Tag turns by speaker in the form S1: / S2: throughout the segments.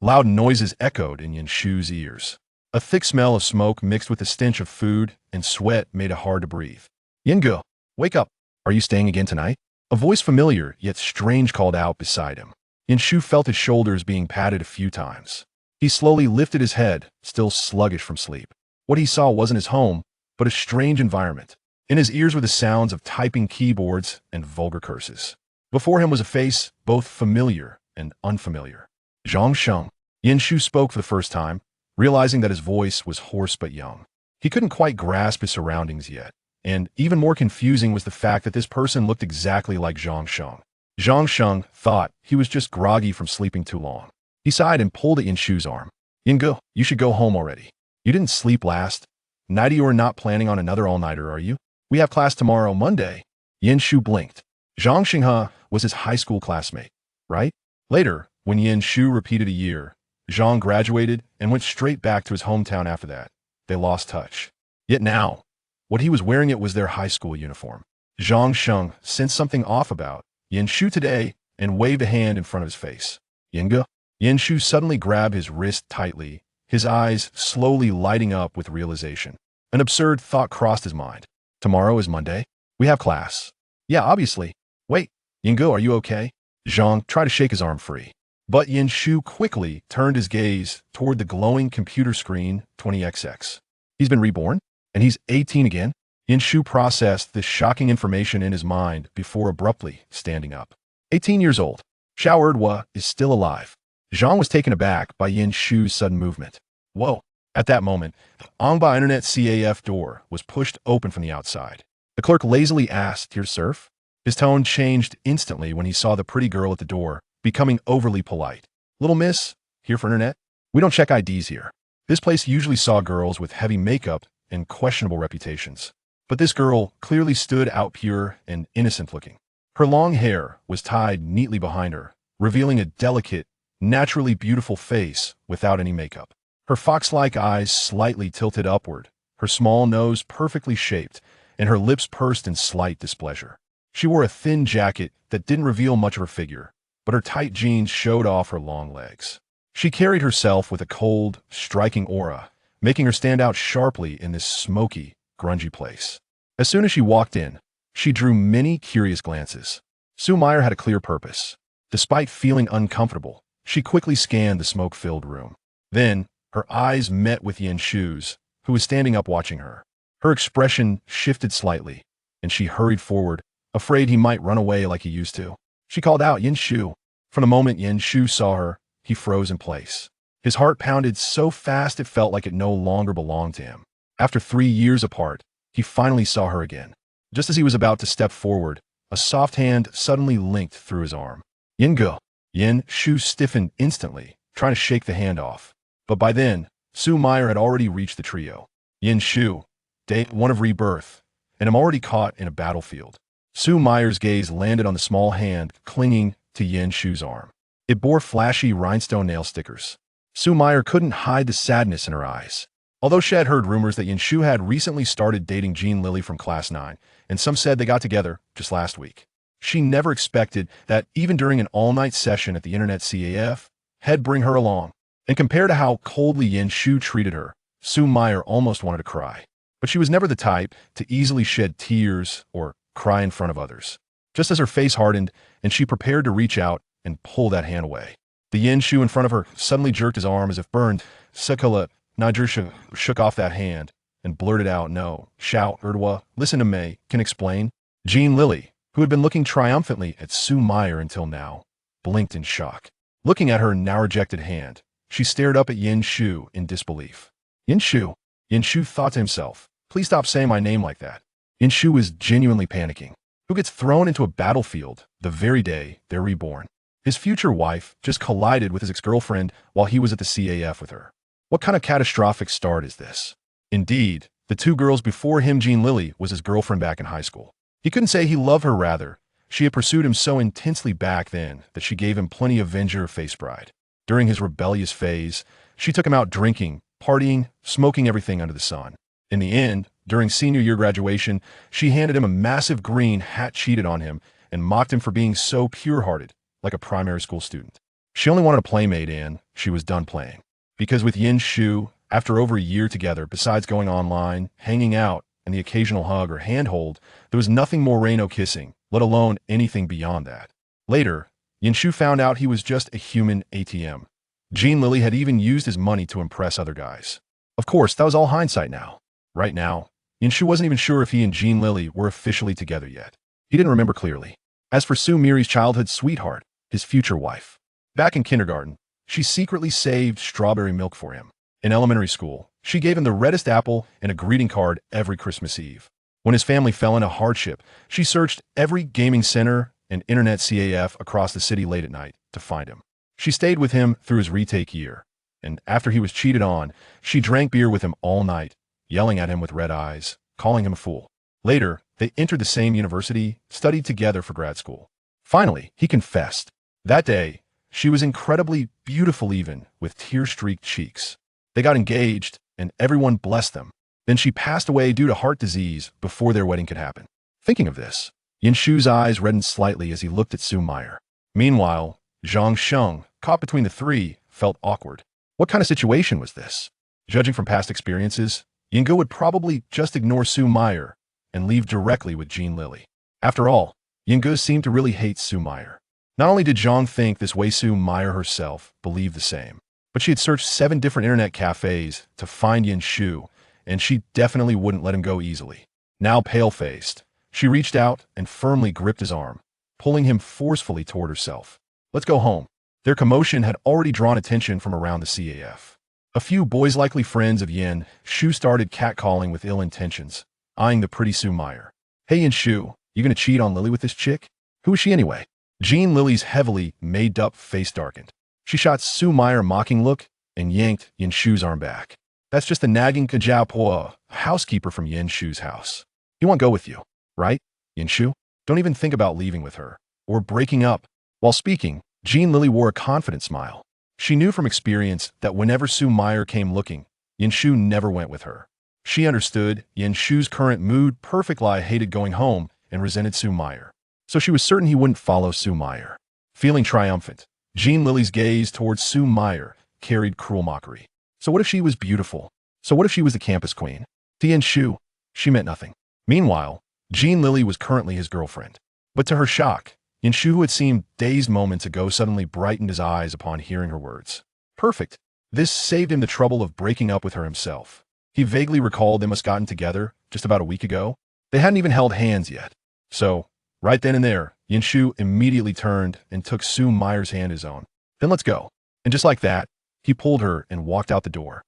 S1: Loud noises echoed in Yanshu's ears. A thick smell of smoke mixed with the stench of food and sweat made it hard to breathe. Yingo, wake up. Are you staying again tonight? A voice familiar yet strange called out beside him. Yanshu felt his shoulders being patted a few times. He slowly lifted his head, still sluggish from sleep. What he saw wasn't his home, but a strange environment. In his ears were the sounds of typing keyboards and vulgar curses. Before him was a face both familiar and unfamiliar. Zhang Sheng. Yanshu spoke for the first time, realizing that his voice was hoarse but young. He couldn't quite grasp his surroundings yet, and even more confusing was the fact that this person looked exactly like Zhang Sheng. Zhang Sheng thought he was just groggy from sleeping too long. He sighed and pulled at Yanshu's arm. Yingo, you should go home already. You didn't sleep last night. You are not planning on another all-nighter, are you? We have class tomorrow, Monday. Yanshu blinked. Zhang Xinghe was his high school classmate, right? Later, when Yanshu repeated a year, Zhang graduated and went straight back to his hometown after that. They lost touch. Yet now, what he was wearing it was their high school uniform. Zhang Sheng sensed something off about Yanshu today and waved a hand in front of his face. Yinge? Yanshu suddenly grabbed his wrist tightly, his eyes slowly lighting up with realization. An absurd thought crossed his mind. Tomorrow is Monday. We have class. Yeah, obviously. Wait, Yinge, are you okay? Zhang tried to shake his arm free. But Yanshu quickly turned his gaze toward the glowing computer screen 20XX. He's been reborn? And he's 18 again? Yanshu processed this shocking information in his mind before abruptly standing up. 18 years old. Xiao Erdwa is still alive. Zhang was taken aback by Yanshu's sudden movement. Whoa. At that moment, the Angba Internet CAF door was pushed open from the outside. The clerk lazily asked, "Here to serve?" His tone changed instantly when he saw the pretty girl at the door, becoming overly polite. "Little miss, here for internet? We don't check IDs here." This place usually saw girls with heavy makeup and questionable reputations. But this girl clearly stood out pure and innocent looking. Her long hair was tied neatly behind her, revealing a delicate, naturally beautiful face without any makeup. Her fox-like eyes slightly tilted upward, her small nose perfectly shaped, and her lips pursed in slight displeasure. She wore a thin jacket that didn't reveal much of her figure, but her tight jeans showed off her long legs. She carried herself with a cold, striking aura, making her stand out sharply in this smoky, grungy place. As soon as she walked in, she drew many curious glances. Xu Mier had a clear purpose. Despite feeling uncomfortable, she quickly scanned the smoke-filled room. Then, her eyes met with Yanshu's, who was standing up watching her. Her expression shifted slightly, and she hurried forward, afraid he might run away like he used to. She called out, "Yanshu." From the moment Yanshu saw her, he froze in place. His heart pounded so fast it felt like it no longer belonged to him. After 3 years apart, he finally saw her again. Just as he was about to step forward, a soft hand suddenly linked through his arm. Yinge. Yanshu stiffened instantly, trying to shake the hand off. But by then, Xu Mier had already reached the trio. Yanshu, day 1 of rebirth, and I'm already caught in a battlefield. Xu Mier's gaze landed on the small hand clinging to Yanshu's arm. It bore flashy rhinestone nail stickers. Xu Mier couldn't hide the sadness in her eyes. Although she had heard rumors that Yanshu had recently started dating Jin Lili from Class 9, and some said they got together just last week, she never expected that even during an all-night session at the Internet CAF, he'd bring her along. And compared to how coldly Yanshu treated her, Xu Mier almost wanted to cry. But she was never the type to easily shed tears or cry in front of others. Just as her face hardened and she prepared to reach out and pull that hand away, the Yanshu in front of her suddenly jerked his arm as if burned. Sekala Najirsha shook off that hand and blurted out, "No, Xiao Erdwa, listen to me, can explain." Jin Lili, who had been looking triumphantly at Xu Mier until now, blinked in shock. Looking at her now rejected hand, she stared up at Yanshu in disbelief. "Yanshu?" Yanshu thought to himself, "Please stop saying my name like that." Yanshu was genuinely panicking. Who gets thrown into a battlefield the very day they're reborn? His future wife just collided with his ex-girlfriend while he was at the CAF with her. What kind of catastrophic start is this? Indeed, the 2 girls before him, Jin Lili, was his girlfriend back in high school. He couldn't say he loved her, rather. She had pursued him so intensely back then that she gave him plenty of Venger face bride. During his rebellious phase, she took him out drinking, partying, smoking everything under the sun. In the end, during senior year graduation, she handed him a massive green hat, cheated on him, and mocked him for being so pure-hearted, like a primary school student. She only wanted a playmate, and she was done playing. Because with Yin Shu, after over a year together, besides going online, hanging out, and the occasional hug or handhold, there was nothing more Reino kissing, let alone anything beyond that. Later, Yin Shu found out he was just a human ATM. Jin Lili had even used his money to impress other guys. Of course, that was all hindsight now. Right now, Yin Shu wasn't even sure if he and Jin Lili were officially together yet. He didn't remember clearly. As for Xu Mier's childhood sweetheart, his future wife, back in kindergarten, she secretly saved strawberry milk for him. In elementary school, she gave him the reddest apple and a greeting card every Christmas Eve. When his family fell into hardship, she searched every gaming center and internet CAF across the city late at night to find him. She stayed with him through his retake year, and after he was cheated on, she drank beer with him all night, yelling at him with red eyes, calling him a fool. Later, they entered the same university, studied together for grad school. Finally, he confessed. That day, she was incredibly beautiful even, with tear-streaked cheeks. They got engaged, and everyone blessed them. Then she passed away due to heart disease before their wedding could happen. Thinking of this, Yin Shu's eyes reddened slightly as he looked at Xu Mier. Meanwhile, Zhang Sheng, caught between the three, felt awkward. What kind of situation was this? Judging from past experiences, Yingo would probably just ignore Xu Mier and leave directly with Jin Lili. After all, Yingo seemed to really hate Xu Mier. Not only did Zhang think this way, Xu Mier herself believed the same, but she had searched 7 different internet cafes to find Yin Shu, and she definitely wouldn't let him go easily. Now pale-faced, she reached out and firmly gripped his arm, pulling him forcefully toward herself. Let's go home. Their commotion had already drawn attention from around the CAF. A few boys likely friends of Yin Shu started catcalling with ill intentions, eyeing the pretty Xu Mier. Hey Yin Shu, you gonna cheat on Lili with this chick? Who is she anyway? Jin Lili's heavily made-up face darkened. She shot Xu Mier a mocking look and yanked Yin Shu's arm back. That's just a nagging Kajiao housekeeper from Yin Shu's house. He won't go with you, right, Yin Shu? Don't even think about leaving with her, or breaking up. While speaking, Jin Lili wore a confident smile. She knew from experience that whenever Xu Mier came looking, Yin Shu never went with her. She understood Yin Shu's current mood perfectly, hated going home and resented Xu Mier. So she was certain he wouldn't follow Xu Mier. Feeling triumphant, Jin Lili's gaze towards Xu Mier carried cruel mockery. So what if she was beautiful? So what if she was the campus queen? To Yin Shu, she meant nothing. Meanwhile, Jin Lili was currently his girlfriend. But to her shock, Yin Shu, who had seemed dazed moments ago, suddenly brightened his eyes upon hearing her words. Perfect. This saved him the trouble of breaking up with her himself. He vaguely recalled they must gotten together just about a week ago. They hadn't even held hands yet. So, right then and there, Yin Shu immediately turned and took Xu Mier's hand his own. Then let's go. And just like that, he pulled her and walked out the door.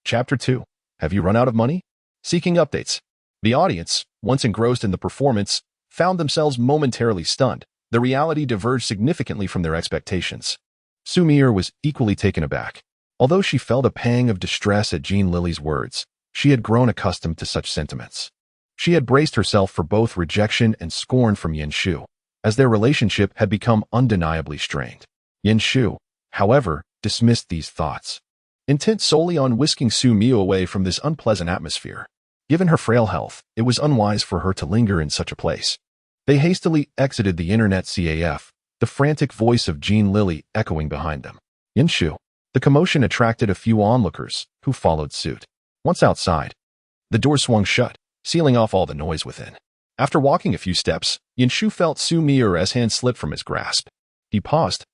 S1: Chapter 2. Have you run out of money? Seeking updates. The audience, once engrossed in the performance, found themselves momentarily stunned. The reality diverged significantly from their expectations. Xu Mier was equally taken aback. Although she felt a pang of distress at Jin Lili's words, she had grown accustomed to such sentiments. She had braced herself for both rejection and scorn from Yin Shu, as their relationship had become undeniably strained. Yin Shu, however, dismissed these thoughts, intent solely on whisking Xu Mier away from this unpleasant atmosphere. Given her frail health, it was unwise for her to linger in such a place. They hastily exited the internet CAF, the frantic voice of Jin Lili echoing behind them. Yin Shu. The commotion attracted a few onlookers, who followed suit. Once outside, the door swung shut, sealing off all the noise within. After walking a few steps, Yin Shu felt Xu Mier's hand slip from his grasp. He paused,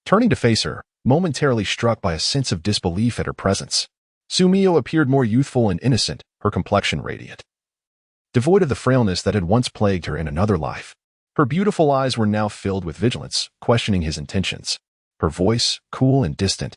S1: turning to face her, momentarily struck by a sense of disbelief at her presence. Xu Mier appeared more youthful and innocent, her complexion radiant, devoid of the frailness that had once plagued her in another life. Her beautiful eyes were now filled with vigilance, questioning his intentions. Her voice, cool and distant,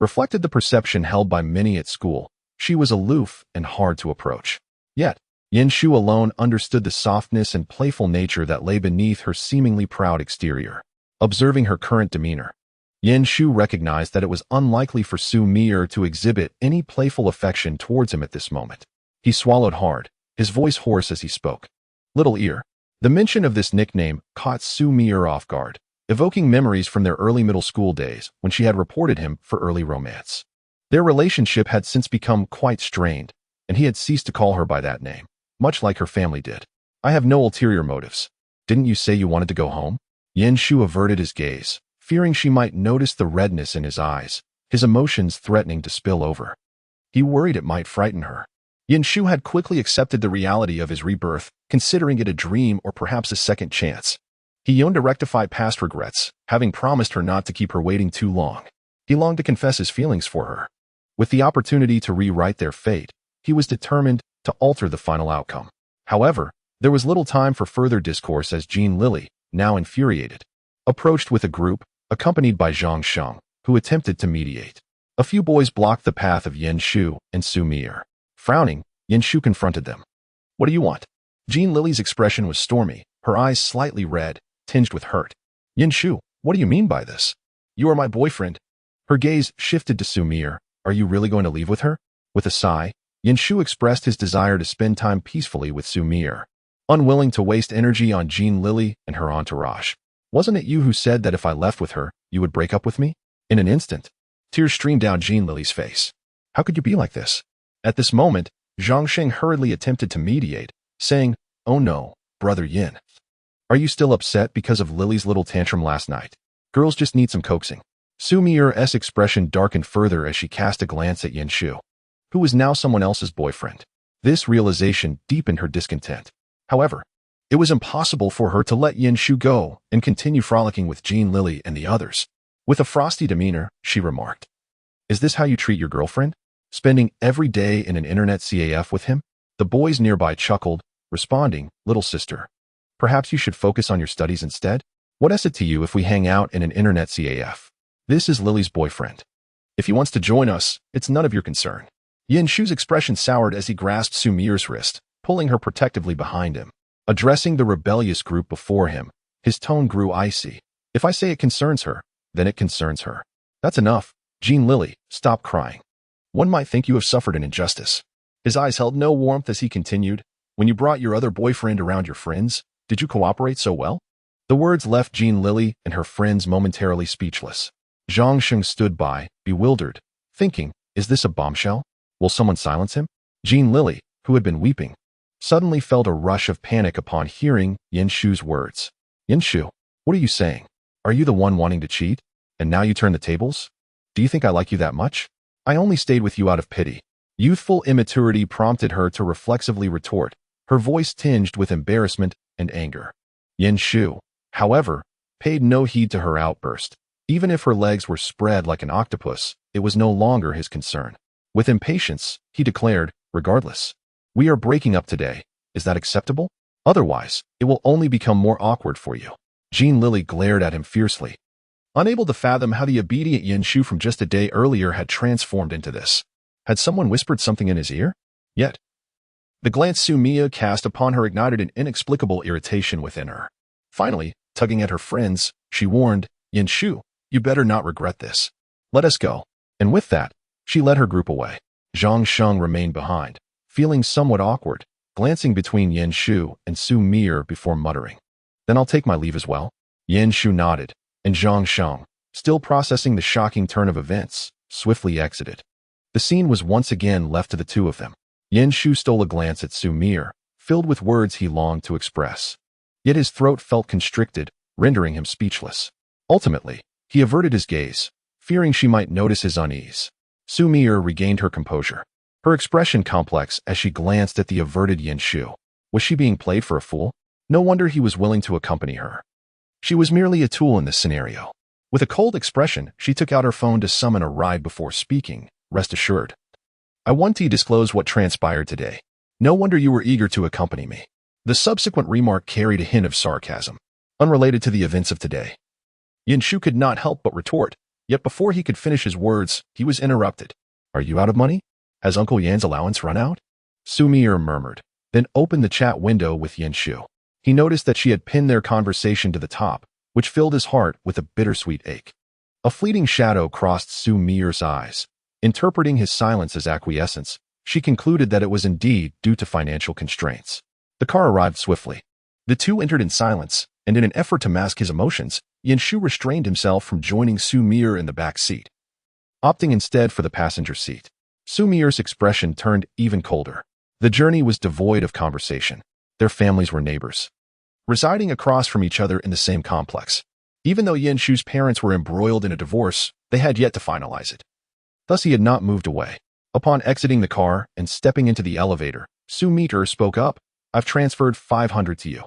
S1: reflected the perception held by many at school. She was aloof and hard to approach. Yet, Yin Shu alone understood the softness and playful nature that lay beneath her seemingly proud exterior. Observing her current demeanor, Yin Shu recognized that it was unlikely for Xu Mier to exhibit any playful affection towards him at this moment. He swallowed hard, his voice hoarse as he spoke. Little Ear. The mention of this nickname caught Xu Mier off guard, evoking memories from their early middle school days when she had reported him for early romance. Their relationship had since become quite strained, and he had ceased to call her by that name, much like her family did. I have no ulterior motives. Didn't you say you wanted to go home? Yin Shu averted his gaze, fearing she might notice the redness in his eyes, his emotions threatening to spill over. He worried it might frighten her. Yin Shu had quickly accepted the reality of his rebirth, considering it a dream or perhaps a second chance. He yearned to rectify past regrets, having promised her not to keep her waiting too long. He longed to confess his feelings for her. With the opportunity to rewrite their fate, he was determined to alter the final outcome. However, there was little time for further discourse as Jin Lili, now infuriated, approached with a group, accompanied by Zhang Sheng, who attempted to mediate. A few boys blocked the path of Yin Shu and Xu Mier. Frowning, Yin Shu confronted them. "What do you want?" Jin Lili's expression was stormy, her eyes slightly red, tinged with hurt. "Yin Shu, what do you mean by this? You are my boyfriend." Her gaze shifted to Xu Mier. "Are you really going to leave with her?" With a sigh, Yin Shu expressed his desire to spend time peacefully with Xu Mier, unwilling to waste energy on Jin Lili and her entourage. "Wasn't it you who said that if I left with her, you would break up with me?" In an instant, tears streamed down Jin Lili's face. "How could you be like this?" At this moment, Zhang Sheng hurriedly attempted to mediate, saying, "Oh no, brother Yin. Are you still upset because of Lily's little tantrum last night? Girls just need some coaxing." Xu Mier's expression darkened further as she cast a glance at Yin Shu, who was now someone else's boyfriend. This realization deepened her discontent. However, it was impossible for her to let Yin Shu go and continue frolicking with Jin Lili and the others. With a frosty demeanor, she remarked, "Is this how you treat your girlfriend? Spending every day in an internet CAF with him?" The boys nearby chuckled, responding, "Little sister, perhaps you should focus on your studies instead? What is it to you if we hang out in an internet CAF? This is Lily's boyfriend. If he wants to join us, it's none of your concern." Yin Shu's expression soured as he grasped Xu Mier's wrist, pulling her protectively behind him. Addressing the rebellious group before him, his tone grew icy. "If I say it concerns her, then it concerns her. That's enough. Jin Lili, stop crying. One might think you have suffered an injustice." His eyes held no warmth as he continued, "When you brought your other boyfriend around your friends, did you cooperate so well?" The words left Jin Lili and her friends momentarily speechless. Zhang Sheng stood by, bewildered, thinking, "Is this a bombshell? Will someone silence him?" Jin Lili, who had been weeping, suddenly felt a rush of panic upon hearing Yin Shu's words. "Yin Shu, what are you saying? Are you the one wanting to cheat? And now you turn the tables? Do you think I like you that much? I only stayed with you out of pity." Youthful immaturity prompted her to reflexively retort, her voice tinged with embarrassment and anger. Yin Shu, however, paid no heed to her outburst. Even if her legs were spread like an octopus, it was no longer his concern. With impatience, he declared, "Regardless, we are breaking up today. Is that acceptable? Otherwise, it will only become more awkward for you." Jin Lili glared at him fiercely, unable to fathom how the obedient Yin Shu from just a day earlier had transformed into this. Had someone whispered something in his ear? Yet, the glance Xu Mier cast upon her ignited an inexplicable irritation within her. Finally, tugging at her friends, she warned, "Yin Shu, you better not regret this. Let us go." And with that, she led her group away. Zhang Sheng remained behind, feeling somewhat awkward, glancing between Yin Shu and Xu Mier before muttering, "Then I'll take my leave as well." Yin Shu nodded, and Zhang Sheng, still processing the shocking turn of events, swiftly exited. The scene was once again left to the two of them. Yin Shu stole a glance at Xu Mier, filled with words he longed to express. Yet his throat felt constricted, rendering him speechless. Ultimately, he averted his gaze, fearing she might notice his unease. Xu Mier regained her composure, her expression complex as she glanced at the averted Yin Shu. Was she being played for a fool? No wonder he was willing to accompany her. She was merely a tool in this scenario. With a cold expression, she took out her phone to summon a ride before speaking. "Rest assured, I want to disclose what transpired today. No wonder you were eager to accompany me." The subsequent remark carried a hint of sarcasm, unrelated to the events of today. Yin Shu could not help but retort, yet before he could finish his words, he was interrupted. "Are you out of money? Has Uncle Yan's allowance run out?" Xu Mier murmured, then opened the chat window with Yin Shu. He noticed that she had pinned their conversation to the top, which filled his heart with a bittersweet ache. A fleeting shadow crossed Xu Mier's eyes. Interpreting his silence as acquiescence, she concluded that it was indeed due to financial constraints. The car arrived swiftly. The two entered in silence, and in an effort to mask his emotions, Yin Shu restrained himself from joining Xu Mier in the back seat, opting instead for the passenger seat. Xu Mier's expression turned even colder. The journey was devoid of conversation. Their families were neighbors, residing across from each other in the same complex. Even though Yin Shu's parents were embroiled in a divorce, they had yet to finalize it. Thus he had not moved away. Upon exiting the car and stepping into the elevator, Xu Mier spoke up. I've transferred 500 to you.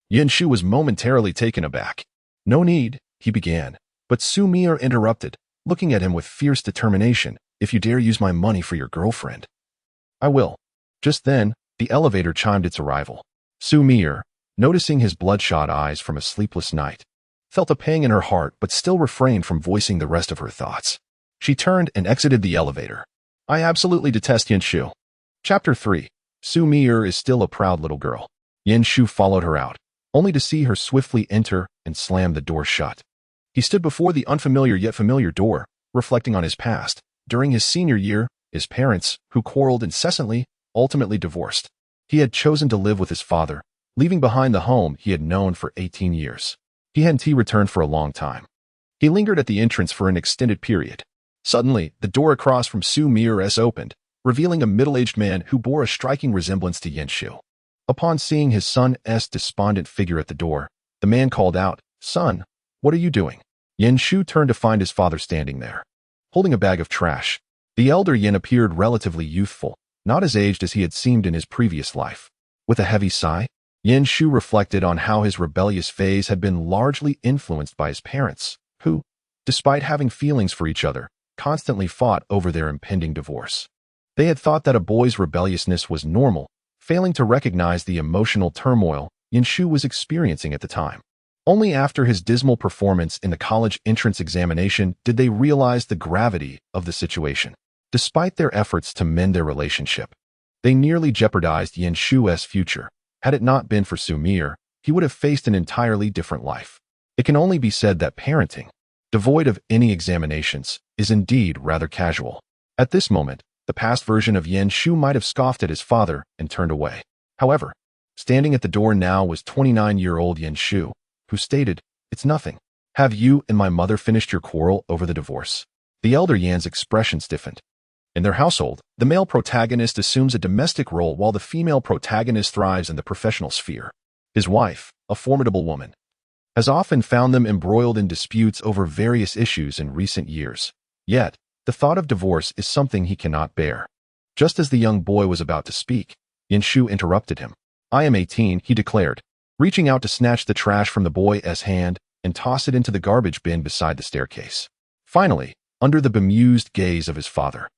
S1: Yin Shu was momentarily taken aback. No need, he began, but Xu Mier interrupted, looking at him with fierce determination. If you dare use my money for your girlfriend, I will. Just then, the elevator chimed its arrival. Xu Mier, noticing his bloodshot eyes from a sleepless night, felt a pang in her heart but still refrained from voicing the rest of her thoughts. She turned and exited the elevator. I absolutely detest Yin Shu. Chapter 3. Xu Mier is still a proud little girl. Yin Shu followed her out, only to see her swiftly enter and slam the door shut. He stood before the unfamiliar yet familiar door, reflecting on his past. During his senior year, his parents, who quarreled incessantly, ultimately divorced. He had chosen to live with his father, leaving behind the home he had known for 18 years. He hadn't returned for a long time. He lingered at the entrance for an extended period. Suddenly, the door across from Xu Mier's opened, revealing a middle-aged man who bore a striking resemblance to Yin Shu. Upon seeing his son's despondent figure at the door, the man called out, Son, what are you doing? Yin Shu turned to find his father standing there, holding a bag of trash. The elder Yin appeared relatively youthful, not as aged as he had seemed in his previous life. With a heavy sigh, Yin Shu reflected on how his rebellious phase had been largely influenced by his parents, who, despite having feelings for each other, constantly fought over their impending divorce. They had thought that a boy's rebelliousness was normal, failing to recognize the emotional turmoil Yin Shu was experiencing at the time. Only after his dismal performance in the college entrance examination did they realize the gravity of the situation. Despite their efforts to mend their relationship, they nearly jeopardized Yin Shu's future. Had it not been for Xu Mier, he would have faced an entirely different life. It can only be said that parenting, devoid of any examinations, is indeed rather casual. At this moment, the past version of Yin Shu might have scoffed at his father and turned away. However, standing at the door now was 29-year-old Yin Shu, who stated, It's nothing. Have you and my mother finished your quarrel over the divorce? The elder Yan's expression stiffened. In their household, the male protagonist assumes a domestic role while the female protagonist thrives in the professional sphere. His wife, a formidable woman, has often found them embroiled in disputes over various issues in recent years. Yet, the thought of divorce is something he cannot bear. Just as the young boy was about to speak, Yin Shu interrupted him. I am 18, he declared, reaching out to snatch the trash from the boy's hand and toss it into the garbage bin beside the staircase. Finally, under the bemused gaze of his father,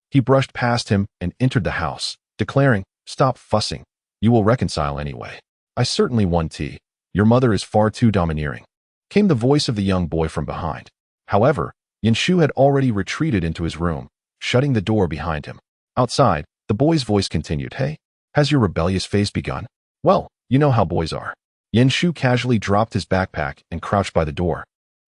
S1: he brushed past him and entered the house, declaring, Stop fussing. You will reconcile anyway. I certainly won tea. Your mother is far too domineering. Came the voice of the young boy from behind. However, Yin Shu had already retreated into his room, shutting the door behind him. Outside, the boy's voice continued, Hey, has your rebellious phase begun? Well, you know how boys are. Yin Shu casually dropped his backpack and crouched by the door,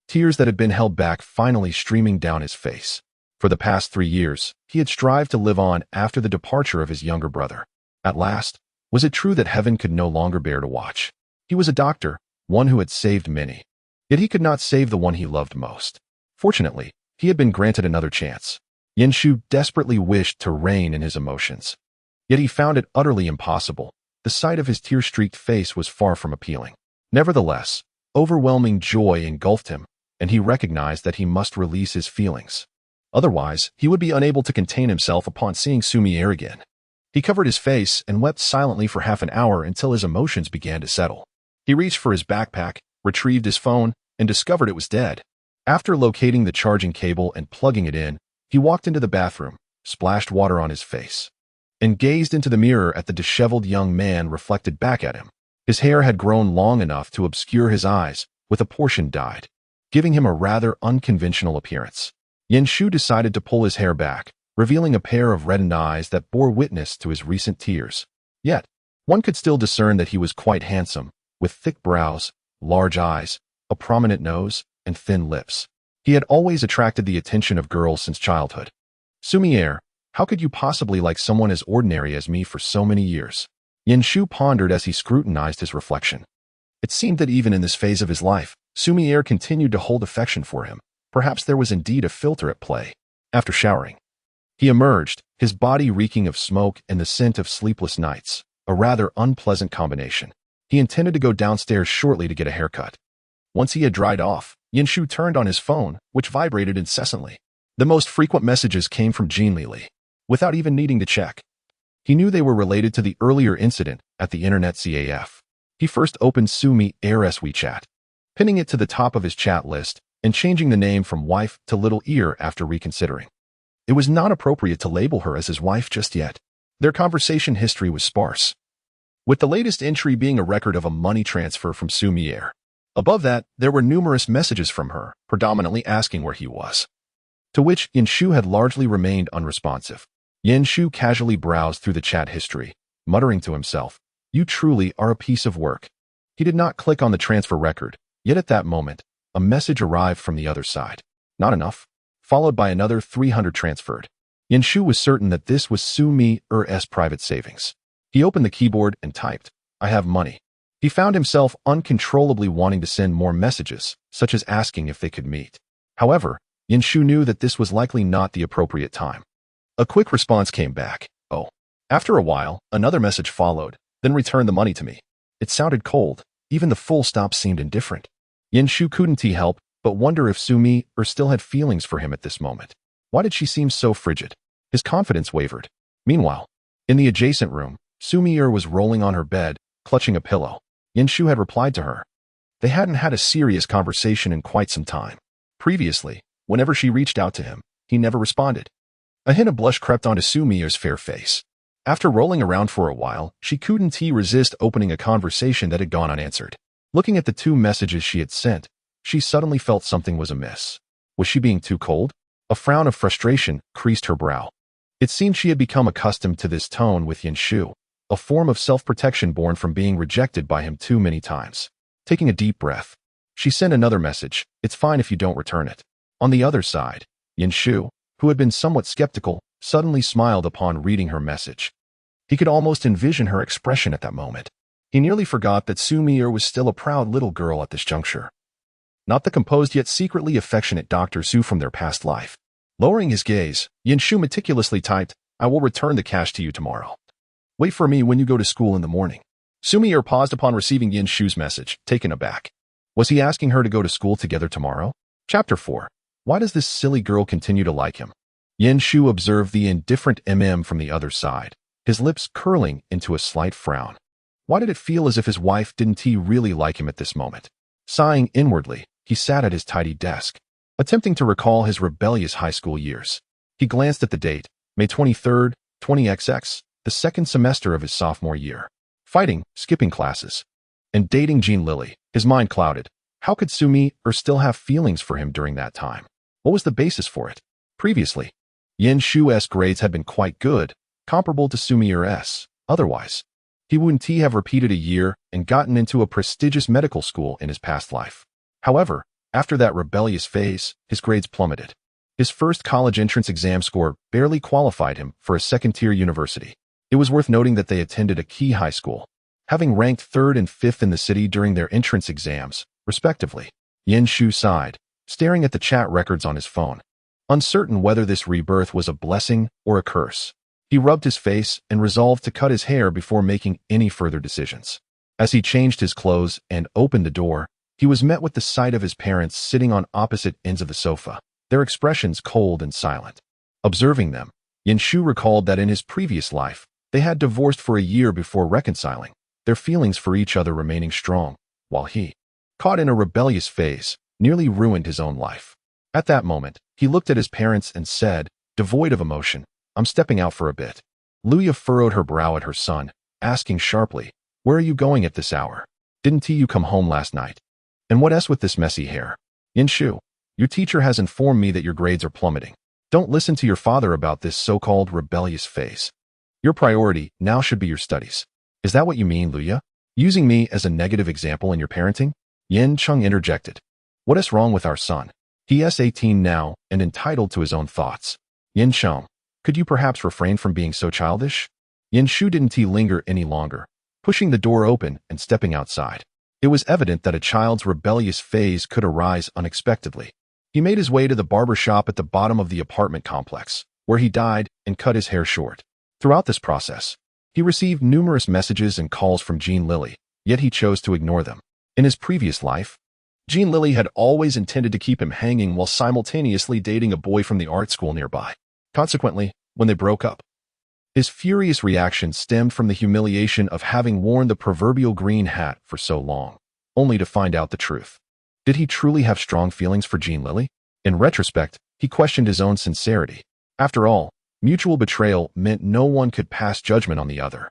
S1: tears that had been held back finally streaming down his face. For the past 3 years, he had strived to live on after the departure of his younger brother. At last, was it true that heaven could no longer bear to watch? He was a doctor, one who had saved many. Yet he could not save the one he loved most. Fortunately, he had been granted another chance. Yin Shu desperately wished to rein in his emotions. Yet he found it utterly impossible. The sight of his tear-streaked face was far from appealing. Nevertheless, overwhelming joy engulfed him, and he recognized that he must release his feelings. Otherwise, he would be unable to contain himself upon seeing Xu Mier again. He covered his face and wept silently for half an hour until his emotions began to settle. He reached for his backpack, retrieved his phone, and discovered it was dead. After locating the charging cable and plugging it in, he walked into the bathroom, splashed water on his face, and gazed into the mirror at the disheveled young man reflected back at him. His hair had grown long enough to obscure his eyes, with a portion dyed, giving him a rather unconventional appearance. Yin Shu decided to pull his hair back, revealing a pair of reddened eyes that bore witness to his recent tears. Yet, one could still discern that he was quite handsome, with thick brows, large eyes, a prominent nose, and thin lips. He had always attracted the attention of girls since childhood. Xu Mier, how could you possibly like someone as ordinary as me for so many years? Yin Shu pondered as he scrutinized his reflection. It seemed that even in this phase of his life, Xu Mier continued to hold affection for him. Perhaps there was indeed a filter at play. After showering, he emerged, his body reeking of smoke and the scent of sleepless nights, a rather unpleasant combination. He intended to go downstairs shortly to get a haircut. Once he had dried off, Yin Shu turned on his phone, which vibrated incessantly. The most frequent messages came from Jin Lili, without even needing to check. He knew they were related to the earlier incident at the internet CAF. He first opened Xu Mier's WeChat, pinning it to the top of his chat list and changing the name from wife to little ear after reconsidering. It was not appropriate to label her as his wife just yet. Their conversation history was sparse, with the latest entry being a record of a money transfer from Xu Mier. Above that, there were numerous messages from her, predominantly asking where he was, to which Yin Shu had largely remained unresponsive. Yin Shu casually browsed through the chat history, muttering to himself, "You truly are a piece of work." He did not click on the transfer record, yet at that moment, a message arrived from the other side. Not enough, followed by another 300 transferred. Yin Shu was certain that this was Xu Mier's private savings. He opened the keyboard and typed, "I have money." He found himself uncontrollably wanting to send more messages, such as asking if they could meet. However, Yin Shu knew that this was likely not the appropriate time. A quick response came back, "Oh." After a while, another message followed, "Then return the money to me." It sounded cold. Even the full stop seemed indifferent. Yin Shu couldn't help but wonder if Xu Mier still had feelings for him at this moment. Why did she seem so frigid? His confidence wavered. Meanwhile, in the adjacent room, Xu Mier was rolling on her bed, clutching a pillow. Yin Shu had replied to her. They hadn't had a serious conversation in quite some time. Previously, whenever she reached out to him, he never responded. A hint of blush crept onto Xu Mier's fair face. After rolling around for a while, she couldn't resist opening a conversation that had gone unanswered. Looking at the 2 messages she had sent, she suddenly felt something was amiss. Was she being too cold? A frown of frustration creased her brow. It seemed she had become accustomed to this tone with Yin Shu, a form of self-protection born from being rejected by him too many times. Taking a deep breath, she sent another message, "It's fine if you don't return it." On the other side, Yin Shu, who had been somewhat skeptical, suddenly smiled upon reading her message. He could almost envision her expression at that moment. He nearly forgot that Xu Mier was still a proud little girl at this juncture, not the composed yet secretly affectionate Dr. Xu from their past life. Lowering his gaze, Yin Shu meticulously typed, "I will return the cash to you tomorrow. Wait for me when you go to school in the morning." Xu Mier paused upon receiving Yin Shu's message, taken aback. Was he asking her to go to school together tomorrow? Chapter 4. Why does this silly girl continue to like him? Yin Shu observed the indifferent from the other side, his lips curling into a slight frown. Why did it feel as if his wife didn't really like him at this moment? Sighing inwardly, he sat at his tidy desk, attempting to recall his rebellious high school years. He glanced at the date, May 23rd, 20XX, the second semester of his sophomore year. Fighting, skipping classes, and dating Jin Lili. His mind clouded. How could Xu Mier still have feelings for him during that time? What was the basis for it? Previously, Yin Shu's grades had been quite good, comparable to Xu Mier's. Otherwise, he wouldn't have repeated a year and gotten into a prestigious medical school in his past life. However, after that rebellious phase, his grades plummeted. His first college entrance exam score barely qualified him for a second-tier university. It was worth noting that they attended a key high school, having ranked 3rd and 5th in the city during their entrance exams, respectively. Yin Shu sighed, staring at the chat records on his phone, uncertain whether this rebirth was a blessing or a curse. He rubbed his face and resolved to cut his hair before making any further decisions. As he changed his clothes and opened the door, he was met with the sight of his parents sitting on opposite ends of the sofa, their expressions cold and silent. Observing them, Yin Shu recalled that in his previous life, they had divorced for a year before reconciling, their feelings for each other remaining strong, while he, caught in a rebellious phase, nearly ruined his own life. At that moment, he looked at his parents and said, devoid of emotion, "I'm stepping out for a bit." Luya furrowed her brow at her son, asking sharply, "Where are you going at this hour? Didn't you come home last night? And what else with this messy hair?" "Yin Shu, your teacher has informed me that your grades are plummeting. Don't listen to your father about this so-called rebellious phase. Your priority now should be your studies." "Is that what you mean, Luya? Using me as a negative example in your parenting?" Yin Chung interjected. "What is wrong with our son? He is 18 now and entitled to his own thoughts." "Yin Chung, could you perhaps refrain from being so childish?" Yin Shu didn't linger any longer, pushing the door open and stepping outside. It was evident that a child's rebellious phase could arise unexpectedly. He made his way to the barber shop at the bottom of the apartment complex, where he dyed and cut his hair short. Throughout this process, he received numerous messages and calls from Jin Lili, yet he chose to ignore them. In his previous life, Jin Lili had always intended to keep him hanging while simultaneously dating a boy from the art school nearby. Consequently, when they broke up, his furious reaction stemmed from the humiliation of having worn the proverbial green hat for so long, only to find out the truth. Did he truly have strong feelings for Jin Lili? In retrospect, he questioned his own sincerity. After all, mutual betrayal meant no one could pass judgment on the other.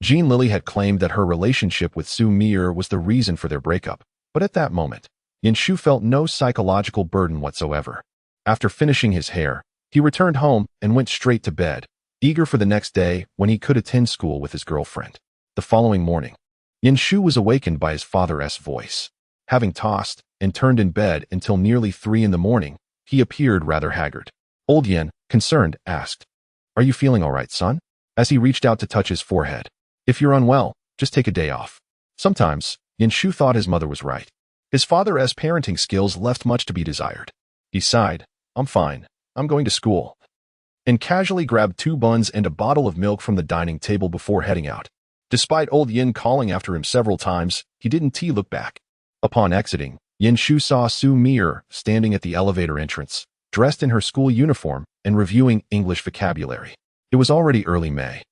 S1: Jin Lili had claimed that her relationship with Xu Mier was the reason for their breakup, but at that moment, Xu felt no psychological burden whatsoever. After finishing his hair, he returned home and went straight to bed, eager for the next day when he could attend school with his girlfriend. The following morning, Xu was awakened by his father's voice. Having tossed and turned in bed until nearly 3 in the morning, he appeared rather haggard. Old Yin, concerned, asked, "Are you feeling all right, son?" As he reached out to touch his forehead. "If you're unwell, just take a day off." Sometimes, Xu thought his mother was right. His father's parenting skills left much to be desired. He sighed, "I'm fine. I'm going to school," and casually grabbed 2 buns and a bottle of milk from the dining table before heading out. Despite old Yin calling after him several times, he didn't look back. Upon exiting, Xu saw Xu Mier standing at the elevator entrance, dressed in her school uniform and reviewing English vocabulary. It was already early May,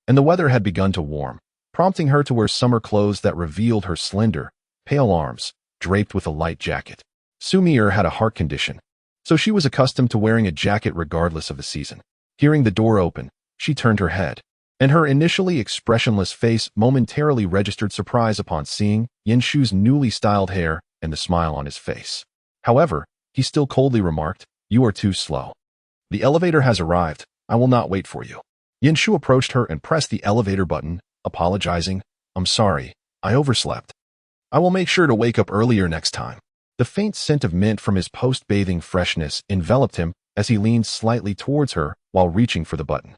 S1: and the weather had begun to warm, prompting her to wear summer clothes that revealed her slender, pale arms, draped with a light jacket. Xu Mier had a heart condition, so she was accustomed to wearing a jacket regardless of the season. Hearing the door open, she turned her head, and her initially expressionless face momentarily registered surprise upon seeing Xu's newly styled hair and the smile on his face. However, he still coldly remarked, "You are too slow. The elevator has arrived. I will not wait for you." Xu approached her and pressed the elevator button, apologizing, "I'm sorry, I overslept. I will make sure to wake up earlier next time." The faint scent of mint from his post-bathing freshness enveloped him as he leaned slightly towards her while reaching for the button.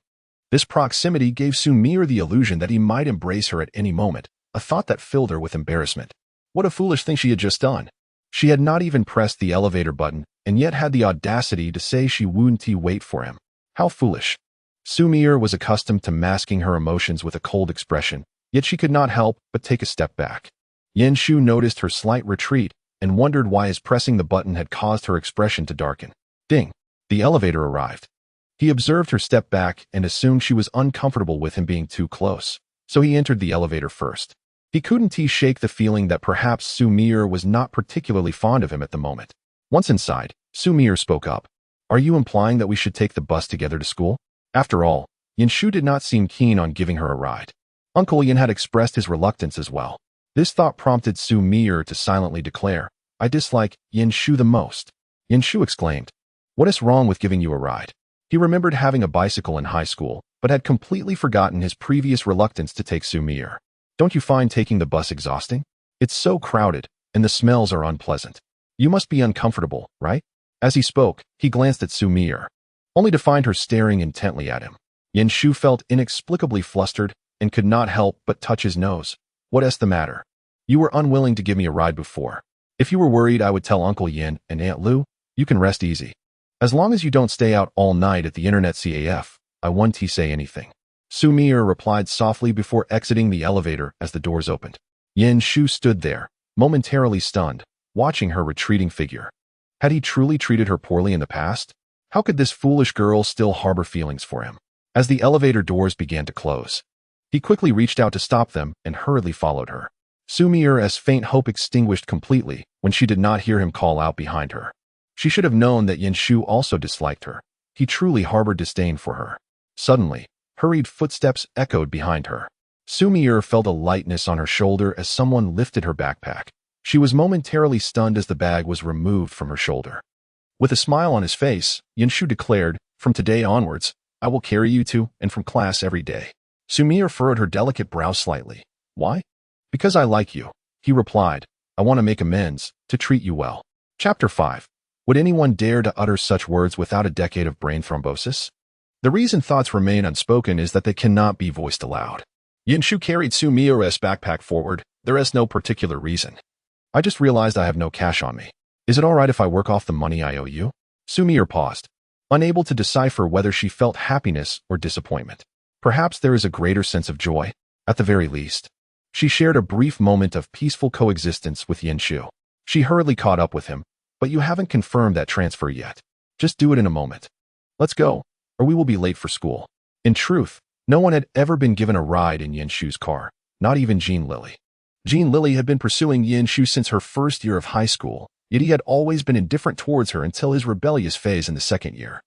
S1: This proximity gave Xu Mier the illusion that he might embrace her at any moment, a thought that filled her with embarrassment. What a foolish thing she had just done. She had not even pressed the elevator button, and yet had the audacity to say she wouldn't wait for him. How foolish. Xu Mier was accustomed to masking her emotions with a cold expression, yet she could not help but take a step back. Xu noticed her slight retreat and wondered why his pressing the button had caused her expression to darken. Ding! The elevator arrived. He observed her step back and assumed she was uncomfortable with him being too close, so he entered the elevator first. He couldn't shake the feeling that perhaps Xu Mier was not particularly fond of him at the moment. Once inside, Xu Mier spoke up. "Are you implying that we should take the bus together to school?" After all, Xu did not seem keen on giving her a ride. Uncle Yin had expressed his reluctance as well. This thought prompted Xu Mier to silently declare, "I dislike Xu the most." Xu exclaimed, "What is wrong with giving you a ride?" He remembered having a bicycle in high school, but had completely forgotten his previous reluctance to take Xu Mier. "Don't you find taking the bus exhausting? It's so crowded, and the smells are unpleasant. You must be uncomfortable, right?" As he spoke, he glanced at Xu Mier, only to find her staring intently at him. Xu felt inexplicably flustered and could not help but touch his nose. "What's the matter? You were unwilling to give me a ride before. If you were worried I would tell Uncle Yin and Aunt Lu, you can rest easy. As long as you don't stay out all night at the internet CAF, I won't say anything." Xu Mier replied softly before exiting the elevator as the doors opened. Xu stood there, momentarily stunned, watching her retreating figure. Had he truly treated her poorly in the past? How could this foolish girl still harbor feelings for him? As the elevator doors began to close, he quickly reached out to stop them and hurriedly followed her. Xu Mier's faint hope extinguished completely when she did not hear him call out behind her. She should have known that Xu also disliked her. He truly harbored disdain for her. Suddenly, hurried footsteps echoed behind her. Xu Mier felt a lightness on her shoulder as someone lifted her backpack. She was momentarily stunned as the bag was removed from her shoulder. With a smile on his face, Xu declared, "From today onwards, I will carry you to and from class every day." Xu Mier furrowed her delicate brow slightly. "Why?" "Because I like you," he replied. "I want to make amends, to treat you well." Chapter 5. Would anyone dare to utter such words without a decade of brain thrombosis? The reason thoughts remain unspoken is that they cannot be voiced aloud. Xu carried Xu Mier's backpack forward. "There is no particular reason. I just realized I have no cash on me. Is it all right if I work off the money I owe you?" Xu Mier paused, unable to decipher whether she felt happiness or disappointment. Perhaps there is a greater sense of joy, at the very least. She shared a brief moment of peaceful coexistence with Xu. She hurriedly caught up with him. But you haven't confirmed that transfer yet. Just do it in a moment. Let's go, or we will be late for school. In truth, no one had ever been given a ride in Yin Shu's car, not even Jin Lili. Jin Lili had been pursuing Yin Shu since her first year of high school, yet he had always been indifferent towards her until his rebellious phase in the second year,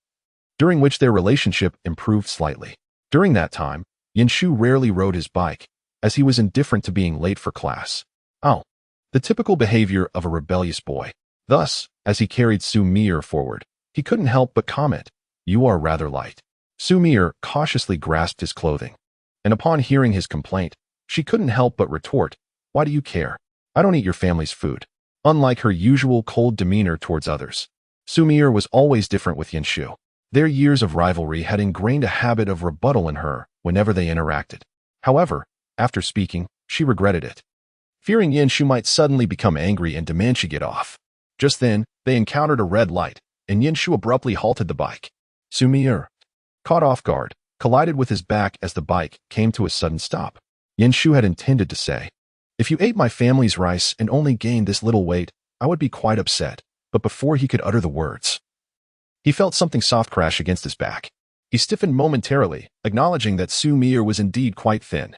S1: during which their relationship improved slightly. During that time, Yin Shu rarely rode his bike, as he was indifferent to being late for class. Oh, the typical behavior of a rebellious boy. Thus, as he carried Xu Mier forward, he couldn't help but comment, "You are rather light." Xu Mier cautiously grasped his clothing, and upon hearing his complaint, she couldn't help but retort, "Why do you care? I don't eat your family's food." Unlike her usual cold demeanor towards others, Xu Mier was always different with Yin Shu. Their years of rivalry had ingrained a habit of rebuttal in her whenever they interacted. However, after speaking, she regretted it, fearing Yin Shu might suddenly become angry and demand she get off. Just then, they encountered a red light, and Yin Shu abruptly halted the bike. Xu Mier, caught off guard, collided with his back as the bike came to a sudden stop. Yin Shu had intended to say, "If you ate my family's rice and only gained this little weight, I would be quite upset," but before he could utter the words, he felt something soft crash against his back. He stiffened momentarily, acknowledging that Xu Mier was indeed quite thin.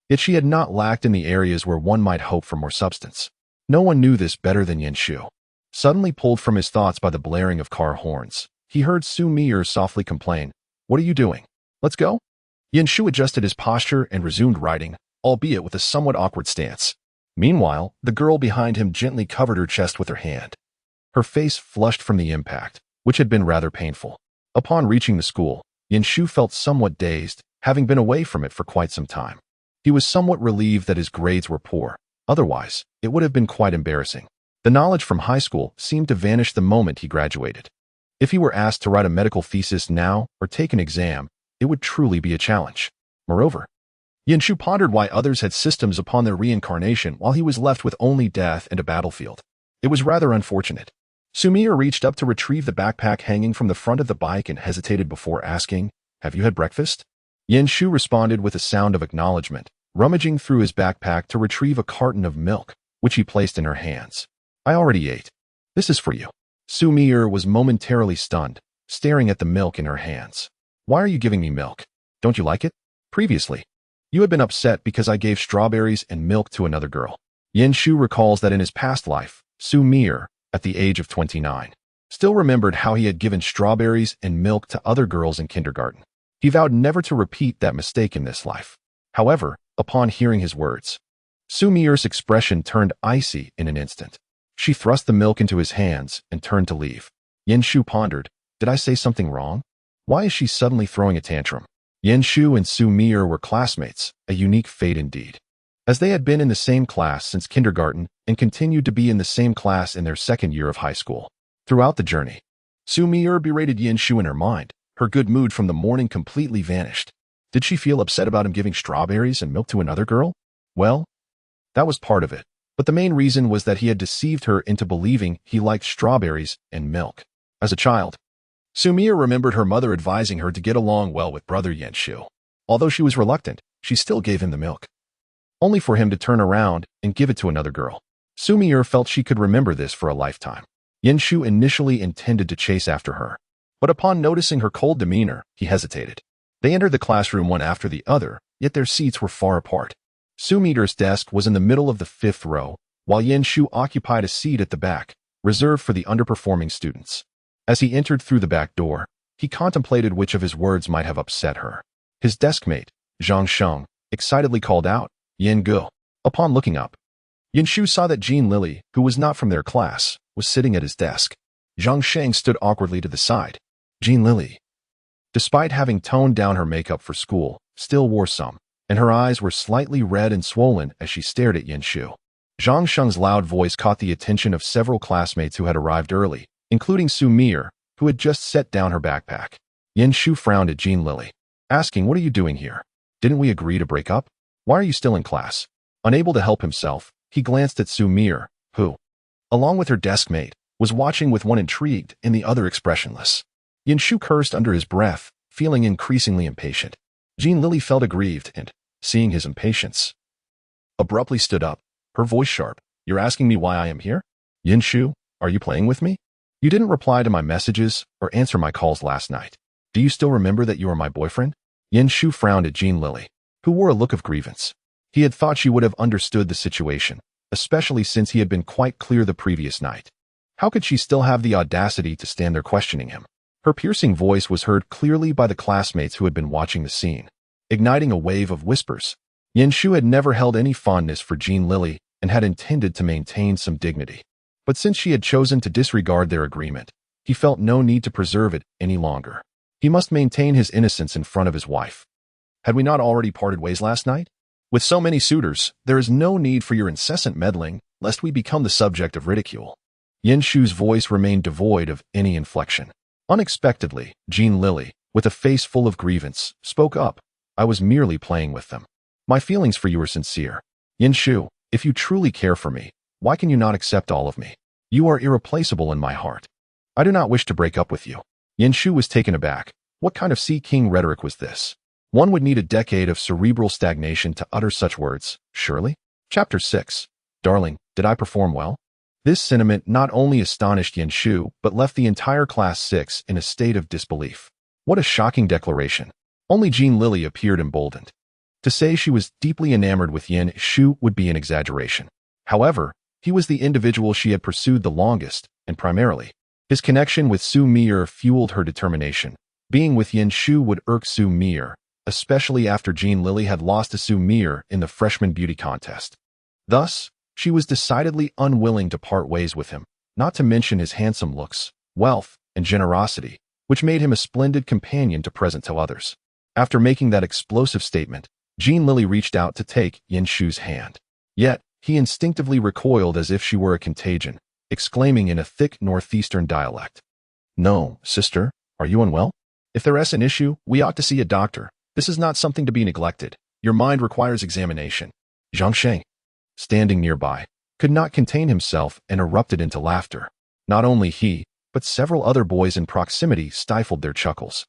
S1: Yet she had not lacked in the areas where one might hope for more substance. No one knew this better than Yin Shu. Suddenly pulled from his thoughts by the blaring of car horns, he heard Xu Mier softly complain, "What are you doing? Let's go?" Yin Shu adjusted his posture and resumed riding, albeit with a somewhat awkward stance. Meanwhile, the girl behind him gently covered her chest with her hand. Her face flushed from the impact, which had been rather painful. Upon reaching the school, Yin Shu felt somewhat dazed, having been away from it for quite some time. He was somewhat relieved that his grades were poor. Otherwise, it would have been quite embarrassing. The knowledge from high school seemed to vanish the moment he graduated. If he were asked to write a medical thesis now or take an exam, it would truly be a challenge. Moreover, Yin Shu pondered why others had systems upon their reincarnation while he was left with only death and a battlefield. It was rather unfortunate. Xu Mier reached up to retrieve the backpack hanging from the front of the bike and hesitated before asking, "Have you had breakfast?" Yin Shu responded with a sound of acknowledgement, rummaging through his backpack to retrieve a carton of milk, which he placed in her hands. "I already ate. This is for you." Xu Mier was momentarily stunned, staring at the milk in her hands. "Why are you giving me milk? Don't you like it? Previously, you had been upset because I gave strawberries and milk to another girl." Yin Shu recalls that in his past life, Xu Mier, at the age of 29, still remembered how he had given strawberries and milk to other girls in kindergarten. He vowed never to repeat that mistake in this life. However, upon hearing his words, Xu Mier's expression turned icy in an instant. She thrust the milk into his hands and turned to leave. Yin Shu pondered, "Did I say something wrong? Why is she suddenly throwing a tantrum?" Yin Shu and Xu Mier were classmates, a unique fate indeed, as they had been in the same class since kindergarten and continued to be in the same class in their second year of high school. Throughout the journey, Xu Mier berated Yin Shu in her mind. Her good mood from the morning completely vanished. Did she feel upset about him giving strawberries and milk to another girl? Well, that was part of it. But the main reason was that he had deceived her into believing he liked strawberries and milk. As a child, Xu Mier remembered her mother advising her to get along well with brother Yin Shu. Although she was reluctant, she still gave him the milk, only for him to turn around and give it to another girl. Xu Mier felt she could remember this for a lifetime. Yin Shu initially intended to chase after her, but upon noticing her cold demeanor, he hesitated. They entered the classroom one after the other, yet their seats were far apart. Xu Mier's desk was in the middle of the 5th row, while Yin Shu occupied a seat at the back, reserved for the underperforming students. As he entered through the back door, he contemplated which of his words might have upset her. His deskmate, Zhang Sheng, excitedly called out, "Yin Gu." Upon looking up, Yin Shu saw that Jin Lili, who was not from their class, was sitting at his desk. Zhang Sheng stood awkwardly to the side. Jin Lili, despite having toned down her makeup for school, still wore some, and her eyes were slightly red and swollen as she stared at Yin Shu. Zhang Sheng's loud voice caught the attention of several classmates who had arrived early, including Xu Mier, who had just set down her backpack. Yin Shu frowned at Jin Lili, asking, "What are you doing here? Didn't we agree to break up? Why are you still in class?" Unable to help himself, he glanced at Xu Mier, who, along with her deskmate, was watching with one intrigued and the other expressionless. Yin Shu cursed under his breath, feeling increasingly impatient. Jin Lili felt aggrieved and, seeing his impatience, abruptly stood up, her voice sharp. "You're asking me why I am here? Yin Shu, are you playing with me? You didn't reply to my messages or answer my calls last night. Do you still remember that you are my boyfriend? Yin Shu frowned at Jin Lili, who wore a look of grievance. He had thought she would have understood the situation, especially since he had been quite clear the previous night. How could she still have the audacity to stand there questioning him? Her piercing voice was heard clearly by the classmates who had been watching the scene, igniting a wave of whispers. Yin Shu had never held any fondness for Jin Lili and had intended to maintain some dignity. But since she had chosen to disregard their agreement, he felt no need to preserve it any longer. He must maintain his innocence in front of his wife. Had we not already parted ways last night? With so many suitors, there is no need for your incessant meddling, lest we become the subject of ridicule. Yin Shu's voice remained devoid of any inflection. Unexpectedly, Jin Lili, with a face full of grievance, spoke up. I was merely playing with them. My feelings for you are sincere. Yin Shu, if you truly care for me, why can you not accept all of me? You are irreplaceable in my heart. I do not wish to break up with you. Yin Shu was taken aback. What kind of Sea King rhetoric was this? One would need a decade of cerebral stagnation to utter such words, surely? Chapter 6. Darling, did I perform well? This sentiment not only astonished Yin Shu, but left the entire Class 6 in a state of disbelief. What a shocking declaration. Only Jin Lili appeared emboldened. To say she was deeply enamored with Yin Shu would be an exaggeration. However, he was the individual she had pursued the longest, and primarily. His connection with Xu Mier fueled her determination. Being with Yin Shu would irk Xu Mier, especially after Jin Lili had lost to Xu Mier in the freshman beauty contest. Thus, she was decidedly unwilling to part ways with him, not to mention his handsome looks, wealth, and generosity, which made him a splendid companion to present to others. After making that explosive statement, Jin Lili reached out to take Yin Shu's hand. Yet, he instinctively recoiled as if she were a contagion, exclaiming in a thick northeastern dialect. No, sister, are you unwell? If there is an issue, we ought to see a doctor. This is not something to be neglected. Your mind requires examination. Zhang Sheng, standing nearby, could not contain himself and erupted into laughter. Not only he, but several other boys in proximity stifled their chuckles.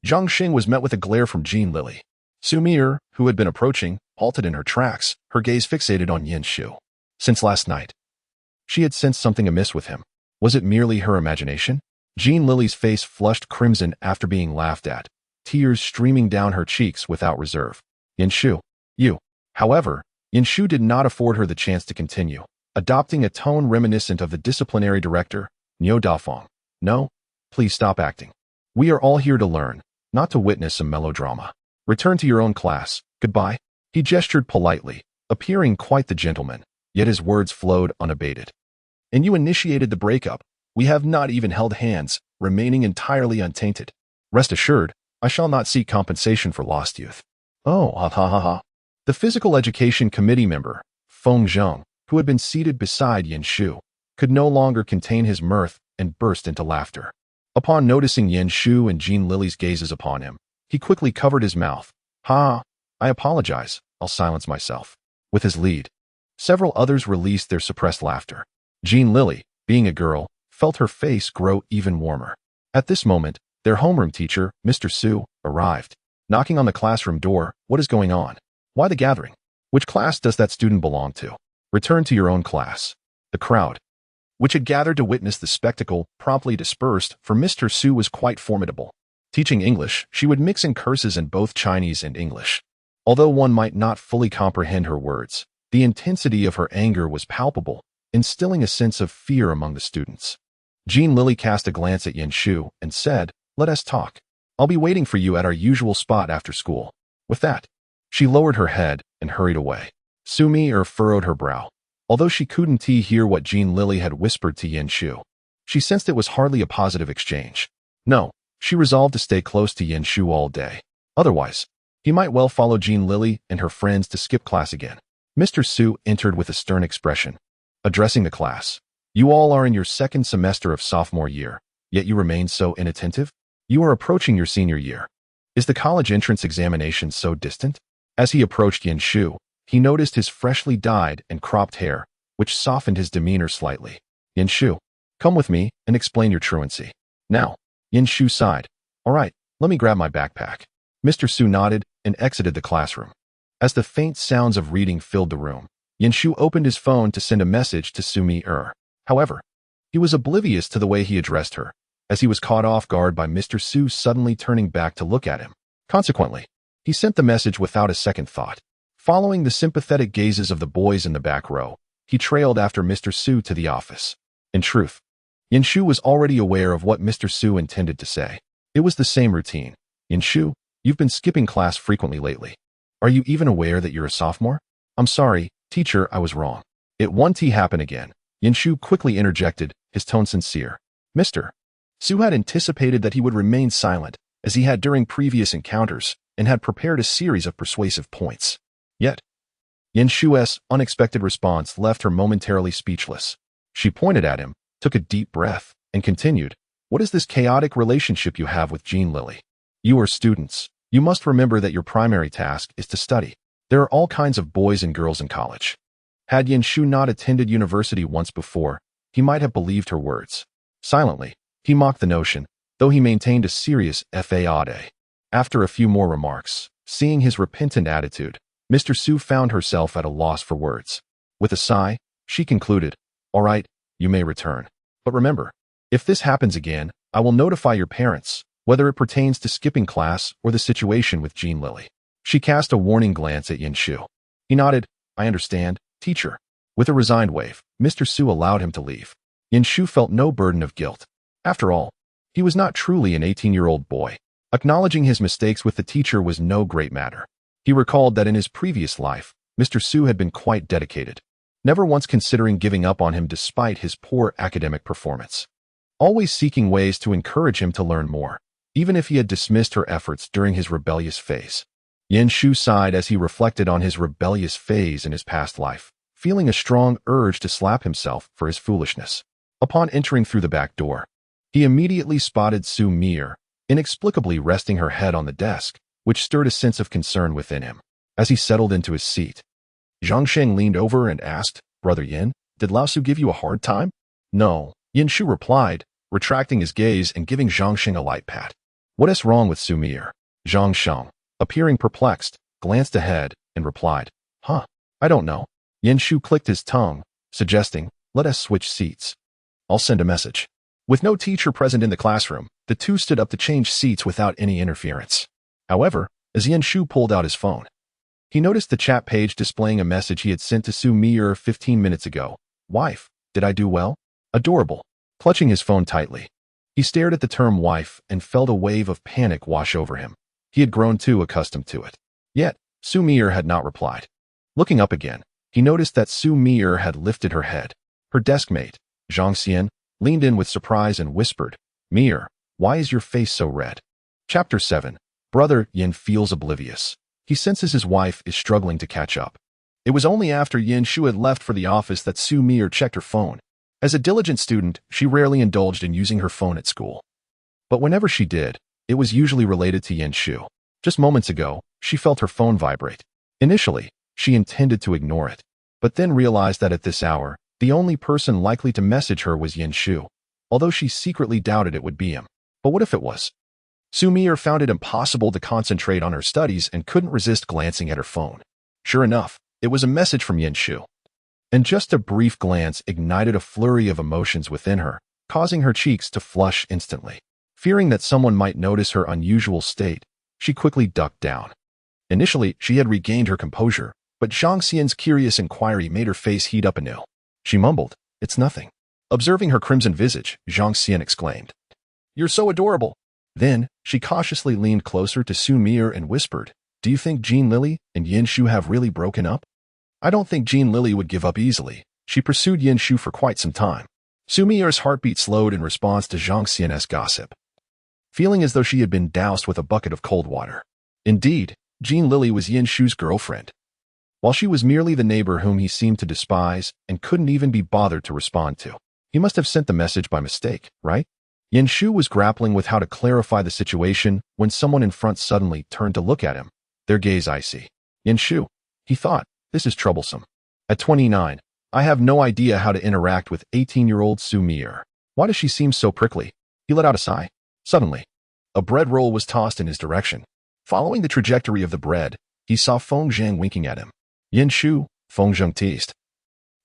S1: Zhang Sheng was met with a glare from Jin Lili. Xu Mier, who had been approaching, halted in her tracks, her gaze fixated on Yin Shu. Since last night, she had sensed something amiss with him. Was it merely her imagination? Jin Lili's face flushed crimson after being laughed at, tears streaming down her cheeks without reserve. Yin Shu, you. However, Yin Shu did not afford her the chance to continue, adopting a tone reminiscent of the disciplinary director, Niu Dafeng. No, please stop acting. We are all here to learn, not to witness some melodrama. Return to your own class. Goodbye. He gestured politely, appearing quite the gentleman, yet his words flowed unabated. And you initiated the breakup. We have not even held hands, remaining entirely untainted. Rest assured, I shall not seek compensation for lost youth. Oh, ha ha ha ha. The physical education committee member, Feng Zheng, who had been seated beside Yin Shu, could no longer contain his mirth and burst into laughter. Upon noticing Yin Shu and Jin Lili's gazes upon him, he quickly covered his mouth. Ha, I apologize, I'll silence myself. With his lead, several others released their suppressed laughter. Jin Lili, being a girl, felt her face grow even warmer. At this moment, their homeroom teacher, Mr. Su, arrived. Knocking on the classroom door, what is going on? Why the gathering? Which class does that student belong to? Return to your own class. The crowd, which had gathered to witness the spectacle, promptly dispersed, for Mr. Su was quite formidable. Teaching English, she would mix in curses in both Chinese and English. Although one might not fully comprehend her words, the intensity of her anger was palpable, instilling a sense of fear among the students. Jin Lili cast a glance at Yin Shu and said, let us talk. I'll be waiting for you at our usual spot after school. With that, she lowered her head and hurried away. Xu Mier furrowed her brow. Although she couldn't hear what Jin Lili had whispered to Yin Shu, she sensed it was hardly a positive exchange. No, she resolved to stay close to Yin Shu all day. Otherwise, he might well follow Jin Lili and her friends to skip class again. Mr. Su entered with a stern expression, addressing the class. You all are in your second semester of sophomore year, yet you remain so inattentive? You are approaching your senior year. Is the college entrance examination so distant? As he approached Yin Shu, he noticed his freshly dyed and cropped hair, which softened his demeanor slightly. Yin Shu, come with me and explain your truancy. Now, Yin Shu sighed. All right, let me grab my backpack. Mr. Su nodded and exited the classroom. As the faint sounds of reading filled the room, Yin Shu opened his phone to send a message to Xu Mier. However, he was oblivious to the way he addressed her, as he was caught off guard by Mr. Xu suddenly turning back to look at him. Consequently, he sent the message without a second thought. Following the sympathetic gazes of the boys in the back row, he trailed after Mr. Xu to the office. In truth, Yanshu was already aware of what Mr. Xu intended to say. It was the same routine. Yanshu, you've been skipping class frequently lately. Are you even aware that you're a sophomore? I'm sorry, teacher, I was wrong. It won't happen again. Yanshu quickly interjected, his tone sincere. Mr. Xu had anticipated that he would remain silent, as he had during previous encounters, and had prepared a series of persuasive points. Yet, Yanshu's unexpected response left her momentarily speechless. She pointed at him, took a deep breath, and continued, What is this chaotic relationship you have with Jin Lili? You are students. You must remember that your primary task is to study. There are all kinds of boys and girls in college. Had Yanshu not attended university once before, he might have believed her words. Silently, he mocked the notion, though he maintained a serious FAAD. After a few more remarks, seeing his repentant attitude, Mr. Xu found herself at a loss for words. With a sigh, she concluded, All right, you may return. But remember, if this happens again, I will notify your parents, whether it pertains to skipping class or the situation with Jin Lili. She cast a warning glance at Yanshu. He nodded, I understand, teacher. With a resigned wave, Mr. Xu allowed him to leave. Yanshu felt no burden of guilt. After all, he was not truly an 18-year-old boy. Acknowledging his mistakes with the teacher was no great matter. He recalled that in his previous life, Mr. Xu had been quite dedicated, never once considering giving up on him despite his poor academic performance. Always seeking ways to encourage him to learn more, even if he had dismissed her efforts during his rebellious phase. Yanshu sighed as he reflected on his rebellious phase in his past life, feeling a strong urge to slap himself for his foolishness. Upon entering through the back door, he immediately spotted Xu Mier, inexplicably resting her head on the desk, which stirred a sense of concern within him. As he settled into his seat, Zhangsheng leaned over and asked, Brother Yin, did Lao Su give you a hard time? No, Yanshu replied, retracting his gaze and giving Zhangsheng a light pat. What is wrong with Xu Mier? Zhangsheng, appearing perplexed, glanced ahead and replied, I don't know. Yanshu clicked his tongue, suggesting, let us switch seats. I'll send a message. With no teacher present in the classroom, the two stood up to change seats without any interference. However, as Yanshu pulled out his phone, he noticed the chat page displaying a message he had sent to Xu Mier 15 minutes ago. Wife, did I do well? Adorable. Clutching his phone tightly, he stared at the term wife and felt a wave of panic wash over him. He had grown too accustomed to it. Yet, Xu Mier had not replied. Looking up again, he noticed that Xu Mier had lifted her head. Her deskmate, Zhang Xian, leaned in with surprise and whispered, Mier, why is your face so red? Chapter 7. Brother Yin feels oblivious. He senses his wife is struggling to catch up. It was only after Yanshu had left for the office that Xu Mier checked her phone. As a diligent student, she rarely indulged in using her phone at school. But whenever she did, it was usually related to Yanshu. Just moments ago, she felt her phone vibrate. Initially, she intended to ignore it, but then realized that at this hour, the only person likely to message her was Yanshu, although she secretly doubted it would be him. But what if it was? Xu Mier found it impossible to concentrate on her studies and couldn't resist glancing at her phone. Sure enough, it was a message from Yanshu. And just a brief glance ignited a flurry of emotions within her, causing her cheeks to flush instantly. Fearing that someone might notice her unusual state, she quickly ducked down. Initially, she had regained her composure, but Zhang Xian's curious inquiry made her face heat up anew. She mumbled, It's nothing. Observing her crimson visage, Zhang Xian exclaimed, You're so adorable. Then, she cautiously leaned closer to Xu Mier and whispered, Do you think Jin Lili and Yanshu have really broken up? I don't think Jin Lili would give up easily. She pursued Yanshu for quite some time. Xu Mier's heartbeat slowed in response to Zhang Xian's gossip, feeling as though she had been doused with a bucket of cold water. Indeed, Jin Lili was Yanshu's girlfriend, while she was merely the neighbor whom he seemed to despise and couldn't even be bothered to respond to. He must have sent the message by mistake, right? Yanshu was grappling with how to clarify the situation when someone in front suddenly turned to look at him, their gaze icy. Yanshu, he thought, this is troublesome. At 29, I have no idea how to interact with 18-year-old Xu Mier. Why does she seem so prickly? He let out a sigh. Suddenly, a bread roll was tossed in his direction. Following the trajectory of the bread, he saw Feng Zhang winking at him. Yanshu, Feng Zhang teased.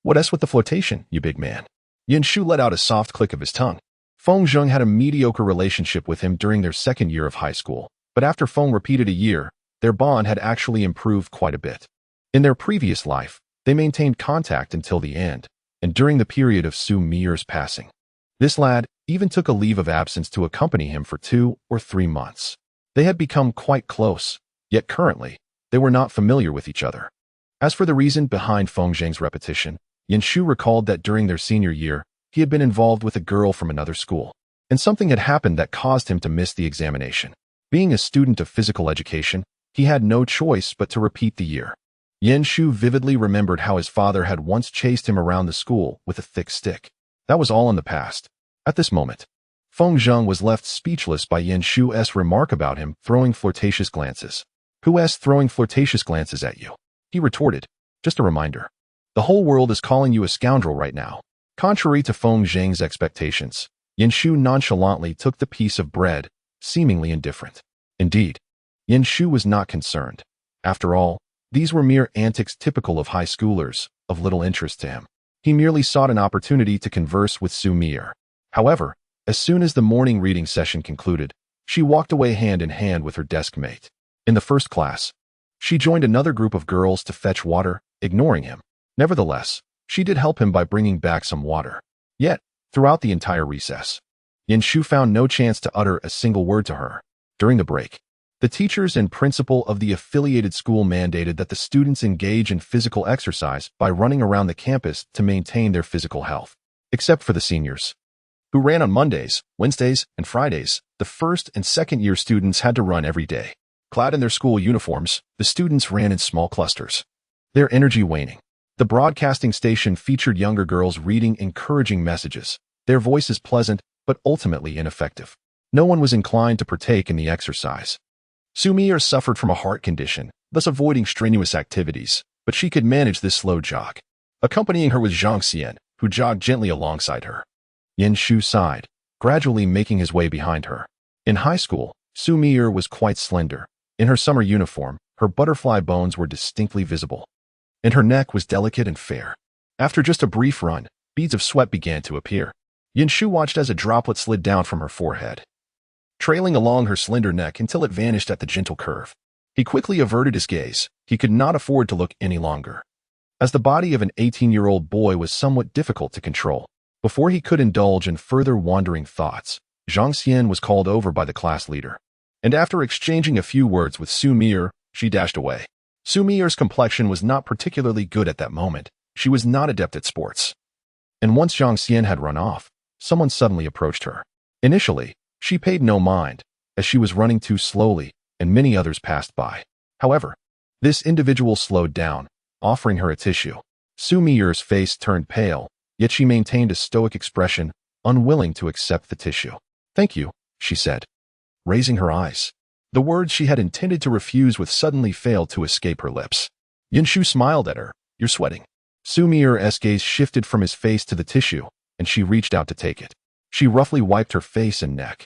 S1: What else with the flirtation, you big man? Yin Shu let out a soft click of his tongue. Feng Zheng had a mediocre relationship with him during their second year of high school, but after Feng repeated a year, their bond had actually improved quite a bit. In their previous life, they maintained contact until the end, and during the period of Xu Mier's passing. This lad even took a leave of absence to accompany him for 2 or 3 months. They had become quite close, yet currently, they were not familiar with each other. As for the reason behind Feng Zheng's repetition, Yin Shu recalled that during their senior year, he had been involved with a girl from another school, and something had happened that caused him to miss the examination. Being a student of physical education, he had no choice but to repeat the year. Yin Shu vividly remembered how his father had once chased him around the school with a thick stick. That was all in the past. At this moment, Feng Zheng was left speechless by Yin Shu's remark about him throwing flirtatious glances. Who's throwing flirtatious glances at you? He retorted. Just a reminder. The whole world is calling you a scoundrel right now. Contrary to Feng Zheng's expectations, Yin Shu nonchalantly took the piece of bread, seemingly indifferent. Indeed, Yin Shu was not concerned. After all, these were mere antics typical of high schoolers, of little interest to him. He merely sought an opportunity to converse with Xu Mier. However, as soon as the morning reading session concluded, she walked away hand in hand with her desk mate. In the first class, she joined another group of girls to fetch water, ignoring him. Nevertheless, she did help him by bringing back some water. Yet, throughout the entire recess, Yin Shu found no chance to utter a single word to her. During the break, the teachers and principal of the affiliated school mandated that the students engage in physical exercise by running around the campus to maintain their physical health. Except for the seniors, who ran on Mondays, Wednesdays, and Fridays, the first and second year students had to run every day. Clad in their school uniforms, the students ran in small clusters, their energy waning. The broadcasting station featured younger girls reading encouraging messages, their voices pleasant but ultimately ineffective. No one was inclined to partake in the exercise. Xu Mier suffered from a heart condition, thus avoiding strenuous activities, but she could manage this slow jog. Accompanying her was Zhang Xian, who jogged gently alongside her. Yin Shu sighed, gradually making his way behind her. In high school, Xu Mier was quite slender. In her summer uniform, her butterfly bones were distinctly visible, and her neck was delicate and fair. After just a brief run, beads of sweat began to appear. Yin Shu watched as a droplet slid down from her forehead, trailing along her slender neck until it vanished at the gentle curve. He quickly averted his gaze. He could not afford to look any longer, as the body of an 18-year-old boy was somewhat difficult to control. Before he could indulge in further wandering thoughts, Zhang Xian was called over by the class leader, and after exchanging a few words with Xu Mier, she dashed away. Xu Mier's complexion was not particularly good at that moment. She was not adept at sports. And once Zhang Xian had run off, someone suddenly approached her. Initially, she paid no mind, as she was running too slowly, and many others passed by. However, this individual slowed down, offering her a tissue. Xu Mier's face turned pale, yet she maintained a stoic expression, unwilling to accept the tissue. "Thank you," she said, raising her eyes. The words she had intended to refuse with suddenly failed to escape her lips. Yin Shu smiled at her. "You're sweating." Xu Mier's gaze shifted from his face to the tissue, and she reached out to take it. She roughly wiped her face and neck,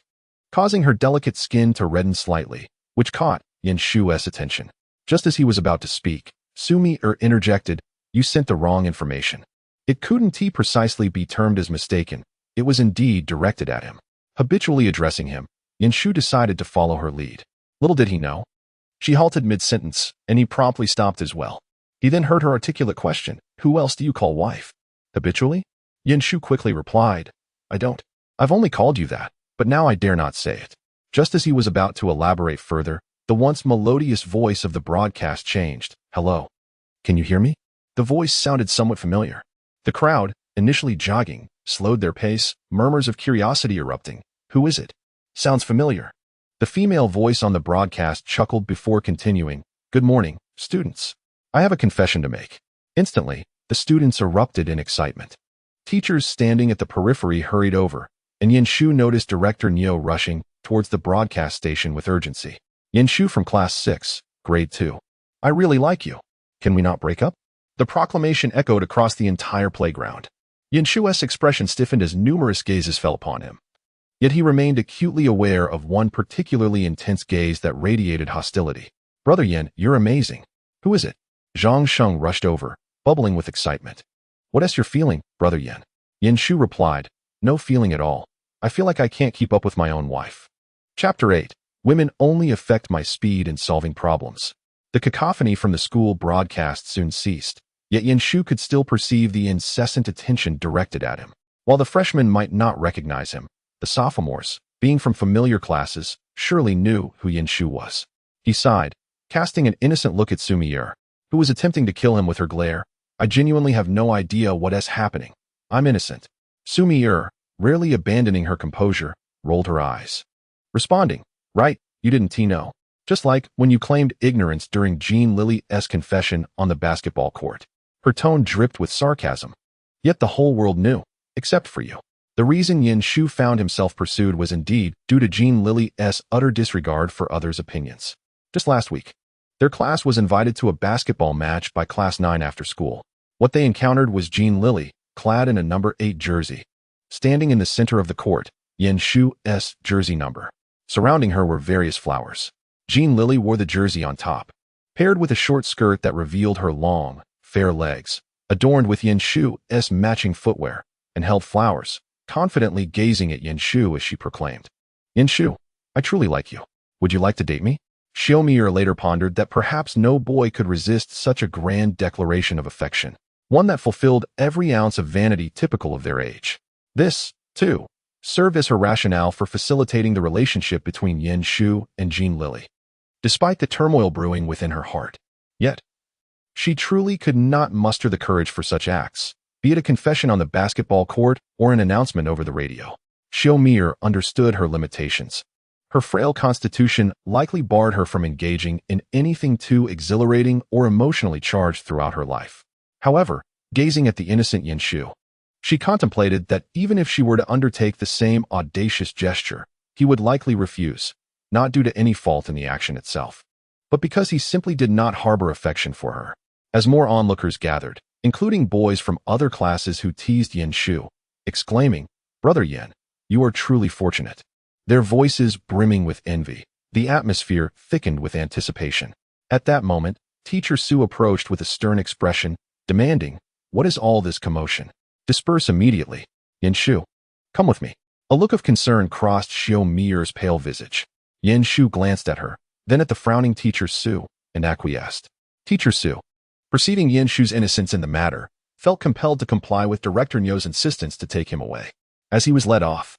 S1: causing her delicate skin to redden slightly, which caught Yin Shu's attention. Just as he was about to speak, Xu Mier interjected, "You sent the wrong information." It couldn't precisely be termed as mistaken. It was indeed directed at him. Habitually addressing him, Yin Shu decided to follow her lead. Little did he know, she halted mid-sentence, and he promptly stopped as well. He then heard her articulate question, "Who else do you call wife?" "Habitually?" Yin Shu quickly replied, "I don't. I've only called you that, but now I dare not say it." Just as he was about to elaborate further, the once melodious voice of the broadcast changed. "Hello. Can you hear me?" The voice sounded somewhat familiar. The crowd, initially jogging, slowed their pace, murmurs of curiosity erupting. "Who is it? Sounds familiar." The female voice on the broadcast chuckled before continuing, "Good morning, students. I have a confession to make." Instantly, the students erupted in excitement. Teachers standing at the periphery hurried over, and Yin Shu noticed Director Niu rushing towards the broadcast station with urgency. "Yin Shu from Class 6, Grade 2. I really like you. Can we not break up?" The proclamation echoed across the entire playground. Yin Shu's expression stiffened as numerous gazes fell upon him. Yet he remained acutely aware of one particularly intense gaze that radiated hostility. "Brother Yin, you're amazing. Who is it?" Zhang Sheng rushed over, bubbling with excitement. "What is your feeling, Brother Yin?" Yin Shu replied, "No feeling at all. I feel like I can't keep up with my own wife." Chapter 8. Women only affect my speed in solving problems. The cacophony from the school broadcast soon ceased, yet Yin Shu could still perceive the incessant attention directed at him. While the freshmen might not recognize him, the sophomores, being from familiar classes, surely knew who Yin Shu was. He sighed, casting an innocent look at Xu Mier, who was attempting to kill him with her glare. "I genuinely have no idea what is happening. I'm innocent." Xu Mier, rarely abandoning her composure, rolled her eyes, responding, "Right, you didn't know. Just like when you claimed ignorance during Jin Lili's confession on the basketball court." Her tone dripped with sarcasm. "Yet the whole world knew, except for you." The reason Yin Shu found himself pursued was indeed due to Jin Lili's utter disregard for others' opinions. Just last week, their class was invited to a basketball match by Class 9 after school. What they encountered was Jin Lili, clad in a number 8 jersey. Standing in the center of the court, Yin Shu's jersey number. Surrounding her were various flowers. Jin Lili wore the jersey on top, paired with a short skirt that revealed her long, fair legs, adorned with Yin Shu's matching footwear, and held flowers, confidently gazing at Yin Shu as she proclaimed, "Yin Shu, I truly like you. Would you like to date me?" Xu Mier later pondered that perhaps no boy could resist such a grand declaration of affection, one that fulfilled every ounce of vanity typical of their age. This, too, served as her rationale for facilitating the relationship between Yin Shu and Jin Lili. Despite the turmoil brewing within her heart, yet, she truly could not muster the courage for such acts, be it a confession on the basketball court or an announcement over the radio. Xu Mier understood her limitations. Her frail constitution likely barred her from engaging in anything too exhilarating or emotionally charged throughout her life. However, gazing at the innocent Yin Shu, she contemplated that even if she were to undertake the same audacious gesture, he would likely refuse, not due to any fault in the action itself, but because he simply did not harbor affection for her. As more onlookers gathered, including boys from other classes who teased Yin Shu, exclaiming, "Brother Yin, you are truly fortunate," their voices brimming with envy, the atmosphere thickened with anticipation. At that moment, Teacher Su approached with a stern expression, demanding, "What is all this commotion? Disperse immediately. Yin Shu, come with me." A look of concern crossed Xu Mier's pale visage. Yin Shu glanced at her, then at the frowning Teacher Su, and acquiesced. Teacher Su, perceiving Yin Shu's innocence in the matter, felt compelled to comply with Director Nyo's insistence to take him away. As he was led off,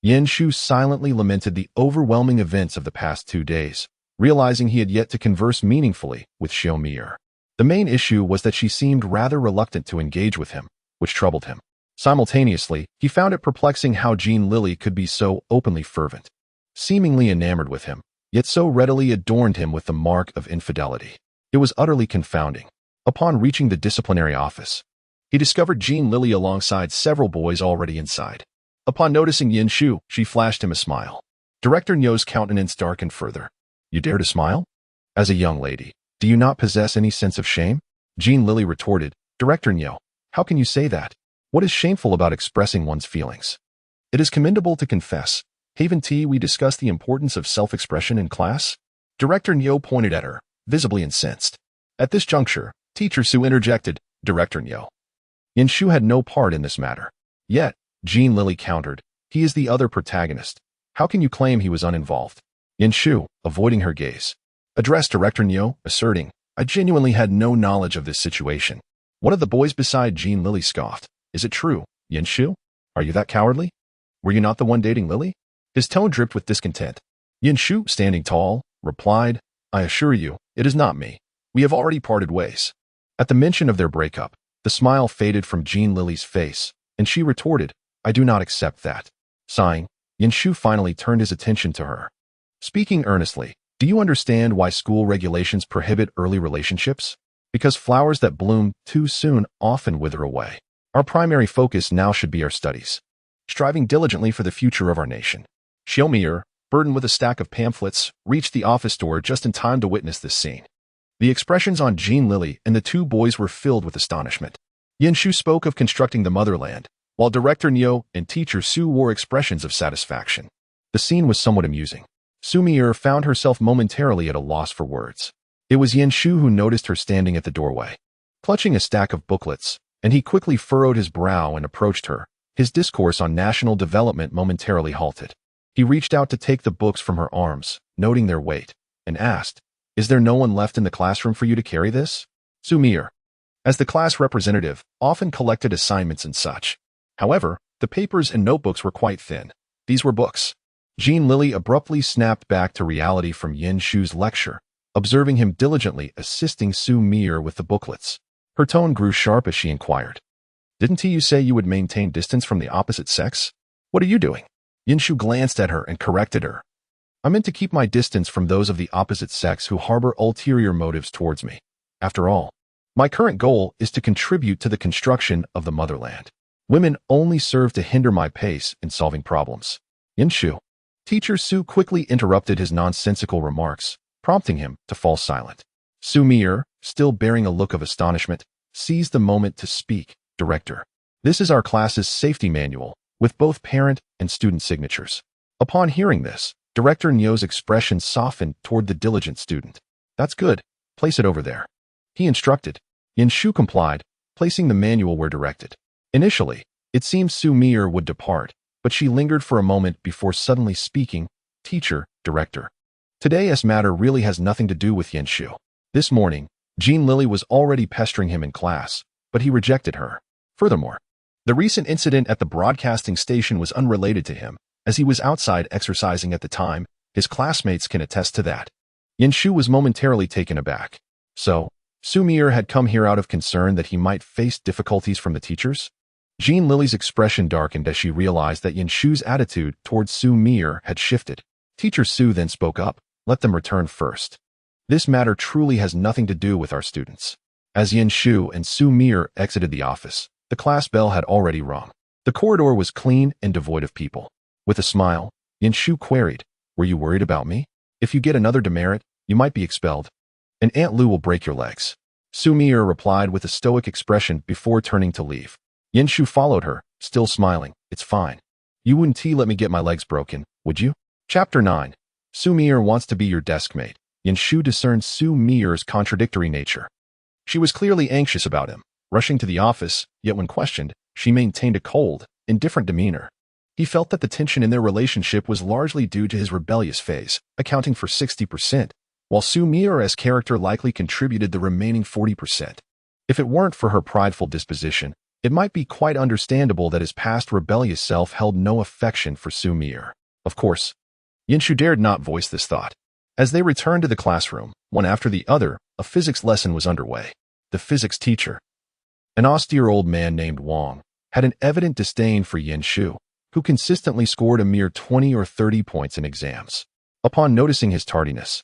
S1: Yin Shu silently lamented the overwhelming events of the past 2 days, realizing he had yet to converse meaningfully with Xu Mier. The main issue was that she seemed rather reluctant to engage with him, which troubled him. Simultaneously, he found it perplexing how Jin Lili could be so openly fervent, seemingly enamored with him, yet so readily adorned him with the mark of infidelity. It was utterly confounding. Upon reaching the disciplinary office, he discovered Jin Lili alongside several boys already inside. Upon noticing Yin Shu, she flashed him a smile. Director Nyo's countenance darkened further. "You dare to smile? As a young lady, do you not possess any sense of shame?" Jin Lili retorted, "Director Nyo, how can you say that? What is shameful about expressing one's feelings? It is commendable to confess. Haven't we discussed the importance of self-expression in class?" Director Nyo pointed at her, visibly incensed. At this juncture, Teacher Su interjected, "Director Nyo, Yin Shu had no part in this matter." Yet, Jin Lili countered, "He is the other protagonist. How can you claim he was uninvolved?" Yin Shu, avoiding her gaze, addressed Director Nyo, asserting, "I genuinely had no knowledge of this situation." One of the boys beside Jin Lili scoffed, "Is it true, Yin Shu? Are you that cowardly? Were you not the one dating Lili?" His tone dripped with discontent. Yin Shu, standing tall, replied, "I assure you, it is not me. We have already parted ways." At the mention of their breakup, the smile faded from Jin Lili's face, and she retorted, "I do not accept that." Sighing, Yin Shu finally turned his attention to her. Speaking earnestly, "Do you understand why school regulations prohibit early relationships? Because flowers that bloom too soon often wither away. Our primary focus now should be our studies, striving diligently for the future of our nation." Xu Mier, burdened with a stack of pamphlets, reached the office door just in time to witness this scene. The expressions on Jin Lili and the 2 boys were filled with astonishment. Yin Shu spoke of constructing the motherland, while Director Nyo and Teacher Su wore expressions of satisfaction. The scene was somewhat amusing. Xu Mier found herself momentarily at a loss for words. It was Yin Shu who noticed her standing at the doorway, clutching a stack of booklets, and he quickly furrowed his brow and approached her, His discourse on national development momentarily halted. He reached out to take the books from her arms, noting their weight, and asked, "Is there no one left in the classroom for you to carry this?" Xu Mier, as the class representative, often collected assignments and such. However, the papers and notebooks were quite thin. These were books. Jin Lili abruptly snapped back to reality from Yin Shu's lecture, observing him diligently assisting Xu Mier with the booklets. Her tone grew sharp as she inquired, "Didn't you say you would maintain distance from the opposite sex? What are you doing?" Yin Shu glanced at her and corrected her. "I meant to keep my distance from those of the opposite sex who harbor ulterior motives towards me. After all, my current goal is to contribute to the construction of the motherland. Women only serve to hinder my pace in solving problems." Yin Shu. Teacher Su quickly interrupted his nonsensical remarks, prompting him to fall silent. Xu Mier, still bearing a look of astonishment, seized the moment to speak. "Director, this is our class's safety manual, with both parent and student signatures." Upon hearing this, Director Nyo's expression softened toward the diligent student. "That's good. Place it over there," he instructed. Yin Shu complied, placing the manual where directed. Initially, it seemed Xu Mier would depart, but she lingered for a moment before suddenly speaking. "Teacher, Director, today's matter really has nothing to do with Yin Shu." This morning, Jin Lili was already pestering him in class, but he rejected her. Furthermore, the recent incident at the broadcasting station was unrelated to him, as he was outside exercising at the time. His classmates can attest to that. Yin Shu was momentarily taken aback. So, Xu Mier had come here out of concern that he might face difficulties from the teachers? Jin Lili's expression darkened as she realized that Yin Shu's attitude towards Xu Mier had shifted. Teacher Su then spoke up, "Let them return first. This matter truly has nothing to do with our students." As Yin Shu and Xu Mier exited the office, the class bell had already rung. The corridor was clean and devoid of people. With a smile, Yin Shu queried, "Were you worried about me? If you get another demerit, you might be expelled. And Aunt Lu will break your legs." Xu Mier replied with a stoic expression before turning to leave. Yin Shu followed her, still smiling. "It's fine. You wouldn't let me get my legs broken, would you?" Chapter 9. Xu Mier wants to be your deskmate. Yin Shu discerned Xu Mier's contradictory nature. She was clearly anxious about him, rushing to the office, yet when questioned, she maintained a cold, indifferent demeanor. He felt that the tension in their relationship was largely due to his rebellious phase, accounting for 60%, while Xu Mier's character likely contributed the remaining 40%. If it weren't for her prideful disposition, it might be quite understandable that his past rebellious self held no affection for Xu Mier. Of course, Yin Shu dared not voice this thought. As they returned to the classroom, one after the other, a physics lesson was underway. The physics teacher, an austere old man named Wang, had an evident disdain for Yin Shu, who consistently scored a mere 20 or 30 points in exams. Upon noticing his tardiness,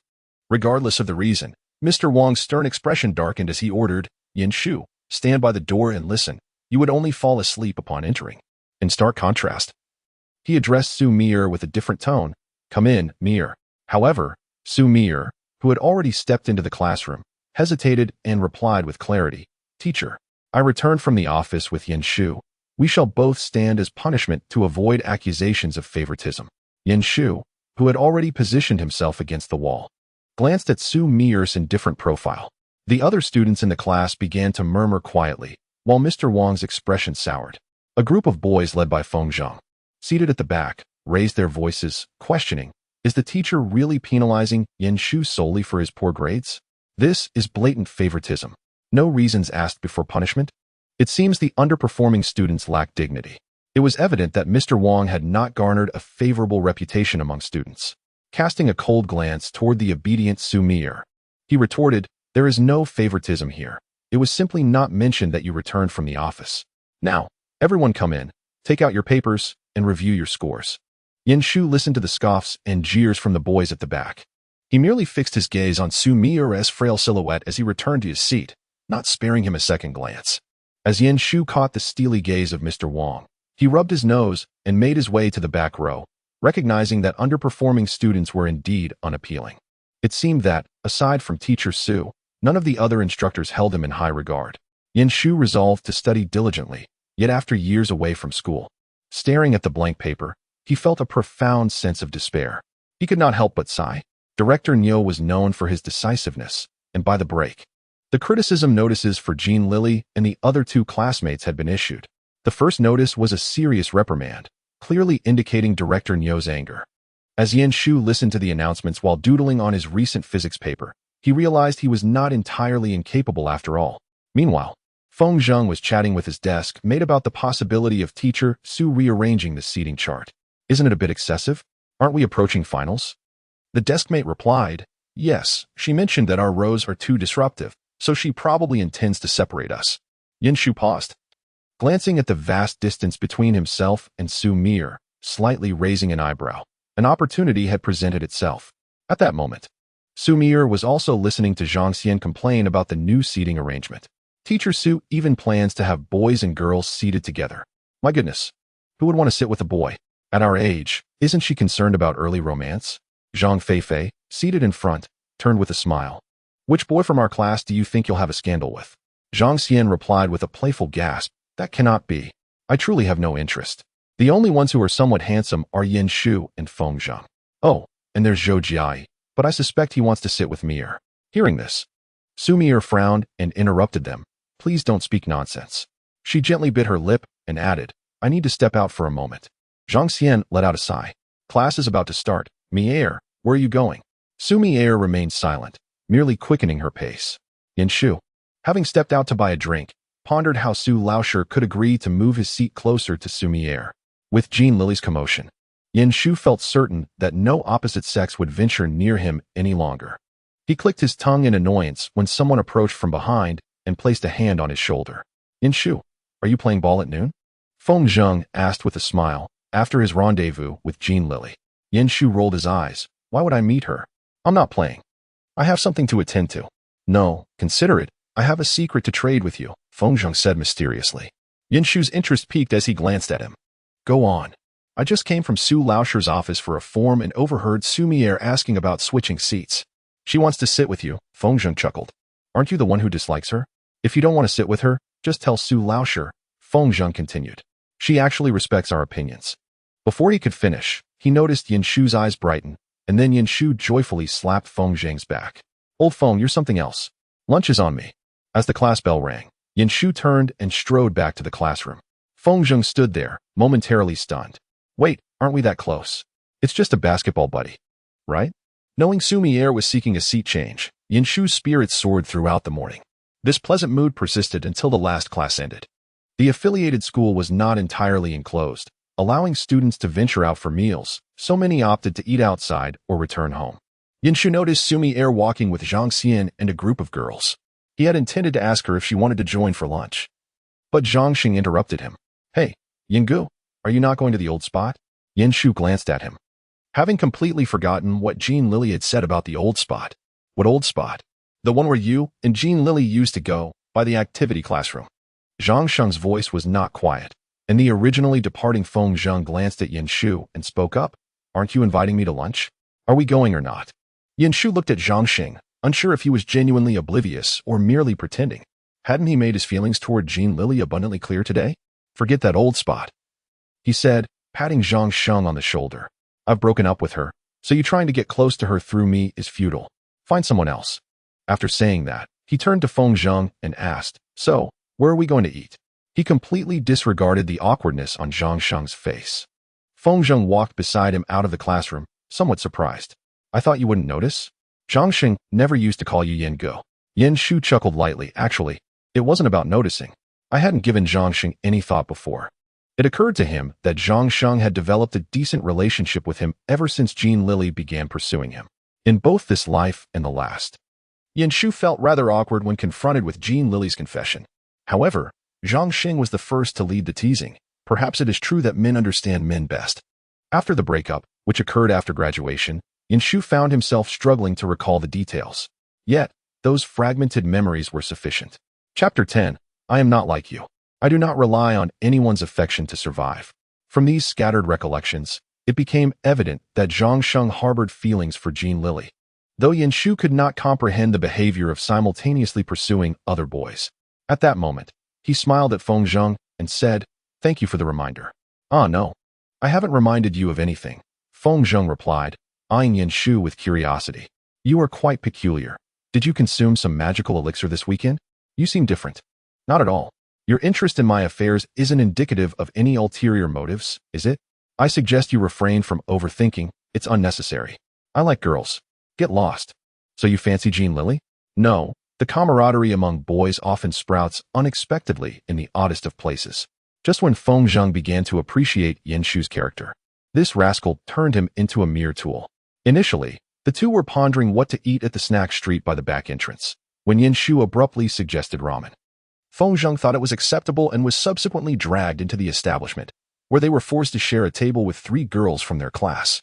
S1: regardless of the reason, Mr. Wang's stern expression darkened as he ordered, "Yin Shu, stand by the door and listen. You would only fall asleep upon entering." In stark contrast, he addressed Xu Mier with a different tone, "Come in, Mier." However, Xu Mier, who had already stepped into the classroom, hesitated and replied with clarity, "Teacher, I returned from the office with Yin Shu. We shall both stand as punishment to avoid accusations of favoritism." Yin Shu, who had already positioned himself against the wall, glanced at Xu Mier's indifferent profile. The other students in the class began to murmur quietly, while Mr. Wang's expression soured. A group of boys led by Feng Zhang, seated at the back, raised their voices, questioning, "Is the teacher really penalizing Yin Shu solely for his poor grades? This is blatant favoritism. No reasons asked before punishment." It seems the underperforming students lacked dignity. It was evident that Mr. Wang had not garnered a favorable reputation among students. Casting a cold glance toward the obedient Xu Mier, he retorted, "There is no favoritism here. It was simply not mentioned that you returned from the office. Now, everyone come in, take out your papers, and review your scores." Yin Shu listened to the scoffs and jeers from the boys at the back. He merely fixed his gaze on Xu Mier's frail silhouette as he returned to his seat, not sparing him a second glance. As Yin Shu caught the steely gaze of Mr. Wang, he rubbed his nose and made his way to the back row, recognizing that underperforming students were indeed unappealing. It seemed that, aside from Teacher Su, none of the other instructors held him in high regard. Yin Shu resolved to study diligently, yet after years away from school, staring at the blank paper, he felt a profound sense of despair. He could not help but sigh. Director Nyo was known for his decisiveness, and by the break, the criticism notices for Jin Lili and the other two classmates had been issued. The first notice was a serious reprimand, clearly indicating Director Nyo's anger. As Yen Shu listened to the announcements while doodling on his recent physics paper, he realized he was not entirely incapable after all. Meanwhile, Feng Zheng was chatting with his desk mate about the possibility of teacher Su rearranging the seating chart. Isn't it a bit excessive? Aren't we approaching finals? The deskmate replied, yes, she mentioned that our rows are too disruptive, so she probably intends to separate us. Yen Shu paused, glancing at the vast distance between himself and Xu Mier, slightly raising an eyebrow. An opportunity had presented itself. At that moment, Xu Mier was also listening to Zhang Xian complain about the new seating arrangement. Teacher Su even plans to have boys and girls seated together. My goodness, who would want to sit with a boy? At our age, isn't she concerned about early romance? Zhang Feifei, seated in front, turned with a smile. Which boy from our class do you think you'll have a scandal with? Zhang Xian replied with a playful gasp, that cannot be. I truly have no interest. The only ones who are somewhat handsome are Yen Shu and Feng Zheng. Oh, and there's Zhou Jiai, but I suspect he wants to sit with Mier. Hearing this, Xu Mier frowned and interrupted them. Please don't speak nonsense. She gently bit her lip and added, I need to step out for a moment. Zhang Xian let out a sigh. Class is about to start. Mier, where are you going? Xu Mier remained silent, merely quickening her pace. Yen Shu, having stepped out to buy a drink, pondered how Su Laosher could agree to move his seat closer to Xu Mier. With Jin Lili's commotion, Yen Shu felt certain that no opposite sex would venture near him any longer. He clicked his tongue in annoyance when someone approached from behind and placed a hand on his shoulder. Yen Shu, are you playing ball at noon? Feng Zheng asked with a smile, after his rendezvous with Jin Lili. Yen Shu rolled his eyes. Why would I meet her? I'm not playing. I have something to attend to. No, consider it. I have a secret to trade with you, Feng Zheng said mysteriously. Yen Shu's interest peaked as he glanced at him. Go on. I just came from Su Laosher's office for a form and overheard Xu Mier asking about switching seats. She wants to sit with you, Feng Zheng chuckled. Aren't you the one who dislikes her? If you don't want to sit with her, just tell Su Laosher, Feng Zheng continued. She actually respects our opinions. Before he could finish, he noticed Yen Shu's eyes brighten, and then Yen Shu joyfully slapped Feng Zheng's back. Old Feng, you're something else. Lunch is on me. As the class bell rang, Yen Shu turned and strode back to the classroom. Feng Zheng stood there, momentarily stunned. Wait, aren't we that close? It's just a basketball buddy, right? Knowing Xu Mier was seeking a seat change, Yen Shu's spirits soared throughout the morning. This pleasant mood persisted until the last class ended. The affiliated school was not entirely enclosed, allowing students to venture out for meals, so many opted to eat outside or return home. Yen Shu noticed Xu Mier walking with Zhang Xian and a group of girls. He had intended to ask her if she wanted to join for lunch. But Zhang Xing interrupted him. Hey, Yinggu, are you not going to the old spot? Yen Shu glanced at him, having completely forgotten what Jin Lili had said about the old spot. What old spot? The one where you and Jin Lili used to go, by the activity classroom. Zhang Sheng's voice was not quiet, and the originally departing Feng Zheng glanced at Yen Shu and spoke up. Aren't you inviting me to lunch? Are we going or not? Yen Shu looked at Zhang Xing, unsure if he was genuinely oblivious or merely pretending. Hadn't he made his feelings toward Jin Lili abundantly clear today? Forget that old spot, he said, patting Zhang Sheng on the shoulder. I've broken up with her, so you trying to get close to her through me is futile. Find someone else. After saying that, he turned to Feng Zheng and asked, so, where are we going to eat? He completely disregarded the awkwardness on Zhang Sheng's face. Feng Zheng walked beside him out of the classroom, somewhat surprised. I thought you wouldn't notice? Zhang Xing never used to call you Yen Go. Yen Shu chuckled lightly. Actually, it wasn't about noticing. I hadn't given Zhang Xing any thought before. It occurred to him that Zhang Sheng had developed a decent relationship with him ever since Jin Lili began pursuing him. In both this life and the last. Yen Shu felt rather awkward when confronted with Jin Lili's confession. However, Zhang Xing was the first to lead the teasing. Perhaps it is true that men understand men best. After the breakup, which occurred after graduation, Yen Shu found himself struggling to recall the details. Yet, those fragmented memories were sufficient. Chapter 10. I am not like you. I do not rely on anyone's affection to survive. From these scattered recollections, it became evident that Zhang Sheng harbored feelings for Jin Lili, though Yen Shu could not comprehend the behavior of simultaneously pursuing other boys. At that moment, he smiled at Feng Zheng and said, Thank you for the reminder. Ah, no. I haven't reminded you of anything, Feng Zheng replied, eyeing Yen Shu with curiosity. You are quite peculiar. Did you consume some magical elixir this weekend? You seem different. Not at all. Your interest in my affairs isn't indicative of any ulterior motives, is it? I suggest you refrain from overthinking. It's unnecessary. I like girls. Get lost. So you fancy Jin Lili? No. The camaraderie among boys often sprouts unexpectedly in the oddest of places. Just when Feng Zheng began to appreciate Yin Shu's character, this rascal turned him into a mere tool. Initially, the two were pondering what to eat at the snack street by the back entrance, when Yin Shu abruptly suggested ramen. Feng Zheng thought it was acceptable and was subsequently dragged into the establishment, where they were forced to share a table with 3 girls from their class.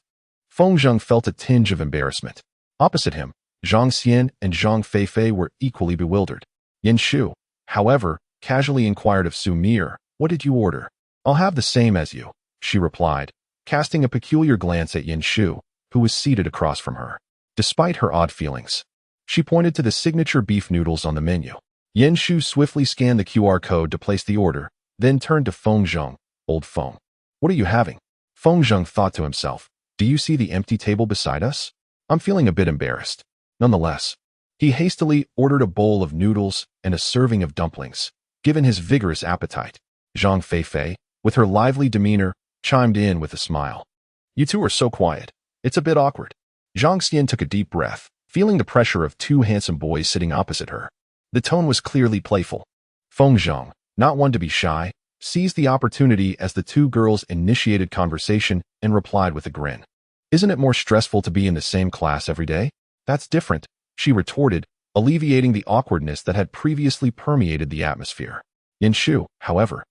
S1: Feng Zheng felt a tinge of embarrassment. Opposite him, Zhang Xian and Zhang Feifei were equally bewildered. Yin Shu, however, casually inquired of Xu Mier, "What did you order?" "I'll have the same as you," she replied, casting a peculiar glance at Yin Shu, who was seated across from her. Despite her odd feelings, she pointed to the signature beef noodles on the menu. Yin Shu swiftly scanned the QR code to place the order, then turned to Feng Zheng. "Old Feng, what are you having?" Feng Zheng thought to himself, "Do you see the empty table beside us? I'm feeling a bit embarrassed." Nonetheless, he hastily ordered a bowl of noodles and a serving of dumplings, given his vigorous appetite. Zhang Feifei, with her lively demeanor, chimed in with a smile. "You two are so quiet. It's a bit awkward." Zhang Xian took a deep breath, feeling the pressure of 2 handsome boys sitting opposite her. The tone was clearly playful. Feng Zheng, not one to be shy, seized the opportunity as the 2 girls initiated conversation and replied with a grin. "Isn't it more stressful to be in the same class every day?" "That's different," she retorted, alleviating the awkwardness that had previously permeated the atmosphere. Yin Shu, however,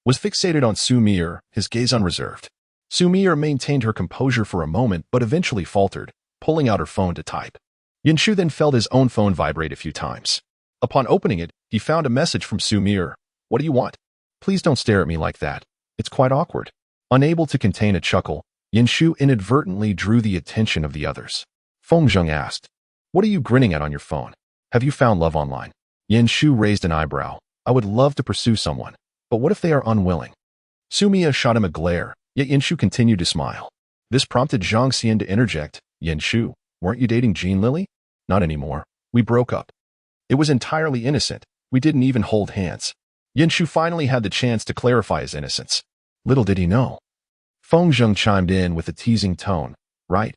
S1: was fixated on Xu Mier, his gaze unreserved. Xu Mier maintained her composure for a moment but eventually faltered, pulling out her phone to type. Yin Shu then felt his own phone vibrate a few times. Upon opening it, he found a message from Xu Mier. "What do you want? Please don't stare at me like that. It's quite awkward." Unable to contain a chuckle, Yin Shu inadvertently drew the attention of the others. Feng Zheng asked, "What are you grinning at on your phone? Have you found love online?" Yin Shu raised an eyebrow. "I would love to pursue someone, but what if they are unwilling?" Xu Mier shot him a glare, yet Yin Shu continued to smile. This prompted Zhang Xian to interject. "Yin Shu, weren't you dating Jin Lili?" "Not anymore. We broke up. It was entirely innocent. We didn't even hold hands." Yin Shu finally had the chance to clarify his innocence. Little did he know. Feng Zheng chimed in with a teasing tone. Right.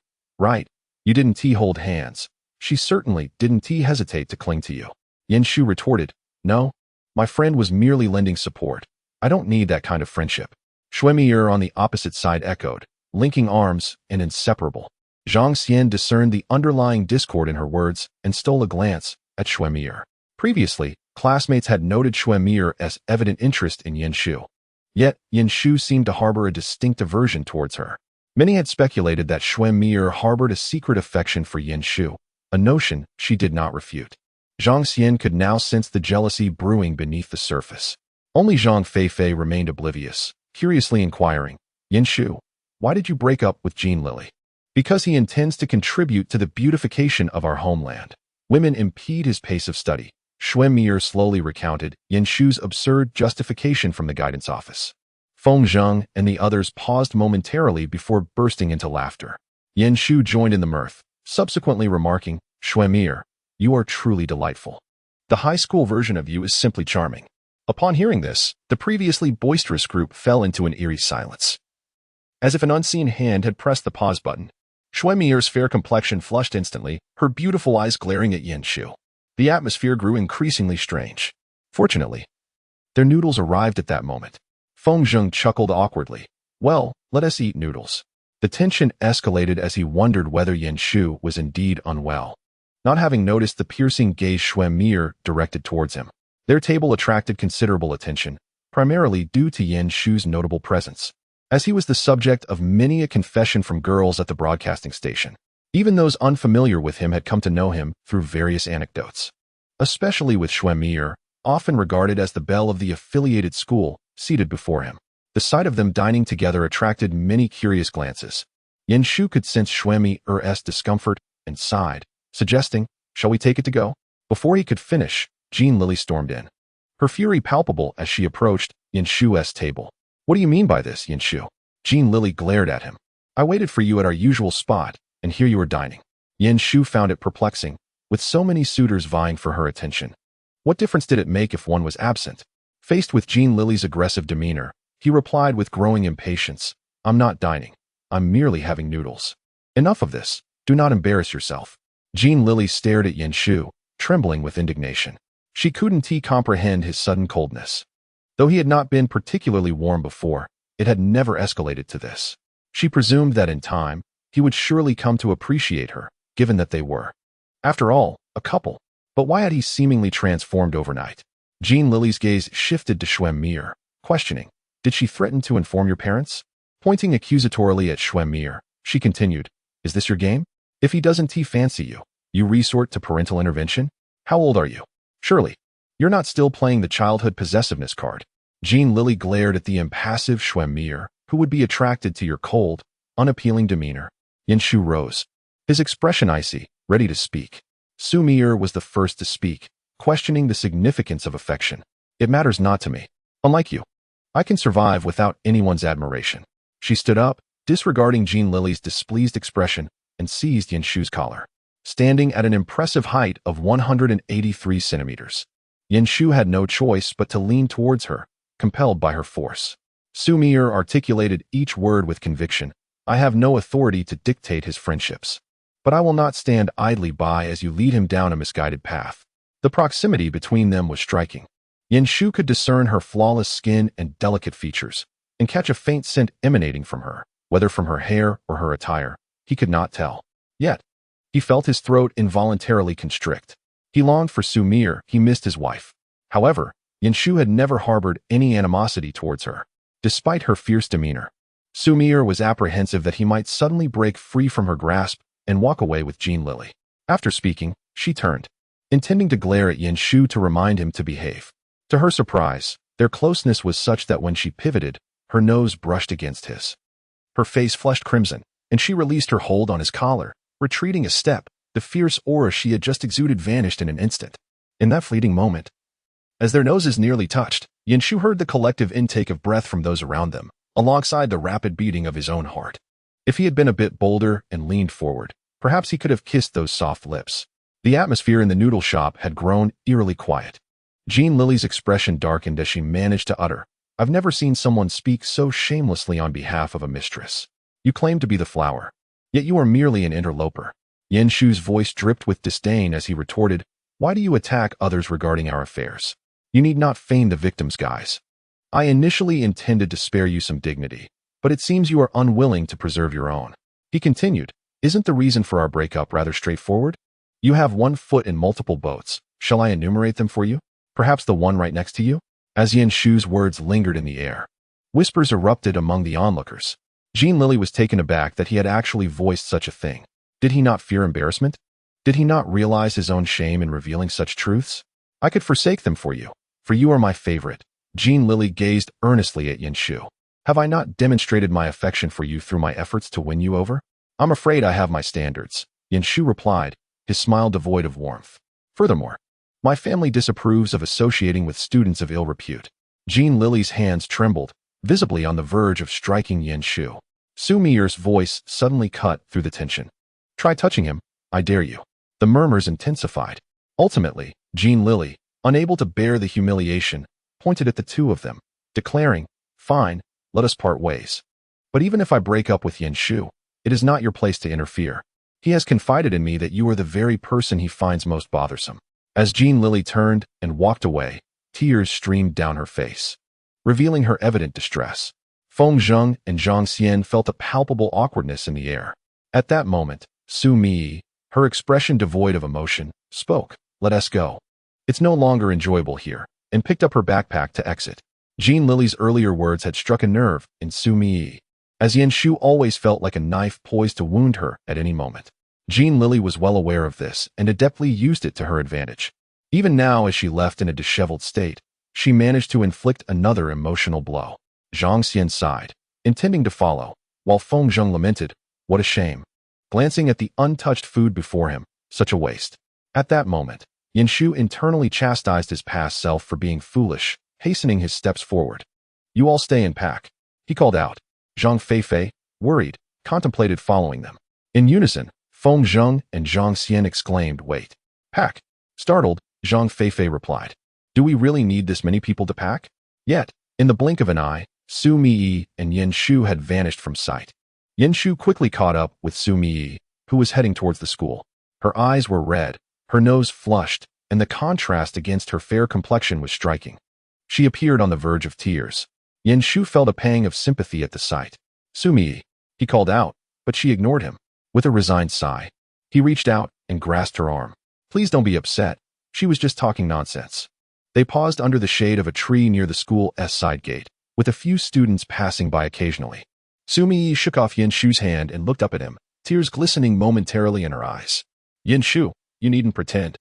S1: You didn't hold hands. She certainly didn't hesitate to cling to you." Yin Shu retorted, "No, my friend was merely lending support. I don't need that kind of friendship." Xu Mier on the opposite side echoed, linking arms and inseparable. Zhang Xian discerned the underlying discord in her words and stole a glance at Xu Mier. Previously, classmates had noted Xu Mier's evident interest in Yin Shu. Yet, Yin Shu seemed to harbor a distinct aversion towards her. Many had speculated that Xu Mier harbored a secret affection for Yin Shu, a notion she did not refute. Zhang Xian could now sense the jealousy brewing beneath the surface. Only Zhang Feifei remained oblivious, curiously inquiring, "Yin Shu, why did you break up with Jin Lili?" "Because he intends to contribute to the beautification of our homeland. Women impede his pace of study." Xu Mier slowly recounted Yin Shu's absurd justification from the guidance office. Feng Zheng and the others paused momentarily before bursting into laughter. Yin Shu joined in the mirth, subsequently remarking, "Xu Mier, you are truly delightful. The high school version of you is simply charming." Upon hearing this, the previously boisterous group fell into an eerie silence. As if an unseen hand had pressed the pause button, Xu Mier's fair complexion flushed instantly, her beautiful eyes glaring at Yin Shu. The atmosphere grew increasingly strange. Fortunately, their noodles arrived at that moment. Feng Zheng chuckled awkwardly. "Well, let us eat noodles." The tension escalated as he wondered whether Yin Shu was indeed unwell, not having noticed the piercing gaze Xu Mier directed towards him. Their table attracted considerable attention, primarily due to Yin Shu's notable presence, as he was the subject of many a confession from girls at the broadcasting station. Even those unfamiliar with him had come to know him through various anecdotes. Especially with Xu Mier, often regarded as the belle of the affiliated school, seated before him. The sight of them dining together attracted many curious glances. Yin Shu could sense Xu Mier's discomfort and sighed, suggesting, "Shall we take it to go?" Before he could finish, Jin Lili stormed in, her fury palpable as she approached Yin Shu's table. "What do you mean by this, Yin Shu?" Jin Lili glared at him. "I waited for you at our usual spot, and here you are dining." Yin Shu found it perplexing, with so many suitors vying for her attention. What difference did it make if one was absent? Faced with Jin Lili's aggressive demeanor, he replied with growing impatience, I'm not dining. I'm merely having noodles. Enough of this. Do not embarrass yourself. Jin Lili stared at Shu, trembling with indignation. She couldn't comprehend his sudden coldness. Though he had not been particularly warm before, it had never escalated to this. She presumed that in time, he would surely come to appreciate her, given that they were, after all, a couple. But why had he seemingly transformed overnight? Jin Lili's gaze shifted to Xu Mier, questioning, did she threaten to inform your parents? Pointing accusatorily at Xu Mier, she continued, is this your game? If he doesn't fancy you, you resort to parental intervention? How old are you? Surely, you're not still playing the childhood possessiveness card. Jin Lili glared at the impassive Xu Mier, who would be attracted to your cold, unappealing demeanor. Shu rose, his expression icy, ready to speak. Xu Mier was the first to speak, questioning the significance of affection. It matters not to me. Unlike you, I can survive without anyone's admiration. She stood up, disregarding Jin Lili's displeased expression, and seized Shu's collar. Standing at an impressive height of 183 centimeters, Shu had no choice but to lean towards her, compelled by her force. Xu Mier articulated each word with conviction. I have no authority to dictate his friendships. But I will not stand idly by as you lead him down a misguided path. The proximity between them was striking. Shu could discern her flawless skin and delicate features, and catch a faint scent emanating from her, whether from her hair or her attire. He could not tell. Yet, he felt his throat involuntarily constrict. He longed for Xu Mier. He missed his wife. However, Shu had never harbored any animosity towards her. Despite her fierce demeanor, Xu Mier was apprehensive that he might suddenly break free from her grasp and walk away with Jin Lili. After speaking, she turned, intending to glare at Shu to remind him to behave. To her surprise, their closeness was such that when she pivoted, her nose brushed against his. Her face flushed crimson, and she released her hold on his collar. Retreating a step, the fierce aura she had just exuded vanished in an instant. In that fleeting moment, as their noses nearly touched, Shu heard the collective intake of breath from those around them, alongside the rapid beating of his own heart. If he had been a bit bolder and leaned forward, perhaps he could have kissed those soft lips. The atmosphere in the noodle shop had grown eerily quiet. Jin Lili's expression darkened as she managed to utter, I've never seen someone speak so shamelessly on behalf of a mistress. You claim to be the flower, yet you are merely an interloper. Shu's voice dripped with disdain as he retorted, why do you attack others regarding our affairs? You need not feign the victim's guise. I initially intended to spare you some dignity, but it seems you are unwilling to preserve your own. He continued, isn't the reason for our breakup rather straightforward? You have one foot in multiple boats. Shall I enumerate them for you? Perhaps the one right next to you? As Shu's words lingered in the air, whispers erupted among the onlookers. Jin Lili was taken aback that he had actually voiced such a thing. Did he not fear embarrassment? Did he not realize his own shame in revealing such truths? I could forsake them for you are my favorite. Jin Lili gazed earnestly at Shu. Have I not demonstrated my affection for you through my efforts to win you over? I'm afraid I have my standards, Shu replied, his smile devoid of warmth. Furthermore, my family disapproves of associating with students of ill repute. Jin Lili's hands trembled, visibly on the verge of striking Shu. Xu Mier's voice suddenly cut through the tension. Try touching him, I dare you. The murmurs intensified. Ultimately, Jin Lili, unable to bear the humiliation, pointed at the two of them, declaring, fine, let us part ways. But even if I break up with Shu, it is not your place to interfere. He has confided in me that you are the very person he finds most bothersome. As Jin Lili turned and walked away, tears streamed down her face, revealing her evident distress. Feng Zheng and Zhang Xian felt a palpable awkwardness in the air. At that moment, Xu Mier, her expression devoid of emotion, spoke, let us go. It's no longer enjoyable here, and picked up her backpack to exit. Jin Lili's earlier words had struck a nerve in Xu Mier, as Shu always felt like a knife poised to wound her at any moment. Jin Lili was well aware of this and adeptly used it to her advantage. Even now, as she left in a disheveled state, she managed to inflict another emotional blow. Zhang Xian sighed, intending to follow, while Feng Zheng lamented, what a shame. Glancing at the untouched food before him, such a waste. At that moment, Shu internally chastised his past self for being foolish, hastening his steps forward. You all stay and pack, he called out. Zhang Feifei, worried, contemplated following them. In unison, Feng Zheng and Zhang Xian exclaimed, wait. Pack. Startled, Zhang Feifei replied. Do we really need this many people to pack? Yet, in the blink of an eye, Xu Mier and Yin Shu had vanished from sight. Yin Shu quickly caught up with Xu Mier, who was heading towards the school. Her eyes were red, her nose flushed, and the contrast against her fair complexion was striking. She appeared on the verge of tears. Yin Shu felt a pang of sympathy at the sight. "Xu Mier," he called out, but she ignored him. With a resigned sigh, he reached out and grasped her arm. "Please don't be upset. She was just talking nonsense." They paused under the shade of a tree near the school's side gate, with a few students passing by occasionally. Xu Mier shook off Yin Shu's hand and looked up at him, tears glistening momentarily in her eyes. "Yin Shu, you needn't pretend.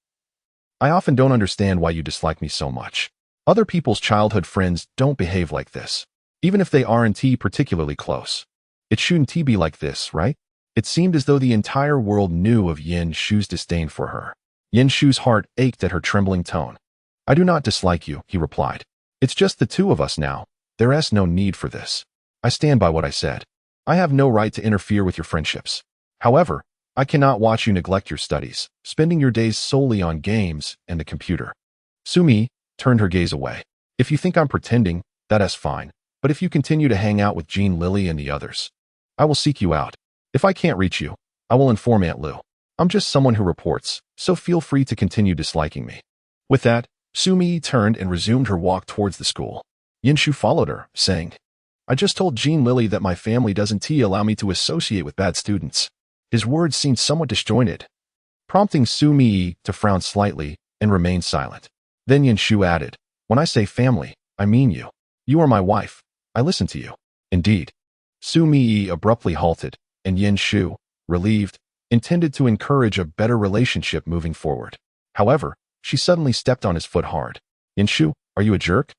S1: I often don't understand why you dislike me so much. Other people's childhood friends don't behave like this, even if they aren't particularly close. It shouldn't be like this, right?" It seemed as though the entire world knew of Yin Shu's disdain for her. Yin Shu's heart ached at her trembling tone. "I do not dislike you," he replied. "It's just the two of us now. There's no need for this. I stand by what I said. I have no right to interfere with your friendships. However, I cannot watch you neglect your studies, spending your days solely on games and the computer." Xu Mier turned her gaze away. "If you think I'm pretending, that is fine. But if you continue to hang out with Jin Lili and the others, I will seek you out. If I can't reach you, I will inform Aunt Lu. I'm just someone who reports, so feel free to continue disliking me." With that, Xu Mier turned and resumed her walk towards the school. Yin Shu followed her, saying, "I just told Jin Lili that my family doesn't allow me to associate with bad students." His words seemed somewhat disjointed, prompting Xu Mier to frown slightly and remain silent. Then Yin Shu added, "When I say family, I mean you. You are my wife. I listen to you." "Indeed." Xu Mier abruptly halted, and Yin Shu, relieved, intended to encourage a better relationship moving forward. However, she suddenly stepped on his foot hard. "Yin Shu, are you a jerk?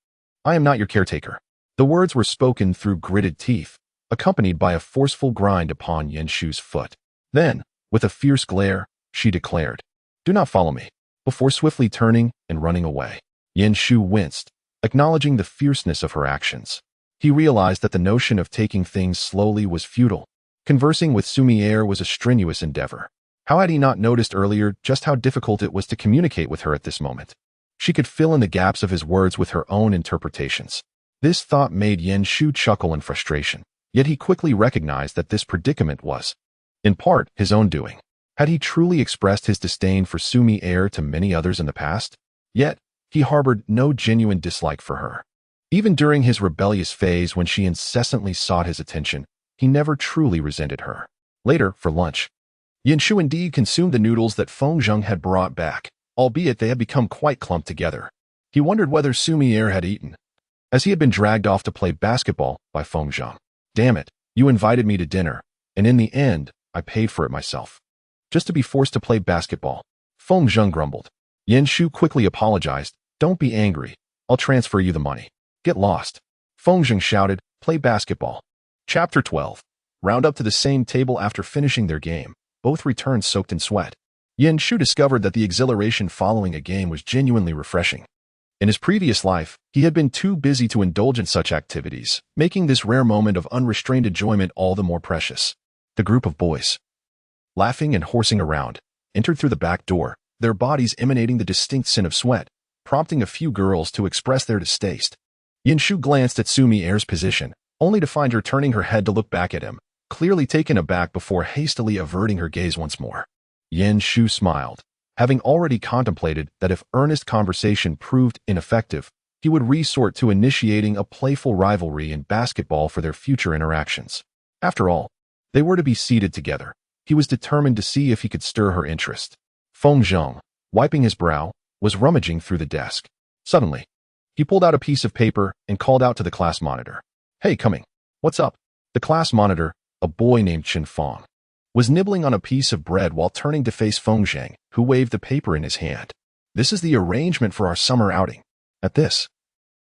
S1: I am not your caretaker." The words were spoken through gritted teeth, accompanied by a forceful grind upon Yin Shu's foot. Then, with a fierce glare, she declared, "Do not follow me," before swiftly turning and running away. Yin Shu winced, acknowledging the fierceness of her actions. He realized that the notion of taking things slowly was futile. Conversing with Xu Mier was a strenuous endeavor. How had he not noticed earlier just how difficult it was to communicate with her at this moment? She could fill in the gaps of his words with her own interpretations. This thought made Yin Shu chuckle in frustration, yet he quickly recognized that this predicament was, in part, his own doing. Had he truly expressed his disdain for Xu Mier to many others in the past? Yet, he harbored no genuine dislike for her. Even during his rebellious phase when she incessantly sought his attention, he never truly resented her. Later, for lunch, Yin Shu indeed consumed the noodles that Feng Zheng had brought back, albeit they had become quite clumped together. He wondered whether Xu Mier had eaten, as he had been dragged off to play basketball by Feng Zheng. "Damn it, you invited me to dinner, and in the end, I paid for it myself. Just to be forced to play basketball," Feng Zheng grumbled. Yin Shu quickly apologized. "Don't be angry. I'll transfer you the money." "Get lost," Feng Zheng shouted. "Play basketball." Chapter 12. Round up to the same table after finishing their game. Both returned soaked in sweat. Yin Shu discovered that the exhilaration following a game was genuinely refreshing. In his previous life, he had been too busy to indulge in such activities, making this rare moment of unrestrained enjoyment all the more precious. The group of boys, laughing and horsing around, entered through the back door, their bodies emanating the distinct scent of sweat, prompting a few girls to express their distaste. Yin Shu glanced at Xu Mier's position, only to find her turning her head to look back at him, clearly taken aback before hastily averting her gaze once more. Yin Shu smiled, having already contemplated that if earnest conversation proved ineffective, he would resort to initiating a playful rivalry in basketball for their future interactions. After all, they were to be seated together. He was determined to see if he could stir her interest. Feng Zheng, wiping his brow, was rummaging through the desk. Suddenly, he pulled out a piece of paper and called out to the class monitor. "Hey, coming. What's up?" The class monitor, a boy named Chen Fong, was nibbling on a piece of bread while turning to face Feng Zheng, who waved the paper in his hand. "This is the arrangement for our summer outing." At this,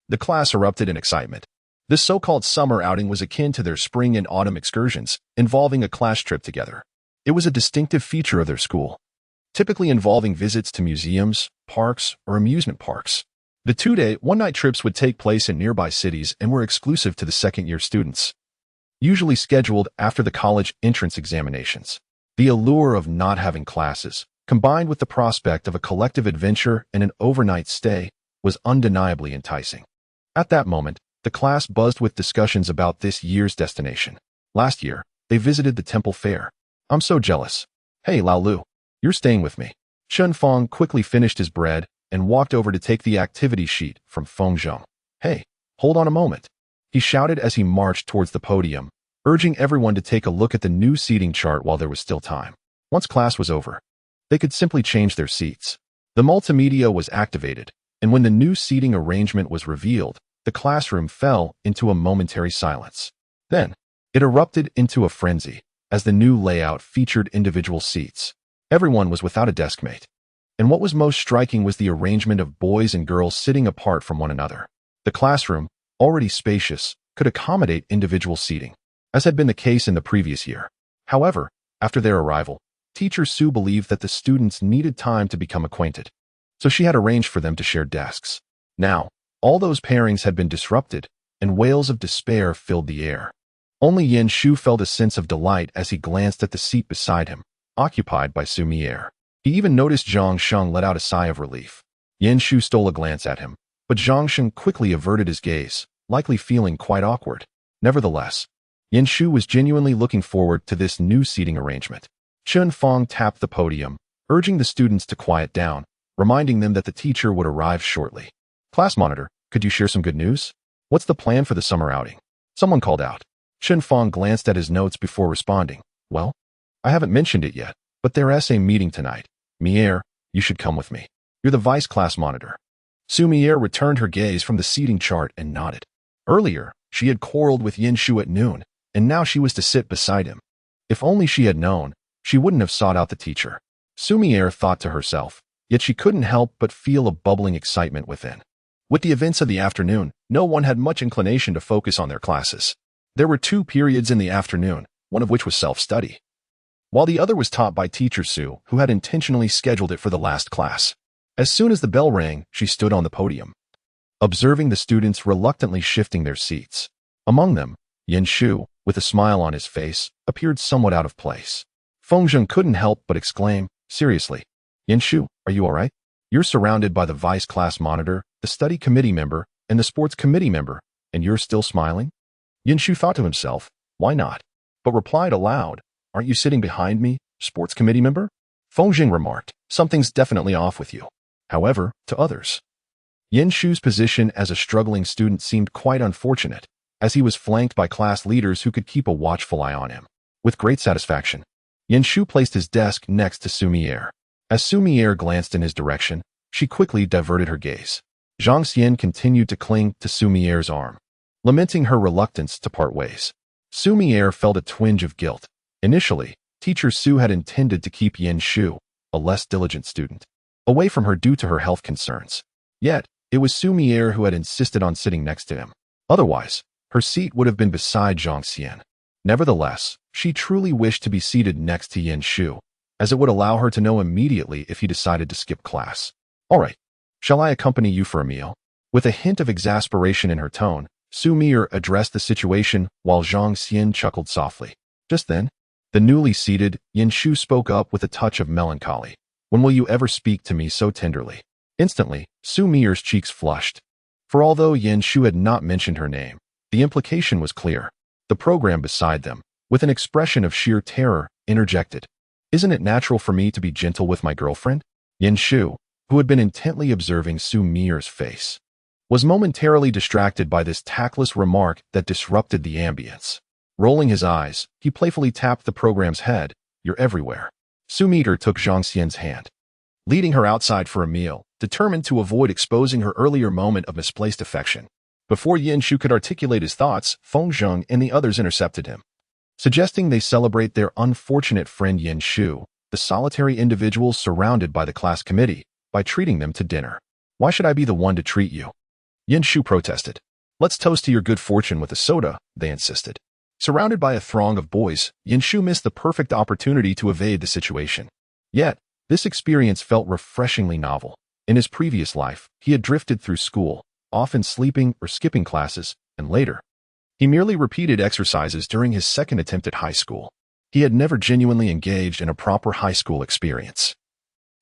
S1: the class erupted in excitement. This so-called summer outing was akin to their spring and autumn excursions, involving a class trip together. It was a distinctive feature of their school, typically involving visits to museums, parks, or amusement parks. The 2-day, 1-night trips would take place in nearby cities and were exclusive to the second-year students, usually scheduled after the college entrance examinations. The allure of not having classes, combined with the prospect of a collective adventure and an overnight stay, was undeniably enticing. At that moment, the class buzzed with discussions about this year's destination. Last year, they visited the temple fair. I'm so jealous. Hey, Lao Lu, you're staying with me. Chen Fong quickly finished his bread and walked over to take the activity sheet from Feng Zheng. Hey, hold on a moment, he shouted as he marched towards the podium, urging everyone to take a look at the new seating chart while there was still time. Once class was over, they could simply change their seats. The multimedia was activated, and when the new seating arrangement was revealed, the classroom fell into a momentary silence. Then, it erupted into a frenzy, as the new layout featured individual seats. Everyone was without a deskmate. And what was most striking was the arrangement of boys and girls sitting apart from one another. The classroom, already spacious, could accommodate individual seating, as had been the case in the previous year. However, after their arrival, Teacher Xu believed that the students needed time to become acquainted, so she had arranged for them to share desks. Now, all those pairings had been disrupted, and wails of despair filled the air. Only Yin Shu felt a sense of delight as he glanced at the seat beside him, occupied by Xu Mier. He even noticed Zhang Sheng let out a sigh of relief. Yin Shu stole a glance at him, but Zhang Sheng quickly averted his gaze, likely feeling quite awkward. Nevertheless, Yin Shu was genuinely looking forward to this new seating arrangement. Chen Fong tapped the podium, urging the students to quiet down, reminding them that the teacher would arrive shortly. Class monitor, could you share some good news? What's the plan for the summer outing? Someone called out. Chen Fong glanced at his notes before responding. Well, I haven't mentioned it yet, but there's a meeting tonight. Mier, you should come with me. You're the vice class monitor. Xu Mier returned her gaze from the seating chart and nodded. Earlier, she had quarreled with Yin Shu at noon, and now she was to sit beside him. If only she had known, she wouldn't have sought out the teacher. Xu Mier thought to herself, yet she couldn't help but feel a bubbling excitement within. With the events of the afternoon, no one had much inclination to focus on their classes. There were 2 periods in the afternoon, one of which was self-study, while the other was taught by Teacher Xu, who had intentionally scheduled it for the last class. As soon as the bell rang, she stood on the podium, observing the students reluctantly shifting their seats. Among them, Yin Shu, with a smile on his face, appeared somewhat out of place. Feng Zheng couldn't help but exclaim, seriously, Yin Shu, are you all right? You're surrounded by the vice class monitor, the study committee member, and the sports committee member, and you're still smiling? Yin Shu thought to himself, why not? But replied aloud, aren't you sitting behind me, sports committee member? Feng Zheng remarked, something's definitely off with you. However, to others, Yin Shu's position as a struggling student seemed quite unfortunate, as he was flanked by class leaders who could keep a watchful eye on him. With great satisfaction, Yin Shu placed his desk next to Xu Mier. As Xu Mier glanced in his direction, she quickly diverted her gaze. Zhang Xian continued to cling to Xu Mier's arm, lamenting her reluctance to part ways. Xu Mier felt a twinge of guilt. Initially, Teacher Xu had intended to keep Yin Shu, a less diligent student, away from her due to her health concerns. Yet, it was Xu Mier who had insisted on sitting next to him. Otherwise, her seat would have been beside Zhang Xian. Nevertheless, she truly wished to be seated next to Yin Shu, as it would allow her to know immediately if he decided to skip class. All right, shall I accompany you for a meal? With a hint of exasperation in her tone, Xu Mier addressed the situation while Zhang Xian chuckled softly. Just then, the newly seated Yin Shu spoke up with a touch of melancholy. When will you ever speak to me so tenderly? Instantly, Xu Mier's cheeks flushed. For although Yin Shu had not mentioned her name, the implication was clear. The program beside them, with an expression of sheer terror, interjected. Isn't it natural for me to be gentle with my girlfriend? Yin Shu, who had been intently observing Xu Mier's face, was momentarily distracted by this tactless remark that disrupted the ambience. Rolling his eyes, he playfully tapped the program's head. You're everywhere. Xu Mier took Zhang Xian's hand, leading her outside for a meal, determined to avoid exposing her earlier moment of misplaced affection. Before Yin Shu could articulate his thoughts, Feng Zheng and the others intercepted him, suggesting they celebrate their unfortunate friend Yin Shu, the solitary individual surrounded by the class committee, by treating them to dinner. Why should I be the one to treat you? Yin Shu protested. Let's toast to your good fortune with a soda, they insisted. Surrounded by a throng of boys, Yin Shu missed the perfect opportunity to evade the situation. Yet, this experience felt refreshingly novel. In his previous life, he had drifted through school, often sleeping or skipping classes, and later, he merely repeated exercises during his second attempt at high school. He had never genuinely engaged in a proper high school experience.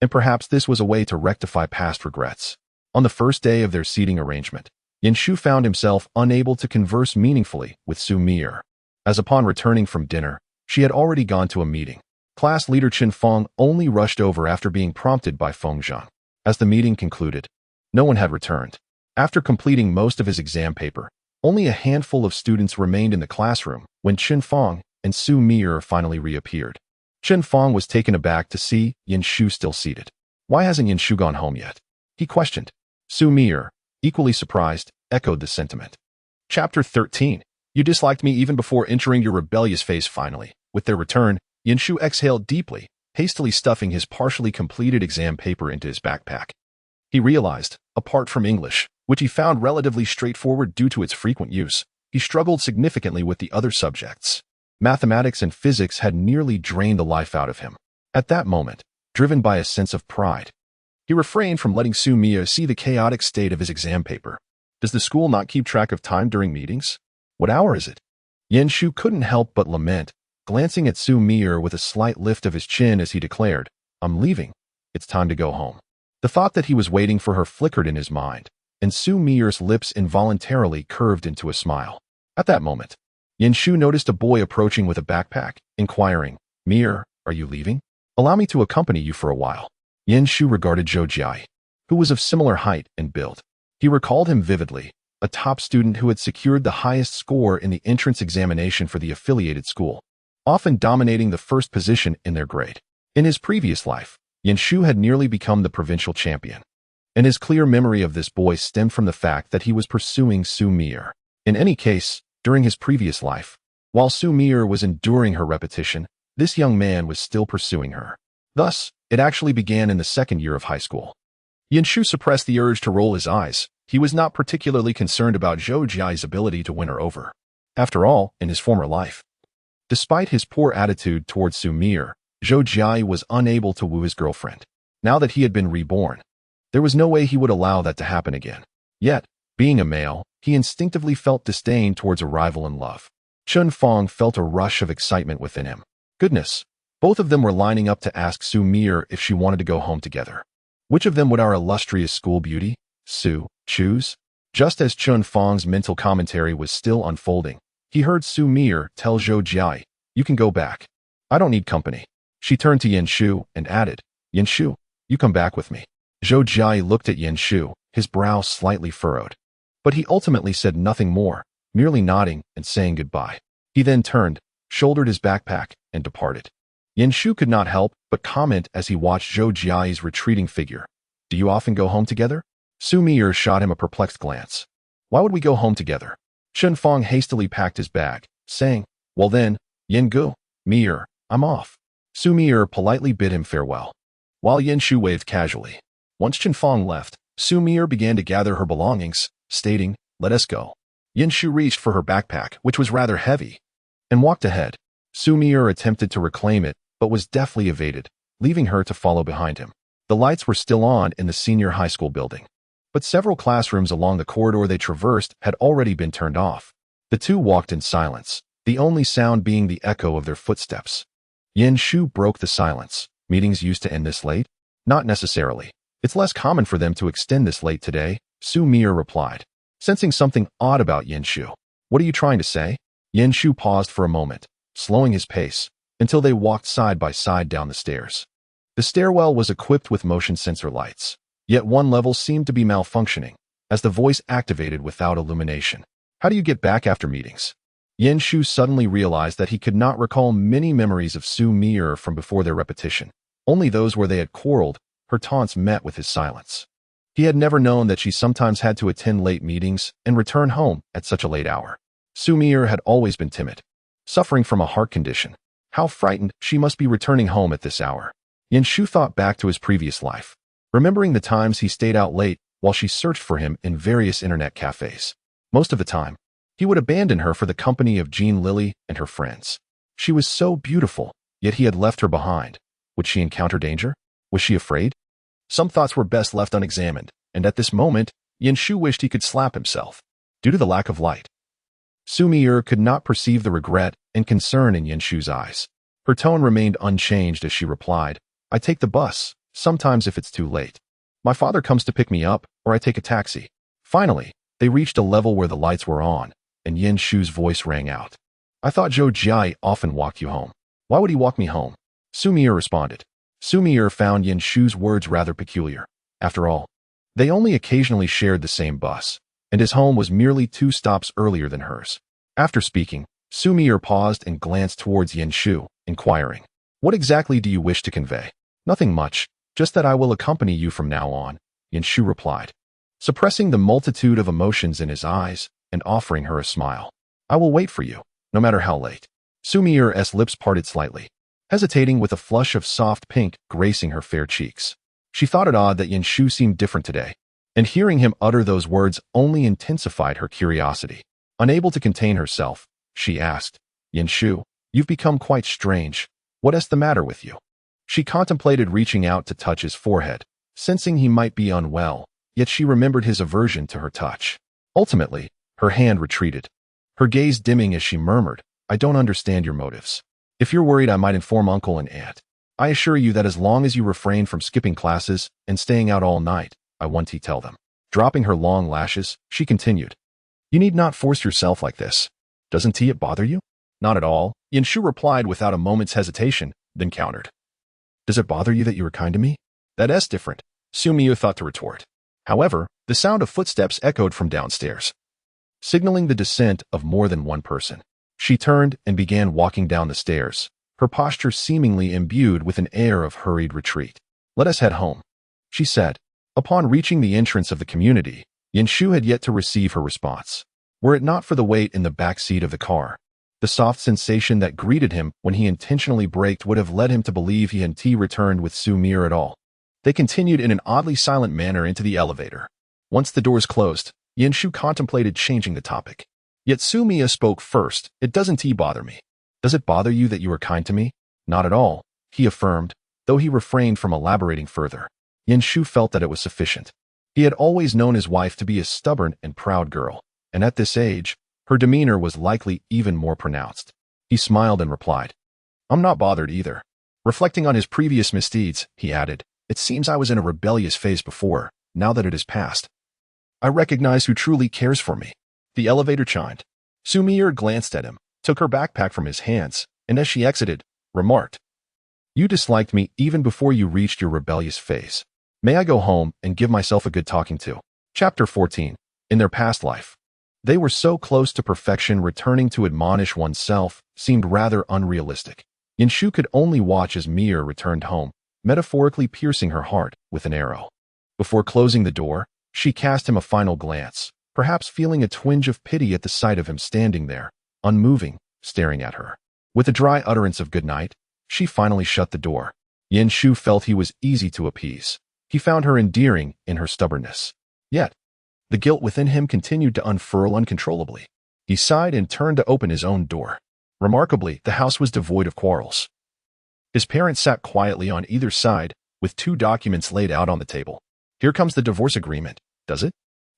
S1: And perhaps this was a way to rectify past regrets. On the first day of their seating arrangement, Shu found himself unable to converse meaningfully with Xu Mier, as upon returning from dinner, she had already gone to a meeting. Class leader Chen Feng only rushed over after being prompted by Feng Zhang. As the meeting concluded, no one had returned. After completing most of his exam paper, only a handful of students remained in the classroom when Chen Feng and Xu Mier finally reappeared. Chen Feng was taken aback to see Shu still seated. Why hasn't Shu gone home yet? He questioned. Xu Mier, equally surprised, echoed the sentiment. Chapter 13. You disliked me even before entering your rebellious phase finally. With their return, Shu exhaled deeply, hastily stuffing his partially completed exam paper into his backpack. He realized, apart from English, which he found relatively straightforward due to its frequent use, he struggled significantly with the other subjects. Mathematics and physics had nearly drained the life out of him. At that moment, driven by a sense of pride, he refrained from letting Xu Mier see the chaotic state of his exam paper. Does the school not keep track of time during meetings? What hour is it? Shu couldn't help but lament, glancing at Xu Mier with a slight lift of his chin as he declared, I'm leaving. It's time to go home. The thought that he was waiting for her flickered in his mind, and Xu Mier's lips involuntarily curved into a smile. At that moment, Shu noticed a boy approaching with a backpack, inquiring, Mier, are you leaving? Allow me to accompany you for a while. Shu regarded Zhou Jiai, who was of similar height and build. He recalled him vividly, a top student who had secured the highest score in the entrance examination for the affiliated school, often dominating the first position in their grade. In his previous life, Shu had nearly become the provincial champion, and his clear memory of this boy stemmed from the fact that he was pursuing Xu Mier. In any case, during his previous life, while Xu Mier was enduring her repetition, this young man was still pursuing her. Thus, it actually began in the second year of high school. Shu suppressed the urge to roll his eyes. He was not particularly concerned about Zhou Jiai's ability to win her over. After all, in his former life, despite his poor attitude towards Xu Mier, Zhou Jiai was unable to woo his girlfriend. Now that he had been reborn, there was no way he would allow that to happen again. Yet, being a male, he instinctively felt disdain towards a rival in love. Chen Feng felt a rush of excitement within him. Goodness, both of them were lining up to ask Xu Mier if she wanted to go home together. Which of them would our illustrious school beauty, Xu, choose? Just as Chen Feng's mental commentary was still unfolding, he heard Xu Mier tell Zhou Jiai, you can go back. I don't need company. She turned to Shu and added, Shu, you come back with me. Zhou Jiai looked at Shu, his brow slightly furrowed. But he ultimately said nothing more, merely nodding and saying goodbye. He then turned, shouldered his backpack, and departed. Shu could not help but comment as he watched Zhou Jiai's retreating figure. Do you often go home together? Xu Mier shot him a perplexed glance. Why would we go home together? Chen Feng hastily packed his bag, saying, well then, Mier, I'm off. Xu Mier politely bid him farewell, while Shu waved casually. Once Chen Feng left, Xu Mier began to gather her belongings, stating, let us go. Shu reached for her backpack, which was rather heavy, and walked ahead. Xu Mier attempted to reclaim it, but was deftly evaded, leaving her to follow behind him. The lights were still on in the senior high school building, but several classrooms along the corridor they traversed had already been turned off. The two walked in silence, the only sound being the echo of their footsteps. Shu broke the silence. Meetings used to end this late? Not necessarily. It's less common for them to extend this late today, Xu Mier replied, sensing something odd about Shu. What are you trying to say? Shu paused for a moment, slowing his pace, until they walked side by side down the stairs. The stairwell was equipped with motion sensor lights, yet one level seemed to be malfunctioning, as the voice activated without illumination. How do you get back after meetings? Shu suddenly realized that he could not recall many memories of Xu Mier from before their repetition, only those where they had quarreled. Her taunts met with his silence. He had never known that she sometimes had to attend late meetings and return home at such a late hour. Xu Mier had always been timid, suffering from a heart condition. How frightened she must be returning home at this hour. Shu thought back to his previous life, remembering the times he stayed out late while she searched for him in various internet cafes. Most of the time, he would abandon her for the company of Jin Lili and her friends. She was so beautiful, yet he had left her behind. Would she encounter danger? Was she afraid? Some thoughts were best left unexamined, and at this moment, Shu wished he could slap himself, due to the lack of light. Xu Mier could not perceive the regret and concern in Shu's eyes. Her tone remained unchanged as she replied, I take the bus, sometimes if it's too late. My father comes to pick me up, or I take a taxi. Finally, they reached a level where the lights were on, and Yin Shu's voice rang out. I thought Zhou Jia often walked you home. Why would he walk me home? Xu Mier responded. Xu Mier found Yin Shu's words rather peculiar. After all, they only occasionally shared the same bus, and his home was merely 2 stops earlier than hers. After speaking, Xu Mier paused and glanced towards Yin Shu, inquiring, What exactly do you wish to convey? Nothing much, just that I will accompany you from now on, Yin Shu replied, suppressing the multitude of emotions in his eyes and offering her a smile. I will wait for you, no matter how late. Xu Mier's lips parted slightly, hesitating with a flush of soft pink gracing her fair cheeks. She thought it odd that Yin Shu seemed different today, and hearing him utter those words only intensified her curiosity. Unable to contain herself, she asked, Yin Shu, you've become quite strange. What is the matter with you? She contemplated reaching out to touch his forehead, sensing he might be unwell, yet she remembered his aversion to her touch. Ultimately, her hand retreated, her gaze dimming as she murmured, I don't understand your motives. If you're worried, I might inform uncle and aunt. I assure you that as long as you refrain from skipping classes and staying out all night, I won't tell them. Dropping her long lashes, she continued, You need not force yourself like this. Doesn't it bother you? Not at all, Yin Shu replied without a moment's hesitation, then countered. Does it bother you that you were kind to me? That's different, Xu Mier thought to retort. However, the sound of footsteps echoed from downstairs, signaling the descent of more than one person. She turned and began walking down the stairs, her posture seemingly imbued with an air of hurried retreat. Let us head home, she said. Upon reaching the entrance of the community, Yin Shu had yet to receive her response. Were it not for the weight in the back seat of the car, the soft sensation that greeted him when he intentionally braked would have led him to believe he hadn't returned with Xu Mier at all. They continued in an oddly silent manner into the elevator. Once the doors closed, Yin Shu contemplated changing the topic. Yet Xu Mier spoke first. It doesn't bother me. Does it bother you that you were kind to me? Not at all, he affirmed, though he refrained from elaborating further. Yin Shu felt that it was sufficient. He had always known his wife to be a stubborn and proud girl, and at this age, her demeanor was likely even more pronounced. He smiled and replied, I'm not bothered either. Reflecting on his previous misdeeds, he added, It seems I was in a rebellious phase before. Now that it is past, I recognize who truly cares for me. The elevator chimed. Xu Mier glanced at him, took her backpack from his hands, and as she exited, remarked, You disliked me even before you reached your rebellious phase. May I go home and give myself a good talking to? Chapter 14. In their past life. They were so close to perfection, returning to admonish oneself seemed rather unrealistic. Yin Shu could only watch as Mier returned home, metaphorically piercing her heart with an arrow. Before closing the door, she cast him a final glance, perhaps feeling a twinge of pity at the sight of him standing there, unmoving, staring at her. With a dry utterance of good night, she finally shut the door. Yin Shu felt he was easy to appease. He found her endearing in her stubbornness. Yet, the guilt within him continued to unfurl uncontrollably. He sighed and turned to open his own door. Remarkably, the house was devoid of quarrels. His parents sat quietly on either side, with 2 documents laid out on the table. Here comes the divorce agreement, does it?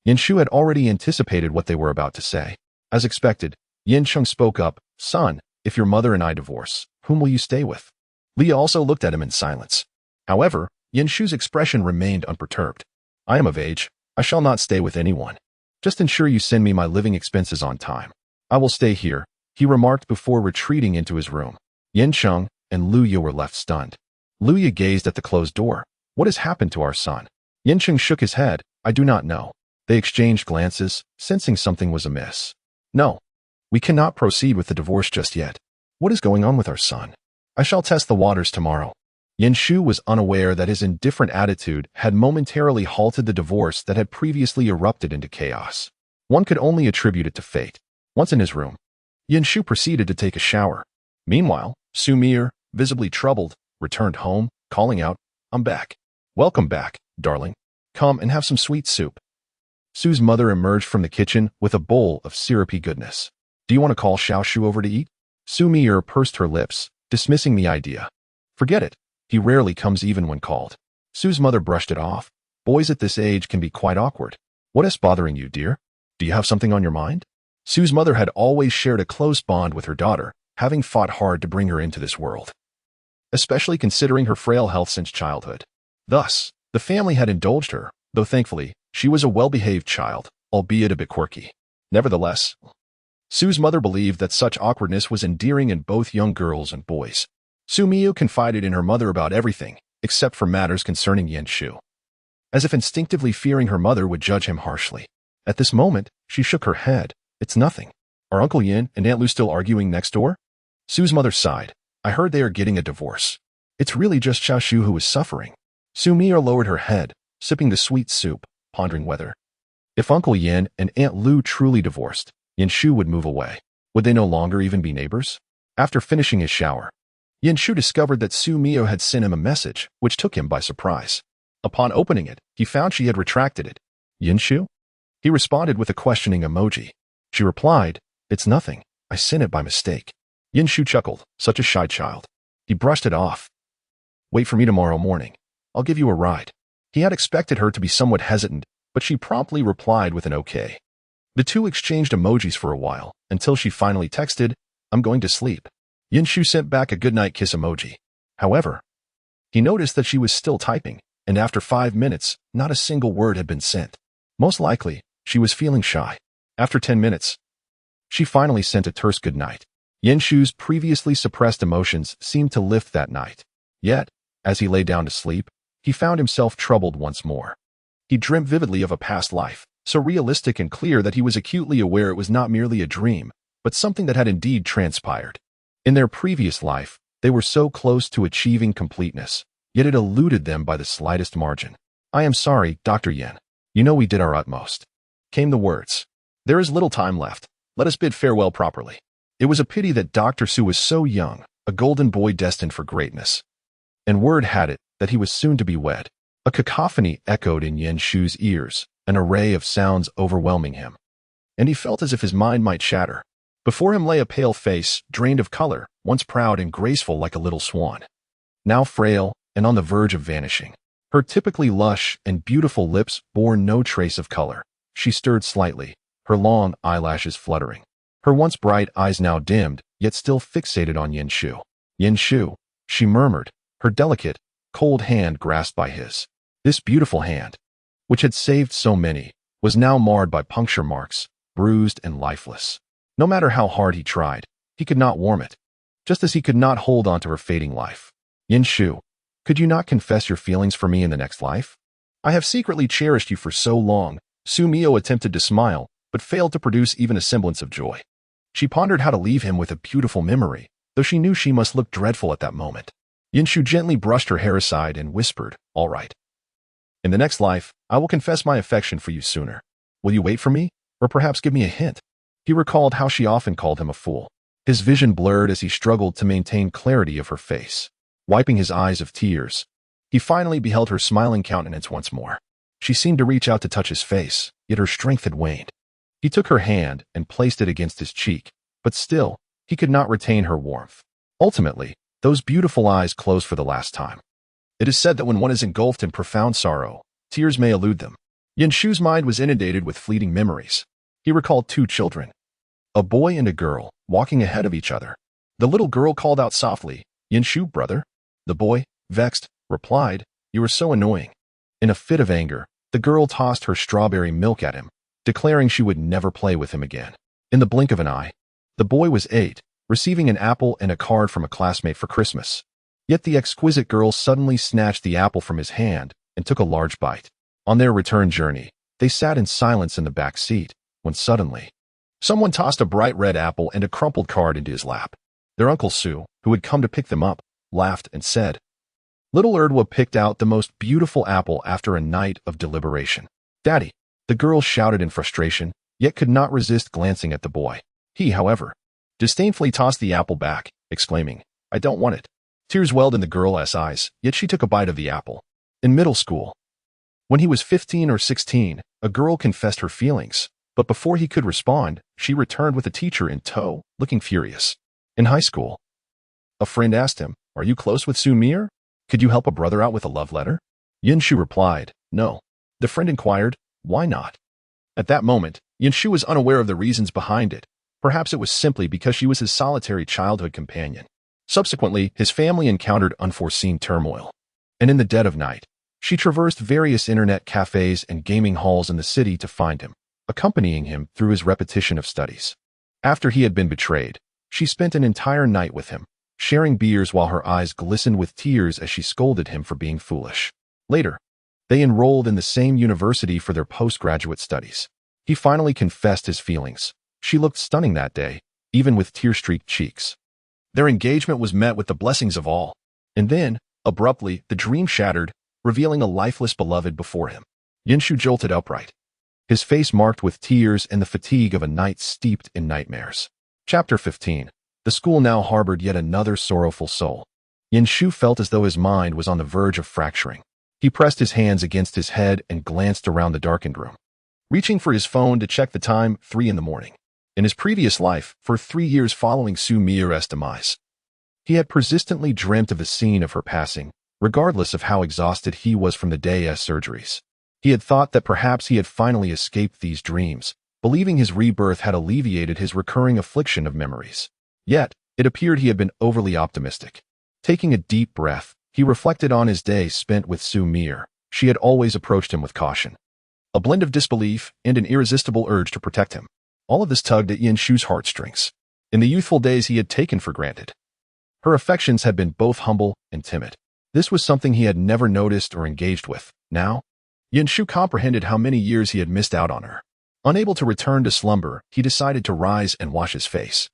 S1: Yin Shu had already anticipated what they were about to say. As expected, Yin Cheng spoke up, Son, if your mother and I divorce, whom will you stay with? Li also looked at him in silence. However, Yin Shu's expression remained unperturbed. I am of age. I shall not stay with anyone. Just ensure you send me my living expenses on time. I will stay here, he remarked before retreating into his room. Yin Cheng and Lu Ye were left stunned. Lu Ye gazed at the closed door. What has happened to our son? Yin Cheng shook his head. I do not know. They exchanged glances, sensing something was amiss. No. We cannot proceed with the divorce just yet. What is going on with our son? I shall test the waters tomorrow. Yin Shu was unaware that his indifferent attitude had momentarily halted the divorce that had previously erupted into chaos. One could only attribute it to fate. Once in his room, Yin Shu proceeded to take a shower. Meanwhile, Xu Mier, visibly troubled, returned home, calling out, I'm back. Welcome back, darling. Come and have some sweet soup. Su's mother emerged from the kitchen with a bowl of syrupy goodness. Do you want to call Xiao Shu over to eat? Xu Mier pursed her lips, dismissing the idea. Forget it. He rarely comes even when called. Su's mother brushed it off. Boys at this age can be quite awkward. What is bothering you, dear? Do you have something on your mind? Su's mother had always shared a close bond with her daughter, having fought hard to bring her into this world, especially considering her frail health since childhood. Thus, The family had indulged her, though thankfully, she was a well-behaved child, albeit a bit quirky. Nevertheless, Sue's mother believed that such awkwardness was endearing in both young girls and boys. Xu Mier confided in her mother about everything, except for matters concerning Shu, as if instinctively fearing her mother would judge him harshly. At this moment, she shook her head. It's nothing. Are Uncle Yin and Aunt Lu still arguing next door? Sue's mother sighed. I heard they are getting a divorce. It's really just Xiao Shu who is suffering. Xu Mier lowered her head, sipping the sweet soup, pondering whether, if Uncle Yin and Aunt Lu truly divorced, Shu would move away. Would they no longer even be neighbors? After finishing his shower, Shu discovered that Xu Mier had sent him a message, which took him by surprise. Upon opening it, he found she had retracted it. Shu? He responded with a questioning emoji. She replied, It's nothing. I sent it by mistake. Shu chuckled, such a shy child. He brushed it off. Wait for me tomorrow morning. I'll give you a ride. He had expected her to be somewhat hesitant, but she promptly replied with an okay. The two exchanged emojis for a while, until she finally texted, I'm going to sleep. Shu sent back a goodnight kiss emoji. However, he noticed that she was still typing, and after 5 minutes, not a single word had been sent. Most likely, she was feeling shy. After 10 minutes, she finally sent a terse goodnight. Shu's previously suppressed emotions seemed to lift that night. Yet, as he lay down to sleep, he found himself troubled once more. He dreamt vividly of a past life, so realistic and clear that he was acutely aware it was not merely a dream, but something that had indeed transpired. In their previous life, they were so close to achieving completeness, yet it eluded them by the slightest margin. I am sorry, Dr. Yin. You know we did our utmost. Came the words. There is little time left. Let us bid farewell properly. It was a pity that Dr. Su was so young, a golden boy destined for greatness. And word had it that he was soon to be wed. A cacophony echoed in Shu's ears, an array of sounds overwhelming him. And he felt as if his mind might shatter. Before him lay a pale face, drained of color, once proud and graceful like a little swan. Now frail and on the verge of vanishing. Her typically lush and beautiful lips bore no trace of color. She stirred slightly, her long eyelashes fluttering. Her once bright eyes now dimmed, yet still fixated on Shu. Shu, she murmured, her delicate, cold hand grasped by his. This beautiful hand, which had saved so many, was now marred by puncture marks, bruised and lifeless. No matter how hard he tried, he could not warm it, just as he could not hold on to her fading life. Shu, could you not confess your feelings for me in the next life? I have secretly cherished you for so long. Xu Mier attempted to smile, but failed to produce even a semblance of joy. She pondered how to leave him with a beautiful memory, though she knew she must look dreadful at that moment. Shu gently brushed her hair aside and whispered, All right. In the next life, I will confess my affection for you sooner. Will you wait for me, or perhaps give me a hint? He recalled how she often called him a fool. His vision blurred as he struggled to maintain clarity of her face. Wiping his eyes of tears, he finally beheld her smiling countenance once more. She seemed to reach out to touch his face, yet her strength had waned. He took her hand and placed it against his cheek, but still, he could not retain her warmth. Ultimately, those beautiful eyes closed for the last time. It is said that when one is engulfed in profound sorrow, tears may elude them. Shu's mind was inundated with fleeting memories. He recalled 2 children, a boy and a girl, walking ahead of each other. The little girl called out softly, Shu, brother. The boy, vexed, replied, You are so annoying. In a fit of anger, the girl tossed her strawberry milk at him, declaring she would never play with him again. In the blink of an eye, the boy was 8, receiving an apple and a card from a classmate for Christmas. Yet the exquisite girl suddenly snatched the apple from his hand and took a large bite. On their return journey, they sat in silence in the back seat, when suddenly, someone tossed a bright red apple and a crumpled card into his lap. Their Uncle Su, who had come to pick them up, laughed and said, Little Erdwa picked out the most beautiful apple after a night of deliberation. Daddy, the girl shouted in frustration, yet could not resist glancing at the boy. He, however, disdainfully tossed the apple back, exclaiming, I don't want it. Tears welled in the girl's eyes, yet she took a bite of the apple. In middle school, when he was 15 or 16, a girl confessed her feelings, but before he could respond, she returned with a teacher in tow, looking furious. In high school, a friend asked him, Are you close with Xu Mier? Could you help a brother out with a love letter? Shu replied, No. The friend inquired, Why not? At that moment, Shu was unaware of the reasons behind it. Perhaps it was simply because she was his solitary childhood companion. Subsequently, his family encountered unforeseen turmoil. And in the dead of night, She traversed various internet cafes and gaming halls in the city to find him, accompanying him through his repetition of studies. After he had been betrayed, she spent an entire night with him, sharing beers while her eyes glistened with tears as she scolded him for being foolish. Later, they enrolled in the same university for their postgraduate studies. He finally confessed his feelings. She looked stunning that day, even with tear-streaked cheeks. Their engagement was met with the blessings of all. And then, abruptly, the dream shattered, revealing a lifeless beloved before him. Yinshu jolted upright, his face marked with tears and the fatigue of a night steeped in nightmares. Chapter 15. The school now harbored yet another sorrowful soul. Yinshu felt as though his mind was on the verge of fracturing. He pressed his hands against his head and glanced around the darkened room. Reaching for his phone to check the time, 3 in the morning. In his previous life, for 3 years following Xu Mier's demise, he had persistently dreamt of the scene of her passing, regardless of how exhausted he was from the day's surgeries. He had thought that perhaps he had finally escaped these dreams, believing his rebirth had alleviated his recurring affliction of memories. Yet, it appeared he had been overly optimistic. Taking a deep breath, he reflected on his day spent with Xu Mier. She had always approached him with caution, a blend of disbelief and an irresistible urge to protect him. All of this tugged at Yinshu's heartstrings. In the youthful days he had taken for granted, her affections had been both humble and timid. This was something he had never noticed or engaged with. Now, Yinshu comprehended how many years he had missed out on her. Unable to return to slumber, he decided to rise and wash his face.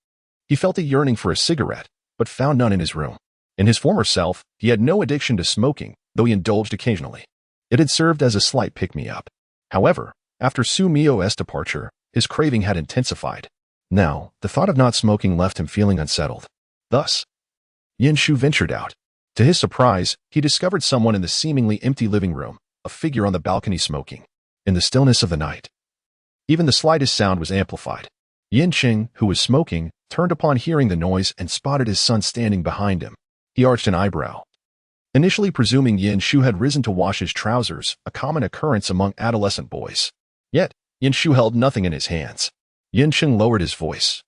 S1: He felt a yearning for a cigarette, but found none in his room. In his former self, he had no addiction to smoking, though he indulged occasionally. It had served as a slight pick-me-up. However, after Xu Mier's departure, his craving had intensified. Now, the thought of not smoking left him feeling unsettled. Thus, Yinshu ventured out. To his surprise, he discovered someone in the seemingly empty living room, a figure on the balcony smoking. In the stillness of the night, even the slightest sound was amplified. Yinqing, who was smoking, turned upon hearing the noise and spotted his son standing behind him. He arched an eyebrow, initially presuming Yinshu had risen to wash his trousers, a common occurrence among adolescent boys. Yet, Yinshu held nothing in his hands. Yinqing lowered his voice,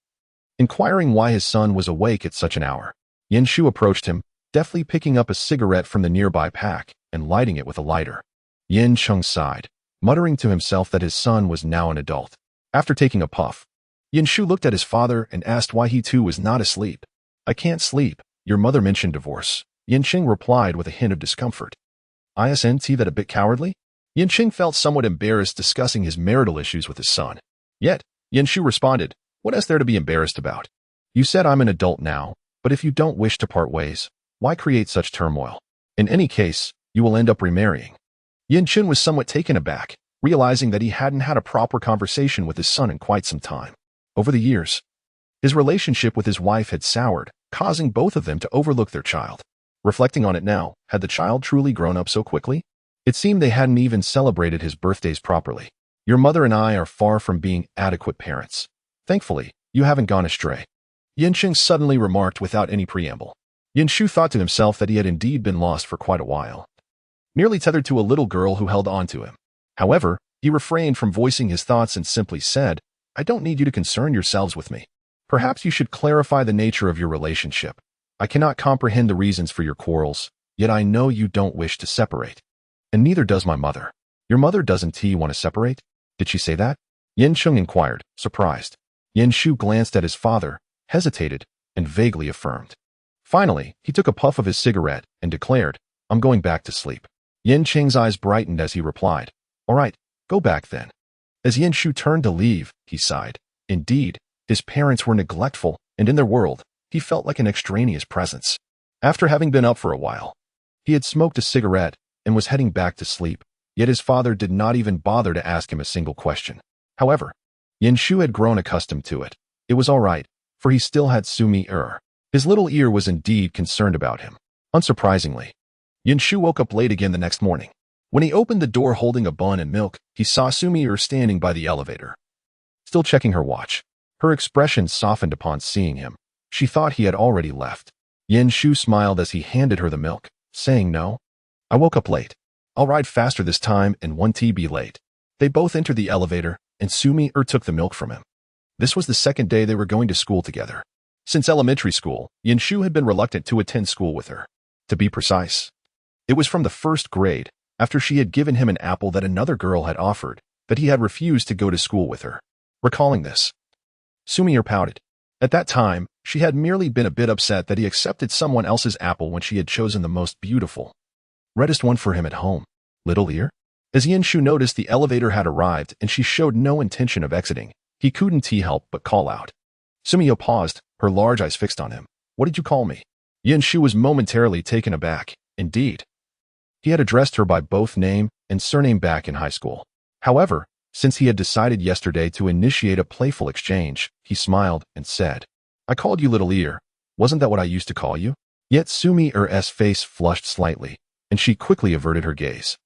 S1: inquiring why his son was awake at such an hour. Yinshu approached him, deftly picking up a cigarette from the nearby pack and lighting it with a lighter. Yinqing sighed, muttering to himself that his son was now an adult. After taking a puff, Yinshu looked at his father and asked why he too was not asleep. "I can't sleep. Your mother mentioned divorce," Yinqing replied with a hint of discomfort. "Isn't that a bit cowardly?" Yinqing felt somewhat embarrassed discussing his marital issues with his son. Yet, Yinshu responded, "What is there to be embarrassed about? You said I'm an adult now, but if you don't wish to part ways, why create such turmoil? In any case, you will end up remarrying." Yinqing was somewhat taken aback, realizing that he hadn't had a proper conversation with his son in quite some time. Over the years, his relationship with his wife had soured, causing both of them to overlook their child. Reflecting on it now, had the child truly grown up so quickly? It seemed they hadn't even celebrated his birthdays properly. "Your mother and I are far from being adequate parents. Thankfully, you haven't gone astray," Yinqing suddenly remarked without any preamble. Yinshu thought to himself that he had indeed been lost for quite a while, nearly tethered to a little girl who held on to him. However, he refrained from voicing his thoughts and simply said, "I don't need you to concern yourselves with me. Perhaps you should clarify the nature of your relationship. I cannot comprehend the reasons for your quarrels, yet I know you don't wish to separate. And neither does my mother." "Your mother doesn't want to separate? Did she say that?" Yinqing inquired, surprised. Yinshu glanced at his father, hesitated, and vaguely affirmed. Finally, he took a puff of his cigarette and declared, "I'm going back to sleep." Yinqing's eyes brightened as he replied, "All right, go back then." As Yinshu turned to leave, he sighed. Indeed, his parents were neglectful, and in their world, he felt like an extraneous presence. After having been up for a while, he had smoked a cigarette and was heading back to sleep, yet his father did not even bother to ask him a single question. However, Yinshu had grown accustomed to it. It was all right, for he still had Xu Mier. His little ear was indeed concerned about him. Unsurprisingly, Yinshu woke up late again the next morning. When he opened the door holding a bun and milk, he saw Xu Mier standing by the elevator, still checking her watch. Her expression softened upon seeing him. She thought he had already left. Yinshu smiled as he handed her the milk, saying, "No, I woke up late. I'll ride faster this time and won't be late." They both entered the elevator, and Xu Mier took the milk from him. This was the second day they were going to school together. Since elementary school, Yinshu had been reluctant to attend school with her. To be precise, it was from the first grade, after she had given him an apple that another girl had offered, that he had refused to go to school with her. Recalling this, Xu Mier pouted. At that time, she had merely been a bit upset that he accepted someone else's apple when she had chosen the most beautiful, reddest one for him at home. Little ear? As Shu noticed the elevator had arrived and she showed no intention of exiting, he couldn't help but call out. Xu Mier paused, her large eyes fixed on him. What did you call me? Shu was momentarily taken aback. Indeed, he had addressed her by both name and surname back in high school. However, since he had decided yesterday to initiate a playful exchange, he smiled and said, I called you Little Ear. Wasn't that what I used to call you? Yet Xu Mier's face flushed slightly, and she quickly averted her gaze,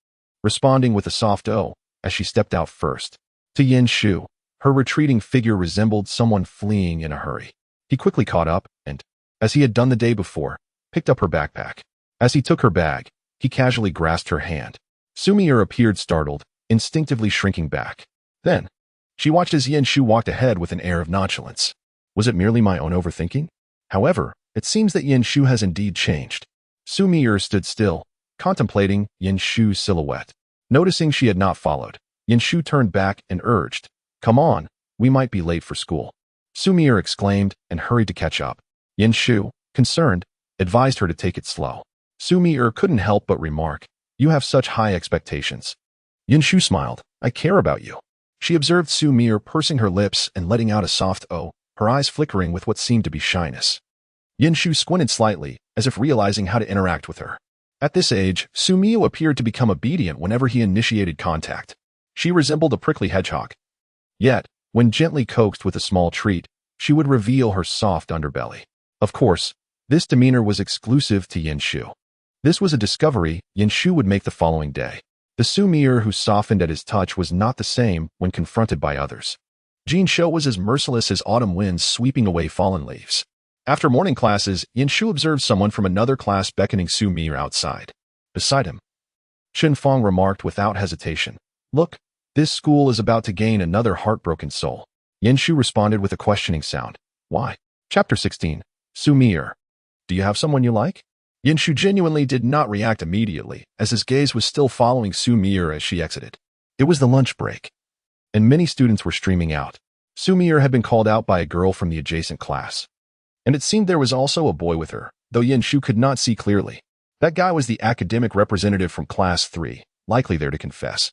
S1: responding with a soft "oh" as she stepped out first. To Shu, her retreating figure resembled someone fleeing in a hurry. He quickly caught up and, as he had done the day before, picked up her backpack. As he took her bag, he casually grasped her hand. Xu Mier appeared startled, instinctively shrinking back. Then, she watched as Shu walked ahead with an air of nonchalance. Was it merely my own overthinking? However, it seems that Shu has indeed changed. Xu Mier stood still, contemplating Shu's silhouette. Noticing she had not followed, Shu turned back and urged, Come on, we might be late for school. Xu Mier exclaimed and hurried to catch up. Shu, concerned, advised her to take it slow. Xu Mier couldn't help but remark, You have such high expectations. Shu smiled. I care about you. She observed Xu Mier pursing her lips and letting out a soft "oh," her eyes flickering with what seemed to be shyness. Shu squinted slightly, as if realizing how to interact with her. At this age, Xu Mier appeared to become obedient whenever he initiated contact. She resembled a prickly hedgehog. Yet, when gently coaxed with a small treat, she would reveal her soft underbelly. Of course, this demeanor was exclusive to Shu. This was a discovery Shu would make the following day. The Xu Mier who softened at his touch was not the same when confronted by others. Jin Lili was as merciless as autumn winds sweeping away fallen leaves. After morning classes, Shu observed someone from another class beckoning Xu Mier outside. Beside him, Chen Fong remarked without hesitation, Look, this school is about to gain another heartbroken soul. Shu responded with a questioning sound. Why? Chapter 16. Xu Mier. Do you have someone you like? Shu genuinely did not react immediately, as his gaze was still following Xu Mier as she exited. It was the lunch break, and many students were streaming out. Xu Mier had been called out by a girl from the adjacent class, and it seemed there was also a boy with her, though Shu could not see clearly. That guy was the academic representative from Class 3, likely there to confess.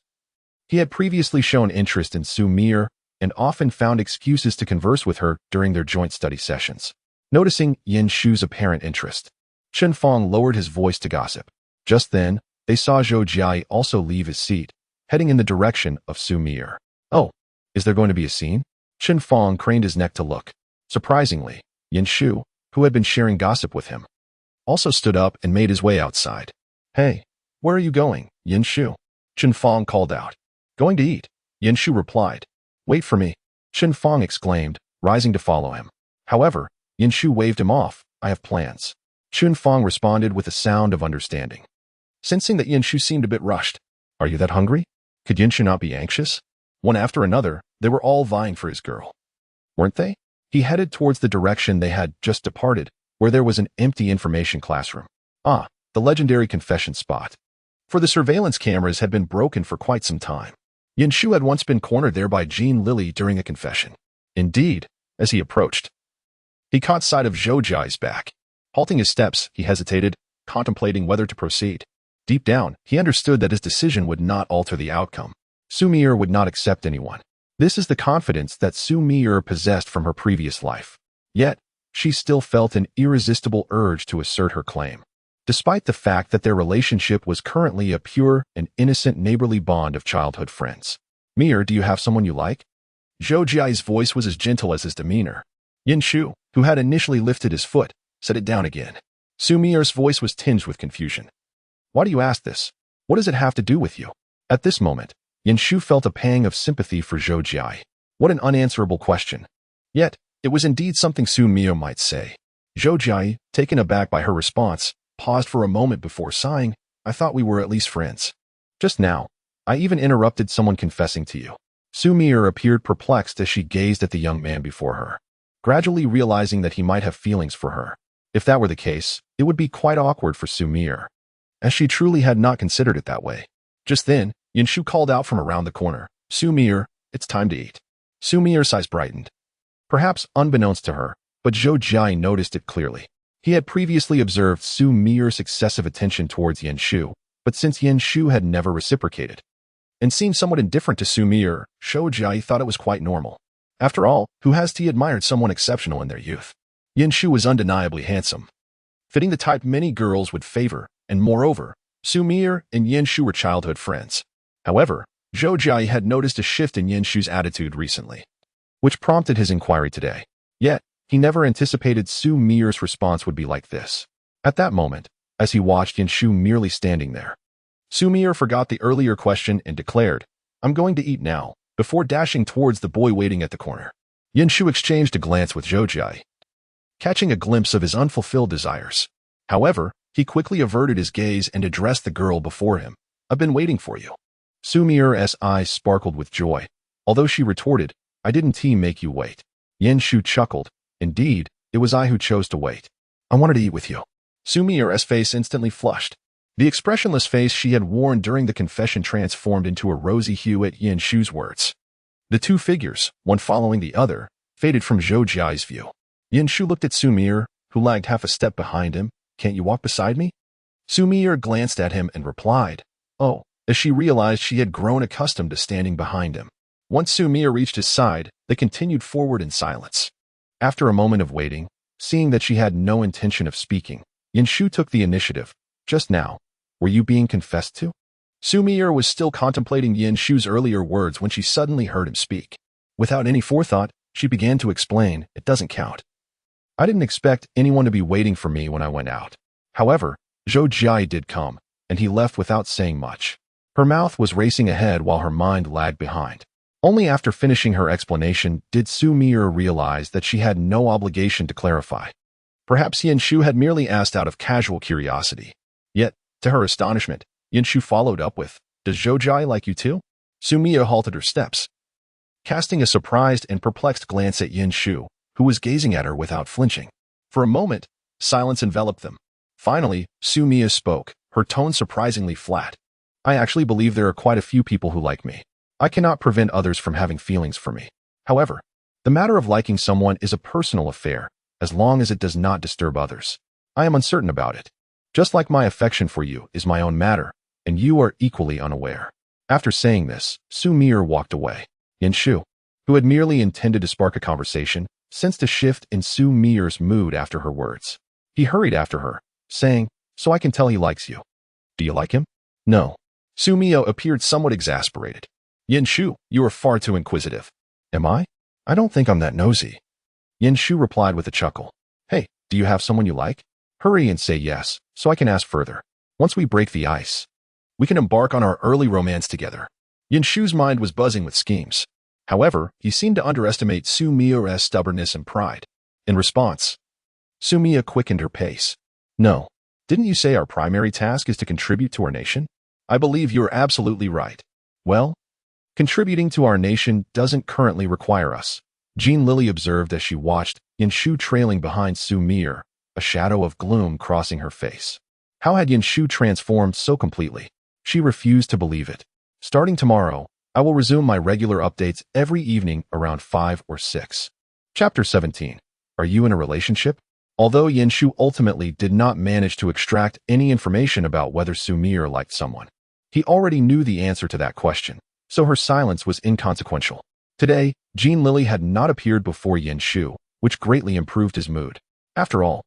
S1: He had previously shown interest in Xu Mier and often found excuses to converse with her during their joint study sessions. Noticing Shu's apparent interest, Chen Fong lowered his voice to gossip. Just then, they saw Zhou Jiai also leave his seat, heading in the direction of Xu Mier. Oh, is there going to be a scene? Chen Fong craned his neck to look. Surprisingly, Shu, who had been sharing gossip with him, also stood up and made his way outside. Hey, where are you going, Shu? Chen Fong called out. Going to eat, Shu replied. Wait for me, Chen Fong exclaimed, rising to follow him. However, Shu waved him off. I have plans. Chen Fong responded with a sound of understanding. Sensing that Shu seemed a bit rushed. Are you that hungry? Could Shu not be anxious? One after another, they were all vying for his girl. Weren't they? He headed towards the direction they had just departed, where there was an empty information classroom. Ah, the legendary confession spot. For the surveillance cameras had been broken for quite some time. Shu had once been cornered there by Jin Lili during a confession. Indeed, as he approached, he caught sight of Zhou Jiai's back. Halting his steps, he hesitated, contemplating whether to proceed. Deep down, he understood that his decision would not alter the outcome. Xu Mier would not accept anyone. This is the confidence that Xu Mier possessed from her previous life. Yet, she still felt an irresistible urge to assert her claim. Despite the fact that their relationship was currently a pure and innocent neighborly bond of childhood friends. Mier, do you have someone you like? Zhou Jiai's voice was as gentle as his demeanor. Shu, who had initially lifted his foot, set it down again. Xu Mier's voice was tinged with confusion. Why do you ask this? What does it have to do with you? At this moment, Shu felt a pang of sympathy for Zhou Jiai. What an unanswerable question. Yet, it was indeed something Xu Mier might say. Zhou Jiai, taken aback by her response, paused for a moment before sighing. I thought we were at least friends. Just now, I even interrupted someone confessing to you. Xu Mier appeared perplexed as she gazed at the young man before her, gradually realizing that he might have feelings for her. If that were the case, it would be quite awkward for Xu Mier, as she truly had not considered it that way. Just then, Shu called out from around the corner, "Xu Mier, it's time to eat." Xu Mier's eyes brightened. Perhaps unbeknownst to her, but Zhou Jia noticed it clearly. He had previously observed Xu Mier's excessive attention towards Shu, but since Shu had never reciprocated and seemed somewhat indifferent to Xu Mier, Zhou Jia thought it was quite normal. After all, who hasn't he admired someone exceptional in their youth? Shu was undeniably handsome, fitting the type many girls would favor, and moreover, Xu Mier and Shu were childhood friends. However, Zhou Jia had noticed a shift in Shu's attitude recently, which prompted his inquiry today. Yet, he never anticipated Xu Mier's response would be like this. At that moment, as he watched Shu merely standing there, Xu Mier forgot the earlier question and declared, "I'm going to eat now," before dashing towards the boy waiting at the corner. Shu exchanged a glance with Zhou Jia, catching a glimpse of his unfulfilled desires. However, he quickly averted his gaze and addressed the girl before him. "I've been waiting for you." Xu Mier's eyes sparkled with joy, although she retorted, "I didn't make you wait." Shu chuckled. "Indeed, it was I who chose to wait. I wanted to eat with you." Xu Mier's face instantly flushed. The expressionless face she had worn during the confession transformed into a rosy hue at Shu's words. The two figures, one following the other, faded from Zhou Jia's view. Shu looked at Xu Mier, who lagged half a step behind him. "Can't you walk beside me?" Xu Mier glanced at him and replied, "Oh," as she realized she had grown accustomed to standing behind him. Once Xu Mier reached his side, they continued forward in silence. After a moment of waiting, seeing that she had no intention of speaking, Shu took the initiative. "Just now, were you being confessed to?" Xu Mier was still contemplating Shu's earlier words when she suddenly heard him speak. Without any forethought, she began to explain, "It doesn't count. I didn't expect anyone to be waiting for me when I went out. However, Zhou Jia did come, and he left without saying much." Her mouth was racing ahead while her mind lagged behind. Only after finishing her explanation did Xu Mier realize that she had no obligation to clarify. Perhaps Shu had merely asked out of casual curiosity. Yet, to her astonishment, Shu followed up with, "Does Zhou Jia like you too?" Xu Mier halted her steps, casting a surprised and perplexed glance at Shu, who was gazing at her without flinching. For a moment, silence enveloped them. Finally, Xu Mier spoke, her tone surprisingly flat. "I actually believe there are quite a few people who like me. I cannot prevent others from having feelings for me. However, the matter of liking someone is a personal affair, as long as it does not disturb others. I am uncertain about it. Just like my affection for you is my own matter, and you are equally unaware." After saying this, Xu Mier walked away. Shu, who had merely intended to spark a conversation, sensed a shift in Xu Mier's mood after her words. He hurried after her, saying, "So I can tell he likes you. Do you like him?" "No." Xu Mier appeared somewhat exasperated. "Shu, you are far too inquisitive." "Am I? I don't think I'm that nosy." Shu replied with a chuckle. "Hey, do you have someone you like? Hurry and say yes, so I can ask further. Once we break the ice, we can embark on our early romance together." Shu's mind was buzzing with schemes. However, he seemed to underestimate Xu Mier's stubbornness and pride. In response, Xu Mier quickened her pace. "No. Didn't you say our primary task is to contribute to our nation? I believe you're absolutely right. Well, contributing to our nation doesn't currently require us," Jin Lili observed as she watched Shu trailing behind Xu Mier, a shadow of gloom crossing her face. How had Shu transformed so completely? She refused to believe it. "Starting tomorrow, I will resume my regular updates every evening around 5 or 6. Chapter 17. Are you in a relationship? Although Shu ultimately did not manage to extract any information about whether Xu Mier liked someone, he already knew the answer to that question, so her silence was inconsequential. Today, Jin Lili had not appeared before Shu, which greatly improved his mood. After all,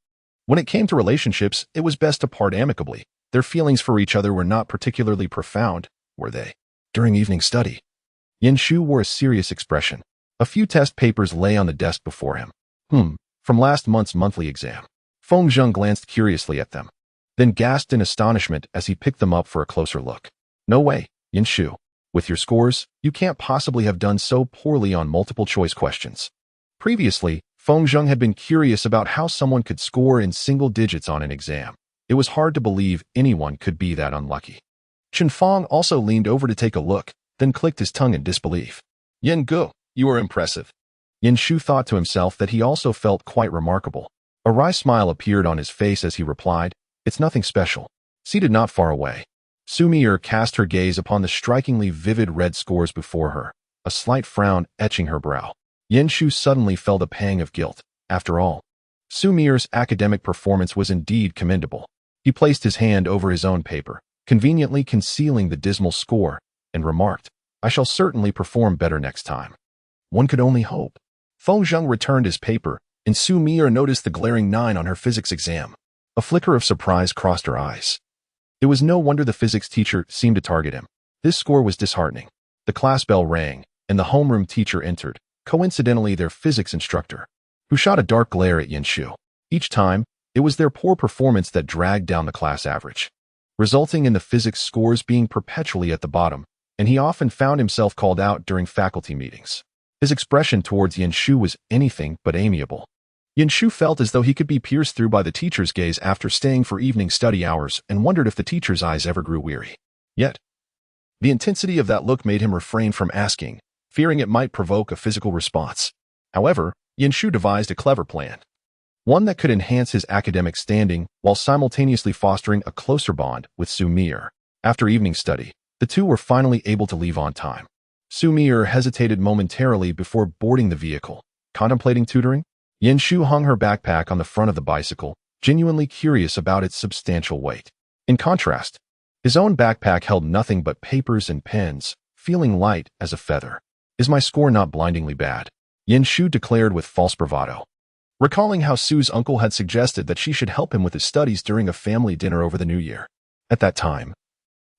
S1: when it came to relationships, it was best to part amicably. Their feelings for each other were not particularly profound, were they? During evening study, Shu wore a serious expression. A few test papers lay on the desk before him. From last month's monthly exam. Feng Zheng glanced curiously at them, then gasped in astonishment as he picked them up for a closer look. "No way, Shu. With your scores, you can't possibly have done so poorly on multiple-choice questions." Previously, Feng Zheng had been curious about how someone could score in single digits on an exam. It was hard to believe anyone could be that unlucky. Chen Feng also leaned over to take a look, then clicked his tongue in disbelief. "Gu, you are impressive." Shu thought to himself that he also felt quite remarkable. A wry smile appeared on his face as he replied, "It's nothing special." Seated not far away, Xu Mier cast her gaze upon the strikingly vivid red scores before her, a slight frown etching her brow. Yin Shu suddenly felt a pang of guilt. After all, Xu Mier's academic performance was indeed commendable. He placed his hand over his own paper, conveniently concealing the dismal score, and remarked, "I shall certainly perform better next time." One could only hope. Feng Zheng returned his paper, and Xu Mier noticed the glaring 9 on her physics exam. A flicker of surprise crossed her eyes. It was no wonder the physics teacher seemed to target him. This score was disheartening. The class bell rang, and the homeroom teacher entered, coincidentally their physics instructor, who shot a dark glare at Yin Shu. Each time, it was their poor performance that dragged down the class average, resulting in the physics scores being perpetually at the bottom, and he often found himself called out during faculty meetings. His expression towards Yin Shu was anything but amiable. Yin Shu felt as though he could be pierced through by the teacher's gaze after staying for evening study hours and wondered if the teacher's eyes ever grew weary. Yet, the intensity of that look made him refrain from asking, fearing it might provoke a physical response. However, Yin Shu devised a clever plan, one that could enhance his academic standing while simultaneously fostering a closer bond with Xu Mier. After evening study, the two were finally able to leave on time. Xu Mier hesitated momentarily before boarding the vehicle. Contemplating tutoring, Yin Shu hung her backpack on the front of the bicycle, genuinely curious about its substantial weight. In contrast, his own backpack held nothing but papers and pens, feeling light as a feather. "Is my score not blindingly bad?" Yin Shu declared with false bravado, recalling how Su's uncle had suggested that she should help him with his studies during a family dinner over the New Year. At that time,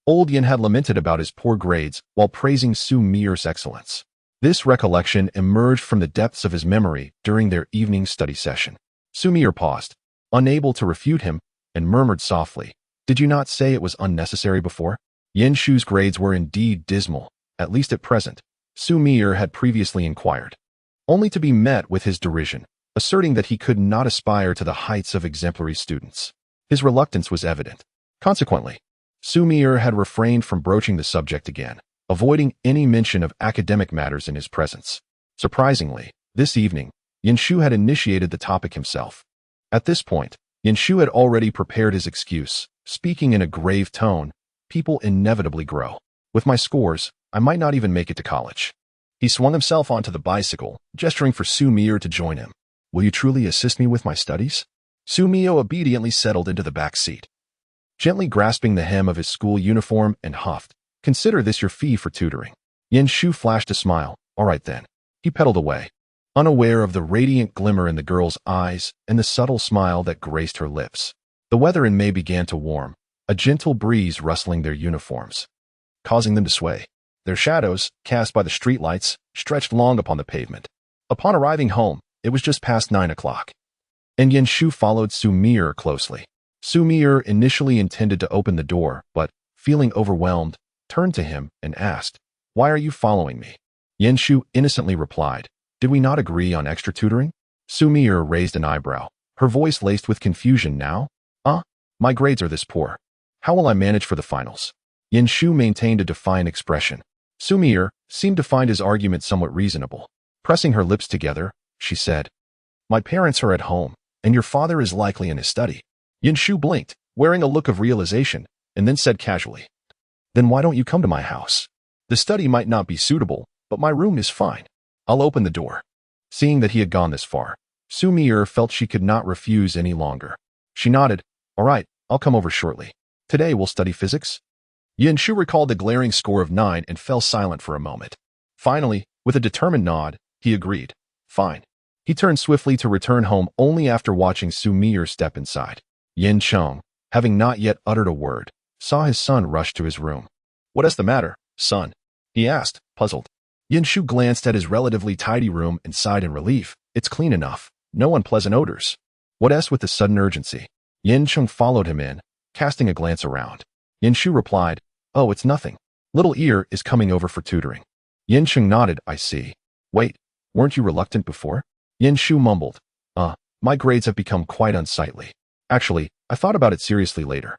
S1: old Yin had lamented about his poor grades while praising Xu Mier's excellence. This recollection emerged from the depths of his memory during their evening study session. Xu Mier paused, unable to refute him, and murmured softly, "Did you not say it was unnecessary before?" Yin Shu's grades were indeed dismal, at least at present, Xu Mier had previously inquired, only to be met with his derision, asserting that he could not aspire to the heights of exemplary students. His reluctance was evident. Consequently, Xu Mier had refrained from broaching the subject again, avoiding any mention of academic matters in his presence. Surprisingly, this evening, Yin Shu had initiated the topic himself. At this point, Yin Shu had already prepared his excuse, speaking in a grave tone, "People inevitably grow. With my scores, I might not even make it to college." He swung himself onto the bicycle, gesturing for Xu Mier to join him. "Will you truly assist me with my studies?" Xu Mier obediently settled into the back seat, gently grasping the hem of his school uniform and huffed, "Consider this your fee for tutoring." Yin Shu flashed a smile. "All right then." He pedaled away, unaware of the radiant glimmer in the girl's eyes and the subtle smile that graced her lips. The weather in May began to warm, a gentle breeze rustling their uniforms, causing them to sway. Their shadows, cast by the streetlights, stretched long upon the pavement. Upon arriving home, it was just past 9 o'clock, and Yin Shu followed Xu Mier closely. Xu Mier initially intended to open the door, but, feeling overwhelmed, turned to him and asked, "Why are you following me?" Yin Shu innocently replied, "Did we not agree on extra tutoring?" Xu Mier raised an eyebrow, her voice laced with confusion now. My grades are this poor. How will I manage for the finals?" Yin Shu maintained a defiant expression. Xu Mier seemed to find his argument somewhat reasonable. Pressing her lips together, she said, "My parents are at home, and your father is likely in his study." Yin Shu blinked, wearing a look of realization, and then said casually, "Then why don't you come to my house? The study might not be suitable, but my room is fine. I'll open the door." Seeing that he had gone this far, Xu Mier felt she could not refuse any longer. She nodded, "All right, I'll come over shortly. Today we'll study physics." Yin Shu recalled the glaring score of 9 and fell silent for a moment. Finally, with a determined nod, he agreed. "Fine." He turned swiftly to return home only after watching Xu Mier step inside. Yin Cheng, having not yet uttered a word, saw his son rush to his room. "What is the matter, son?" he asked, puzzled. Yin Shu glanced at his relatively tidy room and sighed in relief. "It's clean enough. No unpleasant odors." "What is with the sudden urgency?" Yin Cheng followed him in, casting a glance around. Yin Shu replied, "Oh, it's nothing. Little Ear is coming over for tutoring." Yin Cheng nodded, "I see. Wait, weren't you reluctant before?" Yin Shu mumbled, My grades have become quite unsightly. Actually, I thought about it seriously later.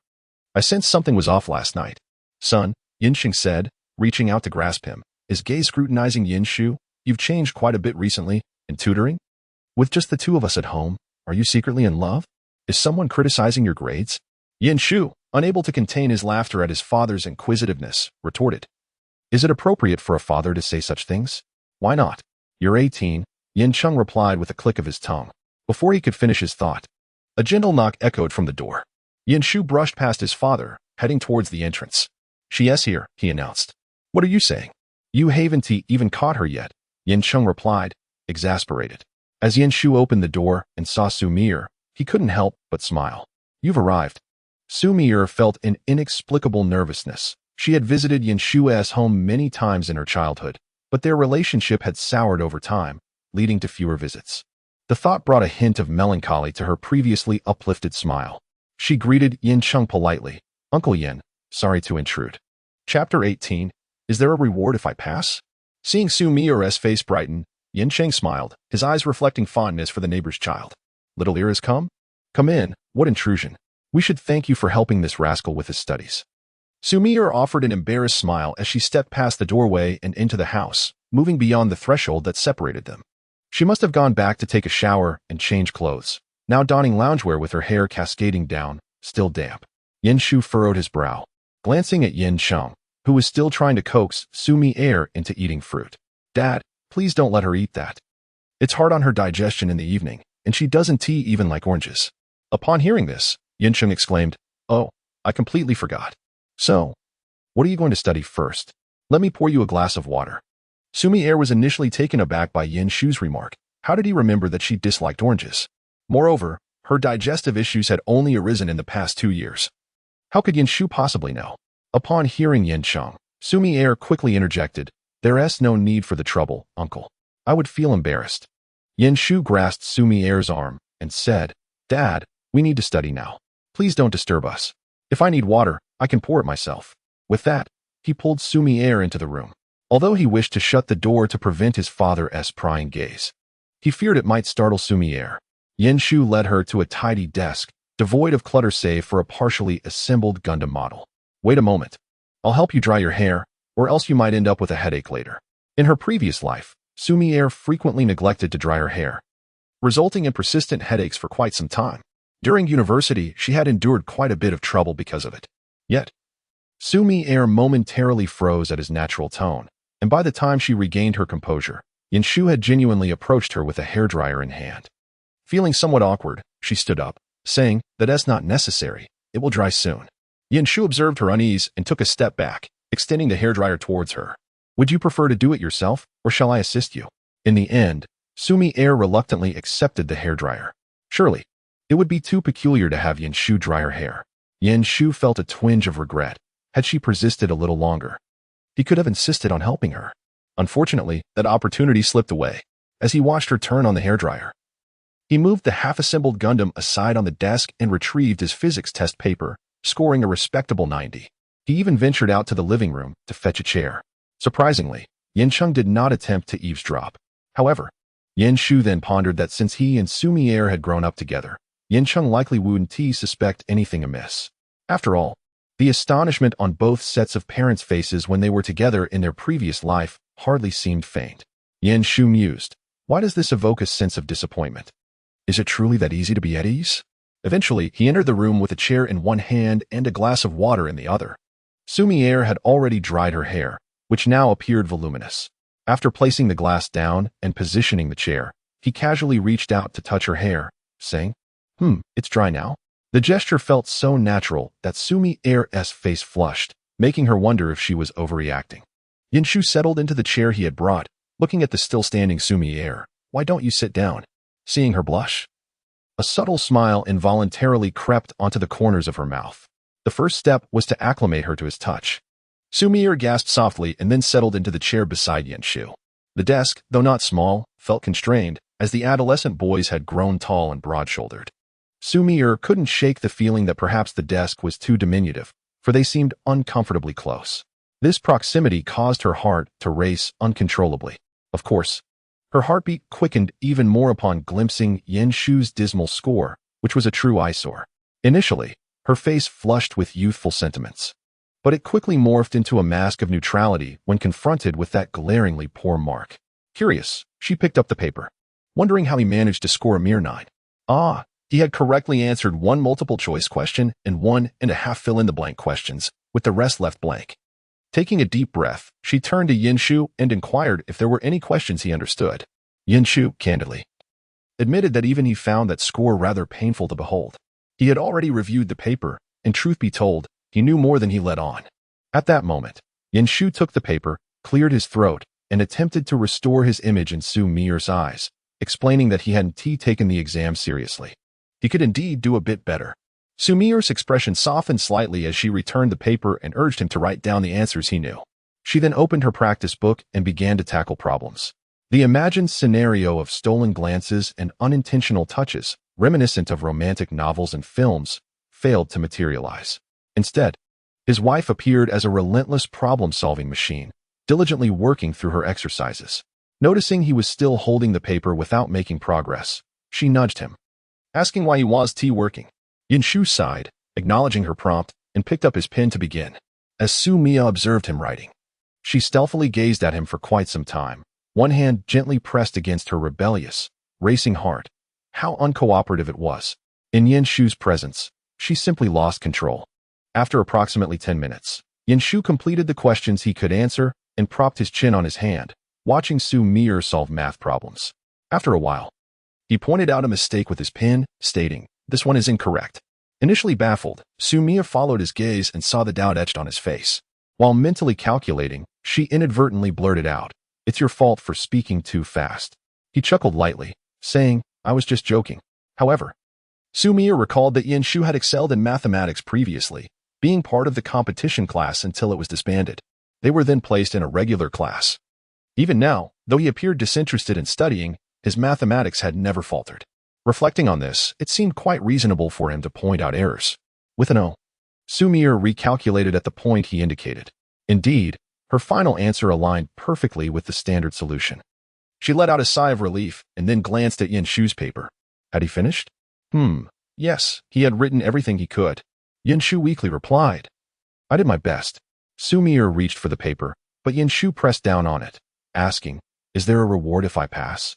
S1: I sensed something was off last night." "Son," Yin Cheng said, reaching out to grasp him, his gaze scrutinizing Yin Shu, "you've changed quite a bit recently. In tutoring? With just the two of us at home, are you secretly in love? Is someone criticizing your grades?" Yin Shu, unable to contain his laughter at his father's inquisitiveness, retorted, "Is it appropriate for a father to say such things? Why not? You're 18, Yin Cheng replied with a click of his tongue. Before he could finish his thought, a gentle knock echoed from the door. Yin Shu brushed past his father, heading towards the entrance. "She's here," he announced. "What are you saying? You haven't even caught her yet," Yin Cheng replied, exasperated. As Yin Shu opened the door and saw Xu Mier, he couldn't help but smile. "You've arrived." Xu Mier felt an inexplicable nervousness. She had visited Yin Shu's home many times in her childhood, but their relationship had soured over time, leading to fewer visits. The thought brought a hint of melancholy to her previously uplifted smile. She greeted Yin Cheng politely. "Uncle Yin, sorry to intrude." Chapter 18. Is there a reward if I pass? Seeing Xu Mier's face brighten, Yin Cheng smiled, his eyes reflecting fondness for the neighbor's child. "Little ear has come? Come in, what intrusion. We should thank you for helping this rascal with his studies." Xu Mier offered an embarrassed smile as she stepped past the doorway and into the house, moving beyond the threshold that separated them. She must have gone back to take a shower and change clothes, now donning loungewear with her hair cascading down, still damp. Yin Shu furrowed his brow, glancing at Yin Cheng, who was still trying to coax Xu Mier into eating fruit. "Dad, please don't let her eat that. It's hard on her digestion in the evening, and she doesn't even like oranges." Upon hearing this, Yin Cheng exclaimed, "Oh, I completely forgot. So, what are you going to study first? Let me pour you a glass of water." Xu Mier was initially taken aback by Yin Shu's remark. How did he remember that she disliked oranges? Moreover, her digestive issues had only arisen in the past 2 years. How could Yin Shu possibly know? Upon hearing Yin Cheng, Xu Mier quickly interjected, "There's no need for the trouble, uncle. I would feel embarrassed." Yin Shu grasped Xu Mier's arm and said, "Dad, we need to study now. Please don't disturb us. If I need water, I can pour it myself." With that, he pulled Xu Mier into the room. Although he wished to shut the door to prevent his father's prying gaze, he feared it might startle Xu Mier. Yin Shu led her to a tidy desk, devoid of clutter save for a partially assembled Gundam model. "Wait a moment. I'll help you dry your hair, or else you might end up with a headache later." In her previous life, Xu Mier frequently neglected to dry her hair, resulting in persistent headaches for quite some time. During university, she had endured quite a bit of trouble because of it. Yet, Xu Mier momentarily froze at his natural tone, and by the time she regained her composure, Yin Shu had genuinely approached her with a hairdryer in hand. Feeling somewhat awkward, she stood up, saying, "That's not necessary. It will dry soon." Yin Shu observed her unease and took a step back, extending the hairdryer towards her. "Would you prefer to do it yourself, or shall I assist you?" In the end, Xu Mier reluctantly accepted the hairdryer. Surely, it would be too peculiar to have Yin Shu dry her hair. Yin Shu felt a twinge of regret. Had she persisted a little longer, he could have insisted on helping her. Unfortunately, that opportunity slipped away as he watched her turn on the hairdryer. He moved the half-assembled Gundam aside on the desk and retrieved his physics test paper, scoring a respectable 90. He even ventured out to the living room to fetch a chair. Surprisingly, Yin Cheng did not attempt to eavesdrop. However, Yin Shu then pondered that since he and Xu Mier had grown up together, Yin Cheng likely wouldn't suspect anything amiss. After all, the astonishment on both sets of parents' faces when they were together in their previous life hardly seemed feigned. Yin Shu mused, "Why does this evoke a sense of disappointment? Is it truly that easy to be at ease?" Eventually, he entered the room with a chair in one hand and a glass of water in the other. Xu Mier had already dried her hair, which now appeared voluminous. After placing the glass down and positioning the chair, he casually reached out to touch her hair, saying, It's dry now." The gesture felt so natural that Xu Mier's face flushed, making her wonder if she was overreacting. Yin Shu settled into the chair he had brought, looking at the still-standing Xu Mier. "Why don't you sit down?" Seeing her blush, a subtle smile involuntarily crept onto the corners of her mouth. The first step was to acclimate her to his touch. Xu Mier gasped softly and then settled into the chair beside Yin Shu. The desk, though not small, felt constrained, as the adolescent boys had grown tall and broad-shouldered. Xu Mier couldn't shake the feeling that perhaps the desk was too diminutive, for they seemed uncomfortably close. This proximity caused her heart to race uncontrollably. Of course, her heartbeat quickened even more upon glimpsing Yin Shu's dismal score, which was a true eyesore. Initially, her face flushed with youthful sentiments, but it quickly morphed into a mask of neutrality when confronted with that glaringly poor mark. Curious, she picked up the paper, wondering how he managed to score a mere 9. "Ah, He had correctly answered one multiple-choice question and 1.5 fill-in-the-blank questions, with the rest left blank. Taking a deep breath, she turned to Yinshu and inquired if there were any questions he understood. Yinshu, candidly, admitted that even he found that score rather painful to behold. He had already reviewed the paper, and truth be told, he knew more than he let on. At that moment, Yinshu took the paper, cleared his throat, and attempted to restore his image in Xu Mier's eyes, explaining that he hadn't taken the exam seriously. He could indeed do a bit better. Xu Mier's expression softened slightly as she returned the paper and urged him to write down the answers he knew. She then opened her practice book and began to tackle problems. The imagined scenario of stolen glances and unintentional touches, reminiscent of romantic novels and films, failed to materialize. Instead, his wife appeared as a relentless problem-solving machine, diligently working through her exercises. Noticing he was still holding the paper without making progress, she nudged him, asking why he was working. Yinshu sighed, acknowledging her prompt, and picked up his pen to begin. As Xu Mier observed him writing, she stealthily gazed at him for quite some time, one hand gently pressed against her rebellious, racing heart. How uncooperative it was. In Yinshu's presence, she simply lost control. After approximately 10 minutes, Yinshu completed the questions he could answer and propped his chin on his hand, watching Xu Mier solve math problems. After a while, he pointed out a mistake with his pen, stating, "This one is incorrect." Initially baffled, Xu Mier followed his gaze and saw the doubt etched on his face. While mentally calculating, she inadvertently blurted out, "It's your fault for speaking too fast." He chuckled lightly, saying, "I was just joking." However, Xu Mier recalled that Yinshu had excelled in mathematics previously, being part of the competition class until it was disbanded. They were then placed in a regular class. Even now, though he appeared disinterested in studying, his mathematics had never faltered. Reflecting on this, it seemed quite reasonable for him to point out errors. With an O, Xu Mier recalculated at the point he indicated. Indeed, her final answer aligned perfectly with the standard solution. She let out a sigh of relief and then glanced at Yinshu's paper. Had he finished? Yes, he had written everything he could. Yinshu weakly replied, "I did my best." Xu Mier reached for the paper, but Yinshu pressed down on it, asking, "Is there a reward if I pass?"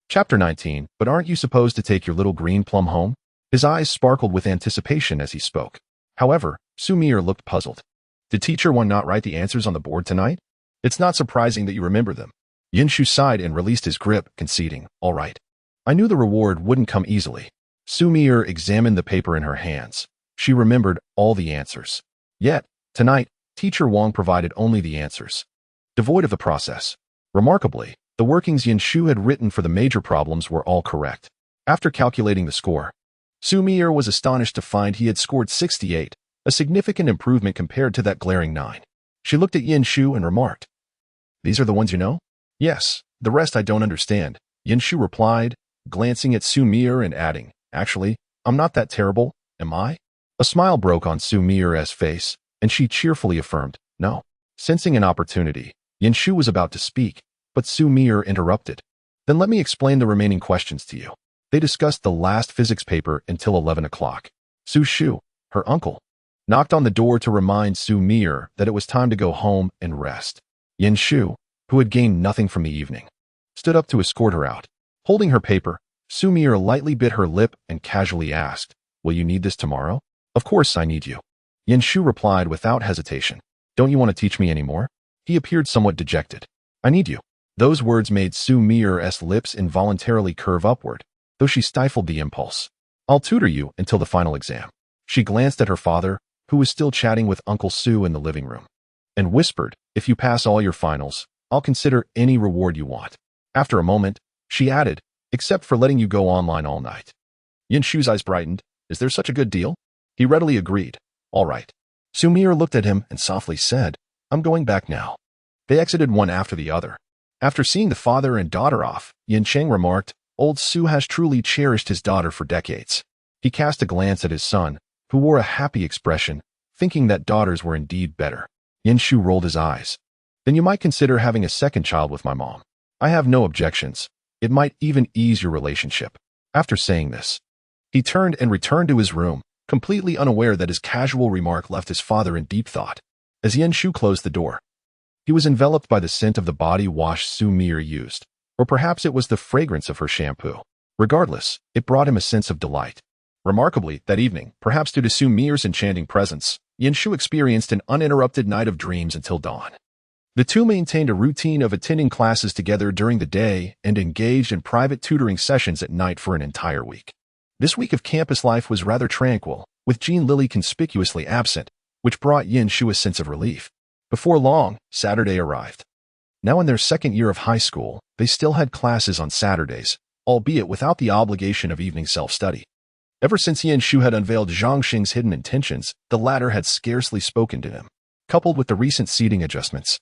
S1: Chapter 19, "But aren't you supposed to take your little green plum home?" His eyes sparkled with anticipation as he spoke. However, Xu Mier looked puzzled. "Did teacher one not write the answers on the board tonight? It's not surprising that you remember them." Yinshu sighed and released his grip, conceding, "All right. I knew the reward wouldn't come easily." Xu Mier examined the paper in her hands. She remembered all the answers. Yet, tonight, teacher Wang provided only the answers, devoid of the process. Remarkably, the workings Yinshu had written for the major problems were all correct. After calculating the score, Xu Mier was astonished to find he had scored 68, a significant improvement compared to that glaring 9. She looked at Yinshu and remarked, "These are the ones you know?" "Yes, the rest I don't understand," Yinshu replied, glancing at Xu Mier and adding, "Actually, I'm not that terrible, am I?" A smile broke on Xu Mier's face, and she cheerfully affirmed, "No." Sensing an opportunity, Yinshu was about to speak, but Xu Mier interrupted. "Then let me explain the remaining questions to you." They discussed the last physics paper until 11 o'clock. Xu Shu, her uncle, knocked on the door to remind Xu Mier that it was time to go home and rest. Yinshu, who had gained nothing from the evening, stood up to escort her out. Holding her paper, Xu Mier lightly bit her lip and casually asked, "Will you need this tomorrow?" "Of course I need you," Yinshu replied without hesitation. "Don't you want to teach me anymore?" He appeared somewhat dejected. "I need you." Those words made Xu Mier's lips involuntarily curve upward, though she stifled the impulse. "I'll tutor you until the final exam." She glanced at her father, who was still chatting with Uncle Xu in the living room, and whispered, "If you pass all your finals, I'll consider any reward you want." After a moment, she added, "Except for letting you go online all night." Yinshu's eyes brightened. "Is there such a good deal?" He readily agreed. "All right." Xu Mier looked at him and softly said, "I'm going back now." They exited one after the other. After seeing the father and daughter off, Yin Cheng remarked, "Old Xu has truly cherished his daughter for decades." He cast a glance at his son, who wore a happy expression, thinking that daughters were indeed better. Yinshu rolled his eyes. "Then you might consider having a second child with my mom. I have no objections. It might even ease your relationship." After saying this, he turned and returned to his room, completely unaware that his casual remark left his father in deep thought. As Yinshu closed the door, he was enveloped by the scent of the body wash Xu Mier used, or perhaps it was the fragrance of her shampoo. Regardless, it brought him a sense of delight. Remarkably, that evening, perhaps due to Xu Mier's enchanting presence, Shu experienced an uninterrupted night of dreams until dawn. The two maintained a routine of attending classes together during the day and engaged in private tutoring sessions at night for an entire week. This week of campus life was rather tranquil, with Jin Lili conspicuously absent, which brought Shu a sense of relief. Before long, Saturday arrived. Now in their second year of high school, they still had classes on Saturdays, albeit without the obligation of evening self-study. Ever since Shu had unveiled Zhang Xing's hidden intentions, the latter had scarcely spoken to him. Coupled with the recent seating adjustments,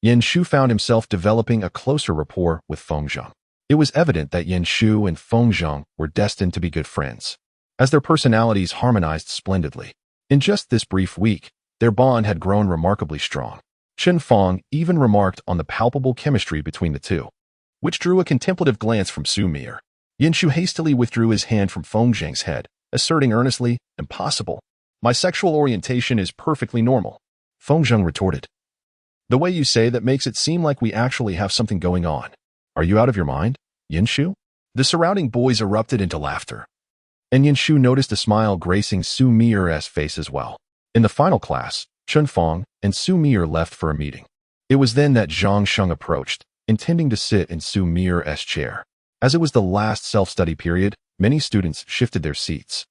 S1: Shu found himself developing a closer rapport with Fengzheng. It was evident that Shu and Fengzheng were destined to be good friends, as their personalities harmonized splendidly. In just this brief week, their bond had grown remarkably strong. Chen Feng even remarked on the palpable chemistry between the two, which drew a contemplative glance from Xu Mier. Shu hastily withdrew his hand from Fengzheng's head, asserting earnestly, "Impossible. My sexual orientation is perfectly normal." Fengzheng retorted, "The way you say that makes it seem like we actually have something going on. Are you out of your mind, Shu?" The surrounding boys erupted into laughter, and Shu noticed a smile gracing Xu Mier's face as well. In the final class, Chen Feng and Xu Mier left for a meeting. It was then that Zhang Sheng approached, intending to sit in Xu Mier's chair. As it was the last self-study period, many students shifted their seats.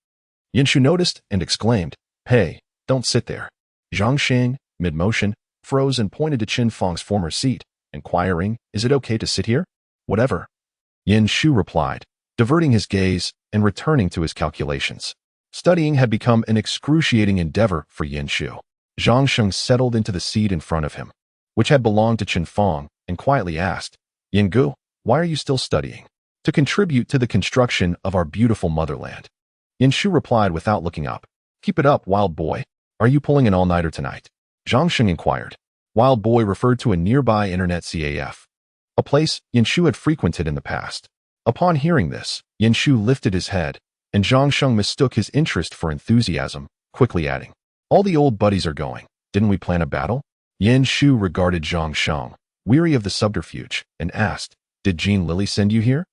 S1: Shu noticed and exclaimed, "Hey, don't sit there." Zhang Sheng, mid-motion, froze and pointed to Chen Feng's former seat, inquiring, "Is it okay to sit here?" "Whatever," Shu replied, diverting his gaze and returning to his calculations. Studying had become an excruciating endeavor for Shu. Zhang Sheng settled into the seat in front of him, which had belonged to Chen Feng, and quietly asked, "Gu, why are you still studying?" "To contribute to the construction of our beautiful motherland." Shu replied without looking up, "Keep it up, wild boy. Are you pulling an all-nighter tonight?" Zhang Sheng inquired. Wild boy referred to a nearby internet caf, a place Shu had frequented in the past. Upon hearing this, Shu lifted his head, and Zhang Sheng mistook his interest for enthusiasm, quickly adding, "All the old buddies are going. Didn't we plan a battle?" Shu regarded Zhang Sheng, weary of the subterfuge, and asked, "Did Jin Lili send you here?"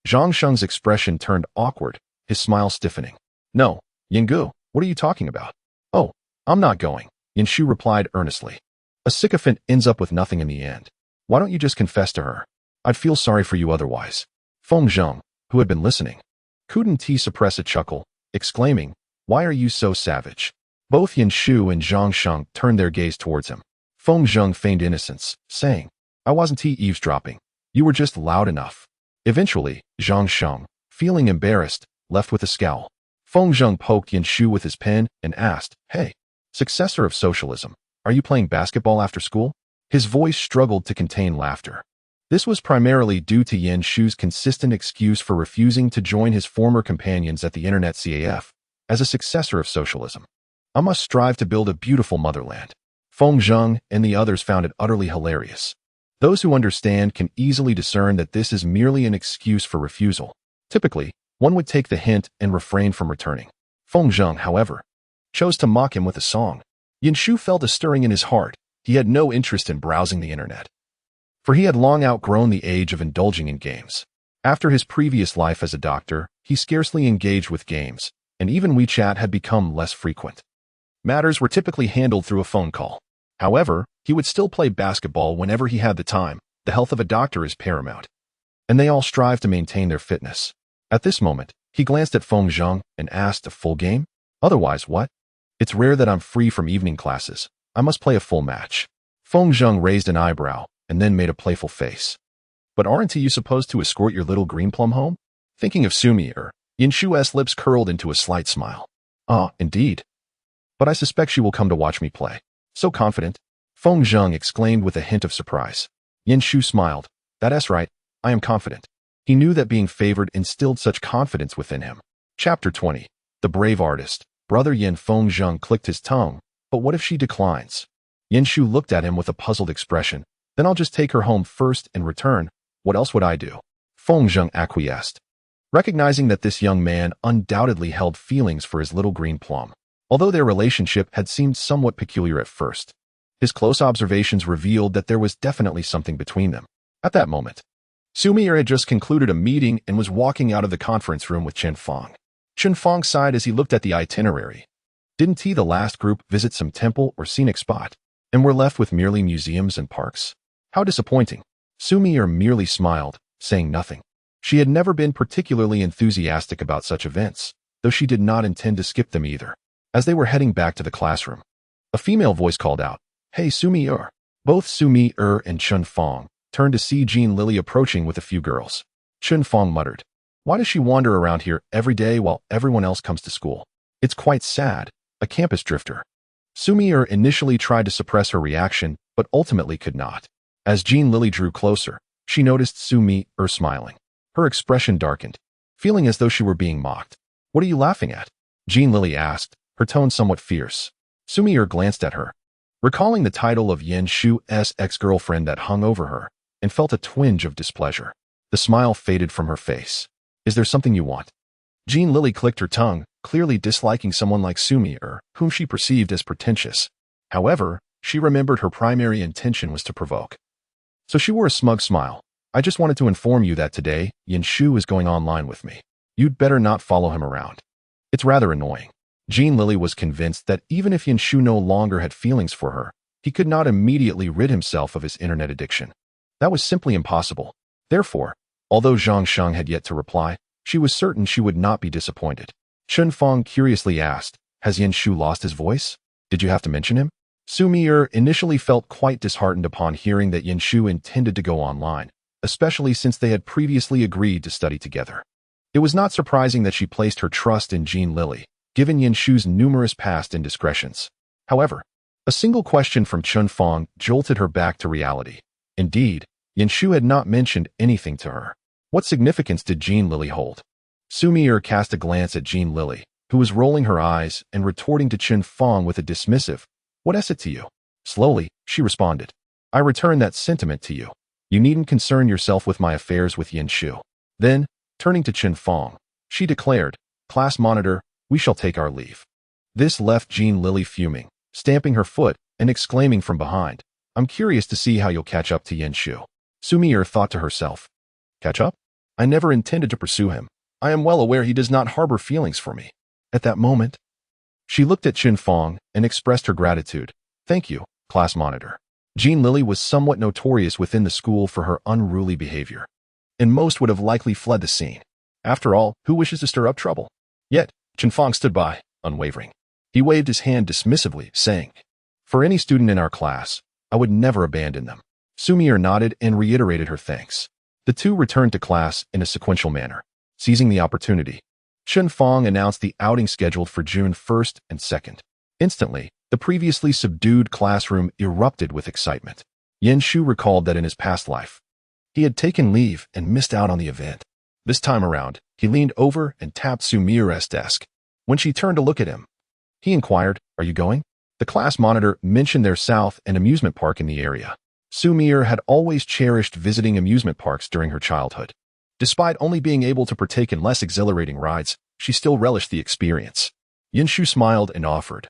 S1: Zhang Sheng's expression turned awkward, his smile stiffening. "No, Gu, what are you talking about?" "Oh, I'm not going," Shu replied earnestly. "A sycophant ends up with nothing in the end. Why don't you just confess to her? I'd feel sorry for you otherwise." Fengzheng, who had been listening, couldn't suppress a chuckle, exclaiming, "Why are you so savage?" Both Shu and Zhang Sheng turned their gaze towards him. Fengzheng feigned innocence, saying, "I wasn't eavesdropping. You were just loud enough." Eventually, Zhang Sheng, feeling embarrassed, left with a scowl. Fengzheng poked Shu with his pen and asked, "Hey, successor of socialism, are you playing basketball after school?" His voice struggled to contain laughter. This was primarily due to Shu's consistent excuse for refusing to join his former companions at the internet caf. As a successor of socialism, I must strive to build a beautiful motherland. Fengzheng and the others found it utterly hilarious. Those who understand can easily discern that this is merely an excuse for refusal. Typically, one would take the hint and refrain from returning. Fengzheng, however, chose to mock him with a song. Shu felt a stirring in his heart. He had no interest in browsing the internet, for he had long outgrown the age of indulging in games. After his previous life as a doctor, he scarcely engaged with games, and even WeChat had become less frequent. Matters were typically handled through a phone call. However, he would still play basketball whenever he had the time. The health of a doctor is paramount, and they all strive to maintain their fitness. At this moment, he glanced at Fengzheng and asked, "A full game? Otherwise what?" "It's rare that I'm free from evening classes. I must play a full match." Fengzheng raised an eyebrow and then made a playful face. "But aren't you supposed to escort your little green plum home?" Thinking of Xu Mier, Shu's lips curled into a slight smile. "Ah, indeed. But I suspect she will come to watch me play." "So confident?" Fengzheng exclaimed with a hint of surprise. Shu smiled. "That's right, I am confident." He knew that being favored instilled such confidence within him. Chapter 20. The Brave Artist. Brother Fengzheng clicked his tongue. "But what if she declines?" Shu looked at him with a puzzled expression. "Then I'll just take her home first and return. What else would I do?" Fengzheng acquiesced, recognizing that this young man undoubtedly held feelings for his little green plum. Although their relationship had seemed somewhat peculiar at first, his close observations revealed that there was definitely something between them. At that moment, Xu Mier had just concluded a meeting and was walking out of the conference room with Chen Feng. Chen Fong sighed as he looked at the itinerary. Didn't he, the last group, visit some temple or scenic spot? And we're left with merely museums and parks? How disappointing. Xu Mier merely smiled, saying nothing. She had never been particularly enthusiastic about such events, though she did not intend to skip them either. As they were heading back to the classroom, a female voice called out, "Hey, Xu Mier." Both Xu Mier and Chen Fong turned to see Jin Lili approaching with a few girls. Chen Fong muttered, "Why does she wander around here every day while everyone else comes to school? It's quite sad, a campus drifter." Xu Mier initially tried to suppress her reaction, but ultimately could not. As Jin Lili drew closer, she noticed Xu Mier smiling. Her expression darkened, feeling as though she were being mocked. "What are you laughing at?" Jin Lili asked, her tone somewhat fierce. Xu Mier glanced at her, recalling the title of Yan Shu's ex-girlfriend that hung over her, and felt a twinge of displeasure. The smile faded from her face. "Is there something you want?" Jin Lili clicked her tongue, clearly disliking someone like Xu Mier, whom she perceived as pretentious. However, she remembered her primary intention was to provoke. So she wore a smug smile. "I just wanted to inform you that today, Yan Shu is going online with me. You'd better not follow him around. It's rather annoying." Jin Lili was convinced that even if Yan Shu no longer had feelings for her, he could not immediately rid himself of his internet addiction. That was simply impossible. Therefore, although Zhang Sheng had yet to reply, she was certain she would not be disappointed. Chen Fong curiously asked, "Has Yan Shu lost his voice? Did you have to mention him?" Xu Mier initially felt quite disheartened upon hearing that Yan Shu intended to go online, especially since they had previously agreed to study together. It was not surprising that she placed her trust in Jin Lili, given Yan Shu's numerous past indiscretions. However, a single question from Chen Fong jolted her back to reality. Indeed, Yan Shu had not mentioned anything to her. What significance did Jin Lili hold? Xu Mier cast a glance at Jin Lili, who was rolling her eyes and retorting to Chen Fong with a dismissive, "What is it to you?" Slowly, she responded, "I return that sentiment to you. You needn't concern yourself with my affairs with Yan Shu." Then, turning to Chen Fong, she declared, "Class monitor, we shall take our leave." This left Jin Lili fuming, stamping her foot and exclaiming from behind, "I'm curious to see how you'll catch up to Yan Shu." Xu Mier thought to herself, "Catch up? I never intended to pursue him. I am well aware he does not harbor feelings for me." At that moment, she looked at Chen Fong and expressed her gratitude. "Thank you, class monitor." Jin Lili was somewhat notorious within the school for her unruly behavior, and most would have likely fled the scene. After all, who wishes to stir up trouble? Yet, Chen Fong stood by, unwavering. He waved his hand dismissively, saying, "For any student in our class, I would never abandon them." Xu Mier nodded and reiterated her thanks. The two returned to class in a sequential manner. Seizing the opportunity, Chen Fong announced the outing scheduled for June 1st and 2nd. Instantly, the previously subdued classroom erupted with excitement. Yan Shu recalled that in his past life, he had taken leave and missed out on the event. This time around, he leaned over and tapped Xu Mier's desk. When she turned to look at him, he inquired, "Are you going?" The class monitor mentioned their south and amusement park in the area. Xu Mier had always cherished visiting amusement parks during her childhood. Despite only being able to partake in less exhilarating rides, she still relished the experience. Yan Shu smiled and offered,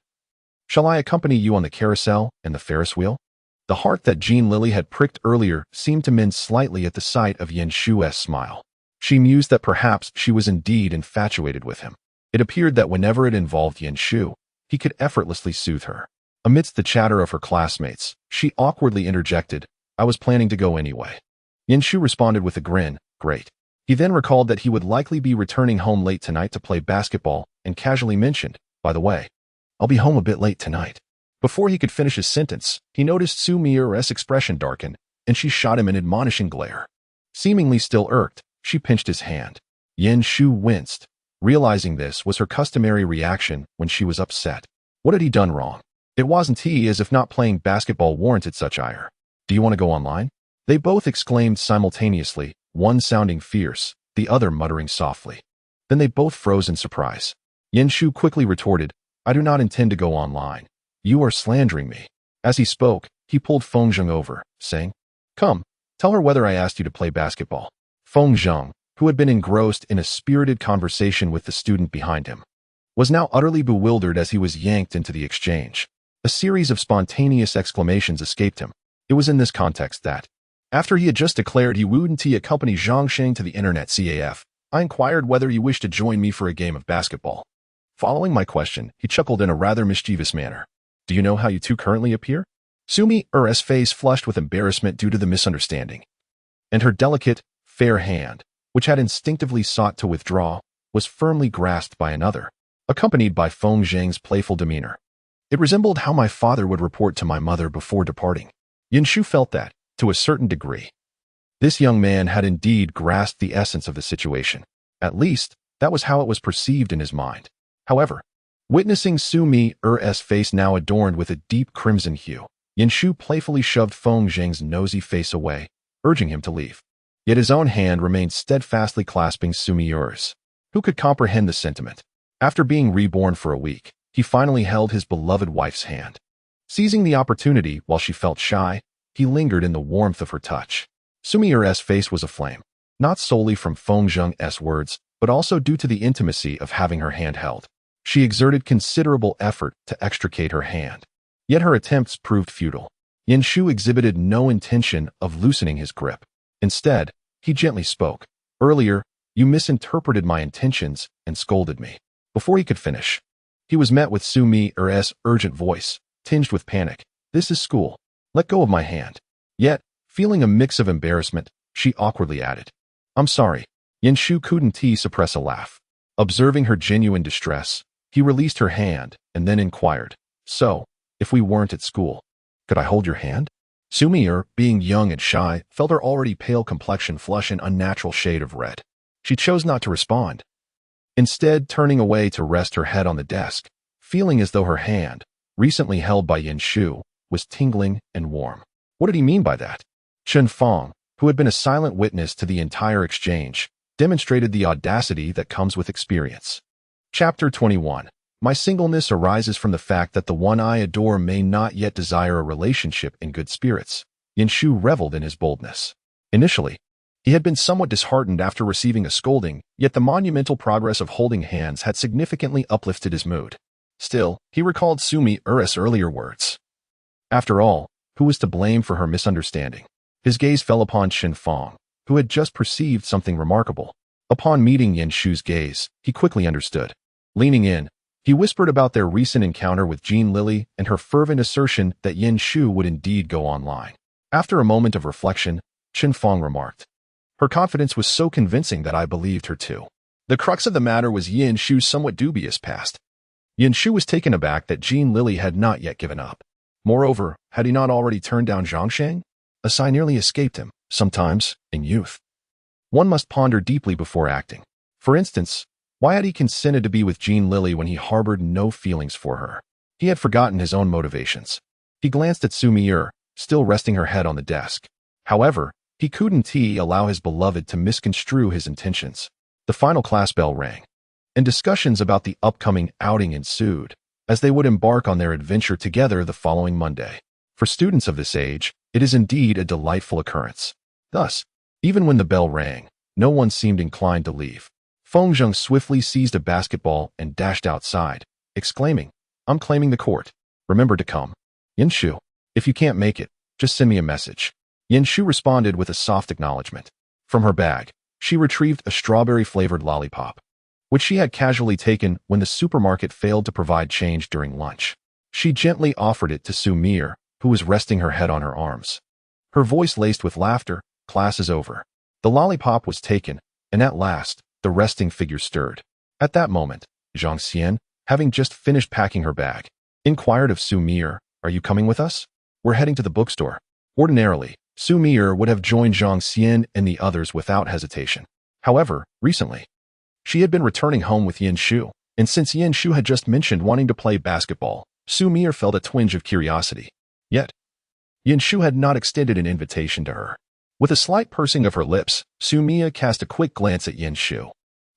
S1: "Shall I accompany you on the carousel and the Ferris wheel?" The heart that Jin Lili had pricked earlier seemed to mend slightly at the sight of Yan Shu's smile. She mused that perhaps she was indeed infatuated with him. It appeared that whenever it involved Yan Shu, he could effortlessly soothe her. Amidst the chatter of her classmates, she awkwardly interjected, "I was planning to go anyway." Yan Shu responded with a grin, "Great." He then recalled that he would likely be returning home late tonight to play basketball and casually mentioned, "By the way, I'll be home a bit late tonight." Before he could finish his sentence, he noticed Xu Mier's expression darken, and she shot him an admonishing glare. Seemingly still irked, she pinched his hand. Yan Shu winced, realizing this was her customary reaction when she was upset. What had he done wrong? It wasn't he, as if not playing basketball warranted such ire. "Do you want to go online?" They both exclaimed simultaneously, one sounding fierce, the other muttering softly. Then they both froze in surprise. Yan Shu quickly retorted, "I do not intend to go online. You are slandering me." As he spoke, he pulled Feng Zheng over, saying, "Come, tell her whether I asked you to play basketball." Feng Zheng, who had been engrossed in a spirited conversation with the student behind him, was now utterly bewildered as he was yanked into the exchange. A series of spontaneous exclamations escaped him. It was in this context that, after he had just declared he wouldn't accompany Zhang Sheng to the internet CAF, I inquired whether you wished to join me for a game of basketball. Following my question, he chuckled in a rather mischievous manner. Do you know how you two currently appear? Xu Mier's face flushed with embarrassment due to the misunderstanding, and her delicate, fair hand, which had instinctively sought to withdraw, was firmly grasped by another, accompanied by Feng Zhang's playful demeanor. It resembled how my father would report to my mother before departing. Yin Shu felt that, to a certain degree, this young man had indeed grasped the essence of the situation. At least, that was how it was perceived in his mind. However, witnessing Xu Mier's face now adorned with a deep crimson hue, Yin Shu playfully shoved Feng Zhang's nosy face away, urging him to leave. Yet his own hand remained steadfastly clasping Xu Mier's. Who could comprehend the sentiment? After being reborn for a week, he finally held his beloved wife's hand. Seizing the opportunity while she felt shy, he lingered in the warmth of her touch. Xu Mier's face was aflame, not solely from Feng Zhang's words, but also due to the intimacy of having her hand held. She exerted considerable effort to extricate her hand. Yet her attempts proved futile. Yin Shu exhibited no intention of loosening his grip. Instead, he gently spoke. Earlier, you misinterpreted my intentions and scolded me. Before he could finish, he was met with Xu Mier's urgent voice, tinged with panic. This is school. Let go of my hand. Yet, feeling a mix of embarrassment, she awkwardly added, I'm sorry. Yin Shu couldn't suppress a laugh. Observing her genuine distress, he released her hand and then inquired, so, if we weren't at school, could I hold your hand? Xu Mier, being young and shy, felt her already pale complexion flush an unnatural shade of red. She chose not to respond, instead turning away to rest her head on the desk, feeling as though her hand, recently held by Yin Shu, was tingling and warm. What did he mean by that? Chen Feng, who had been a silent witness to the entire exchange, demonstrated the audacity that comes with experience. Chapter 21. My singleness arises from the fact that the one I adore may not yet desire a relationship in good spirits. Yin Shu reveled in his boldness. Initially, he had been somewhat disheartened after receiving a scolding, yet the monumental progress of holding hands had significantly uplifted his mood. Still, he recalled Xu Mier's earlier words. After all, who was to blame for her misunderstanding? His gaze fell upon Chen Feng, who had just perceived something remarkable. Upon meeting Yin Shu's gaze, he quickly understood. Leaning in, he whispered about their recent encounter with Jin Lili and her fervent assertion that Yin Shu would indeed go online. After a moment of reflection, Chen Feng remarked, her confidence was so convincing that I believed her too. The crux of the matter was Yin Shu's somewhat dubious past. Yin Shu was taken aback that Jin Lili had not yet given up. Moreover, had he not already turned down Zhangsheng? A sigh nearly escaped him. Sometimes, in youth, one must ponder deeply before acting. For instance, why had he consented to be with Jin Lili when he harbored no feelings for her? He had forgotten his own motivations. He glanced at Xu Mier, still resting her head on the desk. However, he couldn't allow his beloved to misconstrue his intentions. The final class bell rang, and discussions about the upcoming outing ensued, as they would embark on their adventure together the following Monday. For students of this age, it is indeed a delightful occurrence. Thus, even when the bell rang, no one seemed inclined to leave. Feng Zhang swiftly seized a basketball and dashed outside, exclaiming, I'm claiming the court. Remember to come. Yin Shu, if you can't make it, just send me a message. Yin Shu responded with a soft acknowledgement. From her bag, she retrieved a strawberry-flavored lollipop, which she had casually taken when the supermarket failed to provide change during lunch. She gently offered it to Xu Mier, who was resting her head on her arms. Her voice laced with laughter, class is over. The lollipop was taken, and at last, the resting figure stirred. At that moment, Zhang Xian, having just finished packing her bag, inquired of Xu Mier, are you coming with us? We're heading to the bookstore. Ordinarily, Xu Mier would have joined Zhang Xian and the others without hesitation. However, recently, she had been returning home with Yin Shu, and since Yin Shu had just mentioned wanting to play basketball, Xu Mier felt a twinge of curiosity. Yet, Yin Shu had not extended an invitation to her. With a slight pursing of her lips, Xu Mier cast a quick glance at Yin Shu.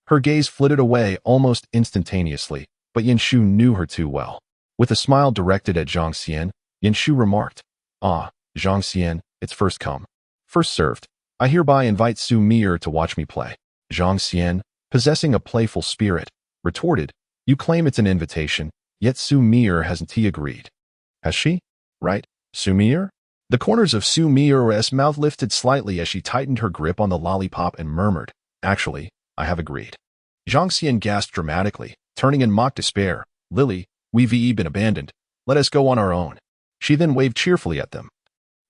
S1: Her gaze flitted away almost instantaneously, but Yin Shu knew her too well. With a smile directed at Zhang Xian, Yin Shu remarked, Ah, Zhang Xian, it's first come, first served. I hereby invite Xu Mier to watch me play. Zhang Xian, possessing a playful spirit, retorted, you claim it's an invitation, yet Xu Mier hasn't agreed. Has she? Right, Xu Mier? The corners of Xu Mier's mouth lifted slightly as she tightened her grip on the lollipop and murmured, actually, I have agreed. Zhang Xian gasped dramatically, turning in mock despair. Lily, we've been abandoned. Let us go on our own. She then waved cheerfully at them,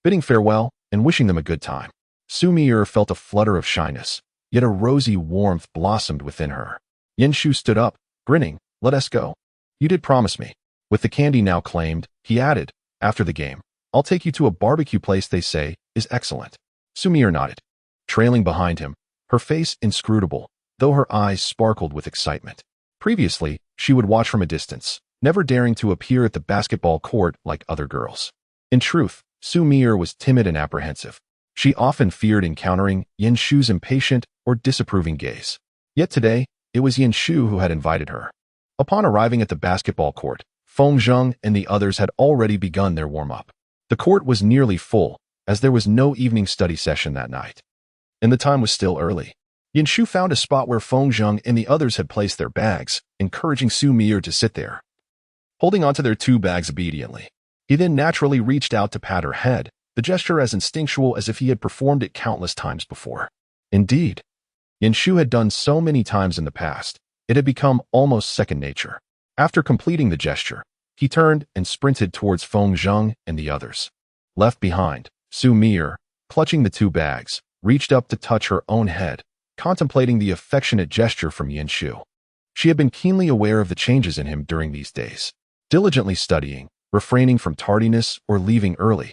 S1: bidding farewell and wishing them a good time. Xu Mier felt a flutter of shyness, yet a rosy warmth blossomed within her. Yin Shu stood up, grinning. Let us go. You did promise me. With the candy now claimed, he added, after the game, I'll take you to a barbecue place they say is excellent. Xu Mier nodded, trailing behind him, her face inscrutable, though her eyes sparkled with excitement. Previously, she would watch from a distance, never daring to appear at the basketball court like other girls. In truth, Xu Mier was timid and apprehensive. She often feared encountering Yin Shu's impatient or disapproving gaze. Yet today, it was Yin Shu who had invited her. Upon arriving at the basketball court, Feng Zheng and the others had already begun their warm-up. The court was nearly full, as there was no evening study session that night. And the time was still early. Yin Shu found a spot where Feng Zheng and the others had placed their bags, encouraging Xu Mier to sit there, holding onto their 2 bags obediently. He then naturally reached out to pat her head, the gesture as instinctual as if he had performed it countless times before. Indeed, Yin Shu had done so many times in the past, it had become almost second nature. After completing the gesture, he turned and sprinted towards Feng Zheng and the others. Left behind, Xu Mier, clutching the 2 bags, reached up to touch her own head, contemplating the affectionate gesture from Yin Shu. She had been keenly aware of the changes in him during these days, diligently studying, refraining from tardiness or leaving early,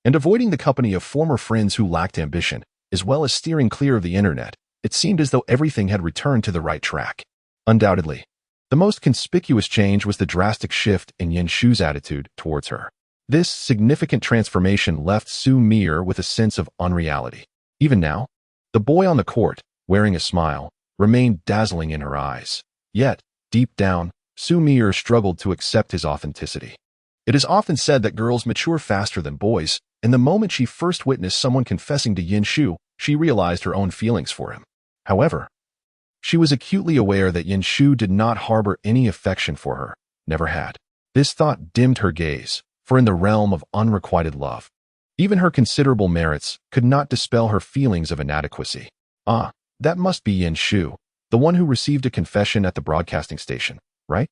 S1: and avoiding the company of former friends who lacked ambition, as well as steering clear of the internet. It seemed as though everything had returned to the right track. Undoubtedly, the most conspicuous change was the drastic shift in Yin Shu's attitude towards her. This significant transformation left Xu Mier with a sense of unreality. Even now, the boy on the court, wearing a smile, remained dazzling in her eyes. Yet, deep down, Xu Mier struggled to accept his authenticity. It is often said that girls mature faster than boys, and the moment she first witnessed someone confessing to Yin Shu, she realized her own feelings for him. However, she was acutely aware that Yin Shu did not harbor any affection for her, never had. This thought dimmed her gaze, for in the realm of unrequited love, even her considerable merits could not dispel her feelings of inadequacy. Ah, that must be Yin Shu, the one who received a confession at the broadcasting station, right?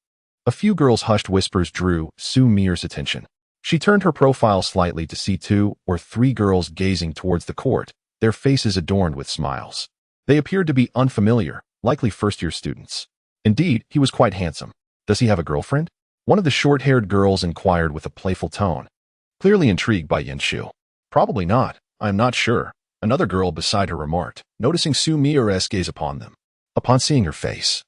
S1: A few girls' hushed whispers drew Xu Mier's attention. She turned her profile slightly to see 2 or 3 girls gazing towards the court, their faces adorned with smiles. They appeared to be unfamiliar, likely first-year students. Indeed, he was quite handsome. Does he have a girlfriend? One of the short-haired girls inquired with a playful tone, clearly intrigued by Yin Shu. Probably not. I am not sure, another girl beside her remarked, noticing Xu Mier's gaze upon them. Upon seeing her face,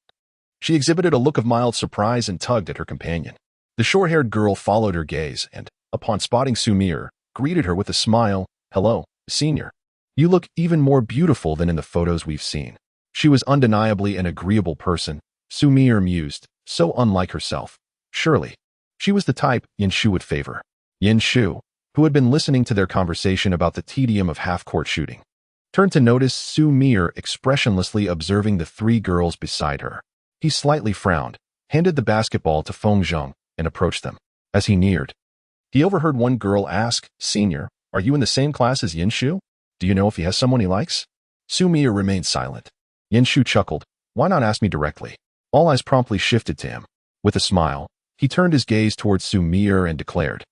S1: she exhibited a look of mild surprise and tugged at her companion. The short-haired girl followed her gaze and, upon spotting Xu Mier, greeted her with a smile. Hello, senior. You look even more beautiful than in the photos we've seen. She was undeniably an agreeable person, Xu Mier mused, so unlike herself. Surely, she was the type Yin Shu would favor. Yin Shu, who had been listening to their conversation about the tedium of half-court shooting, turned to notice Xu Mier expressionlessly observing the 3 girls beside her. He slightly frowned, handed the basketball to Feng Zheng, and approached them. As he neared, he overheard one girl ask, Senior, are you in the same class as Yin Shu? Do you know if he has someone he likes? Xu Mier remained silent. Yin Shu chuckled. Why not ask me directly? All eyes promptly shifted to him. With a smile, he turned his gaze towards Xu Mier and declared,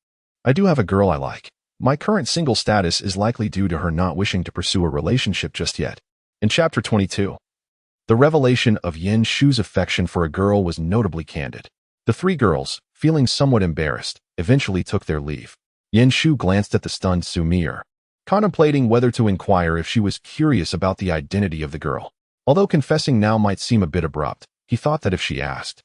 S1: I do have a girl I like. My current single status is likely due to her not wishing to pursue a relationship just yet. In Chapter 22, the revelation of Yin Shu's affection for a girl was notably candid. The 3 girls, feeling somewhat embarrassed, eventually took their leave. Yin Shu glanced at the stunned Xu Mier, contemplating whether to inquire if she was curious about the identity of the girl. Although confessing now might seem a bit abrupt, he thought that if she asked,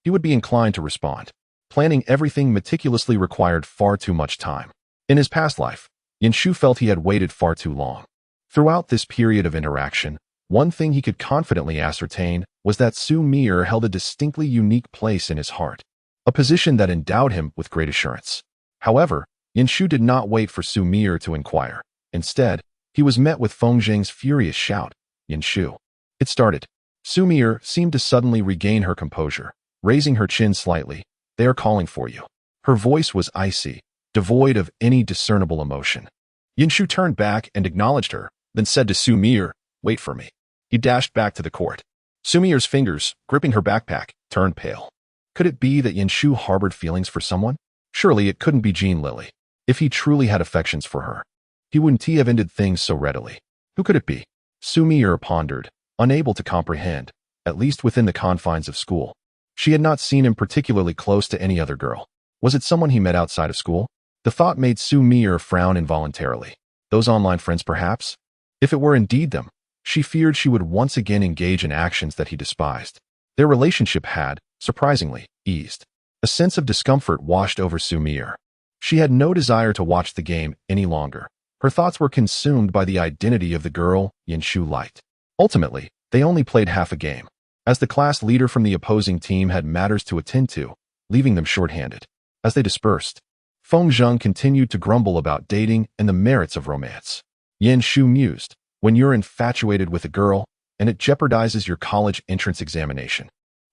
S1: he would be inclined to respond. Planning everything meticulously required far too much time. In his past life, Yin Shu felt he had waited far too long. Throughout this period of interaction, one thing he could confidently ascertain was that Xu Mier held a distinctly unique place in his heart, a position that endowed him with great assurance. However, Yin Shu did not wait for Xu Mier to inquire. Instead, he was met with Feng Zheng's furious shout, Yin Shu. It started. Xu Mier seemed to suddenly regain her composure, raising her chin slightly. They are calling for you. Her voice was icy, devoid of any discernible emotion. Yin Shu turned back and acknowledged her, then said to Xu Mier, Wait for me. He dashed back to the court. Xu Mier's fingers, gripping her backpack, turned pale. Could it be that Shu harbored feelings for someone? Surely it couldn't be Jin Lili. If he truly had affections for her, he wouldn't have ended things so readily. Who could it be? Xu Mier pondered, unable to comprehend, at least within the confines of school. She had not seen him particularly close to any other girl. Was it someone he met outside of school? The thought made Xu Mier frown involuntarily. Those online friends, perhaps? If it were indeed them, she feared she would once again engage in actions that he despised. Their relationship had, surprisingly, eased. A sense of discomfort washed over Xu Mier. She had no desire to watch the game any longer. Her thoughts were consumed by the identity of the girl Shu liked. Ultimately, they only played half a game, as the class leader from the opposing team had matters to attend to, leaving them short-handed. As they dispersed, Feng Zheng continued to grumble about dating and the merits of romance. Shu mused, when you're infatuated with a girl, and it jeopardizes your college entrance examination,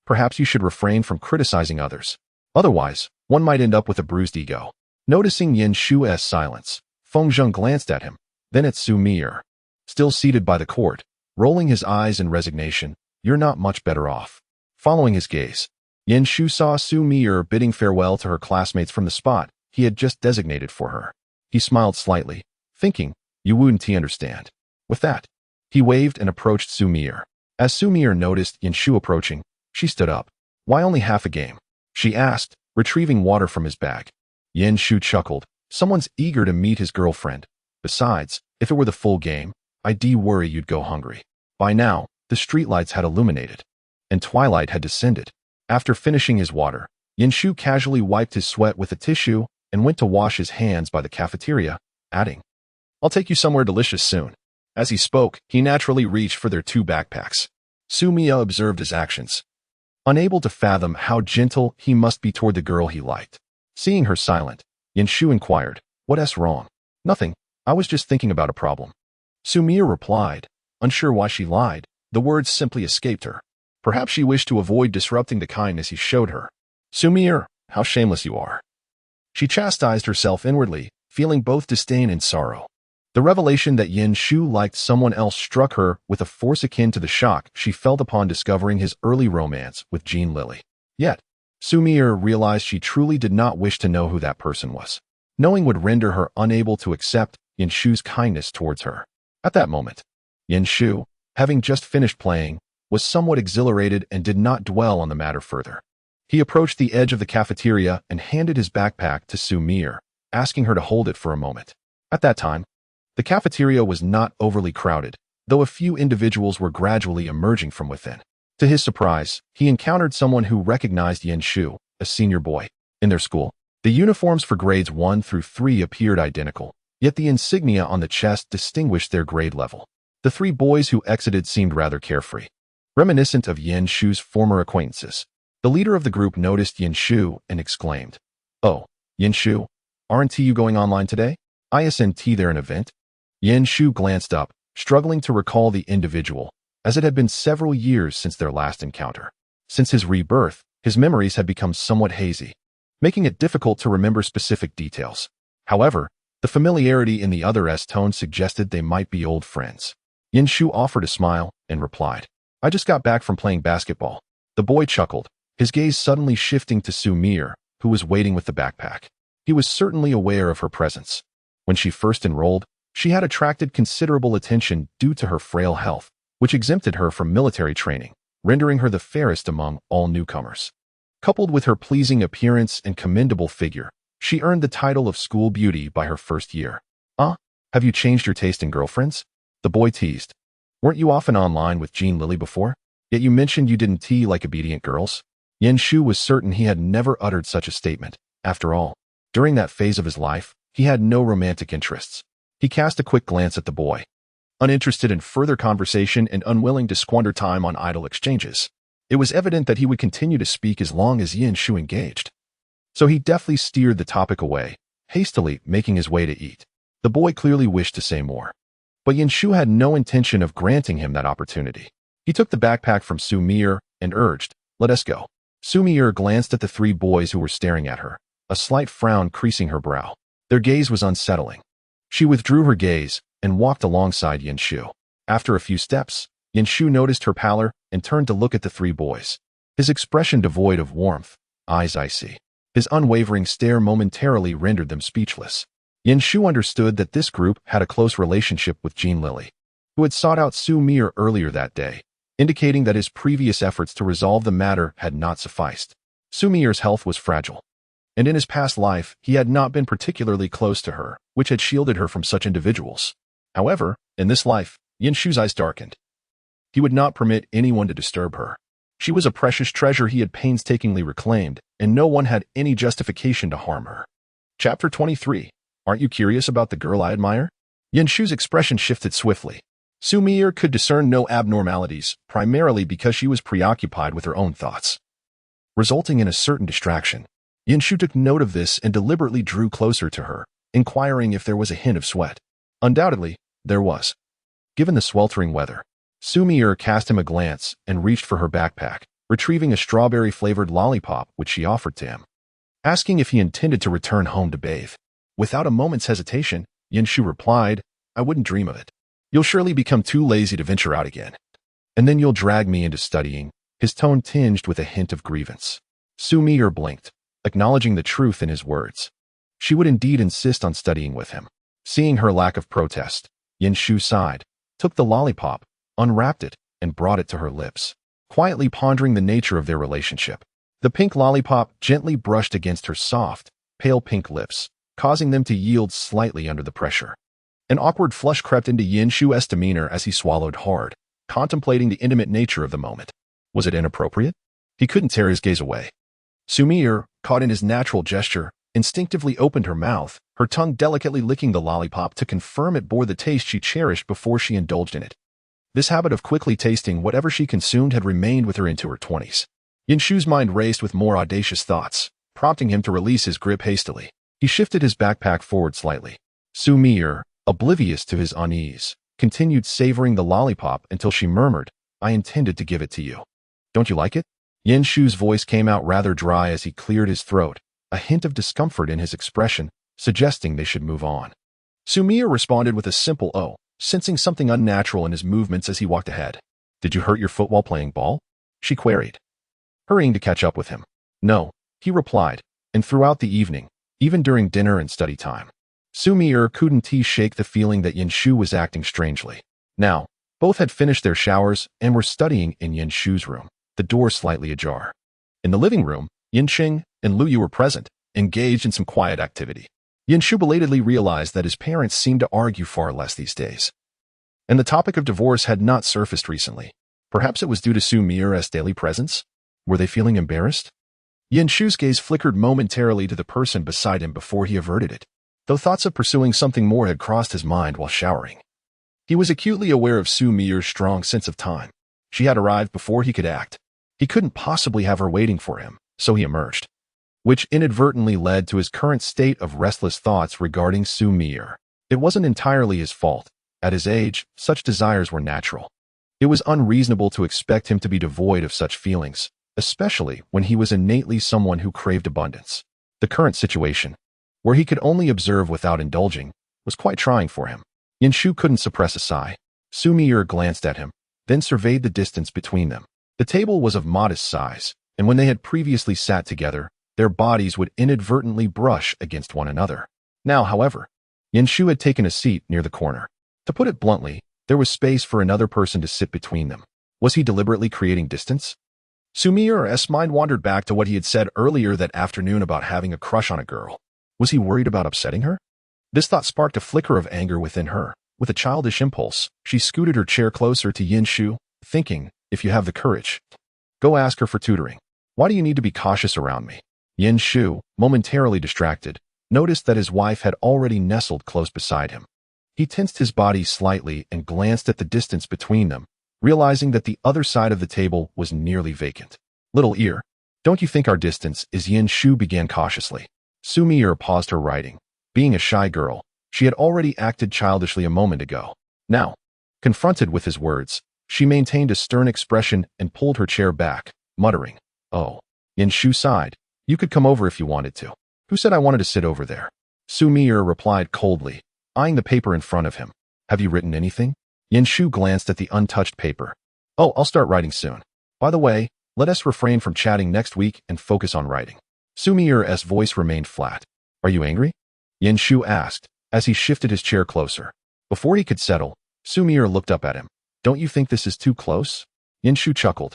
S1: perhaps you should refrain from criticizing others. Otherwise, one might end up with a bruised ego. Noticing Shu's silence, Feng Zheng glanced at him, then at Xu Mier, still seated by the court, rolling his eyes in resignation. You're not much better off. Following his gaze, Shu saw Xu Mier bidding farewell to her classmates from the spot he had just designated for her. He smiled slightly, thinking, you wouldn't understand. With that, he waved and approached Xu Mier. As Xu Mier noticed Shu approaching, she stood up. Why only half a game? She asked, retrieving water from his bag. Shu chuckled. Someone's eager to meet his girlfriend. Besides, if it were the full game, I'd worry you'd go hungry. By now, the streetlights had illuminated, and twilight had descended. After finishing his water, Shu casually wiped his sweat with a tissue and went to wash his hands by the cafeteria, adding, I'll take you somewhere delicious soon. As he spoke, he naturally reached for their 2 backpacks. Xu Mier observed his actions, unable to fathom how gentle he must be toward the girl he liked. Seeing her silent, Shu inquired, what's wrong? Nothing, I was just thinking about a problem. Xu Mier replied, unsure why she lied. The words simply escaped her. Perhaps she wished to avoid disrupting the kindness he showed her. Xu Mier, how shameless you are. She chastised herself inwardly, feeling both disdain and sorrow. The revelation that Shu liked someone else struck her with a force akin to the shock she felt upon discovering his early romance with Jin Lili. Yet, Xu Mier realized she truly did not wish to know who that person was. Knowing would render her unable to accept Shu's kindness towards her. At that moment, Shu, having just finished playing, was somewhat exhilarated and did not dwell on the matter further. He approached the edge of the cafeteria and handed his backpack to Xu Mier, asking her to hold it for a moment. At that time, the cafeteria was not overly crowded, though a few individuals were gradually emerging from within. To his surprise, he encountered someone who recognized Shu, a senior boy. In their school, the uniforms for grades 1 through 3 appeared identical, yet the insignia on the chest distinguished their grade level. The 3 boys who exited seemed rather carefree, reminiscent of Shu's former acquaintances. The leader of the group noticed Shu and exclaimed, Oh, Shu, aren't you going online today? Isn't there an event? Shu glanced up, struggling to recall the individual, as it had been several years since their last encounter. Since his rebirth, his memories had become somewhat hazy, making it difficult to remember specific details. However, the familiarity in the other's tone suggested they might be old friends. Shu offered a smile and replied, I just got back from playing basketball. The boy chuckled, his gaze suddenly shifting to Xu Mier, who was waiting with the backpack. He was certainly aware of her presence. When she first enrolled, she had attracted considerable attention due to her frail health, which exempted her from military training, rendering her the fairest among all newcomers. Coupled with her pleasing appearance and commendable figure, she earned the title of school beauty by her first year. Have you changed your taste in girlfriends? The boy teased. Weren't you often online with Jin Lili before? Yet you mentioned you didn't like obedient girls? Shu was certain he had never uttered such a statement. After all, during that phase of his life, he had no romantic interests. He cast a quick glance at the boy, uninterested in further conversation and unwilling to squander time on idle exchanges. It was evident that he would continue to speak as long as Shu engaged. So he deftly steered the topic away, hastily making his way to eat. The boy clearly wished to say more, but Shu had no intention of granting him that opportunity. He took the backpack from Xu Mier and urged, let us go. Xu Mier glanced at the 3 boys who were staring at her, a slight frown creasing her brow. Their gaze was unsettling. She withdrew her gaze and walked alongside Shu. After a few steps, Shu noticed her pallor and turned to look at the three boys. His expression devoid of warmth, eyes icy. His unwavering stare momentarily rendered them speechless. Shu understood that this group had a close relationship with Jin Lili, who had sought out Xu Mier earlier that day, indicating that his previous efforts to resolve the matter had not sufficed. Xu Mier's health was fragile, and in his past life he had not been particularly close to her, which had shielded her from such individuals. However, in this life, Shu's eyes darkened. He would not permit anyone to disturb her. She was a precious treasure he had painstakingly reclaimed, and no one had any justification to harm her. Chapter 23. Aren't you curious about the girl I admire? Shu's expression shifted swiftly. Xu Mier could discern no abnormalities, primarily because she was preoccupied with her own thoughts, resulting in a certain distraction. Shu took note of this and deliberately drew closer to her, inquiring if there was a hint of sweat. Undoubtedly, there was. Given the sweltering weather, Xu Mier cast him a glance and reached for her backpack, retrieving a strawberry-flavored lollipop which she offered to him, asking if he intended to return home to bathe. Without a moment's hesitation, Shu replied, "I wouldn't dream of it. You'll surely become too lazy to venture out again. And then you'll drag me into studying," his tone tinged with a hint of grievance. Xu Mier blinked, acknowledging the truth in his words. She would indeed insist on studying with him. Seeing her lack of protest, Shu sighed, took the lollipop, unwrapped it, and brought it to her lips, quietly pondering the nature of their relationship. The pink lollipop gently brushed against her soft, pale pink lips, causing them to yield slightly under the pressure. An awkward flush crept into Shu's demeanor as he swallowed hard, contemplating the intimate nature of the moment. Was it inappropriate? He couldn't tear his gaze away. Xu Mier, caught in his natural gesture, instinctively opened her mouth, her tongue delicately licking the lollipop to confirm it bore the taste she cherished before she indulged in it. This habit of quickly tasting whatever she consumed had remained with her into her 20s. Shu's mind raced with more audacious thoughts, prompting him to release his grip hastily. He shifted his backpack forward slightly. Xu Mier, oblivious to his unease, continued savoring the lollipop until she murmured, "I intended to give it to you. Don't you like it?" Shu's voice came out rather dry as he cleared his throat, a hint of discomfort in his expression, suggesting they should move on. Xu Mier responded with a simple "oh," sensing something unnatural in his movements as he walked ahead. "Did you hurt your foot while playing ball?" she queried, hurrying to catch up with him. "No," he replied, and throughout the evening, even during dinner and study time, Xu Mier couldn't shake the feeling that Shu was acting strangely. Now, both had finished their showers and were studying in Shu's room, the door slightly ajar. In the living room, Yinqing and Lu Yu were present, engaged in some quiet activity. Shu belatedly realized that his parents seemed to argue far less these days, and the topic of divorce had not surfaced recently. Perhaps it was due to Xu Mier's daily presence? Were they feeling embarrassed? Shu's gaze flickered momentarily to the person beside him before he averted it, though thoughts of pursuing something more had crossed his mind while showering. He was acutely aware of Xu Mier's strong sense of time. She had arrived before he could act. He couldn't possibly have her waiting for him, so he emerged, which inadvertently led to his current state of restless thoughts regarding Xu Mier. It wasn't entirely his fault. At his age, such desires were natural. It was unreasonable to expect him to be devoid of such feelings, especially when he was innately someone who craved abundance. The current situation, where he could only observe without indulging, was quite trying for him. Shu couldn't suppress a sigh. Xu Mier glanced at him, then surveyed the distance between them. The table was of modest size, and when they had previously sat together, their bodies would inadvertently brush against one another. Now, however, Shu had taken a seat near the corner. To put it bluntly, there was space for another person to sit between them. Was he deliberately creating distance? Xu Mier's mind wandered back to what he had said earlier that afternoon about having a crush on a girl. Was he worried about upsetting her? This thought sparked a flicker of anger within her. With a childish impulse, she scooted her chair closer to Shu, thinking, "If you have the courage, go ask her for tutoring. Why do you need to be cautious around me?" Shu, momentarily distracted, noticed that his wife had already nestled close beside him. He tensed his body slightly and glanced at the distance between them, realizing that the other side of the table was nearly vacant. "Little ear, don't you think our distance is?" Shu began cautiously. Xu Mier paused her writing. Being a shy girl, she had already acted childishly a moment ago. Now, confronted with his words, she maintained a stern expression and pulled her chair back, muttering, "Oh." Shu sighed. "You could come over if you wanted to." "Who said I wanted to sit over there?" Xu Mier replied coldly, eyeing the paper in front of him. "Have you written anything?" Shu glanced at the untouched paper. Oh, I'll start writing soon. By the way, let us refrain from chatting next week and focus on writing. Xu Mier's voice remained flat. Are you angry? Yin Shu asked, as he shifted his chair closer. Before he could settle, Xu Mier looked up at him. Don't you think this is too close? Yin Shu chuckled,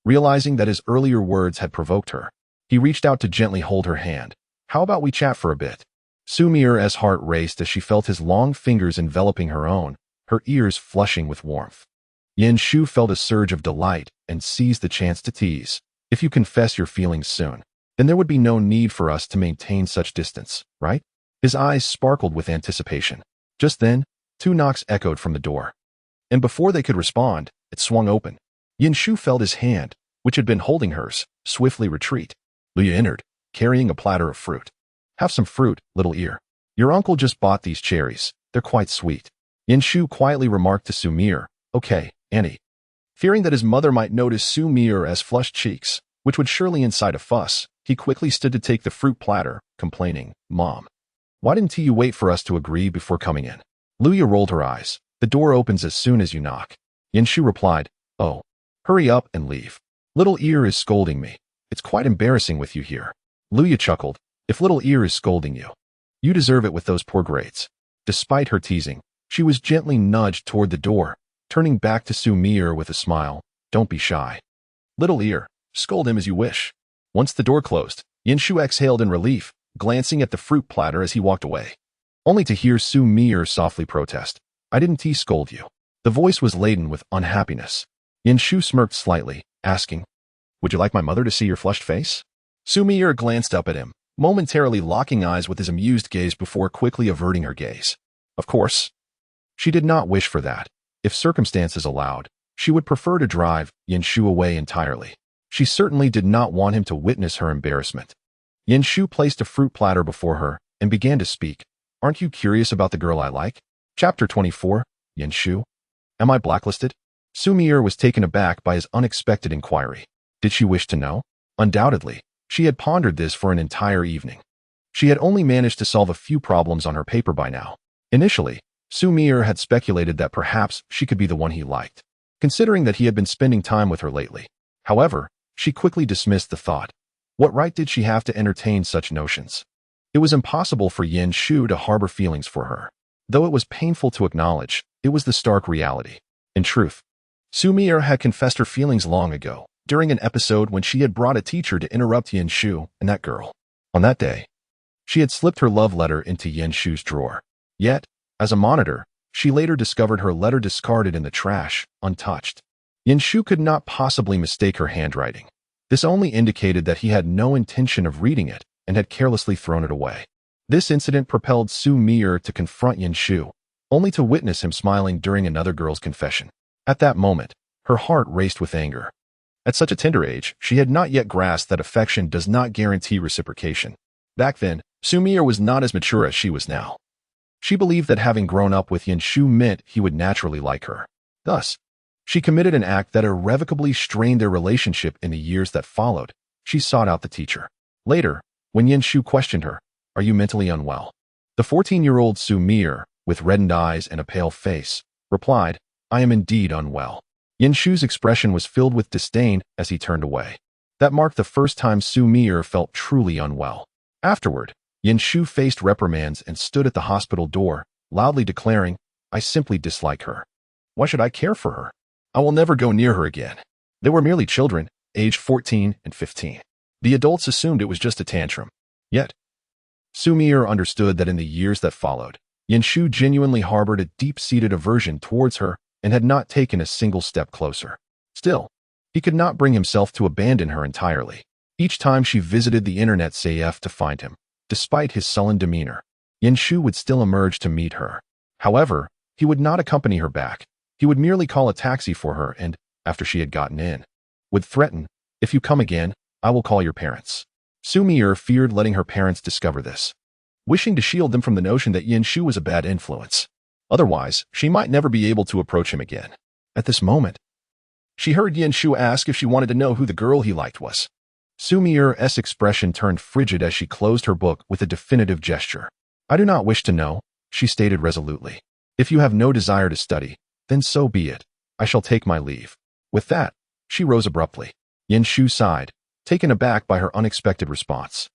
S1: realizing that his earlier words had provoked her. He reached out to gently hold her hand. How about we chat for a bit? Xu Mier's heart raced as she felt his long fingers enveloping her own, her ears flushing with warmth. Yin Shu felt a surge of delight and seized the chance to tease. If you confess your feelings soon, then there would be no need for us to maintain such distance, right? His eyes sparkled with anticipation. Just then, 2 knocks echoed from the door. And before they could respond, it swung open. Yin Shu felt his hand, which had been holding hers, swiftly retreat. Luya entered, carrying a platter of fruit. Have some fruit, little ear. Your uncle just bought these cherries. They're quite sweet. Yin Shu quietly remarked to Xu Mier, okay, Annie. Fearing that his mother might notice Xu Mier's flushed cheeks, which would surely incite a fuss, he quickly stood to take the fruit platter, complaining, Mom, why didn't you wait for us to agree before coming in? Luya rolled her eyes. The door opens as soon as you knock. Yin Shu replied, oh, hurry up and leave. Little ear is scolding me. It's quite embarrassing with you here. Luya chuckled. If little ear is scolding you, you deserve it with those poor grades. Despite her teasing, she was gently nudged toward the door, turning back to Xu Mier with a smile. Don't be shy. Little ear, scold him as you wish. Once the door closed, Yin Shu exhaled in relief, glancing at the fruit platter as he walked away, only to hear Xu Mier softly protest. I didn't scold you. The voice was laden with unhappiness. Yin Shu smirked slightly, asking, would you like my mother to see your flushed face? Xu Mier glanced up at him, momentarily locking eyes with his amused gaze before quickly averting her gaze. Of course, she did not wish for that. If circumstances allowed, she would prefer to drive Yin Shu away entirely. She certainly did not want him to witness her embarrassment. Yin Shu placed a fruit platter before her and began to speak. Aren't you curious about the girl I like? Chapter 24, Yin Shu. Am I blacklisted? Xu Mier was taken aback by his unexpected inquiry. Did she wish to know? Undoubtedly, she had pondered this for an entire evening. She had only managed to solve a few problems on her paper by now. Initially, Xu Mier had speculated that perhaps she could be the one he liked, considering that he had been spending time with her lately. However, she quickly dismissed the thought. What right did she have to entertain such notions? It was impossible for Yin Shu to harbor feelings for her. Though it was painful to acknowledge, it was the stark reality. In truth, Xu Mier had confessed her feelings long ago, during an episode when she had brought a teacher to interrupt Yin Shu and that girl. On that day, she had slipped her love letter into Yin Shu's drawer. Yet, as a monitor, she later discovered her letter discarded in the trash, untouched. Yin Shu could not possibly mistake her handwriting. This only indicated that he had no intention of reading it and had carelessly thrown it away. This incident propelled Xu Mier to confront Yin Shu, only to witness him smiling during another girl's confession. At that moment, her heart raced with anger. At such a tender age, she had not yet grasped that affection does not guarantee reciprocation. Back then, Xu Mier was not as mature as she was now. She believed that having grown up with Yin Shu meant he would naturally like her. Thus, she committed an act that irrevocably strained their relationship in the years that followed. She sought out the teacher. Later, when Yin Shu questioned her, are you mentally unwell? The 14-year-old Xu Mier, with reddened eyes and a pale face, replied, I am indeed unwell. Yin Shu's expression was filled with disdain as he turned away. That marked the first time Xu Mier felt truly unwell. Afterward, Yin Shu faced reprimands and stood at the hospital door, loudly declaring, I simply dislike her. Why should I care for her? I will never go near her again. They were merely children, aged 14 and 15. The adults assumed it was just a tantrum. Yet, Xu Mier understood that in the years that followed, Yin Shu genuinely harbored a deep-seated aversion towards her and had not taken a single step closer. Still, he could not bring himself to abandon her entirely. Each time she visited the internet safe to find him, despite his sullen demeanor, Yin Shu would still emerge to meet her. However, he would not accompany her back. He would merely call a taxi for her and, after she had gotten in, would threaten, if you come again, I will call your parents. Xu Mier feared letting her parents discover this, wishing to shield them from the notion that Yin Shu was a bad influence. Otherwise, she might never be able to approach him again. At this moment, she heard Yin Shu ask if she wanted to know who the girl he liked was. Xu Mier's expression turned frigid as she closed her book with a definitive gesture. I do not wish to know, she stated resolutely. If you have no desire to study, then so be it. I shall take my leave. With that, she rose abruptly. Yin Shu sighed, taken aback by her unexpected response.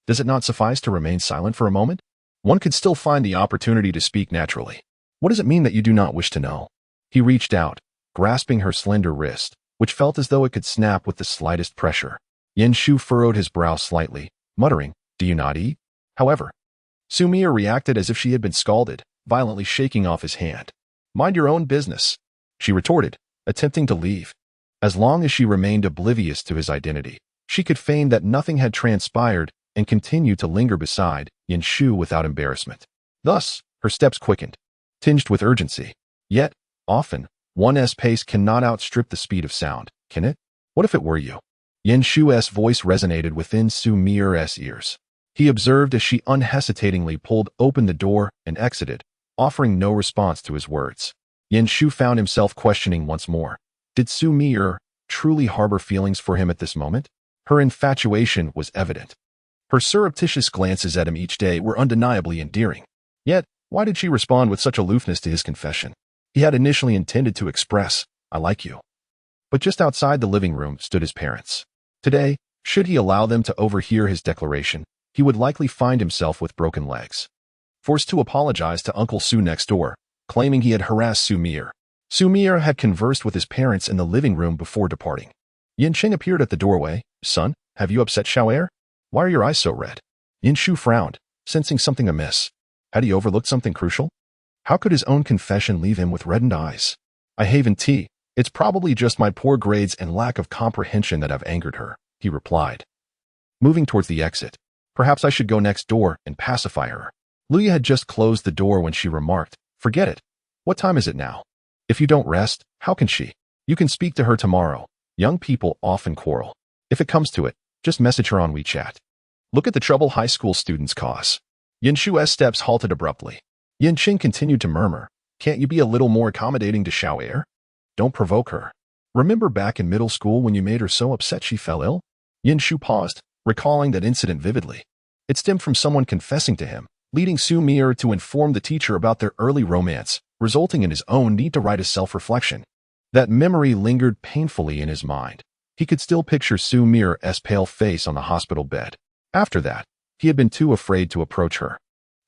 S1: Does it not suffice to remain silent for a moment? One could still find the opportunity to speak naturally. What does it mean that you do not wish to know? He reached out, grasping her slender wrist, which felt as though it could snap with the slightest pressure. Yin Shu furrowed his brow slightly, muttering, "Do you not eat?" However, Xu Mier reacted as if she had been scalded, violently shaking off his hand. "Mind your own business," she retorted, attempting to leave. As long as she remained oblivious to his identity, she could feign that nothing had transpired and continue to linger beside Yin Shu without embarrassment. Thus, her steps quickened, tinged with urgency. Yet, often, one's pace cannot outstrip the speed of sound, can it? What if it were you? Yin Shu's voice resonated within Xu Mier's ears. He observed as she unhesitatingly pulled open the door and exited, offering no response to his words. Yin Shu found himself questioning once more. Did Xu Mier truly harbor feelings for him at this moment? Her infatuation was evident. Her surreptitious glances at him each day were undeniably endearing. Yet, why did she respond with such aloofness to his confession? He had initially intended to express, "I like you." But just outside the living room stood his parents. Today, should he allow them to overhear his declaration, he would likely find himself with broken legs. Forced to apologize to Uncle Su next door, claiming he had harassed Xu Mier. Xu Mier had conversed with his parents in the living room before departing. Yin Cheng appeared at the doorway. "Son, have you upset Xiao'er? Why are your eyes so red?" Yin Shu frowned, sensing something amiss. Had he overlooked something crucial? How could his own confession leave him with reddened eyes? "I haven't tea. It's probably just my poor grades and lack of comprehension that have angered her," he replied. Moving towards the exit. "Perhaps I should go next door and pacify her." Luya had just closed the door when she remarked, "Forget it. What time is it now? If you don't rest, how can she? You can speak to her tomorrow. Young people often quarrel. If it comes to it, just message her on WeChat." Look at the trouble high school students cause. Yin Shu's steps halted abruptly. Yin Qing continued to murmur, "Can't you be a little more accommodating to Xiao'er? Don't provoke her. Remember back in middle school when you made her so upset she fell ill?" Yin Shu paused, recalling that incident vividly. It stemmed from someone confessing to him, leading Xu Mier to inform the teacher about their early romance, resulting in his own need to write a self-reflection. That memory lingered painfully in his mind. He could still picture Xu Mier's pale face on the hospital bed. After that, he had been too afraid to approach her,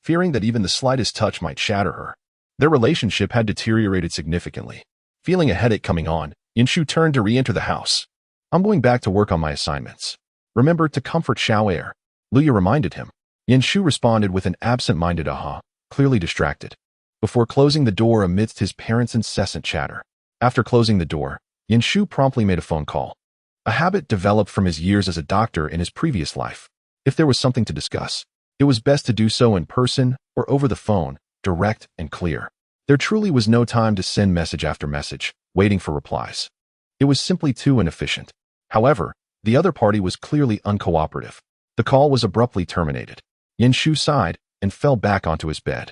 S1: fearing that even the slightest touch might shatter her. Their relationship had deteriorated significantly. Feeling a headache coming on, Yin Shu turned to re-enter the house. "I'm going back to work on my assignments. Remember to comfort Xiao'er," Luya reminded him. Yin Shu responded with an absent-minded aha, clearly distracted, before closing the door amidst his parents' incessant chatter. After closing the door, Yin Shu promptly made a phone call, a habit developed from his years as a doctor in his previous life. If there was something to discuss, it was best to do so in person or over the phone, direct and clear. There truly was no time to send message after message, waiting for replies. It was simply too inefficient. However, the other party was clearly uncooperative. The call was abruptly terminated. Yin Shu sighed and fell back onto his bed,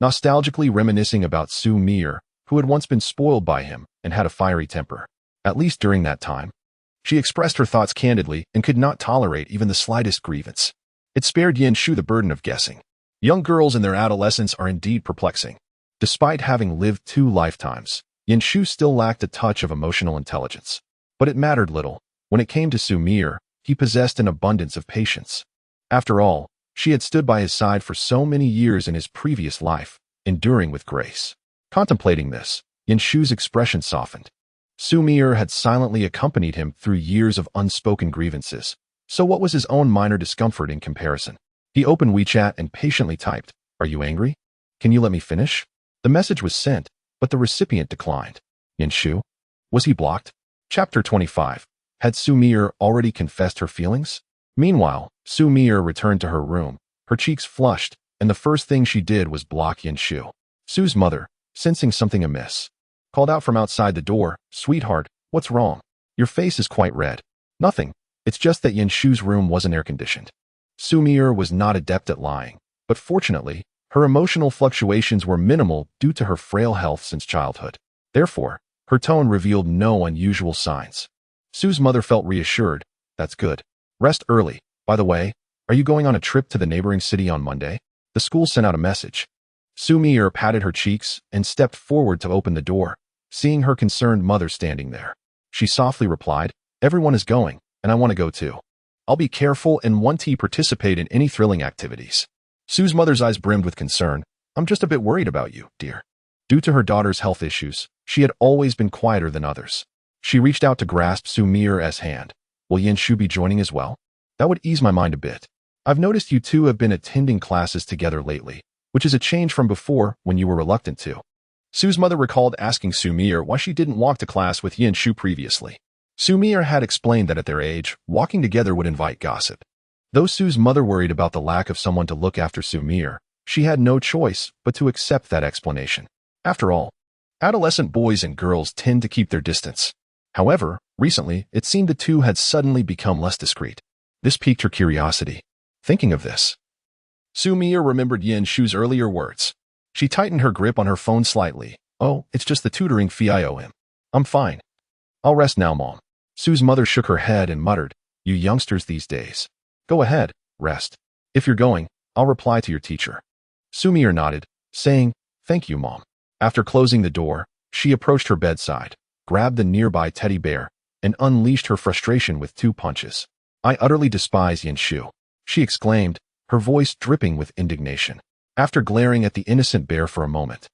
S1: nostalgically reminiscing about Xu Mier, who had once been spoiled by him and had a fiery temper. At least during that time, she expressed her thoughts candidly and could not tolerate even the slightest grievance. It spared Yin Shu the burden of guessing. Young girls in their adolescence are indeed perplexing. Despite having lived 2 lifetimes, Yin Shu still lacked a touch of emotional intelligence. But it mattered little. When it came to Xu Mier, he possessed an abundance of patience. After all, she had stood by his side for so many years in his previous life, enduring with grace. Contemplating this, Yin Shu's expression softened. Xu Mier had silently accompanied him through years of unspoken grievances. So what was his own minor discomfort in comparison? He opened WeChat and patiently typed, "Are you angry? Can you let me finish?" The message was sent, but the recipient declined. Yin Shu? Was he blocked? Chapter 25. Had Xu Mier already confessed her feelings? Meanwhile, Xu Mier returned to her room, her cheeks flushed, and the first thing she did was block Yin Shu. Xu's mother, sensing something amiss, called out from outside the door, "Sweetheart, what's wrong? Your face is quite red." "Nothing. It's just that Yin Shu's room wasn't air-conditioned." Xu Mier was not adept at lying, but fortunately, her emotional fluctuations were minimal due to her frail health since childhood. Therefore, her tone revealed no unusual signs. Xu's mother felt reassured. "That's good. Rest early. By the way, are you going on a trip to the neighboring city on Monday?" The school sent out a message. Xu Mier patted her cheeks and stepped forward to open the door, seeing her concerned mother standing there. She softly replied, "Everyone is going, and I want to go too. I'll be careful and want to participate in any thrilling activities." Sue's mother's eyes brimmed with concern. "I'm just a bit worried about you, dear." Due to her daughter's health issues, she had always been quieter than others. She reached out to grasp Xu Mier's hand. "Will Shu be joining as well? That would ease my mind a bit. I've noticed you two have been attending classes together lately, which is a change from before when you were reluctant to." Sue's mother recalled asking Xu Mier why she didn't walk to class with Shu previously. Xu Mier had explained that at their age, walking together would invite gossip. Though Sue's mother worried about the lack of someone to look after Xu Mier, she had no choice but to accept that explanation. After all, adolescent boys and girls tend to keep their distance. However, recently, it seemed the two had suddenly become less discreet. This piqued her curiosity. Thinking of this, Xu Mier remembered Shu's earlier words. She tightened her grip on her phone slightly. "Oh, it's just the tutoring fee I owe him. I'm fine. I'll rest now, Mom." Sue's mother shook her head and muttered, "You youngsters these days. Go ahead, rest. If you're going, I'll reply to your teacher." Xu Mier nodded, saying, "Thank you, Mom." After closing the door, she approached her bedside, grabbed the nearby teddy bear, and unleashed her frustration with 2 punches. "I utterly despise Shu," she exclaimed, her voice dripping with indignation. After glaring at the innocent bear for a moment,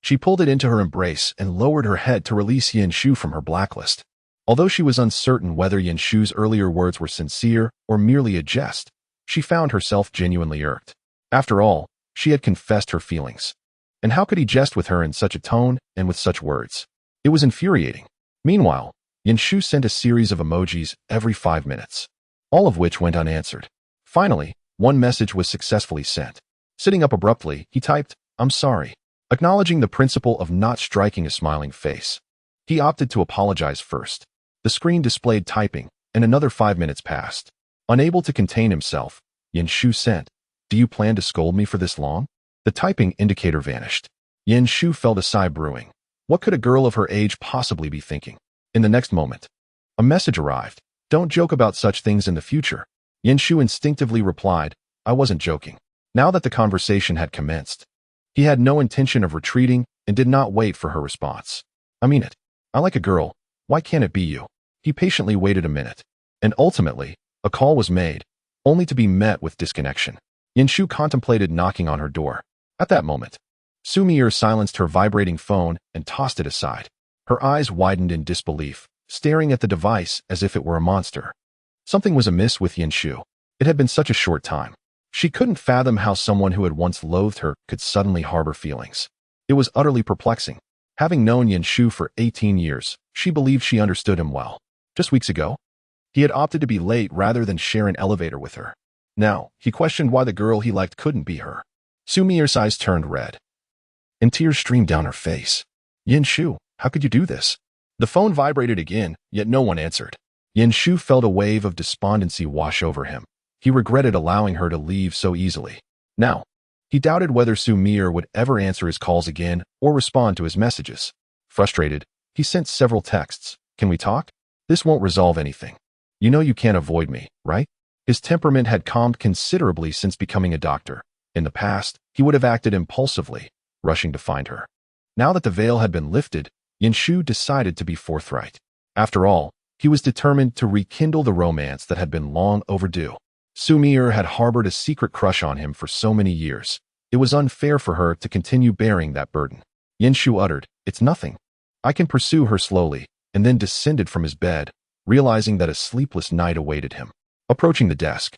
S1: she pulled it into her embrace and lowered her head to release Shu from her blacklist. Although she was uncertain whether Shu's earlier words were sincere or merely a jest, she found herself genuinely irked. After all, she had confessed her feelings. And how could he jest with her in such a tone and with such words? It was infuriating. Meanwhile, Shu sent a series of emojis every 5 minutes, all of which went unanswered. Finally, one message was successfully sent. Sitting up abruptly, he typed, "I'm sorry," acknowledging the principle of not striking a smiling face. He opted to apologize first. The screen displayed typing, and another 5 minutes passed. Unable to contain himself, Shu sent, "Do you plan to scold me for this long?" The typing indicator vanished. Shu felt a sigh brewing. What could a girl of her age possibly be thinking? In the next moment, a message arrived. "Don't joke about such things in the future." Shu instinctively replied, "I wasn't joking." Now that the conversation had commenced, he had no intention of retreating and did not wait for her response. "I mean it. I like a girl. Why can't it be you?" He patiently waited a minute, and ultimately, a call was made, only to be met with disconnection. Shu contemplated knocking on her door. At that moment, Xu Mier silenced her vibrating phone and tossed it aside. Her eyes widened in disbelief, staring at the device as if it were a monster. Something was amiss with Shu. It had been such a short time. She couldn't fathom how someone who had once loathed her could suddenly harbor feelings. It was utterly perplexing. Having known Shu for 18 years, she believed she understood him well. Just weeks ago, he had opted to be late rather than share an elevator with her. Now, he questioned why the girl he liked couldn't be her. Xu Mier's eyes turned red, and tears streamed down her face. "Shu, how could you do this?" The phone vibrated again, yet no one answered. Shu felt a wave of despondency wash over him. He regretted allowing her to leave so easily. Now, he doubted whether Xu Mier would ever answer his calls again or respond to his messages. Frustrated, he sent several texts. "Can we talk? This won't resolve anything. You know you can't avoid me, right?" His temperament had calmed considerably since becoming a doctor. In the past, he would have acted impulsively, rushing to find her. Now that the veil had been lifted, Shu decided to be forthright. After all, he was determined to rekindle the romance that had been long overdue. Xu Mier had harbored a secret crush on him for so many years. It was unfair for her to continue bearing that burden. Shu uttered, "It's nothing. I can pursue her slowly," and then descended from his bed, realizing that a sleepless night awaited him. Approaching the desk,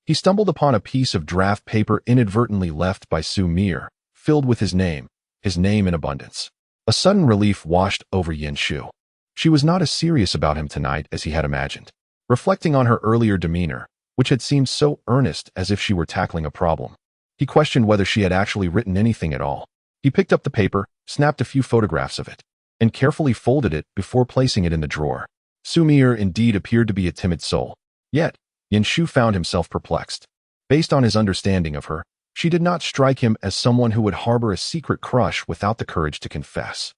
S1: he stumbled upon a piece of draft paper inadvertently left by Xu Mier, filled with his name in abundance. A sudden relief washed over Shu. She was not as serious about him tonight as he had imagined. Reflecting on her earlier demeanor, which had seemed so earnest as if she were tackling a problem, he questioned whether she had actually written anything at all. He picked up the paper, snapped a few photographs of it, and carefully folded it before placing it in the drawer. Xu Mier indeed appeared to be a timid soul. Yet, Shu found himself perplexed. Based on his understanding of her, she did not strike him as someone who would harbor a secret crush without the courage to confess.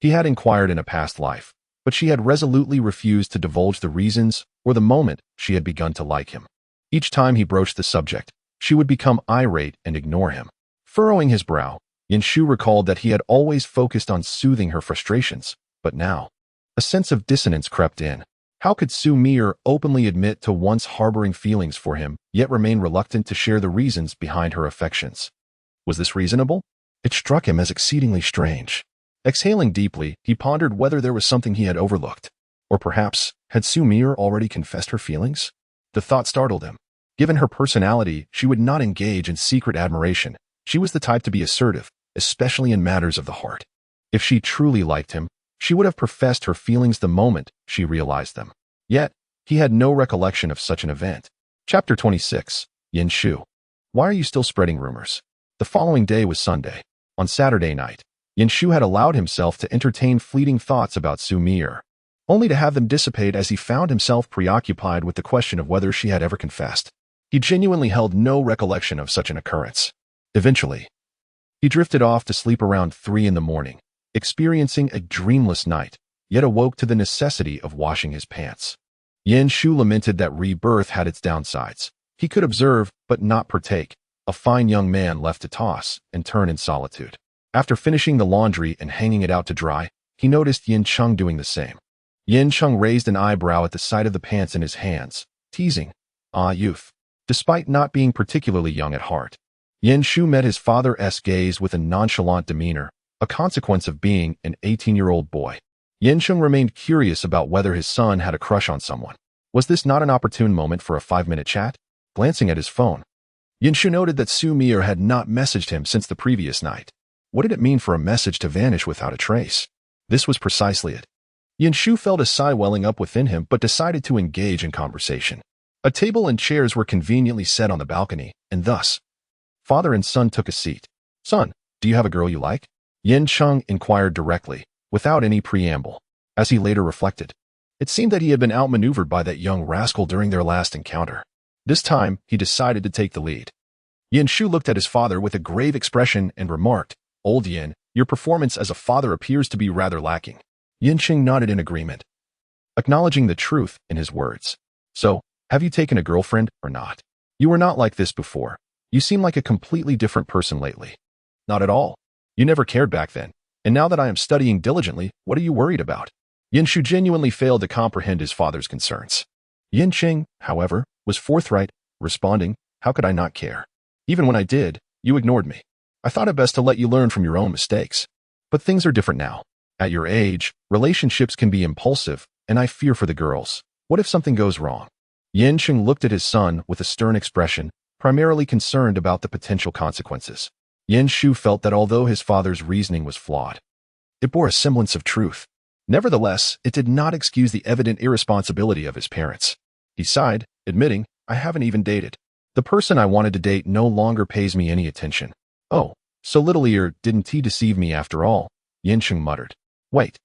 S1: He had inquired in a past life, but she had resolutely refused to divulge the reasons or the moment she had begun to like him. Each time he broached the subject, she would become irate and ignore him. Furrowing his brow, Shu recalled that he had always focused on soothing her frustrations, but now, A sense of dissonance crept in. How could Xu Mier openly admit to once harboring feelings for him, yet remain reluctant to share the reasons behind her affections? Was this reasonable? It struck him as exceedingly strange. Exhaling deeply, he pondered whether there was something he had overlooked. Or perhaps, had Xu Mier already confessed her feelings? The thought startled him. Given her personality, she would not engage in secret admiration. She was the type to be assertive, especially in matters of the heart. If she truly liked him, she would have professed her feelings the moment she realized them. Yet, he had no recollection of such an event. Chapter 26. Yin Shu. Why are you still spreading rumors? The following day was Sunday. On Saturday night, Yin Shu had allowed himself to entertain fleeting thoughts about Xu Mier, only to have them dissipate as he found himself preoccupied with the question of whether she had ever confessed. He genuinely held no recollection of such an occurrence. Eventually, he drifted off to sleep around 3 in the morning, experiencing a dreamless night, yet awoke to the necessity of washing his pants. Yin Shu lamented that rebirth had its downsides. He could observe, but not partake, a fine young man left to toss and turn in solitude. After finishing the laundry and hanging it out to dry, he noticed Yin Cheng doing the same. Yin Cheng raised an eyebrow at the sight of the pants in his hands, teasing, "Ah, youth." Despite not being particularly young at heart, Yin Shu met his father's gaze with a nonchalant demeanor, a consequence of being an 18-year-old boy. Yin Cheng remained curious about whether his son had a crush on someone. Was this not an opportune moment for a 5-minute chat? Glancing at his phone, Yin Shu noted that Xu Mier had not messaged him since the previous night. What did it mean for a message to vanish without a trace? This was precisely it. Yin Shu felt a sigh welling up within him but decided to engage in conversation. A table and chairs were conveniently set on the balcony, and thus, father and son took a seat. "Son, do you have a girl you like?" Yin Cheng inquired directly, without any preamble. As he later reflected, it seemed that he had been outmaneuvered by that young rascal during their last encounter. This time, he decided to take the lead. Yin Shu looked at his father with a grave expression and remarked, "Old Yin, your performance as a father appears to be rather lacking." Yin Cheng nodded in agreement, acknowledging the truth in his words. "So, have you taken a girlfriend or not? You were not like this before. You seem like a completely different person lately." "Not at all. You never cared back then. And now that I am studying diligently, what are you worried about?" Yin Shu genuinely failed to comprehend his father's concerns. Yin Cheng, however, was forthright, responding, "How could I not care? Even when I did, you ignored me. I thought it best to let you learn from your own mistakes. But things are different now. At your age, relationships can be impulsive, and I fear for the girls. What if something goes wrong?" Yin Cheng looked at his son with a stern expression, primarily concerned about the potential consequences. Yin Shu felt that although his father's reasoning was flawed, it bore a semblance of truth. Nevertheless, it did not excuse the evident irresponsibility of his parents. He sighed, admitting, "I haven't even dated. The person I wanted to date no longer pays me any attention." "Oh, so little ear didn't he deceive me after all?" Yin Cheng muttered. "Wait,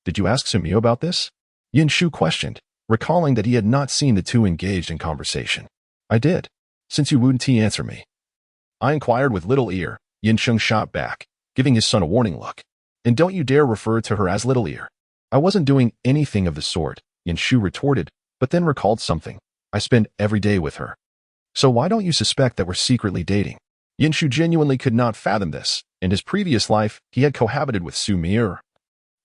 S1: did you ask Xu Mier about this?" Yin Shu questioned, recalling that he had not seen the two engaged in conversation. "I did, since you wouldn't answer me." "I inquired with little ear," Yin Cheng shot back, giving his son a warning look. "And don't you dare refer to her as little ear." "I wasn't doing anything of the sort," Yin Shu retorted, but then recalled something. "I spend every day with her. So why don't you suspect that we're secretly dating?" Yin Shu genuinely could not fathom this. In his previous life, he had cohabited with Xu Mier.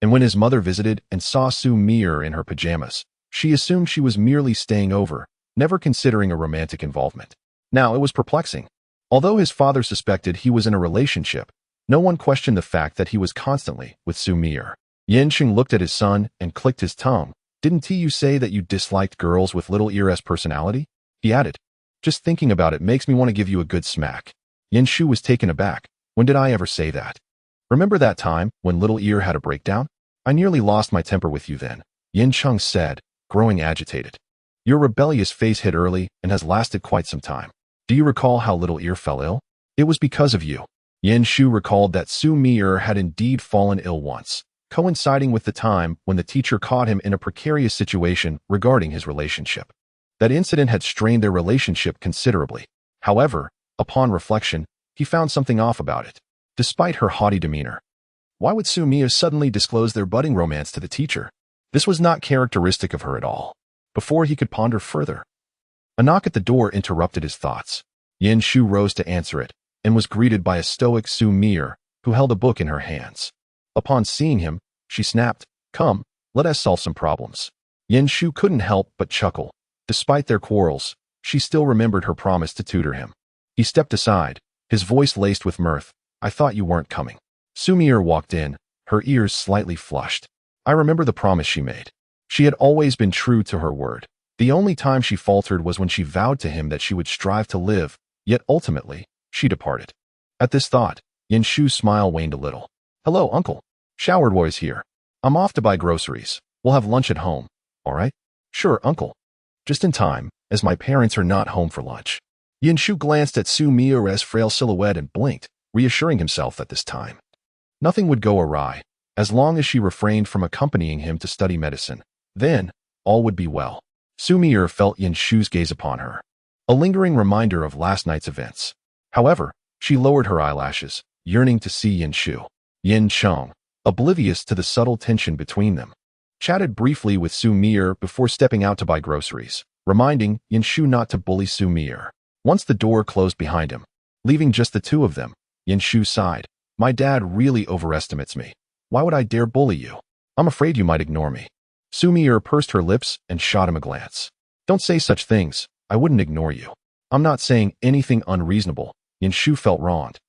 S1: And when his mother visited and saw Xu Mier in her pajamas, she assumed she was merely staying over, never considering a romantic involvement. Now, it was perplexing. Although his father suspected he was in a relationship, no one questioned the fact that he was constantly with Xu Mier. Yin Cheng looked at his son and clicked his tongue. "Didn't you say that you disliked girls with little ear's personality?" He added, "Just thinking about it makes me want to give you a good smack." Yin Shu was taken aback. "When did I ever say that? Remember that time when little ear had a breakdown? I nearly lost my temper with you then," Yin Cheng said, growing agitated. "Your rebellious phase hit early and has lasted quite some time. Do you recall how little ear fell ill? It was because of you." Yin Shu recalled that Xu Mier had indeed fallen ill once, coinciding with the time when the teacher caught him in a precarious situation regarding his relationship. That incident had strained their relationship considerably. However, upon reflection, he found something off about it. Despite her haughty demeanor, why would Xu Mier suddenly disclose their budding romance to the teacher? This was not characteristic of her at all. Before he could ponder further, a knock at the door interrupted his thoughts. Yin Shu rose to answer it, and was greeted by a stoic Xu Mier, who held a book in her hands. Upon seeing him, she snapped, "Come, Let us solve some problems. Yin Shu couldn't help but chuckle. Despite their quarrels, she still remembered her promise to tutor him. He stepped aside, his voice laced with mirth. I thought you weren't coming. Xu Mier walked in, her ears slightly flushed. I remember the promise she made. She had always been true to her word. The only time she faltered was when she vowed to him that she would strive to live, yet ultimately, she departed. At this thought, Yin Shu's smile waned a little. Hello, uncle. Showered boy's here. I'm off to buy groceries. We'll have lunch at home. All right? Sure, uncle. Just in time, as my parents are not home for lunch. Yin Shu glanced at Xu Mier's frail silhouette and blinked, reassuring himself that this time nothing would go awry, as long as she refrained from accompanying him to study medicine. Then, all would be well. Xu Mier felt Yin Shu's gaze upon her, a lingering reminder of last night's events. However, she lowered her eyelashes, yearning to see Yin Shu. Yin Cheng, oblivious to the subtle tension between them, chatted briefly with Xu Mier before stepping out to buy groceries, reminding Yin Shu not to bully Xu Mier. Once the door closed behind him, leaving just the two of them, Yin Shu sighed. My dad really overestimates me. Why would I dare bully you? I'm afraid you might ignore me. Xu Mier pursed her lips and shot him a glance. Don't say such things. I wouldn't ignore you. I'm not saying anything unreasonable. Yin Shu felt wronged.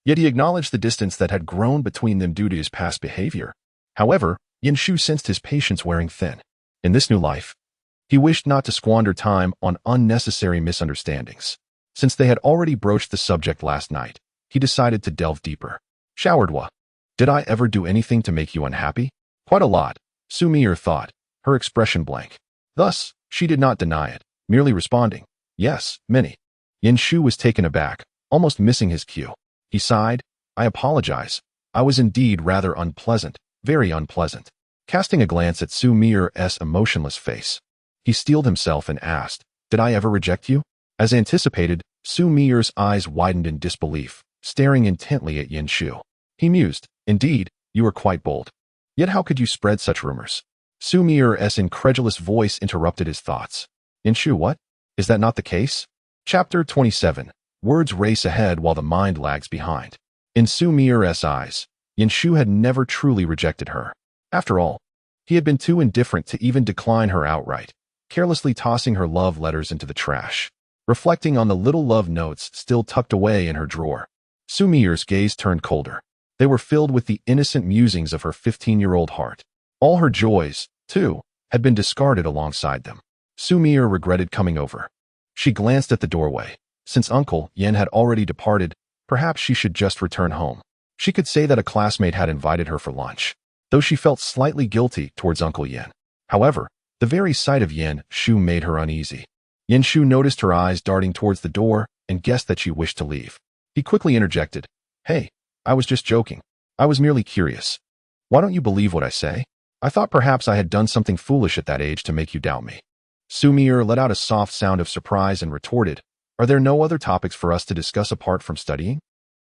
S1: Yet he acknowledged the distance that had grown between them due to his past behavior. However, Yin Shu sensed his patience wearing thin. In this new life, he wished not to squander time on unnecessary misunderstandings. Since they had already broached the subject last night, he decided to delve deeper. Showeredwa, did I ever do anything to make you unhappy? Quite a lot, Xu Mier thought, her expression blank. Thus, she did not deny it, merely responding, yes, many. Yin Shu was taken aback, almost missing his cue. He sighed, I apologize. I was indeed rather unpleasant, very unpleasant. Casting a glance at Xu Mier's emotionless face, he steeled himself and asked, did I ever reject you? As anticipated, Xu Mier's eyes widened in disbelief, staring intently at Yin Shu. He mused, indeed, you are quite bold. Yet how could you spread such rumors? Xu Mier's incredulous voice interrupted his thoughts. Yin Shu, what? Is that not the case? Chapter 27. Words race ahead while the mind lags behind. In Xu Mier's eyes, Yin Shu had never truly rejected her. After all, he had been too indifferent to even decline her outright, carelessly tossing her love letters into the trash. Reflecting on the little love notes still tucked away in her drawer, Xu Mier's gaze turned colder. They were filled with the innocent musings of her 15-year-old heart. All her joys, too, had been discarded alongside them. Xu Mier regretted coming over. She glanced at the doorway. Since Uncle Yen had already departed, perhaps she should just return home. She could say that a classmate had invited her for lunch, though she felt slightly guilty towards Uncle Yen. However, the very sight of Yin Shu made her uneasy. Yin Shu noticed her eyes darting towards the door and guessed that she wished to leave. He quickly interjected, Hey, I was just joking. I was merely curious. Why don't you believe what I say? I thought perhaps I had done something foolish at that age to make you doubt me. Xu Mier let out a soft sound of surprise and retorted, Are there no other topics for us to discuss apart from studying?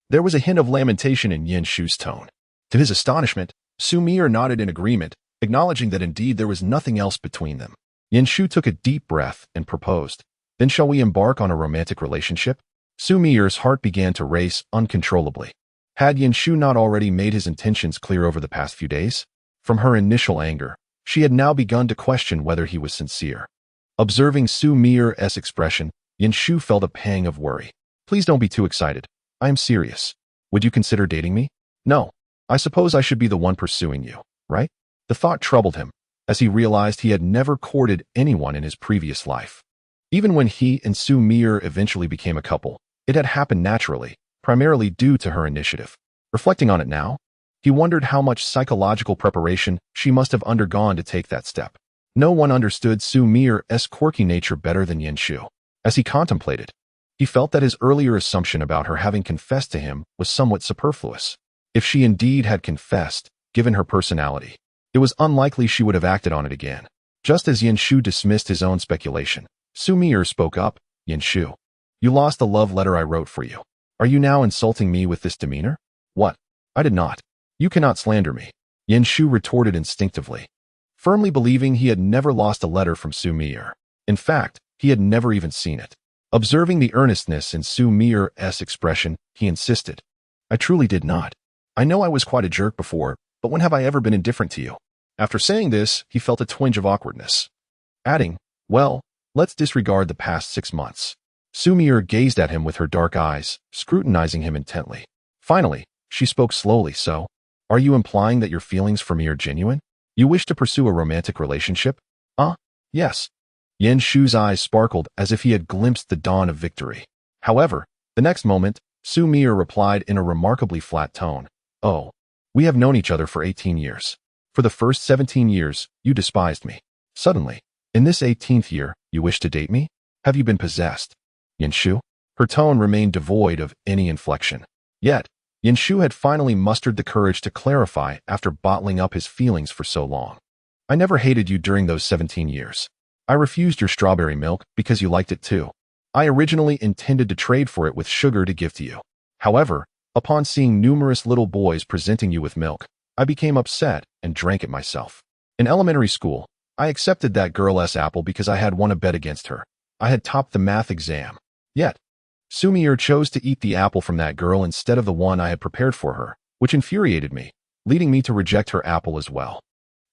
S1: There was a hint of lamentation in Yin Shu's tone. To his astonishment, Xu Mier nodded in agreement, acknowledging that indeed there was nothing else between them. Yin Shu took a deep breath and proposed, Then shall we embark on a romantic relationship? Xu Mier's heart began to race uncontrollably. Had Yin Shu not already made his intentions clear over the past few days? From her initial anger, she had now begun to question whether he was sincere. Observing Xu Mier's expression, Yin Shu felt a pang of worry. Please don't be too excited. I am serious. Would you consider dating me? No. I suppose I should be the one pursuing you, right? The thought troubled him, as he realized he had never courted anyone in his previous life. Even when he and Xu Mier eventually became a couple, it had happened naturally, primarily due to her initiative. Reflecting on it now, he wondered how much psychological preparation she must have undergone to take that step. No one understood Xu Mier's quirky nature better than Yin Shu. As he contemplated, he felt that his earlier assumption about her having confessed to him was somewhat superfluous. If she indeed had confessed, given her personality, it was unlikely she would have acted on it again. Just as Yin Shu dismissed his own speculation, Xu Mier spoke up, Yin Shu, you lost the love letter I wrote for you. Are you now insulting me with this demeanor? What? I did not. You cannot slander me. Yin Shu retorted instinctively, firmly believing he had never lost a letter from Xu Mier. In fact, he had never even seen it. Observing the earnestness in Xu Mier's expression, he insisted, I truly did not. I know I was quite a jerk before, but when have I ever been indifferent to you? After saying this, he felt a twinge of awkwardness, adding, well, let's disregard the past 6 months. Xu Mier gazed at him with her dark eyes, scrutinizing him intently. Finally, she spoke slowly, so, are you implying that your feelings for me are genuine? You wish to pursue a romantic relationship? Yes. Yin Shu's eyes sparkled as if he had glimpsed the dawn of victory. However, the next moment, Xu Mier replied in a remarkably flat tone, oh, we have known each other for 18 years. For the first 17 years, you despised me. Suddenly, in this 18th year, you wish to date me? Have you been possessed? Yin Shu? Her tone remained devoid of any inflection. Yet, Yin Shu had finally mustered the courage to clarify after bottling up his feelings for so long. I never hated you during those 17 years. I refused your strawberry milk because you liked it too. I originally intended to trade for it with sugar to give to you. However, upon seeing numerous little boys presenting you with milk, I became upset and drank it myself. In elementary school, I accepted that girl's apple because I had won a bet against her. I had topped the math exam. Yet, Xu Mier chose to eat the apple from that girl instead of the one I had prepared for her, which infuriated me, leading me to reject her apple as well.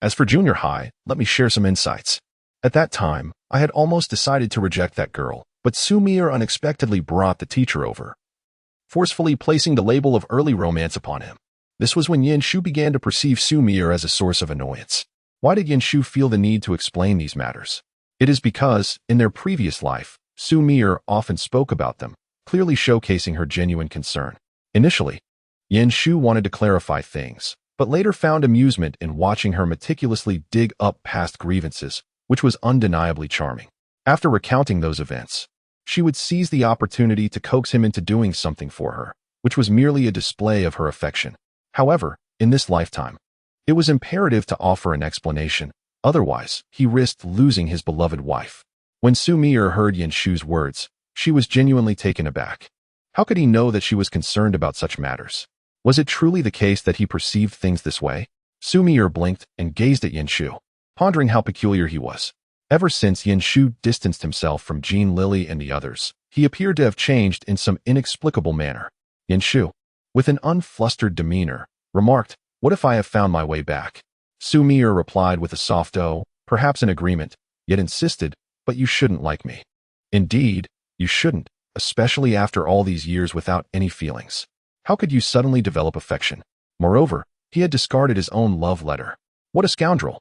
S1: As for junior high, let me share some insights. At that time, I had almost decided to reject that girl, but Xu Mier unexpectedly brought the teacher over, forcefully placing the label of early romance upon him. This was when Yin Shu began to perceive Xu Mier as a source of annoyance. Why did Yin Shu feel the need to explain these matters? It is because, in their previous life, Xu Mier often spoke about them, clearly showcasing her genuine concern. Initially, Yin Shu wanted to clarify things, but later found amusement in watching her meticulously dig up past grievances, which was undeniably charming. After recounting those events, she would seize the opportunity to coax him into doing something for her, which was merely a display of her affection. However, in this lifetime, it was imperative to offer an explanation, otherwise he risked losing his beloved wife. When Xu Mier heard Yin Shu's words, she was genuinely taken aback. How could he know that she was concerned about such matters? Was it truly the case that he perceived things this way? Xu Mier blinked and gazed at Yin Shu, pondering how peculiar he was. Ever since Yin Shu distanced himself from Jin Lili and the others, he appeared to have changed in some inexplicable manner. Yin Shu, with an unflustered demeanor, remarked, what if I have found my way back? Xu Mier replied with a soft "oh," perhaps in agreement, yet insisted, but you shouldn't like me. Indeed, you shouldn't, especially after all these years without any feelings. How could you suddenly develop affection? Moreover, he had discarded his own love letter. What a scoundrel!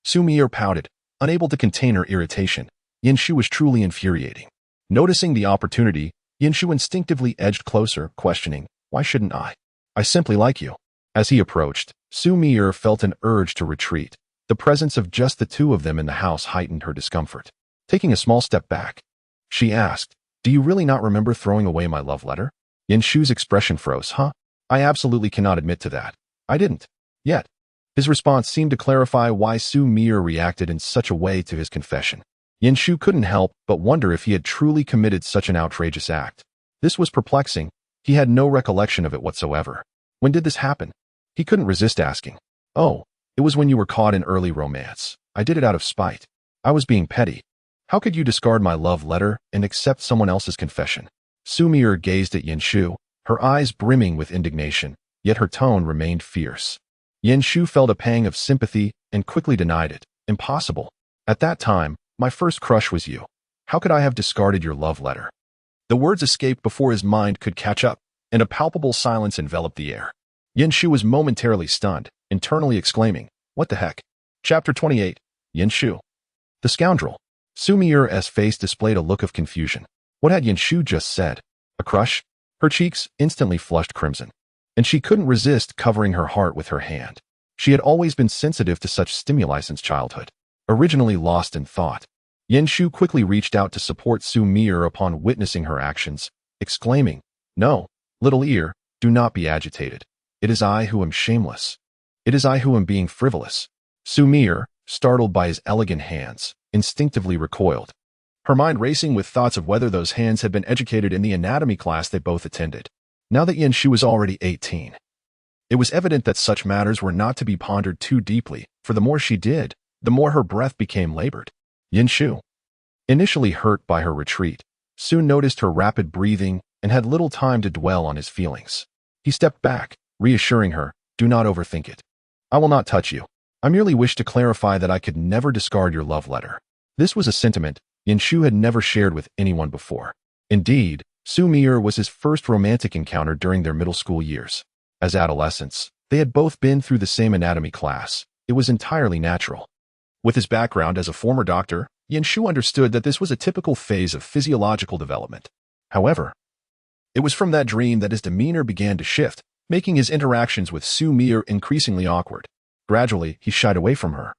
S1: Xu Mier pouted, unable to contain her irritation. Yin Shu was truly infuriating. Noticing the opportunity, Yin Shu instinctively edged closer, questioning, why shouldn't I? I simply like you. As he approached, Xu Mier felt an urge to retreat. The presence of just the two of them in the house heightened her discomfort. Taking a small step back, she asked, do you really not remember throwing away my love letter? Yin Shu's expression froze. I absolutely cannot admit to that. I didn't. Yet. His response seemed to clarify why Xu Mier reacted in such a way to his confession. Yin Shu couldn't help but wonder if he had truly committed such an outrageous act. This was perplexing. He had no recollection of it whatsoever. When did this happen? He couldn't resist asking. Oh, it was when you were caught in early romance. I did it out of spite. I was being petty. How could you discard my love letter and accept someone else's confession? Xu Mier gazed at Yin Shu, her eyes brimming with indignation, yet her tone remained fierce. Yin Shu felt a pang of sympathy and quickly denied it. Impossible. At that time, my first crush was you. How could I have discarded your love letter? The words escaped before his mind could catch up, and a palpable silence enveloped the air. Yin Shu was momentarily stunned, internally exclaiming, what the heck? Chapter 28. Yin Shu. The scoundrel. Xu Mier's face displayed a look of confusion. What had Yin Shu just said? A crush? Her cheeks instantly flushed crimson, and she couldn't resist covering her heart with her hand. She had always been sensitive to such stimuli since childhood. Originally lost in thought, Yin Shu quickly reached out to support Xu Mier upon witnessing her actions, exclaiming, no, little ear, do not be agitated. It is I who am shameless. It is I who am being frivolous. Xu Mier, startled by his elegant hands, instinctively recoiled, her mind racing with thoughts of whether those hands had been educated in the anatomy class they both attended. Now that Yin Shu was already 18, it was evident that such matters were not to be pondered too deeply, for the more she did, the more her breath became labored. Yin Shu, initially hurt by her retreat, soon noticed her rapid breathing and had little time to dwell on his feelings. He stepped back, reassuring her, do not overthink it. I will not touch you. I merely wish to clarify that I could never discard your love letter. This was a sentiment Shu had never shared with anyone before. Indeed, Xu Mier was his first romantic encounter during their middle school years. As adolescents, they had both been through the same anatomy class. It was entirely natural. With his background as a former doctor, Shu understood that this was a typical phase of physiological development. However, it was from that dream that his demeanor began to shift, making his interactions with Xu Mier increasingly awkward. Gradually, he shied away from her,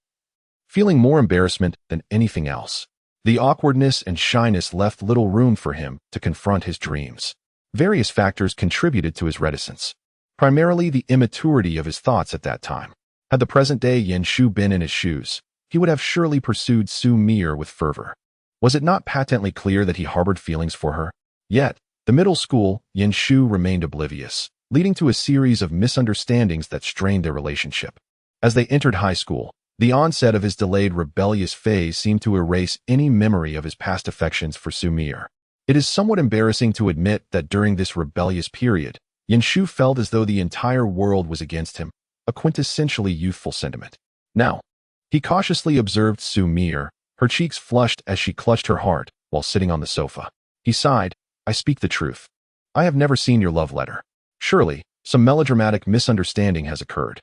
S1: feeling more embarrassment than anything else. The awkwardness and shyness left little room for him to confront his dreams. Various factors contributed to his reticence, primarily the immaturity of his thoughts at that time. Had the present-day Shu been in his shoes, he would have surely pursued Xu Mier with fervor. Was it not patently clear that he harbored feelings for her? Yet, the middle school, Shu remained oblivious, leading to a series of misunderstandings that strained their relationship. As they entered high school, the onset of his delayed rebellious phase seemed to erase any memory of his past affections for Xu Mier. It is somewhat embarrassing to admit that during this rebellious period, Shu felt as though the entire world was against him, a quintessentially youthful sentiment. Now, he cautiously observed Xu Mier, her cheeks flushed as she clutched her heart while sitting on the sofa. He sighed, "I speak the truth. I have never seen your love letter. Surely, some melodramatic misunderstanding has occurred."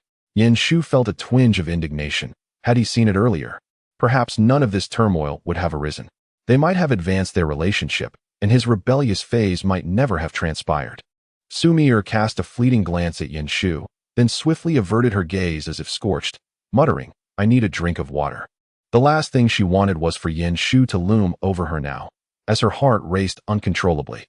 S1: Shu felt a twinge of indignation. Had he seen it earlier, perhaps none of this turmoil would have arisen. They might have advanced their relationship, and his rebellious phase might never have transpired. Xu Mier cast a fleeting glance at Shu, then swiftly averted her gaze as if scorched, muttering, "I need a drink of water." The last thing she wanted was for Shu to loom over her now, as her heart raced uncontrollably.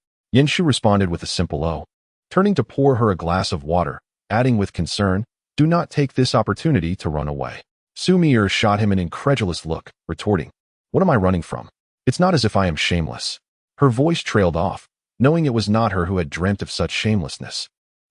S1: Shu responded with a simple "oh," turning to pour her a glass of water, adding with concern, "Do not take this opportunity to run away." Xu Mier shot him an incredulous look, retorting, "What am I running from? It's not as if I am shameless." Her voice trailed off, knowing it was not her who had dreamt of such shamelessness.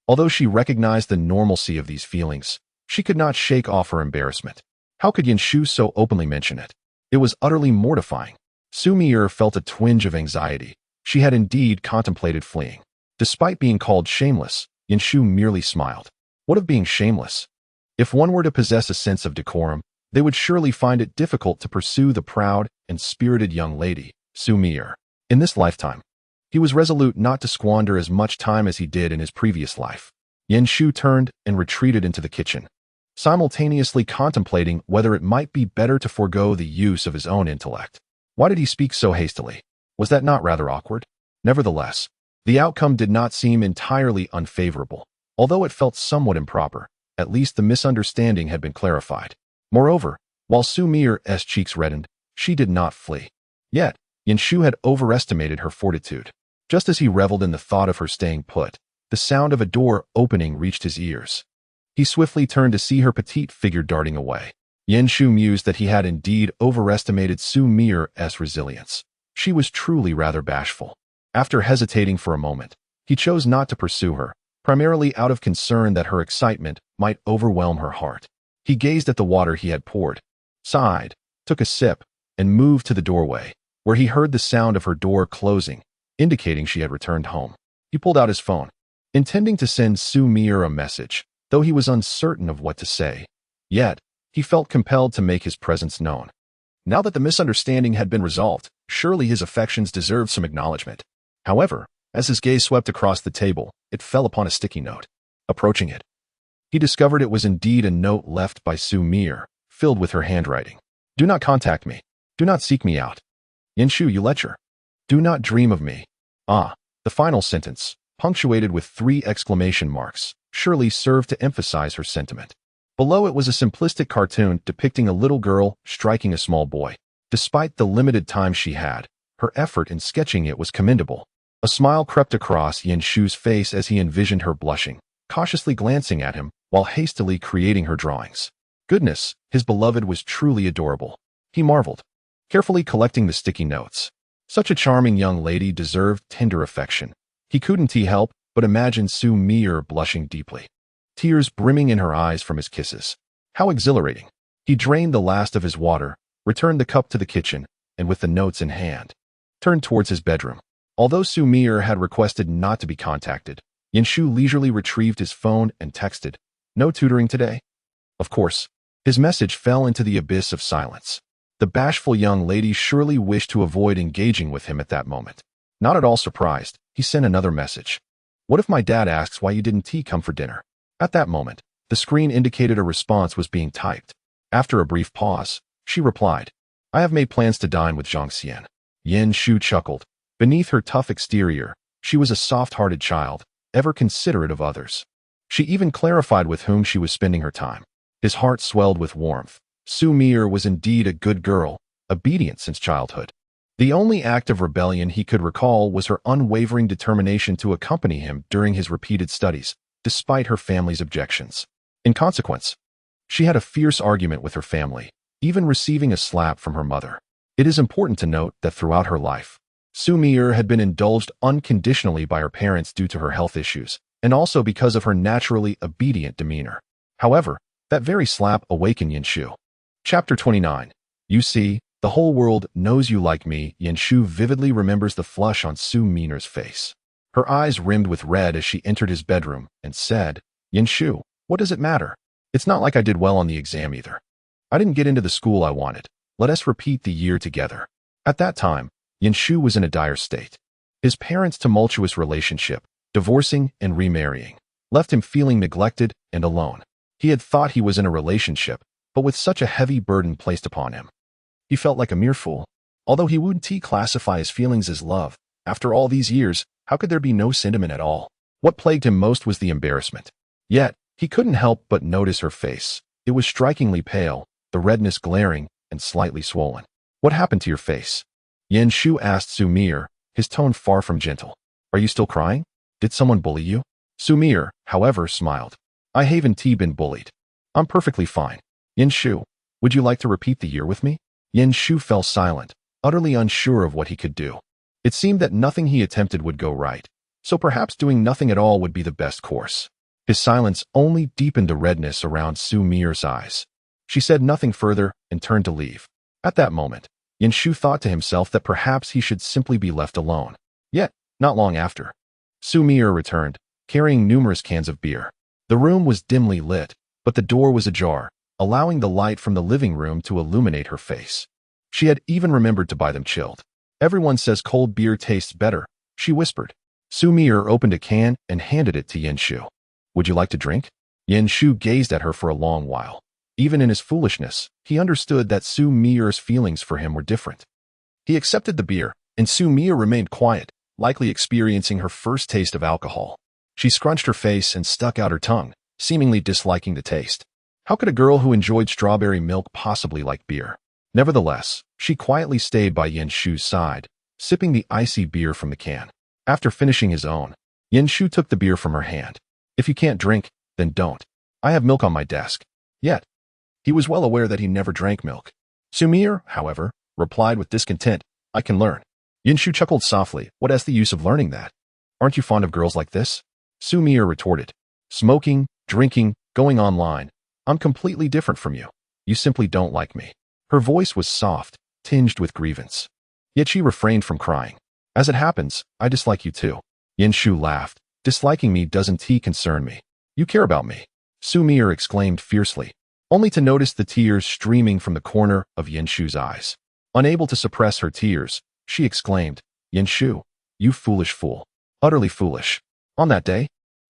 S1: Although she recognized the normalcy of these feelings, she could not shake off her embarrassment. How could Shu so openly mention it? It was utterly mortifying. Xu Mier felt a twinge of anxiety. She had indeed contemplated fleeing. Despite being called shameless, Shu merely smiled. What of being shameless? If one were to possess a sense of decorum, they would surely find it difficult to pursue the proud and spirited young lady, Xu Mier. In this lifetime, he was resolute not to squander as much time as he did in his previous life. Shu turned and retreated into the kitchen, simultaneously contemplating whether it might be better to forego the use of his own intellect. Why did he speak so hastily? Was that not rather awkward? Nevertheless, the outcome did not seem entirely unfavorable, although it felt somewhat improper. At least the misunderstanding had been clarified. Moreover, while Xu Mier's cheeks reddened, she did not flee. Yet, Shu had overestimated her fortitude. Just as he reveled in the thought of her staying put, the sound of a door opening reached his ears. He swiftly turned to see her petite figure darting away. Shu mused that he had indeed overestimated Xu Mier's resilience. She was truly rather bashful. After hesitating for a moment, he chose not to pursue her, primarily out of concern that her excitement might overwhelm her heart. He gazed at the water he had poured, sighed, took a sip, and moved to the doorway, where he heard the sound of her door closing, indicating she had returned home. He pulled out his phone, intending to send Xu Mier a message, though he was uncertain of what to say. Yet, he felt compelled to make his presence known. Now that the misunderstanding had been resolved, surely his affections deserved some acknowledgement. However, as his gaze swept across the table, it fell upon a sticky note. Approaching it, he discovered it was indeed a note left by Xu Mier, filled with her handwriting. "Do not contact me. Do not seek me out. Shu, you lecher. Do not dream of me." The final sentence, punctuated with 3 exclamation marks, surely served to emphasize her sentiment. Below it was a simplistic cartoon depicting a little girl striking a small boy. Despite the limited time she had, her effort in sketching it was commendable. A smile crept across Shu's face as he envisioned her blushing, cautiously glancing at him while hastily creating her drawings. Goodness, his beloved was truly adorable. He marveled, carefully collecting the sticky notes. Such a charming young lady deserved tender affection. He couldn't help but imagine Xu Mier blushing deeply, tears brimming in her eyes from his kisses. How exhilarating. He drained the last of his water, returned the cup to the kitchen, and with the notes in hand, turned towards his bedroom. Although Xu Mier had requested not to be contacted, Shu leisurely retrieved his phone and texted, "No tutoring today?" Of course, His message fell into the abyss of silence. The bashful young lady surely wished to avoid engaging with him at that moment. Not at all surprised, he sent another message. What if my dad asks why you didn't come for dinner? At that moment, the screen indicated a response was being typed. After a brief pause, she replied, I have made plans to dine with Zhang Xian. Yin Shu chuckled. Beneath her tough exterior, she was a soft-hearted child, ever considerate of others. She even clarified with whom she was spending her time. His heart swelled with warmth. Xu Mier was indeed a good girl, obedient since childhood. The only act of rebellion he could recall was her unwavering determination to accompany him during his repeated studies, despite her family's objections. In consequence, she had a fierce argument with her family, even receiving a slap from her mother. It is important to note that throughout her life, Xu Mier had been indulged unconditionally by her parents due to her health issues, and also because of her naturally obedient demeanor. However, that very slap awakened Yin Shu. Chapter 29. You see, the whole world knows you like me. Yin Shu vividly remembers the flush on Xu Mier's face. Her eyes rimmed with red as she entered his bedroom and said, Yin Shu, what does it matter? It's not like I did well on the exam either. I didn't get into the school I wanted. Let us repeat the year together. At that time, Yin Shu was in a dire state. His parents' tumultuous relationship, divorcing and remarrying, left him feeling neglected and alone. He had thought he was in a relationship, but with such a heavy burden placed upon him, he felt like a mere fool. Although he wouldn't classify his feelings as love, after all these years, how could there be no sentiment at all? What plagued him most was the embarrassment. Yet, he couldn't help but notice her face. It was strikingly pale, the redness glaring and slightly swollen. What happened to your face? Yin Shu asked Xu Mier, his tone far from gentle. Are you still crying? Did someone bully you? Xu Mier, however, smiled. I haven't been bullied. I'm perfectly fine. Yin Shu, would you like to repeat the year with me? Yin Shu fell silent, utterly unsure of what he could do. It seemed that nothing he attempted would go right, so perhaps doing nothing at all would be the best course. His silence only deepened the redness around Xu Mier's eyes. She said nothing further and turned to leave. At that moment, Yin Shu thought to himself that perhaps he should simply be left alone. Yet, not long after, Xu Mier returned, carrying numerous cans of beer. The room was dimly lit, but the door was ajar, allowing the light from the living room to illuminate her face. She had even remembered to buy them chilled. Everyone says cold beer tastes better, she whispered. Xu Mier opened a can and handed it to Yin Shu. Would you like to drink? Yin Shu gazed at her for a long while. Even in his foolishness, he understood that Xu Mier's feelings for him were different. He accepted the beer, and Xu Mier remained quiet, likely experiencing her first taste of alcohol. She scrunched her face and stuck out her tongue, seemingly disliking the taste. How could a girl who enjoyed strawberry milk possibly like beer? Nevertheless, she quietly stayed by Yin Shu's side, sipping the icy beer from the can. After finishing his own, Yin Shu took the beer from her hand. If you can't drink, then don't. I have milk on my desk. Yet, he was well aware that he never drank milk. Xu Mier, however, replied with discontent, I can learn. Yin Shu chuckled softly. What is the use of learning that? Aren't you fond of girls like this? Xu Mier retorted. Smoking, drinking, going online. I'm completely different from you. You simply don't like me. Her voice was soft, tinged with grievance. Yet she refrained from crying. As it happens, I dislike you too. Yin Shu laughed. Disliking me doesn't concern me. You care about me. Xu Mier exclaimed fiercely, only to notice the tears streaming from the corner of Yin Shu's eyes. Unable to suppress her tears, she exclaimed, Yin Shu, you foolish fool. Utterly foolish. On that day,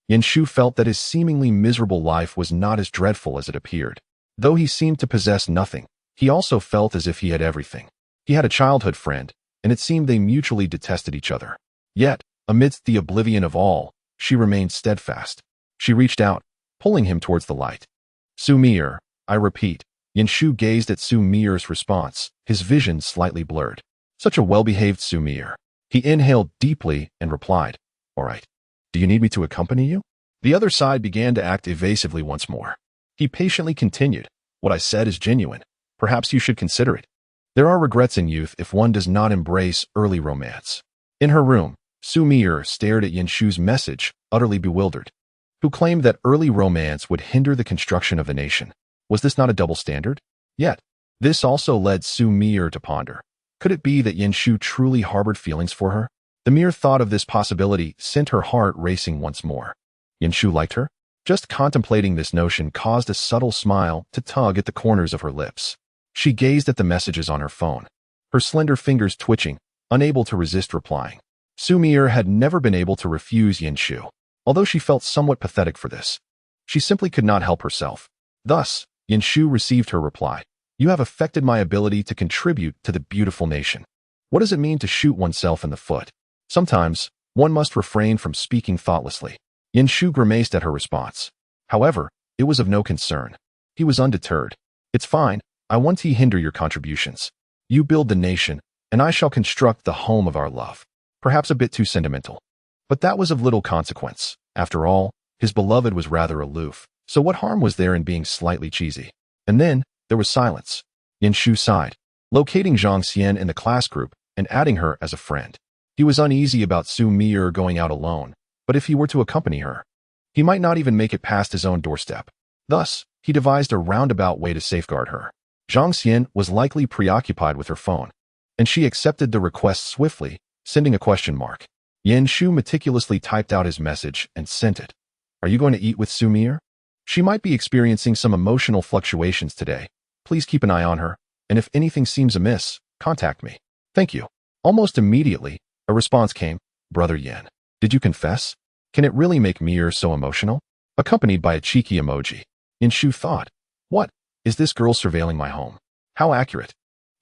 S1: Yin Shu felt that his seemingly miserable life was not as dreadful as it appeared. Though he seemed to possess nothing, he also felt as if he had everything. He had a childhood friend, and it seemed they mutually detested each other. Yet, amidst the oblivion of all, she remained steadfast. She reached out, pulling him towards the light. Xu Mier, I repeat. Yin Shu gazed at Xu Mier's response, his vision slightly blurred. Such a well-behaved Xu Mier. He inhaled deeply and replied, All right. Do you need me to accompany you? The other side began to act evasively once more. He patiently continued, What I said is genuine. Perhaps you should consider it. There are regrets in youth if one does not embrace early romance. In her room, Xu Mier stared at Yin Shu's message, utterly bewildered. Who claimed that early romance would hinder the construction of a nation? Was this not a double standard? Yet, this also led Xu Mier to ponder. Could it be that Yin Shu truly harbored feelings for her? The mere thought of this possibility sent her heart racing once more. Yin Shu liked her? Just contemplating this notion caused a subtle smile to tug at the corners of her lips. She gazed at the messages on her phone, her slender fingers twitching, unable to resist replying. Xu Mier had never been able to refuse Yin Shu, although she felt somewhat pathetic for this. She simply could not help herself. Thus, Yin Shu received her reply. You have affected my ability to contribute to the beautiful nation. What does it mean to shoot oneself in the foot? Sometimes, one must refrain from speaking thoughtlessly. Yin Shu grimaced at her response. However, it was of no concern. He was undeterred. It's fine, I won't hinder your contributions. You build the nation, and I shall construct the home of our love. Perhaps a bit too sentimental. But that was of little consequence. After all, his beloved was rather aloof, so what harm was there in being slightly cheesy? And then, there was silence. Yin Shu sighed, locating Zhang Xian in the class group and adding her as a friend. He was uneasy about Xu Mier going out alone, but if he were to accompany her, he might not even make it past his own doorstep. Thus, he devised a roundabout way to safeguard her. Zhang Xian was likely preoccupied with her phone, and she accepted the request swiftly, sending a question mark. Yin Shu meticulously typed out his message and sent it. Are you going to eat with Xu Mier? She might be experiencing some emotional fluctuations today. Please keep an eye on her, and if anything seems amiss, contact me. Thank you. Almost immediately, a response came. Brother Yin, did you confess? Can it really make Mier so emotional? Accompanied by a cheeky emoji. Yin Shu thought, what? Is this girl surveilling my home? How accurate?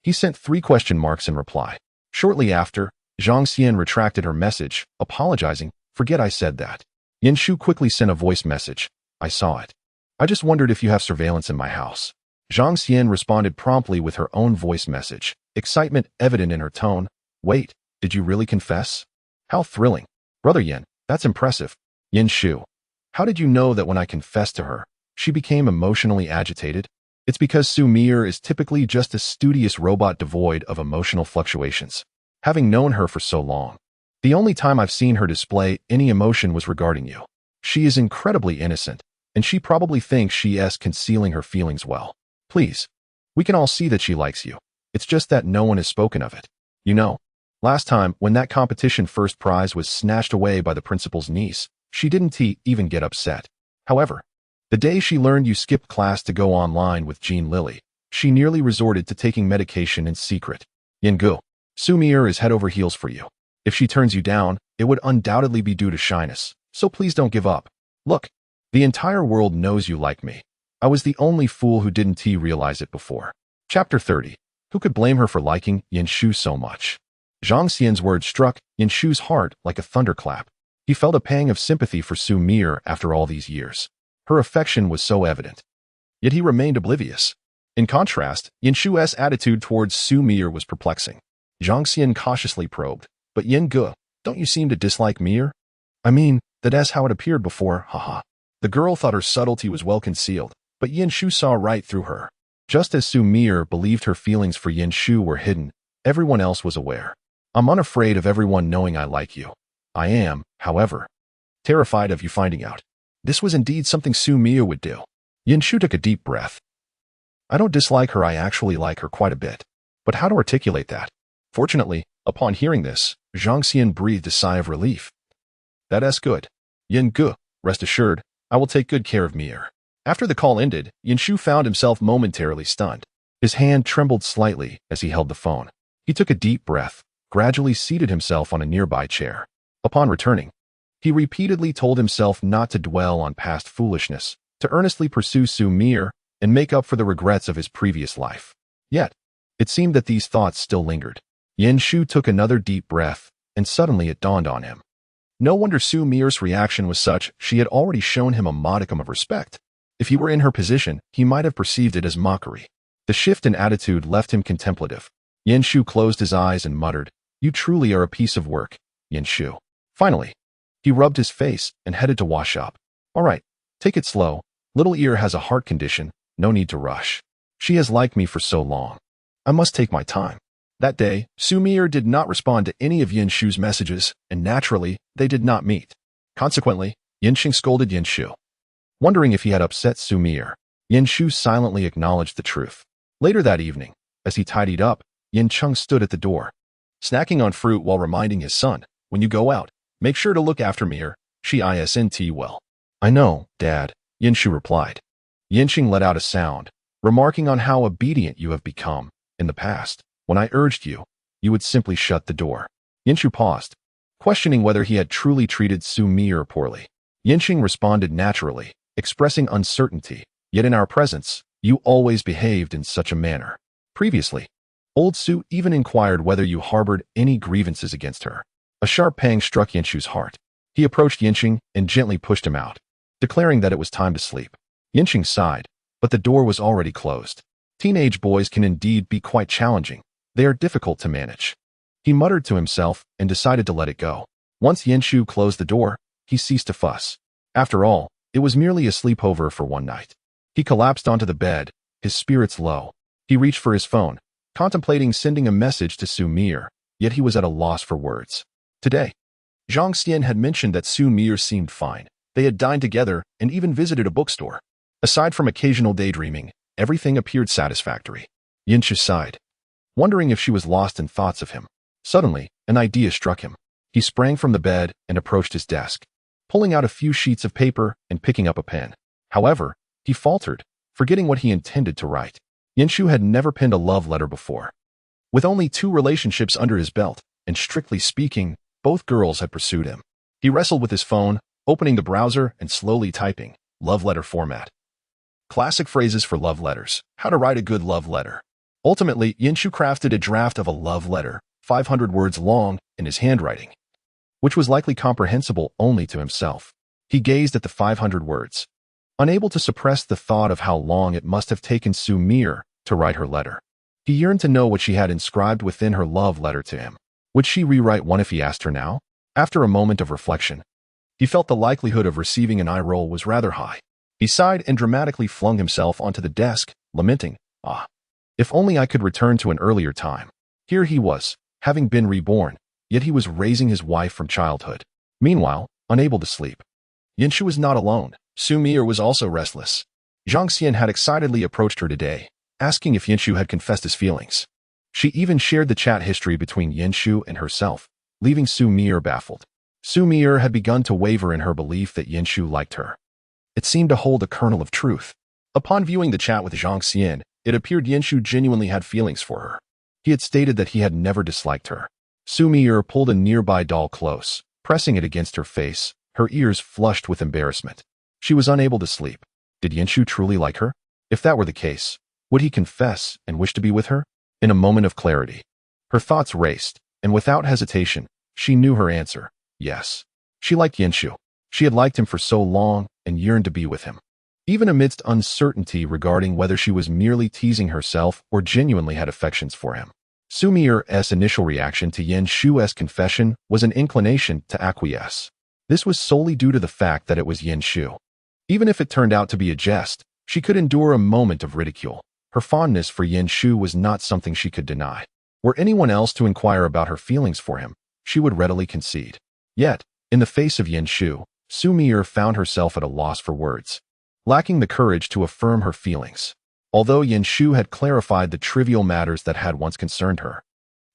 S1: He sent 3 question marks in reply. Shortly after, Zhang Xian retracted her message, apologizing, forget I said that. Yin Shu quickly sent a voice message. I saw it. I just wondered if you have surveillance in my house. Zhang Xian responded promptly with her own voice message, excitement evident in her tone. Wait, did you really confess? How thrilling. Brother Yin, that's impressive. Yin Shu, how did you know that when I confessed to her, she became emotionally agitated? It's because Xu Mier is typically just a studious robot devoid of emotional fluctuations. Having known her for so long, the only time I've seen her display any emotion was regarding you. She is incredibly innocent, and she probably thinks she is concealing her feelings well. Please, we can all see that she likes you. It's just that no one has spoken of it. You know, last time when that competition first prize was snatched away by the principal's niece, she didn't even get upset. However, the day she learned you skipped class to go online with Jin Lili, she nearly resorted to taking medication in secret. Yin Gu, Xu Mier is head over heels for you. If she turns you down, it would undoubtedly be due to shyness, so please don't give up. Look, the entire world knows you like me. I was the only fool who didn't realize it before. Chapter 30. Who could blame her for liking Yin Shu so much? Zhang Xian's words struck Yin Shu's heart like a thunderclap. He felt a pang of sympathy for Xu Mier after all these years. Her affection was so evident. Yet he remained oblivious. In contrast, Yin Shu's attitude towards Xu Mier was perplexing. Zhang Xian cautiously probed, but Yin Gu, don't you seem to dislike Mier? I mean, that's how it appeared before, haha. The girl thought her subtlety was well concealed, but Yin Shu saw right through her. Just as Xu Mier believed her feelings for Yin Shu were hidden, everyone else was aware. I'm unafraid of everyone knowing I like you. I am, however, terrified of you finding out. This was indeed something Xu Mier would do. Yin Shu took a deep breath. I don't dislike her, I actually like her quite a bit. But how to articulate that? Fortunately, upon hearing this, Zhang Xian breathed a sigh of relief. That's good. Yin Gu, rest assured, I will take good care of Mier. After the call ended, Yin Shu found himself momentarily stunned. His hand trembled slightly as he held the phone. He took a deep breath, gradually seated himself on a nearby chair. Upon returning, he repeatedly told himself not to dwell on past foolishness, to earnestly pursue Xu Mier and make up for the regrets of his previous life. Yet, it seemed that these thoughts still lingered. Yin Shu took another deep breath, and suddenly it dawned on him. No wonder Xu Mier's reaction was such. She had already shown him a modicum of respect. If he were in her position, he might have perceived it as mockery. The shift in attitude left him contemplative. Yin Shu closed his eyes and muttered, You truly are a piece of work, Yin Shu. Finally, he rubbed his face and headed to wash up. All right, take it slow. Little Ear has a heart condition, no need to rush. She has liked me for so long. I must take my time. That day, Xu Mier did not respond to any of Yin Shu's messages, and naturally, they did not meet. Consequently, Yin Xing scolded Yin Shu. Wondering if he had upset Xu Mier, Yin Shu silently acknowledged the truth. Later that evening, as he tidied up, Yin Cheng stood at the door, snacking on fruit while reminding his son, when you go out, make sure to look after Mier, she isn't well. I know, Dad, Yinshu replied. Yinxing let out a sound, remarking on how obedient you have become. In the past, when I urged you, you would simply shut the door. Yinshu paused, questioning whether he had truly treated Xu Mier poorly. Yinxing responded naturally, expressing uncertainty, yet in our presence, you always behaved in such a manner. Previously, old Xu even inquired whether you harbored any grievances against her. A sharp pang struck Yinshu's heart. He approached Yinxing and gently pushed him out, declaring that it was time to sleep. Yinxing sighed, but the door was already closed. Teenage boys can indeed be quite challenging. They are difficult to manage. He muttered to himself and decided to let it go. Once Yinshu closed the door, he ceased to fuss. After all, it was merely a sleepover for one night. He collapsed onto the bed, his spirits low. He reached for his phone, contemplating sending a message to Xu Mier, yet he was at a loss for words. Today, Zhang Xian had mentioned that Xu Mier seemed fine. They had dined together and even visited a bookstore. Aside from occasional daydreaming, everything appeared satisfactory. Yinshu sighed, wondering if she was lost in thoughts of him. Suddenly, an idea struck him. He sprang from the bed and approached his desk, pulling out a few sheets of paper and picking up a pen. However, he faltered, forgetting what he intended to write. Yinshu had never penned a love letter before. With only 2 relationships under his belt, and strictly speaking, both girls had pursued him. He wrestled with his phone, opening the browser and slowly typing, love letter format. Classic phrases for love letters. How to write a good love letter. Ultimately, Yinshu crafted a draft of a love letter, 500 words long, in his handwriting, which was likely comprehensible only to himself. He gazed at the 500 words, unable to suppress the thought of how long it must have taken Xu Mier to write her letter. He yearned to know what she had inscribed within her love letter to him. Would she rewrite one if he asked her now? After a moment of reflection, he felt the likelihood of receiving an eye roll was rather high. He sighed and dramatically flung himself onto the desk, lamenting, if only I could return to an earlier time. Here he was, having been reborn, yet he was raising his wife from childhood. Meanwhile, unable to sleep. Yinshu was not alone. Xu Mier was also restless. Zhang Xian had excitedly approached her today, asking if Yinshu had confessed his feelings. She even shared the chat history between Yinshu and herself, leaving Xu Mier baffled. Xu Mier had begun to waver in her belief that Yinshu liked her. It seemed to hold a kernel of truth. Upon viewing the chat with Zhang Xian, it appeared Yinshu genuinely had feelings for her. He had stated that he had never disliked her. Xu Mier pulled a nearby doll close, pressing it against her face, her ears flushed with embarrassment. She was unable to sleep. Did Yinshu truly like her? If that were the case, would he confess and wish to be with her? In a moment of clarity, her thoughts raced, and without hesitation, she knew her answer. Yes. She liked Yinshu. She had liked him for so long and yearned to be with him. Even amidst uncertainty regarding whether she was merely teasing herself or genuinely had affections for him. Xu Mier's initial reaction to Yinshu's confession was an inclination to acquiesce. This was solely due to the fact that it was Yinshu. Even if it turned out to be a jest, she could endure a moment of ridicule. Her fondness for Yinshu was not something she could deny. Were anyone else to inquire about her feelings for him, she would readily concede. Yet, in the face of Yinshu, Xu Mier found herself at a loss for words, lacking the courage to affirm her feelings. Although Yinshu had clarified the trivial matters that had once concerned her,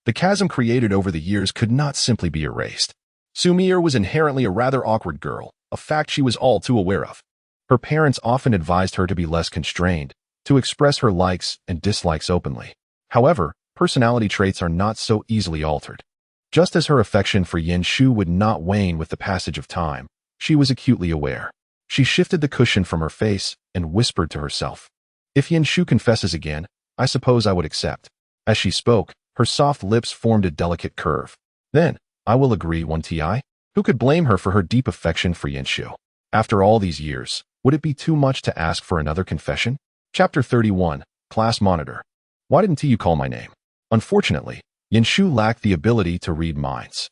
S1: the chasm created over the years could not simply be erased. Xu Mier was inherently a rather awkward girl, a fact she was all too aware of. Her parents often advised her to be less constrained, to express her likes and dislikes openly. However, personality traits are not so easily altered. Just as her affection for Yinshu would not wane with the passage of time, she was acutely aware. She shifted the cushion from her face and whispered to herself, if Yinshu confesses again, I suppose I would accept. As she spoke, her soft lips formed a delicate curve. Then, I will agree 1ti. Who could blame her for her deep affection for Yinshu? After all these years, would it be too much to ask for another confession? Chapter 31, Class Monitor. Why didn't you call my name? Unfortunately, Yinshu lacked the ability to read minds,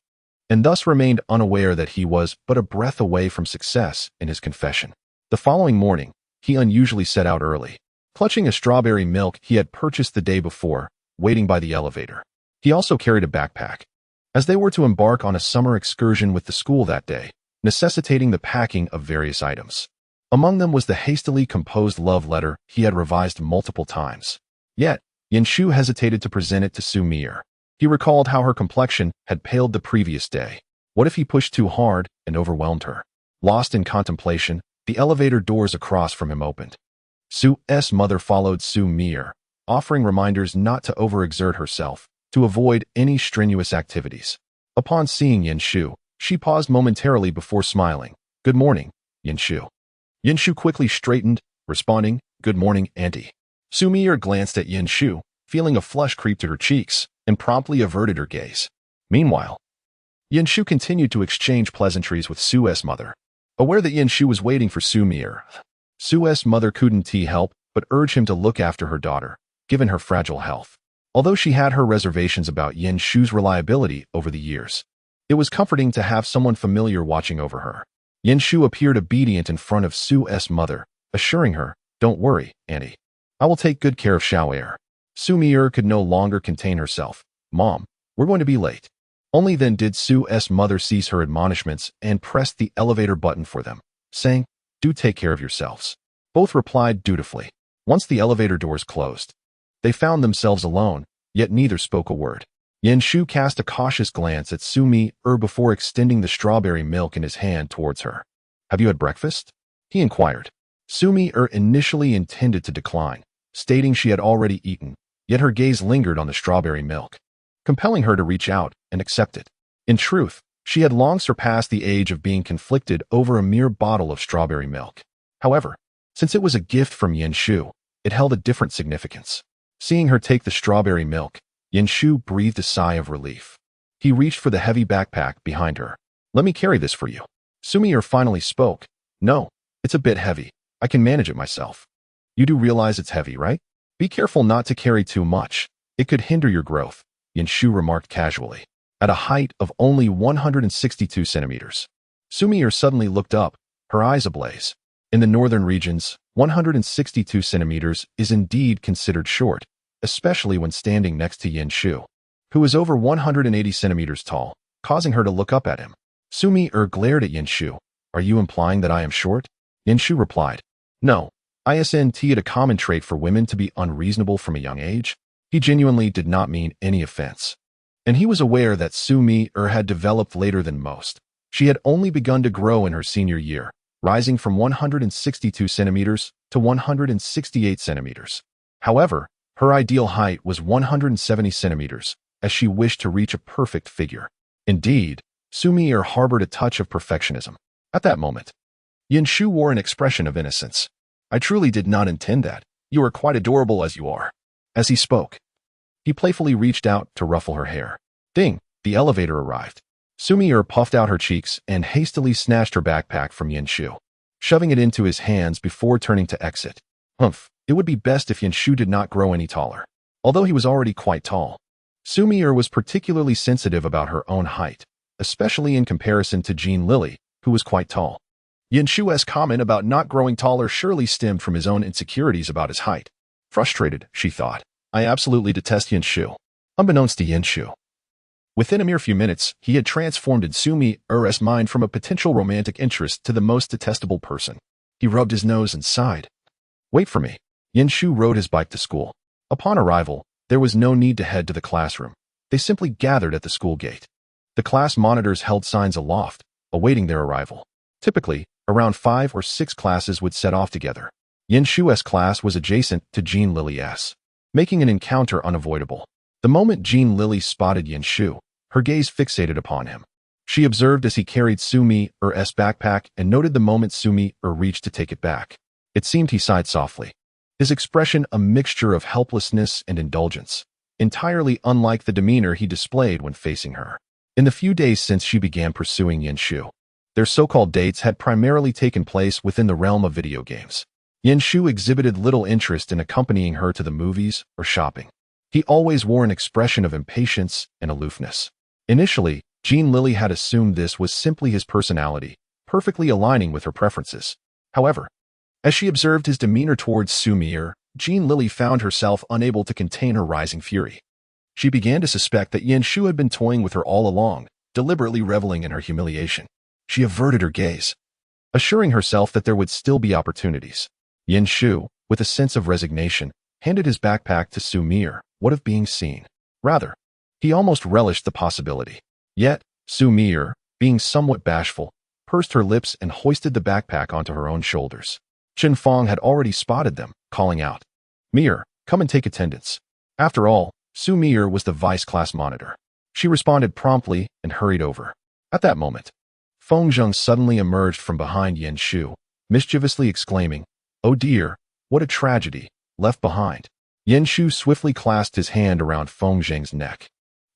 S1: and thus remained unaware that he was but a breath away from success in his confession. The following morning, he unusually set out early, clutching a strawberry milk he had purchased the day before, waiting by the elevator. He also carried a backpack, as they were to embark on a summer excursion with the school that day, necessitating the packing of various items. Among them was the hastily composed love letter he had revised multiple times. Yet, Yinshu hesitated to present it to Xu Mier. He recalled how her complexion had paled the previous day. What if he pushed too hard and overwhelmed her? Lost in contemplation, The elevator doors across from him opened. Xu's mother followed Xu Mier, offering reminders not to overexert herself, to avoid any strenuous activities. Upon seeing Yanshu, she paused momentarily before smiling. "Good morning, Yanshu." Yanshu quickly straightened, responding, "Good morning, Auntie." Xu Mier glanced at Yanshu, feeling a flush creep to her cheeks, and promptly averted her gaze. Meanwhile, Yanshu continued to exchange pleasantries with Xu's mother. Aware that Yanshu was waiting for Xu Mier, Xu's mother couldn't help but urge him to look after her daughter, given her fragile health. Although she had her reservations about Yanshu's reliability over the years, it was comforting to have someone familiar watching over her. Yanshu appeared obedient in front of Xu's mother, assuring her, "Don't worry, Auntie. I will take good care of Xiaoer." Xu Mier could no longer contain herself. "Mom, we're going to be late." Only then did Xu's mother cease her admonishments and pressed the elevator button for them, saying, "Do take care of yourselves." Both replied dutifully. Once the elevator doors closed, they found themselves alone, yet neither spoke a word. Yanshu cast a cautious glance at Xu Mier before extending the strawberry milk in his hand towards her. "Have you had breakfast?" he inquired. Xu Mier initially intended to decline, stating she had already eaten, yet her gaze lingered on the strawberry milk, compelling her to reach out and accept it. In truth, she had long surpassed the age of being conflicted over a mere bottle of strawberry milk. However, since it was a gift from Yanshu, it held a different significance. Seeing her take the strawberry milk, Yanshu breathed a sigh of relief. He reached for the heavy backpack behind her. "Let me carry this for you." Xu Mier finally spoke. "No, it's a bit heavy. I can manage it myself." "You do realize it's heavy, right? Be careful not to carry too much. It could hinder your growth," Yanshu remarked casually. At a height of only 162 centimeters, Xu Mier suddenly looked up, her eyes ablaze. In the northern regions, 162 centimeters is indeed considered short, especially when standing next to Yanshu, who is over 180 centimeters tall, causing her to look up at him. Xu Mier glared at Yanshu. "Are you implying that I am short?" Yanshu replied, "No, isn't it a common trait for women to be unreasonable from a young age?" He genuinely did not mean any offense, and he was aware that Xu Mier had developed later than most. She had only begun to grow in her senior year, rising from 162 centimeters to 168 centimeters. However, her ideal height was 170 centimeters, as she wished to reach a perfect figure. Indeed, Xu Mier harbored a touch of perfectionism. At that moment, Yanshu wore an expression of innocence. "I truly did not intend that. You are quite adorable as you are." As he spoke, he playfully reached out to ruffle her hair. Ding! The elevator arrived. Xu Mier puffed out her cheeks and hastily snatched her backpack from Yanshu, shoving it into his hands before turning to exit. Humph! It would be best if Yanshu did not grow any taller. Although he was already quite tall, Xu Mier was particularly sensitive about her own height, especially in comparison to Jin Lili, who was quite tall. Yanshu's comment about not growing taller surely stemmed from his own insecurities about his height. Frustrated, she thought, "I absolutely detest Yanshu." Unbeknownst to Yanshu, within a mere few minutes, he had transformed in Xu Mier's mind from a potential romantic interest to the most detestable person. He rubbed his nose and sighed. "Wait for me." Yanshu rode his bike to school. Upon arrival, there was no need to head to the classroom. They simply gathered at the school gate. The class monitors held signs aloft, awaiting their arrival. Typically, around 5 or 6 classes would set off together. Yanshu's class was adjacent to Jin Lili's, making an encounter unavoidable. The moment Jin Lili spotted Yanshu, her gaze fixated upon him. She observed as he carried Xu Mier's backpack and noted the moment Xu Mier reached to take it back. It seemed he sighed softly, his expression a mixture of helplessness and indulgence, entirely unlike the demeanor he displayed when facing her. In the few days since she began pursuing Yanshu, their so-called dates had primarily taken place within the realm of video games. Yanshu exhibited little interest in accompanying her to the movies or shopping. He always wore an expression of impatience and aloofness. Initially, Jin Lili had assumed this was simply his personality, perfectly aligning with her preferences. However, as she observed his demeanor towards Xu Mier, Jin Lili found herself unable to contain her rising fury. She began to suspect that Yanshu had been toying with her all along, deliberately reveling in her humiliation. She averted her gaze, assuring herself that there would still be opportunities. Yanshu, with a sense of resignation, handed his backpack to Xu Mier. What of being seen? Rather, he almost relished the possibility. Yet, Xu Mier, being somewhat bashful, pursed her lips and hoisted the backpack onto her own shoulders. Chen Fong had already spotted them, calling out, "Mier, come and take attendance." After all, Xu Mier was the vice class monitor. She responded promptly and hurried over. At that moment, Feng Zheng suddenly emerged from behind Yen Shu, mischievously exclaiming, "Oh dear, what a tragedy, left behind." Yen Shu swiftly clasped his hand around Feng Zheng's neck.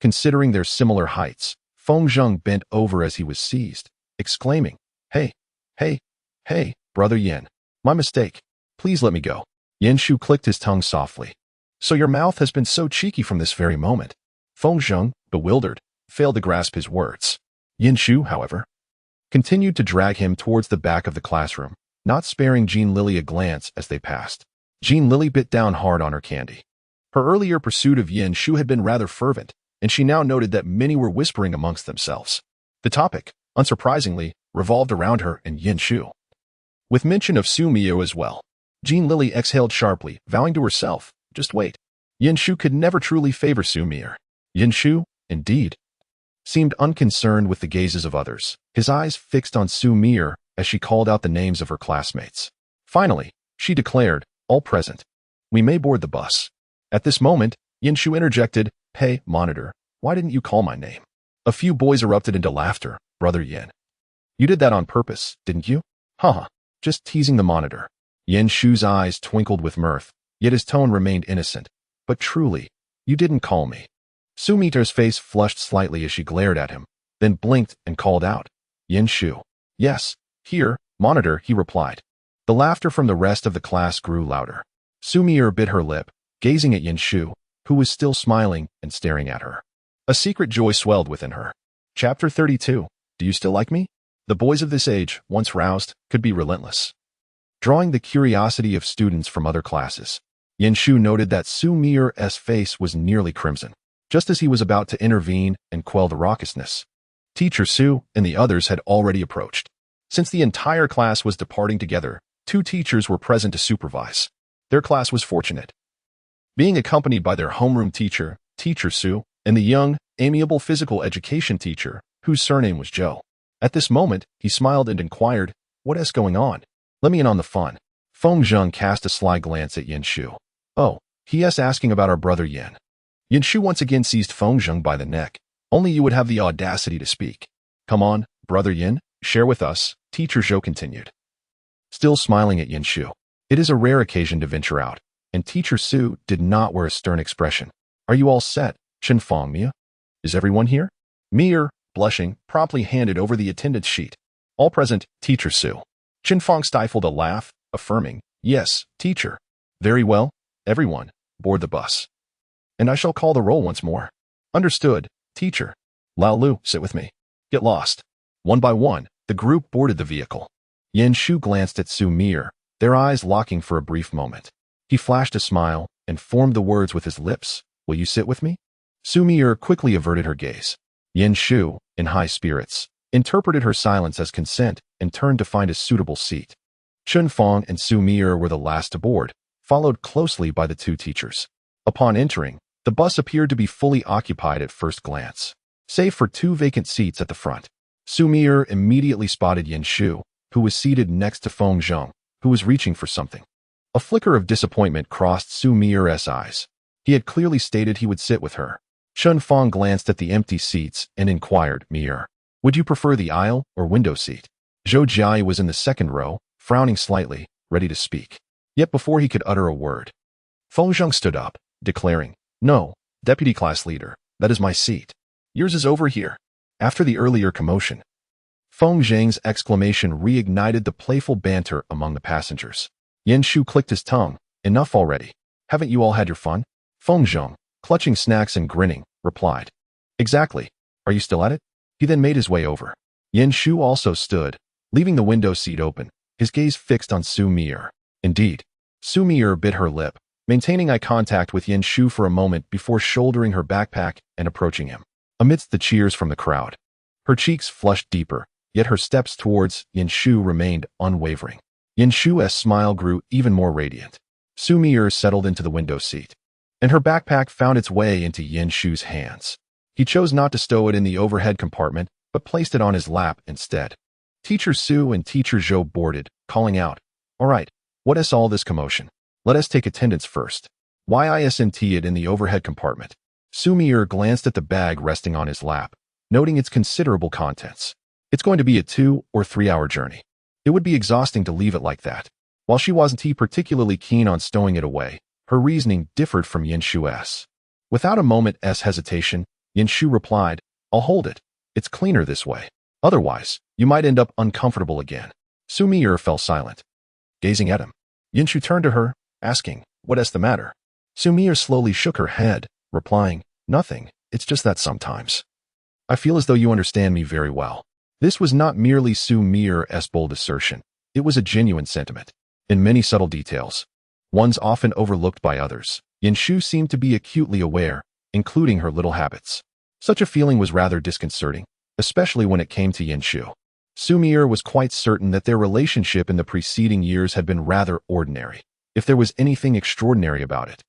S1: Considering their similar heights, Feng Zheng bent over as he was seized, exclaiming, "Hey, hey, hey, brother Yen, my mistake. Please let me go." Yen Shu clicked his tongue softly. "So your mouth has been so cheeky from this very moment." Feng Zheng, bewildered, failed to grasp his words. Yen Shu, however, continued to drag him towards the back of the classroom, not sparing Jin Lili a glance as they passed. Jin Lili bit down hard on her candy. Her earlier pursuit of Yen Shu had been rather fervent, and she now noted that many were whispering amongst themselves. The topic, unsurprisingly, revolved around her and Yen Shu, with mention of Xu Mier as well. Jin Lili exhaled sharply, vowing to herself, "Just wait. Yen Shu could never truly favor Xu Mier." Yen Shu, indeed, seemed unconcerned with the gazes of others, his eyes fixed on Xu Mier as she called out the names of her classmates. Finally, she declared, "All present. We may board the bus." At this moment, Yen Shu interjected, "Hey, monitor, why didn't you call my name?" A few boys erupted into laughter. "Brother Yen, you did that on purpose, didn't you?" "Haha, just teasing the monitor." Yen Shu's eyes twinkled with mirth, yet his tone remained innocent. "But truly, you didn't call me." Xu Mier's face flushed slightly as she glared at him, then blinked and called out, "Yen Shu." "Yes, here, monitor," he replied. The laughter from the rest of the class grew louder. Xu Mier bit her lip, gazing at Yen Shu, who was still smiling and staring at her. A secret joy swelled within her. Chapter 32. Do you still like me? The boys of this age, once roused, could be relentless. Drawing the curiosity of students from other classes, Yen Shu noted that Xu Mier's face was nearly crimson, just as he was about to intervene and quell the raucousness. Teacher Xu and the others had already approached. Since the entire class was departing together, 2 teachers were present to supervise. Their class was fortunate, being accompanied by their homeroom teacher, Teacher Xu, and the young, amiable physical education teacher, whose surname was Zhou. At this moment, he smiled and inquired, "What is going on? Let me in on the fun." Feng Zheng cast a sly glance at Yen Shu. "Oh, he is asking about our brother Yen." Yen Shu once again seized Feng Zheng by the neck. "Only you would have the audacity to speak. Come on, brother Yen, share with us," Teacher Zhou continued. Still smiling at Yen Shu. It is a rare occasion to venture out, and Teacher Xu did not wear a stern expression. "Are you all set, Chen Fong Mia? Is everyone here?" Mier, blushing, promptly handed over the attendance sheet. "All present, Teacher Xu." Chen Fong stifled a laugh, affirming, "Yes, teacher." "Very well, everyone, board the bus. And I shall call the roll once more." "Understood, teacher." "Lao Lu, sit with me. Get lost." One by one, the group boarded the vehicle. Yen Shu glanced at Xu Mier, their eyes locking for a brief moment. He flashed a smile and formed the words with his lips, "Will you sit with me?" Xu Mier quickly averted her gaze. Yen Shu, in high spirits, interpreted her silence as consent and turned to find a suitable seat. Chen Fong and Xu Mier were the last to board, followed closely by the 2 teachers. Upon entering, the bus appeared to be fully occupied at first glance, save for 2 vacant seats at the front. Xu Mier immediately spotted Yen Shu, who was seated next to Feng Zheng, who was reaching for something. A flicker of disappointment crossed Xu Mier's eyes. He had clearly stated he would sit with her. Chen Fong glanced at the empty seats and inquired, "Mier, would you prefer the aisle or window seat?" Zhou Jiai was in the second row, frowning slightly, ready to speak. Yet before he could utter a word, Feng Zheng stood up, declaring, "No, deputy class leader, that is my seat. Yours is over here." After the earlier commotion, Feng Zheng's exclamation reignited the playful banter among the passengers. Yen Shu clicked his tongue. "Enough already. Haven't you all had your fun?" Feng Zheng, clutching snacks and grinning, replied, "Exactly. Are you still at it?" He then made his way over. Yen Shu also stood, leaving the window seat open, his gaze fixed on Xu Mier. Indeed, Xu Mier bit her lip, maintaining eye contact with Yen Shu for a moment before shouldering her backpack and approaching him. Amidst the cheers from the crowd, her cheeks flushed deeper, yet her steps towards Yen Shu remained unwavering. Yen Shu's smile grew even more radiant. Xu Mier settled into the window seat, and her backpack found its way into Yen Shu's hands. He chose not to stow it in the overhead compartment, but placed it on his lap instead. Teacher Sue and Teacher Zhou boarded, calling out, "All right, what is all this commotion? Let us take attendance first." Isn't it in the overhead compartment? Xu Mier glanced at the bag resting on his lap, noting its considerable contents. It's going to be a 2 or 3 hour journey. It would be exhausting to leave it like that. While she wasn't particularly keen on stowing it away, her reasoning differed from Yanshu's. Without a moment's hesitation, Yanshu replied, "I'll hold it. It's cleaner this way. Otherwise, you might end up uncomfortable again." Xu Mier fell silent, gazing at him. Yanshu turned to her, asking, "What is the matter?" Xu Mier slowly shook her head, replying, "Nothing. It's just that sometimes I feel as though you understand me very well." This was not merely Xu Mier's bold assertion. It was a genuine sentiment. In many subtle details, ones often overlooked by others, Yanshu seemed to be acutely aware, including her little habits. Such a feeling was rather disconcerting, especially when it came to Yanshu. Xu Mier was quite certain that their relationship in the preceding years had been rather ordinary, if there was anything extraordinary about it.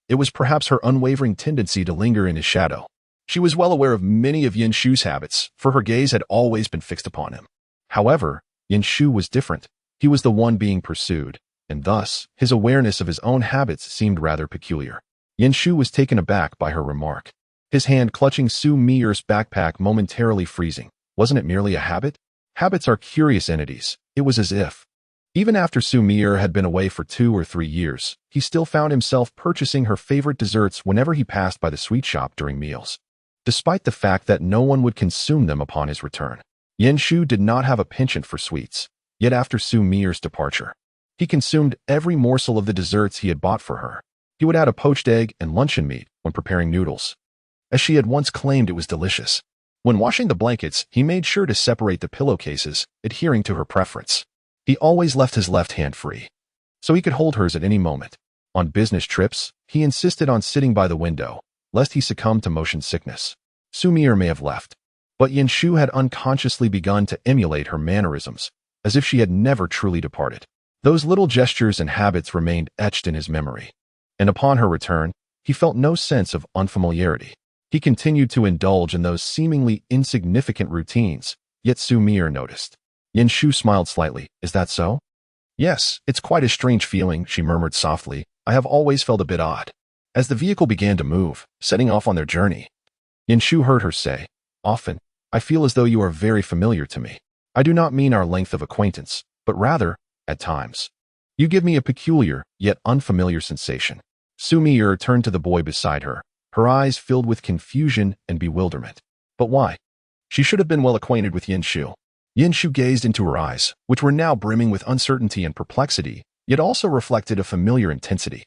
S1: It was perhaps her unwavering tendency to linger in his shadow. She was well aware of many of Yanshu's habits, for her gaze had always been fixed upon him. However, Yanshu was different. He was the one being pursued, and thus, his awareness of his own habits seemed rather peculiar. Yanshu was taken aback by her remark. His hand clutching Xu Mier's backpack momentarily freezing. Wasn't it merely a habit? Habits are curious entities. It was as if, even after Xu Mier had been away for 2 or 3 years, he still found himself purchasing her favorite desserts whenever he passed by the sweet shop during meals, despite the fact that no one would consume them upon his return. Yanshu did not have a penchant for sweets, yet after Xu Mier's departure, he consumed every morsel of the desserts he had bought for her. He would add a poached egg and luncheon meat when preparing noodles, as she had once claimed it was delicious. When washing the blankets, he made sure to separate the pillowcases, adhering to her preference. He always left his left hand free, so he could hold hers at any moment. On business trips, he insisted on sitting by the window, lest he succumb to motion sickness. Xu Mier may have left, but Yanshu had unconsciously begun to emulate her mannerisms, as if she had never truly departed. Those little gestures and habits remained etched in his memory, and upon her return, he felt no sense of unfamiliarity. He continued to indulge in those seemingly insignificant routines, yet Xu Mier noticed. Yanshu smiled slightly. "Is that so?" "Yes, it's quite a strange feeling," she murmured softly. "I have always felt a bit odd." As the vehicle began to move, setting off on their journey, Yanshu heard her say, "Often, I feel as though you are very familiar to me. I do not mean our length of acquaintance, but rather, at times, you give me a peculiar, yet unfamiliar sensation." Xu Mier turned to the boy beside her, her eyes filled with confusion and bewilderment. But why? She should have been well acquainted with Yanshu. Yanshu gazed into her eyes, which were now brimming with uncertainty and perplexity, yet also reflected a familiar intensity.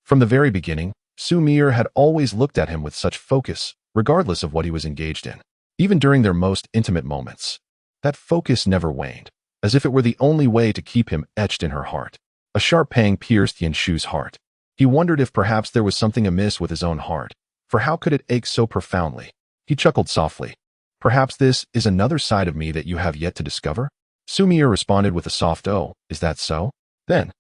S1: From the very beginning, Xu Mier had always looked at him with such focus, regardless of what he was engaged in. Even during their most intimate moments, that focus never waned, as if it were the only way to keep him etched in her heart. A sharp pang pierced Yanshu's heart. He wondered if perhaps there was something amiss with his own heart, for how could it ache so profoundly? He chuckled softly. "Perhaps this is another side of me that you have yet to discover?" Xu Mier responded with a soft "Oh, is that so? Then,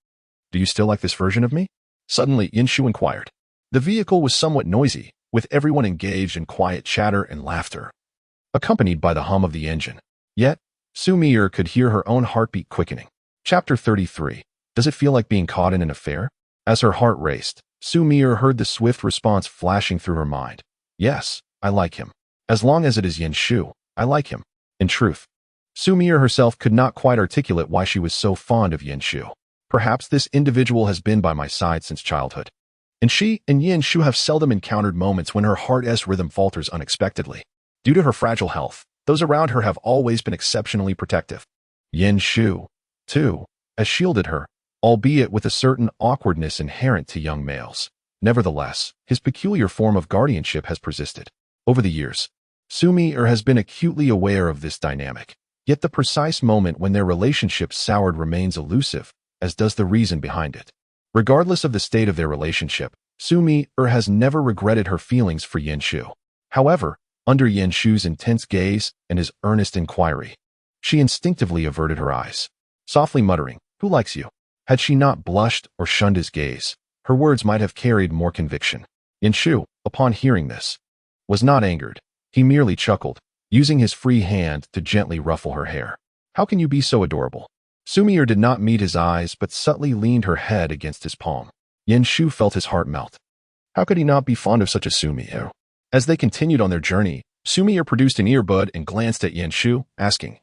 S1: do you still like this version of me?" Suddenly, Yanshu inquired. The vehicle was somewhat noisy, with everyone engaged in quiet chatter and laughter, accompanied by the hum of the engine. Yet, Xu Mier could hear her own heartbeat quickening. Chapter 33. Does it feel like being caught in an affair? As her heart raced, Xu Mier heard the swift response flashing through her mind. "Yes, I like him. As long as it is Yanshu, I like him." In truth, Xu Mier herself could not quite articulate why she was so fond of Yanshu. Perhaps this individual has been by my side since childhood, and she and Yanshu have seldom encountered moments when her heart's rhythm falters unexpectedly. Due to her fragile health, those around her have always been exceptionally protective. Yanshu, too, has shielded her, albeit with a certain awkwardness inherent to young males. Nevertheless, his peculiar form of guardianship has persisted. Over the years, Xu Mier has been acutely aware of this dynamic, yet the precise moment when their relationship soured remains elusive, as does the reason behind it. Regardless of the state of their relationship, Xu Mier has never regretted her feelings for Yanshu. However, under Yanshu's intense gaze and his earnest inquiry, she instinctively averted her eyes, softly muttering, "Who likes you?" Had she not blushed or shunned his gaze, her words might have carried more conviction. Yanshu, upon hearing this, was not angered. He merely chuckled, using his free hand to gently ruffle her hair. How can you be so adorable? Xu Mier did not meet his eyes, but subtly leaned her head against his palm. Yin Shu felt his heart melt. How could he not be fond of such a Xu Mier? As they continued on their journey, Xu Mier produced an earbud and glanced at Yin Shu, asking,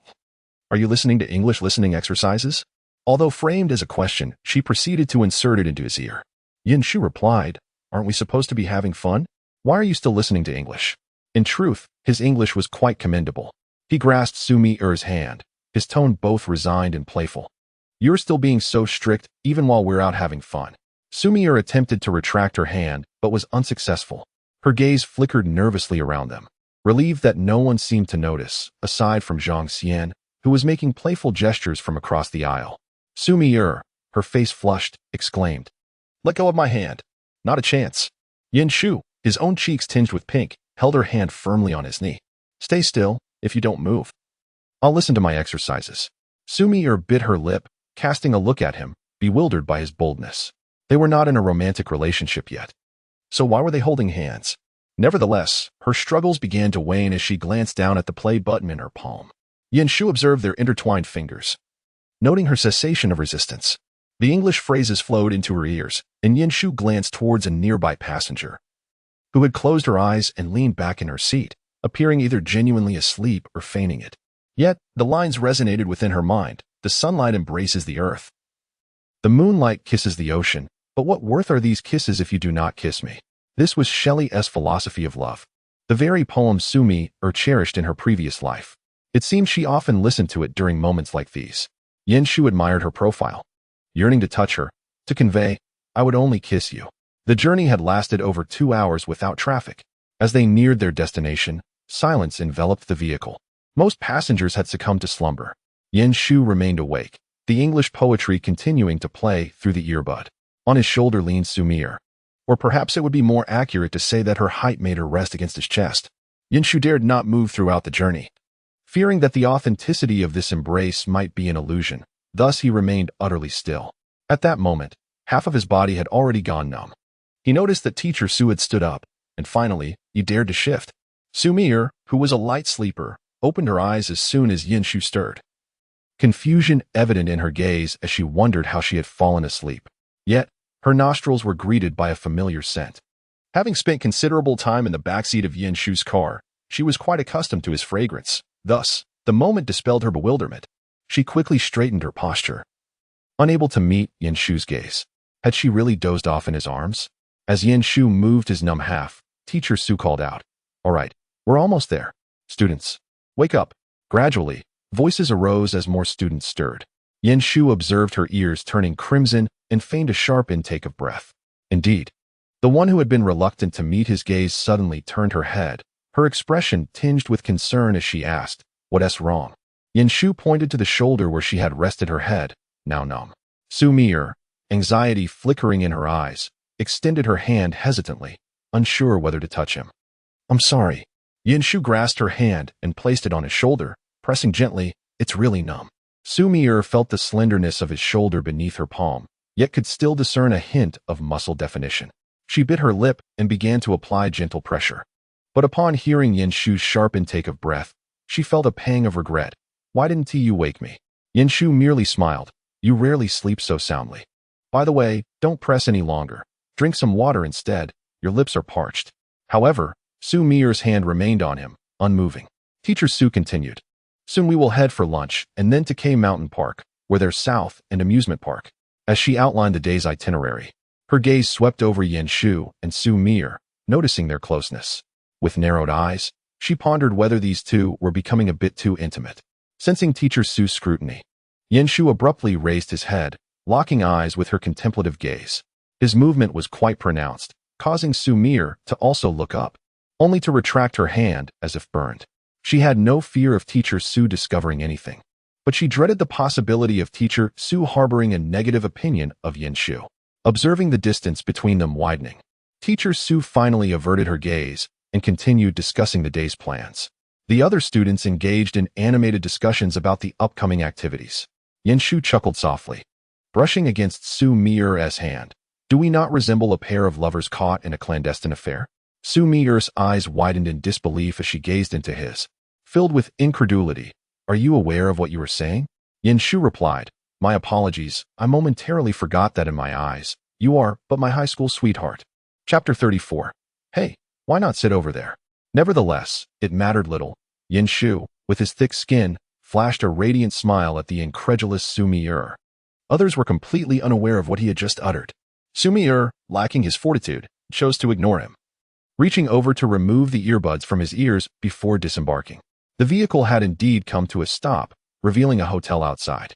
S1: "Are you listening to English listening exercises?" Although framed as a question, she proceeded to insert it into his ear. Yin Shu replied, "Aren't we supposed to be having fun? Why are you still listening to English?" In truth, his English was quite commendable. He grasped Xu Mier's hand, his tone both resigned and playful. "You're still being so strict, even while we're out having fun." Xu Mier attempted to retract her hand, but was unsuccessful. Her gaze flickered nervously around them, relieved that no one seemed to notice, aside from Zhang Xian, who was making playful gestures from across the aisle. Xu Mier, her face flushed, exclaimed, "Let go of my hand. Not a chance." Yin Shu, his own cheeks tinged with pink, held her hand firmly on his knee. "Stay still, if you don't move. I'll listen to my exercises." Xu Mier bit her lip, casting a look at him, bewildered by his boldness. They were not in a romantic relationship yet. So why were they holding hands? Nevertheless, her struggles began to wane as she glanced down at the play button in her palm. Yin Shu observed their intertwined fingers, noting her cessation of resistance. The English phrases flowed into her ears, and Yin Shu glanced towards a nearby passenger, who had closed her eyes and leaned back in her seat, appearing either genuinely asleep or feigning it. Yet, the lines resonated within her mind. The sunlight embraces the earth. The moonlight kisses the ocean, but what worth are these kisses if you do not kiss me? This was Shelley's philosophy of love, the very poem Xu Mier cherished in her previous life. It seemed she often listened to it during moments like these. Yin Shu admired her profile, yearning to touch her, to convey, "I would only kiss you." The journey had lasted over 2 hours without traffic. As they neared their destination, silence enveloped the vehicle. Most passengers had succumbed to slumber. Yin Shu remained awake, the English poetry continuing to play through the earbud. On his shoulder leaned Xu Mier, or perhaps it would be more accurate to say that her height made her rest against his chest. Yin Shu dared not move throughout the journey, fearing that the authenticity of this embrace might be an illusion. Thus he remained utterly still. At that moment, half of his body had already gone numb. He noticed that Teacher Su had stood up, and finally, he dared to shift. Xu Mier, who was a light sleeper, opened her eyes as soon as Yin Shu stirred, confusion evident in her gaze as she wondered how she had fallen asleep. Yet, her nostrils were greeted by a familiar scent. Having spent considerable time in the backseat of Yin Shu's car, she was quite accustomed to his fragrance. Thus, the moment dispelled her bewilderment. She quickly straightened her posture, unable to meet Yin Shu's gaze. Had she really dozed off in his arms? As Yin Shu moved his numb half, Teacher Su called out, "All right, we're almost there. Students, wake up." Gradually, voices arose as more students stirred. Yin Shu observed her ears turning crimson and feigned a sharp intake of breath. Indeed, the one who had been reluctant to meet his gaze suddenly turned her head, her expression tinged with concern as she asked, "What's wrong?" Yin Shu pointed to the shoulder where she had rested her head, now numb. Xu Mier, anxiety flickering in her eyes, extended her hand hesitantly, unsure whether to touch him. "I'm sorry." Yin Shu grasped her hand and placed it on his shoulder, pressing gently, "It's really numb." Xu Mier felt the slenderness of his shoulder beneath her palm, yet could still discern a hint of muscle definition. She bit her lip and began to apply gentle pressure. But upon hearing Yin Shu's sharp intake of breath, she felt a pang of regret. "Why didn't you wake me?" Yin Shu merely smiled. "You rarely sleep so soundly. By the way, don't press any longer. Drink some water instead. Your lips are parched." However, Xu Mier's hand remained on him, unmoving. Teacher Su continued, "Soon we will head for lunch and then to K Mountain Park, where there's South and Amusement Park." As she outlined the day's itinerary, her gaze swept over Yin Shu and Xu Mier, noticing their closeness. With narrowed eyes, she pondered whether these two were becoming a bit too intimate. Sensing Teacher Su's scrutiny, Yin Shu abruptly raised his head, locking eyes with her contemplative gaze. His movement was quite pronounced, causing Xu Mier to also look up, only to retract her hand as if burned. She had no fear of Teacher Su discovering anything, but she dreaded the possibility of Teacher Su harboring a negative opinion of Yin Shu. Observing the distance between them widening, Teacher Su finally averted her gaze and continued discussing the day's plans. The other students engaged in animated discussions about the upcoming activities. Yin Shu chuckled softly, brushing against Xu Mier's hand. "Do we not resemble a pair of lovers caught in a clandestine affair?" Xu Mier's eyes widened in disbelief as she gazed into his, filled with incredulity. Are you aware of what you were saying? Yin Shu replied, My apologies, I momentarily forgot that in my eyes. You are but my high school sweetheart. Chapter 34. Hey, why not sit over there? Nevertheless, it mattered little. Yin Shu, with his thick skin, flashed a radiant smile at the incredulous Xu Mier. Others were completely unaware of what he had just uttered. Xu Mier, lacking his fortitude, chose to ignore him, reaching over to remove the earbuds from his ears before disembarking. The vehicle had indeed come to a stop, revealing a hotel outside.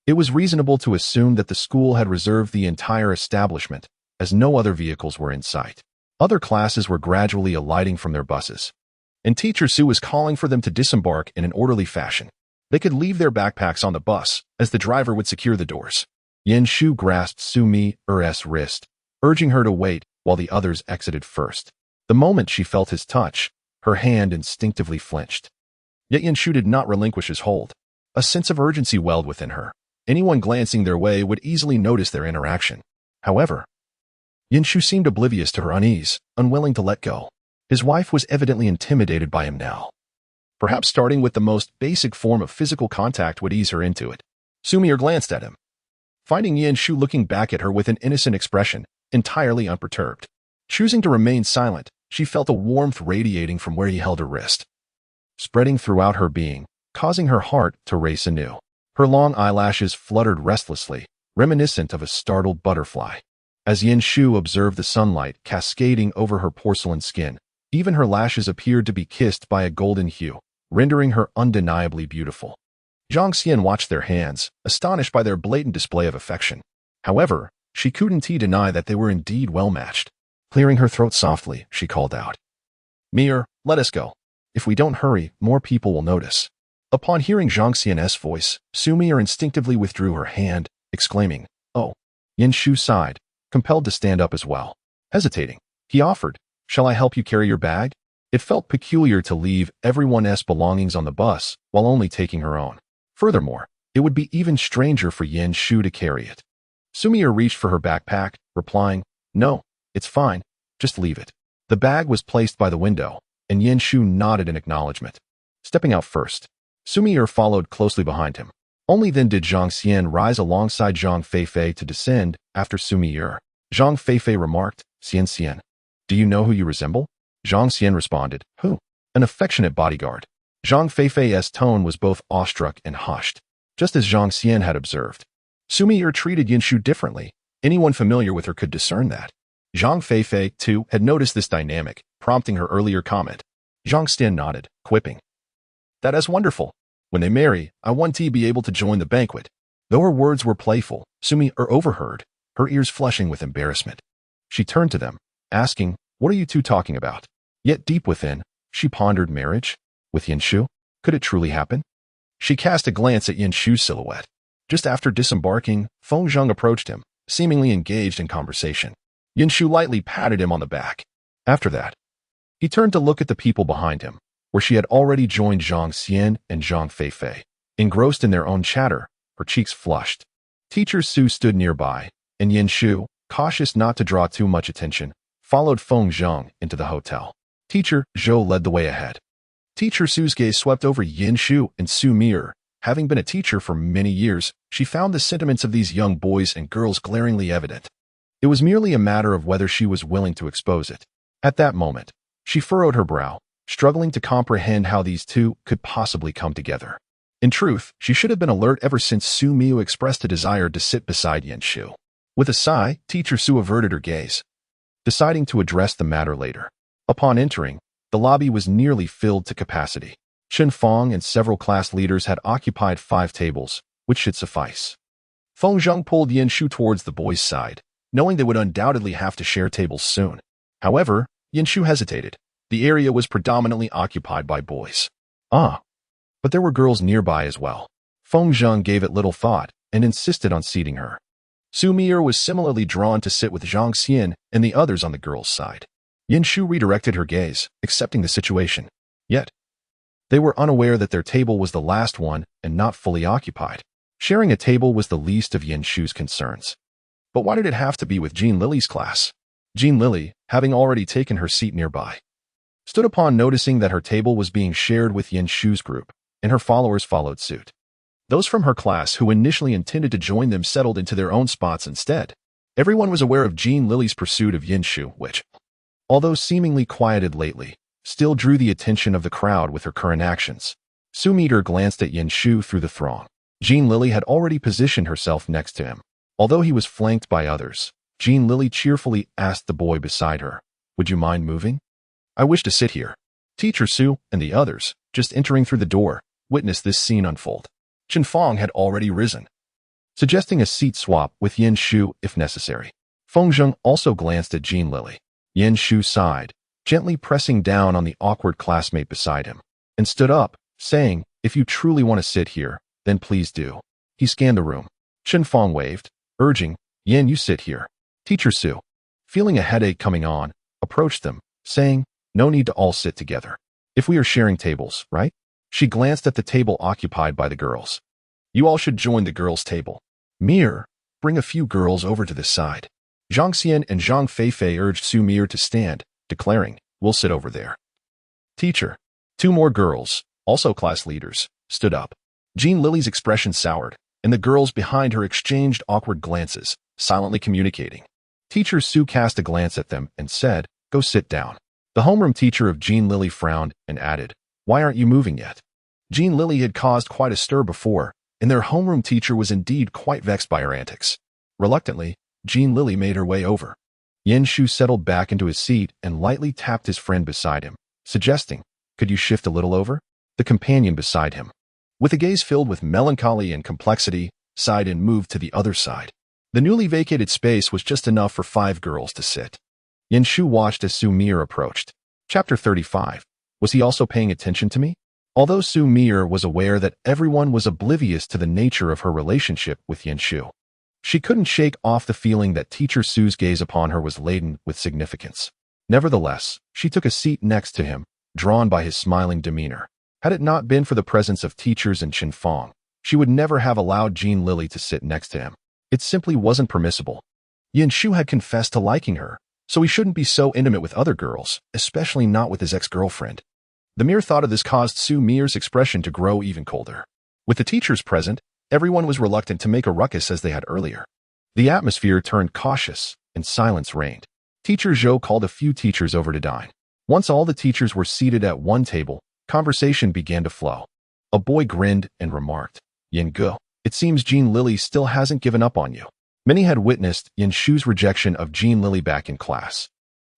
S1: It was reasonable to assume that the school had reserved the entire establishment, as no other vehicles were in sight. Other classes were gradually alighting from their buses, and Teacher Su was calling for them to disembark in an orderly fashion. They could leave their backpacks on the bus, as the driver would secure the doors. Yin Shu grasped Xu Mier's wrist, urging her to wait while the others exited first. The moment she felt his touch, her hand instinctively flinched. Yet Yin Shu did not relinquish his hold. A sense of urgency welled within her. Anyone glancing their way would easily notice their interaction. However, Yin Shu seemed oblivious to her unease, unwilling to let go. His wife was evidently intimidated by him now. Perhaps starting with the most basic form of physical contact would ease her into it. Xu Mier glanced at him, finding Yin Shu looking back at her with an innocent expression, entirely unperturbed. Choosing to remain silent, she felt a warmth radiating from where he held her wrist, spreading throughout her being, causing her heart to race anew. Her long eyelashes fluttered restlessly, reminiscent of a startled butterfly. As Yin Shu observed the sunlight cascading over her porcelain skin, even her lashes appeared to be kissed by a golden hue, rendering her undeniably beautiful. Zhang Xian watched their hands, astonished by their blatant display of affection. However, she couldn't deny that they were indeed well-matched. Clearing her throat softly, she called out, Mier, let us go. If we don't hurry, more people will notice. Upon hearing Zhang Xian's voice, Xu Mier instinctively withdrew her hand, exclaiming, Oh. Yin Shu sighed, compelled to stand up as well. Hesitating, he offered, Shall I help you carry your bag? It felt peculiar to leave everyone's belongings on the bus while only taking her own. Furthermore, it would be even stranger for Yin Shu to carry it. Xu Mier reached for her backpack, replying, No, it's fine, just leave it. The bag was placed by the window, and Yin Shu nodded in acknowledgement. Stepping out first, Xu Mier followed closely behind him. Only then did Zhang Xian rise alongside Zhang Feifei to descend after Xu Mier. Zhang Feifei remarked, Xian, do you know who you resemble? Zhang Xian responded, Who? An affectionate bodyguard. Zhang Feifei's tone was both awestruck and hushed, just as Zhang Xian had observed. Xu Mier treated Yin Shu differently. Anyone familiar with her could discern that. Zhang Feifei, too, had noticed this dynamic, prompting her earlier comment. Zhang Xian nodded, quipping, That is wonderful. When they marry, I want to be able to join the banquet. Though her words were playful, Xu Mier overheard, her ears flushing with embarrassment. She turned to them, asking, What are you two talking about? Yet deep within, she pondered marriage? With Yin Shu? Could it truly happen? She cast a glance at Yin Shu's silhouette. Just after disembarking, Feng Zheng approached him, seemingly engaged in conversation. Yin Shu lightly patted him on the back. After that, he turned to look at the people behind him, where she had already joined Zhang Xian and Zhang Feifei. Engrossed in their own chatter, her cheeks flushed. Teacher Su stood nearby, and Yin Shu, cautious not to draw too much attention, followed Feng Zheng into the hotel. Teacher Zhou led the way ahead. Teacher Su's gaze swept over Yin Shu and Xu Mier. Having been a teacher for many years, she found the sentiments of these young boys and girls glaringly evident. It was merely a matter of whether she was willing to expose it. At that moment, she furrowed her brow, struggling to comprehend how these two could possibly come together. In truth, she should have been alert ever since Xu Mier expressed a desire to sit beside Yin Shu. With a sigh, Teacher Su averted her gaze, deciding to address the matter later. Upon entering, the lobby was nearly filled to capacity. Chen Fong and several class leaders had occupied 5 tables, which should suffice. Feng Zheng pulled Yin Shu towards the boys' side, knowing they would undoubtedly have to share tables soon. However, Yin Shu hesitated. The area was predominantly occupied by boys. But there were girls nearby as well. Feng Zheng gave it little thought and insisted on seating her. Xu Mier was similarly drawn to sit with Zhang Xian and the others on the girls' side. Yin Shu redirected her gaze, accepting the situation. Yet, they were unaware that their table was the last one and not fully occupied. Sharing a table was the least of Yin Shu's concerns. But why did it have to be with Jin Lili's class? Jin Lili, having already taken her seat nearby, stood upon noticing that her table was being shared with Yin Shu's group. and her followers followed suit. Those from her class who initially intended to join them settled into their own spots instead. Everyone was aware of Jin Lili's pursuit of Yin Shu, which, although seemingly quieted lately, still drew the attention of the crowd with her current actions. Xu Mier glanced at Yin Shu through the throng. Jin Lili had already positioned herself next to him. Although he was flanked by others, Jin Lili cheerfully asked the boy beside her, "Would you mind moving? I wish to sit here." Teacher Su and the others, just entering through the door, witnessed this scene unfold. Chen Fong had already risen, suggesting a seat swap with Yin Shu if necessary. Feng Zheng also glanced at Jin Lili. Yin Shu sighed, gently pressing down on the awkward classmate beside him, and stood up, saying, "If you truly want to sit here, then please do." He scanned the room. Chen Fong waved, urging, "Yin, you sit here." Teacher Su, feeling a headache coming on, approached them, saying, "No need to all sit together. If we are sharing tables, right?" She glanced at the table occupied by the girls. "You all should join the girls' table. Mir, bring a few girls over to this side." Zhang Xian and Zhang Feifei urged Xu Mier to stand, declaring, "We'll sit over there." Teacher. Two more girls, also class leaders, stood up. Jin Lili's expression soured, and the girls behind her exchanged awkward glances, silently communicating. Teacher Su cast a glance at them and said, "Go sit down." The homeroom teacher of Jin Lili frowned and added, "Why aren't you moving yet?" Jin Lili had caused quite a stir before, and their homeroom teacher was indeed quite vexed by her antics. Reluctantly, Jin Lili made her way over. Yin Shu settled back into his seat and lightly tapped his friend beside him, suggesting, "Could you shift a little over?" The companion beside him, with a gaze filled with melancholy and complexity, sighed and moved to the other side. The newly vacated space was just enough for 5 girls to sit. Yin Shu watched as Xu Mier approached. Chapter 35. Was he also paying attention to me? Although Xu Mier was aware that everyone was oblivious to the nature of her relationship with Yin Shu, she couldn't shake off the feeling that Teacher Su's gaze upon her was laden with significance. Nevertheless, she took a seat next to him, drawn by his smiling demeanor. Had it not been for the presence of teachers and Chen Fong, she would never have allowed Jin Lili to sit next to him. It simply wasn't permissible. Yin Shu had confessed to liking her, so he shouldn't be so intimate with other girls, especially not with his ex-girlfriend. The mere thought of this caused Xu Mier's expression to grow even colder. With the teachers present, everyone was reluctant to make a ruckus as they had earlier. The atmosphere turned cautious, and silence reigned. Teacher Zhou called a few teachers over to dine. Once all the teachers were seated at one table, conversation began to flow. A boy grinned and remarked, "Yin Ge, it seems Jin Lili still hasn't given up on you." Many had witnessed Yin Shu's rejection of Jin Lili back in class.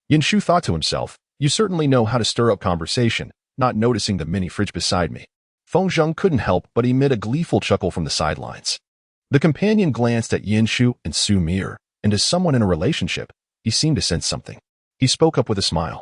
S1: Yin Shu thought to himself, "You certainly know how to stir up conversation," not noticing the mini fridge beside me. Feng Zheng couldn't help but emit a gleeful chuckle from the sidelines. The companion glanced at Yin Shu and Xu Mier, and as someone in a relationship, he seemed to sense something. He spoke up with a smile.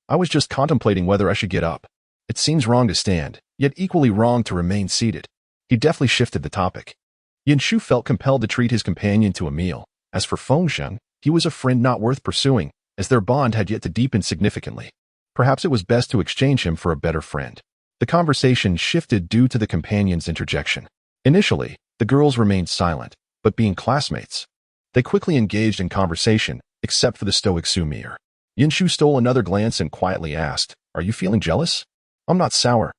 S1: "I was just contemplating whether I should get up. It seems wrong to stand, yet equally wrong to remain seated." He deftly shifted the topic. Yin Shu felt compelled to treat his companion to a meal. As for Feng Zheng, he was a friend not worth pursuing, as their bond had yet to deepen significantly. Perhaps it was best to exchange him for a better friend. The conversation shifted due to the companion's interjection. Initially, the girls remained silent, but being classmates, they quickly engaged in conversation, except for the stoic Xu Mier. Yin Shu stole another glance and quietly asked, "Are you feeling jealous?" "I'm not sour."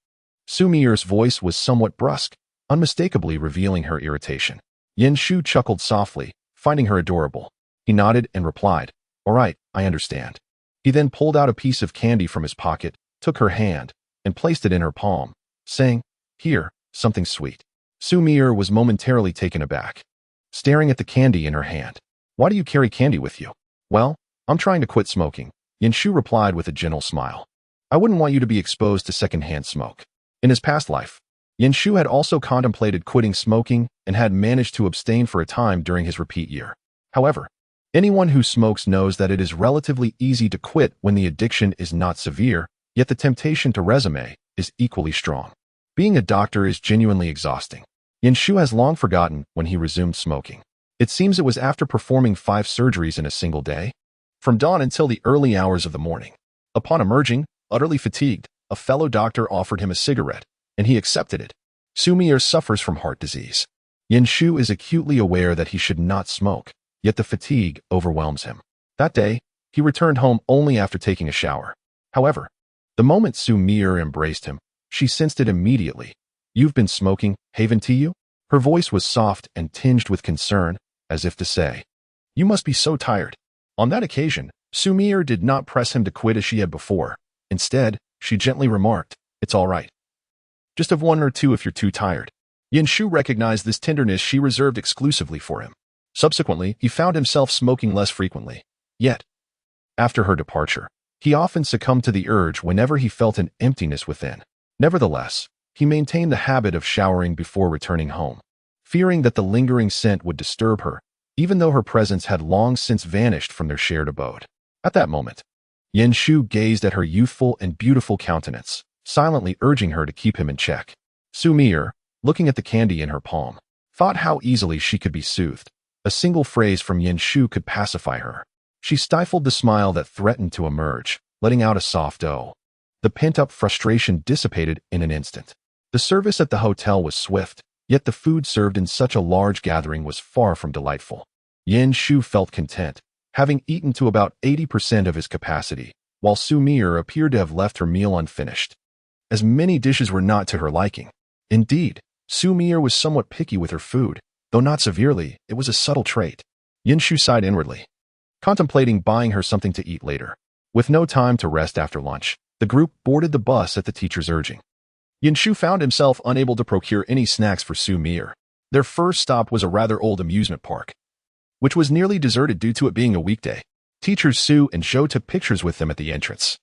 S1: Xu Mier's voice was somewhat brusque, unmistakably revealing her irritation. Yin Shu chuckled softly, finding her adorable. He nodded and replied, "All right, I understand." He then pulled out a piece of candy from his pocket, took her hand, and placed it in her palm, saying, "Here, something sweet." Xu Mier was momentarily taken aback, staring at the candy in her hand. "Why do you carry candy with you?" "Well, I'm trying to quit smoking," Yin Shu replied with a gentle smile. "I wouldn't want you to be exposed to secondhand smoke." In his past life, Yin Shu had also contemplated quitting smoking and had managed to abstain for a time during his repeat year. However, anyone who smokes knows that it is relatively easy to quit when the addiction is not severe, yet the temptation to resume is equally strong. Being a doctor is genuinely exhausting. Yin Shu has long forgotten when he resumed smoking. It seems it was after performing 5 surgeries in a single day, from dawn until the early hours of the morning. Upon emerging, utterly fatigued, a fellow doctor offered him a cigarette, and he accepted it. Xu Mier suffers from heart disease. Yin Shu is acutely aware that he should not smoke, yet the fatigue overwhelms him. That day, he returned home only after taking a shower. However, the moment Xu Mier embraced him, she sensed it immediately, You've been smoking, haven't you? Her voice was soft and tinged with concern, as if to say, you must be so tired. On that occasion, Xu Mier did not press him to quit as she had before. Instead, she gently remarked, it's all right. Just have one or two if you're too tired. Yin Shu recognized this tenderness she reserved exclusively for him. Subsequently, he found himself smoking less frequently. Yet, after her departure, he often succumbed to the urge whenever he felt an emptiness within. Nevertheless, he maintained the habit of showering before returning home, fearing that the lingering scent would disturb her, even though her presence had long since vanished from their shared abode. At that moment, Yin Shu gazed at her youthful and beautiful countenance, silently urging her to keep him in check. Xu Mier, looking at the candy in her palm, thought how easily she could be soothed. A single phrase from Yin Shu could pacify her. She stifled the smile that threatened to emerge, letting out a soft "oh." The pent-up frustration dissipated in an instant. The service at the hotel was swift, yet the food served in such a large gathering was far from delightful. Yin Shu felt content, having eaten to about 80% of his capacity, while Xu Mier appeared to have left her meal unfinished. As many dishes were not to her liking. Indeed, Xu Mier was somewhat picky with her food, though not severely. It was a subtle trait. Yin Shu sighed inwardly, contemplating buying her something to eat later. With no time to rest after lunch, the group boarded the bus at the teacher's urging. Yin Shu found himself unable to procure any snacks for Xu Mier. Their first stop was a rather old amusement park, which was nearly deserted due to it being a weekday. Teachers Su and Zhou took pictures with them at the entrance,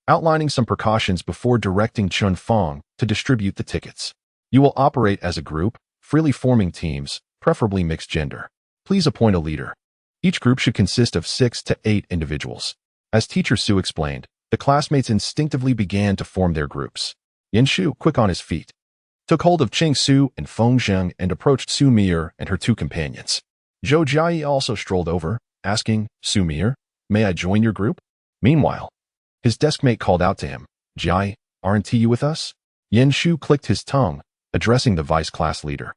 S1: outlining some precautions before directing Chun Fong to distribute the tickets. You will operate as a group, freely forming teams, preferably mixed gender. Please appoint a leader. Each group should consist of 6 to 8 individuals. As Teacher Su explained, the classmates instinctively began to form their groups. Yin Shu, quick on his feet, took hold of Cheng Su and Feng Zheng and approached Xu Mier and her 2 companions. Zhou Jiayi also strolled over, asking, Xu Mier, may I join your group? Meanwhile, his deskmate called out to him, Jiayi, aren't you with us? Yin Shu clicked his tongue, addressing the vice class leader.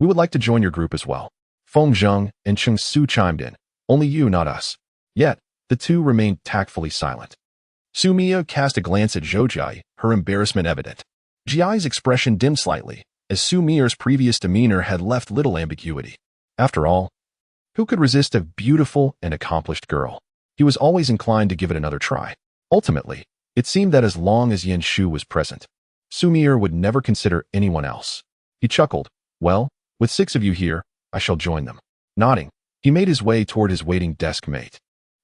S1: We would like to join your group as well. Feng Zheng and Cheng Su chimed in, only you, not us. Yet, the two remained tactfully silent. Xu Mier cast a glance at Zhou Jiayi, her embarrassment evident. Jiayi's expression dimmed slightly, as Xu Mier's previous demeanor had left little ambiguity. After all, who could resist a beautiful and accomplished girl? He was always inclined to give it another try. Ultimately, it seemed that as long as Yin Shu was present, Xu Mier would never consider anyone else. He chuckled, well, with 6 of you here, I shall join them. Nodding, he made his way toward his waiting desk mate.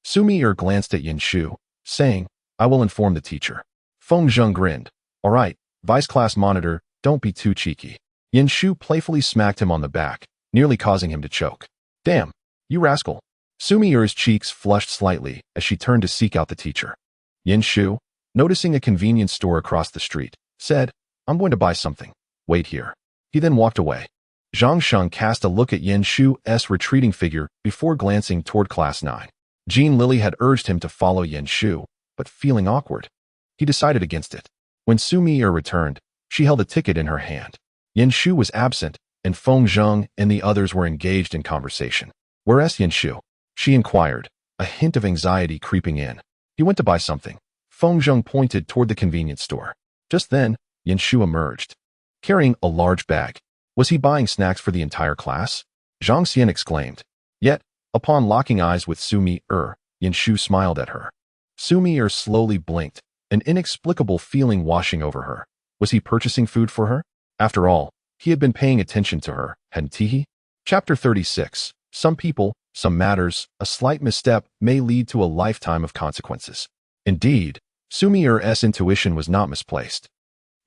S1: Xu Mier glanced at Yin Shu, saying, I will inform the teacher. Feng Zheng grinned. All right, vice class monitor, don't be too cheeky. Yin Shu playfully smacked him on the back, nearly causing him to choke. Damn, you rascal. Xu Mier's cheeks flushed slightly as she turned to seek out the teacher. Yin Shu, noticing a convenience store across the street, said, I'm going to buy something. Wait here. He then walked away. Zhang Sheng cast a look at Yin Shu's retreating figure before glancing toward Class 9. Jin Lili had urged him to follow Yin Shu, but feeling awkward, he decided against it. When Xu Mier returned, she held a ticket in her hand. Yin Shu was absent, and Feng Zheng and the others were engaged in conversation. Whereas Yin Shu? She inquired, a hint of anxiety creeping in. He went to buy something. Feng Zheng pointed toward the convenience store. Just then, Yin Shu emerged, carrying a large bag. Was he buying snacks for the entire class? Zhang Xian exclaimed. Yet, upon locking eyes with Xu Mier, Yin Shu smiled at her. Xu Mier slowly blinked, an inexplicable feeling washing over her. Was he purchasing food for her? After all, he had been paying attention to her, hadn't he? Chapter 36. Some people, some matters, a slight misstep may lead to a lifetime of consequences. Indeed, Xu Mier's intuition was not misplaced.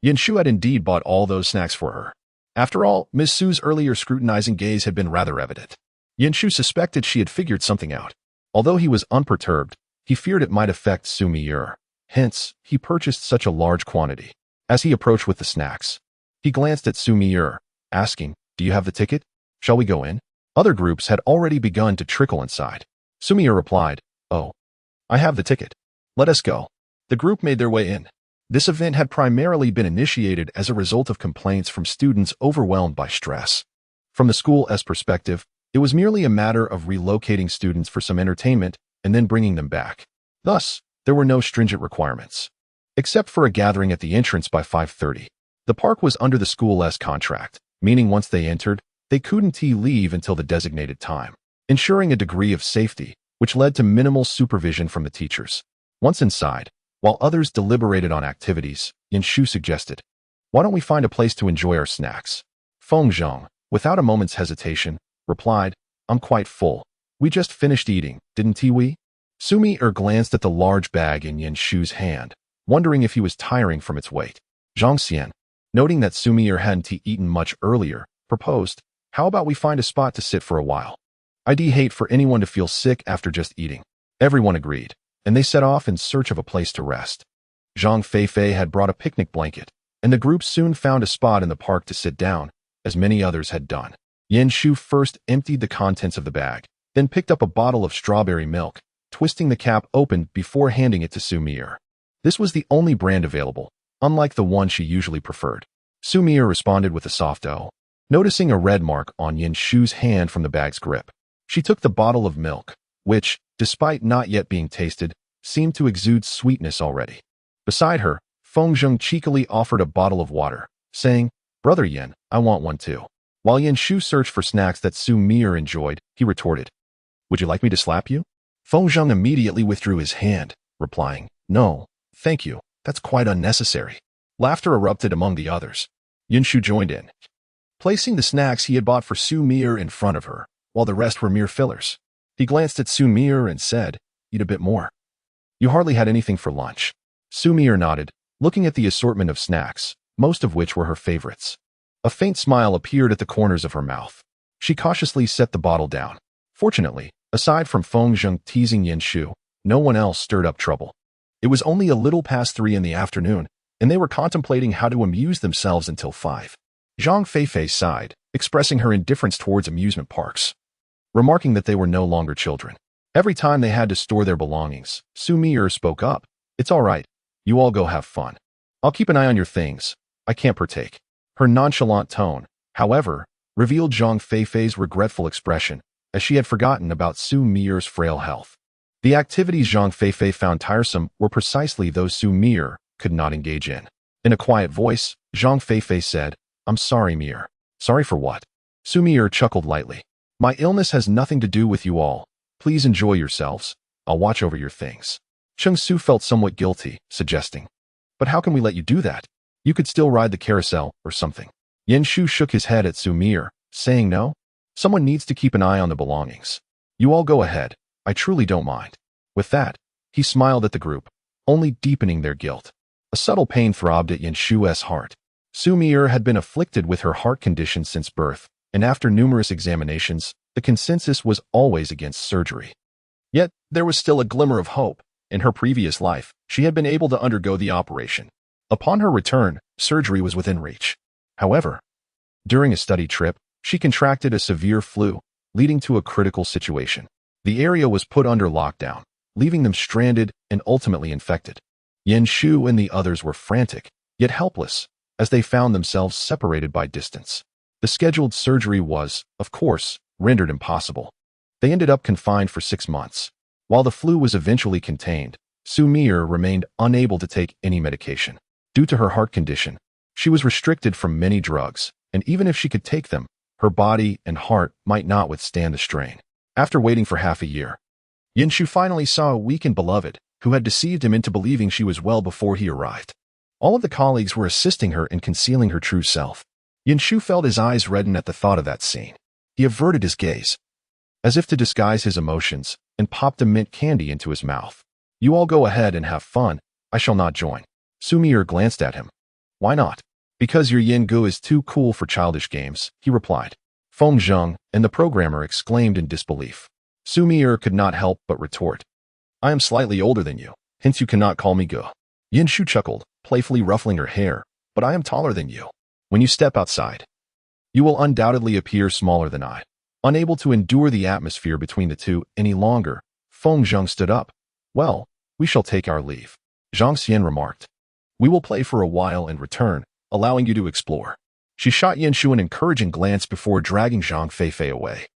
S1: Yin Shu had indeed bought all those snacks for her. After all, Miss Su's earlier scrutinizing gaze had been rather evident. Yin Shu suspected she had figured something out. Although he was unperturbed, he feared it might affect Xu Mier. Hence, he purchased such a large quantity. As he approached with the snacks, he glanced at Xu Mier, asking, Do you have the ticket? Shall we go in? Other groups had already begun to trickle inside. Xu Mier replied, Oh, I have the ticket. Let us go. The group made their way in. This event had primarily been initiated as a result of complaints from students overwhelmed by stress. From the school's perspective, it was merely a matter of relocating students for some entertainment and then bringing them back. Thus, there were no stringent requirements, except for a gathering at the entrance by 5:30. The park was under the school's contract, meaning once they entered, they couldn't leave until the designated time, ensuring a degree of safety, which led to minimal supervision from the teachers. Once inside, while others deliberated on activities, Shu suggested, "Why don't we find a place to enjoy our snacks?" Feng Zhong, without a moment's hesitation, replied, "I'm quite full. We just finished eating, didn't we?" Xu Mier glanced at the large bag in Shu's hand, wondering if he was tiring from its weight. Zhang Xian, noting that Xu Mier hadn't eaten much earlier, proposed, "How about we find a spot to sit for a while? I'd hate for anyone to feel sick after just eating." Everyone agreed, and they set off in search of a place to rest. Zhang Feifei had brought a picnic blanket, and the group soon found a spot in the park to sit down, as many others had done. Shu first emptied the contents of the bag, then picked up a bottle of strawberry milk, twisting the cap open before handing it to Xu Mier. This was the only brand available, unlike the one she usually preferred. Xu Mier responded with a soft "oh," noticing a red mark on Shu's hand from the bag's grip. She took the bottle of milk, which, despite not yet being tasted, seemed to exude sweetness already. Beside her, Feng Zheng cheekily offered a bottle of water, saying, "Brother Yin, I want one too." While Shu searched for snacks that Xu Mier enjoyed, he retorted, "Would you like me to slap you?" Feng Zheng immediately withdrew his hand, replying, "No, thank you, that's quite unnecessary." Laughter erupted among the others. Shu joined in, placing the snacks he had bought for Xu Mier in front of her, while the rest were mere fillers. He glanced at Xu Mier and said, "Eat a bit more. You hardly had anything for lunch." Xu Mier nodded, looking at the assortment of snacks, most of which were her favorites. A faint smile appeared at the corners of her mouth. She cautiously set the bottle down. Fortunately, aside from Feng Zheng teasing Shu, no one else stirred up trouble. It was only a little past 3 in the afternoon, and they were contemplating how to amuse themselves until 5. Zhang Feifei sighed, expressing her indifference towards amusement parks, remarking that they were no longer children. Every time they had to store their belongings, Xu Mier spoke up, "It's all right. You all go have fun. I'll keep an eye on your things. I can't partake." Her nonchalant tone, however, revealed Zhang Feifei's regretful expression, as she had forgotten about Xu Mier's frail health. The activities Zhang Feifei found tiresome were precisely those Xu Mier could not engage in. In a quiet voice, Zhang Feifei said, "I'm sorry, Mier." "Sorry for what?" Xu Mier chuckled lightly. "My illness has nothing to do with you all. Please enjoy yourselves. I'll watch over your things." Cheng Su felt somewhat guilty, suggesting, "But how can we let you do that? You could still ride the carousel or something." Shu shook his head at Xu Mier, saying, "No. Someone needs to keep an eye on the belongings. You all go ahead. I truly don't mind." With that, he smiled at the group, only deepening their guilt. A subtle pain throbbed at Shu's heart. Xu Mier had been afflicted with her heart condition since birth, and after numerous examinations, the consensus was always against surgery. Yet, there was still a glimmer of hope. In her previous life, she had been able to undergo the operation. Upon her return, surgery was within reach. However, during a study trip, she contracted a severe flu, leading to a critical situation. The area was put under lockdown, leaving them stranded and ultimately infected. Shu and the others were frantic, yet helpless, as they found themselves separated by distance. The scheduled surgery was, of course, rendered impossible. They ended up confined for 6 months. While the flu was eventually contained, Xu Mier remained unable to take any medication. Due to her heart condition, she was restricted from many drugs, and even if she could take them, her body and heart might not withstand the strain. After waiting for half a year, Shu finally saw a weakened beloved who had deceived him into believing she was well before he arrived. All of the colleagues were assisting her in concealing her true self. Shu felt his eyes redden at the thought of that scene. He averted his gaze, as if to disguise his emotions, and popped a mint candy into his mouth. "You all go ahead and have fun. I shall not join." Xu Mier glanced at him. "Why not?" "Because your Yin Gu is too cool for childish games," he replied. Feng Zheng and the programmer exclaimed in disbelief. Xu Mier could not help but retort, "I am slightly older than you, hence you cannot call me Gu." Shu chuckled, playfully ruffling her hair, "But I am taller than you. When you step outside, you will undoubtedly appear smaller than I." Unable to endure the atmosphere between the two any longer, Feng Zheng stood up. "Well, we shall take our leave." Zhang Xian remarked, "We will play for a while and return, allowing you to explore." She shot Shu an encouraging glance before dragging Zhang Feifei away.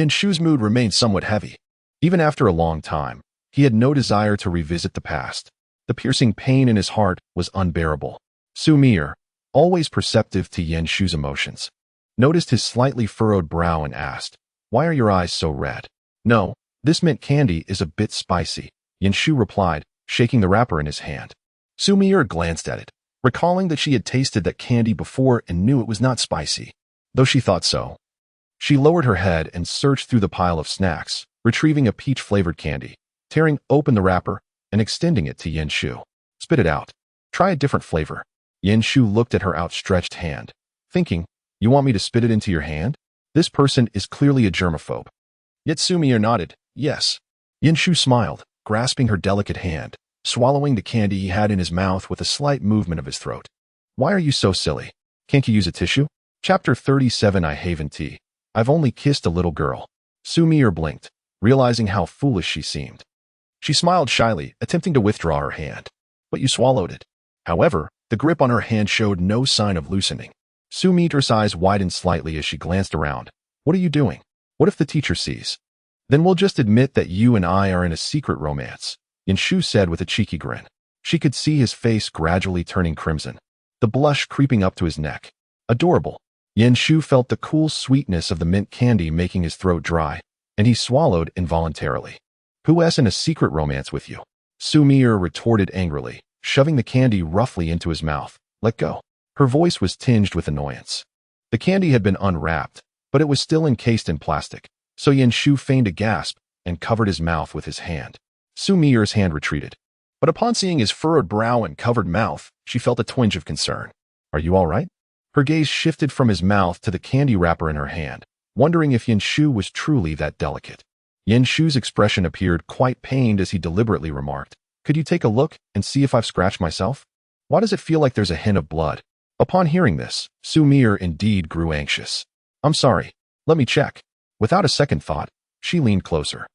S1: Shu's mood remained somewhat heavy. Even after a long time, he had no desire to revisit the past. The piercing pain in his heart was unbearable. "Xu Mier, always perceptive to Shu's emotions, noticed his slightly furrowed brow and asked, "Why are your eyes so red?" "No, this mint candy is a bit spicy," Shu replied, shaking the wrapper in his hand. Xu Mier glanced at it, recalling that she had tasted that candy before and knew it was not spicy, though she thought so. She lowered her head and searched through the pile of snacks, retrieving a peach-flavored candy, tearing open the wrapper and extending it to Shu. "Spit it out. Try a different flavor." Shu looked at her outstretched hand, thinking, "You want me to spit it into your hand? This person is clearly a germaphobe." Yet Xu Mier nodded, "Yes." Shu smiled, grasping her delicate hand, swallowing the candy he had in his mouth with a slight movement of his throat. "Why are you so silly? Can't you use a tissue?" Chapter 37. I haven't tea. I've only kissed a little girl. Xu Mier blinked, realizing how foolish she seemed. She smiled shyly, attempting to withdraw her hand. "But you swallowed it." However, the grip on her hand showed no sign of loosening. Xu Mier's eyes widened slightly as she glanced around. "What are you doing? What if the teacher sees? Then we'll just admit that you and I are in a secret romance," Shu said with a cheeky grin. She could see his face gradually turning crimson, the blush creeping up to his neck. Adorable. Shu felt the cool sweetness of the mint candy making his throat dry, and he swallowed involuntarily. "Who's in a secret romance with you?" Xu Mier retorted angrily, shoving the candy roughly into his mouth. "Let go." Her voice was tinged with annoyance. The candy had been unwrapped, but it was still encased in plastic, so Shu feigned a gasp and covered his mouth with his hand. Xu Mier's hand retreated, but upon seeing his furrowed brow and covered mouth, she felt a twinge of concern. "Are you all right?" Her gaze shifted from his mouth to the candy wrapper in her hand, wondering if Shu was truly that delicate. Shu's expression appeared quite pained as he deliberately remarked, "Could you take a look and see if I've scratched myself? Why does it feel like there's a hint of blood?" Upon hearing this, Xu Mier indeed grew anxious. "I'm sorry. Let me check." Without a second thought, she leaned closer.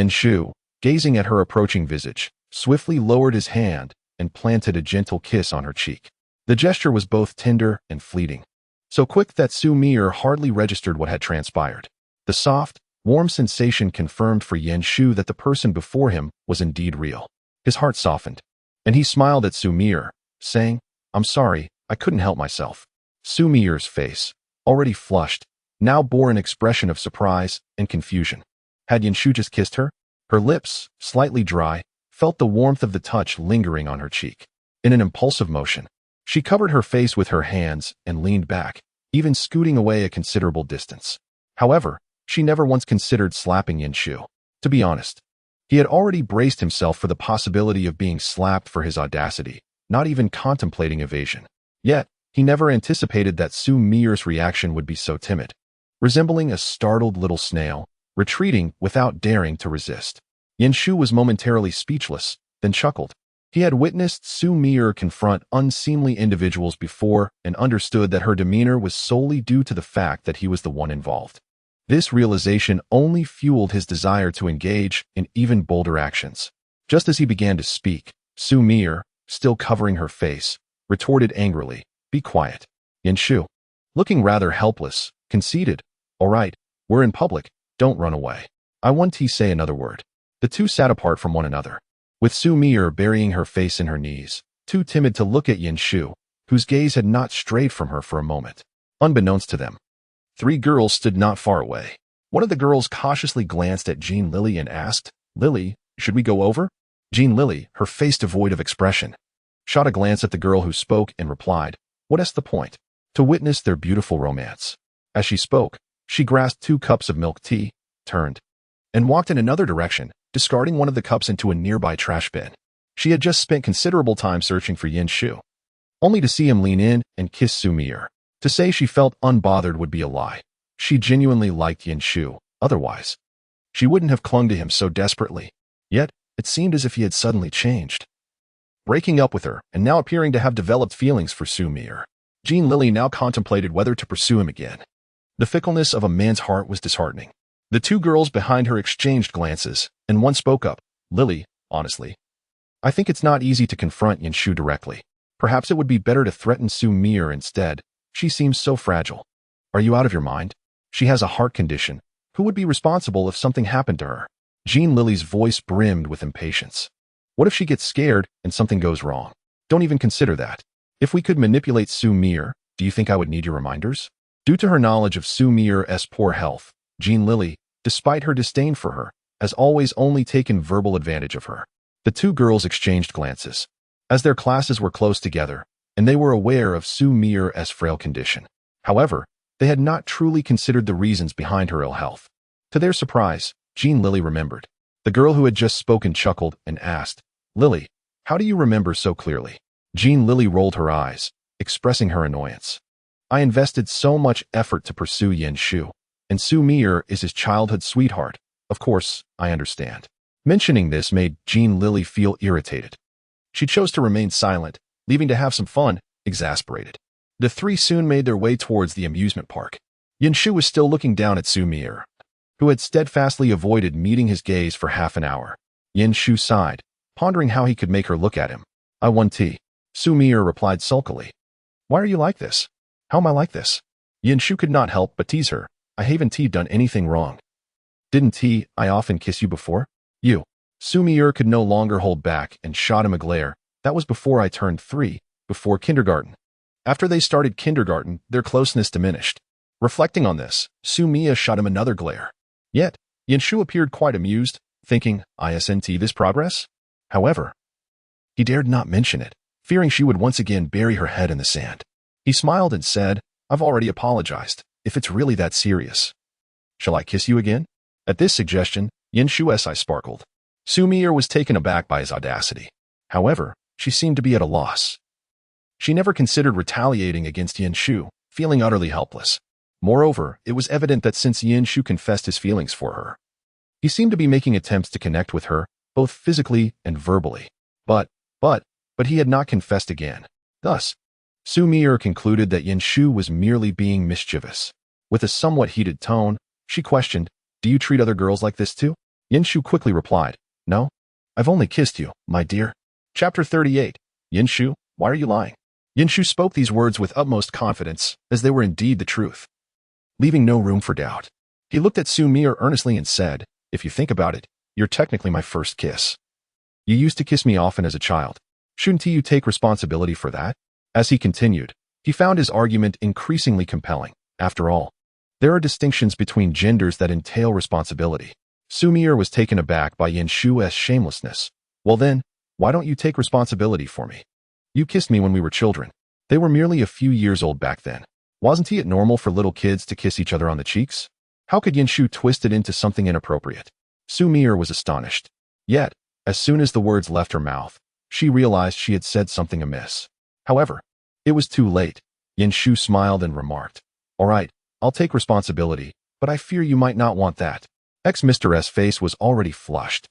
S1: Shu, gazing at her approaching visage, swiftly lowered his hand and planted a gentle kiss on her cheek. The gesture was both tender and fleeting, so quick that Xu Mier hardly registered what had transpired. The soft, warm sensation confirmed for Shu that the person before him was indeed real. His heart softened, and he smiled at Xu Mier, saying, "I'm sorry, I couldn't help myself." Xu Mier's face, already flushed, now bore an expression of surprise and confusion. Had Shu just kissed her? Her lips, slightly dry, felt the warmth of the touch lingering on her cheek. In an impulsive motion, she covered her face with her hands and leaned back, even scooting away a considerable distance. However, she never once considered slapping Shu. To be honest, he had already braced himself for the possibility of being slapped for his audacity, not even contemplating evasion. Yet, he never anticipated that Xu Mier's reaction would be so timid, resembling a startled little snail, retreating without daring to resist. Shu was momentarily speechless, then chuckled. He had witnessed Xu Mier confront unseemly individuals before and understood that her demeanor was solely due to the fact that he was the one involved. This realization only fueled his desire to engage in even bolder actions. Just as he began to speak, Xu Mier, still covering her face, retorted angrily, "Be quiet." Shu, looking rather helpless, conceded, "All right, we're in public, don't run away. I won't say another word." The two sat apart from one another, with Xu Mier burying her face in her knees, too timid to look at Shu, whose gaze had not strayed from her for a moment. Unbeknownst to them, three girls stood not far away. One of the girls cautiously glanced at Jin Lili and asked, "Lili, should we go over?" Jin Lili, her face devoid of expression, shot a glance at the girl who spoke and replied, "What's the point?" To witness their beautiful romance. As she spoke, she grasped 2 cups of milk tea, turned, and walked in another direction, discarding one of the cups into a nearby trash bin. She had just spent considerable time searching for Shu, only to see him lean in and kiss Xu Mier. To say she felt unbothered would be a lie. She genuinely liked Shu, otherwise she wouldn't have clung to him so desperately. Yet, it seemed as if he had suddenly changed, breaking up with her and now appearing to have developed feelings for Xu Mier. Jin Lili now contemplated whether to pursue him again. The fickleness of a man's heart was disheartening. The 2 girls behind her exchanged glances, and one spoke up, "Lili, honestly, I think it's not easy to confront Shu directly. Perhaps it would be better to threaten Xu Mier instead. She seems so fragile." "Are you out of your mind? She has a heart condition. Who would be responsible if something happened to her?" Jin Lili's voice brimmed with impatience. "What if she gets scared and something goes wrong? Don't even consider that. If we could manipulate Xu Mier, do you think I would need your reminders? Due to her knowledge of Xu Mier's poor health, Jin Lili, despite her disdain for her, has always only taken verbal advantage of her. The two girls exchanged glances, as their classes were close together, and they were aware of Xu Mier's frail condition. However, they had not truly considered the reasons behind her ill health. To their surprise, Jin Lili remembered. The girl who had just spoken chuckled and asked, "Lily, how do you remember so clearly?" Jin Lili rolled her eyes, expressing her annoyance. "I invested so much effort to pursue Yin Shu, and Xu Mier is his childhood sweetheart. Of course, I understand." Mentioning this made Jin Lili feel irritated. She chose to remain silent, leaving to have some fun, exasperated. The three soon made their way towards the amusement park. Yin Shu was still looking down at Xu Mier, who had steadfastly avoided meeting his gaze for half an hour. Yin Shu sighed, pondering how he could make her look at him. "I won tea," Xu Mier replied sulkily. "Why are you like this? How am I like this?" Yin Shu could not help but tease her. "I haven't done anything wrong. Didn't I often kiss you before?" "You." Xu Mier could no longer hold back and shot him a glare. "That was before I turned 3, before kindergarten." After they started kindergarten, their closeness diminished. Reflecting on this, Xu Mier shot him another glare. Yet, Yin Shu appeared quite amused, thinking, "Isn't this progress?" However, he dared not mention it, fearing she would once again bury her head in the sand. He smiled and said, "I've already apologized, if it's really that serious. Shall I kiss you again?" At this suggestion, Yin Shu's eye sparkled. Xu Mier was taken aback by his audacity. However, she seemed to be at a loss. She never considered retaliating against Yin Shu, feeling utterly helpless. Moreover, it was evident that since Yin Shu confessed his feelings for her, he seemed to be making attempts to connect with her, both physically and verbally. But he had not confessed again. Thus, Xu Mier concluded that Yin Shu was merely being mischievous. With a somewhat heated tone, she questioned, "Do you treat other girls like this too?" Yin Shu quickly replied, "No, I've only kissed you, my dear." Chapter 38. Yin Shu, why are you lying? Yin Shu spoke these words with utmost confidence, as they were indeed the truth, leaving no room for doubt. He looked at Xu Mier earnestly and said, "If you think about it, you're technically my first kiss. You used to kiss me often as a child. Shouldn't you take responsibility for that?" As he continued, he found his argument increasingly compelling. After all, there are distinctions between genders that entail responsibility. Xu Mier was taken aback by Yin Shu's shamelessness. "Well then, why don't you take responsibility for me? You kissed me when we were children. They were merely a few years old back then. Wasn't it normal for little kids to kiss each other on the cheeks? How could Yin Shu twist it into something inappropriate?" Xu Mier was astonished. Yet, as soon as the words left her mouth, she realized she had said something amiss. However, it was too late. Yin Shu smiled and remarked, "All right, I'll take responsibility, but I fear you might not want that." Mr. S face was already flushed,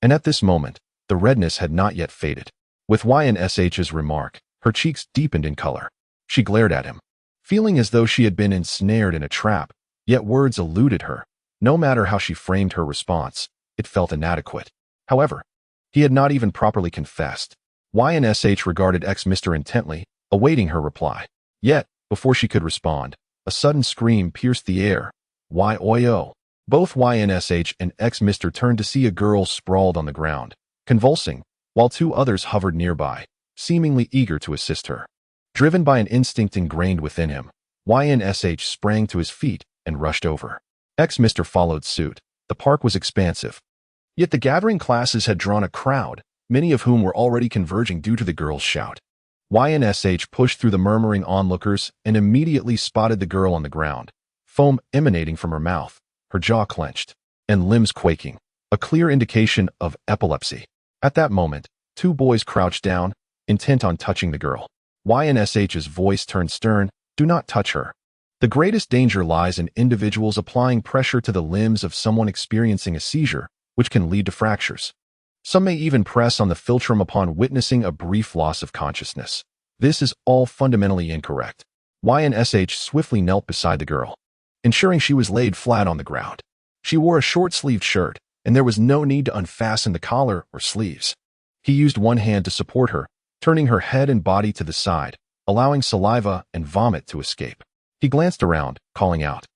S1: and at this moment, the redness had not yet faded. With YNSH's remark, her cheeks deepened in color. She glared at him, feeling as though she had been ensnared in a trap, yet words eluded her. No matter how she framed her response, it felt inadequate. However, he had not even properly confessed. YNSH regarded Mr. intently, awaiting her reply. Yet, before she could respond, a sudden scream pierced the air. "Oi-oh!" Both YNSH and Mr. turned to see a girl sprawled on the ground, convulsing, while two others hovered nearby, seemingly eager to assist her. Driven by an instinct ingrained within him, YNSH sprang to his feet and rushed over. Mr. followed suit. The park was expansive. Yet the gathering classes had drawn a crowd, many of whom were already converging due to the girl's shout. YNSH pushed through the murmuring onlookers and immediately spotted the girl on the ground, foam emanating from her mouth, her jaw clenched, and limbs quaking, a clear indication of epilepsy. At that moment, two boys crouched down, intent on touching the girl. YNSH's voice turned stern, "Do not touch her. The greatest danger lies in individuals applying pressure to the limbs of someone experiencing a seizure, which can lead to fractures. Some may even press on the philtrum upon witnessing a brief loss of consciousness. This is all fundamentally incorrect." YNSH swiftly knelt beside the girl, ensuring she was laid flat on the ground. She wore a short-sleeved shirt, and there was no need to unfasten the collar or sleeves. He used one hand to support her, turning her head and body to the side, allowing saliva and vomit to escape. He glanced around, calling out,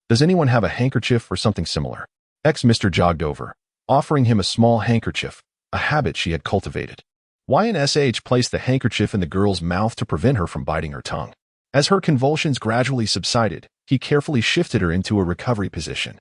S1: "Does anyone have a handkerchief or something similar?" Mr. jogged over, offering him a small handkerchief, a habit she had cultivated. YNSH placed the handkerchief in the girl's mouth to prevent her from biting her tongue. As her convulsions gradually subsided, he carefully shifted her into a recovery position,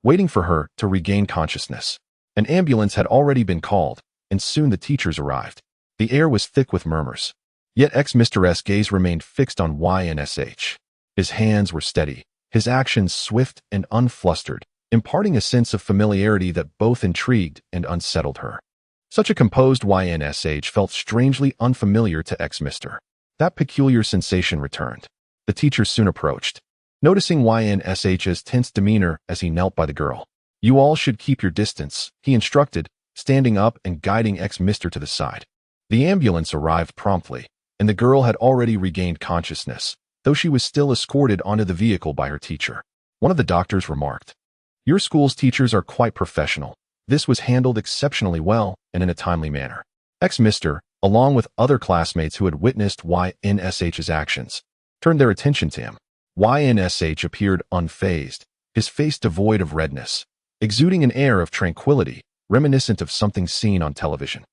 S1: waiting for her to regain consciousness. An ambulance had already been called, and soon the teachers arrived. The air was thick with murmurs. Yet Mr. S gaze remained fixed on YNSH. His hands were steady, his actions swift and unflustered, imparting a sense of familiarity that both intrigued and unsettled her. Such a composed YNSH felt strangely unfamiliar to Mr. That peculiar sensation returned. The teacher soon approached, noticing YNSH's tense demeanor as he knelt by the girl. "You all should keep your distance," he instructed, standing up and guiding Mr. to the side. The ambulance arrived promptly, and the girl had already regained consciousness, though she was still escorted onto the vehicle by her teacher. One of the doctors remarked, "Your school's teachers are quite professional. This was handled exceptionally well and in a timely manner." Mr., along with other classmates who had witnessed YNSH's actions, turned their attention to him. YNSH appeared unfazed, his face devoid of redness, exuding an air of tranquility, reminiscent of something seen on television.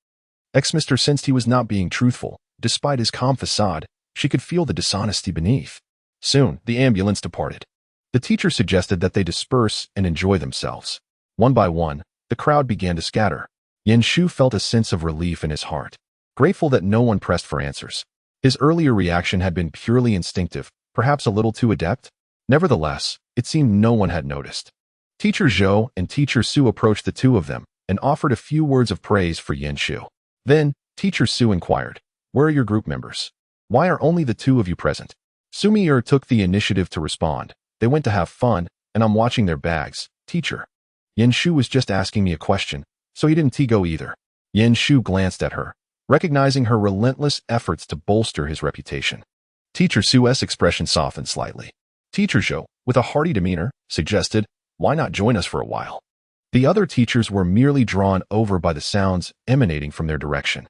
S1: Mr. sensed he was not being truthful. Despite his calm facade, she could feel the dishonesty beneath. Soon, the ambulance departed. The teacher suggested that they disperse and enjoy themselves. One by one, the crowd began to scatter. Shu felt a sense of relief in his heart, grateful that no one pressed for answers. His earlier reaction had been purely instinctive, perhaps a little too adept. Nevertheless, it seemed no one had noticed. Teacher Zhou and Teacher Su approached the two of them and offered a few words of praise for Shu. Then, Teacher Su inquired, "Where are your group members? Why are only the two of you present?" Xu Mier took the initiative to respond. "They went to have fun, and I'm watching their bags, teacher." Shu was just asking me a question, so he didn't go either. Shu glanced at her, recognizing her relentless efforts to bolster his reputation. Teacher Su's expression softened slightly. Teacher Zhou, with a hearty demeanor, suggested, "Why not join us for a while?" The other teachers were merely drawn over by the sounds emanating from their direction.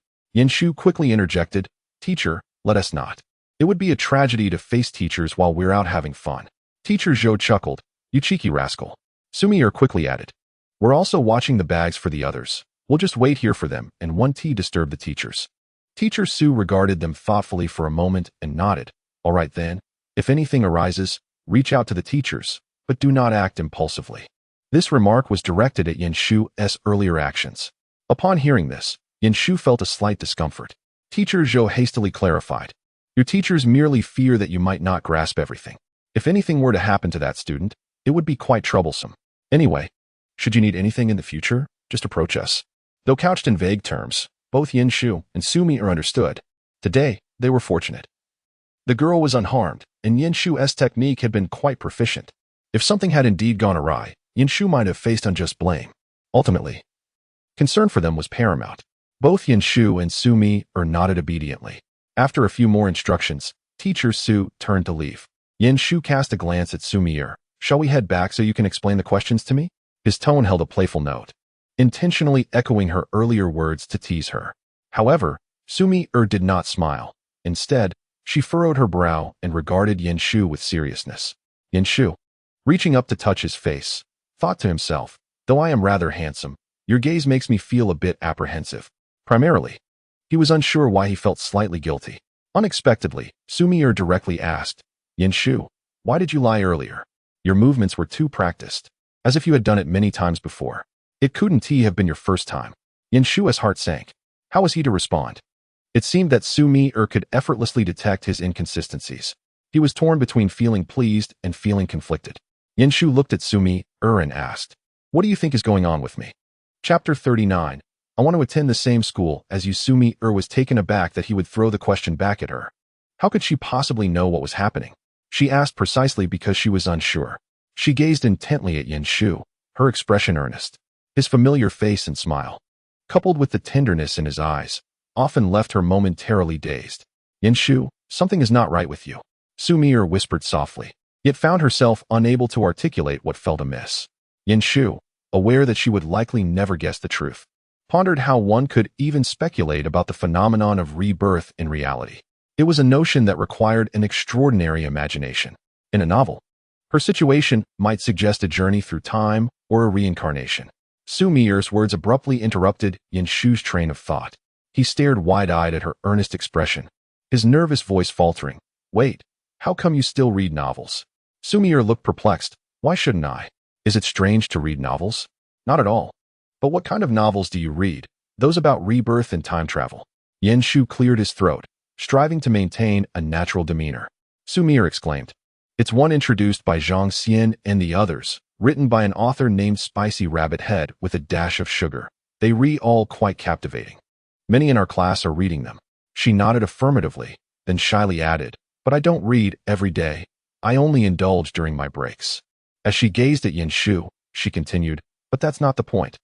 S1: Shu quickly interjected, "Teacher, let us not. It would be a tragedy to face teachers while we're out having fun." Teacher Zhou chuckled, "You cheeky rascal." Xu Mier quickly added, "We're also watching the bags for the others. We'll just wait here for them," and one tea disturbed the teachers. Teacher Su regarded them thoughtfully for a moment and nodded. "All right then, if anything arises, reach out to the teachers, but do not act impulsively." This remark was directed at Shu's earlier actions. Upon hearing this, Shu felt a slight discomfort. Teacher Zhou hastily clarified, "Your teachers merely fear that you might not grasp everything. If anything were to happen to that student, it would be quite troublesome. Anyway, should you need anything in the future, just approach us." Though couched in vague terms, both Shu and Xu Mier understood. Today, they were fortunate. The girl was unharmed, and Shu's technique had been quite proficient. If something had indeed gone awry, Shu might have faced unjust blame. Ultimately, concern for them was paramount. Both Shu and Xu Mier nodded obediently. After a few more instructions, Teacher Su turned to leave. Shu cast a glance at Xu Mier. "Shall we head back so you can explain the questions to me?" His tone held a playful note, intentionally echoing her earlier words to tease her. However, Xu Mier did not smile. Instead, she furrowed her brow and regarded Shu with seriousness. Shu, reaching up to touch his face, thought to himself, "Though I am rather handsome, your gaze makes me feel a bit apprehensive." Primarily, he was unsure why he felt slightly guilty. Unexpectedly, Xu Mier directly asked, "Shu, why did you lie earlier? Your movements were too practiced, as if you had done it many times before. It couldn't have been your first time." Shu's heart sank. How was he to respond? It seemed that Xu Mier could effortlessly detect his inconsistencies. He was torn between feeling pleased and feeling conflicted. Shu looked at Xu Mier and asked, "What do you think is going on with me?" Chapter 39. I want to attend the same school as you. Xu Mier was taken aback that he would throw the question back at her. How could she possibly know what was happening? She asked precisely because she was unsure. She gazed intently at Shu, her expression earnest. His familiar face and smile, coupled with the tenderness in his eyes, often left her momentarily dazed. "Shu, something is not right with you," Xu Mier whispered softly, yet found herself unable to articulate what felt amiss. Shu, aware that she would likely never guess the truth, pondered how one could even speculate about the phenomenon of rebirth in reality. It was a notion that required an extraordinary imagination. In a novel, her situation might suggest a journey through time or a reincarnation. Xu Mier's words abruptly interrupted Shu's train of thought. He stared wide-eyed at her earnest expression, his nervous voice faltering. Wait, how come you still read novels? Xu Mier looked perplexed. Why shouldn't I? Is it strange to read novels? Not at all. But what kind of novels do you read? Those about rebirth and time travel. Yen Shu cleared his throat, striving to maintain a natural demeanor. Xu Mier exclaimed. It's one introduced by Zhang Xian and the others, written by an author named Spicy Rabbit Head with a dash of sugar. They all quite captivating. Many in our class are reading them. She nodded affirmatively, then shyly added, but I don't read every day. I only indulge during my breaks. As she gazed at Yen Shu, she continued, but that's not the point.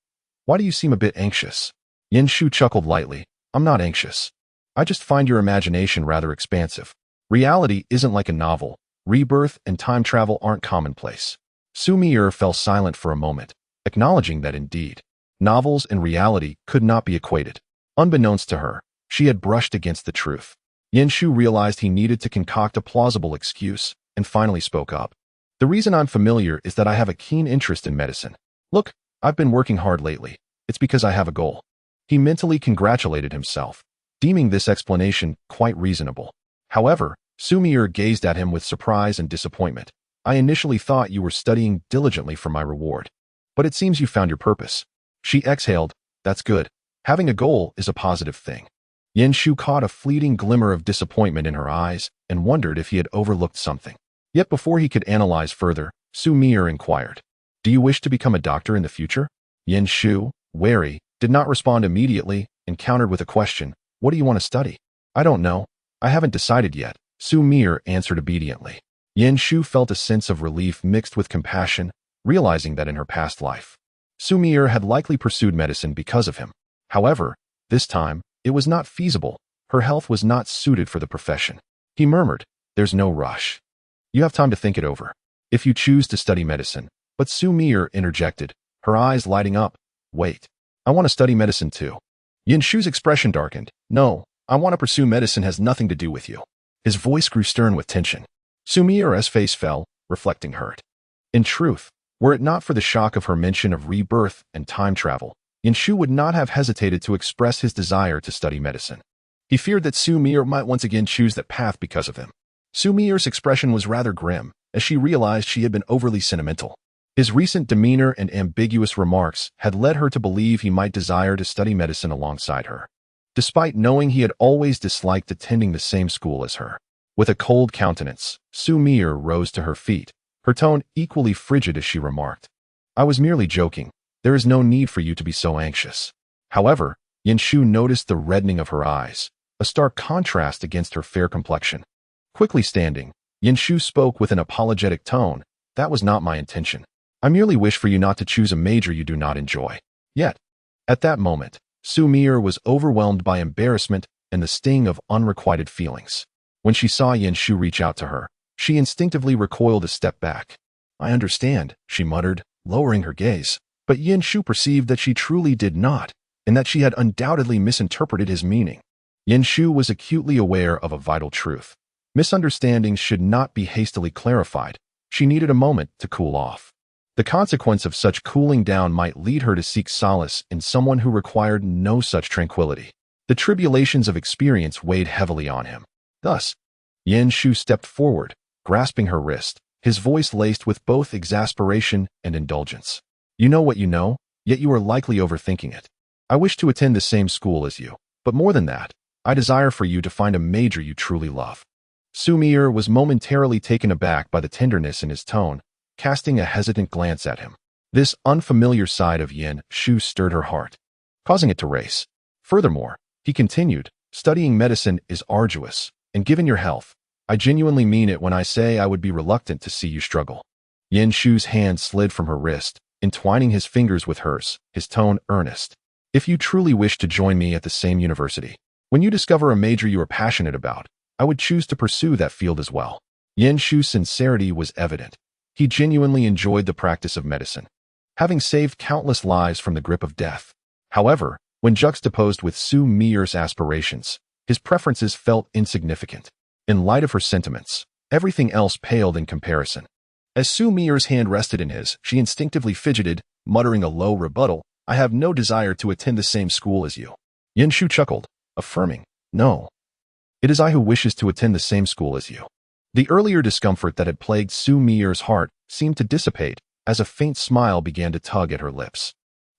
S1: Why do you seem a bit anxious? Yen Shu chuckled lightly. I'm not anxious. I just find your imagination rather expansive. Reality isn't like a novel. Rebirth and time travel aren't commonplace. Xu Mier fell silent for a moment, acknowledging that indeed, novels and reality could not be equated. Unbeknownst to her, she had brushed against the truth. Yen Shu realized he needed to concoct a plausible excuse, and finally spoke up. The reason I'm familiar is that I have a keen interest in medicine. Look, I've been working hard lately. It's because I have a goal. He mentally congratulated himself, deeming this explanation quite reasonable. However, Xu Mier gazed at him with surprise and disappointment. I initially thought you were studying diligently for my reward. But it seems you found your purpose. She exhaled. That's good. Having a goal is a positive thing. Yen Shu caught a fleeting glimmer of disappointment in her eyes and wondered if he had overlooked something. Yet before he could analyze further, Xu Mier inquired, do you wish to become a doctor in the future? Yen Shu, wary, did not respond immediately and countered with a question, what do you want to study? I don't know. I haven't decided yet, Xu Mier answered obediently. Yen Shu felt a sense of relief mixed with compassion, realizing that in her past life, Xu Mier had likely pursued medicine because of him. However, this time, it was not feasible. Her health was not suited for the profession. He murmured, there's no rush. You have time to think it over. If you choose to study medicine. But Xu Mier interjected, her eyes lighting up. Wait. I want to study medicine too. Yen Shu's expression darkened. No, I want to pursue medicine has nothing to do with you. His voice grew stern with tension. Xu Mier's face fell, reflecting hurt. In truth, were it not for the shock of her mention of rebirth and time travel, Yen Shu would not have hesitated to express his desire to study medicine. He feared that Xu Mier might once again choose that path because of him. Xu Mier's expression was rather grim, as she realized she had been overly sentimental. His recent demeanor and ambiguous remarks had led her to believe he might desire to study medicine alongside her, despite knowing he had always disliked attending the same school as her. With a cold countenance, Xu Mier rose to her feet, her tone equally frigid as she remarked, I was merely joking. There is no need for you to be so anxious. However, Yen Shu noticed the reddening of her eyes, a stark contrast against her fair complexion. Quickly standing, Yen Shu spoke with an apologetic tone, that was not my intention. I merely wish for you not to choose a major you do not enjoy. Yet, at that moment, Xu Mier was overwhelmed by embarrassment and the sting of unrequited feelings. When she saw Yen Shu reach out to her, she instinctively recoiled a step back. I understand, she muttered, lowering her gaze. But Yen Shu perceived that she truly did not, and that she had undoubtedly misinterpreted his meaning. Yen Shu was acutely aware of a vital truth. Misunderstandings should not be hastily clarified. She needed a moment to cool off. The consequence of such cooling down might lead her to seek solace in someone who required no such tranquility. The tribulations of experience weighed heavily on him. Thus, Yen Shu stepped forward, grasping her wrist, his voice laced with both exasperation and indulgence. You know what you know, yet you are likely overthinking it. I wish to attend the same school as you, but more than that, I desire for you to find a major you truly love. Xu Mier was momentarily taken aback by the tenderness in his tone, casting a hesitant glance at him. This unfamiliar side of Yen Shu stirred her heart, causing it to race. Furthermore, he continued, studying medicine is arduous, and given your health, I genuinely mean it when I say I would be reluctant to see you struggle. Yen Shu's hand slid from her wrist, entwining his fingers with hers, his tone earnest. If you truly wish to join me at the same university, when you discover a major you are passionate about, I would choose to pursue that field as well. Yen Shu's sincerity was evident. He genuinely enjoyed the practice of medicine, having saved countless lives from the grip of death. However, when juxtaposed with Xu Mier's aspirations, his preferences felt insignificant. In light of her sentiments, everything else paled in comparison. As Xu Mier's hand rested in his, she instinctively fidgeted, muttering a low rebuttal, I have no desire to attend the same school as you. Yen Shu chuckled. affirming, "No. It is I who wishes to attend the same school as you." The earlier discomfort that had plagued Xu Mier's heart seemed to dissipate as a faint smile began to tug at her lips.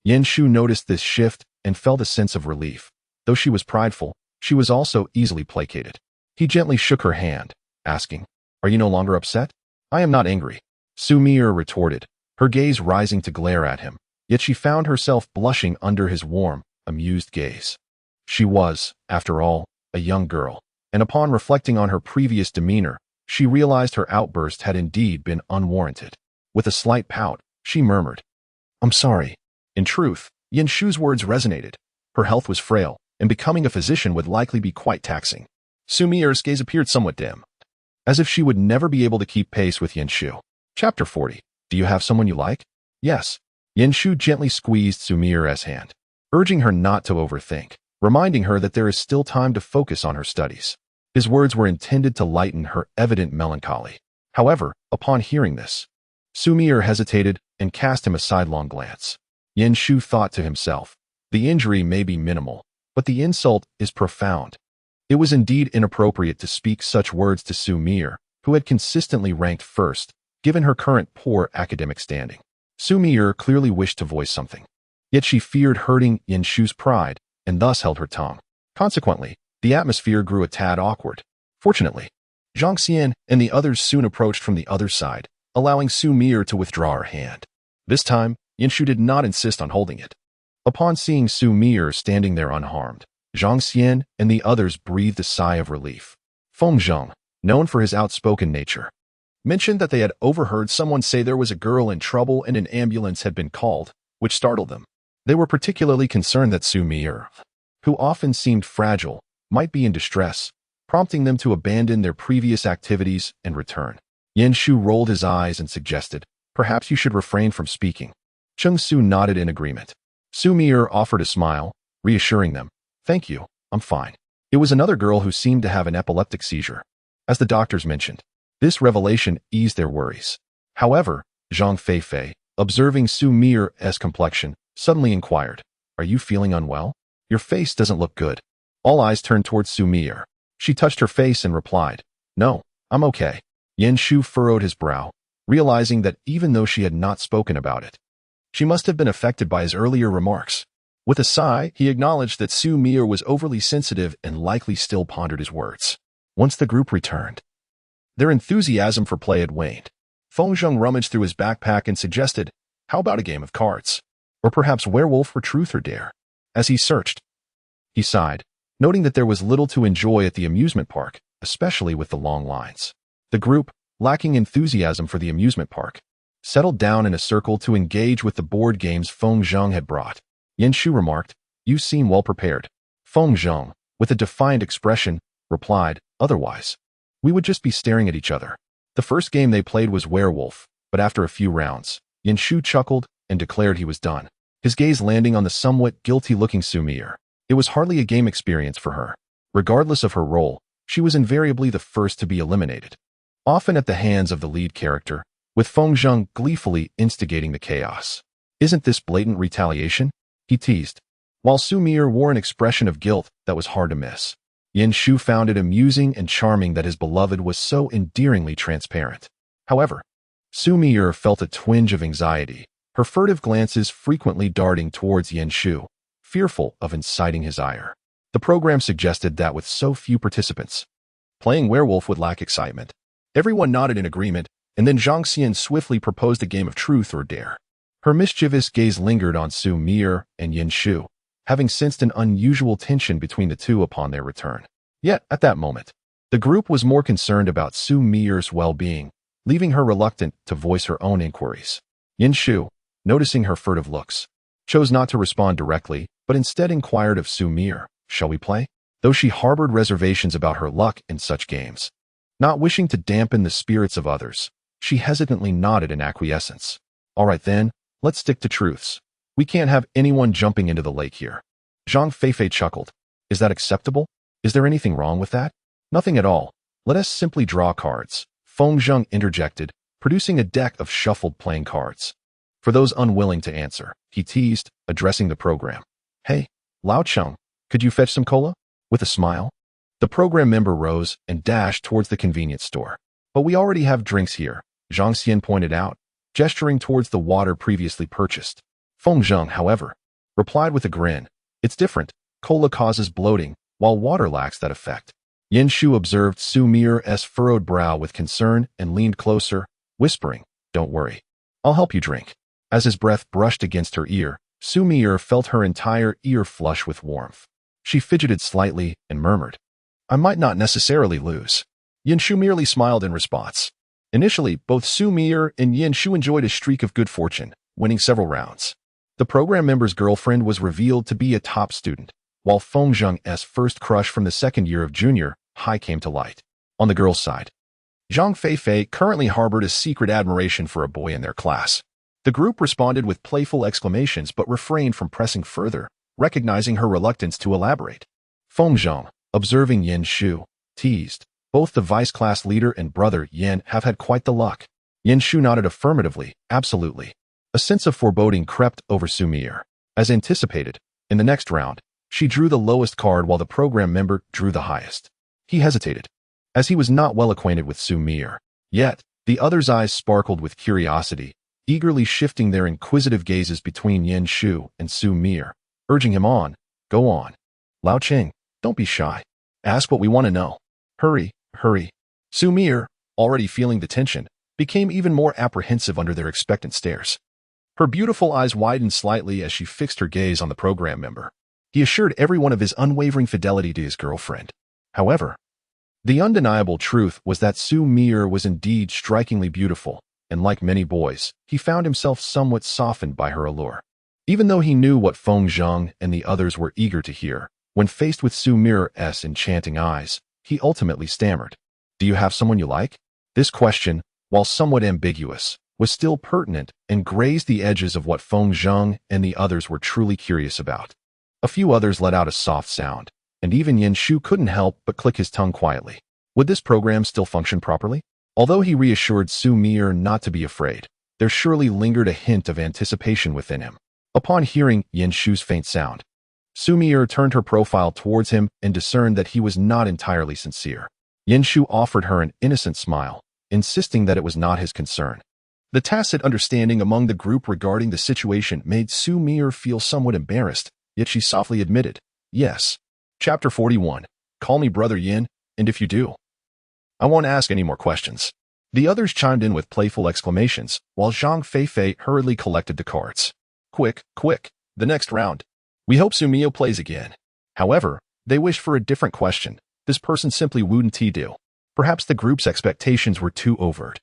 S1: Shu noticed this shift and felt a sense of relief. Though she was prideful, she was also easily placated. He gently shook her hand, asking, "Are you no longer upset?" "I am not angry," Xu Mier retorted, her gaze rising to glare at him, yet she found herself blushing under his warm, amused gaze. She was, after all, a young girl, and upon reflecting on her previous demeanor, she realized her outburst had indeed been unwarranted. With a slight pout, she murmured, "I'm sorry." In truth, Shu's words resonated. Her health was frail, and becoming a physician would likely be quite taxing. Xu Mier's gaze appeared somewhat dim, as if she would never be able to keep pace with Shu. Chapter 40. Do you have someone you like? Yes. Shu gently squeezed Xu Mier's hand, urging her not to overthink, reminding her that there is still time to focus on her studies. His words were intended to lighten her evident melancholy. However, upon hearing this, Xu Mier hesitated and cast him a sidelong glance. Shu thought to himself, the injury may be minimal, but the insult is profound. It was indeed inappropriate to speak such words to Xu Mier, who had consistently ranked first, given her current poor academic standing. Xu Mier clearly wished to voice something, yet she feared hurting Shu's pride and thus held her tongue. Consequently, the atmosphere grew a tad awkward. Fortunately, Zhang Xian and the others soon approached from the other side, allowing Xu Mier to withdraw her hand. This time, Shu did not insist on holding it. Upon seeing Xu Mier standing there unharmed, Zhang Xian and the others breathed a sigh of relief. Feng Zheng, known for his outspoken nature, mentioned that they had overheard someone say there was a girl in trouble and an ambulance had been called, which startled them. They were particularly concerned that Xu Mier, who often seemed fragile, might be in distress, prompting them to abandon their previous activities and return. Shu rolled his eyes and suggested, "Perhaps you should refrain from speaking." Cheng Su nodded in agreement. Xu Mier offered a smile, reassuring them, "Thank you, I'm fine." It was another girl who seemed to have an epileptic seizure. As the doctors mentioned, this revelation eased their worries. However, Zhang Feifei, observing Xu Mier's complexion, suddenly inquired, "Are you feeling unwell? Your face doesn't look good." All eyes turned towards Xu Mier. She touched her face and replied, "No, I'm okay." Shu furrowed his brow, realizing that even though she had not spoken about it, she must have been affected by his earlier remarks. With a sigh, he acknowledged that Xu Mier was overly sensitive and likely still pondered his words. Once the group returned, their enthusiasm for play had waned. Feng Zheng rummaged through his backpack and suggested, "How about a game of cards? Or perhaps werewolf for truth or dare?" As he searched, he sighed, noting that there was little to enjoy at the amusement park, especially with the long lines. The group, lacking enthusiasm for the amusement park, settled down in a circle to engage with the board games Feng Zheng had brought. Shu remarked, "You seem well prepared." Feng Zheng, with a defiant expression, replied, "Otherwise, we would just be staring at each other." The first game they played was werewolf, but after a few rounds, Shu chuckled and declared he was done, his gaze landing on the somewhat guilty-looking Xu Mier. It was hardly a game experience for her. Regardless of her role, she was invariably the first to be eliminated, often at the hands of the lead character, with Feng Zheng gleefully instigating the chaos. "Isn't this blatant retaliation?" he teased, while Xu Mier wore an expression of guilt that was hard to miss. Shu found it amusing and charming that his beloved was so endearingly transparent. However, Xu Mier felt a twinge of anxiety, her furtive glances frequently darting towards Shu, fearful of inciting his ire. The program suggested that with so few participants, playing werewolf would lack excitement. Everyone nodded in agreement, and then Zhang Xian swiftly proposed a game of truth or dare. Her mischievous gaze lingered on Xu Mier and Shu, having sensed an unusual tension between the two upon their return. Yet, at that moment, the group was more concerned about Xu Mier's well-being, leaving her reluctant to voice her own inquiries. Shu, noticing her furtive looks, chose not to respond directly, but instead inquired of Xu Mier, "Shall we play?" Though she harbored reservations about her luck in such games, not wishing to dampen the spirits of others, she hesitantly nodded in acquiescence. "All right then, let's stick to truths. We can't have anyone jumping into the lake here." Zhang Feifei chuckled. "Is that acceptable? Is there anything wrong with that?" "Nothing at all. Let us simply draw cards," Feng Zheng interjected, producing a deck of shuffled playing cards. For those unwilling to answer, he teased, addressing the program, "Hey, Lao Cheng, could you fetch some cola?" With a smile, the program member rose and dashed towards the convenience store. But we already have drinks here, Zhang Xian pointed out, gesturing towards the water previously purchased. Feng Zheng, however, replied with a grin. It's different. Cola causes bloating, while water lacks that effect. Yin Shu observed Xu Mier's furrowed brow with concern and leaned closer, whispering, Don't worry. I'll help you drink. As his breath brushed against her ear, Xu Mier felt her entire ear flush with warmth. She fidgeted slightly and murmured, I might not necessarily lose. Yin Shu merely smiled in response. Initially, both Xu Mier and Yin Shu enjoyed a streak of good fortune, winning several rounds. The program member's girlfriend was revealed to be a top student, while Feng Zheng's first crush from the second year of junior high came to light. On the girls' side, Zhang Feifei currently harbored a secret admiration for a boy in their class. The group responded with playful exclamations but refrained from pressing further, recognizing her reluctance to elaborate. Feng Zheng, observing Yin Shu, teased, Both the vice class leader and brother Yin have had quite the luck. Yin Shu nodded affirmatively, absolutely. A sense of foreboding crept over Xu Mier. As anticipated, in the next round, she drew the lowest card while the program member drew the highest. He hesitated, as he was not well acquainted with Xu Mier. Yet, the other's eyes sparkled with curiosity, eagerly shifting their inquisitive gazes between Yin Shu and Xu Mier, urging him on. Go on. Lao Qing, don't be shy. Ask what we want to know. Hurry, hurry. Xu Mier, already feeling the tension, became even more apprehensive under their expectant stares. Her beautiful eyes widened slightly as she fixed her gaze on the program member. He assured everyone of his unwavering fidelity to his girlfriend. However, the undeniable truth was that Xu Mier was indeed strikingly beautiful, and like many boys, he found himself somewhat softened by her allure. Even though he knew what Feng Zheng and the others were eager to hear, when faced with Xu Mier's enchanting eyes, he ultimately stammered, Do you have someone you like? This question, while somewhat ambiguous, was still pertinent and grazed the edges of what Feng Zheng and the others were truly curious about. A few others let out a soft sound, and even Yin Shu couldn't help but click his tongue quietly. Would this program still function properly? Although he reassured Xu Mier not to be afraid, there surely lingered a hint of anticipation within him. Upon hearing Yin Shu's faint sound, Xu Mier turned her profile towards him and discerned that he was not entirely sincere. Yin Shu offered her an innocent smile, insisting that it was not his concern. The tacit understanding among the group regarding the situation made Xu Mier feel somewhat embarrassed, yet she softly admitted, Yes. Chapter 41. Call me Brother Yin, and if you do, I won't ask any more questions. The others chimed in with playful exclamations, while Zhang Feifei hurriedly collected the cards. Quick, quick, the next round. We hope Xu Mier plays again. However, they wished for a different question. This person simply wouldn't do. Perhaps the group's expectations were too overt.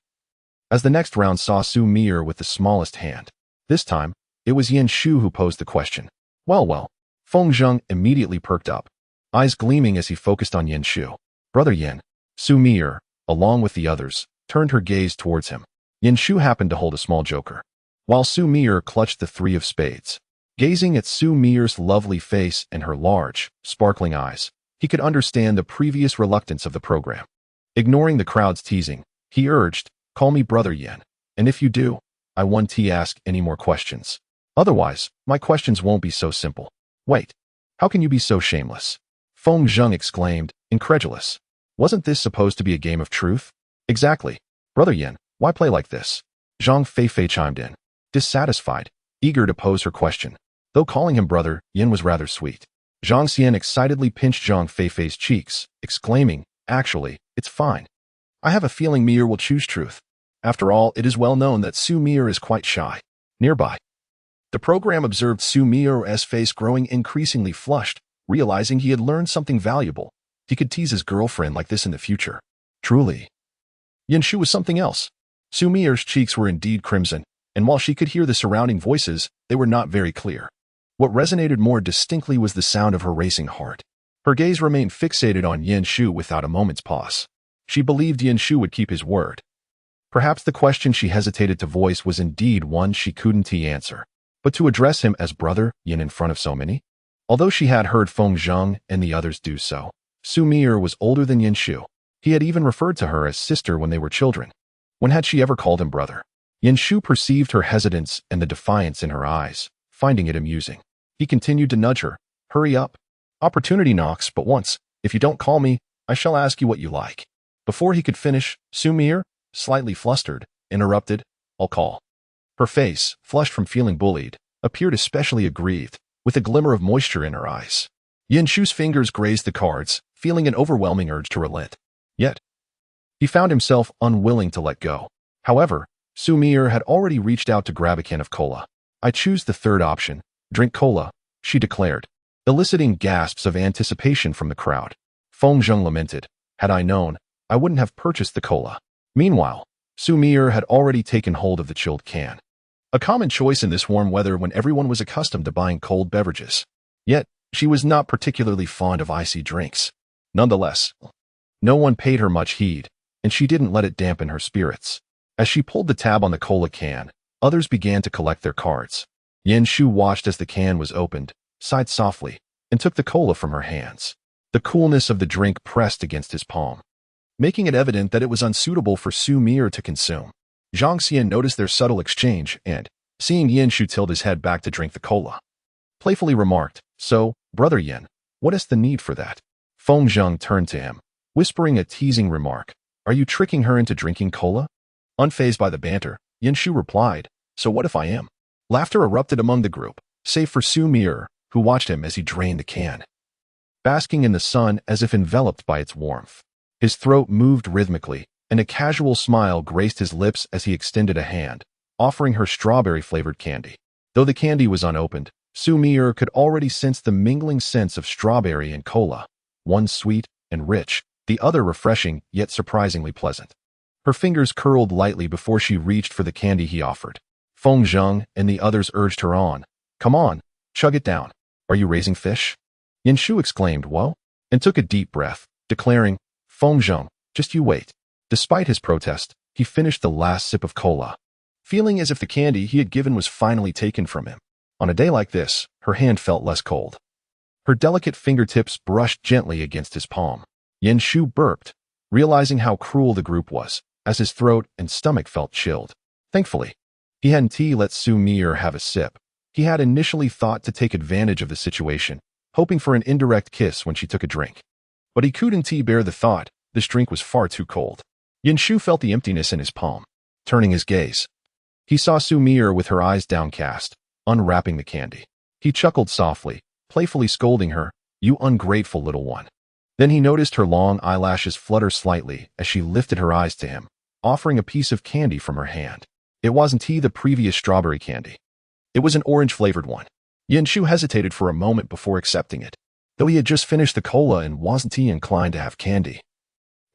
S1: As the next round saw Xu Mier with the smallest hand. This time, it was Yin Shu who posed the question. Well, Feng Zheng immediately perked up, eyes gleaming as he focused on Yin Shu. Brother Yin, Xu Mier, along with the others, turned her gaze towards him. Yin Shu happened to hold a small joker, while Xu Mier clutched the 3 of spades. Gazing at Xu Mier's lovely face and her large, sparkling eyes, he could understand the previous reluctance of the program. Ignoring the crowd's teasing, he urged, Call me Brother Yin, and if you do, I won't ask any more questions. Otherwise, my questions won't be so simple. Wait, how can you be so shameless? Feng Zheng exclaimed, incredulous. Wasn't this supposed to be a game of truth? Exactly. Brother Yin, why play like this? Zhang Feifei chimed in, dissatisfied, eager to pose her question. Though calling him Brother Yin was rather sweet. Zhang Xian excitedly pinched Zhang Feifei's cheeks, exclaiming, Actually, it's fine. I have a feeling Mier will choose truth. After all, it is well known that Xu Mier is quite shy. Nearby, the program observed Xu Mier's face growing increasingly flushed, realizing he had learned something valuable. He could tease his girlfriend like this in the future. Truly. Yin Shu was something else. Xu Mier's cheeks were indeed crimson, and while she could hear the surrounding voices, they were not very clear. What resonated more distinctly was the sound of her racing heart. Her gaze remained fixated on Yin Shu without a moment's pause. She believed Yin Shu would keep his word. Perhaps the question she hesitated to voice was indeed one she couldn't answer. But to address him as Brother Yin in front of so many? Although she had heard Feng Zheng and the others do so, Xu Mier was older than Yin Shu. He had even referred to her as sister when they were children. When had she ever called him brother? Yin Shu perceived her hesitance and the defiance in her eyes, finding it amusing. He continued to nudge her. Hurry up. Opportunity knocks but once. If you don't call me, I shall ask you what you like. Before he could finish, Xu Mier, slightly flustered, interrupted, I'll call. Her face, flushed from feeling bullied, appeared especially aggrieved, with a glimmer of moisture in her eyes. Yin Shu's fingers grazed the cards, feeling an overwhelming urge to relent. Yet, he found himself unwilling to let go. However, Xu Mier had already reached out to grab a can of cola. I choose the third option. Drink cola, she declared, eliciting gasps of anticipation from the crowd. Feng Zheng lamented, had I known, I wouldn't have purchased the cola. Meanwhile, Xu Mier had already taken hold of the chilled can. A common choice in this warm weather when everyone was accustomed to buying cold beverages. Yet, she was not particularly fond of icy drinks. Nonetheless, no one paid her much heed, and she didn't let it dampen her spirits. As she pulled the tab on the cola can, others began to collect their cards. Yin Shu watched as the can was opened, sighed softly, and took the cola from her hands. The coolness of the drink pressed against his palm, making it evident that it was unsuitable for Xu Mier to consume. Zhang Xian noticed their subtle exchange and, seeing Yin Shu tilt his head back to drink the cola, playfully remarked, so, Brother Yin, what is the need for that? Feng Zheng turned to him, whispering a teasing remark. Are you tricking her into drinking cola? Unfazed by the banter, Yin Shu replied, so what if I am? Laughter erupted among the group, save for Xu Mier, who watched him as he drained the can, basking in the sun as if enveloped by its warmth. His throat moved rhythmically, and a casual smile graced his lips as he extended a hand, offering her strawberry-flavored candy. Though the candy was unopened, Xu Mier could already sense the mingling scents of strawberry and cola, one sweet and rich, the other refreshing yet surprisingly pleasant. Her fingers curled lightly before she reached for the candy he offered. Feng Zheng and the others urged her on. Come on, chug it down. Are you raising fish? Yin Shu exclaimed, whoa, and took a deep breath, declaring, Feng Zheng, just you wait. Despite his protest, he finished the last sip of cola, feeling as if the candy he had given was finally taken from him. On a day like this, her hand felt less cold. Her delicate fingertips brushed gently against his palm. Yin Shu burped, realizing how cruel the group was, as his throat and stomach felt chilled. Thankfully, he hadn't let Xu Mier have a sip. He had initially thought to take advantage of the situation, hoping for an indirect kiss when she took a drink. But he couldn't bear the thought, this drink was far too cold. Yin Shu felt the emptiness in his palm. Turning his gaze, he saw Xu Mier with her eyes downcast, unwrapping the candy. He chuckled softly, playfully scolding her, you ungrateful little one. Then he noticed her long eyelashes flutter slightly as she lifted her eyes to him, offering a piece of candy from her hand. It wasn't the previous strawberry candy. It was an orange-flavored one. Yin Shu hesitated for a moment before accepting it, though he had just finished the cola and wasn't inclined to have candy.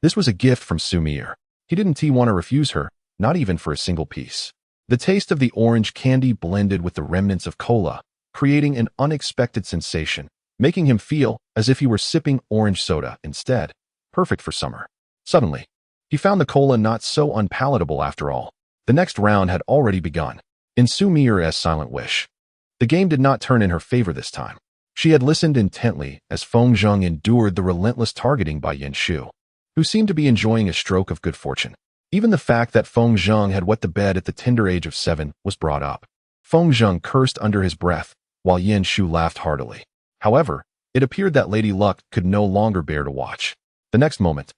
S1: This was a gift from Xu Mier. He didn't want to refuse her, not even for a single piece. The taste of the orange candy blended with the remnants of cola, creating an unexpected sensation, making him feel as if he were sipping orange soda instead, perfect for summer. Suddenly, he found the cola not so unpalatable after all. The next round had already begun, in Xu Mier's silent wish. The game did not turn in her favor this time. She had listened intently as Feng Zheng endured the relentless targeting by Yin Shu, who seemed to be enjoying a stroke of good fortune. Even the fact that Feng Zheng had wet the bed at the tender age of 7 was brought up. Feng Zheng cursed under his breath, while Yin Shu laughed heartily. However, it appeared that Lady Luck could no longer bear to watch. The next moment,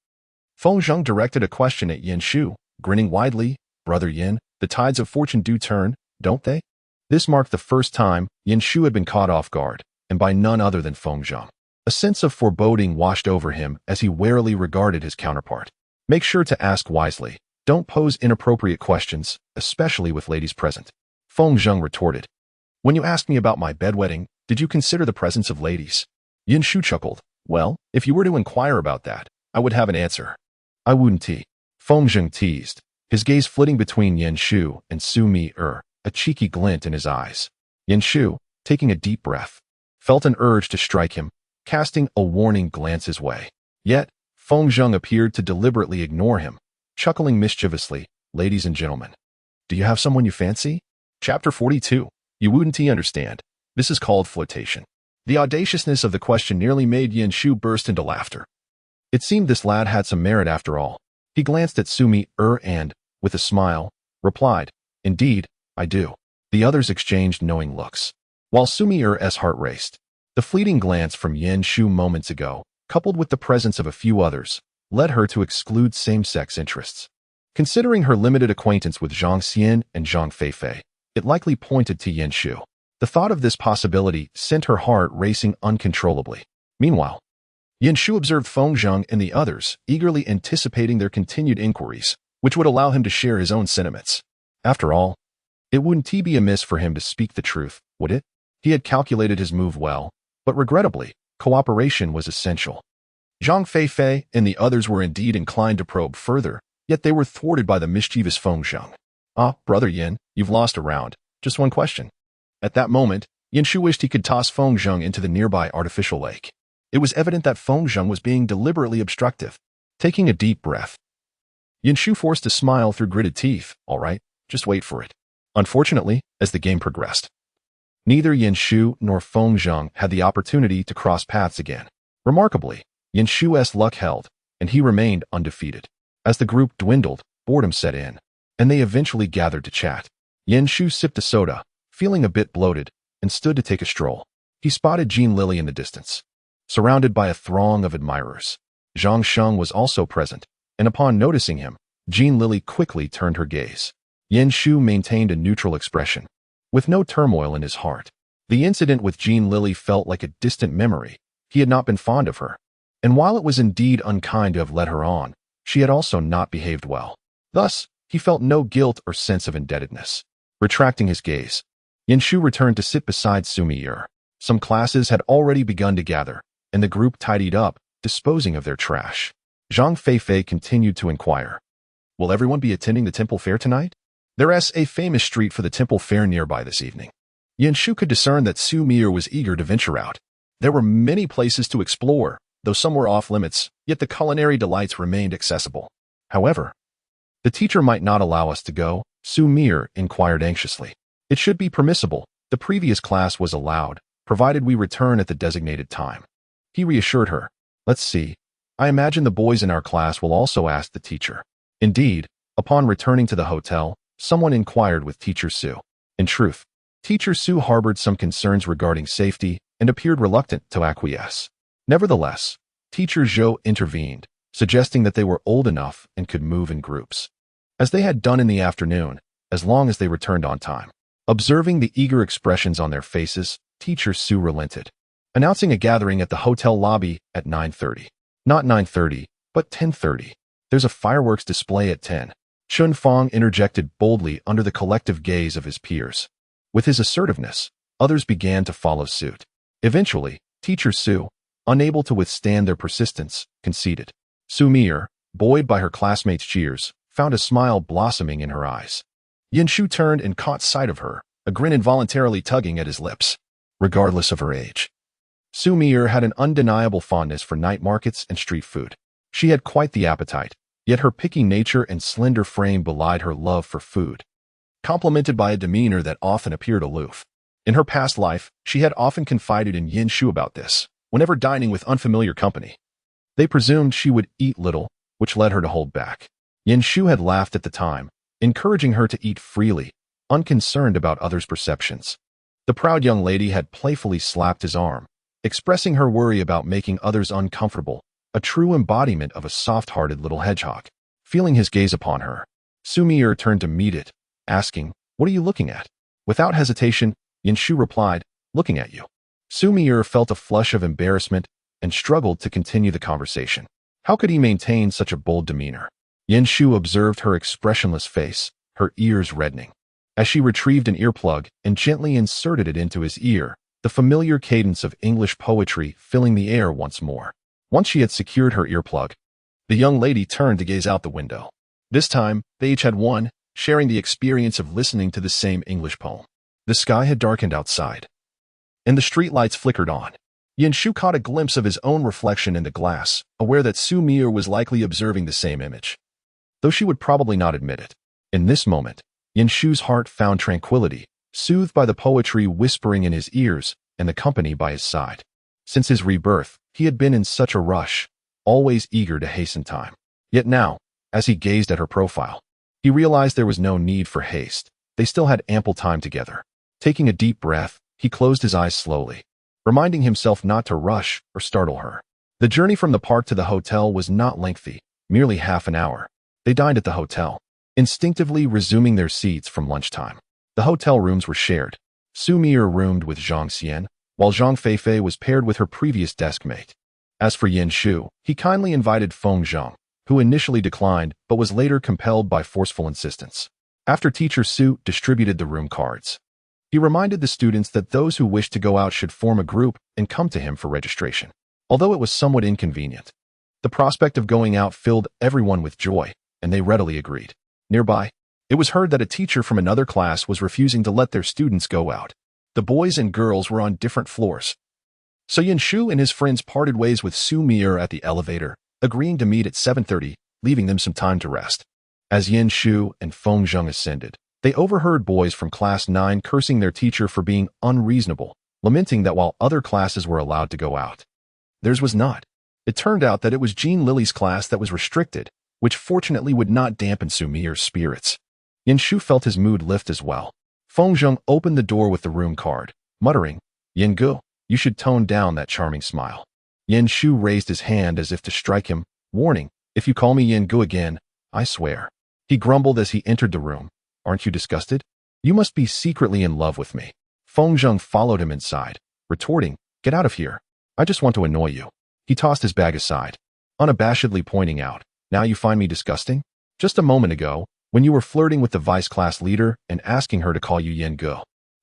S1: Feng Zheng directed a question at Yin Shu, grinning widely, Brother Yin, the tides of fortune do turn, don't they? This marked the first time Yin Shu had been caught off guard, and by none other than Feng Zheng. A sense of foreboding washed over him as he warily regarded his counterpart. Make sure to ask wisely. Don't pose inappropriate questions, especially with ladies present. Feng Zheng retorted. When you asked me about my bedwetting, did you consider the presence of ladies? Yin Shu chuckled. Well, if you were to inquire about that, I would have an answer. I wouldn't. Feng Zheng teased, his gaze flitting between Yin Shu and Xu Mier, a cheeky glint in his eyes. Yin Shu, taking a deep breath, felt an urge to strike him, casting a warning glance his way. Yet, Feng Zheng appeared to deliberately ignore him, chuckling mischievously, Ladies and gentlemen, do you have someone you fancy? Chapter 42. You wouldn't understand. This is called flotation. The audaciousness of the question nearly made Yin Shu burst into laughter. It seemed this lad had some merit after all. He glanced at Xu Mier and, with a smile, replied, Indeed, I do. The others exchanged knowing looks, while Xu Mier's heart raced. The fleeting glance from Yin Shu moments ago, coupled with the presence of a few others, led her to exclude same-sex interests. Considering her limited acquaintance with Zhang Xian and Zhang Feifei, it likely pointed to Yin Shu. The thought of this possibility sent her heart racing uncontrollably. Meanwhile, Yin Shu observed Feng Zheng and the others, eagerly anticipating their continued inquiries, which would allow him to share his own sentiments. After all, it wouldn't be amiss for him to speak the truth, would it? He had calculated his move well, but regrettably, cooperation was essential. Zhang Feifei and the others were indeed inclined to probe further, yet they were thwarted by the mischievous Feng Zheng. "Ah, Brother Yin, you've lost a round. Just one question." At that moment, Yin Shu wished he could toss Feng Zheng into the nearby artificial lake. It was evident that Feng Zheng was being deliberately obstructive. Taking a deep breath, Yin Shu forced a smile through gritted teeth. "All right, just wait for it." Unfortunately, as the game progressed, neither Yin Shu nor Feng Zheng had the opportunity to cross paths again. Remarkably, Yin Shu's luck held, and he remained undefeated. As the group dwindled, boredom set in, and they eventually gathered to chat. Yin Shu sipped a soda, feeling a bit bloated, and stood to take a stroll. He spotted Jin Lili in the distance, surrounded by a throng of admirers. Zhang Sheng was also present, and upon noticing him, Jin Lili quickly turned her gaze. Yin Shu maintained a neutral expression, with no turmoil in his heart. The incident with Jin Lili felt like a distant memory. He had not been fond of her, and while it was indeed unkind to have led her on, she had also not behaved well. Thus, he felt no guilt or sense of indebtedness. Retracting his gaze, Yin Shu returned to sit beside Xu Mier. Some classes had already begun to gather, and the group tidied up, disposing of their trash. Zhang Feifei continued to inquire, "Will everyone be attending the temple fair tonight? There's a famous street for the temple fair nearby this evening." Yin Shu could discern that Xu Mier was eager to venture out. There were many places to explore, though some were off limits, yet the culinary delights remained accessible. However, "The teacher might not allow us to go," Xu Mier inquired anxiously. "It should be permissible. The previous class was allowed, provided we return at the designated time." He reassured her. "Let's see. I imagine the boys in our class will also ask the teacher." Indeed, upon returning to the hotel, someone inquired with Teacher Su. In truth, Teacher Su harbored some concerns regarding safety and appeared reluctant to acquiesce. Nevertheless, Teacher Zhou intervened, suggesting that they were old enough and could move in groups, as they had done in the afternoon, as long as they returned on time. Observing the eager expressions on their faces, Teacher Su relented, announcing a gathering at the hotel lobby at 9:30. Not 9:30, but 10:30. "There's a fireworks display at 10. Chun Fong interjected boldly under the collective gaze of his peers. With his assertiveness, others began to follow suit. Eventually, Teacher Su, unable to withstand their persistence, conceded. Xu Mier, buoyed by her classmates' cheers, found a smile blossoming in her eyes. Yin Shu turned and caught sight of her, a grin involuntarily tugging at his lips. Regardless of her age, Xu Mier had an undeniable fondness for night markets and street food. She had quite the appetite, yet her picky nature and slender frame belied her love for food, complemented by a demeanor that often appeared aloof. In her past life, she had often confided in Yin Shu about this, whenever dining with unfamiliar company. They presumed she would eat little, which led her to hold back. Yin Shu had laughed at the time, encouraging her to eat freely, unconcerned about others' perceptions. The proud young lady had playfully slapped his arm, expressing her worry about making others uncomfortable, a true embodiment of a soft-hearted little hedgehog. Feeling his gaze upon her, Xu Mier turned to meet it, asking, "What are you looking at?" Without hesitation, Yin Shu replied, "Looking at you." Xu Mier felt a flush of embarrassment and struggled to continue the conversation. How could he maintain such a bold demeanor? Yin Shu observed her expressionless face, her ears reddening. As she retrieved an earplug and gently inserted it into his ear, the familiar cadence of English poetry filling the air once more. Once she had secured her earplug, the young lady turned to gaze out the window. This time, they each had one, sharing the experience of listening to the same English poem. The sky had darkened outside, and the streetlights flickered on. Yin Shu caught a glimpse of his own reflection in the glass, aware that Xu Mier was likely observing the same image, though she would probably not admit it. In this moment, Yin Shu's heart found tranquility, soothed by the poetry whispering in his ears and the company by his side. Since his rebirth, he had been in such a rush, always eager to hasten time. Yet now, as he gazed at her profile, he realized there was no need for haste. They still had ample time together. Taking a deep breath, he closed his eyes slowly, reminding himself not to rush or startle her. The journey from the park to the hotel was not lengthy, merely half an hour. They dined at the hotel, instinctively resuming their seats from lunchtime. The hotel rooms were shared. Xu Mier roomed with Zhang Xian, while Zhang Feifei was paired with her previous desk mate. As for Yin Shu, he kindly invited Feng Zhang, who initially declined but was later compelled by forceful insistence. After Teacher Su distributed the room cards, he reminded the students that those who wished to go out should form a group and come to him for registration. Although it was somewhat inconvenient, the prospect of going out filled everyone with joy, and they readily agreed. Nearby, it was heard that a teacher from another class was refusing to let their students go out. The boys and girls were on different floors. So Yin Shu and his friends parted ways with Xu Mier at the elevator, agreeing to meet at 7:30, leaving them some time to rest. As Yin Shu and Feng Zheng ascended, they overheard boys from Class 9 cursing their teacher for being unreasonable, lamenting that while other classes were allowed to go out, theirs was not. It turned out that it was Jin Lili's class that was restricted, which fortunately would not dampen Xu Mier's spirits. Yin Shu felt his mood lift as well. Feng Zheng opened the door with the room card, muttering, "Yin Gu, you should tone down that charming smile." Yin Shu raised his hand as if to strike him, warning, "If you call me Yin Gu again, I swear." He grumbled as he entered the room, "Aren't you disgusted? You must be secretly in love with me." Feng Zheng followed him inside, retorting, "Get out of here. I just want to annoy you." He tossed his bag aside, unabashedly pointing out, "Now you find me disgusting? Just a moment ago, when you were flirting with the vice class leader and asking her to call you Yin Gu,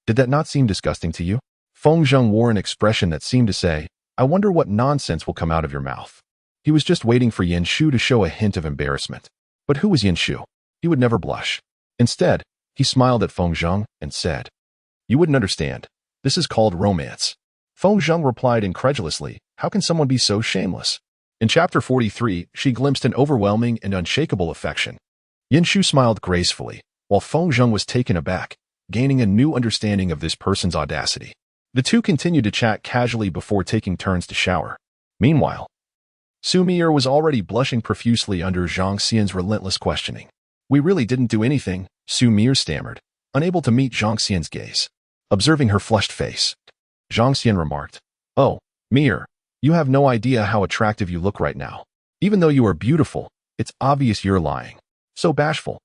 S1: did that not seem disgusting to you?" Feng Zheng wore an expression that seemed to say, "I wonder what nonsense will come out of your mouth." He was just waiting for Yin Shu to show a hint of embarrassment. But who was Yin Shu? He would never blush. Instead, he smiled at Feng Zheng and said, "You wouldn't understand. This is called romance." Feng Zheng replied incredulously, "How can someone be so shameless?" In chapter 43, she glimpsed an overwhelming and unshakable affection. Yin Shu smiled gracefully, while Feng Zheng was taken aback, gaining a new understanding of this person's audacity. The two continued to chat casually before taking turns to shower. Meanwhile, Xu Mier was already blushing profusely under Zhang Xian's relentless questioning. "We really didn't do anything," Xu Mier stammered, unable to meet Zhang Xian's gaze. Observing her flushed face, Zhang Xian remarked, "Oh, Mier, you have no idea how attractive you look right now. Even though you are beautiful, it's obvious you're lying. So bashful."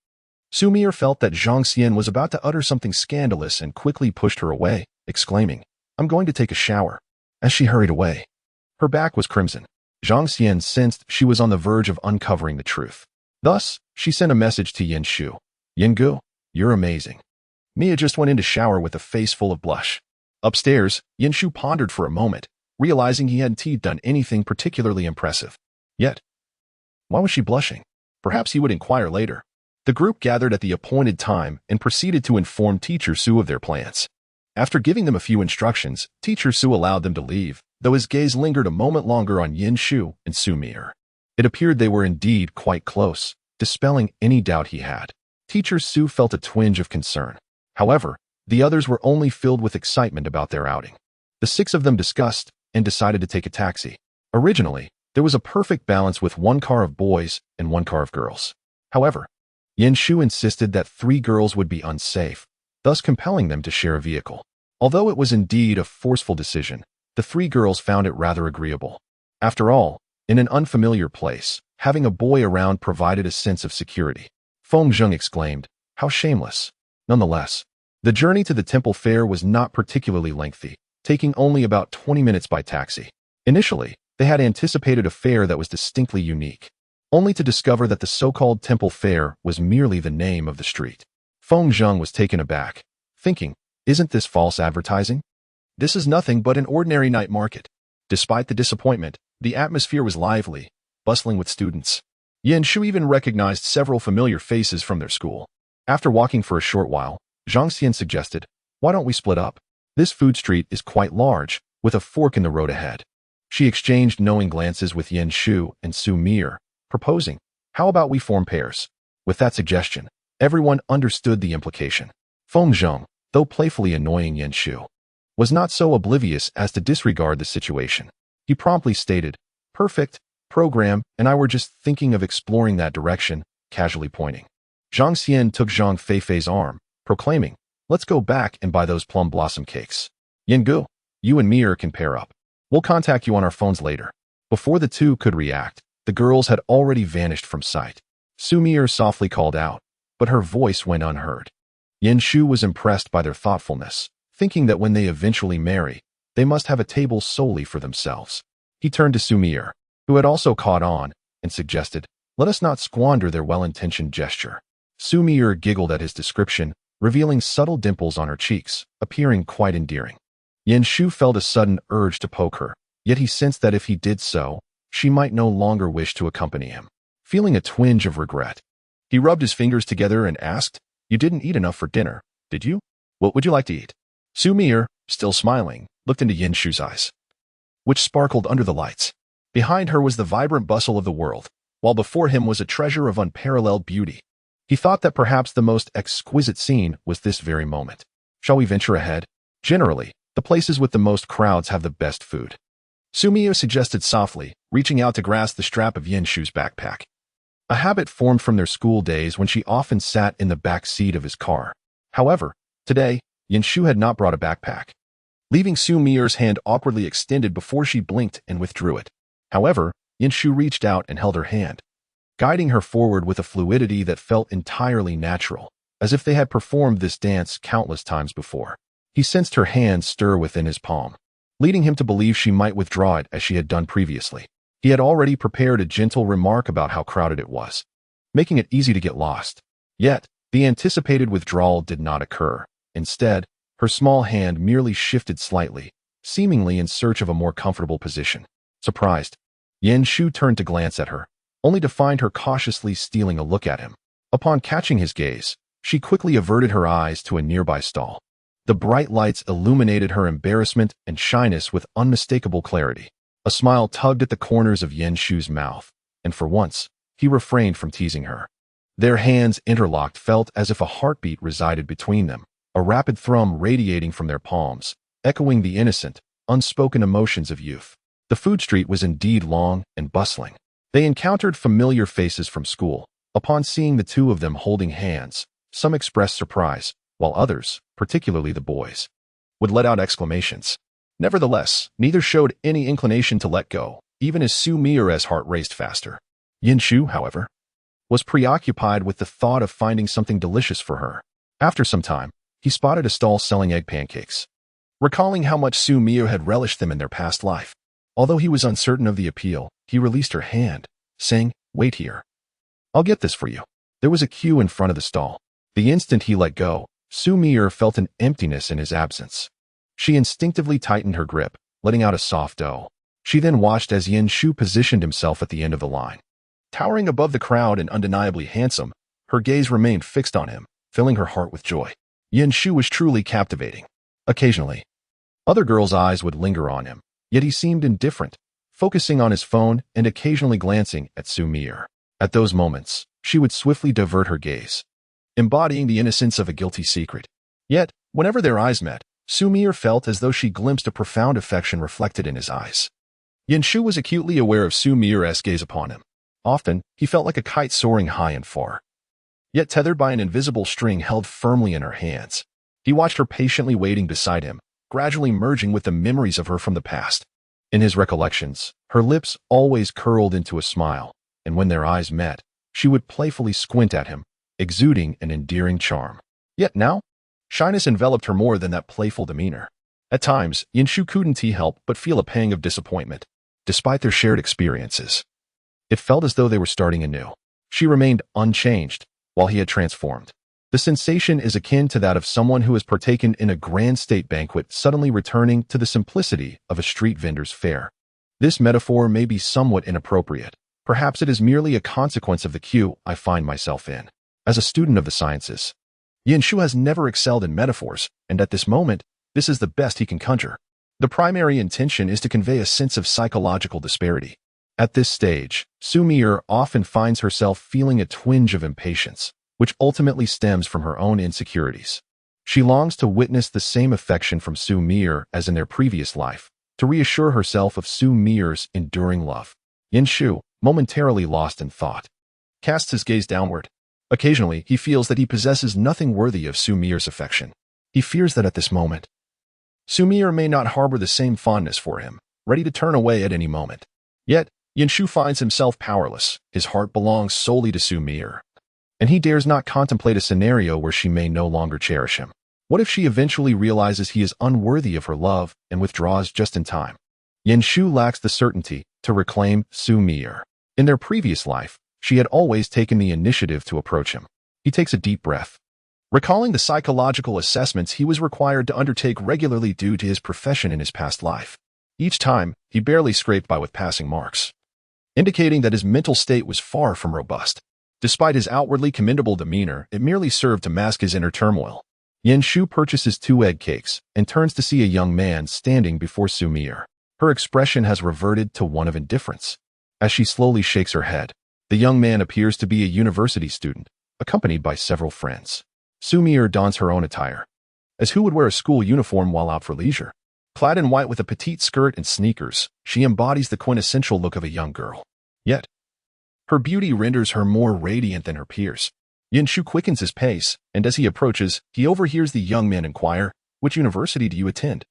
S1: Xu Mier felt that Zhang Xian was about to utter something scandalous and quickly pushed her away, exclaiming, "I'm going to take a shower." As she hurried away, her back was crimson. Zhang Xian sensed she was on the verge of uncovering the truth. Thus, she sent a message to Yin Shu. "Yin Gu, you're amazing." Mia just went in to shower with a face full of blush. Upstairs, Yin Shu pondered for a moment, realizing he hadn't done anything particularly impressive. Yet, why was she blushing? Perhaps he would inquire later. The group gathered at the appointed time and proceeded to inform Teacher Su of their plans. After giving them a few instructions, Teacher Su allowed them to leave, though his gaze lingered a moment longer on Yin Shu and Xu Mier. It appeared they were indeed quite close, dispelling any doubt he had. Teacher Su felt a twinge of concern. However, the others were only filled with excitement about their outing. The six of them discussed and decided to take a taxi. Originally, there was a perfect balance with one car of boys and one car of girls. However, Yin Shu insisted that 3 girls would be unsafe, thus compelling them to share a vehicle. Although it was indeed a forceful decision, the 3 girls found it rather agreeable. After all, in an unfamiliar place, having a boy around provided a sense of security. Feng Zheng exclaimed, "How shameless." Nonetheless, the journey to the temple fair was not particularly lengthy, taking only about 20 minutes by taxi. Initially, they had anticipated a fair that was distinctly unique, only to discover that the so-called temple fair was merely the name of the street. Feng Zheng was taken aback, thinking, "Isn't this false advertising? This is nothing but an ordinary night market." Despite the disappointment, the atmosphere was lively, bustling with students. Yin Shu even recognized several familiar faces from their school. After walking for a short while, Zhang Xian suggested, "Why don't we split up? This food street is quite large, with a fork in the road ahead." She exchanged knowing glances with Yin Shu and Xu Mier, proposing, "How about we form pairs?" With that suggestion, everyone understood the implication. Feng Zheng, though playfully annoying Yin Shu, was not so oblivious as to disregard the situation. He promptly stated, "Perfect, program and I were just thinking of exploring that direction," casually pointing. Zhang Xian took Zhang Feifei's arm, proclaiming, "Let's go back and buy those plum blossom cakes." "Yin Gu, You and Mier can pair up. We'll contact you on our phones later." Before the two could react, the girls had already vanished from sight. Xu Mier softly called out, but her voice went unheard. Shu was impressed by their thoughtfulness, thinking that when they eventually marry, they must have a table solely for themselves. He turned to Xu Mier, who had also caught on, and suggested, "Let us not squander their well-intentioned gesture." Xu Mier giggled at his description, revealing subtle dimples on her cheeks, appearing quite endearing. Shu felt a sudden urge to poke her, yet he sensed that if he did so, she might no longer wish to accompany him. Feeling a twinge of regret, he rubbed his fingers together and asked, "You didn't eat enough for dinner, did you? What would you like to eat?" Xu Mier, still smiling, looked into Shu's eyes, which sparkled under the lights. Behind her was the vibrant bustle of the world, while before him was a treasure of unparalleled beauty. He thought that perhaps the most exquisite scene was this very moment. "Shall we venture ahead? Generally, the places with the most crowds have the best food." Xu Mier suggested softly, reaching out to grasp the strap of Shu's backpack. A habit formed from their school days when she often sat in the back seat of his car. However, today, Shu had not brought a backpack, leaving Xu Mier's hand awkwardly extended before she blinked and withdrew it. However, Shu reached out and held her hand, guiding her forward with a fluidity that felt entirely natural, as if they had performed this dance countless times before. He sensed her hand stir within his palm, leading him to believe she might withdraw it as she had done previously. He had already prepared a gentle remark about how crowded it was, making it easy to get lost. Yet, the anticipated withdrawal did not occur. Instead, her small hand merely shifted slightly, seemingly in search of a more comfortable position. Surprised, Shu turned to glance at her, only to find her cautiously stealing a look at him. Upon catching his gaze, she quickly averted her eyes to a nearby stall. The bright lights illuminated her embarrassment and shyness with unmistakable clarity. A smile tugged at the corners of Shu's mouth, and for once, he refrained from teasing her. Their hands interlocked felt as if a heartbeat resided between them, a rapid thrum radiating from their palms, echoing the innocent, unspoken emotions of youth. The food street was indeed long and bustling. They encountered familiar faces from school. Upon seeing the two of them holding hands, some expressed surprise, while others, particularly the boys, would let out exclamations. Nevertheless, neither showed any inclination to let go, even as Xu Mier's heart raced faster. Shu, however, was preoccupied with the thought of finding something delicious for her. After some time, he spotted a stall selling egg pancakes, recalling how much Xu Mier had relished them in their past life. Although he was uncertain of the appeal, he released her hand, saying, "Wait here. I'll get this for you." There was a queue in front of the stall. The instant he let go, Xu Mier felt an emptiness in his absence. She instinctively tightened her grip, letting out a soft "oh." She then watched as Shu positioned himself at the end of the line. Towering above the crowd and undeniably handsome, her gaze remained fixed on him, filling her heart with joy. Shu was truly captivating. Occasionally, other girls' eyes would linger on him, yet he seemed indifferent, focusing on his phone and occasionally glancing at Xu Mier. At those moments, she would swiftly divert her gaze, embodying the innocence of a guilty secret. Yet, whenever their eyes met, Xu Mier felt as though she glimpsed a profound affection reflected in his eyes. Shu was acutely aware of Xu Mier's gaze upon him. Often, he felt like a kite soaring high and far, yet tethered by an invisible string held firmly in her hands. He watched her patiently waiting beside him, gradually merging with the memories of her from the past. In his recollections, her lips always curled into a smile, and when their eyes met, she would playfully squint at him, exuding an endearing charm. Yet now, shyness enveloped her more than that playful demeanor. At times, Shu couldn't help but feel a pang of disappointment. Despite their shared experiences, it felt as though they were starting anew. She remained unchanged, while he had transformed. The sensation is akin to that of someone who has partaken in a grand state banquet suddenly returning to the simplicity of a street vendor's fare. This metaphor may be somewhat inappropriate. Perhaps it is merely a consequence of the queue I find myself in. As a student of the sciences, Shu has never excelled in metaphors, and at this moment, this is the best he can conjure. The primary intention is to convey a sense of psychological disparity. At this stage, Xu Mier often finds herself feeling a twinge of impatience, which ultimately stems from her own insecurities. She longs to witness the same affection from Xu Mier as in their previous life, to reassure herself of Xu Mier's enduring love. Shu, momentarily lost in thought, casts his gaze downward. Occasionally, he feels that he possesses nothing worthy of Xu Mier's affection. He fears that at this moment, Xu Mier may not harbor the same fondness for him, ready to turn away at any moment. Yet, Yanshu finds himself powerless. His heart belongs solely to Xu Mier, and he dares not contemplate a scenario where she may no longer cherish him. What if she eventually realizes he is unworthy of her love and withdraws just in time? Yanshu lacks the certainty to reclaim Xu Mier. In their previous life, she had always taken the initiative to approach him. He takes a deep breath, recalling the psychological assessments he was required to undertake regularly due to his profession in his past life. Each time, he barely scraped by with passing marks, indicating that his mental state was far from robust. Despite his outwardly commendable demeanor, it merely served to mask his inner turmoil. Yanshu purchases 2 egg cakes and turns to see a young man standing before Xu Mier. Her expression has reverted to one of indifference. As she slowly shakes her head, the young man appears to be a university student, accompanied by several friends. Xu Mier dons her own attire, as who would wear a school uniform while out for leisure. Clad in white with a petite skirt and sneakers, she embodies the quintessential look of a young girl. Yet, her beauty renders her more radiant than her peers. Yanshu quickens his pace, and as he approaches, he overhears the young man inquire, "Which university do you attend?"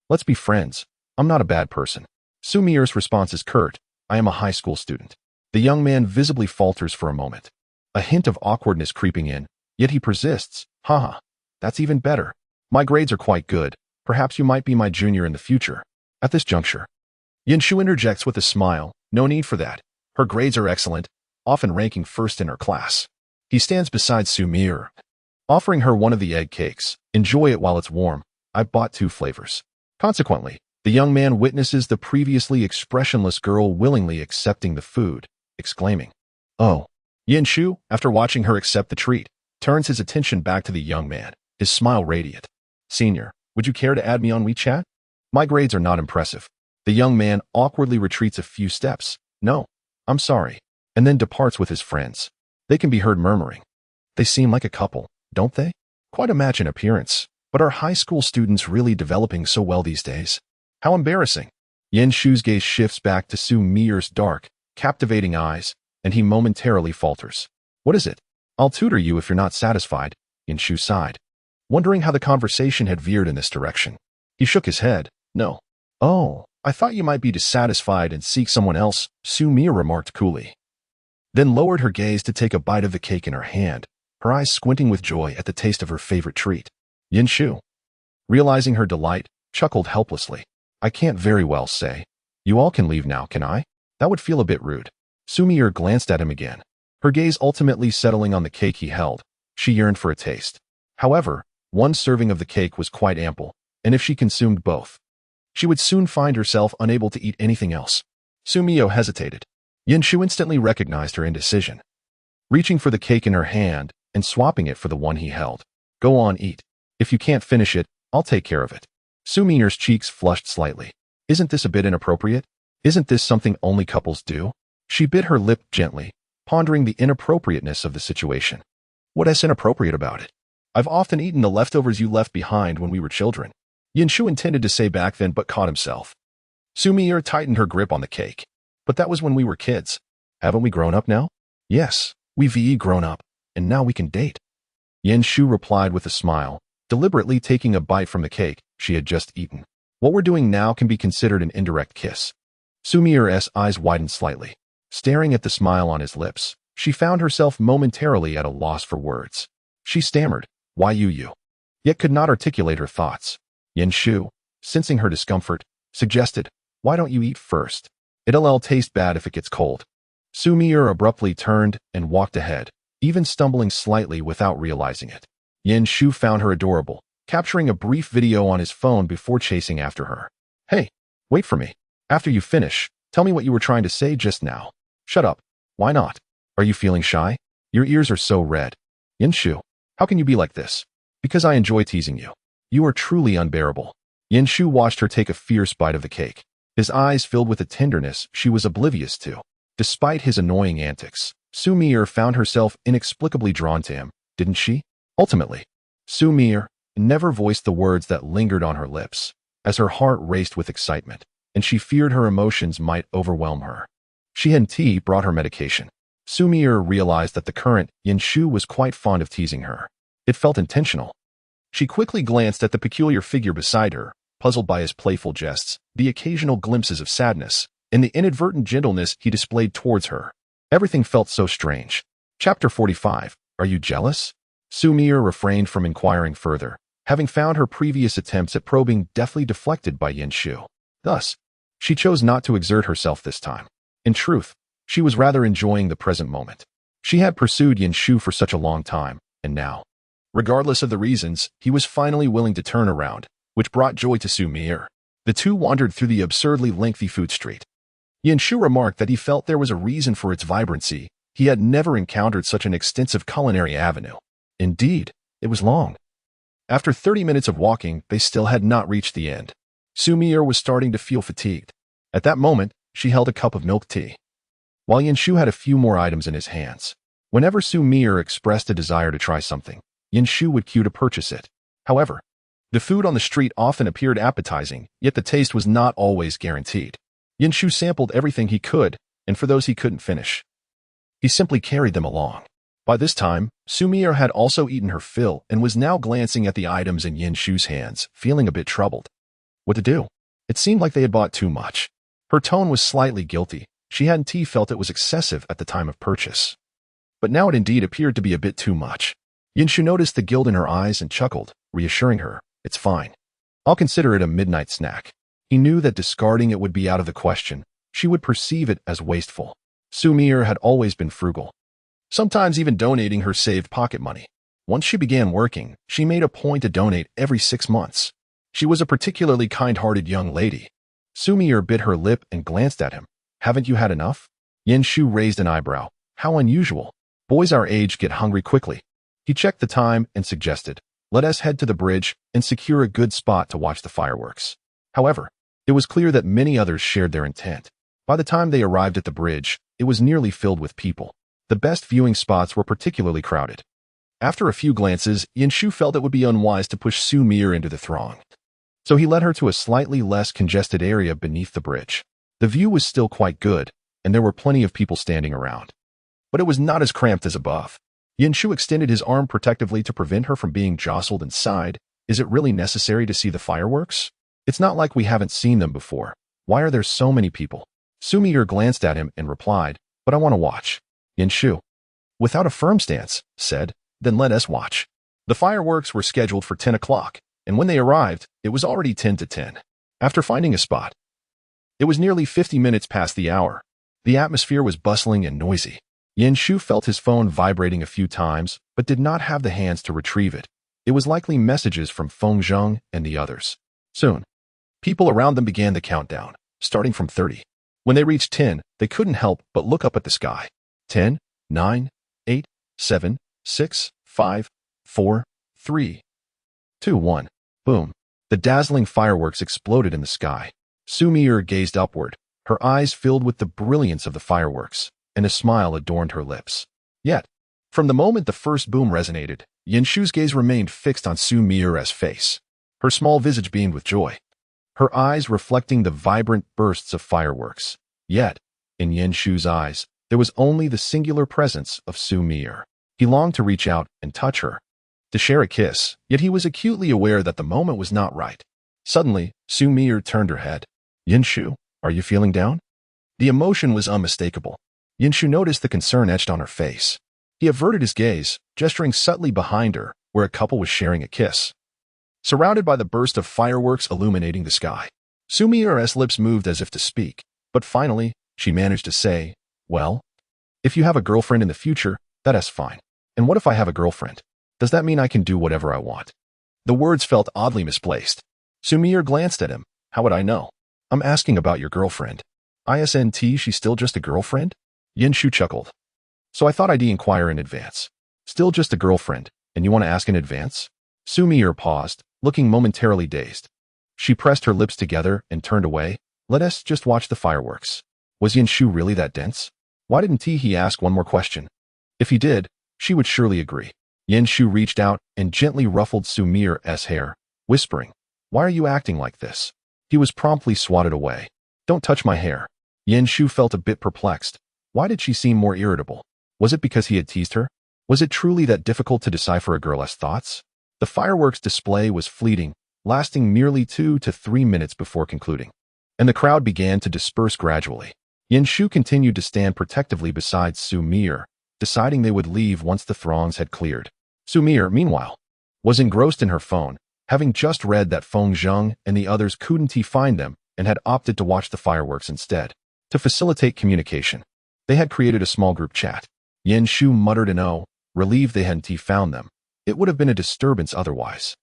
S1: "Let's be friends. I'm not a bad person." Xu Mier's response is curt, "I am a high school student." The young man visibly falters for a moment, a hint of awkwardness creeping in, yet he persists. "Haha, that's even better. My grades are quite good. Perhaps you might be my junior in the future." At this juncture, Yanshu interjects with a smile, "No need for that. Her grades are excellent, often ranking first in her class." He stands beside Xu Mier, offering her one of the egg cakes. "Enjoy it while it's warm. I've bought 2 flavors." Consequently, the young man witnesses the previously expressionless girl willingly accepting the food, exclaiming, "Oh." Yanshu, after watching her accept the treat, turns his attention back to the young man, his smile radiant. "Senior, would you care to add me on WeChat? My grades are not impressive." The young man awkwardly retreats a few steps. "No, I'm sorry," and then departs with his friends. They can be heard murmuring, "They seem like a couple, don't they? Quite a match in appearance, but are high school students really developing so well these days? How embarrassing." Yanshu's gaze shifts back to Xu Mier's dark, captivating eyes, and he momentarily falters. "What is it?" "I'll tutor you if you're not satisfied," Yanshu sighed, wondering how the conversation had veered in this direction. He shook his head. "No." "Oh, I thought you might be dissatisfied and seek someone else," Xu Mier remarked coolly, then lowered her gaze to take a bite of the cake in her hand, her eyes squinting with joy at the taste of her favorite treat. Yanshu, realizing her delight, chuckled helplessly. "I can't very well say. You all can leave now, can I? That would feel a bit rude." Xu Mier glanced at him again, her gaze ultimately settling on the cake he held. She yearned for a taste. However, one serving of the cake was quite ample, and if she consumed both, she would soon find herself unable to eat anything else. Xu Mier hesitated. Yanshu instantly recognized her indecision, reaching for the cake in her hand and swapping it for the one he held. "Go on, eat. If you can't finish it, I'll take care of it." Xu Mier's cheeks flushed slightly. "Isn't this a bit inappropriate? Isn't this something only couples do?" She bit her lip gently, pondering the inappropriateness of the situation. "What is inappropriate about it? I've often eaten the leftovers you left behind when we were children." Yanshu intended to say back then but caught himself. Xu Mier tightened her grip on the cake. "But that was when we were kids. Haven't we grown up now?" "Yes, we've grown up, and now we can date." Yanshu replied with a smile, deliberately taking a bite from the cake she had just eaten. "What we're doing now can be considered an indirect kiss." Xu Mier's eyes widened slightly. Staring at the smile on his lips, she found herself momentarily at a loss for words. She stammered, "Why you?" Yet could not articulate her thoughts. Yanshu, sensing her discomfort, suggested, "Why don't you eat first? It'll taste bad if it gets cold." Xu Mier abruptly turned and walked ahead, even stumbling slightly without realizing it. Yanshu found her adorable, capturing a brief video on his phone before chasing after her. "Hey, wait for me. After you finish, tell me what you were trying to say just now." "Shut up. Why not? Are you feeling shy? Your ears are so red." "Yanshu, how can you be like this?" "Because I enjoy teasing you. You are truly unbearable." Yanshu watched her take a fierce bite of the cake, his eyes filled with a tenderness she was oblivious to. Despite his annoying antics, Xu Mier found herself inexplicably drawn to him, didn't she? Ultimately, Xu Mier never voiced the words that lingered on her lips, as her heart raced with excitement, and she feared her emotions might overwhelm her. She had tea brought her medication. Xu Mier realized that the current Yanshu was quite fond of teasing her. It felt intentional. She quickly glanced at the peculiar figure beside her, puzzled by his playful jests, the occasional glimpses of sadness, and the inadvertent gentleness he displayed towards her. Everything felt so strange. Chapter 45. Are you jealous? Xu Mier refrained from inquiring further, having found her previous attempts at probing deftly deflected by Yin Shu. Thus, she chose not to exert herself this time. In truth, she was rather enjoying the present moment. She had pursued Yin Shu for such a long time, and now, regardless of the reasons, he was finally willing to turn around, which brought joy to Xu Mier. The two wandered through the absurdly lengthy food street. Yin Shu remarked that he felt there was a reason for its vibrancy. He had never encountered such an extensive culinary avenue. Indeed, it was long. After 30 minutes of walking, they still had not reached the end. Xu Mier was starting to feel fatigued. At that moment, she held a cup of milk tea, while Yin Shu had a few more items in his hands. Whenever Xu Mier expressed a desire to try something, Yin Shu would queue to purchase it. However, the food on the street often appeared appetizing, yet the taste was not always guaranteed. Yin Shu sampled everything he could, and for those he couldn't finish, he simply carried them along. By this time, Xu Mier had also eaten her fill and was now glancing at the items in Yin Shu's hands, feeling a bit troubled. What to do? It seemed like they had bought too much. Her tone was slightly guilty. She hadn't felt it was excessive at the time of purchase. But now it indeed appeared to be a bit too much. Yin Shu noticed the guilt in her eyes and chuckled, reassuring her, "It's fine. I'll consider it a midnight snack." He knew that discarding it would be out of the question. She would perceive it as wasteful. Xu Mier had always been frugal, sometimes even donating her saved pocket money. Once she began working, she made a point to donate every 6 months. She was a particularly kind-hearted young lady. Xu Mier bit her lip and glanced at him. "Haven't you had enough?" Yin Shu raised an eyebrow. "How unusual. Boys our age get hungry quickly." He checked the time and suggested, "Let us head to the bridge and secure a good spot to watch the fireworks." However, it was clear that many others shared their intent. By the time they arrived at the bridge, it was nearly filled with people. The best viewing spots were particularly crowded. After a few glances, Yin Shu felt it would be unwise to push Xu Mier into the throng. So he led her to a slightly less congested area beneath the bridge. The view was still quite good, and there were plenty of people standing around. But it was not as cramped as above. Yin Shu extended his arm protectively to prevent her from being jostled and sighed, "Is it really necessary to see the fireworks? It's not like we haven't seen them before. Why are there so many people?" Xu Mier glanced at him and replied, "But I want to watch." Yin Shu, without a firm stance, said, "Then let us watch." The fireworks were scheduled for 10 o'clock, and when they arrived, it was already 10 to 10. After finding a spot, it was nearly 50 minutes past the hour. The atmosphere was bustling and noisy. Yin Shu felt his phone vibrating a few times, but did not have the hands to retrieve it. It was likely messages from Feng Zheng and the others. Soon, people around them began the countdown, starting from 30. When they reached 10, they couldn't help but look up at the sky. 10, 9, 8, 7, 6, 5, 4, 3, 2, 1. Boom. The dazzling fireworks exploded in the sky. Xu Mier gazed upward, her eyes filled with the brilliance of the fireworks, and a smile adorned her lips. Yet, from the moment the first boom resonated, Yin Shu's gaze remained fixed on Xu Mier's face. Her small visage beamed with joy, her eyes reflecting the vibrant bursts of fireworks. Yet, in Yin Shu's eyes, there was only the singular presence of Xu Mier. He longed to reach out and touch her, to share a kiss, yet he was acutely aware that the moment was not right. Suddenly, Xu Mier turned her head. "Yin Shu, are you feeling down?" The emotion was unmistakable. Yin Shu noticed the concern etched on her face. He averted his gaze, gesturing subtly behind her, where a couple was sharing a kiss, surrounded by the burst of fireworks illuminating the sky. Xu Mier's lips moved as if to speak, but finally, she managed to say, "Well, if you have a girlfriend in the future, that's fine. And what if I have a girlfriend? Does that mean I can do whatever I want?" The words felt oddly misplaced. Xu Mier glanced at him. "How would I know? I'm asking about your girlfriend. Isn't she still just a girlfriend?" Yin Shu chuckled. "So I thought I'd inquire in advance. Still just a girlfriend, and you want to ask in advance?" Xu Mier paused, looking momentarily dazed. She pressed her lips together and turned away. "Let us just watch the fireworks." Was Yin Shu really that dense? Why didn't he ask one more question? If he did, she would surely agree. Yin Shu reached out and gently ruffled Xu Mier's hair, whispering, "Why are you acting like this?" He was promptly swatted away. "Don't touch my hair." Yin Shu felt a bit perplexed. Why did she seem more irritable? Was it because he had teased her? Was it truly that difficult to decipher a girl's thoughts? The fireworks display was fleeting, lasting merely 2 to 3 minutes before concluding. And the crowd began to disperse gradually. Shu continued to stand protectively beside Xu Mier, deciding they would leave once the throngs had cleared. Xu Mier, meanwhile, was engrossed in her phone, having just read that Feng Zheng and the others couldn't find them and had opted to watch the fireworks instead. To facilitate communication, they had created a small group chat. Shu muttered an "oh," relieved they hadn't found them. It would have been a disturbance otherwise.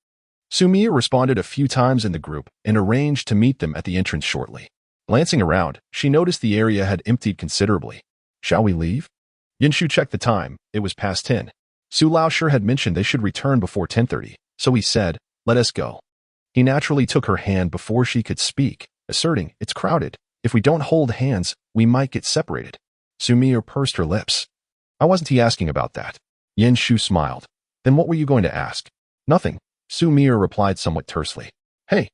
S1: Xu Mier responded a few times in the group and arranged to meet them at the entrance shortly. Glancing around, she noticed the area had emptied considerably. "Shall we leave?" Shu checked the time. It was past 10. Su Laoshi had mentioned they should return before 10:30, so he said, "Let us go." He naturally took her hand before she could speak, asserting, "It's crowded. If we don't hold hands, we might get separated." Xu Mier pursed her lips. "I wasn't asking about that." Shu smiled. "Then what were you going to ask?" "Nothing," Xu Mier replied somewhat tersely. "Hey,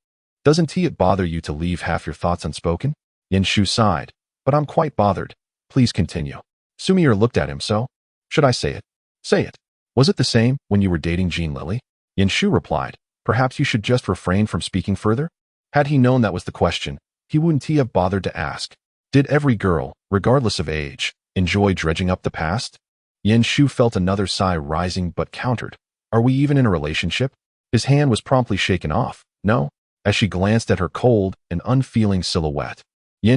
S1: doesn't it bother you to leave half your thoughts unspoken?" Shu sighed. "But I'm quite bothered. Please continue." Xu Mier looked at him. "So? Should I say it?" "Say it. Was it the same when you were dating Jin Lili?" Shu replied, "Perhaps you should just refrain from speaking further." Had he known that was the question, he wouldn't have bothered to ask. Did every girl, regardless of age, enjoy dredging up the past? Shu felt another sigh rising but countered. "Are we even in a relationship?" His hand was promptly shaken off. "No," as she glanced at her cold and unfeeling silhouette.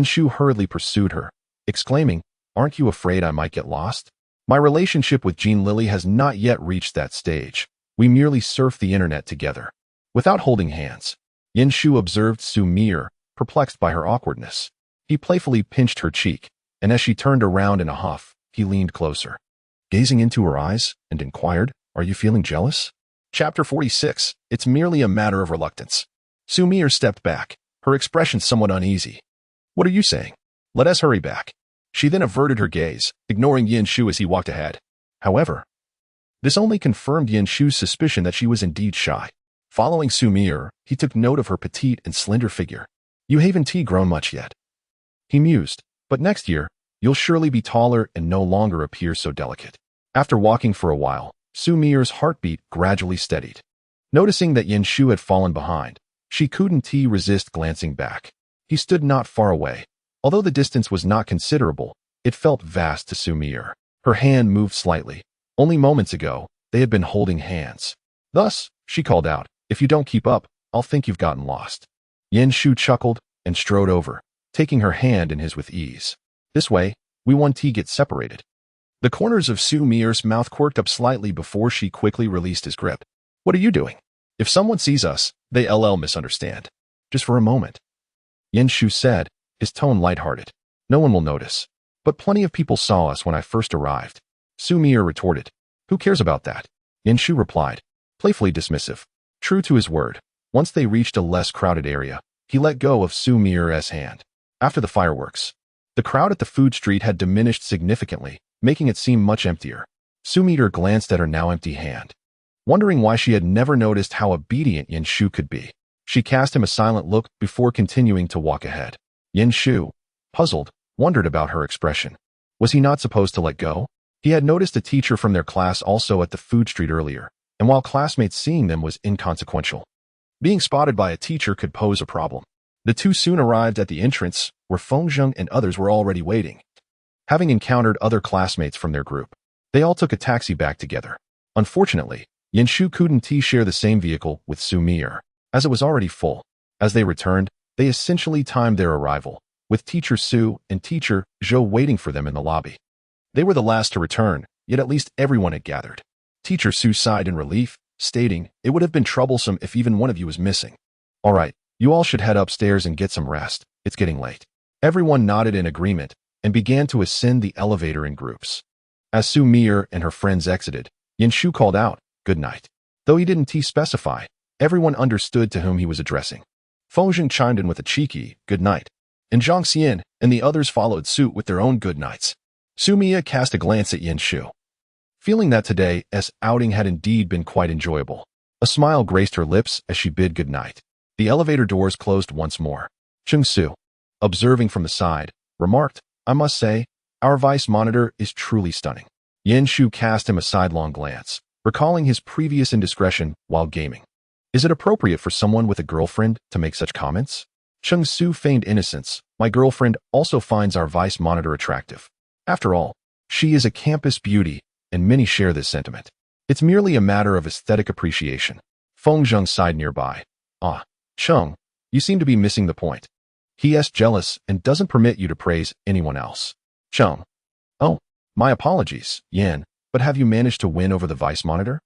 S1: Shu hurriedly pursued her, exclaiming, "Aren't you afraid I might get lost? My relationship with Jin Lili has not yet reached that stage. We merely surf the internet together." Without holding hands, Shu observed Xu Mier, perplexed by her awkwardness. He playfully pinched her cheek, and as she turned around in a huff, he leaned closer, gazing into her eyes, and inquired, "Are you feeling jealous?" Chapter 46. It's merely a matter of reluctance. Xu Mier stepped back, her expression somewhat uneasy. "What are you saying? Let us hurry back." She then averted her gaze, ignoring Shu as he walked ahead. However, this only confirmed Shu's suspicion that she was indeed shy. Following Xu Mier, he took note of her petite and slender figure. "You haven't grown much yet," he mused, "but next year, you'll surely be taller and no longer appear so delicate." After walking for a while, Xu Mier's heartbeat gradually steadied. Noticing that Shu had fallen behind, she couldn't resist glancing back. He stood not far away. Although the distance was not considerable, it felt vast to Xu Mier. Her hand moved slightly. Only moments ago, they had been holding hands. Thus, she called out, "If you don't keep up, I'll think you've gotten lost." Shu chuckled and strode over, taking her hand in his with ease. "This way, we won't get separated." The corners of Xu Mier's mouth quirked up slightly before she quickly released his grip. "What are you doing? If someone sees us, they misunderstand." "Just for a moment," Shu said, his tone lighthearted. "No one will notice. But plenty of people saw us when I first arrived." Xu Mier retorted. "Who cares about that?" Shu replied, playfully dismissive. True to his word, once they reached a less crowded area, he let go of Xu Mier's hand. After the fireworks, the crowd at the food street had diminished significantly, making it seem much emptier. Xu Mier glanced at her now empty hand, wondering why she had never noticed how obedient Shu could be. She cast him a silent look before continuing to walk ahead. Shu, puzzled, wondered about her expression. Was he not supposed to let go? He had noticed a teacher from their class also at the food street earlier, and while classmates seeing them was inconsequential, being spotted by a teacher could pose a problem. The two soon arrived at the entrance, where Feng Zheng and others were already waiting. Having encountered other classmates from their group, they all took a taxi back together. Unfortunately, Shu couldn't share the same vehicle with Xu Mier, as it was already full. As they returned, they essentially timed their arrival, with Teacher Su and Teacher Zhou waiting for them in the lobby. They were the last to return, yet at least everyone had gathered. Teacher Su sighed in relief, stating, "It would have been troublesome if even one of you was missing. All right, you all should head upstairs and get some rest. It's getting late." Everyone nodded in agreement and began to ascend the elevator in groups. As Xu Mier and her friends exited, Shu called out, "Good night." Though he didn't specify, everyone understood to whom he was addressing. Feng Zheng chimed in with a cheeky, "Good night," and Zhang Xian and the others followed suit with their own good nights. Xu Mier cast a glance at Shu, feeling that today's outing had indeed been quite enjoyable. A smile graced her lips as she bid good night. The elevator doors closed once more. Chung Su, observing from the side, remarked, "I must say, our vice monitor is truly stunning." Shu cast him a sidelong glance, recalling his previous indiscretion while gaming. Is it appropriate for someone with a girlfriend to make such comments? Cheng Su feigned innocence. My girlfriend also finds our vice monitor attractive. After all, she is a campus beauty, and many share this sentiment. It's merely a matter of aesthetic appreciation. Feng Zheng sighed nearby. Ah, Cheng, you seem to be missing the point. He is jealous and doesn't permit you to praise anyone else. Cheng. Oh, my apologies, Yan, but have you managed to win over the vice monitor?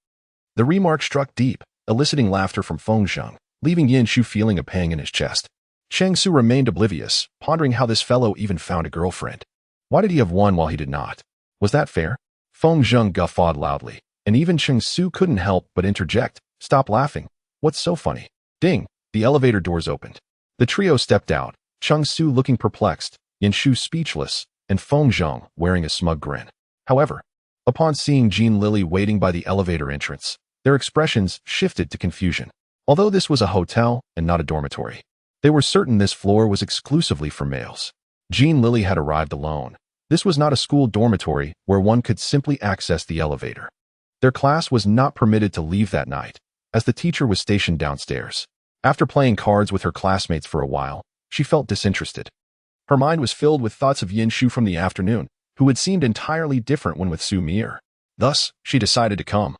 S1: The remark struck deep, eliciting laughter from Feng Zheng, leaving Yin Shu feeling a pang in his chest. Cheng Su remained oblivious, pondering how this fellow even found a girlfriend. Why did he have one while he did not? Was that fair? Feng Zheng guffawed loudly, and even Cheng Su couldn't help but interject. Stop laughing. What's so funny? Ding! The elevator doors opened. The trio stepped out, Cheng Su looking perplexed, Yin Shu speechless, and Feng Zheng wearing a smug grin. However, upon seeing Jin Lili waiting by the elevator entrance, their expressions shifted to confusion. Although this was a hotel and not a dormitory, they were certain this floor was exclusively for males. Jin Lili had arrived alone. This was not a school dormitory where one could simply access the elevator. Their class was not permitted to leave that night, as the teacher was stationed downstairs. After playing cards with her classmates for a while, she felt disinterested. Her mind was filled with thoughts of Yin Shu from the afternoon, who had seemed entirely different when with Xu Mier. Thus, she decided to come.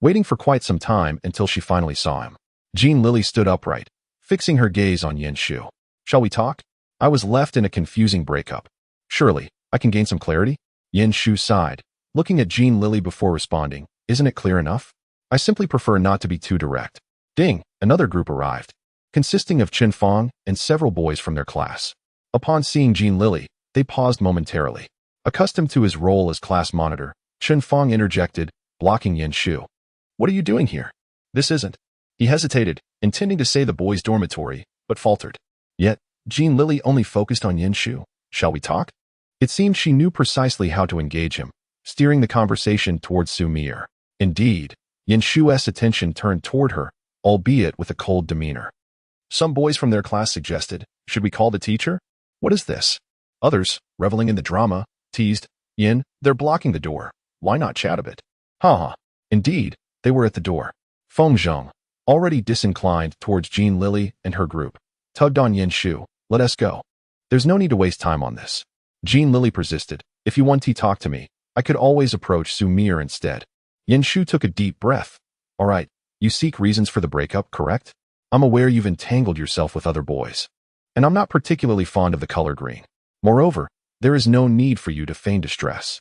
S1: Waiting for quite some time until she finally saw him, Jin Lili stood upright, fixing her gaze on Yin Shu. Shall we talk? I was left in a confusing breakup. Surely, I can gain some clarity? Yin Shu sighed, looking at Jin Lili before responding. Isn't it clear enough? I simply prefer not to be too direct. Ding! Another group arrived, consisting of Chen Fong and several boys from their class. Upon seeing Jin Lili, they paused momentarily. Accustomed to his role as class monitor, Chen Fong interjected, blocking Yin Shu. What are you doing here? This isn't. He hesitated, intending to say the boys' dormitory, but faltered. Yet, Jin Lili only focused on Yin Shu. Shall we talk? It seemed she knew precisely how to engage him, steering the conversation towards Xu Mier. Indeed, Yin Shu's attention turned toward her, albeit with a cold demeanor. Some boys from their class suggested, should we call the teacher? What is this? Others, reveling in the drama, teased, Yin, they're blocking the door. Why not chat a bit? Ha. Indeed, they were at the door. Feng Zheng, already disinclined towards Jin Lili and her group, tugged on Yin Shu. Let us go. There's no need to waste time on this. Jin Lili persisted. If you want to talk to me, I could always approach Xu Mier instead. Yin Shu took a deep breath. All right, you seek reasons for the breakup, correct? I'm aware you've entangled yourself with other boys. And I'm not particularly fond of the color green. Moreover, there is no need for you to feign distress.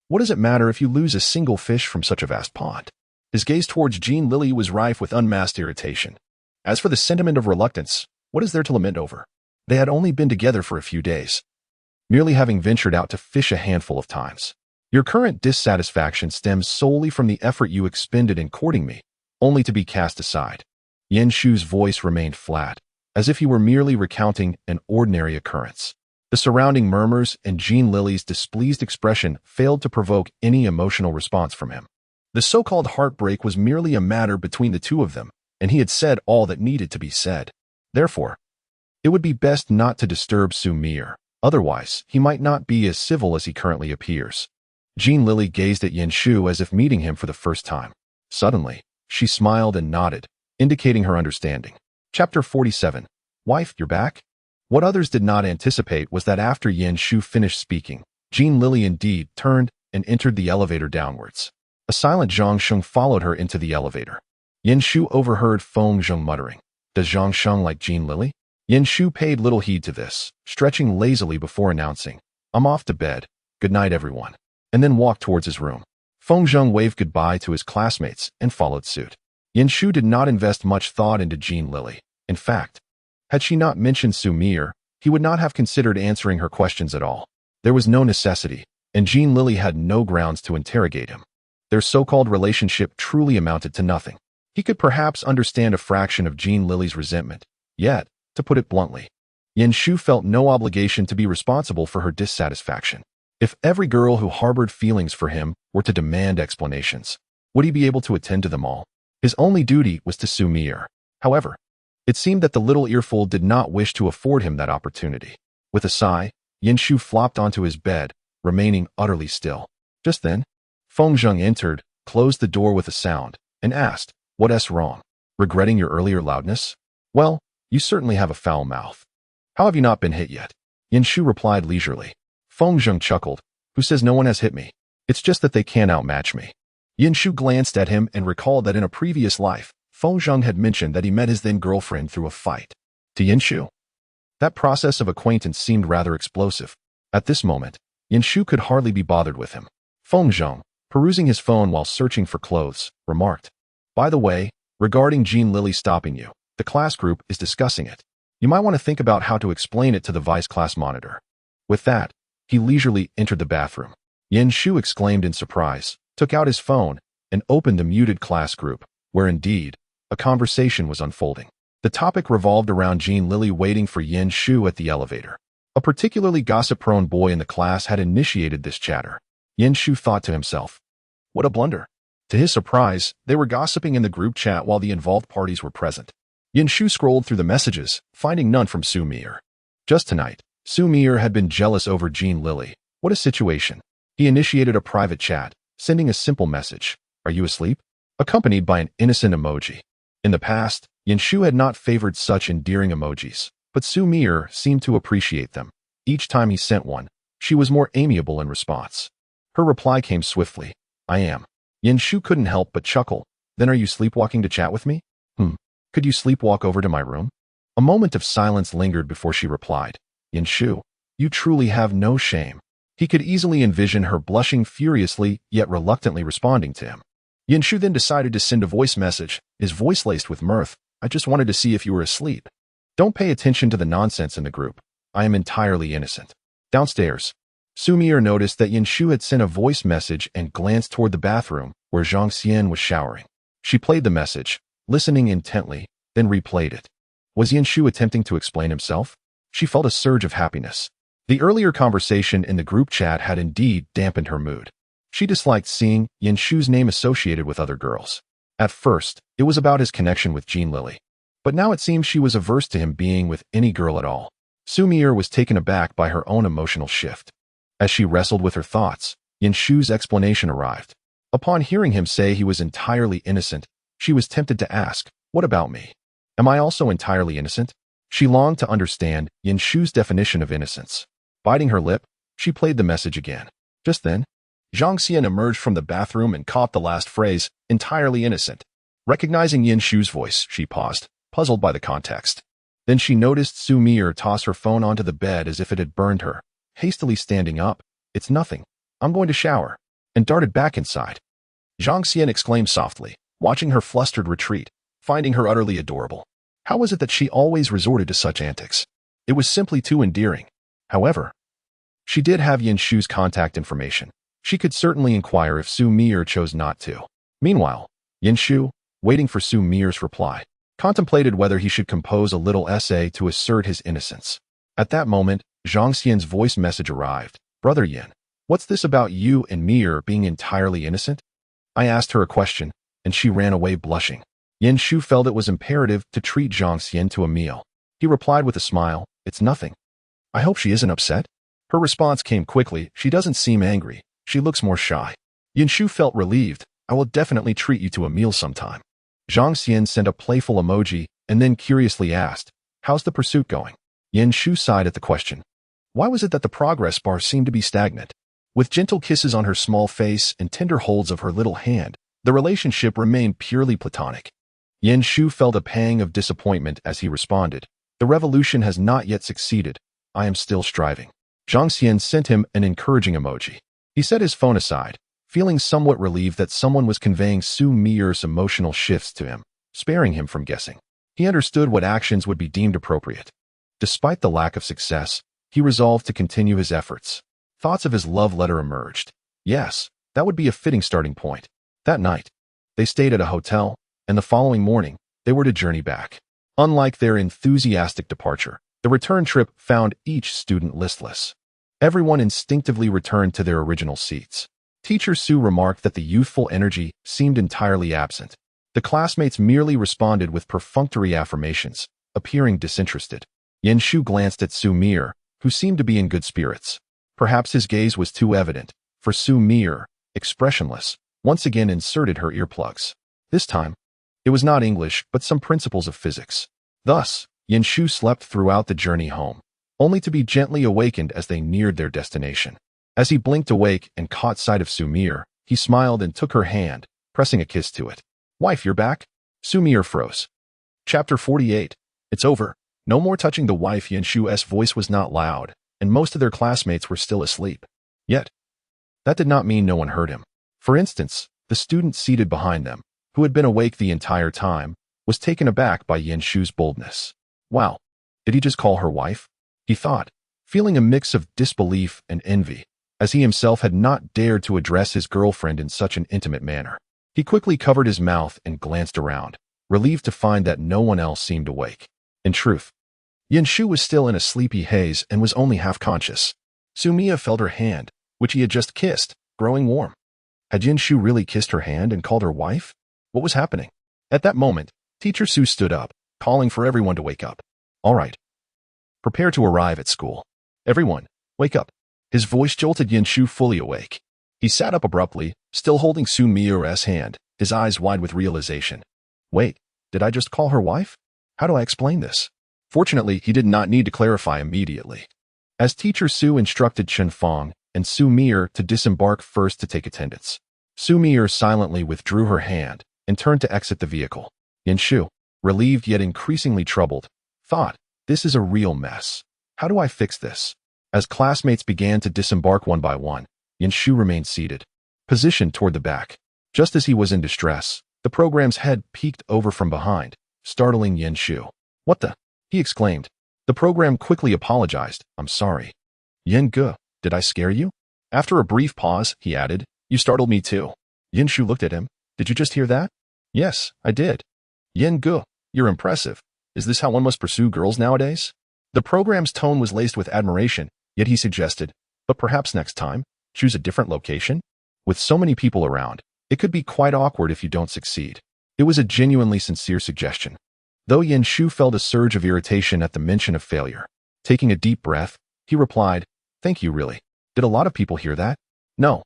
S1: What does it matter if you lose a single fish from such a vast pond? His gaze towards Jin Lili was rife with unmasked irritation. As for the sentiment of reluctance, what is there to lament over? They had only been together for a few days, merely having ventured out to fish a handful of times. Your current dissatisfaction stems solely from the effort you expended in courting me, only to be cast aside. Yin Shu's voice remained flat, as if he were merely recounting an ordinary occurrence. The surrounding murmurs and Jin Lili's displeased expression failed to provoke any emotional response from him. The so-called heartbreak was merely a matter between the two of them, and he had said all that needed to be said. Therefore, it would be best not to disturb Xu Mier, otherwise he might not be as civil as he currently appears. Jin Lili gazed at Yin Shu as if meeting him for the first time. Suddenly, she smiled and nodded, indicating her understanding. Chapter 47. Wife, you're back? What others did not anticipate was that after Yin Shu finished speaking, Jin Lili indeed turned and entered the elevator downwards. A silent Zhang Sheng followed her into the elevator. Yin Shu overheard Feng Zheng muttering, Does Zhang Sheng like Jin Lili? Yin Shu paid little heed to this, stretching lazily before announcing, I'm off to bed. Good night, everyone. And then walked towards his room. Feng Zheng waved goodbye to his classmates and followed suit. Yin Shu did not invest much thought into Jin Lili. In fact, had she not mentioned Xu Mier, he would not have considered answering her questions at all. There was no necessity, and Jin Lili had no grounds to interrogate him. Their so-called relationship truly amounted to nothing. He could perhaps understand a fraction of Jin Lili's resentment. Yet, to put it bluntly, Yin Shu felt no obligation to be responsible for her dissatisfaction. If every girl who harbored feelings for him were to demand explanations, would he be able to attend to them all? His only duty was to Xu Mier. However, it seemed that the little earful did not wish to afford him that opportunity. With a sigh, Yin Shu flopped onto his bed, remaining utterly still. Just then, Feng Zheng entered, closed the door with a sound, and asked, What's wrong? Regretting your earlier loudness? Well, you certainly have a foul mouth. How have you not been hit yet? Yin Shu replied leisurely. Feng Zheng chuckled. Who says no one has hit me? It's just that they can't outmatch me. Yin Shu glanced at him and recalled that in a previous life, Feng Zheng had mentioned that he met his then-girlfriend through a fight. To Yin Shu, that process of acquaintance seemed rather explosive. At this moment, Yin Shu could hardly be bothered with him. Feng Zheng, perusing his phone while searching for clothes, remarked, By the way, regarding Jin Lili stopping you, the class group is discussing it. You might want to think about how to explain it to the vice class monitor. With that, he leisurely entered the bathroom. Yin Shu exclaimed in surprise, took out his phone, and opened the muted class group, where indeed, a conversation was unfolding. The topic revolved around Jin Lili waiting for Yin Shu at the elevator. A particularly gossip-prone boy in the class had initiated this chatter. Yin Shu thought to himself, what a blunder. To his surprise, they were gossiping in the group chat while the involved parties were present. Yin Shu scrolled through the messages, finding none from Xu Mier. Just tonight, Xu Mier had been jealous over Jin Lili. What a situation. He initiated a private chat, sending a simple message, Are you asleep? Accompanied by an innocent emoji. In the past, Yin Shu had not favored such endearing emojis, but Xu Mier seemed to appreciate them. Each time he sent one, she was more amiable in response. Her reply came swiftly, I am. Yin Shu couldn't help but chuckle. Then are you sleepwalking to chat with me? Could you sleepwalk over to my room? A moment of silence lingered before she replied, Yin Shu, you truly have no shame. He could easily envision her blushing furiously yet reluctantly responding to him. Yin Shu then decided to send a voice message, his voice laced with mirth. I just wanted to see if you were asleep. Don't pay attention to the nonsense in the group. I am entirely innocent. Downstairs, Xu Mier noticed that Yin Shu had sent a voice message and glanced toward the bathroom where Zhang Xian was showering. She played the message, listening intently, then replayed it. Was Yin Shu attempting to explain himself? She felt a surge of happiness. The earlier conversation in the group chat had indeed dampened her mood. She disliked seeing Yin Shu's name associated with other girls. At first, it was about his connection with Jin Lili. But now it seemed she was averse to him being with any girl at all. Xu Mier was taken aback by her own emotional shift. As she wrestled with her thoughts, Yin Shu's explanation arrived. Upon hearing him say he was entirely innocent, she was tempted to ask, What about me? Am I also entirely innocent? She longed to understand Yin Shu's definition of innocence. Biting her lip, she played the message again. Just then, Zhang Xian emerged from the bathroom and caught the last phrase, entirely innocent. Recognizing Yin Shu's voice, she paused, puzzled by the context. Then she noticed Xu Mier toss her phone onto the bed as if it had burned her. Hastily standing up, It's nothing. I'm going to shower, and darted back inside. Zhang Xian exclaimed softly, watching her flustered retreat, finding her utterly adorable. How was it that she always resorted to such antics? It was simply too endearing. However, she did have Yin Shu's contact information. She could certainly inquire if Xu Mier chose not to. Meanwhile, Yin Shu, waiting for Xu Mier's reply, contemplated whether he should compose a little essay to assert his innocence. At that moment, Zhang Xian's voice message arrived. Brother Yin, what's this about you and Mier being entirely innocent? I asked her a question, and she ran away blushing. Yin Shu felt it was imperative to treat Zhang Xian to a meal. He replied with a smile, It's nothing. I hope she isn't upset. Her response came quickly. She doesn't seem angry. She looks more shy. Yin Shu felt relieved. I will definitely treat you to a meal sometime. Zhang Xian sent a playful emoji and then curiously asked, How's the pursuit going? Yin Shu sighed at the question. Why was it that the progress bar seemed to be stagnant? With gentle kisses on her small face and tender holds of her little hand, the relationship remained purely platonic. Yin Shu felt a pang of disappointment as he responded, The revolution has not yet succeeded. I am still striving. Zhang Xian sent him an encouraging emoji. He set his phone aside, feeling somewhat relieved that someone was conveying Xu Mier's emotional shifts to him, sparing him from guessing. He understood what actions would be deemed appropriate. Despite the lack of success, he resolved to continue his efforts. Thoughts of his love letter emerged. Yes, that would be a fitting starting point. That night, they stayed at a hotel, and the following morning, they were to journey back. Unlike their enthusiastic departure, the return trip found each student listless. Everyone instinctively returned to their original seats. Teacher Su remarked that the youthful energy seemed entirely absent. The classmates merely responded with perfunctory affirmations, appearing disinterested. Yin Shu glanced at Xu Mier, who seemed to be in good spirits. Perhaps his gaze was too evident, for Xu Mier, expressionless, once again inserted her earplugs. This time, It was not English, but some principles of physics. Thus, Yin Shu slept throughout the journey home, only to be gently awakened as they neared their destination. As he blinked awake and caught sight of Xu Mier, he smiled and took her hand, pressing a kiss to it. "Wife, you're back?" Xu Mier froze. Chapter 48. It's over. No more touching the wife. Yin Shu's voice was not loud, and most of their classmates were still asleep. Yet, that did not mean no one heard him. For instance, the student seated behind them, who had been awake the entire time, was taken aback by Yin Shu's boldness. Wow, did he just call her wife? He thought, feeling a mix of disbelief and envy, as he himself had not dared to address his girlfriend in such an intimate manner. He quickly covered his mouth and glanced around, relieved to find that no one else seemed awake. In truth, Yin Shu was still in a sleepy haze and was only half conscious. Xu Mier felt her hand, which he had just kissed, growing warm. Had Yin Shu really kissed her hand and called her wife? What was happening? At that moment, Teacher Su stood up, calling for everyone to wake up. All right. Prepare to arrive at school. Everyone, wake up. His voice jolted Yin Shu fully awake. He sat up abruptly, still holding Xu Mier's hand, his eyes wide with realization. Wait, did I just call her wife? How do I explain this? Fortunately, he did not need to clarify immediately. As Teacher Su instructed Chen Fong and Xu Mier to disembark first to take attendance, Xu Mier silently withdrew her hand and turned to exit the vehicle. Yin Shu, relieved yet increasingly troubled, thought, this is a real mess. How do I fix this? As classmates began to disembark one by one, Yin Shu remained seated, positioned toward the back. Just as he was in distress, the program's head peeked over from behind, startling Yin Shu. What the? He exclaimed. The program quickly apologized. I'm sorry. Yin Ge, did I scare you? After a brief pause, he added, you startled me too. Yin Shu looked at him. Did you just hear that? Yes, I did. Yin Ge, you're impressive. Is this how one must pursue girls nowadays? The program's tone was laced with admiration, yet he suggested, but perhaps next time, choose a different location? With so many people around, it could be quite awkward if you don't succeed. It was a genuinely sincere suggestion. Though Yin Shu felt a surge of irritation at the mention of failure. Taking a deep breath, he replied, thank you really. Did a lot of people hear that? No.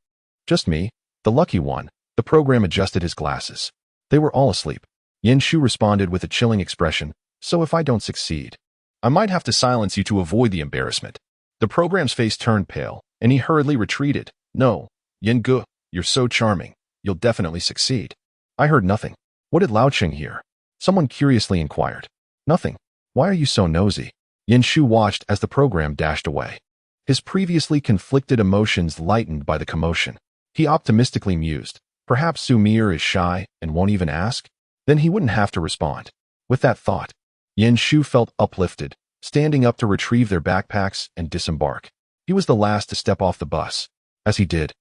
S1: Just me, the lucky one. The program adjusted his glasses. They were all asleep. Yin Shu responded with a chilling expression, so if I don't succeed, I might have to silence you to avoid the embarrassment. The program's face turned pale, and he hurriedly retreated. No, Yin Ge, you're so charming. You'll definitely succeed. I heard nothing. What did Lao Cheng hear? Someone curiously inquired. Nothing. Why are you so nosy? Yin Shu watched as the program dashed away. His previously conflicted emotions lightened by the commotion. He optimistically mused. Perhaps Xu Mier is shy and won't even ask? Then he wouldn't have to respond. With that thought, Yin Shu felt uplifted, standing up to retrieve their backpacks and disembark. He was the last to step off the bus. As he did,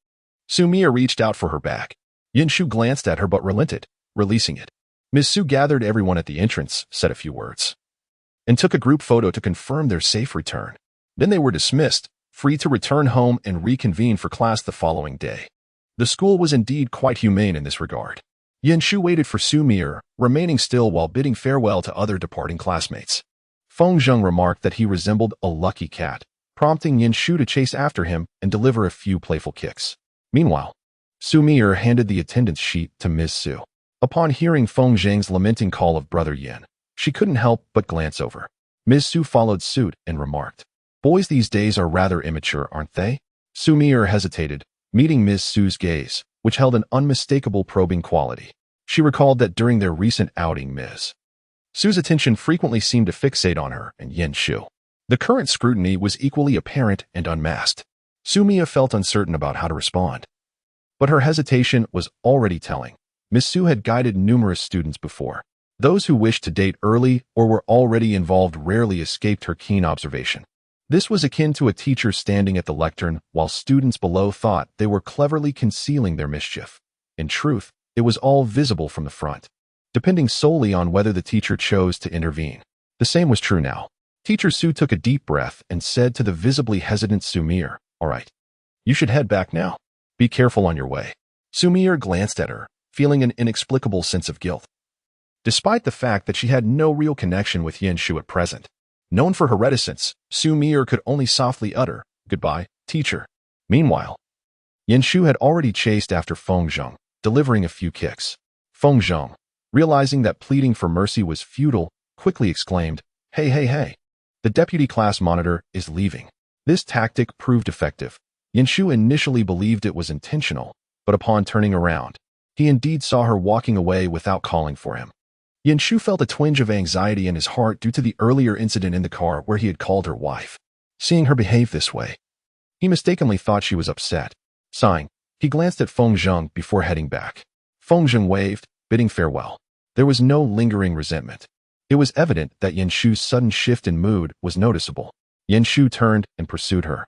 S1: Xu Mier reached out for her bag. Yin Shu glanced at her but relented, releasing it. Ms. Su gathered everyone at the entrance, said a few words, and took a group photo to confirm their safe return. Then they were dismissed, free to return home and reconvene for class the following day. The school was indeed quite humane in this regard. Yin Shu waited for Xu Mier, remaining still while bidding farewell to other departing classmates. Feng Zheng remarked that he resembled a lucky cat, prompting Yin Shu to chase after him and deliver a few playful kicks. Meanwhile, Xu Mier handed the attendance sheet to Ms. Su. Upon hearing Feng Zheng's lamenting call of Brother Yin, she couldn't help but glance over. Ms. Su followed suit and remarked, boys these days are rather immature, aren't they? Xu Mier hesitated, meeting Ms. Su's gaze, which held an unmistakable probing quality. She recalled that during their recent outing, Ms. Su's attention frequently seemed to fixate on her and Yin Shu. The current scrutiny was equally apparent and unmasked. Xu Mier felt uncertain about how to respond. But her hesitation was already telling. Ms. Su had guided numerous students before. Those who wished to date early or were already involved rarely escaped her keen observation. This was akin to a teacher standing at the lectern while students below thought they were cleverly concealing their mischief. In truth, it was all visible from the front, depending solely on whether the teacher chose to intervene. The same was true now. Teacher Su took a deep breath and said to the visibly hesitant Xu Mier, all right, you should head back now. Be careful on your way. Xu Mier glanced at her, feeling an inexplicable sense of guilt. Despite the fact that she had no real connection with Yin Shu at present, known for her reticence, Xu Mier could only softly utter, goodbye, teacher. Meanwhile, Yin Shu had already chased after Feng Zheng, delivering a few kicks. Feng Zheng, realizing that pleading for mercy was futile, quickly exclaimed, "Hey, hey, hey! The deputy class monitor is leaving." This tactic proved effective. Shu initially believed it was intentional, but upon turning around, he indeed saw her walking away without calling for him. Shu felt a twinge of anxiety in his heart due to the earlier incident in the car where he had called her wife. Seeing her behave this way, he mistakenly thought she was upset. Sighing, he glanced at Feng Zheng before heading back. Feng Zheng waved, bidding farewell. There was no lingering resentment. It was evident that Shu's sudden shift in mood was noticeable. Shu turned and pursued her,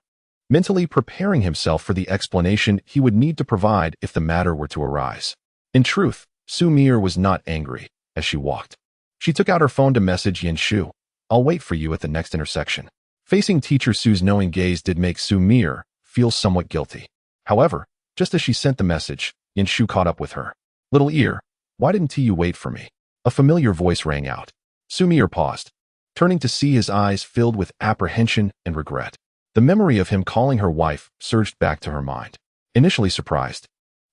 S1: mentally preparing himself for the explanation he would need to provide if the matter were to arise. In truth, Xu Mier was not angry. As she walked, she took out her phone to message Shu, "I'll wait for you at the next intersection." Facing Teacher Su's knowing gaze did make Xu Mier feel somewhat guilty. However, just as she sent the message, Shu caught up with her. "Little ear, why didn't you wait for me?" A familiar voice rang out. Xu Mier paused, turning to see his eyes filled with apprehension and regret. The memory of him calling her wife surged back to her mind. Initially surprised,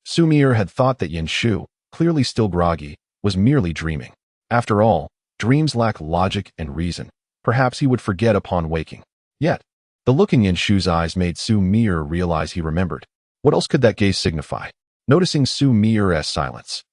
S1: Xu Mier had thought that Shu, clearly still groggy, was merely dreaming. After all, dreams lack logic and reason. Perhaps he would forget upon waking. Yet, the look in Shu's eyes made Xu Mier realize he remembered. What else could that gaze signify? Noticing Xu Mier's silence,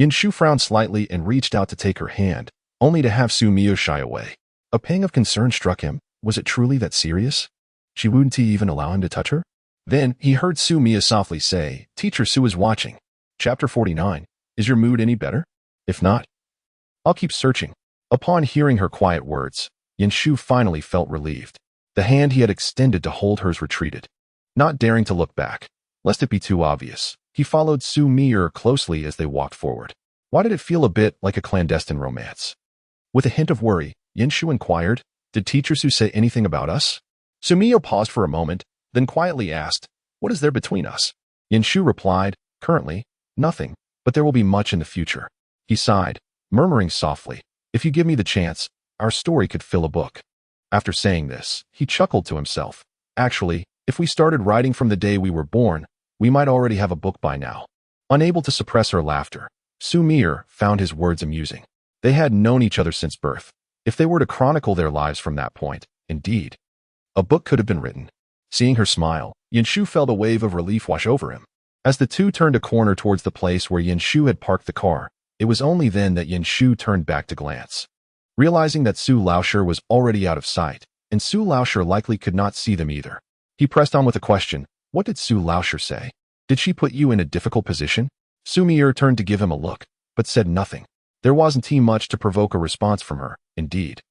S1: Shu frowned slightly and reached out to take her hand, only to have Xu Mier shy away. A pang of concern struck him. Was it truly that serious? She wouldn't even allow him to touch her? Then he heard Xu Mier softly say, "Teacher Su is watching." Chapter 49. Is your mood any better? If not, I'll keep searching. Upon hearing her quiet words, Shu finally felt relieved. The hand he had extended to hold hers retreated. Not daring to look back, lest it be too obvious, he followed Xu Mier closely as they walked forward. Why did it feel a bit like a clandestine romance? With a hint of worry, Shu inquired, "Did Teacher Su say anything about us?" Xu Mier paused for a moment, then quietly asked, "What is there between us?" Shu replied, "Currently, nothing, but there will be much in the future." He sighed, murmuring softly, "If you give me the chance, our story could fill a book." After saying this, he chuckled to himself. Actually, if we started writing from the day we were born, we might already have a book by now. Unable to suppress her laughter, Xu Mier found his words amusing. They had known each other since birth. If they were to chronicle their lives from that point, indeed, a book could have been written. Seeing her smile, Shu felt a wave of relief wash over him. As the two turned a corner towards the place where Shu had parked the car, it was only then that Shu turned back to glance. Realizing that Su Laoshi was already out of sight, and Su Laoshi likely could not see them either, he pressed on with a question. "What did Su Laoshi say? Did she put you in a difficult position?" Xu Mier turned to give him a look, but said nothing. There wasn't much to provoke a response from her, indeed.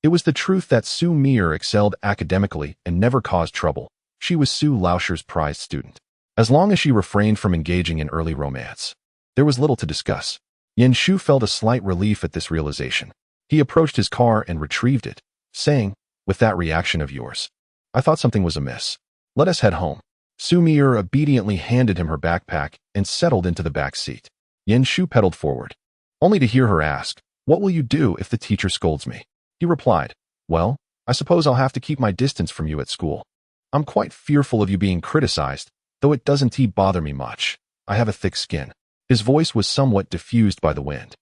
S1: It was the truth that Xu Mier excelled academically and never caused trouble. She was Su Laoshi's prized student. As long as she refrained from engaging in early romance, there was little to discuss. Shu felt a slight relief at this realization. He approached his car and retrieved it, saying, "With that reaction of yours, I thought something was amiss. Let us head home." Xu Mier obediently handed him her backpack and settled into the back seat. Shu pedaled forward, only to hear her ask, "What will you do if the teacher scolds me?" He replied, "Well, I suppose I'll have to keep my distance from you at school. I'm quite fearful of you being criticized, though it doesn't bother me much. I have a thick skin." His voice was somewhat diffused by the wind.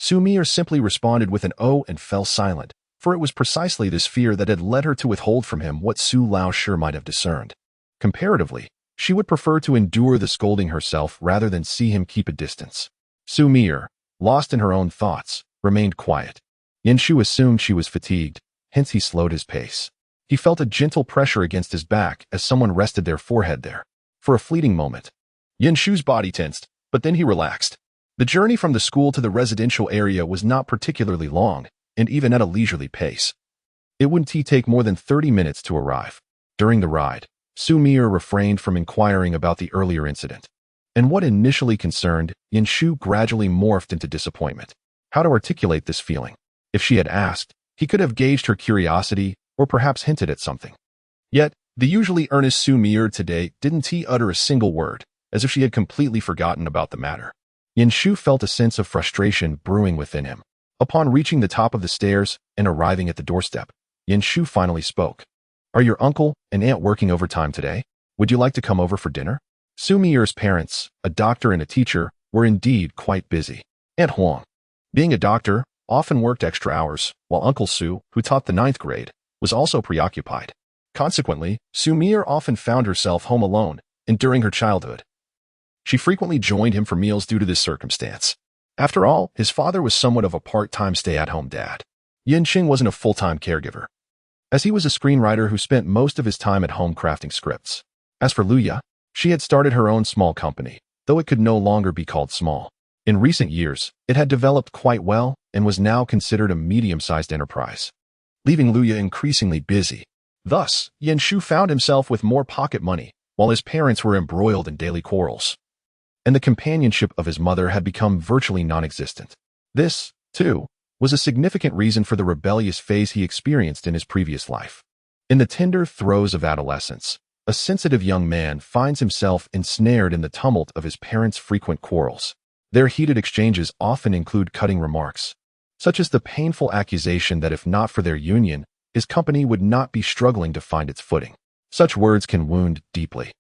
S1: Xu Mier simply responded with an "oh" and fell silent, for it was precisely this fear that had led her to withhold from him what Su Laoshi might have discerned. Comparatively, she would prefer to endure the scolding herself rather than see him keep a distance. Xu Mier, lost in her own thoughts, remained quiet. Shu assumed she was fatigued, hence he slowed his pace. He felt a gentle pressure against his back as someone rested their forehead there. For a fleeting moment, Shu's body tensed, but then he relaxed. The journey from the school to the residential area was not particularly long, and even at a leisurely pace, it wouldn't take more than 30 minutes to arrive. During the ride, Xu Mier refrained from inquiring about the earlier incident. And what initially concerned Shu gradually morphed into disappointment. How to articulate this feeling? If she had asked, he could have gauged her curiosity or perhaps hinted at something. Yet, the usually earnest Xu Mier today didn't utter a single word, as if she had completely forgotten about the matter. Shu felt a sense of frustration brewing within him. Upon reaching the top of the stairs and arriving at the doorstep, Shu finally spoke. "Are your uncle and aunt working overtime today? Would you like to come over for dinner?" Xu Mier's parents, a doctor and a teacher, were indeed quite busy. Aunt Huang, Being a doctor, often worked extra hours, while Uncle Xu, who taught the ninth grade, was also preoccupied. Consequently, Xu Mier often found herself home alone, and during her childhood, she frequently joined him for meals due to this circumstance. After all, his father was somewhat of a part-time stay-at-home dad. Yin Qing wasn't a full-time caregiver, as he was a screenwriter who spent most of his time at home crafting scripts. As for Luya, she had started her own small company, though it could no longer be called small. In recent years, it had developed quite well and was now considered a medium-sized enterprise, leaving Luya increasingly busy. Thus, Yin Shu found himself with more pocket money, while his parents were embroiled in daily quarrels, and the companionship of his mother had become virtually non-existent. This, too, was a significant reason for the rebellious phase he experienced in his previous life. In the tender throes of adolescence, a sensitive young man finds himself ensnared in the tumult of his parents' frequent quarrels. Their heated exchanges often include cutting remarks, such as the painful accusation that if not for their union, his company would not be struggling to find its footing. Such words can wound deeply,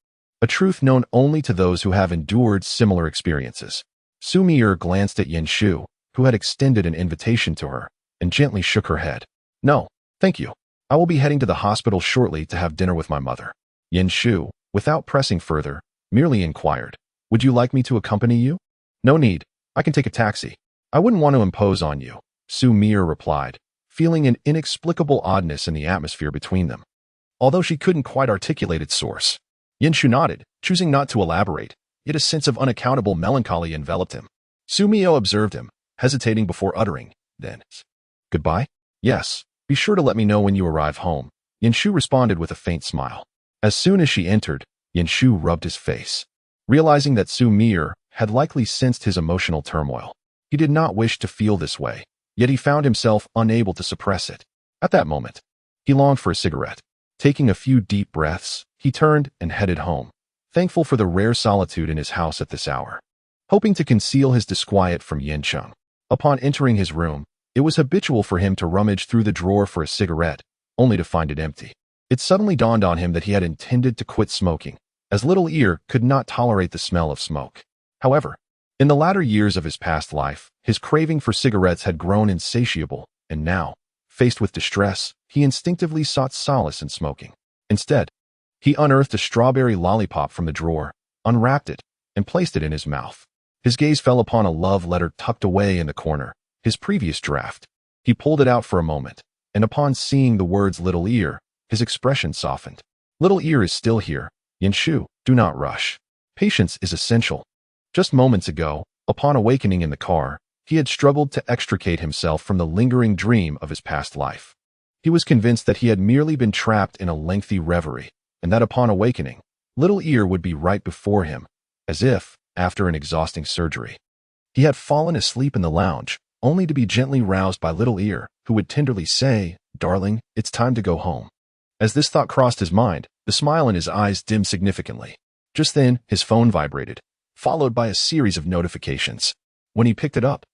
S1: a truth known only to those who have endured similar experiences. Xu Mier glanced at Yin Shu, who had extended an invitation to her, and gently shook her head. "No, thank you. I will be heading to the hospital shortly to have dinner with my mother." Yin Shu, without pressing further, merely inquired, "Would you like me to accompany you?" "No need. I can take a taxi. I wouldn't want to impose on you," Xu Mier replied, feeling an inexplicable oddness in the atmosphere between them, although she couldn't quite articulate its source. Yin Shu nodded, choosing not to elaborate, yet a sense of unaccountable melancholy enveloped him. Xu Mier observed him, hesitating before uttering, then, "Goodbye? Yes, be sure to let me know when you arrive home." Yin Shu responded with a faint smile. As soon as she entered, Yin Shu rubbed his face, realizing that Xu Mier had likely sensed his emotional turmoil. He did not wish to feel this way, yet he found himself unable to suppress it. At that moment, he longed for a cigarette. Taking a few deep breaths, he turned and headed home, thankful for the rare solitude in his house at this hour. Hoping to conceal his disquiet from Yin Cheng, upon entering his room, it was habitual for him to rummage through the drawer for a cigarette, only to find it empty. It suddenly dawned on him that he had intended to quit smoking, as Little Ear could not tolerate the smell of smoke. However, in the latter years of his past life, his craving for cigarettes had grown insatiable, and now, faced with distress, he instinctively sought solace in smoking. Instead, he unearthed a strawberry lollipop from the drawer, unwrapped it, and placed it in his mouth. His gaze fell upon a love letter tucked away in the corner, his previous draft. He pulled it out for a moment, and upon seeing the words Little Ear, his expression softened. "Little Ear is still here. Yin Shu, do not rush. Patience is essential." Just moments ago, upon awakening in the car, he had struggled to extricate himself from the lingering dream of his past life. He was convinced that he had merely been trapped in a lengthy reverie, and that upon awakening, Little Ear would be right before him, as if, after an exhausting surgery, he had fallen asleep in the lounge, only to be gently roused by Little Ear, who would tenderly say, "Darling, it's time to go home." As this thought crossed his mind, the smile in his eyes dimmed significantly. Just then, his phone vibrated, followed by a series of notifications. When he picked it up,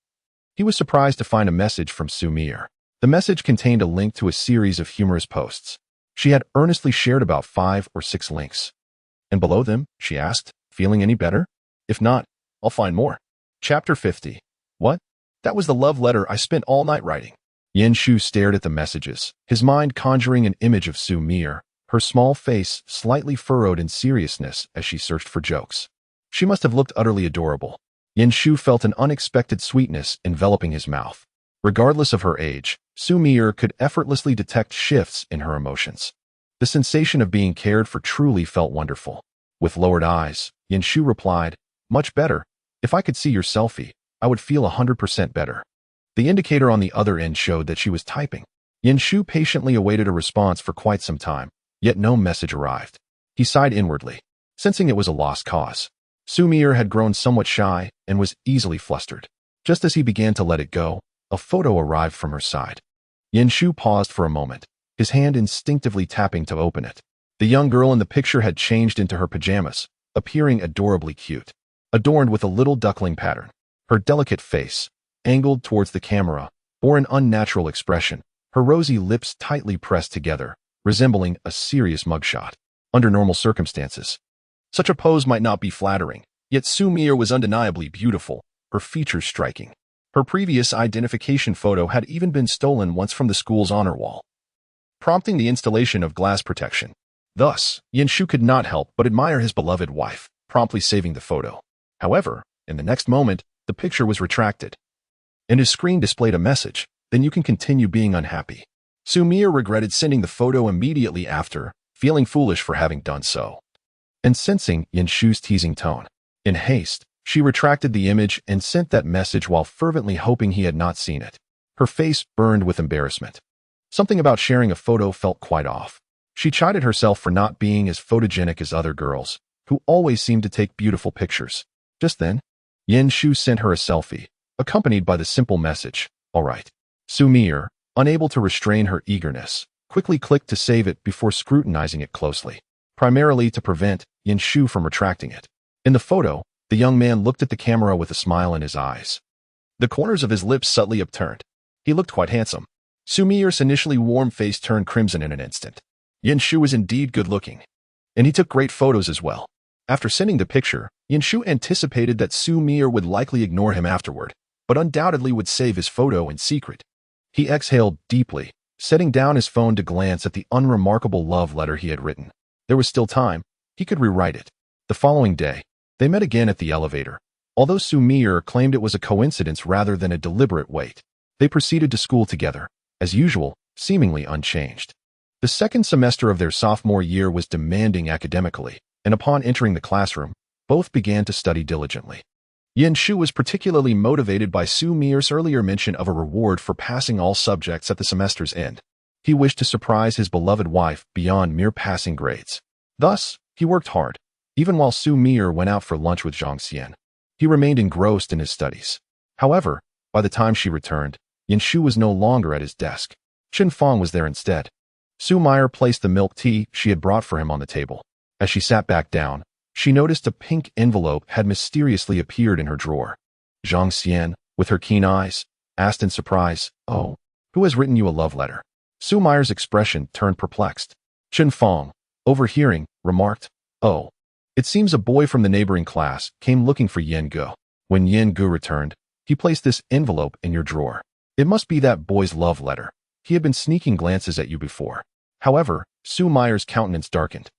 S1: he was surprised to find a message from Xu Mier. The message contained a link to a series of humorous posts. She had earnestly shared about 5 or 6 links. "And below them," she asked, "feeling any better? If not, I'll find more." Chapter 50. What? That was the love letter I spent all night writing. Yin Shu stared at the messages, his mind conjuring an image of Xu Mier, her small face slightly furrowed in seriousness as she searched for jokes. She must have looked utterly adorable. Yin Shu felt an unexpected sweetness enveloping his mouth. Regardless of her age, Xu Mier could effortlessly detect shifts in her emotions. The sensation of being cared for truly felt wonderful. With lowered eyes, Yin Shu replied, "Much better. If I could see your selfie, I would feel 100% better." The indicator on the other end showed that she was typing. Yin Shu patiently awaited a response for quite some time, yet no message arrived. He sighed inwardly, sensing it was a lost cause. Xu Mier had grown somewhat shy and was easily flustered. Just as he began to let it go, a photo arrived from her side. Yin Shu paused for a moment, his hand instinctively tapping to open it. The young girl in the picture had changed into her pajamas, appearing adorably cute, adorned with a little duckling pattern. Her delicate face, angled towards the camera, bore an unnatural expression, her rosy lips tightly pressed together, resembling a serious mugshot. Under normal circumstances, such a pose might not be flattering, yet Xu Mier was undeniably beautiful, her features striking. Her previous identification photo had even been stolen once from the school's honor wall, prompting the installation of glass protection. Thus, Shu could not help but admire his beloved wife, promptly saving the photo. However, in the next moment, the picture was retracted, and his screen displayed a message: "Then you can continue being unhappy." Xu Mier regretted sending the photo immediately after, feeling foolish for having done so, and sensing Shu's teasing tone. In haste, she retracted the image and sent that message while fervently hoping he had not seen it. Her face burned with embarrassment. Something about sharing a photo felt quite off. She chided herself for not being as photogenic as other girls, who always seemed to take beautiful pictures. Just then, Shu sent her a selfie, accompanied by the simple message, "All right." Xu Mier, unable to restrain her eagerness, quickly clicked to save it before scrutinizing it closely, primarily to prevent Shu from retracting it. In the photo, the young man looked at the camera with a smile in his eyes, the corners of his lips subtly upturned. He looked quite handsome. Xu Mier's initially warm face turned crimson in an instant. Shu was indeed good-looking, and he took great photos as well. After sending the picture, Shu anticipated that Xu Mier would likely ignore him afterward, but undoubtedly would save his photo in secret. He exhaled deeply, setting down his phone to glance at the unremarkable love letter he had written. There was still time. He could rewrite it. The following day, they met again at the elevator. Although Xu Mier claimed it was a coincidence rather than a deliberate wait, they proceeded to school together, as usual, seemingly unchanged. The second semester of their sophomore year was demanding academically, and upon entering the classroom, both began to study diligently. Shu was particularly motivated by Xu Mier's earlier mention of a reward for passing all subjects at the semester's end. He wished to surprise his beloved wife beyond mere passing grades. Thus, he worked hard. Even while Xu Mier went out for lunch with Zhang Xian, he remained engrossed in his studies. However, by the time she returned, Shu was no longer at his desk. Chen Fong was there instead. Xu Mier placed the milk tea she had brought for him on the table. As she sat back down, she noticed a pink envelope had mysteriously appeared in her drawer. Zhang Xian, with her keen eyes, asked in surprise, "Oh, who has written you a love letter?" Xu Mier's expression turned perplexed. Chen Fong, overhearing, remarked, "Oh, it seems a boy from the neighboring class came looking for Yen Gu. When Yen Gu returned, he placed this envelope in your drawer. It must be that boy's love letter. He had been sneaking glances at you before." However, Xu Mier's countenance darkened.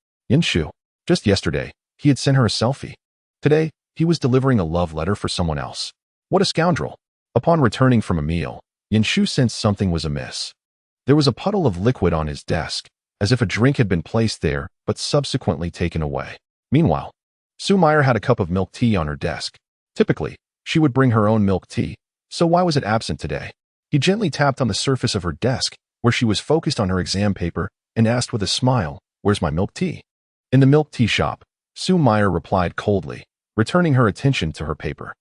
S1: Shu, just yesterday, he had sent her a selfie. Today, he was delivering a love letter for someone else. What a scoundrel! Upon returning from a meal, Shu sensed something was amiss. There was a puddle of liquid on his desk, as if a drink had been placed there but subsequently taken away. Meanwhile, Xu Mier had a cup of milk tea on her desk. Typically, she would bring her own milk tea, so why was it absent today? He gently tapped on the surface of her desk, where she was focused on her exam paper, and asked with a smile, "Where's my milk tea?" In the milk tea shop, Xu Mier replied coldly, returning her attention to her paper.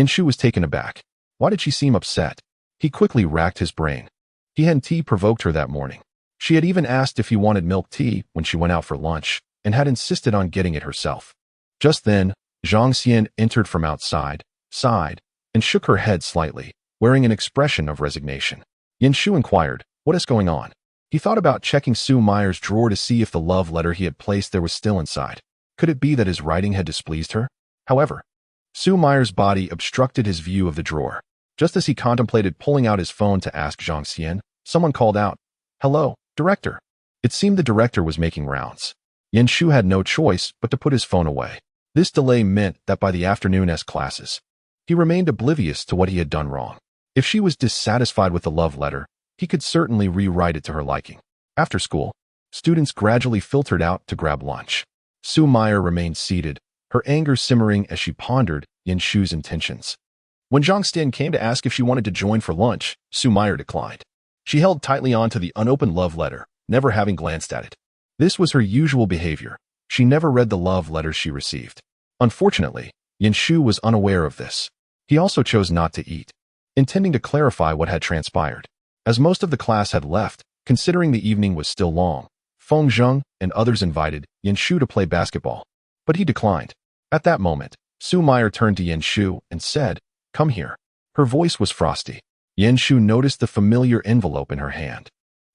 S1: Shu was taken aback. Why did she seem upset? He quickly racked his brain. He hadn't tea provoked her that morning. She had even asked if he wanted milk tea when she went out for lunch, and had insisted on getting it herself. Just then, Zhang Xian entered from outside, sighed, and shook her head slightly, wearing an expression of resignation. Shu inquired, "What is going on?" He thought about checking Xu Mier's drawer to see if the love letter he had placed there was still inside. Could it be that his writing had displeased her? However, Xu Mier's body obstructed his view of the drawer. Just as he contemplated pulling out his phone to ask Zhang Xian, someone called out, "Hello, director." It seemed the director was making rounds. Shu had no choice but to put his phone away. This delay meant that by the afternoon's classes, he remained oblivious to what he had done wrong. If she was dissatisfied with the love letter, he could certainly rewrite it to her liking. After school, students gradually filtered out to grab lunch. Xu Mier remained seated, her anger simmering as she pondered Shu's intentions. When Zhang Xian came to ask if she wanted to join for lunch, Xu Mier declined. She held tightly on to the unopened love letter, never having glanced at it. This was her usual behavior. She never read the love letters she received. Unfortunately, Shu was unaware of this. He also chose not to eat, intending to clarify what had transpired. As most of the class had left, considering the evening was still long, Feng Zheng and others invited Shu to play basketball, but he declined. At that moment, Xu Mier turned to Shu and said, "Come here." Her voice was frosty. Shu noticed the familiar envelope in her hand,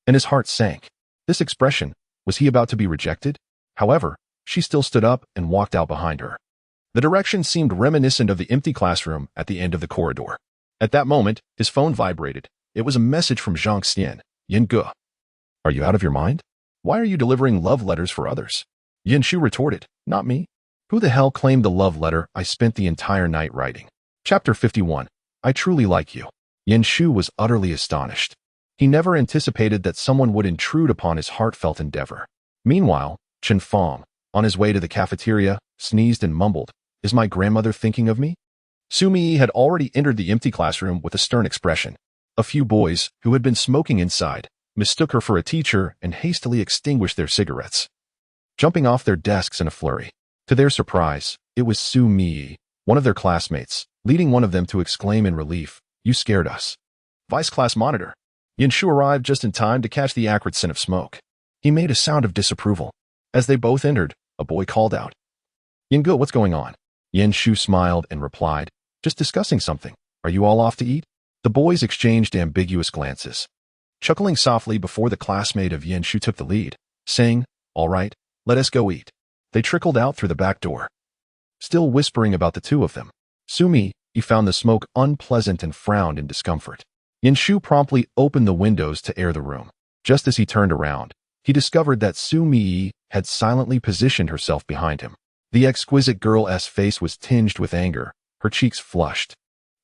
S1: and his heart sank. This expression, was he about to be rejected? However, she still stood up and walked out behind her. The direction seemed reminiscent of the empty classroom at the end of the corridor. At that moment, his phone vibrated. It was a message from Zhang Xian. Yin Ge. Are you out of your mind? Why are you delivering love letters for others? Yin Shu retorted. Not me. Who the hell claimed the love letter I spent the entire night writing? Chapter 51. I truly like you. Yin Shu was utterly astonished. He never anticipated that someone would intrude upon his heartfelt endeavor. Meanwhile, Chen Fong, on his way to the cafeteria, sneezed and mumbled, Is my grandmother thinking of me? Xu Mier had already entered the empty classroom with a stern expression. A few boys, who had been smoking inside, mistook her for a teacher and hastily extinguished their cigarettes, jumping off their desks in a flurry. To their surprise, it was Xu Mier, one of their classmates, leading one of them to exclaim in relief, You scared us. Vice class monitor. Yin Shu arrived just in time to catch the acrid scent of smoke. He made a sound of disapproval. As they both entered, a boy called out, Yin Ge, what's going on? Yin Shu smiled and replied, Just discussing something. Are you all off to eat? The boys exchanged ambiguous glances. Chuckling softly before the classmate of Yin Shu took the lead, saying, All right, let us go eat. They trickled out through the back door. Still whispering about the two of them, Xu Mier, he found the smoke unpleasant and frowned in discomfort. Yin Shu promptly opened the windows to air the room. Just as he turned around, he discovered that Xu Mier had silently positioned herself behind him. The exquisite girl's face was tinged with anger, her cheeks flushed.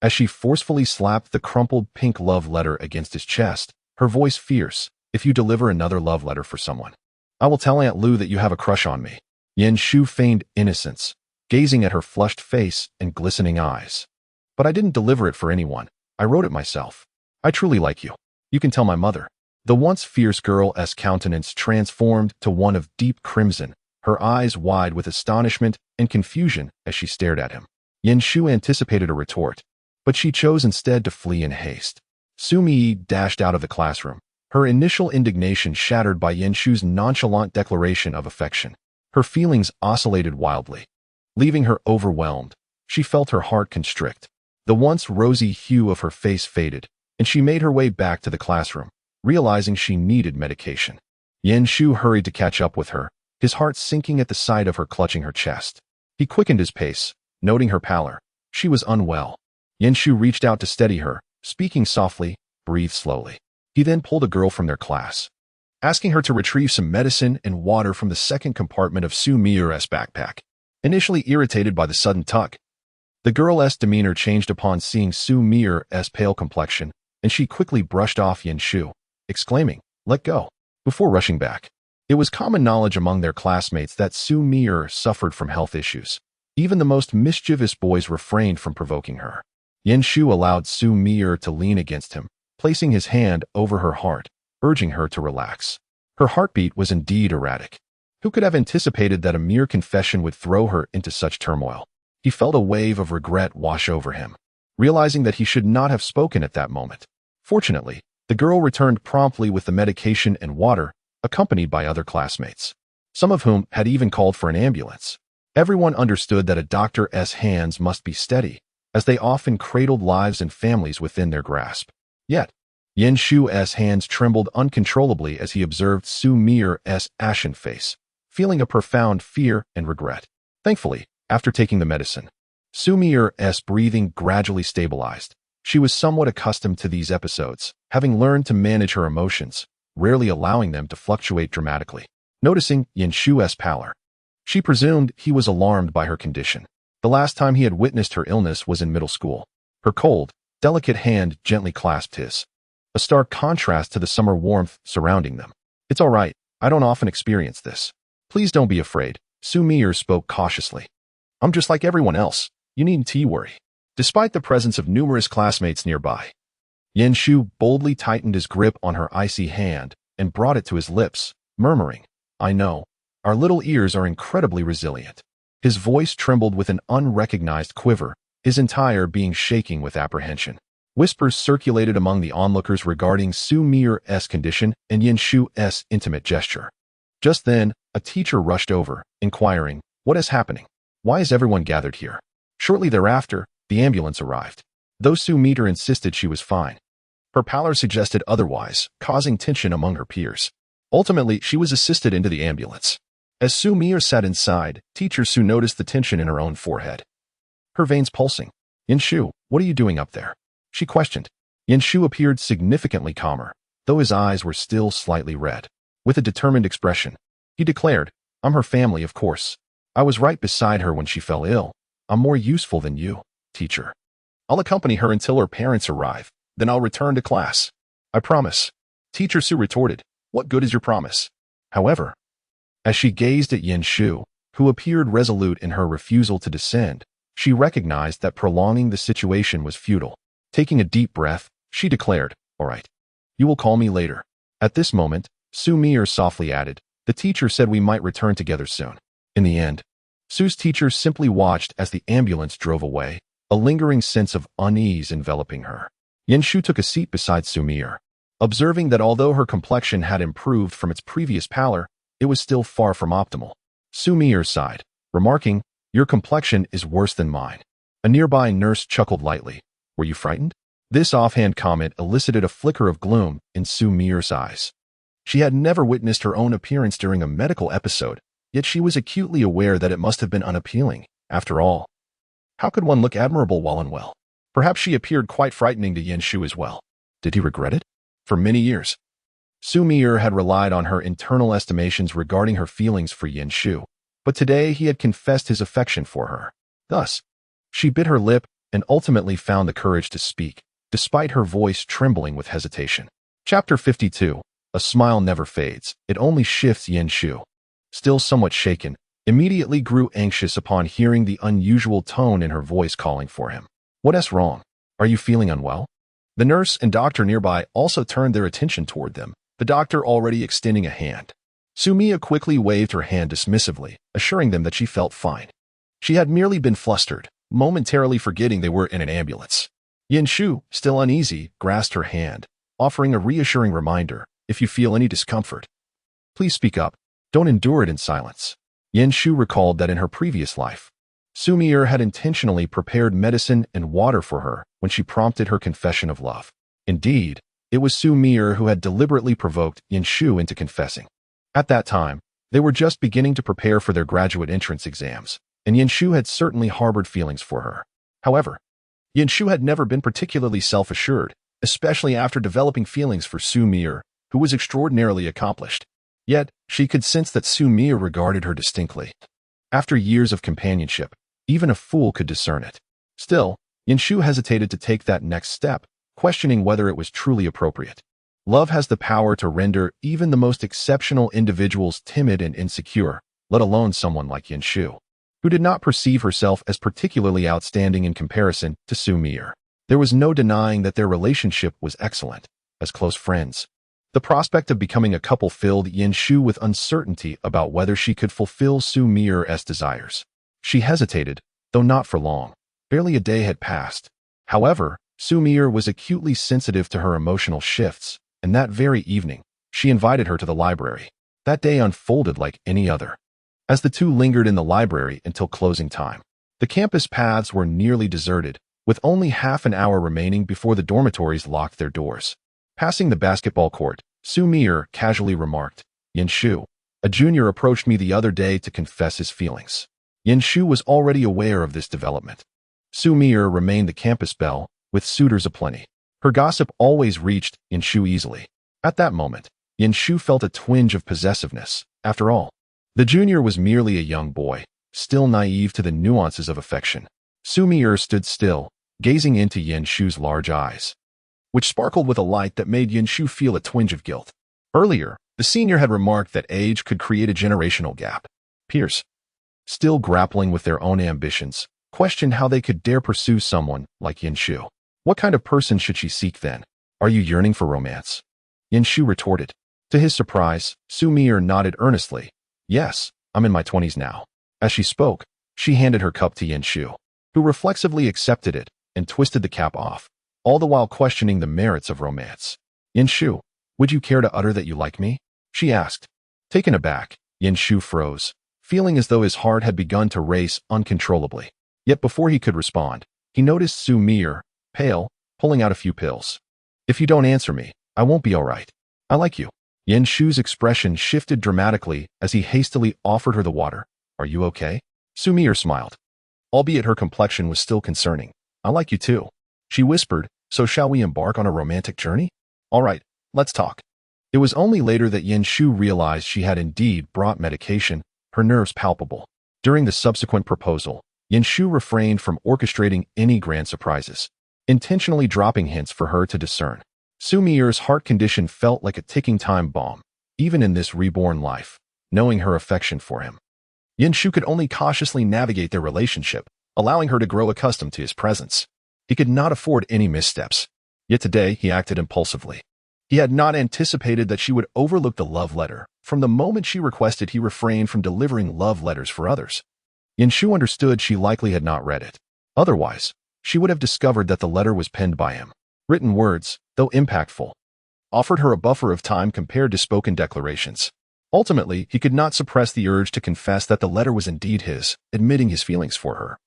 S1: As she forcefully slapped the crumpled pink love letter against his chest, her voice fierce, If you deliver another love letter for someone, I will tell Aunt Lu that you have a crush on me. Yin Shu feigned innocence, gazing at her flushed face and glistening eyes. But I didn't deliver it for anyone. I wrote it myself. I truly like you. You can tell my mother. The once fierce girl's countenance transformed to one of deep crimson, her eyes wide with astonishment and confusion as she stared at him. Yin Shu anticipated a retort, but she chose instead to flee in haste. Xu Mier dashed out of the classroom, her initial indignation shattered by Yin Shu's nonchalant declaration of affection. Her feelings oscillated wildly. Leaving her overwhelmed, she felt her heart constrict. The once rosy hue of her face faded, and she made her way back to the classroom, realizing she needed medication. Yin Shu hurried to catch up with her, his heart sinking at the sight of her clutching her chest. He quickened his pace, noting her pallor. She was unwell. Yin Shu reached out to steady her, speaking softly, Breathe slowly. He then pulled a girl from their class, asking her to retrieve some medicine and water from the second compartment of Xu Mier's backpack. Initially irritated by the sudden tug, the girl's demeanor changed upon seeing Xu Mier's pale complexion, and she quickly brushed off Yin Shu, exclaiming, Let go, before rushing back. It was common knowledge among their classmates that Xu Mier suffered from health issues. Even the most mischievous boys refrained from provoking her. Yin Shu allowed Xu Mier to lean against him, placing his hand over her heart, urging her to relax. Her heartbeat was indeed erratic. Who could have anticipated that a mere confession would throw her into such turmoil? He felt a wave of regret wash over him, realizing that he should not have spoken at that moment. Fortunately, the girl returned promptly with the medication and water, accompanied by other classmates, some of whom had even called for an ambulance. Everyone understood that a doctor's hands must be steady, as they often cradled lives and families within their grasp. Yet, Yin Shu's hands trembled uncontrollably as he observed Xu Mier's ashen face, feeling a profound fear and regret. Thankfully, after taking the medicine, Xu Mier's breathing gradually stabilized. She was somewhat accustomed to these episodes, having learned to manage her emotions, rarely allowing them to fluctuate dramatically. Noticing Yin Shu's pallor, she presumed he was alarmed by her condition. The last time he had witnessed her illness was in middle school. Her cold, delicate hand gently clasped his, a stark contrast to the summer warmth surrounding them. It's all right, I don't often experience this. Please don't be afraid, Xu Mier spoke cautiously. I'm just like everyone else. You needn't worry. Despite the presence of numerous classmates nearby, Yin Shu boldly tightened his grip on her icy hand and brought it to his lips, murmuring, I know, our little ears are incredibly resilient. His voice trembled with an unrecognized quiver, his entire being shaking with apprehension. Whispers circulated among the onlookers regarding Xu Mier's condition and Yin Shu's intimate gesture. Just then, a teacher rushed over, inquiring, What is happening? Why is everyone gathered here? Shortly thereafter, the ambulance arrived. Though Xu Mier insisted she was fine, her pallor suggested otherwise, causing tension among her peers. Ultimately, she was assisted into the ambulance. As Xu Mier sat inside, Teacher Xu noticed the tension in her own forehead, her veins pulsing. Yin Shu, what are you doing up there? she questioned. Yin Shu appeared significantly calmer, though his eyes were still slightly red. With a determined expression, he declared, I'm her family, of course. I was right beside her when she fell ill. I'm more useful than you, teacher. I'll accompany her until her parents arrive. Then I'll return to class. I promise. Teacher Su retorted, what good is your promise? However, as she gazed at Yin Shu, who appeared resolute in her refusal to descend, she recognized that prolonging the situation was futile. Taking a deep breath, she declared, all right. You will call me later. At this moment, Xu Mier softly added, the teacher said we might return together soon. In the end, Su's teacher simply watched as the ambulance drove away, a lingering sense of unease enveloping her. Yin Shu took a seat beside Xu Mier, observing that although her complexion had improved from its previous pallor, it was still far from optimal. Xu Mier sighed, remarking, your complexion is worse than mine. A nearby nurse chuckled lightly. Were you frightened? This offhand comment elicited a flicker of gloom in Xu Mier's eyes. She had never witnessed her own appearance during a medical episode, yet she was acutely aware that it must have been unappealing. After all, how could one look admirable while unwell? Perhaps she appeared quite frightening to Yin Shu as well. Did he regret it? For many years, Xu Mier had relied on her internal estimations regarding her feelings for Yin Shu, but today he had confessed his affection for her. Thus, she bit her lip and ultimately found the courage to speak, despite her voice trembling with hesitation. Chapter 52. A smile never fades, it only shifts. Yin Shu, still somewhat shaken, immediately grew anxious upon hearing the unusual tone in her voice calling for him. What's wrong? Are you feeling unwell? The nurse and doctor nearby also turned their attention toward them, the doctor already extending a hand. Xu Mier quickly waved her hand dismissively, assuring them that she felt fine. She had merely been flustered, momentarily forgetting they were in an ambulance. Yin Shu, still uneasy, grasped her hand, offering a reassuring reminder, if you feel any discomfort, please speak up. Don't endure it in silence. Yin Shu recalled that in her previous life, Xu Mier had intentionally prepared medicine and water for her when she prompted her confession of love. Indeed, it was Xu Mier who had deliberately provoked Yin Shu into confessing. At that time, they were just beginning to prepare for their graduate entrance exams, and Yin Shu had certainly harbored feelings for her. However, Yin Shu had never been particularly self-assured, especially after developing feelings for Xu Mier, who was extraordinarily accomplished. Yet, she could sense that Xu Mier regarded her distinctly. After years of companionship, even a fool could discern it. Still, Yin Shu hesitated to take that next step, questioning whether it was truly appropriate. Love has the power to render even the most exceptional individuals timid and insecure, let alone someone like Yin Shu, who did not perceive herself as particularly outstanding in comparison to Xu Mier. There was no denying that their relationship was excellent, as close friends. The prospect of becoming a couple filled Yin Shu with uncertainty about whether she could fulfill Xu Mier's desires. She hesitated, though not for long. Barely a day had passed. However, Xu Mier was acutely sensitive to her emotional shifts, and that very evening, she invited her to the library. That day unfolded like any other. As the two lingered in the library until closing time, the campus paths were nearly deserted, with only half an hour remaining before the dormitories locked their doors. Passing the basketball court, Xu Mier casually remarked, Yin Shu, a junior approached me the other day to confess his feelings. Yin Shu was already aware of this development. Xu Mier remained the campus belle, with suitors aplenty. Her gossip always reached Yin Shu easily. At that moment, Yin Shu felt a twinge of possessiveness. After all, the junior was merely a young boy, still naive to the nuances of affection. Xu Mier stood still, gazing into Yin Shu's large eyes, which sparkled with a light that made Yin Shu feel a twinge of guilt. Earlier, the senior had remarked that age could create a generational gap. Peers, still grappling with their own ambitions, questioned how they could dare pursue someone like Yin Shu. What kind of person should she seek then? Are you yearning for romance? Yin Shu retorted. To his surprise, Xu Mier nodded earnestly. Yes, I'm in my 20s now. As she spoke, she handed her cup to Yin Shu, who reflexively accepted it and twisted the cap off, all the while questioning the merits of romance. Yin Shu, would you care to utter that you like me? She asked. Taken aback, Yin Shu froze, feeling as though his heart had begun to race uncontrollably. Yet before he could respond, he noticed Xu Mier, pale, pulling out a few pills. If you don't answer me, I won't be all right. I like you. Yin Shu's expression shifted dramatically as he hastily offered her the water. Are you okay? Xu Mier smiled, albeit her complexion was still concerning. I like you too, she whispered, So shall we embark on a romantic journey? All right, let's talk. It was only later that Yin Shu realized she had indeed brought medication, her nerves palpable. During the subsequent proposal, Yin Shu refrained from orchestrating any grand surprises, intentionally dropping hints for her to discern. Xu Mier's heart condition felt like a ticking time bomb, even in this reborn life, knowing her affection for him. Yin Shu could only cautiously navigate their relationship, allowing her to grow accustomed to his presence. He could not afford any missteps. Yet today he acted impulsively. He had not anticipated that she would overlook the love letter. From the moment she requested, he refrained from delivering love letters for others. Yin Shu understood she likely had not read it. Otherwise, she would have discovered that the letter was penned by him. Written words, though impactful, offered her a buffer of time compared to spoken declarations. Ultimately, he could not suppress the urge to confess that the letter was indeed his, admitting his feelings for her.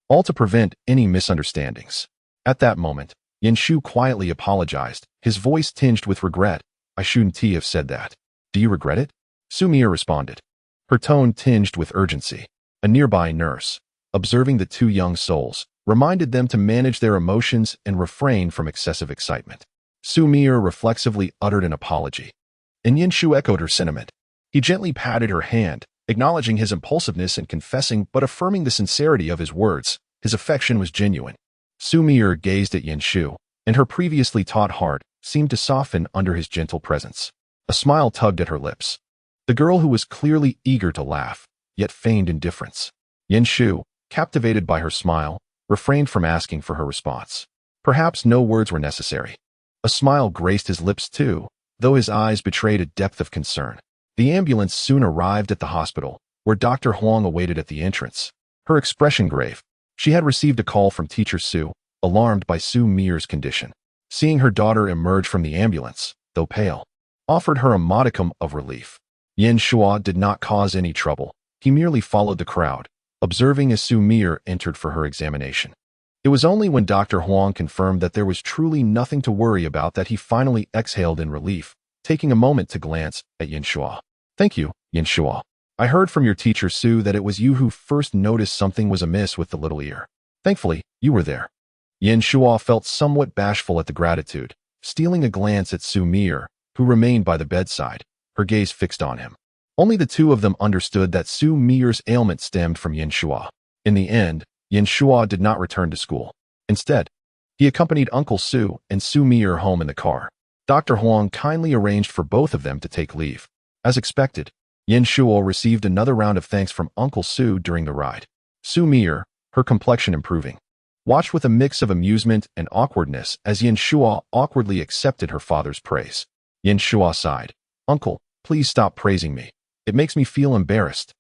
S1: All to prevent any misunderstandings. At that moment, Yin Shu quietly apologized, his voice tinged with regret. I shouldn't have said that. Do you regret it? Xu Mier responded, her tone tinged with urgency. A nearby nurse, observing the two young souls, reminded them to manage their emotions and refrain from excessive excitement. Xu Mier reflexively uttered an apology, and Yin Shu echoed her sentiment. He gently patted her hand, acknowledging his impulsiveness and confessing but affirming the sincerity of his words. His affection was genuine. Xu Mier gazed at Yin Shu, and her previously taut heart seemed to soften under his gentle presence. A smile tugged at her lips. The girl who was clearly eager to laugh, yet feigned indifference. Yin Shu, captivated by her smile, refrained from asking for her response. Perhaps no words were necessary. A smile graced his lips too, though his eyes betrayed a depth of concern. The ambulance soon arrived at the hospital, where Dr. Huang awaited at the entrance. Her expression grave. She had received a call from Teacher Su, alarmed by Xu Mier's condition. Seeing her daughter emerge from the ambulance, though pale, offered her a modicum of relief. Yin Shu did not cause any trouble. He merely followed the crowd, observing as Xu Mier entered for her examination. It was only when Dr. Huang confirmed that there was truly nothing to worry about that he finally exhaled in relief, taking a moment to glance at Yin Shu. Thank you, Yin Shu. I heard from your teacher Su that it was you who first noticed something was amiss with the little ear. Thankfully, you were there. Yin Shu felt somewhat bashful at the gratitude, stealing a glance at Xu Mier, who remained by the bedside, her gaze fixed on him. Only the two of them understood that Xu Mier's ailment stemmed from Yin Shu. In the end, Yin Shu did not return to school. Instead, he accompanied Uncle Su and Xu Mier home in the car. Dr. Huang kindly arranged for both of them to take leave. As expected, Yin Shu received another round of thanks from Uncle Su during the ride. Xu Mier, her complexion improving, watched with a mix of amusement and awkwardness as Yin Shu awkwardly accepted her father's praise. Yin Shu sighed. Uncle, please stop praising me. It makes me feel embarrassed.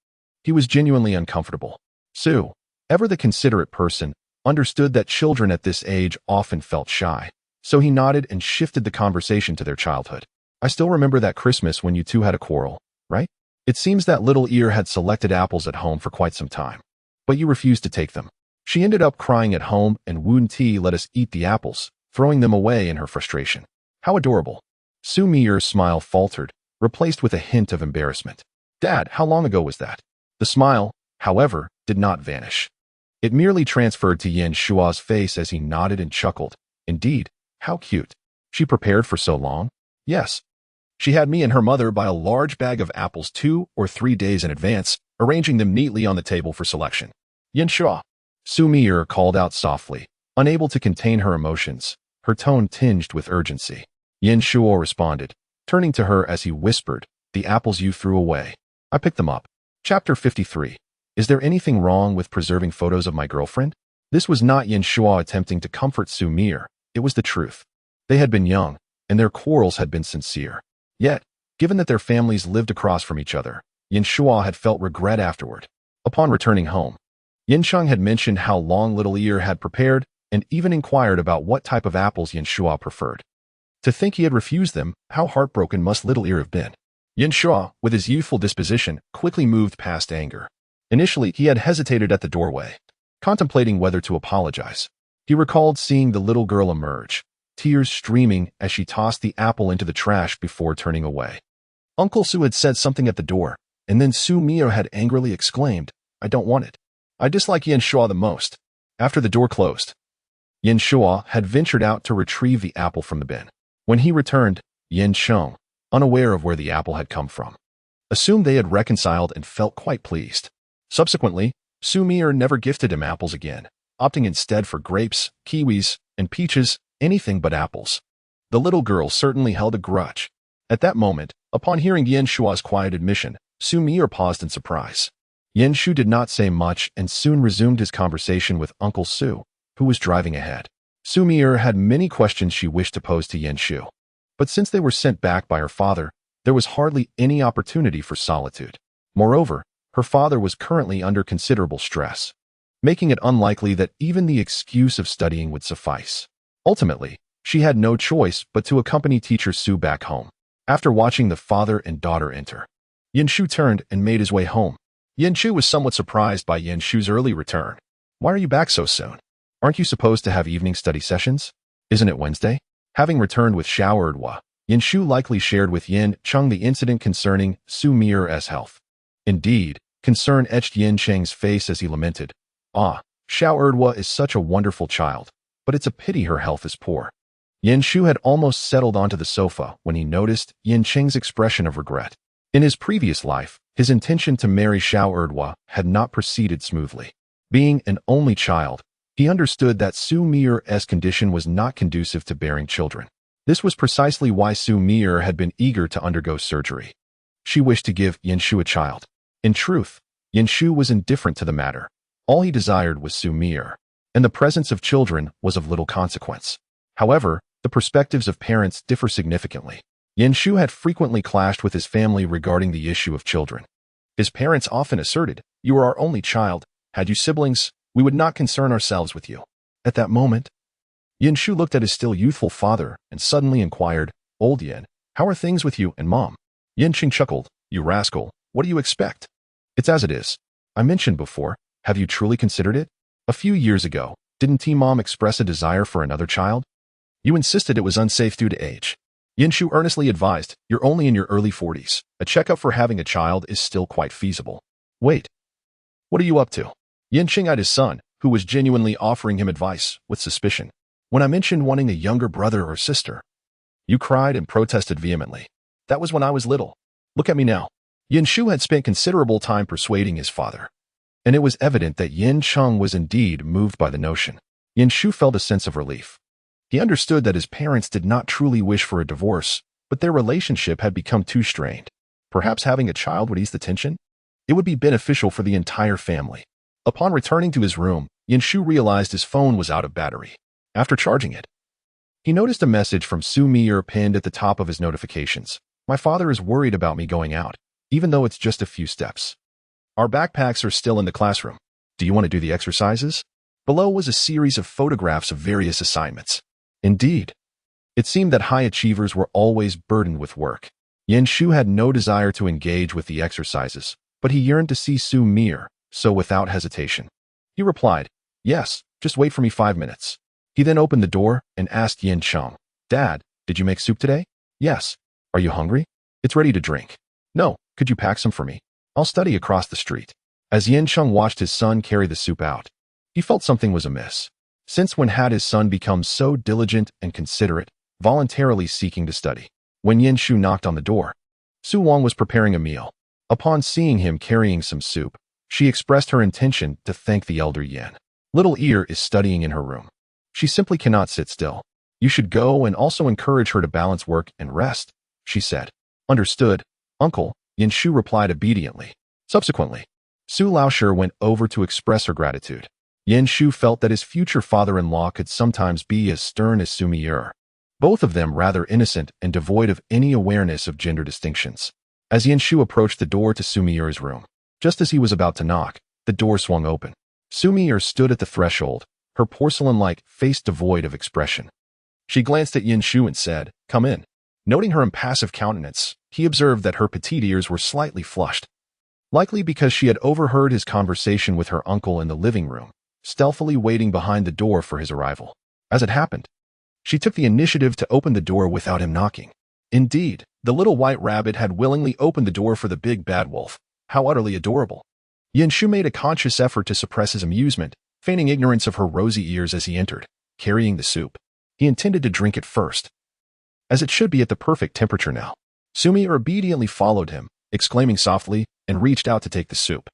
S1: He was genuinely uncomfortable. Su, ever the considerate person, understood that children at this age often felt shy, so he nodded and shifted the conversation to their childhood. I still remember that Christmas when you two had a quarrel, right? It seems that little ear had selected apples at home for quite some time, but you refused to take them. She ended up crying at home and Woon Ti let us eat the apples, throwing them away in her frustration. How adorable. Xu Mier's smile faltered, replaced with a hint of embarrassment. Dad, how long ago was that? The smile, however, did not vanish. It merely transferred to Yin Shua's face as he nodded and chuckled. Indeed, how cute. She prepared for so long? Yes. She had me and her mother buy a large bag of apples 2 or 3 days in advance, arranging them neatly on the table for selection. Yin Shu. Xu Mier called out softly, unable to contain her emotions, her tone tinged with urgency. Yin Shu responded, turning to her as he whispered, the apples you threw away. I picked them up. Chapter 53. Is there anything wrong with preserving photos of my girlfriend? This was not Yin Shu attempting to comfort Xu Mier. It was the truth. They had been young, and their quarrels had been sincere. Yet, given that their families lived across from each other, Yin Shu had felt regret afterward. Upon returning home, Yin Sheng had mentioned how long Little Ear had prepared and even inquired about what type of apples Yin Shu preferred. To think he had refused them, how heartbroken must Little Ear have been. Yin Shu, with his youthful disposition, quickly moved past anger. Initially, he had hesitated at the doorway, contemplating whether to apologize. He recalled seeing the little girl emerge, tears streaming as she tossed the apple into the trash before turning away. Uncle Su had said something at the door, and then Xu Mier had angrily exclaimed, I don't want it. I dislike Yin Shu the most. After the door closed, Yin Shua had ventured out to retrieve the apple from the bin. When he returned, Yin Cheng, unaware of where the apple had come from, assumed they had reconciled and felt quite pleased. Subsequently, Xu Mier never gifted him apples again, opting instead for grapes, kiwis, and peaches, anything but apples. The little girl certainly held a grudge. At that moment, upon hearing Yin Shua's quiet admission, Xu Mier paused in surprise. Yin Shu did not say much and soon resumed his conversation with Uncle Su, who was driving ahead. Xu Mier had many questions she wished to pose to Yin Shu, but since they were sent back by her father, there was hardly any opportunity for solitude. Moreover, her father was currently under considerable stress, making it unlikely that even the excuse of studying would suffice. Ultimately, she had no choice but to accompany teacher Su back home. After watching the father and daughter enter, Yin Shu turned and made his way home. Yin Shu was somewhat surprised by Yin Shu's early return. "Why are you back so soon? Aren't you supposed to have evening study sessions? Isn't it Wednesday?" Having returned with Xiao Erdwa, Yin Shu likely shared with Yin Cheng the incident concerning Xu Mier's health. Indeed, concern etched Yin Cheng's face as he lamented, "Ah, Xiao Erdwa is such a wonderful child, but it's a pity her health is poor." Yin Shu had almost settled onto the sofa when he noticed Yin Cheng's expression of regret. In his previous life, his intention to marry Xiao Erdwa had not proceeded smoothly. Being an only child, he understood that Xu Mier's condition was not conducive to bearing children. This was precisely why Xu Mier had been eager to undergo surgery. She wished to give Yin Shu a child. In truth, Yin Shu was indifferent to the matter. All he desired was Xu Mier, and the presence of children was of little consequence. However, the perspectives of parents differ significantly. Yin Shu had frequently clashed with his family regarding the issue of children. His parents often asserted, "You are our only child. Had you siblings, we would not concern ourselves with you." At that moment, Yin Shu looked at his still youthful father and suddenly inquired, "Old Yin, how are things with you and Mom?" Yin Cheng chuckled, "You rascal, what do you expect? It's as it is. I mentioned before, have you truly considered it? A few years ago, didn't T-Mom express a desire for another child? You insisted it was unsafe due to age." Yin Shu earnestly advised, "You're only in your early 40s. A checkup for having a child is still quite feasible." "Wait. What are you up to?" Yin Cheng eyed his son, who was genuinely offering him advice, with suspicion. "When I mentioned wanting a younger brother or sister, you cried and protested vehemently. That was when I was little. Look at me now." Yin Shu had spent considerable time persuading his father, and it was evident that Yin Cheng was indeed moved by the notion. Yin Shu felt a sense of relief. He understood that his parents did not truly wish for a divorce, but their relationship had become too strained. Perhaps having a child would ease the tension? It would be beneficial for the entire family. Upon returning to his room, Yin Shu realized his phone was out of battery. After charging it, he noticed a message from Xu Mier pinned at the top of his notifications. "My father is worried about me going out, even though it's just a few steps. Our backpacks are still in the classroom. Do you want to do the exercises?" Below was a series of photographs of various assignments. Indeed, it seemed that high achievers were always burdened with work. Yin Shu had no desire to engage with the exercises, but he yearned to see Xu Mier, so without hesitation, he replied, "Yes, just wait for me 5 minutes." He then opened the door and asked Yin Cheng, "Dad, did you make soup today?" "Yes." "Are you hungry?" "It's ready to drink." "No, could you pack some for me? I'll study across the street." As Yin Cheng watched his son carry the soup out, he felt something was amiss. Since when had his son become so diligent and considerate, voluntarily seeking to study? When Yin Shu knocked on the door, Su Wang was preparing a meal. Upon seeing him carrying some soup, she expressed her intention to thank the elder Yin. Little Ear is studying in her room. She simply cannot sit still. You should go and also encourage her to balance work and rest, she said. Understood, uncle, Yin Shu replied obediently. Subsequently, Su Laoshi went over to express her gratitude. Yin Shu felt that his future father-in-law could sometimes be as stern as Xu Mier, both of them rather innocent and devoid of any awareness of gender distinctions. As Yin Shu approached the door to Xu Mier's room, just as he was about to knock, the door swung open. Xu Mier stood at the threshold, her porcelain-like face devoid of expression. She glanced at Yin Shu and said, "Come in." Noting her impassive countenance, he observed that her petite ears were slightly flushed, likely because she had overheard his conversation with her uncle in the living room, stealthily waiting behind the door for his arrival. As it happened, she took the initiative to open the door without him knocking. Indeed, the little white rabbit had willingly opened the door for the big bad wolf. How utterly adorable. Yin Shu made a conscious effort to suppress his amusement, feigning ignorance of her rosy ears as he entered. carrying the soup. He intended to drink it first, as it should be at the perfect temperature now. Xu Mier obediently followed him, exclaiming softly, and reached out to take the soup.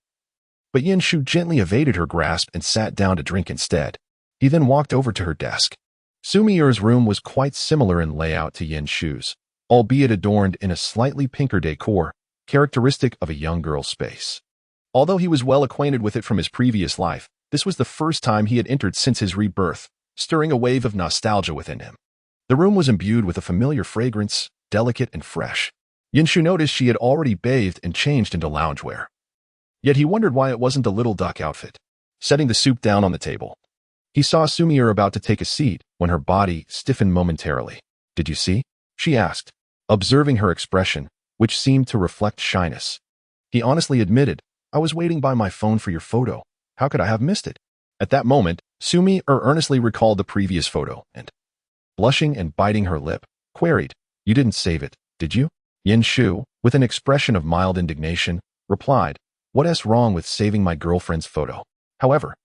S1: But Yin Shu gently evaded her grasp and sat down to drink instead. He then walked over to her desk. Xu Mier's room was quite similar in layout to Yin Shu's, albeit adorned in a slightly pinker decor, characteristic of a young girl's space. Although he was well acquainted with it from his previous life, this was the first time he had entered since his rebirth, stirring a wave of nostalgia within him. The room was imbued with a familiar fragrance, delicate and fresh. Yin Shu noticed she had already bathed and changed into loungewear. Yet he wondered why it wasn't a little duck outfit. Setting the soup down on the table, he saw Xu Mier about to take a seat when her body stiffened momentarily. "Did you see?" she asked, observing her expression, which seemed to reflect shyness. He honestly admitted, "I was waiting by my phone for your photo. How could I have missed it?" At that moment, Xu Mier earnestly recalled the previous photo and, blushing and biting her lip, queried, "You didn't save it, did you?" Yin Shu, with an expression of mild indignation, replied, "What's wrong with saving my girlfriend's photo?" However,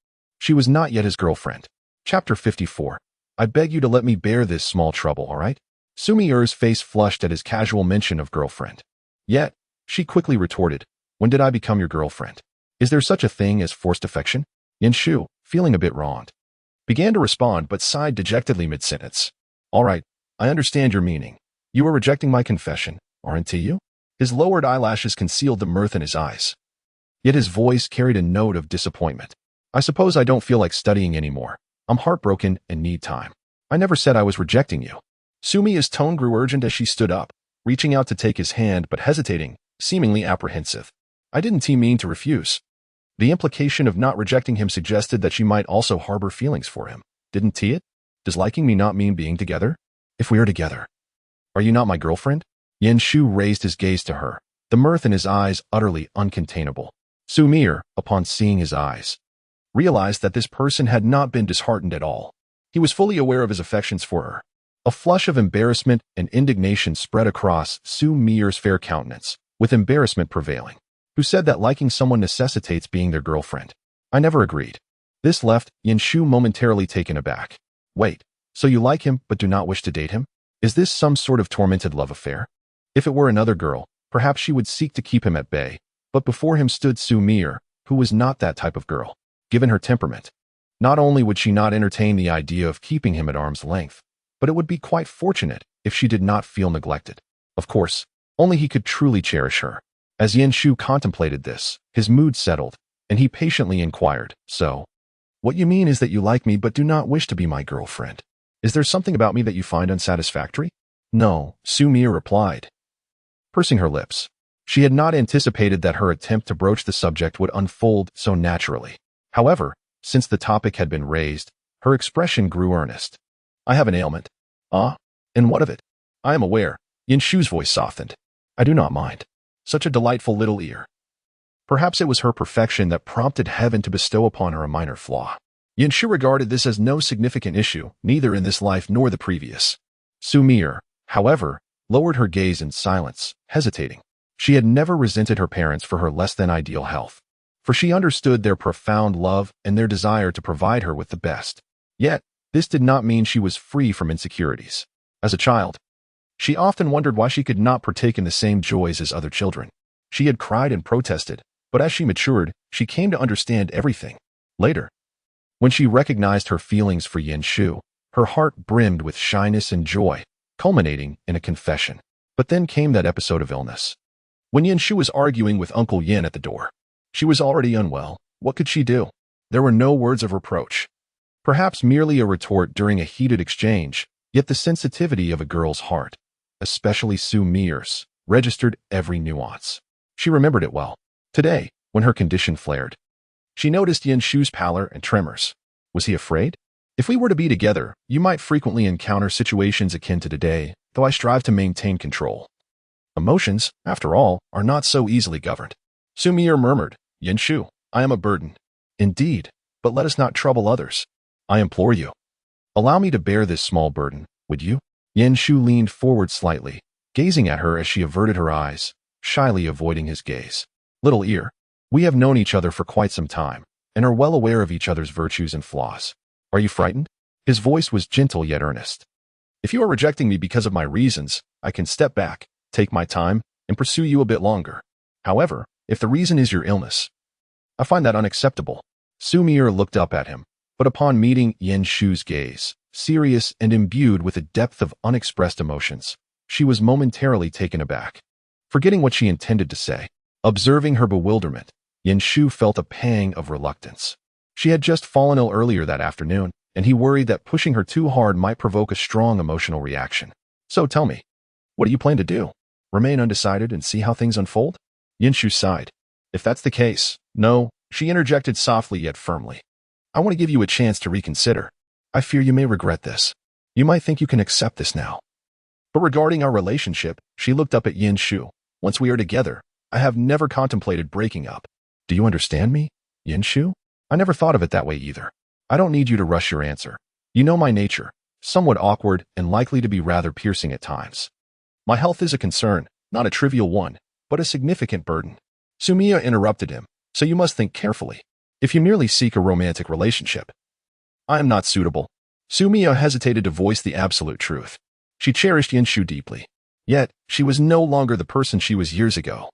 S1: she was not yet his girlfriend. Chapter 54. I beg you to let me bear this small trouble, all right? Xu Mier's face flushed at his casual mention of girlfriend. Yet, she quickly retorted, "When did I become your girlfriend? Is there such a thing as forced affection?" Yin Shu, feeling a bit wronged, began to respond but sighed dejectedly mid-sentence. "All right, I understand your meaning. You are rejecting my confession, aren't you?" His lowered eyelashes concealed the mirth in his eyes. Yet his voice carried a note of disappointment. "I suppose I don't feel like studying anymore. I'm heartbroken and need time. I never said I was rejecting you." Xu Mier's tone grew urgent as she stood up, reaching out to take his hand but hesitating, seemingly apprehensive. "I didn't mean to refuse." The implication of not rejecting him suggested that she might also harbor feelings for him. "Didn't it? Does liking me not mean being together? If we are together, are you not my girlfriend?" Yin Shu raised his gaze to her, the mirth in his eyes utterly uncontainable. Xu Mier, upon seeing his eyes, realized that this person had not been disheartened at all. He was fully aware of his affections for her. A flush of embarrassment and indignation spread across Xu Mier's fair countenance, with embarrassment prevailing. "Who said that liking someone necessitates being their girlfriend? I never agreed." This left Yin Shu momentarily taken aback. "Wait, so you like him but do not wish to date him? Is this some sort of tormented love affair?" If it were another girl, perhaps she would seek to keep him at bay, but before him stood Xu Mier, who was not that type of girl. Given her temperament, not only would she not entertain the idea of keeping him at arm's length, but it would be quite fortunate if she did not feel neglected. Of course, only he could truly cherish her. As Yin Shu contemplated this, his mood settled, and he patiently inquired, "So, what you mean is that you like me but do not wish to be my girlfriend? Is there something about me that you find unsatisfactory?" "No," Xu Mier replied, pursing her lips. She had not anticipated that her attempt to broach the subject would unfold so naturally. However, since the topic had been raised, her expression grew earnest. "I have an ailment." "Ah? And what of it?" "I am aware." Yin Shu's voice softened. "I do not mind. Such a delightful little ear." Perhaps it was her perfection that prompted heaven to bestow upon her a minor flaw. Yin Shu regarded this as no significant issue, neither in this life nor the previous. Xu Mier, however, lowered her gaze in silence, hesitating. She had never resented her parents for her less-than-ideal health, for she understood their profound love and their desire to provide her with the best. Yet, this did not mean she was free from insecurities. As a child, she often wondered why she could not partake in the same joys as other children. She had cried and protested, but as she matured, she came to understand everything. Later, when she recognized her feelings for Yin Shu, her heart brimmed with shyness and joy, culminating in a confession. But then came that episode of illness. When Yin Shu was arguing with Uncle Yin at the door, she was already unwell. What could she do? There were no words of reproach. Perhaps merely a retort during a heated exchange, yet the sensitivity of a girl's heart, especially Xu Mier's, registered every nuance. She remembered it well. Today, when her condition flared, she noticed Yin Shu's pallor and tremors. Was he afraid? "If we were to be together, you might frequently encounter situations akin to today, though I strive to maintain control. Emotions, after all, are not so easily governed." Xu Mier murmured, "Yin Shu, I am a burden." "Indeed, but let us not trouble others. I implore you. Allow me to bear this small burden, would you?" Yin Shu leaned forward slightly, gazing at her as she averted her eyes, shyly avoiding his gaze. "Little ear, we have known each other for quite some time, and are well aware of each other's virtues and flaws. Are you frightened?" His voice was gentle yet earnest. If you are rejecting me because of my reasons, I can step back, take my time, and pursue you a bit longer. However, if the reason is your illness, I find that unacceptable. Xu Mier looked up at him, but upon meeting Yin Shu's gaze, serious and imbued with a depth of unexpressed emotions, she was momentarily taken aback. Forgetting what she intended to say, observing her bewilderment, Yin Shu felt a pang of reluctance. She had just fallen ill earlier that afternoon, and he worried that pushing her too hard might provoke a strong emotional reaction. So tell me, what do you plan to do? Remain undecided and see how things unfold? Yin Shu sighed. If that's the case, no, she interjected softly yet firmly. I want to give you a chance to reconsider. I fear you may regret this. You might think you can accept this now. But regarding our relationship, she looked up at Yin Shu. Once we are together, I have never contemplated breaking up. Do you understand me, Yin Shu? I never thought of it that way either. I don't need you to rush your answer. You know my nature, somewhat awkward and likely to be rather piercing at times. My health is a concern, not a trivial one, but a significant burden. Xu Mier interrupted him, so you must think carefully. If you merely seek a romantic relationship, I am not suitable. Xu Mier hesitated to voice the absolute truth. She cherished Yin Shu deeply. Yet, she was no longer the person she was years ago,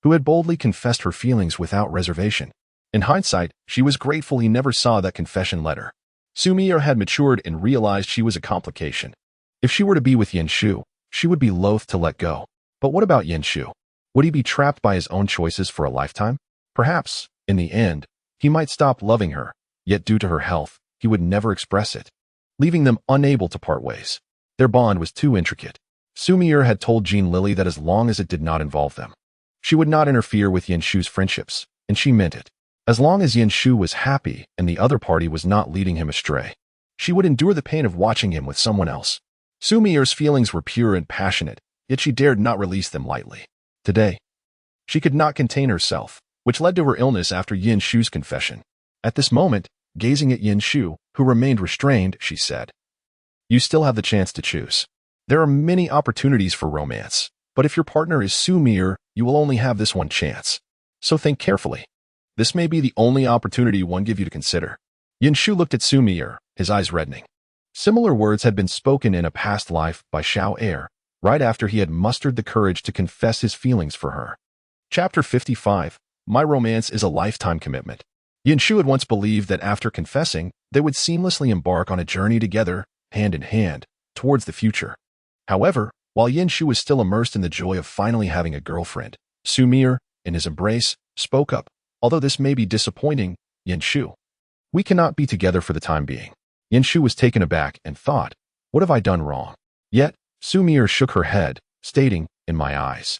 S1: who had boldly confessed her feelings without reservation. In hindsight, she was grateful he never saw that confession letter. Xu Mier had matured and realized she was a complication. If she were to be with Yin Shu, she would be loath to let go. But what about Yin Shu? Would he be trapped by his own choices for a lifetime? Perhaps, in the end, he might stop loving her, yet due to her health, he would never express it, leaving them unable to part ways. Their bond was too intricate. Xu Mier had told Jin Lili that as long as it did not involve them, she would not interfere with Yin Shu's friendships, and she meant it. As long as Yin Shu was happy and the other party was not leading him astray, she would endure the pain of watching him with someone else. Xu Mier's feelings were pure and passionate, yet she dared not release them lightly. Today, she could not contain herself, which led to her illness after Yin Shu's confession. At this moment, gazing at Yin Shu, who remained restrained, she said, "You still have the chance to choose. There are many opportunities for romance, but if your partner is Xu Mier, you will only have this one chance. So think carefully. This may be the only opportunity one give you to consider." Yin Shu looked at Xu Mier, his eyes reddening. Similar words had been spoken in a past life by Xu Mier, right after he had mustered the courage to confess his feelings for her. Chapter 55. My romance is a lifetime commitment. Yin Shu had once believed that after confessing, they would seamlessly embark on a journey together, hand in hand, towards the future. However, while Yin Shu was still immersed in the joy of finally having a girlfriend, Xu Mier, in his embrace, spoke up. Although this may be disappointing, Yin Shu, we cannot be together for the time being. Yin Shu was taken aback and thought, what have I done wrong? Yet, Xu Mier shook her head, stating, in my eyes,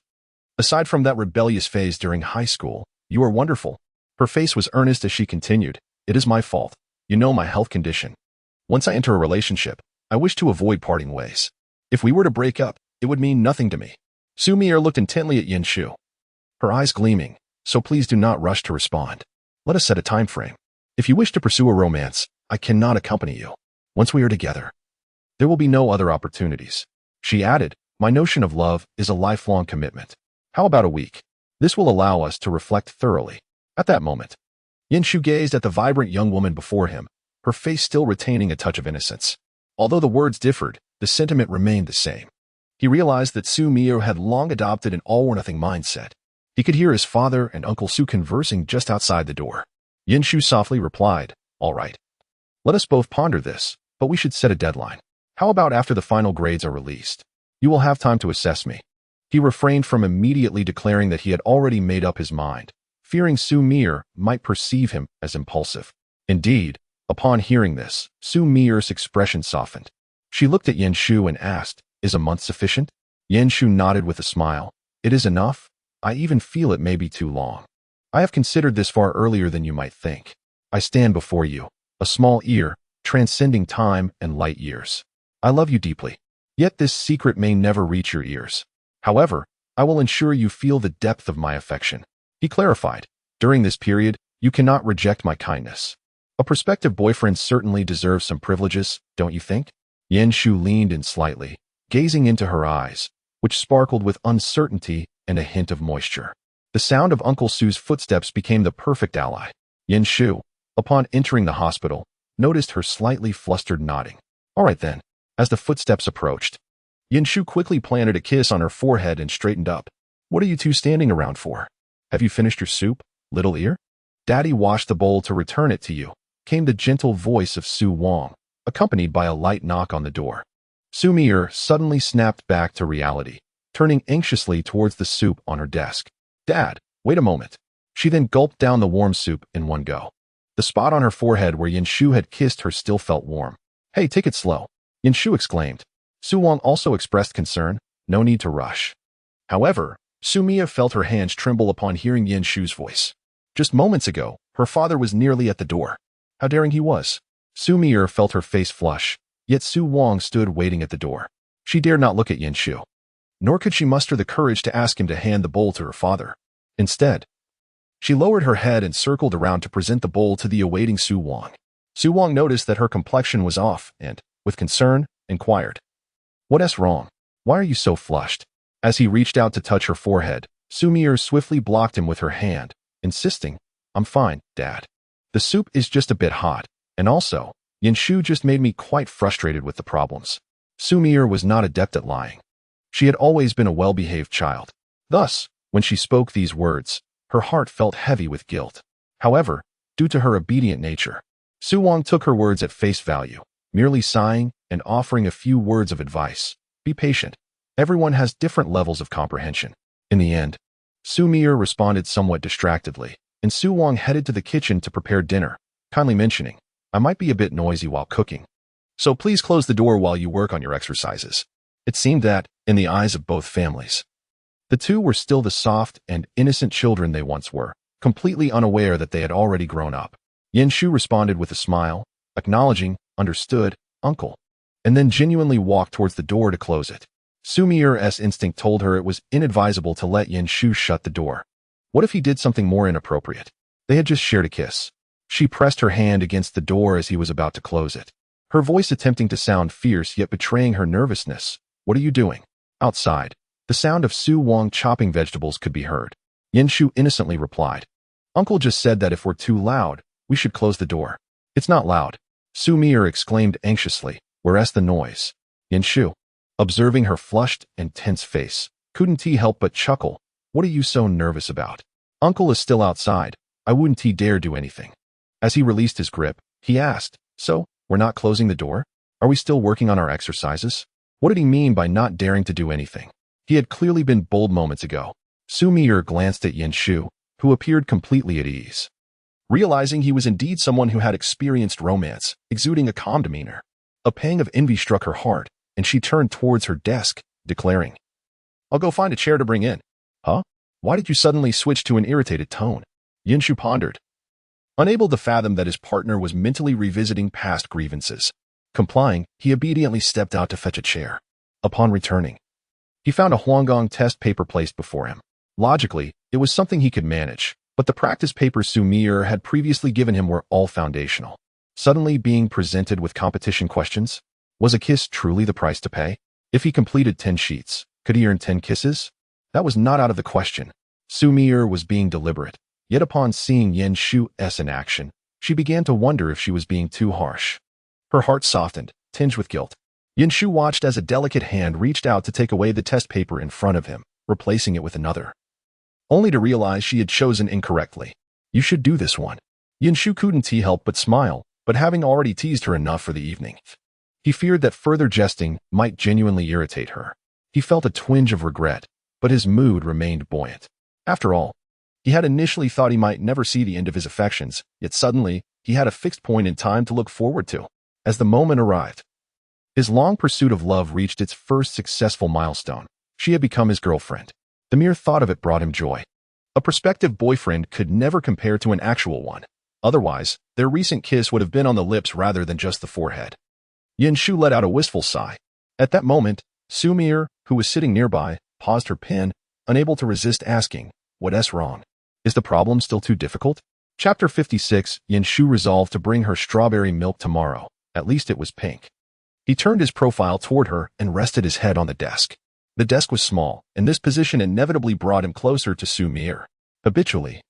S1: aside from that rebellious phase during high school, you are wonderful. Her face was earnest as she continued, it is my fault. You know my health condition. Once I enter a relationship, I wish to avoid parting ways. If we were to break up, it would mean nothing to me. Xu Mier looked intently at Yin Shu, her eyes gleaming, so please do not rush to respond. Let us set a time frame. If you wish to pursue a romance, I cannot accompany you. Once we are together, there will be no other opportunities. She added, my notion of love is a lifelong commitment. How about a week? This will allow us to reflect thoroughly. At that moment, Yin Shu gazed at the vibrant young woman before him, her face still retaining a touch of innocence. Although the words differed, the sentiment remained the same. He realized that Xu Mier had long adopted an all-or-nothing mindset. He could hear his father and Uncle Su conversing just outside the door. Yin Shu softly replied, all right. Let us both ponder this, but we should set a deadline. How about after the final grades are released? You will have time to assess me. He refrained from immediately declaring that he had already made up his mind, fearing Xu Mier might perceive him as impulsive. Indeed, upon hearing this, Xu Mier's expression softened. She looked at Yin Shu and asked, is a month sufficient? Yin Shu nodded with a smile. It is enough. I even feel it may be too long. I have considered this far earlier than you might think. I stand before you, a small ear, transcending time and light years. I love you deeply. Yet this secret may never reach your ears. However, I will ensure you feel the depth of my affection. He clarified, during this period, you cannot reject my kindness. A prospective boyfriend certainly deserves some privileges, don't you think? Yin Shu leaned in slightly, gazing into her eyes, which sparkled with uncertainty and a hint of moisture. The sound of Uncle Su's footsteps became the perfect ally. Yin Shu, upon entering the hospital, noticed her slightly flustered nodding. All right then. As the footsteps approached, Shu quickly planted a kiss on her forehead and straightened up. What are you two standing around for? Have you finished your soup, little ear? Daddy washed the bowl to return it to you, came the gentle voice of Xu Wang, accompanied by a light knock on the door. Xu Mier suddenly snapped back to reality, turning anxiously towards the soup on her desk. Dad, wait a moment. She then gulped down the warm soup in one go. The spot on her forehead where Shu had kissed her still felt warm. Hey, take it slow, Shu exclaimed. Xu Wang also expressed concern. No need to rush. However, Xu Mier felt her hands tremble upon hearing Shu's voice. Just moments ago, her father was nearly at the door. How daring he was. Xu Mier felt her face flush, yet Xu Wang stood waiting at the door. She dared not look at Shu. Nor could she muster the courage to ask him to hand the bowl to her father. Instead, she lowered her head and circled around to present the bowl to the awaiting Xu Wang. Xu Wang noticed that her complexion was off and, with concern, inquired, "What's wrong? Why are you so flushed?" As he reached out to touch her forehead, Xu Mier swiftly blocked him with her hand, insisting, "I'm fine, Dad. The soup is just a bit hot, and also, Shu just made me quite frustrated with the problems." Xu Mier was not adept at lying. She had always been a well-behaved child. Thus, when she spoke these words, her heart felt heavy with guilt. However, due to her obedient nature, Xu Wang took her words at face value, merely sighing and offering a few words of advice. Be patient. Everyone has different levels of comprehension. In the end, Xu Mier responded somewhat distractedly, and Xu Wang headed to the kitchen to prepare dinner, kindly mentioning, "I might be a bit noisy while cooking, so please close the door while you work on your exercises." It seemed that, in the eyes of both families, the two were still the soft and innocent children they once were, completely unaware that they had already grown up. Shu responded with a smile, acknowledging, "Understood, uncle," and then genuinely walked towards the door to close it. Xu Mier's instinct told her it was inadvisable to let Shu shut the door. What if he did something more inappropriate? They had just shared a kiss. She pressed her hand against the door as he was about to close it, her voice attempting to sound fierce yet betraying her nervousness. "What are you doing?" Outside, the sound of Xu Wang chopping vegetables could be heard. Shu innocently replied, "Uncle just said that if we're too loud, we should close the door." "It's not loud," Xu Mier exclaimed anxiously. "Where's the noise?" Shu, observing her flushed and tense face, couldn't he help but chuckle. "What are you so nervous about? Uncle is still outside. I wouldn't he dare do anything." As he released his grip, he asked, "So, we're not closing the door? Are we still working on our exercises?" What did he mean by not daring to do anything? He had clearly been bold moments ago. Xu Mier glanced at Shu, who appeared completely at ease. Realizing he was indeed someone who had experienced romance, exuding a calm demeanor, a pang of envy struck her heart, and she turned towards her desk, declaring, "I'll go find a chair to bring in." "Huh? Why did you suddenly switch to an irritated tone?" Shu pondered, unable to fathom that his partner was mentally revisiting past grievances. Complying, he obediently stepped out to fetch a chair. Upon returning, he found a Huanggong test paper placed before him. Logically, it was something he could manage, but the practice papers Xu Mier had previously given him were all foundational. Suddenly being presented with competition questions? Was a kiss truly the price to pay? If he completed 10 sheets, could he earn 10 kisses? That was not out of the question. Xu Mier was being deliberate, yet upon seeing Shu's in action, she began to wonder if she was being too harsh. Her heart softened, tinged with guilt. Shu watched as a delicate hand reached out to take away the test paper in front of him, replacing it with another, only to realize she had chosen incorrectly. "You should do this one." Shu couldn't help but smile, but having already teased her enough for the evening, he feared that further jesting might genuinely irritate her. He felt a twinge of regret, but his mood remained buoyant. After all, he had initially thought he might never see the end of his affections, yet suddenly, he had a fixed point in time to look forward to. As the moment arrived, his long pursuit of love reached its first successful milestone. She had become his girlfriend. The mere thought of it brought him joy. A prospective boyfriend could never compare to an actual one. Otherwise, their recent kiss would have been on the lips rather than just the forehead. Shu let out a wistful sigh. At that moment, Xu Mier, who was sitting nearby, paused her pen, unable to resist asking, "What's wrong? Is the problem still too difficult?" Chapter 56. Shu resolved to bring her strawberry milk tomorrow. At least it was pink. He turned his profile toward her and rested his head on the desk. The desk was small, and this position inevitably brought him closer to Xu Mier. Habitually,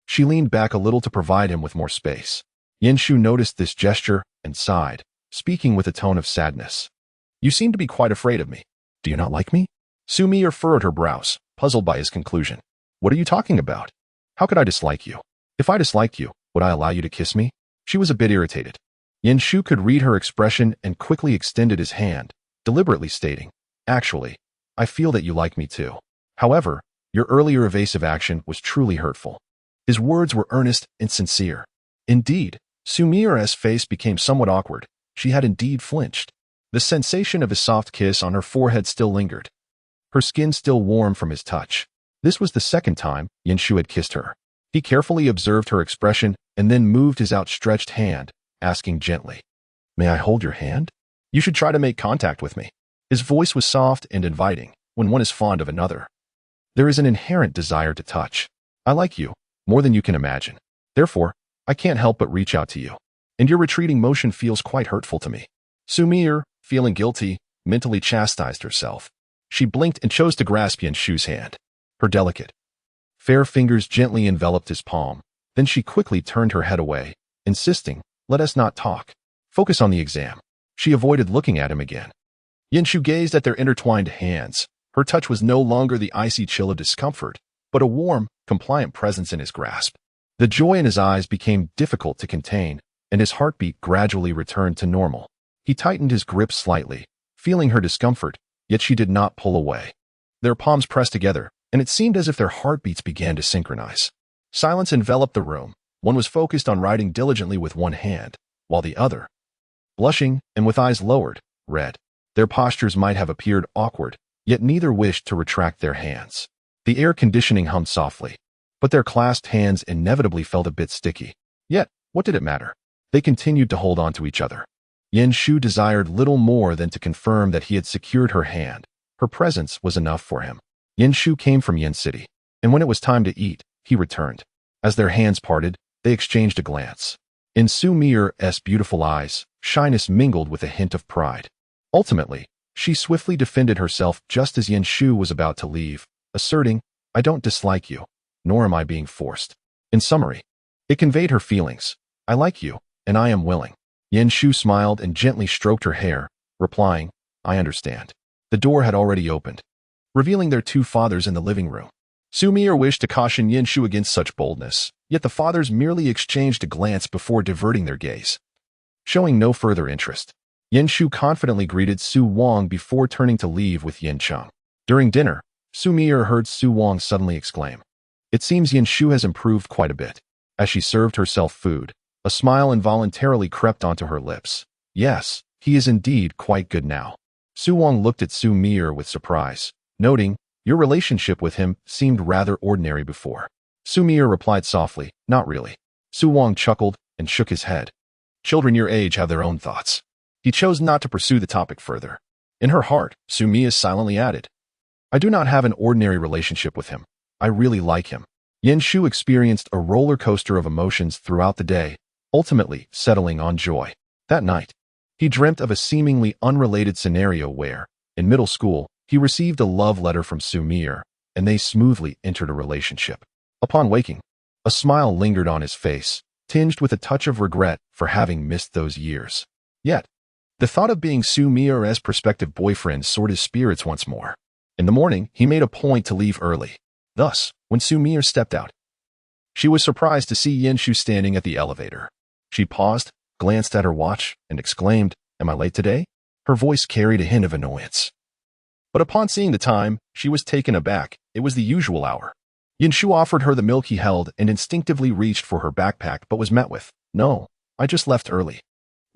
S1: she leaned back a little to provide him with more space. Yin Shu noticed this gesture and sighed, speaking with a tone of sadness. You seem to be quite afraid of me. Do you not like me? Xu Mier furrowed her brows, puzzled by his conclusion. What are you talking about? How could I dislike you? If I disliked you, would I allow you to kiss me? She was a bit irritated. Yin Shu could read her expression and quickly extended his hand, deliberately stating, Actually, I feel that you like me too. However, your earlier evasive action was truly hurtful. His words were earnest and sincere. Indeed, Xu Mier's face became somewhat awkward. She had indeed flinched. The sensation of his soft kiss on her forehead still lingered. Her skin still warm from his touch. This was the second time Yin Shu had kissed her. He carefully observed her expression and then moved his outstretched hand, asking gently, May I hold your hand? You should try to make contact with me. His voice was soft and inviting when one is fond of another. There is an inherent desire to touch. I like you more than you can imagine. Therefore, I can't help but reach out to you. And your retreating motion feels quite hurtful to me. Xu Mier, feeling guilty, mentally chastised herself. She blinked and chose to grasp Yin Shu's hand. Her delicate, fair fingers gently enveloped his palm. Then she quickly turned her head away, insisting, Let us not talk. Focus on the exam. She avoided looking at him again. Yin Shu gazed at their intertwined hands. Her touch was no longer the icy chill of discomfort, but a warm, compliant presence in his grasp. The joy in his eyes became difficult to contain, and his heartbeat gradually returned to normal. He tightened his grip slightly, feeling her discomfort, yet she did not pull away. Their palms pressed together, and it seemed as if their heartbeats began to synchronize. Silence enveloped the room. One was focused on writing diligently with one hand, while the other, blushing and with eyes lowered, read. Their postures might have appeared awkward, yet neither wished to retract their hands. The air conditioning hummed softly, but their clasped hands inevitably felt a bit sticky. Yet, what did it matter? They continued to hold on to each other. Yin Shu desired little more than to confirm that he had secured her hand. Her presence was enough for him. Yin Shu came from Yin City, and when it was time to eat, he returned. As their hands parted, they exchanged a glance. In Xu Mier's beautiful eyes, shyness mingled with a hint of pride. Ultimately, she swiftly defended herself just as Yin Shu was about to leave, asserting, I don't dislike you, nor am I being forced. In summary, it conveyed her feelings. I like you, and I am willing. Yin Shu smiled and gently stroked her hair, replying, I understand. The door had already opened, revealing their two fathers in the living room. Xu Mier wished to caution Yin Shu against such boldness, yet the fathers merely exchanged a glance before diverting their gaze. Showing no further interest, Yin Shu confidently greeted Su Wang before turning to leave with Yin Cheng. During dinner, Xu Mier heard Su Wang suddenly exclaim, It seems Yin Shu has improved quite a bit. As she served herself food, a smile involuntarily crept onto her lips. Yes, he is indeed quite good now. Su Wang looked at Xu Mier with surprise, noting, Your relationship with him seemed rather ordinary before. Xu Mier replied softly, Not really. Su Wang chuckled and shook his head. Children your age have their own thoughts. He chose not to pursue the topic further. In her heart, Xu Mier silently added, I do not have an ordinary relationship with him. I really like him. Yin Shu experienced a roller coaster of emotions throughout the day, ultimately settling on joy. That night, he dreamt of a seemingly unrelated scenario where, in middle school, he received a love letter from Xu Mier, and they smoothly entered a relationship. Upon waking, a smile lingered on his face, tinged with a touch of regret for having missed those years. Yet, the thought of being Xu Mier's prospective boyfriend soared his spirits once more. In the morning, he made a point to leave early. Thus, when Xu Mier stepped out, she was surprised to see Yin Shu standing at the elevator. She paused, glanced at her watch, and exclaimed, Am I late today? Her voice carried a hint of annoyance. But upon seeing the time, she was taken aback. It was the usual hour. Yin Shu offered her the milk he held and instinctively reached for her backpack but was met with, No, I just left early.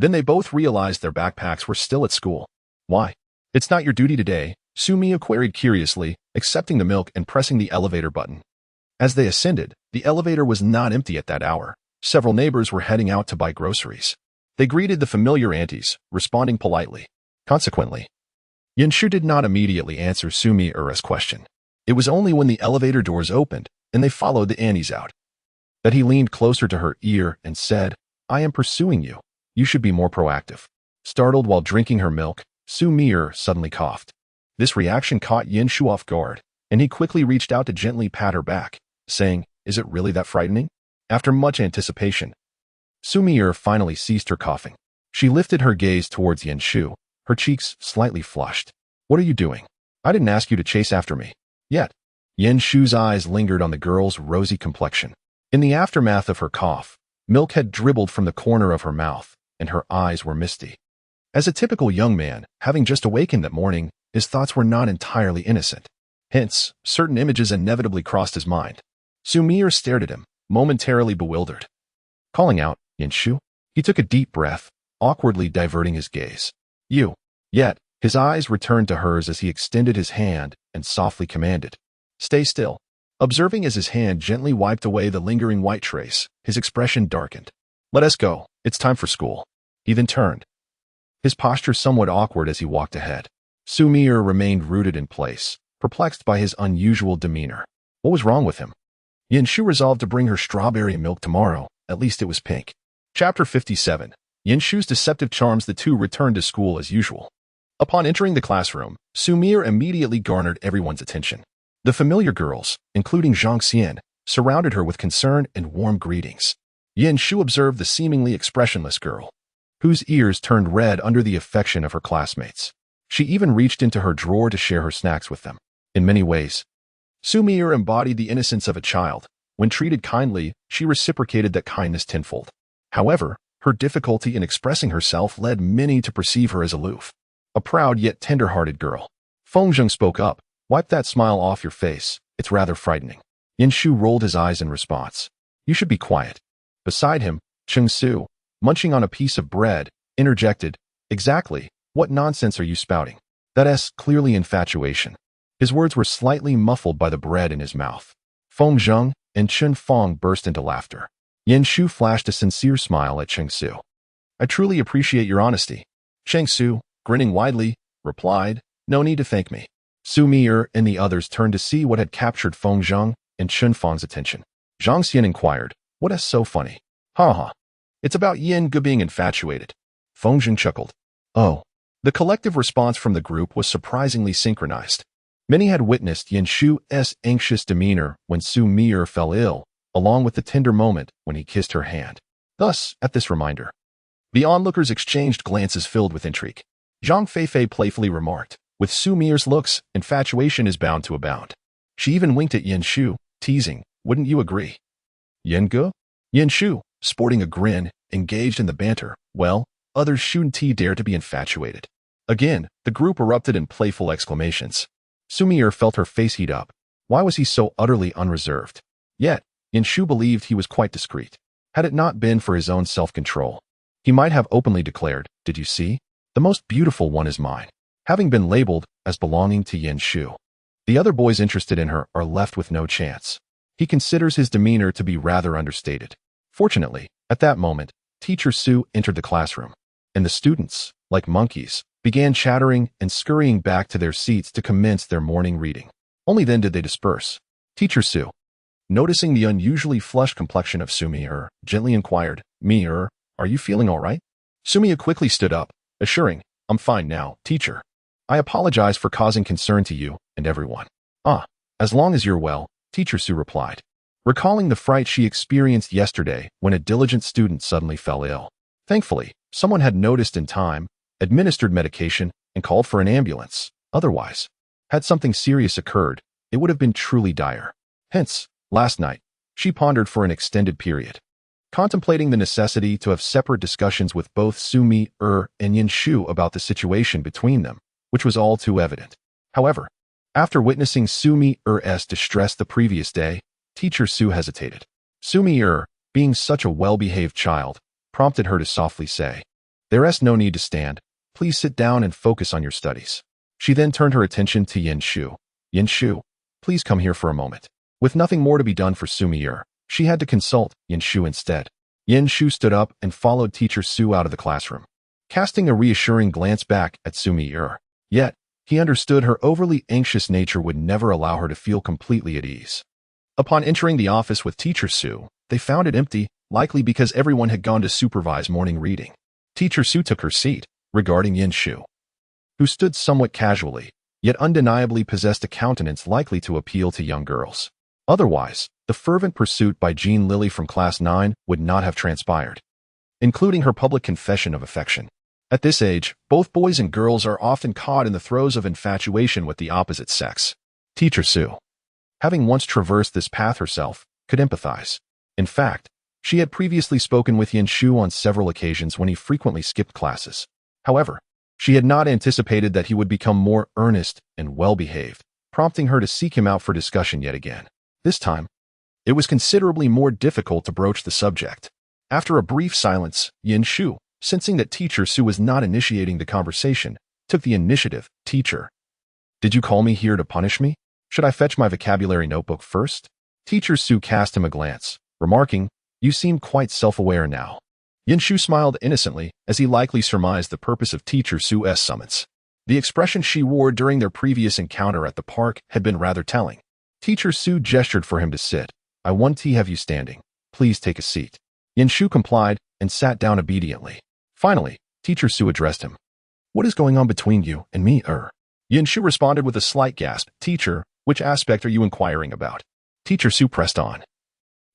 S1: Then they both realized their backpacks were still at school. Why? It's not your duty today, Xu Mier queried curiously, accepting the milk and pressing the elevator button. As they ascended, the elevator was not empty at that hour. Several neighbors were heading out to buy groceries. They greeted the familiar aunties, responding politely. Consequently, Yin Shu did not immediately answer Xu Mier's question. It was only when the elevator doors opened, and they followed the aunties out, that he leaned closer to her ear and said, I am pursuing you. You should be more proactive. Startled while drinking her milk, Xu Mier suddenly coughed. This reaction caught Yin Shu off guard, and he quickly reached out to gently pat her back, saying, Is it really that frightening? After much anticipation, Xu Mier finally ceased her coughing. She lifted her gaze towards Yin Shu, her cheeks slightly flushed. What are you doing? I didn't ask you to chase after me. Yet. Yin Shu's eyes lingered on the girl's rosy complexion. In the aftermath of her cough, milk had dribbled from the corner of her mouth, and her eyes were misty. As a typical young man, having just awakened that morning, his thoughts were not entirely innocent. Hence, certain images inevitably crossed his mind. Xu Mier stared at him, momentarily bewildered. Calling out, Yin Shu, he took a deep breath, awkwardly diverting his gaze. You. Yet, his eyes returned to hers as he extended his hand and softly commanded. Stay still. Observing as his hand gently wiped away the lingering white trace, his expression darkened. Let us go. It's time for school. He then turned. His posture somewhat awkward as he walked ahead. Xu Mier remained rooted in place, perplexed by his unusual demeanor. What was wrong with him? Yin Shu resolved to bring her strawberry milk tomorrow. At least it was pink. Chapter 57. Yin Shu's deceptive charms. The two returned to school as usual. Upon entering the classroom, Xu Mier immediately garnered everyone's attention. The familiar girls, including Zhang Xian, surrounded her with concern and warm greetings. Yin Shu observed the seemingly expressionless girl, whose ears turned red under the affection of her classmates. She even reached into her drawer to share her snacks with them. In many ways, Xu Mier embodied the innocence of a child. When treated kindly, she reciprocated that kindness tenfold. However, her difficulty in expressing herself led many to perceive her as aloof. A proud yet tender-hearted girl. Fengzheng spoke up. Wipe that smile off your face. It's rather frightening. Yin Shu rolled his eyes in response. You should be quiet. Beside him, Cheng Su, munching on a piece of bread, interjected. Exactly. What nonsense are you spouting? That's clearly infatuation. His words were slightly muffled by the bread in his mouth. Fengzheng and Chen Fong burst into laughter. Yin Shu flashed a sincere smile at Cheng Su. I truly appreciate your honesty. Cheng Su, grinning widely, replied, No need to thank me. Xu Mier and the others turned to see what had captured Fengzheng and Chen Fong's attention. Zhang Xian inquired, What is so funny? Ha ha. It's about Yin Ge being infatuated. Fengzheng chuckled. Oh. The collective response from the group was surprisingly synchronized. Many had witnessed Yin Shu's anxious demeanor when Xu Mier fell ill, along with the tender moment when he kissed her hand. Thus, at this reminder, the onlookers exchanged glances filled with intrigue. Zhang Feifei playfully remarked, With Xu Mier's looks, infatuation is bound to abound. She even winked at Yin Shu, teasing, Wouldn't you agree? Yin Ge? Yin Shu, sporting a grin, engaged in the banter. Well, others shouldn't dare to be infatuated. Again, the group erupted in playful exclamations. Xu Mier felt her face heat up. Why was he so utterly unreserved? Yet, Yin Shu believed he was quite discreet. Had it not been for his own self-control, he might have openly declared, Did you see? The most beautiful one is mine. Having been labeled as belonging to Yin Shu, the other boys interested in her are left with no chance. He considers his demeanor to be rather understated. Fortunately, at that moment, Teacher Su entered the classroom, and the students, like monkeys, began chattering and scurrying back to their seats to commence their morning reading. Only then did they disperse. Teacher Su, noticing the unusually flushed complexion of Xu Mier, gently inquired, Mier, are you feeling all right? Xu Mier quickly stood up, assuring, I'm fine now, teacher. I apologize for causing concern to you and everyone. As long as you're well, Teacher Su replied, recalling the fright she experienced yesterday when a diligent student suddenly fell ill. Thankfully, someone had noticed in time, administered medication, and called for an ambulance. Otherwise, had something serious occurred, it would have been truly dire. Hence, last night, she pondered for an extended period, contemplating the necessity to have separate discussions with both Xu Mier and Yin Shu about the situation between them, which was all too evident. However, after witnessing Xu Mier's distress the previous day, Teacher Su hesitated. Xu Mier, being such a well-behaved child, prompted her to softly say, There's no need to stand. Please sit down and focus on your studies. She then turned her attention to Yin Shu. Yin Shu, please come here for a moment. With nothing more to be done for Xu Mier, she had to consult Yin Shu instead. Yin Shu stood up and followed Teacher Su out of the classroom, casting a reassuring glance back at Xu Mier. Yet, he understood her overly anxious nature would never allow her to feel completely at ease. Upon entering the office with Teacher Su, they found it empty, likely because everyone had gone to supervise morning reading. Teacher Su took her seat, regarding Yin Shu, who stood somewhat casually, yet undeniably possessed a countenance likely to appeal to young girls. Otherwise, the fervent pursuit by Jin Lili from Class 9 would not have transpired. including her public confession of affection. At this age, both boys and girls are often caught in the throes of infatuation with the opposite sex. Teacher Xu, having once traversed this path herself, could empathize. In fact, she had previously spoken with Yin Shu on several occasions when he frequently skipped classes. However, she had not anticipated that he would become more earnest and well-behaved, prompting her to seek him out for discussion yet again. This time, it was considerably more difficult to broach the subject. After a brief silence, Yin Shu, sensing that Teacher Xu was not initiating the conversation, took the initiative. Teacher, did you call me here to punish me? Should I fetch my vocabulary notebook first? Teacher Xu cast him a glance, remarking, you seem quite self-aware now. Yin Shu smiled innocently, as he likely surmised the purpose of Teacher Xu's summons. The expression she wore during their previous encounter at the park had been rather telling. Teacher Xu gestured for him to sit. I want to have you standing. Please take a seat. Yin Shu complied and sat down obediently. Finally, Teacher Xu addressed him. What is going on between you and me, Yin Shu responded with a slight gasp. Teacher, which aspect are you inquiring about? Teacher Xu pressed on.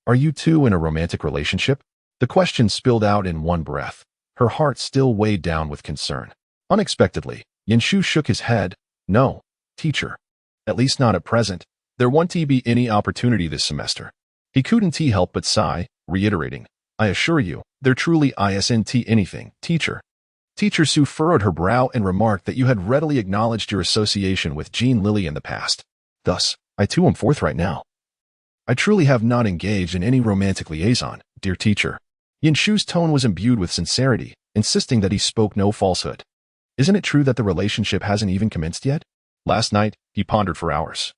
S1: Are you two in a romantic relationship? The question spilled out in one breath. Her heart still weighed down with concern. Unexpectedly, Yin Shu shook his head. No, teacher. At least not at present. There won't be any opportunity this semester. He couldn't help but sigh, reiterating. I assure you, there truly isn't anything, teacher. Teacher Xu furrowed her brow and remarked that you had readily acknowledged your association with Jin Lili in the past. Thus, I too am forthright now. I truly have not engaged in any romantic liaison, dear teacher. Yin Shu's tone was imbued with sincerity, insisting that he spoke no falsehood. Isn't it true that the relationship hasn't even commenced yet? Last night, he pondered for hours,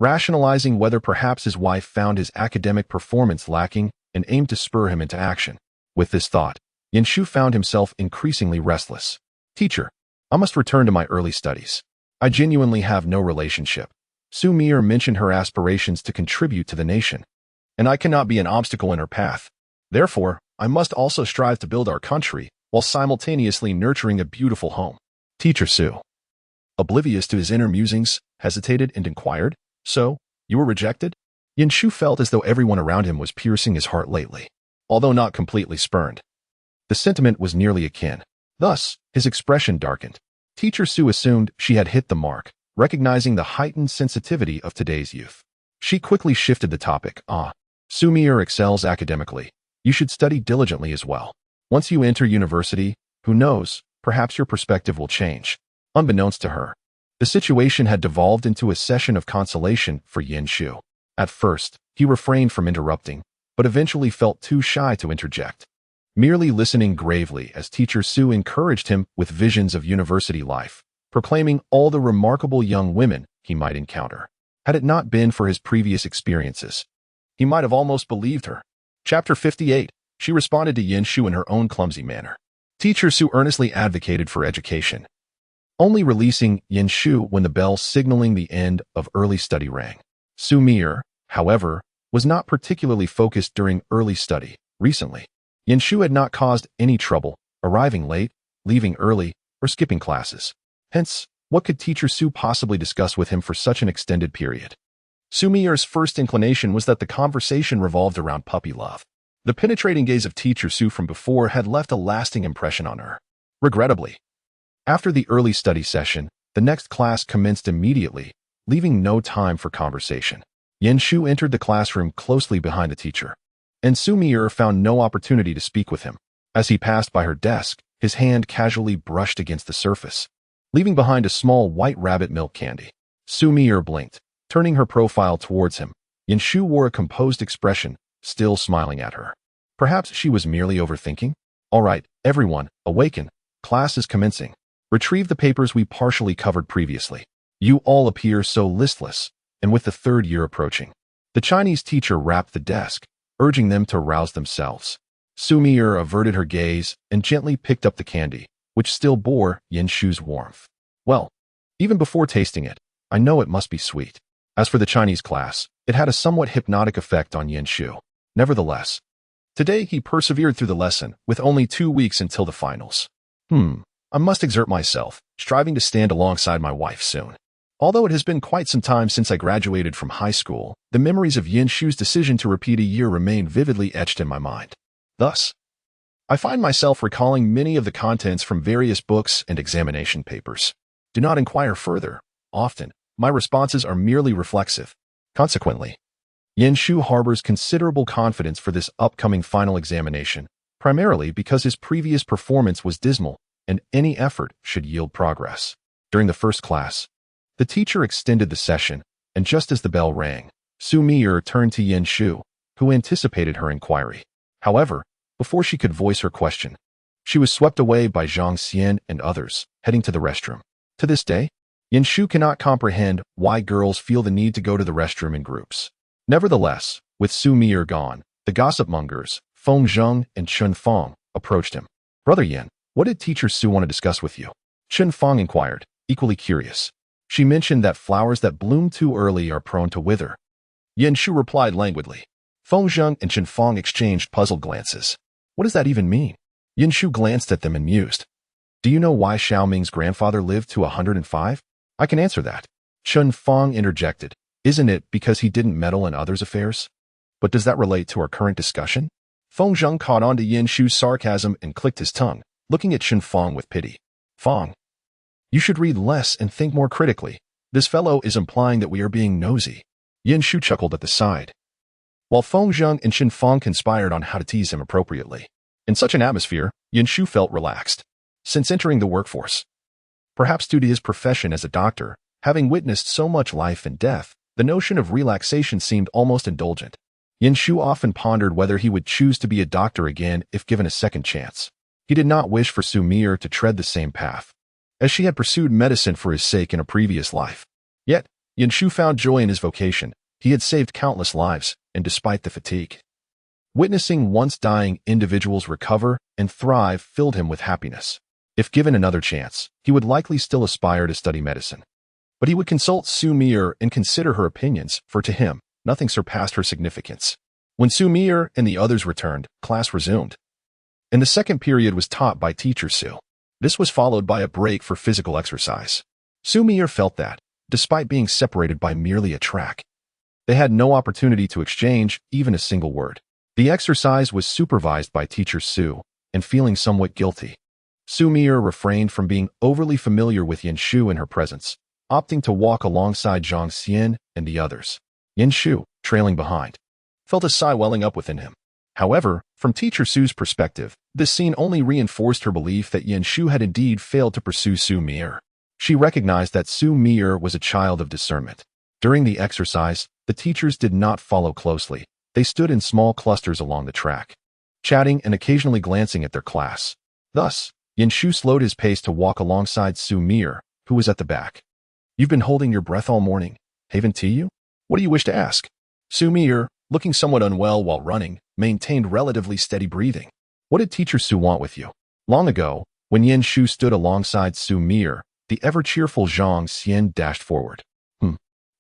S1: rationalizing whether perhaps his wife found his academic performance lacking and aimed to spur him into action. With this thought, Yin Shu found himself increasingly restless. Teacher, I must return to my early studies. I genuinely have no relationship. Xu Mier mentioned her aspirations to contribute to the nation, and I cannot be an obstacle in her path. Therefore, I must also strive to build our country while simultaneously nurturing a beautiful home. Teacher Xu, oblivious to his inner musings, hesitated and inquired, So, you were rejected? Yin Shu felt as though everyone around him was piercing his heart lately, although not completely spurned. The sentiment was nearly akin. Thus, his expression darkened. Teacher Xu assumed she had hit the mark, recognizing the heightened sensitivity of today's youth. She quickly shifted the topic. Xu Mier excels academically. You should study diligently as well. Once you enter university, who knows, perhaps your perspective will change. Unbeknownst to her, the situation had devolved into a session of consolation for Yin Shu. At first, he refrained from interrupting, but eventually felt too shy to interject. Merely listening gravely as Teacher Xu encouraged him with visions of university life, proclaiming all the remarkable young women he might encounter. Had it not been for his previous experiences, he might have almost believed her. Chapter 58. She responded to Yin Shu in her own clumsy manner. Teacher Xu earnestly advocated for education, only releasing Yin Shu when the bell signaling the end of early study rang. Xu Mier, however, was not particularly focused during early study. Recently, Yin Shu had not caused any trouble, arriving late, leaving early, or skipping classes. Hence, what could Teacher Xu possibly discuss with him for such an extended period? Xu Mier's first inclination was that the conversation revolved around puppy love. The penetrating gaze of Teacher Xu from before had left a lasting impression on her. Regrettably, after the early study session, the next class commenced immediately, leaving no time for conversation. Yin Shu entered the classroom closely behind the teacher, and Xu Mier found no opportunity to speak with him. As he passed by her desk, his hand casually brushed against the surface, leaving behind a small white rabbit milk candy. Xu Mier blinked, turning her profile towards him. Yin Shu wore a composed expression, still smiling at her. Perhaps she was merely overthinking? All right, everyone, awaken. Class is commencing. Retrieve the papers we partially covered previously. You all appear so listless, and with the third year approaching. The Chinese teacher rapped the desk, urging them to rouse themselves. Xu Mier averted her gaze and gently picked up the candy, which still bore Yin Shu's warmth. Well, even before tasting it, I know it must be sweet. As for the Chinese class, it had a somewhat hypnotic effect on Yin Shu. Nevertheless, today he persevered through the lesson with only 2 weeks until the finals. I must exert myself, striving to stand alongside my wife soon. Although it has been quite some time since I graduated from high school, the memories of Yin Shu's decision to repeat a year remain vividly etched in my mind. Thus, I find myself recalling many of the contents from various books and examination papers. Do not inquire further. Often, my responses are merely reflexive. Consequently, Yin Shu harbors considerable confidence for this upcoming final examination, primarily because his previous performance was dismal, and any effort should yield progress. During the first class, the teacher extended the session, and just as the bell rang, Xu Mier turned to Yin Shu, who anticipated her inquiry. However, before she could voice her question, she was swept away by Zhang Xian and others, heading to the restroom. To this day, Yin Shu cannot comprehend why girls feel the need to go to the restroom in groups. Nevertheless, with Xu Mier gone, the gossip mongers, Feng Zheng and Chun Fang, approached him. Brother Yin, what did teacher Xu want to discuss with you? Chun Fang inquired, equally curious. She mentioned that flowers that bloom too early are prone to wither. Yin Shu replied languidly. Feng Zheng and Chun Fang exchanged puzzled glances. What does that even mean? Yin Shu glanced at them and mused. Do you know why Xiao Ming's grandfather lived to 105? I can answer that. Chun Fang interjected. Isn't it because he didn't meddle in others' affairs? But does that relate to our current discussion? Feng Zheng caught on to Yin Shu's sarcasm and clicked his tongue, looking at Chun Fang with pity. Fang, you should read less and think more critically. This fellow is implying that we are being nosy. Yin Shu chuckled at the side, while Feng Zheng and Chun Fang conspired on how to tease him appropriately. In such an atmosphere, Yin Shu felt relaxed. Since entering the workforce, perhaps due to his profession as a doctor, having witnessed so much life and death, the notion of relaxation seemed almost indulgent. Yin Shu often pondered whether he would choose to be a doctor again if given a second chance. He did not wish for Xu Mier to tread the same path, as she had pursued medicine for his sake in a previous life. Yet, Yin Shu found joy in his vocation. He had saved countless lives, and despite the fatigue, witnessing once dying individuals recover and thrive filled him with happiness. If given another chance, he would likely still aspire to study medicine. But he would consult Xu Mier and consider her opinions, for to him, nothing surpassed her significance. When Xu Mier and the others returned, class resumed, and the second period was taught by teacher Xu. This was followed by a break for physical exercise. Xu Mier felt that, despite being separated by merely a track, they had no opportunity to exchange even a single word. The exercise was supervised by teacher Xu, and feeling somewhat guilty, Xu Mier refrained from being overly familiar with Yin Shu in her presence, opting to walk alongside Zhang Xian and the others. Yin Shu, trailing behind, felt a sigh welling up within him. However, from teacher Xu's perspective, this scene only reinforced her belief that Yin Shu had indeed failed to pursue Xu Mier. She recognized that Xu Mier was a child of discernment. During the exercise, the teachers did not follow closely. They stood in small clusters along the track, chatting and occasionally glancing at their class. Thus, Yin Shu slowed his pace to walk alongside Xu Mier, who was at the back. You've been holding your breath all morning. Haven't you? What do you wish to ask? Xu Mier, looking somewhat unwell while running, maintained relatively steady breathing. What did teacher Xu want with you? Long ago, when Yin Shu stood alongside Xu Mier, the ever-cheerful Zhang Xian dashed forward.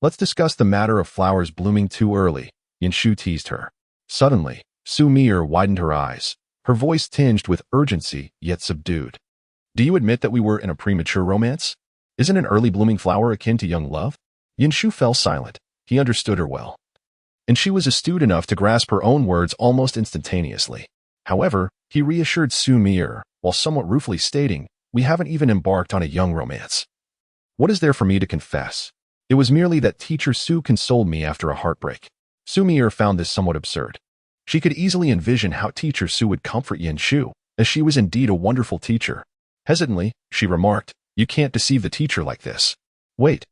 S1: Let's discuss the matter of flowers blooming too early, Yin Shu teased her. Suddenly, Xu Mier widened her eyes, her voice tinged with urgency yet subdued. Do you admit that we were in a premature romance? Isn't an early blooming flower akin to young love? Yin Shu fell silent. He understood her well, and she was astute enough to grasp her own words almost instantaneously. However, he reassured Xu Mier, while somewhat ruefully stating, we haven't even embarked on a young romance. What is there for me to confess? It was merely that teacher Xu consoled me after a heartbreak. Xu Mier found this somewhat absurd. She could easily envision how teacher Xu would comfort Yin Shu, as she was indeed a wonderful teacher. Hesitantly, she remarked, you can't deceive the teacher like this. Wait.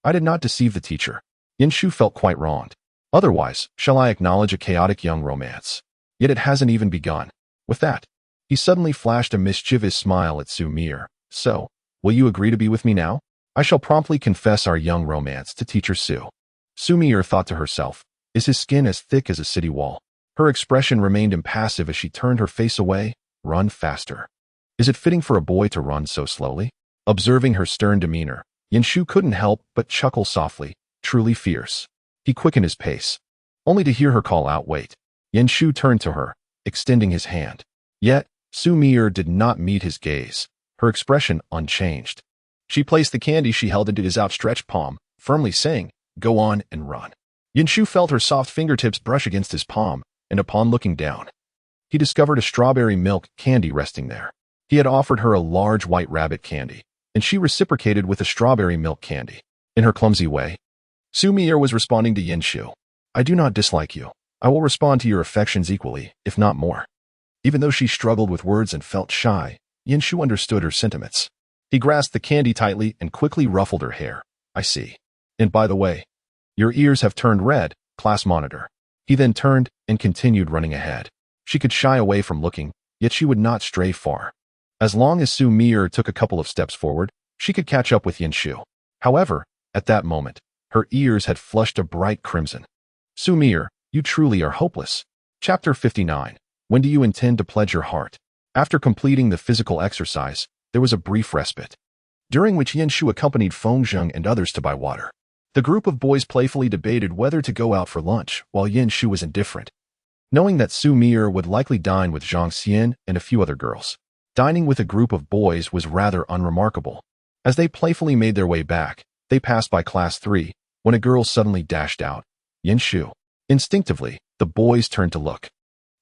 S1: I did not deceive the teacher. Yin Shu felt quite wronged. Otherwise, shall I acknowledge a chaotic young romance? Yet it hasn't even begun. With that, he suddenly flashed a mischievous smile at Xu Mier. So, will you agree to be with me now? I shall promptly confess our young romance to teacher Xu. Xu Mier thought to herself, is his skin as thick as a city wall? Her expression remained impassive as she turned her face away. Run faster. Is it fitting for a boy to run so slowly? Observing her stern demeanor, Yin Shu couldn't help but chuckle softly, truly fierce. He quickened his pace, only to hear her call out, wait. Yin Shu turned to her, extending his hand. Yet, Xu Mier did not meet his gaze, her expression unchanged. She placed the candy she held into his outstretched palm, firmly saying, go on and run. Yin Shu felt her soft fingertips brush against his palm, and upon looking down, he discovered a strawberry milk candy resting there. He had offered her a large white rabbit candy, and she reciprocated with a strawberry milk candy. In her clumsy way, Xu Mier was responding to Yin Shu. I do not dislike you. I will respond to your affections equally, if not more. Even though she struggled with words and felt shy, Yin Shu understood her sentiments. He grasped the candy tightly and quickly ruffled her hair. I see. And by the way, your ears have turned red, class monitor. He then turned and continued running ahead. She could shy away from looking, yet she would not stray far. As long as Xu Mier took a couple of steps forward, she could catch up with Yin Shu. However, at that moment, her ears had flushed a bright crimson. Xu Mier, you truly are hopeless. Chapter 59. When do you intend to pledge your heart? After completing the physical exercise, there was a brief respite, during which Yin Shu accompanied Feng Zheng and others to buy water. The group of boys playfully debated whether to go out for lunch, while Yin Shu was indifferent, knowing that Xu Mier would likely dine with Zhang Xian and a few other girls. Dining with a group of boys was rather unremarkable. As they playfully made their way back, they passed by Class 3, when a girl suddenly dashed out. Yin Shu. Instinctively, the boys turned to look.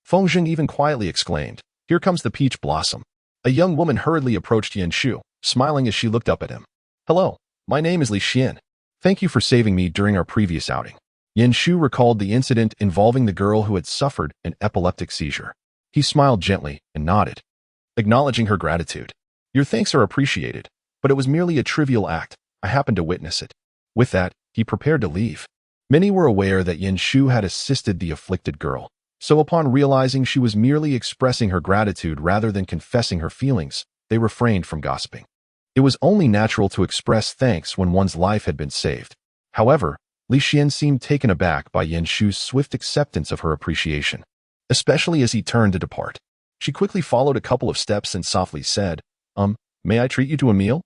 S1: Feng Zheng even quietly exclaimed, Here comes the peach blossom. A young woman hurriedly approached Yin Shu, smiling as she looked up at him. Hello, my name is Li Xian. Thank you for saving me during our previous outing. Yin Shu recalled the incident involving the girl who had suffered an epileptic seizure. He smiled gently and nodded, acknowledging her gratitude. Your thanks are appreciated, but it was merely a trivial act. I happened to witness it. With that, he prepared to leave. Many were aware that Yin Shu had assisted the afflicted girl, so upon realizing she was merely expressing her gratitude rather than confessing her feelings, they refrained from gossiping. It was only natural to express thanks when one's life had been saved. However, Li Xian seemed taken aback by Yin Shu's swift acceptance of her appreciation, especially as he turned to depart. She quickly followed a couple of steps and softly said, may I treat you to a meal?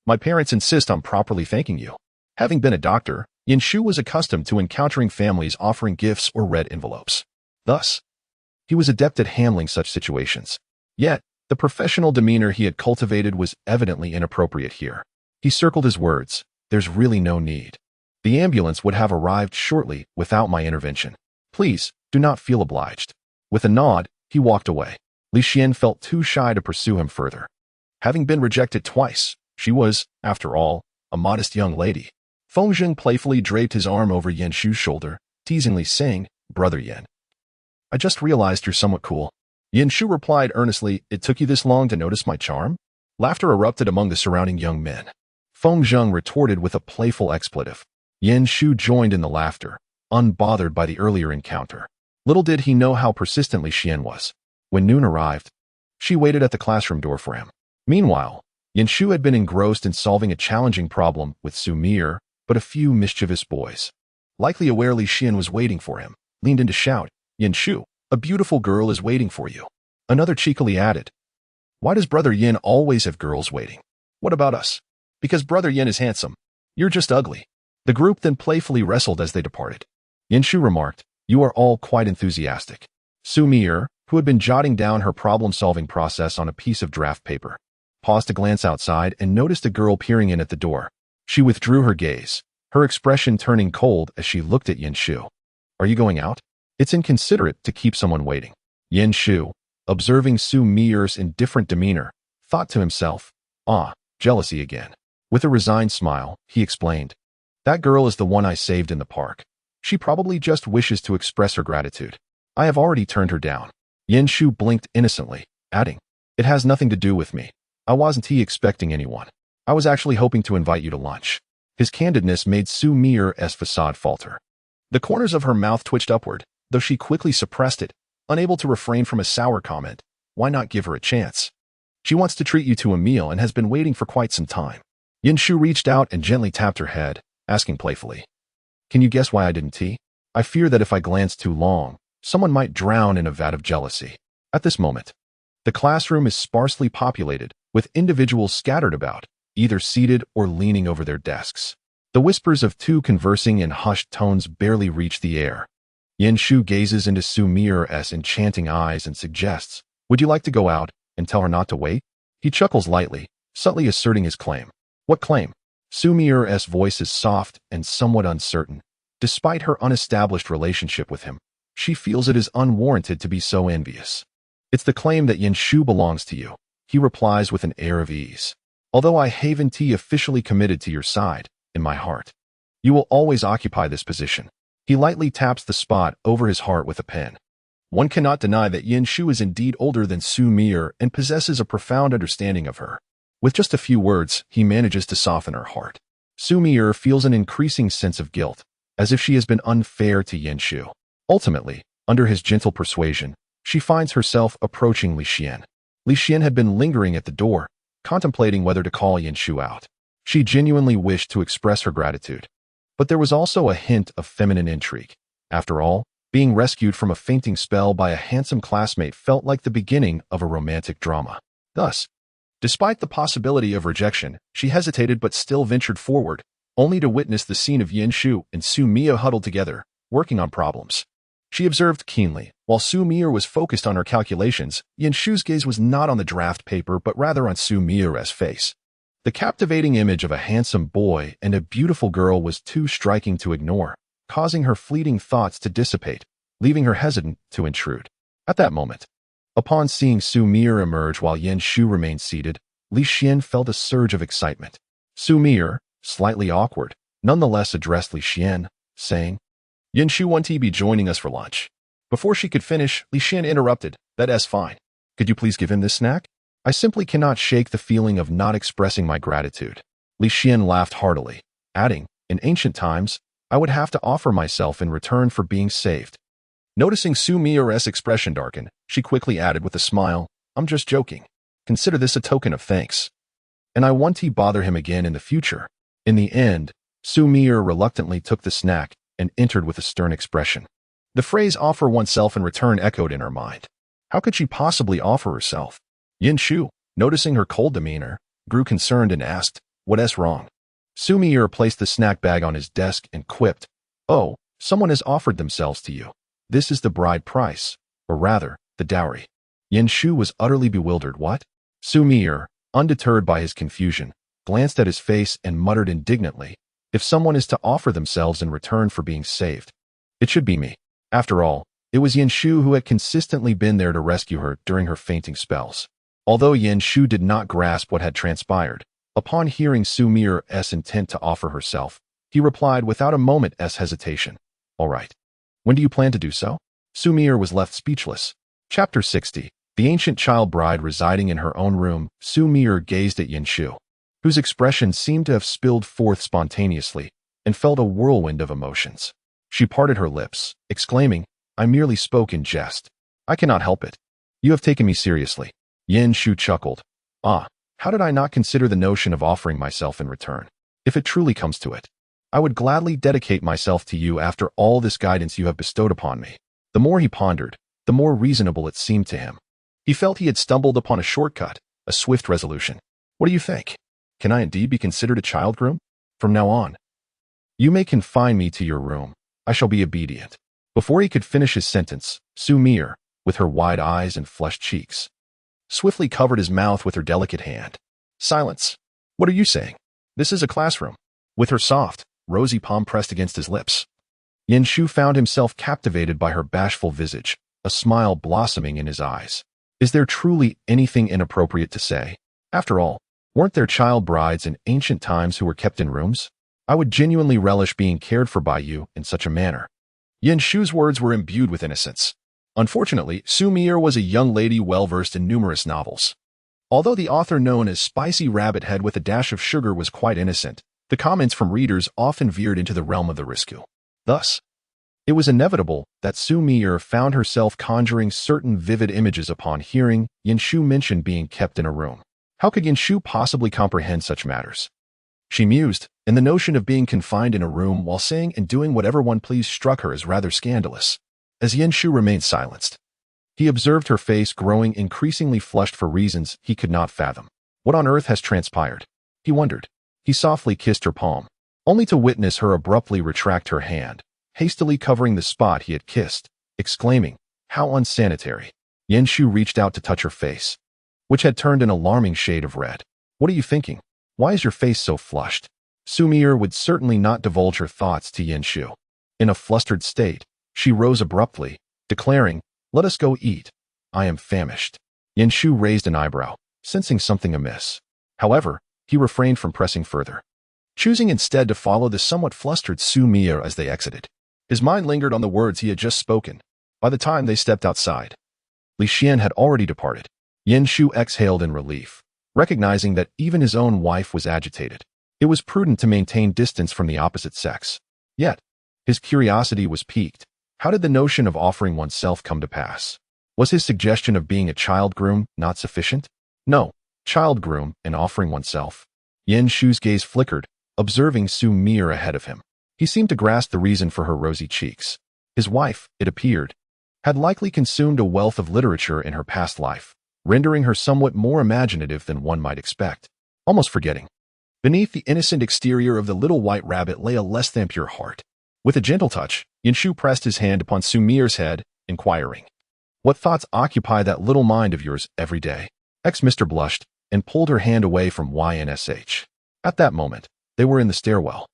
S1: My parents insist on properly thanking you. Having been a doctor, Yin Shu was accustomed to encountering families offering gifts or red envelopes. Thus, he was adept at handling such situations. Yet, the professional demeanor he had cultivated was evidently inappropriate here. He circled his words, there's really no need. The ambulance would have arrived shortly without my intervention. Please, do not feel obliged. With a nod, he walked away. Li Xian felt too shy to pursue him further. Having been rejected twice, she was, after all, a modest young lady. Feng Zheng playfully draped his arm over Yin Shu's shoulder, teasingly saying, Brother Yin, I just realized you're somewhat cool. Yin Shu replied earnestly, It took you this long to notice my charm? Laughter erupted among the surrounding young men. Feng Zheng retorted with a playful expletive. Yin Shu joined in the laughter, unbothered by the earlier encounter. Little did he know how persistent Li Xian was. When noon arrived, she waited at the classroom door for him. Meanwhile, Yin Shu had been engrossed in solving a challenging problem with Xu Mier, but a few mischievous boys, likely aware Li Xian was waiting for him, leaned in to shout, Yin Shu, a beautiful girl is waiting for you. Another cheekily added, Why does Brother Yin always have girls waiting? What about us? Because Brother Yin is handsome. You're just ugly. The group then playfully wrestled as they departed. Yin Shu remarked, You are all quite enthusiastic. Xu Mier, who had been jotting down her problem-solving process on a piece of draft paper, paused to glance outside and noticed a girl peering in at the door. She withdrew her gaze, her expression turning cold as she looked at Yin Shu. Are you going out? It's inconsiderate to keep someone waiting. Yin Shu, observing Xu Mier's indifferent demeanor, thought to himself, jealousy again. With a resigned smile, he explained, That girl is the one I saved in the park. She probably just wishes to express her gratitude. I have already turned her down. Yin Shu blinked innocently, adding, It has nothing to do with me. I wasn't expecting anyone. I was actually hoping to invite you to lunch. His candidness made Xu Mier's facade falter. The corners of her mouth twitched upward, though she quickly suppressed it, unable to refrain from a sour comment. Why not give her a chance? She wants to treat you to a meal and has been waiting for quite some time. Yin Shu reached out and gently tapped her head, asking playfully, Can you guess why I didn't tea? I fear that if I glance too long, someone might drown in a vat of jealousy. At this moment, the classroom is sparsely populated, with individuals scattered about, either seated or leaning over their desks. The whispers of two conversing in hushed tones barely reach the air. Yin Shu gazes into Xu Mier's enchanting eyes and suggests, Would you like to go out and tell her not to wait? He chuckles lightly, subtly asserting his claim. What claim? Xu Mier's voice is soft and somewhat uncertain. Despite her unestablished relationship with him, she feels it is unwarranted to be so envious. It's the claim that Yin Shu belongs to you, he replies with an air of ease. Although I haven't officially committed to your side, in my heart, you will always occupy this position. He lightly taps the spot over his heart with a pen. One cannot deny that Yin Shu is indeed older than Xu Mier and possesses a profound understanding of her. With just a few words, he manages to soften her heart. Xu Mier feels an increasing sense of guilt, as if she has been unfair to Yin Shu. Ultimately, under his gentle persuasion, she finds herself approaching Li Xian. Li Xian had been lingering at the door, contemplating whether to call Yin Shu out. She genuinely wished to express her gratitude. But there was also a hint of feminine intrigue. After all, being rescued from a fainting spell by a handsome classmate felt like the beginning of a romantic drama. Thus, despite the possibility of rejection, she hesitated but still ventured forward, only to witness the scene of Yin Shu and Xu Mier huddled together, working on problems. She observed keenly. While Xu Mier was focused on her calculations, Yin Shu's gaze was not on the draft paper but rather on Xu Mier's face. The captivating image of a handsome boy and a beautiful girl was too striking to ignore, causing her fleeting thoughts to dissipate, leaving her hesitant to intrude. At that moment, upon seeing Xu Mier emerge while Yin Shu remained seated, Li Xian felt a surge of excitement. Xu Mier, slightly awkward, nonetheless addressed Li Xian, saying, Yin Shu want to be joining us for lunch. Before she could finish, Li Xian interrupted, That's fine. Could you please give him this snack? I simply cannot shake the feeling of not expressing my gratitude. Li Xian laughed heartily, adding, In ancient times, I would have to offer myself in return for being saved. Noticing Xu Mier's expression darken, she quickly added with a smile, I'm just joking. Consider this a token of thanks. And I won't bother him again in the future. In the end, Xu Mier reluctantly took the snack and entered with a stern expression. The phrase offer oneself in return echoed in her mind. How could she possibly offer herself? Yin Shu, noticing her cold demeanor, grew concerned and asked, What's wrong? Xu Mier placed the snack bag on his desk and quipped, Oh, someone has offered themselves to you. This is the bride price, or rather, the dowry. Yin Shu was utterly bewildered. What? Xu Mier, undeterred by his confusion, glanced at his face and muttered indignantly, If someone is to offer themselves in return for being saved, it should be me. After all, it was Yin Shu who had consistently been there to rescue her during her fainting spells. Although Yin Shu did not grasp what had transpired, upon hearing Xu Mier's intent to offer herself, he replied without a moment's hesitation, All right. When do you plan to do so? Xu Mier was left speechless. Chapter 60. The ancient child bride residing in her own room, Xu Mier gazed at Yin Shu, whose expression seemed to have spilled forth spontaneously, and felt a whirlwind of emotions. She parted her lips, exclaiming, I merely spoke in jest. I cannot help it. You have taken me seriously. Yin Shu chuckled. Ah, how did I not consider the notion of offering myself in return? If it truly comes to it, I would gladly dedicate myself to you after all this guidance you have bestowed upon me. The more he pondered, the more reasonable it seemed to him. He felt he had stumbled upon a shortcut, a swift resolution. What do you think? Can I indeed be considered a child groom? From now on, you may confine me to your room. I shall be obedient. Before he could finish his sentence, Xu Mier, with her wide eyes and flushed cheeks, swiftly covered his mouth with her delicate hand. Silence. What are you saying? This is a classroom. With her soft, rosy palm pressed against his lips, Yin Shu found himself captivated by her bashful visage, a smile blossoming in his eyes. Is there truly anything inappropriate to say? After all, weren't there child brides in ancient times who were kept in rooms? I would genuinely relish being cared for by you in such a manner. Yin Shu's words were imbued with innocence. Unfortunately, Xu Mier was a young lady well-versed in numerous novels. Although the author known as Spicy Rabbit Head with a Dash of Sugar was quite innocent, the comments from readers often veered into the realm of the risque. Thus, it was inevitable that Xu Mier found herself conjuring certain vivid images upon hearing Yin Shu mention being kept in a room. How could Yin Shu possibly comprehend such matters? She mused, and the notion of being confined in a room while saying and doing whatever one pleased struck her as rather scandalous. As Yin Shu remained silenced, he observed her face growing increasingly flushed for reasons he could not fathom. What on earth has transpired? He wondered. He softly kissed her palm, only to witness her abruptly retract her hand, hastily covering the spot he had kissed, exclaiming, How unsanitary. Yin Shu reached out to touch her face, which had turned an alarming shade of red. What are you thinking? Why is your face so flushed? Xu Mier would certainly not divulge her thoughts to Yin Shu. In a flustered state, she rose abruptly, declaring, Let us go eat. I am famished. Yin Shu raised an eyebrow, sensing something amiss. However, he refrained from pressing further, choosing instead to follow the somewhat flustered Xu Mier as they exited. His mind lingered on the words he had just spoken. By the time they stepped outside, Li Xian had already departed. Yin Shu exhaled in relief, recognizing that even his own wife was agitated. It was prudent to maintain distance from the opposite sex. Yet, his curiosity was piqued. How did the notion of offering oneself come to pass? Was his suggestion of being a child groom not sufficient? No, child groom and offering oneself. Yin Shu's gaze flickered, observing Xu Mier ahead of him. He seemed to grasp the reason for her rosy cheeks. His wife, it appeared, had likely consumed a wealth of literature in her past life, rendering her somewhat more imaginative than one might expect. Almost forgetting, beneath the innocent exterior of the little white rabbit lay a less than pure heart. With a gentle touch, Yin Shu pressed his hand upon Xu Mier's head, inquiring, "What thoughts occupy that little mind of yours every day?" Mister blushed and pulled her hand away from YNSH. At that moment, they were in the stairwell,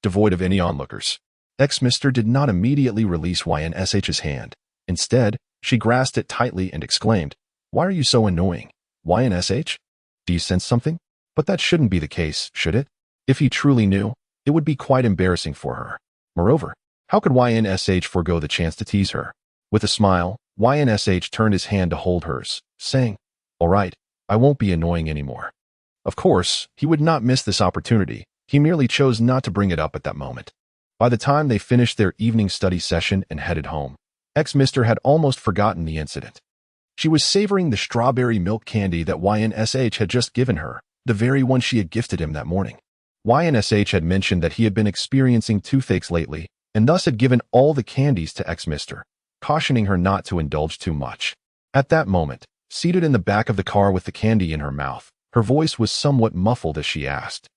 S1: devoid of any onlookers. Mister did not immediately release YNSH's hand. Instead, she grasped it tightly and exclaimed, "Why are you so annoying? YNSH? Do you sense something?" But that shouldn't be the case, should it? If he truly knew, it would be quite embarrassing for her. Moreover, how could YNSH forego the chance to tease her? With a smile, YNSH turned his hand to hold hers, saying, "All right, I won't be annoying anymore." Of course, he would not miss this opportunity. He merely chose not to bring it up at that moment. By the time they finished their evening study session and headed home, Mister had almost forgotten the incident. She was savoring the strawberry milk candy that YNSH had just given her, the very one she had gifted him that morning. YNSH had mentioned that he had been experiencing toothaches lately, and thus had given all the candies to Mister, cautioning her not to indulge too much. At that moment, seated in the back of the car with the candy in her mouth, her voice was somewhat muffled as she asked,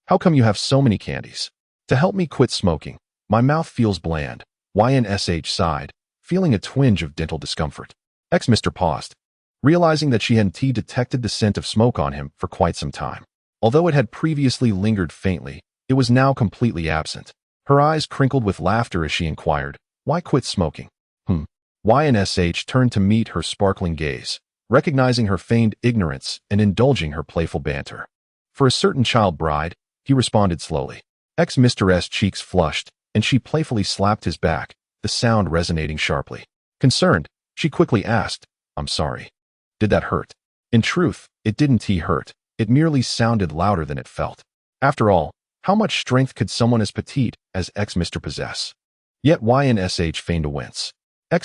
S1: "How come you have so many candies?" "To help me quit smoking. My mouth feels bland," YNSH sighed, feeling a twinge of dental discomfort. Mister paused, realizing that she had indeed detected the scent of smoke on him for quite some time. Although it had previously lingered faintly, it was now completely absent. Her eyes crinkled with laughter as she inquired, "Why quit smoking?" YNSH turned to meet her sparkling gaze, recognizing her feigned ignorance and indulging her playful banter. "For a certain child bride," he responded slowly. Mister's cheeks flushed, and she playfully slapped his back, the sound resonating sharply. Concerned, she quickly asked, "I'm sorry. Did that hurt?" In truth, it didn't hurt. It merely sounded louder than it felt. After all, how much strength could someone as petite as Mister possess? Yet YNSH feigned a wince.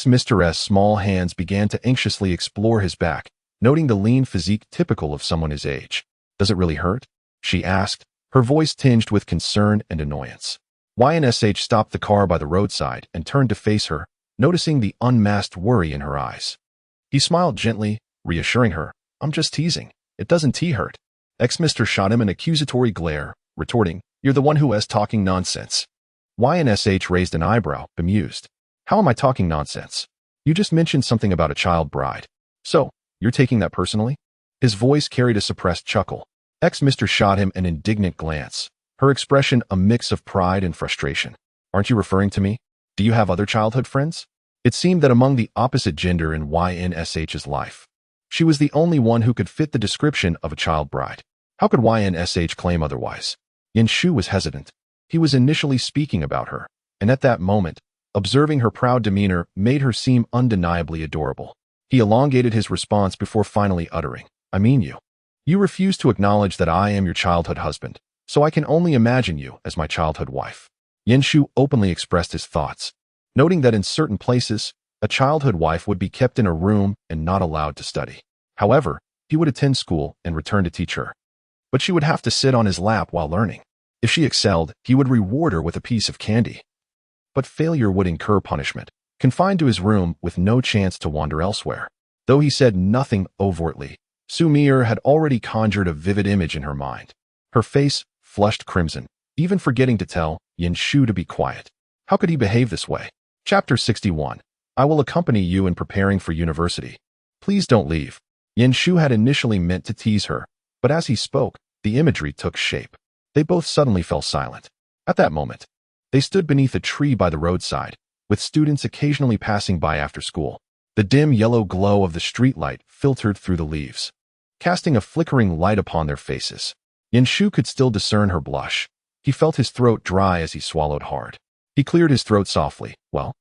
S1: Mister's small hands began to anxiously explore his back, noting the lean physique typical of someone his age. "Does it really hurt?" she asked, her voice tinged with concern and annoyance. YNSH stopped the car by the roadside and turned to face her, noticing the unmasked worry in her eyes. He smiled gently, reassuring her, "I'm just teasing. It doesn't hurt." Mister shot him an accusatory glare, retorting, "You're the one who is talking nonsense." YNSH raised an eyebrow, bemused. "How am I talking nonsense? You just mentioned something about a child bride. So, you're taking that personally?" His voice carried a suppressed chuckle. Mister shot him an indignant glance, her expression a mix of pride and frustration. "Aren't you referring to me? Do you have other childhood friends?" It seemed that among the opposite gender in YNSH's life, she was the only one who could fit the description of a child bride. How could YNSH claim otherwise? Yin Shu was hesitant. He was initially speaking about her, and at that moment, observing her proud demeanor made her seem undeniably adorable. He elongated his response before finally uttering, "I mean you. You refuse to acknowledge that I am your childhood husband, so I can only imagine you as my childhood wife." Yin Shu openly expressed his thoughts, noting that in certain places, a childhood wife would be kept in a room and not allowed to study. However, he would attend school and return to teach her. But she would have to sit on his lap while learning. If she excelled, he would reward her with a piece of candy. But failure would incur punishment, confined to his room with no chance to wander elsewhere. Though he said nothing overtly, Xu Mier had already conjured a vivid image in her mind. Her face flushed crimson, even forgetting to tell Yin Shu to be quiet. How could he behave this way? Chapter 61. I will accompany you in preparing for university. Please don't leave. Yin Shu had initially meant to tease her, but as he spoke, the imagery took shape. They both suddenly fell silent. At that moment, they stood beneath a tree by the roadside, with students occasionally passing by after school. The dim yellow glow of the streetlight filtered through the leaves, casting a flickering light upon their faces. Shu could still discern her blush. He felt his throat dry as he swallowed hard. He cleared his throat softly. Well,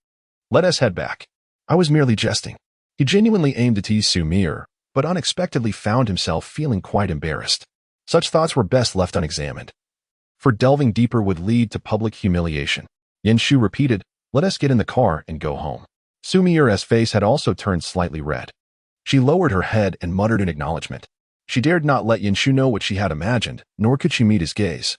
S1: let us head back. I was merely jesting. He genuinely aimed to tease Xu Mier, but unexpectedly found himself feeling quite embarrassed. Such thoughts were best left unexamined, for delving deeper would lead to public humiliation. Shu repeated, let us get in the car and go home. Xu Mier's face had also turned slightly red. She lowered her head and muttered in acknowledgement. She dared not let Shu know what she had imagined, nor could she meet his gaze,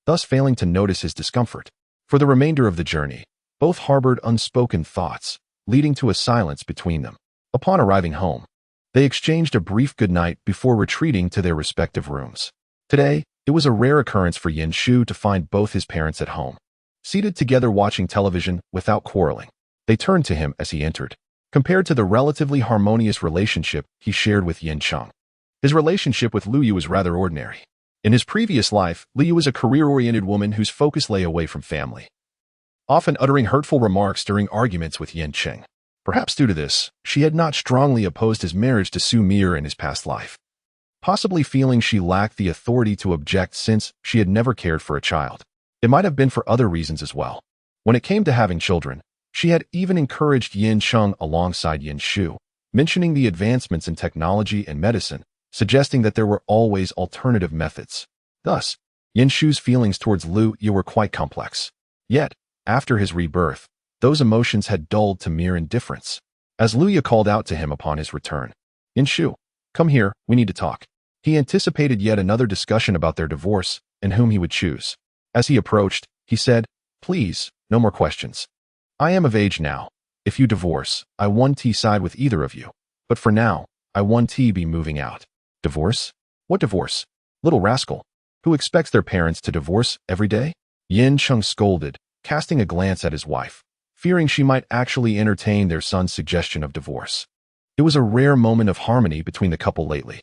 S1: thus failing to notice his discomfort. For the remainder of the journey, both harbored unspoken thoughts, leading to a silence between them. Upon arriving home, they exchanged a brief goodnight before retreating to their respective rooms. Today, it was a rare occurrence for Shu to find both his parents at home, seated together watching television without quarreling. They turned to him as he entered. Compared to the relatively harmonious relationship he shared with Cheng, his relationship with Liu was rather ordinary. In his previous life, Liu was a career-oriented woman whose focus lay away from family, often uttering hurtful remarks during arguments with Cheng. Perhaps due to this, she had not strongly opposed his marriage to Xu Mier in his past life, possibly feeling she lacked the authority to object since she had never cared for a child. It might have been for other reasons as well. When it came to having children, she had even encouraged Cheng alongside Shu, mentioning the advancements in technology and medicine, suggesting that there were always alternative methods. Thus, Shu's feelings towards Liu were quite complex. Yet, after his rebirth, those emotions had dulled to mere indifference. As Liu called out to him upon his return, Shu, come here, we need to talk. He anticipated yet another discussion about their divorce and whom he would choose. As he approached, he said, please, no more questions. I am of age now. If you divorce, I want to side with either of you. But for now, I want to be moving out. Divorce? What divorce? Little rascal. Who expects their parents to divorce every day? Cheng scolded, casting a glance at his wife, fearing she might actually entertain their son's suggestion of divorce. It was a rare moment of harmony between the couple lately.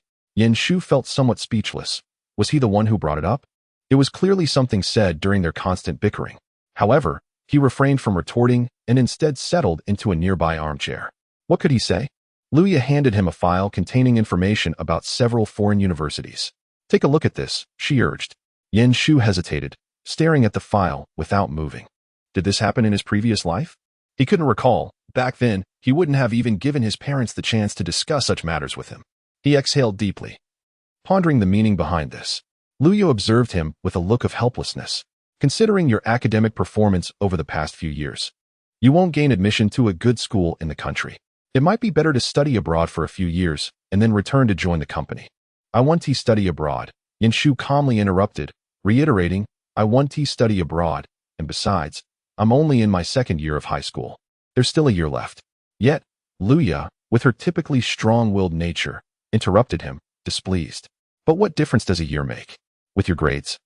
S1: Shu felt somewhat speechless. Was he the one who brought it up? It was clearly something said during their constant bickering. However, he refrained from retorting and instead settled into a nearby armchair. What could he say? Liu handed him a file containing information about several foreign universities. Take a look at this, she urged. Shu hesitated, staring at the file without moving. Did this happen in his previous life? He couldn't recall. Back then, he wouldn't have even given his parents the chance to discuss such matters with him. He exhaled deeply, pondering the meaning behind this. Liu observed him with a look of helplessness. Considering your academic performance over the past few years, you won't gain admission to a good school in the country. It might be better to study abroad for a few years and then return to join the company. I want to study abroad, Shu calmly interrupted, reiterating, I want to study abroad, and besides, I'm only in my second year of high school. There's still a year left. Yet, Liu, with her typically strong-willed nature, interrupted him, displeased. But what difference does a year make? With your grades,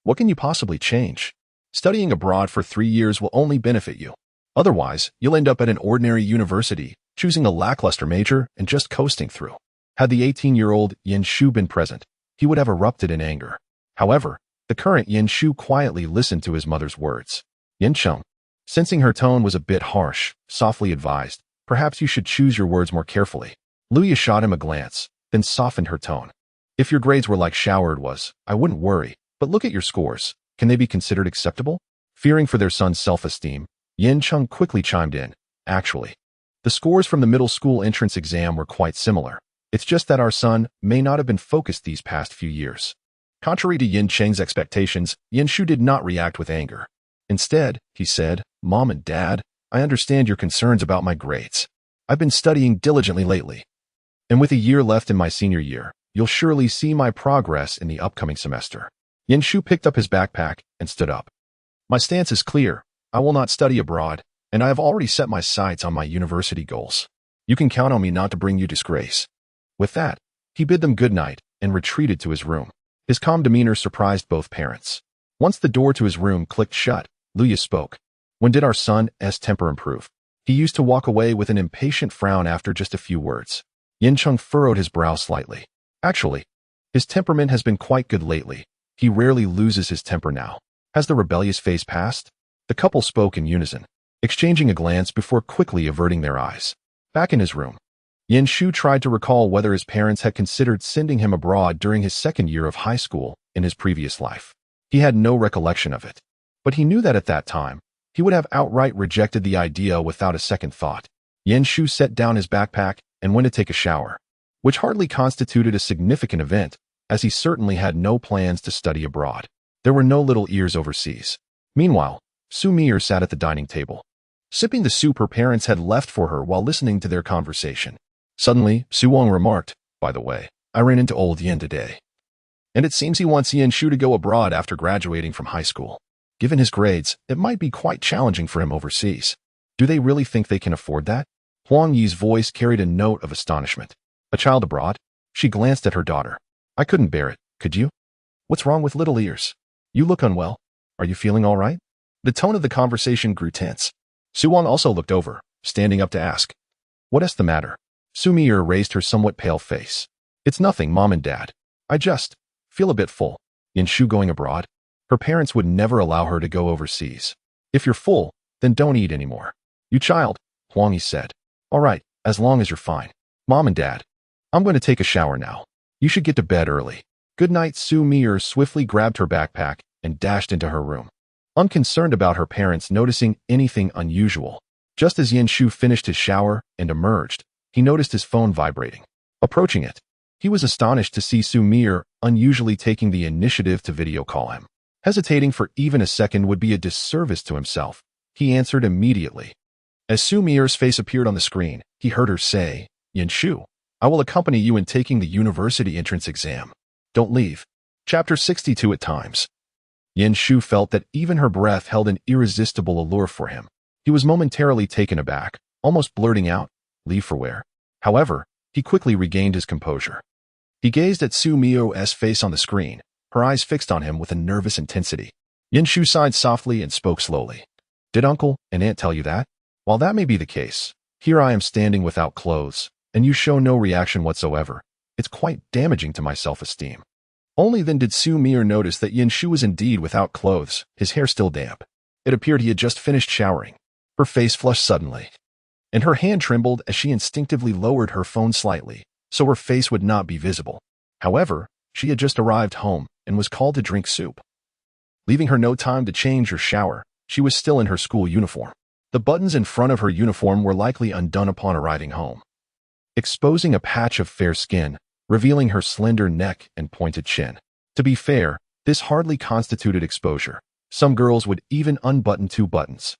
S1: what can you possibly change? Studying abroad for 3 years will only benefit you. Otherwise, you'll end up at an ordinary university, choosing a lackluster major and just coasting through. Had the 18-year-old Shu been present, he would have erupted in anger. However, the current Shu quietly listened to his mother's words. Cheng, sensing her tone was a bit harsh, softly advised, perhaps you should choose your words more carefully. Liu shot him a glance, then softened her tone. If your grades were like showered was, I wouldn't worry, but look at your scores. Can they be considered acceptable? Fearing for their son's self-esteem, Cheng quickly chimed in. Actually, the scores from the middle school entrance exam were quite similar. It's just that our son may not have been focused these past few years. Contrary to Cheng's expectations, Shu did not react with anger. Instead, he said, Mom and Dad, I understand your concerns about my grades. I've been studying diligently lately. And with a year left in my senior year, you'll surely see my progress in the upcoming semester. Shu picked up his backpack and stood up. My stance is clear. I will not study abroad, and I have already set my sights on my university goals. You can count on me not to bring you disgrace. With that, he bid them good night and retreated to his room. His calm demeanor surprised both parents. Once the door to his room clicked shut, Liu spoke. When did our son's temper improve? He used to walk away with an impatient frown after just a few words. Cheng furrowed his brow slightly. Actually, his temperament has been quite good lately. He rarely loses his temper now. Has the rebellious phase passed? The couple spoke in unison, exchanging a glance before quickly averting their eyes. Back in his room, Yin Shu tried to recall whether his parents had considered sending him abroad during his second year of high school in his previous life. He had no recollection of it, but he knew that at that time, he would have outright rejected the idea without a second thought. Yin Shu set down his backpack and went to take a shower, which hardly constituted a significant event, as he certainly had no plans to study abroad. There were no little ears overseas. Meanwhile, Xu Mier sat at the dining table, sipping the soup her parents had left for her while listening to their conversation. Suddenly, Su Wang remarked, "By the way, I ran into old Yin today, and it seems he wants Yin Shu to go abroad after graduating from high school. Given his grades, it might be quite challenging for him overseas. Do they really think they can afford that?" Huang Yi's voice carried a note of astonishment. "A child abroad?" She glanced at her daughter. "I couldn't bear it, could you? What's wrong with little ears? You look unwell. Are you feeling all right?" The tone of the conversation grew tense. Su Wang also looked over, standing up to ask, "What is the matter?" Xu Mier raised her somewhat pale face. "It's nothing, Mom and Dad. I just feel a bit full." Yin Shu going abroad? Her parents would never allow her to go overseas. "If you're full, then don't eat anymore." "You child," Huang Yi said. "All right, as long as you're fine. Mom and Dad, I'm going to take a shower now. You should get to bed early." "Good night." Xu Mier swiftly grabbed her backpack and dashed into her room, unconcerned about her parents noticing anything unusual. Just as Yin Shu finished his shower and emerged, he noticed his phone vibrating. Approaching it, he was astonished to see Xu Mier unusually taking the initiative to video call him. Hesitating for even a second would be a disservice to himself. He answered immediately. As Xu Mier's face appeared on the screen, he heard her say, "Yin Shu, I will accompany you in taking the university entrance exam. Don't leave." Chapter 62 At times, Yin Shu felt that even her breath held an irresistible allure for him. He was momentarily taken aback, almost blurting out, "Leave for where?" However, he quickly regained his composure. He gazed at Xu Mio's face on the screen, her eyes fixed on him with a nervous intensity. Yin Shu sighed softly and spoke slowly. "Did Uncle and Aunt tell you that? While that may be the case, here I am standing without clothes, and you show no reaction whatsoever. It's quite damaging to my self-esteem." Only then did Xu Mier notice that Yin Shu was indeed without clothes, his hair still damp. It appeared he had just finished showering. Her face flushed suddenly, and her hand trembled as she instinctively lowered her phone slightly, so her face would not be visible. However, she had just arrived home and was called to drink soup. Leaving her no time to change or shower, she was still in her school uniform. The buttons in front of her uniform were likely undone upon arriving home, exposing a patch of fair skin, revealing her slender neck and pointed chin. To be fair, this hardly constituted exposure. Some girls would even unbutton 2 buttons.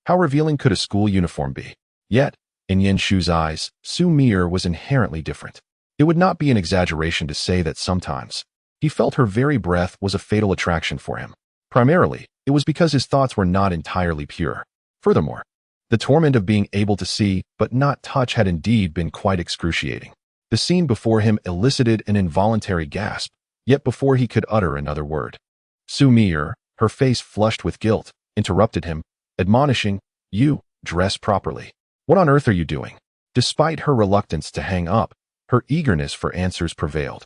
S1: How revealing could a school uniform be? Yet, in Yin Shu's eyes, Xu Mier was inherently different. It would not be an exaggeration to say that sometimes he felt her very breath was a fatal attraction for him. Primarily, it was because his thoughts were not entirely pure. Furthermore, the torment of being able to see but not touch had indeed been quite excruciating. The scene before him elicited an involuntary gasp, yet before he could utter another word, Xu Mier, her face flushed with guilt, interrupted him, admonishing, "You, dress properly. What on earth are you doing?" Despite her reluctance to hang up, her eagerness for answers prevailed,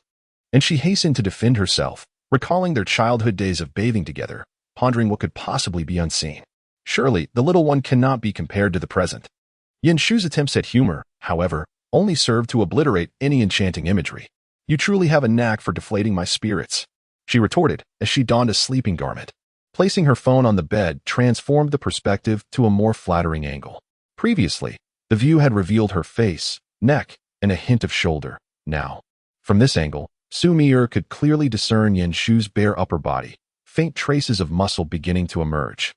S1: and she hastened to defend herself, recalling their childhood days of bathing together, pondering what could possibly be unseen. Surely, the little one cannot be compared to the present. Yin Shu's attempts at humor, however, only served to obliterate any enchanting imagery. "You truly have a knack for deflating my spirits," she retorted as she donned a sleeping garment. Placing her phone on the bed transformed the perspective to a more flattering angle. Previously, the view had revealed her face, neck, and a hint of shoulder. Now, from this angle, Xu Mier could clearly discern Yin Shu's bare upper body, faint traces of muscle beginning to emerge.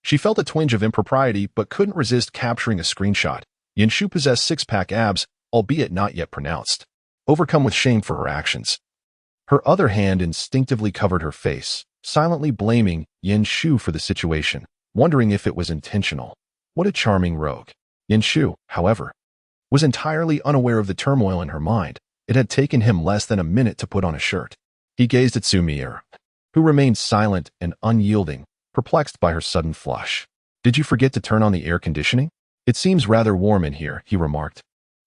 S1: She felt a twinge of impropriety but couldn't resist capturing a screenshot. Yin Shu possessed six-pack abs, albeit not yet pronounced. Overcome with shame for her actions, her other hand instinctively covered her face, silently blaming Yin Shu for the situation, wondering if it was intentional. What a charming rogue. Yin Shu, however, was entirely unaware of the turmoil in her mind. It had taken him less than a minute to put on a shirt. He gazed at Xu Mier, who remained silent and unyielding, perplexed by her sudden flush. "Did you forget to turn on the air conditioning? It seems rather warm in here," he remarked,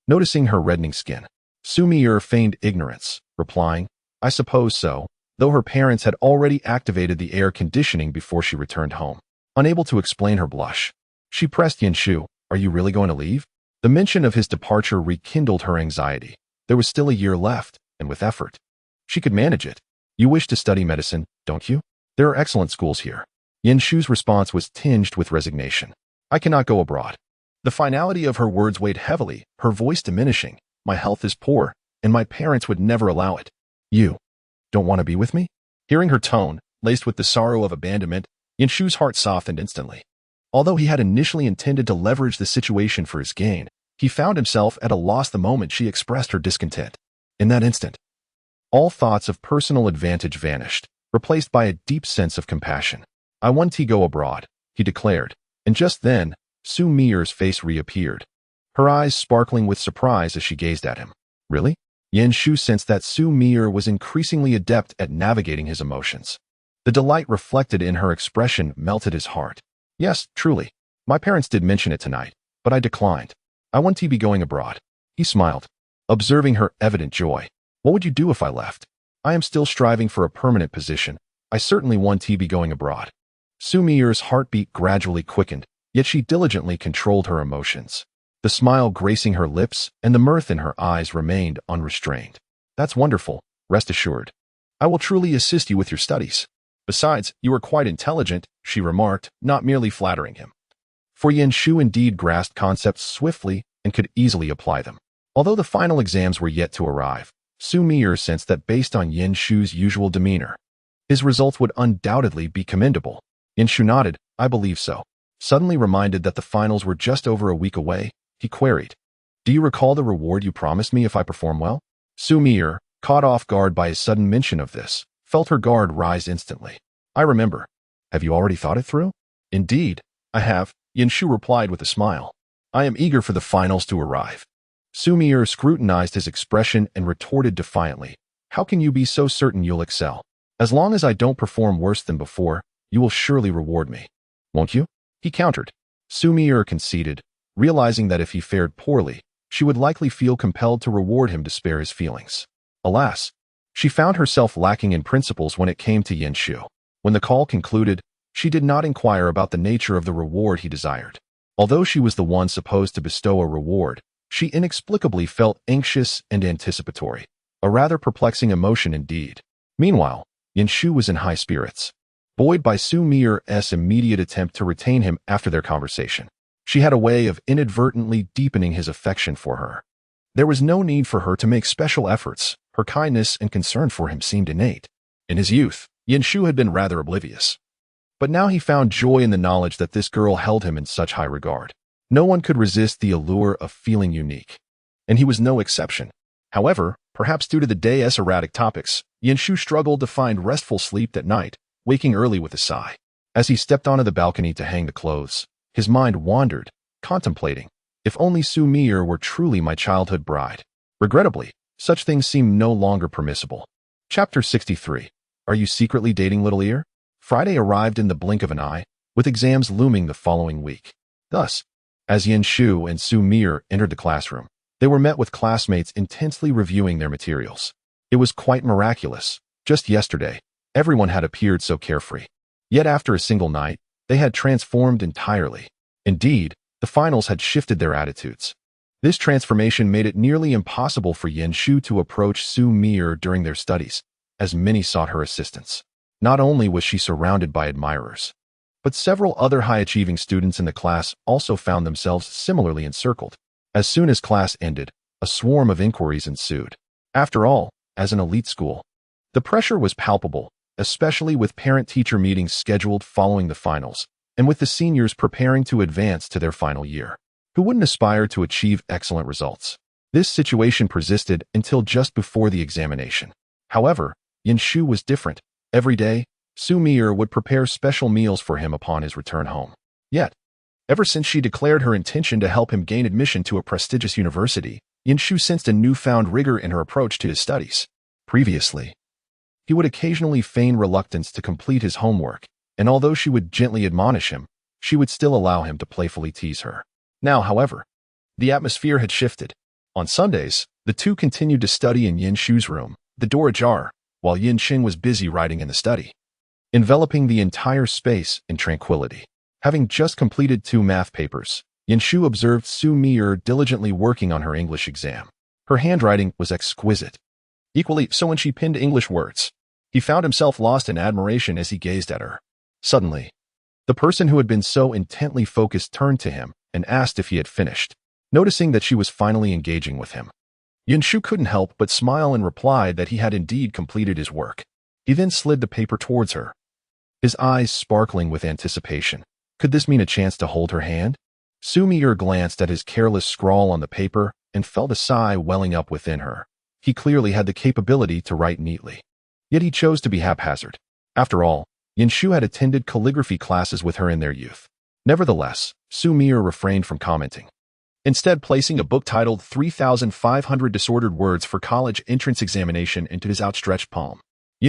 S1: noticing her reddening skin. Xu Mier feigned ignorance, replying, "I suppose so," though her parents had already activated the air conditioning before she returned home. Unable to explain her blush, she pressed Yin Shu, "Are you really going to leave?" The mention of his departure rekindled her anxiety. There was still a year left, and with effort, she could manage it. You wish to study medicine, don't you? There are excellent schools here. Yin Shu's response was tinged with resignation. I cannot go abroad. The finality of her words weighed heavily, her voice diminishing. My health is poor, and my parents would never allow it. You don't want to be with me? Hearing her tone, laced with the sorrow of abandonment, Yin Shu's heart softened instantly. Although he had initially intended to leverage the situation for his gain, he found himself at a loss the moment she expressed her discontent. In that instant, all thoughts of personal advantage vanished, replaced by a deep sense of compassion. I want to go abroad, he declared, and just then, Xu Mier's face reappeared, her eyes sparkling with surprise as she gazed at him. Really? Yin Shu sensed that Xu Mier was increasingly adept at navigating his emotions. The delight reflected in her expression melted his heart. Yes, truly. My parents did mention it tonight, but I declined. I want to be going abroad. He smiled, observing her evident joy. What would you do if I left? I am still striving for a permanent position. I certainly want to be going abroad. Xu Mier's heartbeat gradually quickened, yet she diligently controlled her emotions. The smile gracing her lips and the mirth in her eyes remained unrestrained. That's wonderful, rest assured. I will truly assist you with your studies. Besides, you are quite intelligent, she remarked, not merely flattering him. For Yin Shu indeed grasped concepts swiftly and could easily apply them. Although the final exams were yet to arrive, Xu Mier sensed that based on Yin Shu's usual demeanor, his results would undoubtedly be commendable. Yin Shu nodded, I believe so. Suddenly reminded that the finals were just over a week away, he queried, do you recall the reward you promised me if I perform well? Xu Mier, caught off guard by his sudden mention of this, felt her guard rise instantly. I remember. Have you already thought it through? Indeed, I have, Yin Shu replied with a smile. I am eager for the finals to arrive. Xu Mier scrutinized his expression and retorted defiantly. How can you be so certain you'll excel? As long as I don't perform worse than before, you will surely reward me. Won't you? He countered. Xu Mier conceded, realizing that if he fared poorly, she would likely feel compelled to reward him to spare his feelings. Alas, she found herself lacking in principles when it came to Yin Shu. When the call concluded, she did not inquire about the nature of the reward he desired. Although she was the one supposed to bestow a reward, she inexplicably felt anxious and anticipatory, a rather perplexing emotion indeed. Meanwhile, Yin Shu was in high spirits, buoyed by Xu Mier's immediate attempt to retain him after their conversation. She had a way of inadvertently deepening his affection for her. There was no need for her to make special efforts. Her kindness and concern for him seemed innate. In his youth, Yin Shu had been rather oblivious. But now he found joy in the knowledge that this girl held him in such high regard. No one could resist the allure of feeling unique. And he was no exception. However, perhaps due to the day's erratic topics, Yin Shu struggled to find restful sleep that night, waking early with a sigh. As he stepped onto the balcony to hang the clothes, his mind wandered, contemplating, if only Xu Mier were truly my childhood bride. Regrettably, such things seemed no longer permissible. Chapter 63. Are you secretly dating Little Ear? Friday arrived in the blink of an eye, with exams looming the following week. Thus, as Yin Shu and Xu Mier entered the classroom, they were met with classmates intensely reviewing their materials. It was quite miraculous. Just yesterday, everyone had appeared so carefree. Yet after a single night, they had transformed entirely. Indeed, the finals had shifted their attitudes. This transformation made it nearly impossible for Yin Shu to approach Xu Mier during their studies, as many sought her assistance. Not only was she surrounded by admirers, but several other high-achieving students in the class also found themselves similarly encircled. As soon as class ended, a swarm of inquiries ensued. After all, as an elite school, the pressure was palpable, especially with parent-teacher meetings scheduled following the finals, and with the seniors preparing to advance to their final year. Who wouldn't aspire to achieve excellent results? This situation persisted until just before the examination. However, Yin Shu was different. Every day, Xu Mier would prepare special meals for him upon his return home. Yet, ever since she declared her intention to help him gain admission to a prestigious university, Yin Shu sensed a newfound rigor in her approach to his studies. Previously, he would occasionally feign reluctance to complete his homework, and although she would gently admonish him, she would still allow him to playfully tease her. Now, however, the atmosphere had shifted. On Sundays, the two continued to study in Yin Shu's room, the door ajar, while Yin Qing was busy writing in the study, enveloping the entire space in tranquility. Having just completed 2 math papers, Xu observed Xu Mier diligently working on her English exam. Her handwriting was exquisite. Equally so when she pinned English words. He found himself lost in admiration as he gazed at her. Suddenly, the person who had been so intently focused turned to him and asked if he had finished. Noticing that she was finally engaging with him, Shu couldn't help but smile and replied that he had indeed completed his work. He then slid the paper towards her, his eyes sparkling with anticipation. Could this mean a chance to hold her hand? Xu Mier glanced at his careless scrawl on the paper and felt a sigh welling up within her. He clearly had the capability to write neatly. Yet he chose to be haphazard. After all, Shu had attended calligraphy classes with her in their youth. Nevertheless, Xu Mier refrained from commenting, instead placing a book titled 3,500 Disordered Words for College Entrance Examination into his outstretched palm.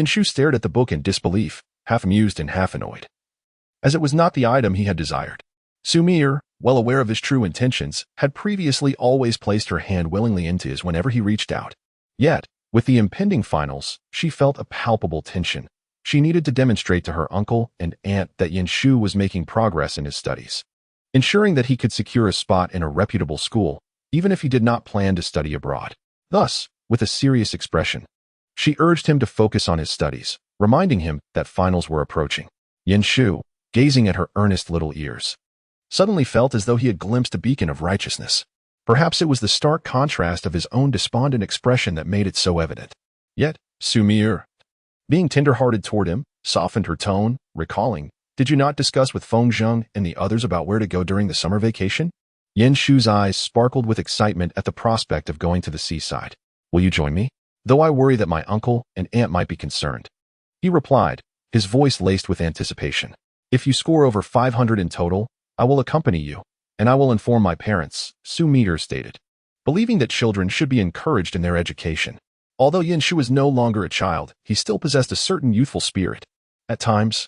S1: Shu stared at the book in disbelief, half amused and half annoyed, as it was not the item he had desired. Xu Mier, well aware of his true intentions, had previously always placed her hand willingly into his whenever he reached out. Yet, with the impending finals, she felt a palpable tension. She needed to demonstrate to her uncle and aunt that Shu was making progress in his studies, ensuring that he could secure a spot in a reputable school, even if he did not plan to study abroad. Thus, with a serious expression, she urged him to focus on his studies, reminding him that finals were approaching. Shu, gazing at her earnest little ears, suddenly felt as though he had glimpsed a beacon of righteousness. Perhaps it was the stark contrast of his own despondent expression that made it so evident. Yet, Xu Mier, being tender-hearted toward him, softened her tone, recalling, "Did you not discuss with Feng Zheng and the others about where to go during the summer vacation?" Shu's eyes sparkled with excitement at the prospect of going to the seaside. "Will you join me? Though I worry that my uncle and aunt might be concerned," he replied, his voice laced with anticipation. "If you score over 500 in total, I will accompany you, and I will inform my parents," Xu Mier stated, believing that children should be encouraged in their education. Although Shu was no longer a child, he still possessed a certain youthful spirit. At times,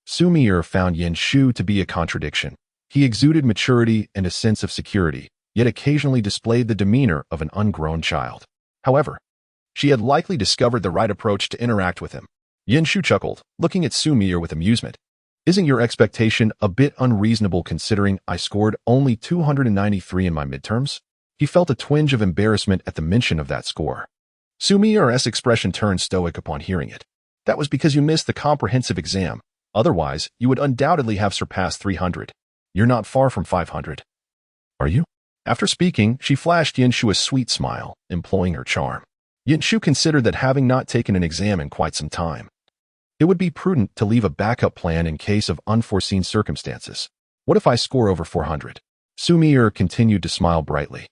S1: Xu Mier found Shu to be a contradiction. He exuded maturity and a sense of security, yet occasionally displayed the demeanor of an ungrown child. However, she had likely discovered the right approach to interact with him. Shu chuckled, looking at Xu Mier with amusement. "Isn't your expectation a bit unreasonable considering I scored only 293 in my midterms?" He felt a twinge of embarrassment at the mention of that score. Xu Mier's expression turned stoic upon hearing it. "That was because you missed the comprehensive exam. Otherwise, you would undoubtedly have surpassed 300. You're not far from 500. Are you?" After speaking, she flashed Shu a sweet smile, employing her charm. Shu considered that having not taken an exam in quite some time, it would be prudent to leave a backup plan in case of unforeseen circumstances. "What if I score over 400? Xu Mier continued to smile brightly,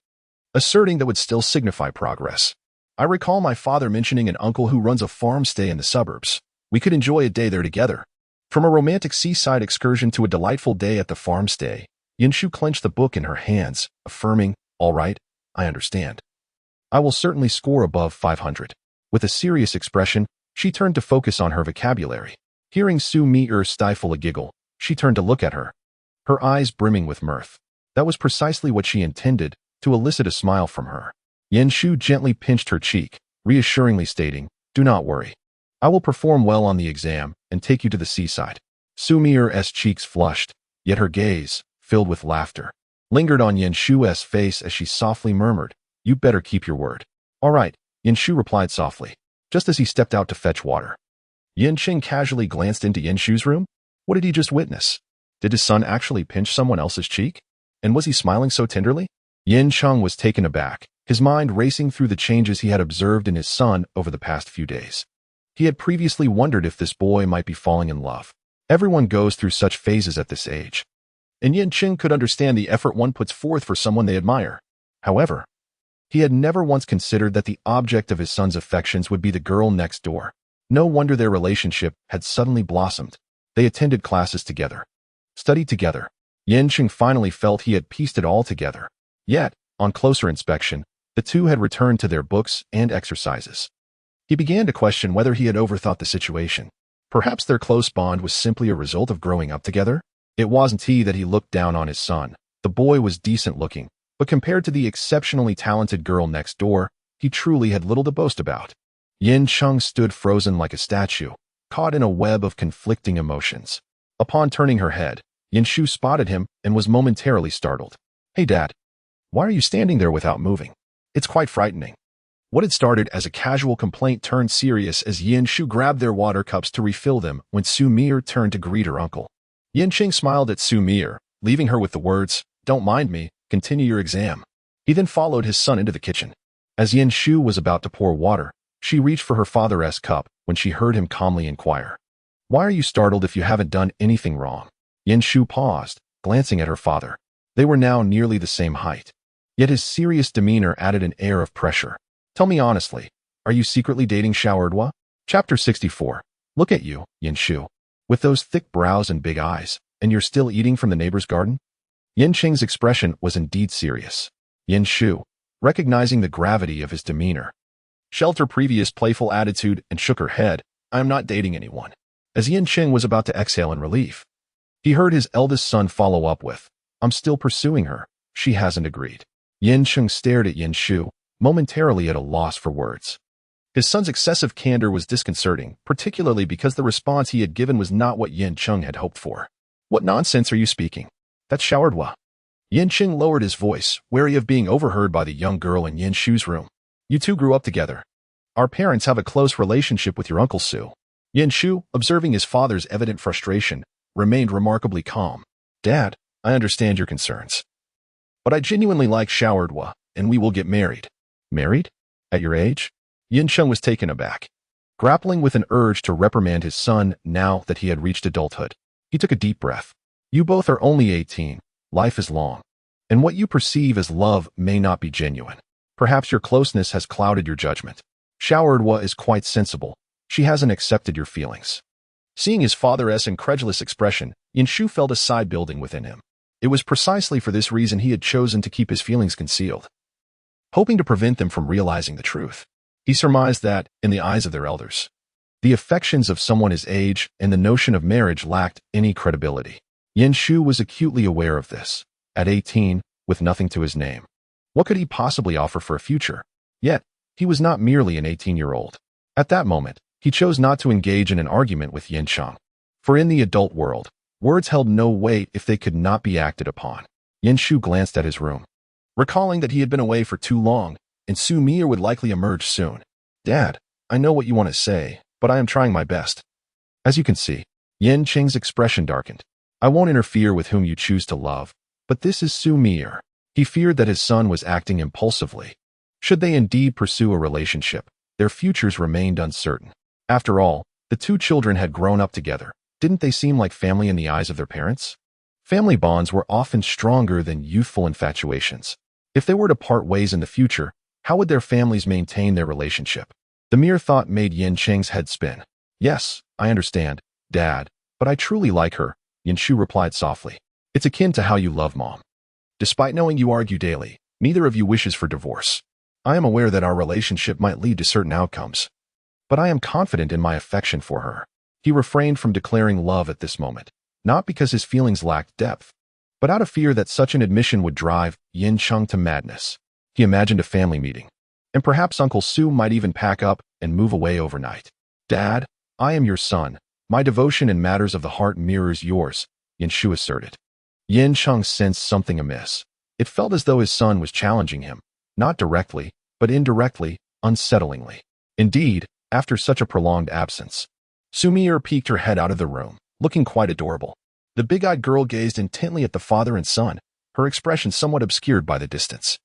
S1: asserting that would still signify progress. "I recall my father mentioning an uncle who runs a farm stay in the suburbs. We could enjoy a day there together." From a romantic seaside excursion to a delightful day at the farm stay, Shu clenched the book in her hands, affirming, "All right, I understand. I will certainly score above 500. With a serious expression, she turned to focus on her vocabulary. Hearing Xu Mier stifle a giggle, she turned to look at her, her eyes brimming with mirth. That was precisely what she intended, to elicit a smile from her. Shu gently pinched her cheek, reassuringly stating, "Do not worry. I will perform well on the exam and take you to the seaside." Xu Mier's cheeks flushed, yet her gaze, filled with laughter, lingered on Shu's face as she softly murmured, "You better keep your word." "All right," Shu replied softly, just as he stepped out to fetch water. Cheng casually glanced into Shu's room. What did he just witness? Did his son actually pinch someone else's cheek? And was he smiling so tenderly? Cheng was taken aback, his mind racing through the changes he had observed in his son over the past few days. He had previously wondered if this boy might be falling in love. Everyone goes through such phases at this age, and Cheng could understand the effort one puts forth for someone they admire. However, he had never once considered that the object of his son's affections would be the girl next door. No wonder their relationship had suddenly blossomed. They attended classes together, studied together. Cheng finally felt he had pieced it all together. Yet, on closer inspection, the two had returned to their books and exercises. He began to question whether he had overthought the situation. Perhaps their close bond was simply a result of growing up together? It wasn't he that he looked down on his son. The boy was decent looking, but compared to the exceptionally talented girl next door, he truly had little to boast about. Cheng stood frozen like a statue, caught in a web of conflicting emotions. Upon turning her head, Shu spotted him and was momentarily startled. Hey Dad, why are you standing there without moving? It's quite frightening. What had started as a casual complaint turned serious as Yin Shu grabbed their water cups to refill them when Xu Mier turned to greet her uncle. Yin Qing smiled at Xu Mier, leaving her with the words, "Don't mind me, continue your exam." He then followed his son into the kitchen. As Yin Shu was about to pour water, she reached for her father's cup when she heard him calmly inquire, "Why are you startled if you haven't done anything wrong?" Yin Shu paused, glancing at her father. They were now nearly the same height. Yet his serious demeanor added an air of pressure. "Tell me honestly, are you secretly dating Xiao? Chapter 64. Look at you, Yin Shu. With those thick brows and big eyes, and you're still eating from the neighbor's garden?" Yin Qing's expression was indeed serious. Yin Shu, recognizing the gravity of his demeanor, sheltered her previous playful attitude and shook her head. "I am not dating anyone." As Yin Qing was about to exhale in relief, he heard his eldest son follow up with, "I'm still pursuing her. She hasn't agreed." Yin Qing stared at Yin Shu, momentarily at a loss for words. His son's excessive candor was disconcerting, particularly because the response he had given was not what Yin Qing had hoped for. "What nonsense are you speaking? That's Xiao." Yin Qing lowered his voice, wary of being overheard by the young girl in Yin Shu's room. "You two grew up together. Our parents have a close relationship with your Uncle Su." Yin Shu, observing his father's evident frustration, remained remarkably calm. "Dad, I understand your concerns. But I genuinely like Xiao, and we will get married." "Married? At your age?" Yin Sheng was taken aback, grappling with an urge to reprimand his son now that he had reached adulthood. He took a deep breath. "You both are only 18. Life is long. And what you perceive as love may not be genuine. Perhaps your closeness has clouded your judgment. Xiao is quite sensible. She hasn't accepted your feelings." Seeing his father's incredulous expression, Yin Shu felt a sigh building within him. It was precisely for this reason he had chosen to keep his feelings concealed, hoping to prevent them from realizing the truth. He surmised that, in the eyes of their elders, the affections of someone his age and the notion of marriage lacked any credibility. Yin Shu was acutely aware of this. At 18, with nothing to his name, what could he possibly offer for a future? Yet, he was not merely an 18-year-old. At that moment, he chose not to engage in an argument with Yin Chang. For in the adult world, words held no weight if they could not be acted upon. Yin Shu glanced at his room, recalling that he had been away for too long, and Xu Mier would likely emerge soon. "Dad, I know what you want to say, but I am trying my best." As you can see, Yin Qing's expression darkened. "I won't interfere with whom you choose to love, but this is Xu Mier." He feared that his son was acting impulsively. Should they indeed pursue a relationship, their futures remained uncertain. After all, the two children had grown up together. Didn't they seem like family in the eyes of their parents? Family bonds were often stronger than youthful infatuations. If they were to part ways in the future, how would their families maintain their relationship? The mere thought made Yin Qing's head spin. "Yes, I understand, Dad, but I truly like her," Yin Shu replied softly. "It's akin to how you love Mom. Despite knowing you argue daily, neither of you wishes for divorce. I am aware that our relationship might lead to certain outcomes, but I am confident in my affection for her." He refrained from declaring love at this moment, not because his feelings lacked depth, but out of fear that such an admission would drive Yin Cheng to madness. He imagined a family meeting, and perhaps Uncle Su might even pack up and move away overnight. "Dad, I am your son. My devotion in matters of the heart mirrors yours," Yin Shu asserted. Yin Cheng sensed something amiss. It felt as though his son was challenging him, not directly, but indirectly, unsettlingly. Indeed, after such a prolonged absence, Xu Mier peeked her head out of the room, looking quite adorable. The big-eyed girl gazed intently at the father and son, her expression somewhat obscured by the distance,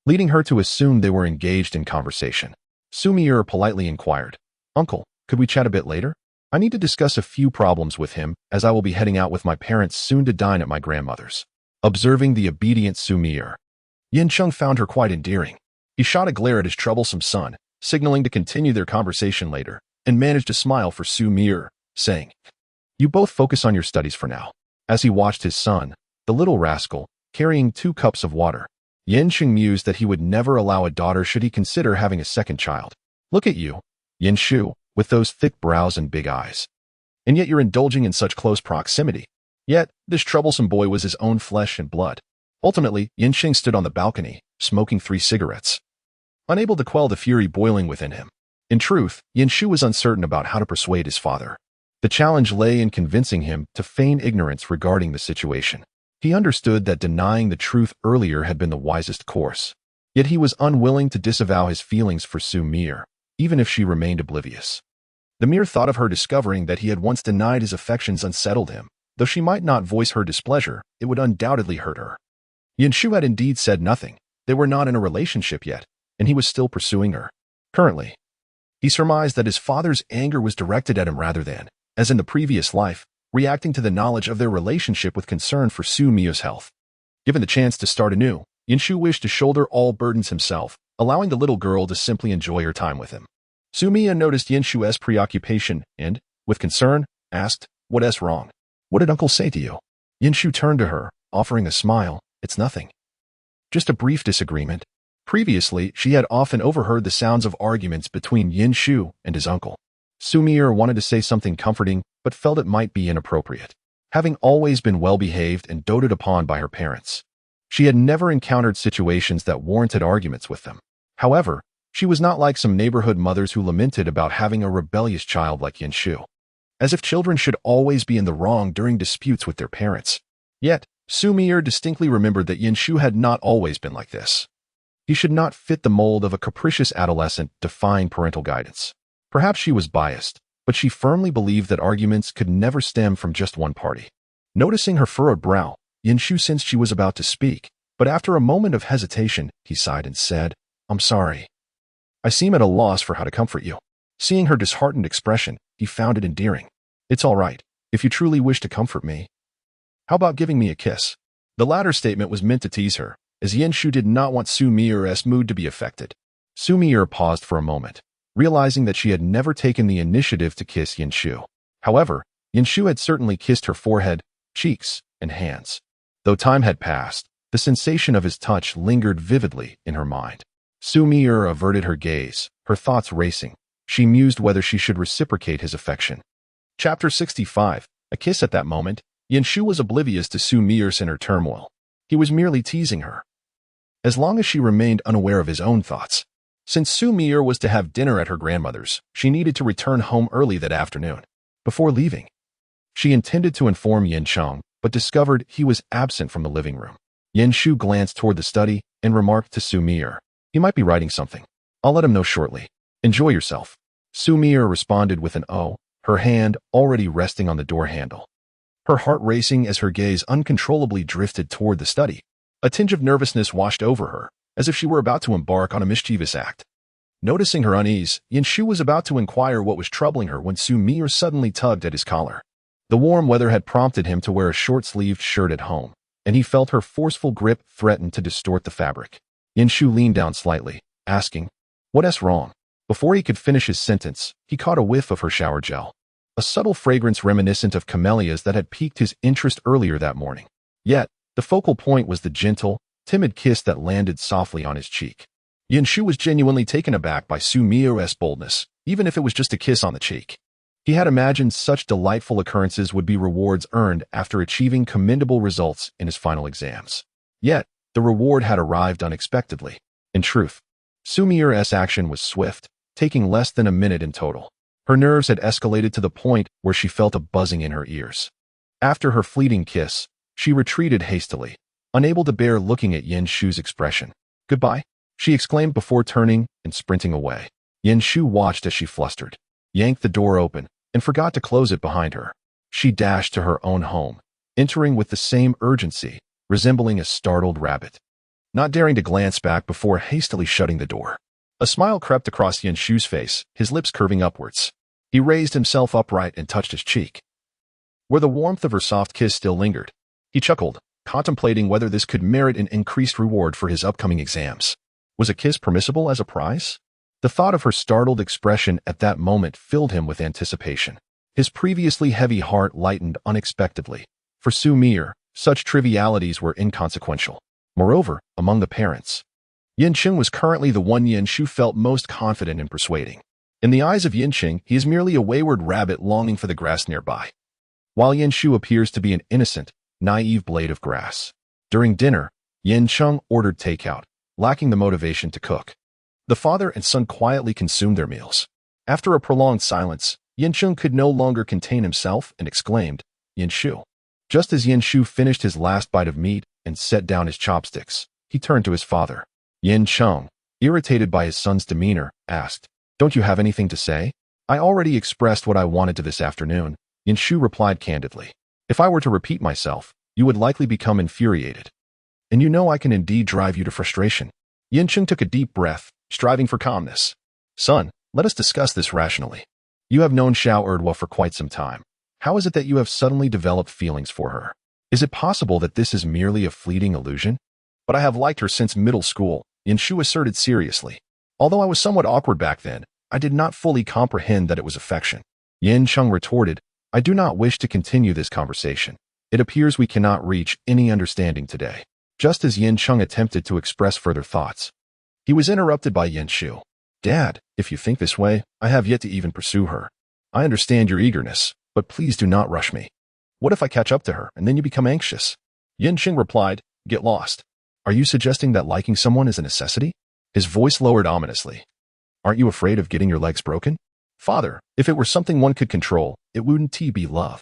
S1: leading her to assume they were engaged in conversation. Xu Mier politely inquired, "Uncle, could we chat a bit later? I need to discuss a few problems with him, as I will be heading out with my parents soon to dine at my grandmother's." Observing the obedient Xu Mier, Yin Cheng found her quite endearing. He shot a glare at his troublesome son, signaling to continue their conversation later, and managed to smile for Xu Mier, saying, "You both focus on your studies for now." As he watched his son, the little rascal, carrying 2 cups of water, Yin Cheng mused that he would never allow a daughter should he consider having a second child. "Look at you, Yin Shu, with those thick brows and big eyes. And yet you're indulging in such close proximity." Yet, this troublesome boy was his own flesh and blood. Ultimately, Yin Cheng stood on the balcony, smoking 3 cigarettes, unable to quell the fury boiling within him. In truth, Yin Shu was uncertain about how to persuade his father. The challenge lay in convincing him to feign ignorance regarding the situation. He understood that denying the truth earlier had been the wisest course. Yet he was unwilling to disavow his feelings for Xu Mier, even if she remained oblivious. The mere thought of her discovering that he had once denied his affections unsettled him. Though she might not voice her displeasure, it would undoubtedly hurt her. Shu had indeed said nothing. They were not in a relationship yet, and he was still pursuing her. Currently, he surmised that his father's anger was directed at him rather than, as in the previous life, reacting to the knowledge of their relationship with concern for Xu Mier's health. Given the chance to start anew, Shu wished to shoulder all burdens himself, allowing the little girl to simply enjoy her time with him. Xu Mier noticed Shu's preoccupation and, with concern, asked, "What's wrong? What did Uncle say to you?" Shu turned to her, offering a smile. "It's nothing. Just a brief disagreement." Previously, she had often overheard the sounds of arguments between Shu and his uncle. Xu Mier wanted to say something comforting, but felt it might be inappropriate. Having always been well-behaved and doted upon by her parents, she had never encountered situations that warranted arguments with them. However, she was not like some neighborhood mothers who lamented about having a rebellious child like Shu. As if children should always be in the wrong during disputes with their parents. Yet, Xu Mier distinctly remembered that Shu had not always been like this. He should not fit the mold of a capricious adolescent defying parental guidance. Perhaps she was biased, but she firmly believed that arguments could never stem from just one party. Noticing her furrowed brow, Shu sensed she was about to speak, but after a moment of hesitation, he sighed and said, "I'm sorry. I seem at a loss for how to comfort you." Seeing her disheartened expression, he found it endearing. "It's all right, if you truly wish to comfort me. How about giving me a kiss?" The latter statement was meant to tease her, as Shu did not want Xu Mier's mood to be affected. Xu Mier paused for a moment, realizing that she had never taken the initiative to kiss Shu. However, Shu had certainly kissed her forehead, cheeks, and hands. Though time had passed, the sensation of his touch lingered vividly in her mind. Xu Mier averted her gaze, her thoughts racing. She mused whether she should reciprocate his affection. Chapter 65. A kiss. At that moment, Shu was oblivious to Xu Mier's inner turmoil. He was merely teasing her. As long as she remained unaware of his own thoughts. Since Xu Mier was to have dinner at her grandmother's, she needed to return home early that afternoon. Before leaving, she intended to inform Cheng, but discovered he was absent from the living room. Shu glanced toward the study and remarked to Xu Mier, "He might be writing something. I'll let him know shortly. Enjoy yourself." Xu Mier responded with an "oh," her hand already resting on the door handle. Her heart racing as her gaze uncontrollably drifted toward the study. A tinge of nervousness washed over her, as if she were about to embark on a mischievous act. Noticing her unease, Shu was about to inquire what was troubling her when Xu Mier suddenly tugged at his collar. The warm weather had prompted him to wear a short-sleeved shirt at home, and he felt her forceful grip threaten to distort the fabric. Shu leaned down slightly, asking, "What's wrong?" Before he could finish his sentence, he caught a whiff of her shower gel. A subtle fragrance reminiscent of camellias that had piqued his interest earlier that morning. Yet, the focal point was the gentle, timid kiss that landed softly on his cheek. Shu was genuinely taken aback by Xu Mier's boldness, even if it was just a kiss on the cheek. He had imagined such delightful occurrences would be rewards earned after achieving commendable results in his final exams. Yet, the reward had arrived unexpectedly. In truth, Xu Mier's action was swift, taking less than a minute in total. Her nerves had escalated to the point where she felt a buzzing in her ears. After her fleeting kiss, she retreated hastily, unable to bear looking at Shu's expression. "Goodbye," she exclaimed before turning and sprinting away. Shu watched as she flustered, yanked the door open, and forgot to close it behind her. She dashed to her own home, entering with the same urgency, resembling a startled rabbit, not daring to glance back before hastily shutting the door. A smile crept across Shu's face, his lips curving upwards. He raised himself upright and touched his cheek, where the warmth of her soft kiss still lingered. He chuckled, contemplating whether this could merit an increased reward for his upcoming exams. Was a kiss permissible as a prize? The thought of her startled expression at that moment filled him with anticipation. His previously heavy heart lightened unexpectedly. For Xu Mier, such trivialities were inconsequential. Moreover, among the parents, Cheng was currently the one Shu felt most confident in persuading. In the eyes of Cheng, he is merely a wayward rabbit longing for the grass nearby, while Shu appears to be an innocent, naive blade of grass. During dinner, Cheng ordered takeout, lacking the motivation to cook. The father and son quietly consumed their meals. After a prolonged silence, Cheng could no longer contain himself and exclaimed, "Shu, Just as Yin Shu finished his last bite of meat and set down his chopsticks, he turned to his father. Yin Cheng, irritated by his son's demeanor, asked, "Don't you have anything to say?" "I already expressed what I wanted to this afternoon," Yin Shu replied candidly. "If I were to repeat myself, you would likely become infuriated. And you know I can indeed drive you to frustration." Yin Cheng took a deep breath, striving for calmness. "Son, let us discuss this rationally. You have known Xiao Erdwa for quite some time. How is it that you have suddenly developed feelings for her? Is it possible that this is merely a fleeting illusion?" "But I have liked her since middle school," Yin Shu asserted seriously. "Although I was somewhat awkward back then, I did not fully comprehend that it was affection." Yin Cheng retorted, "I do not wish to continue this conversation. It appears we cannot reach any understanding today." Just as Yin Cheng attempted to express further thoughts, he was interrupted by Yin Shu. "Dad, if you think this way, I have yet to even pursue her. I understand your eagerness, but please do not rush me. What if I catch up to her and then you become anxious?" Yin Cheng replied, "Get lost. Are you suggesting that liking someone is a necessity?" His voice lowered ominously. "Aren't you afraid of getting your legs broken?" "Father, if it were something one could control, it wouldn't be love.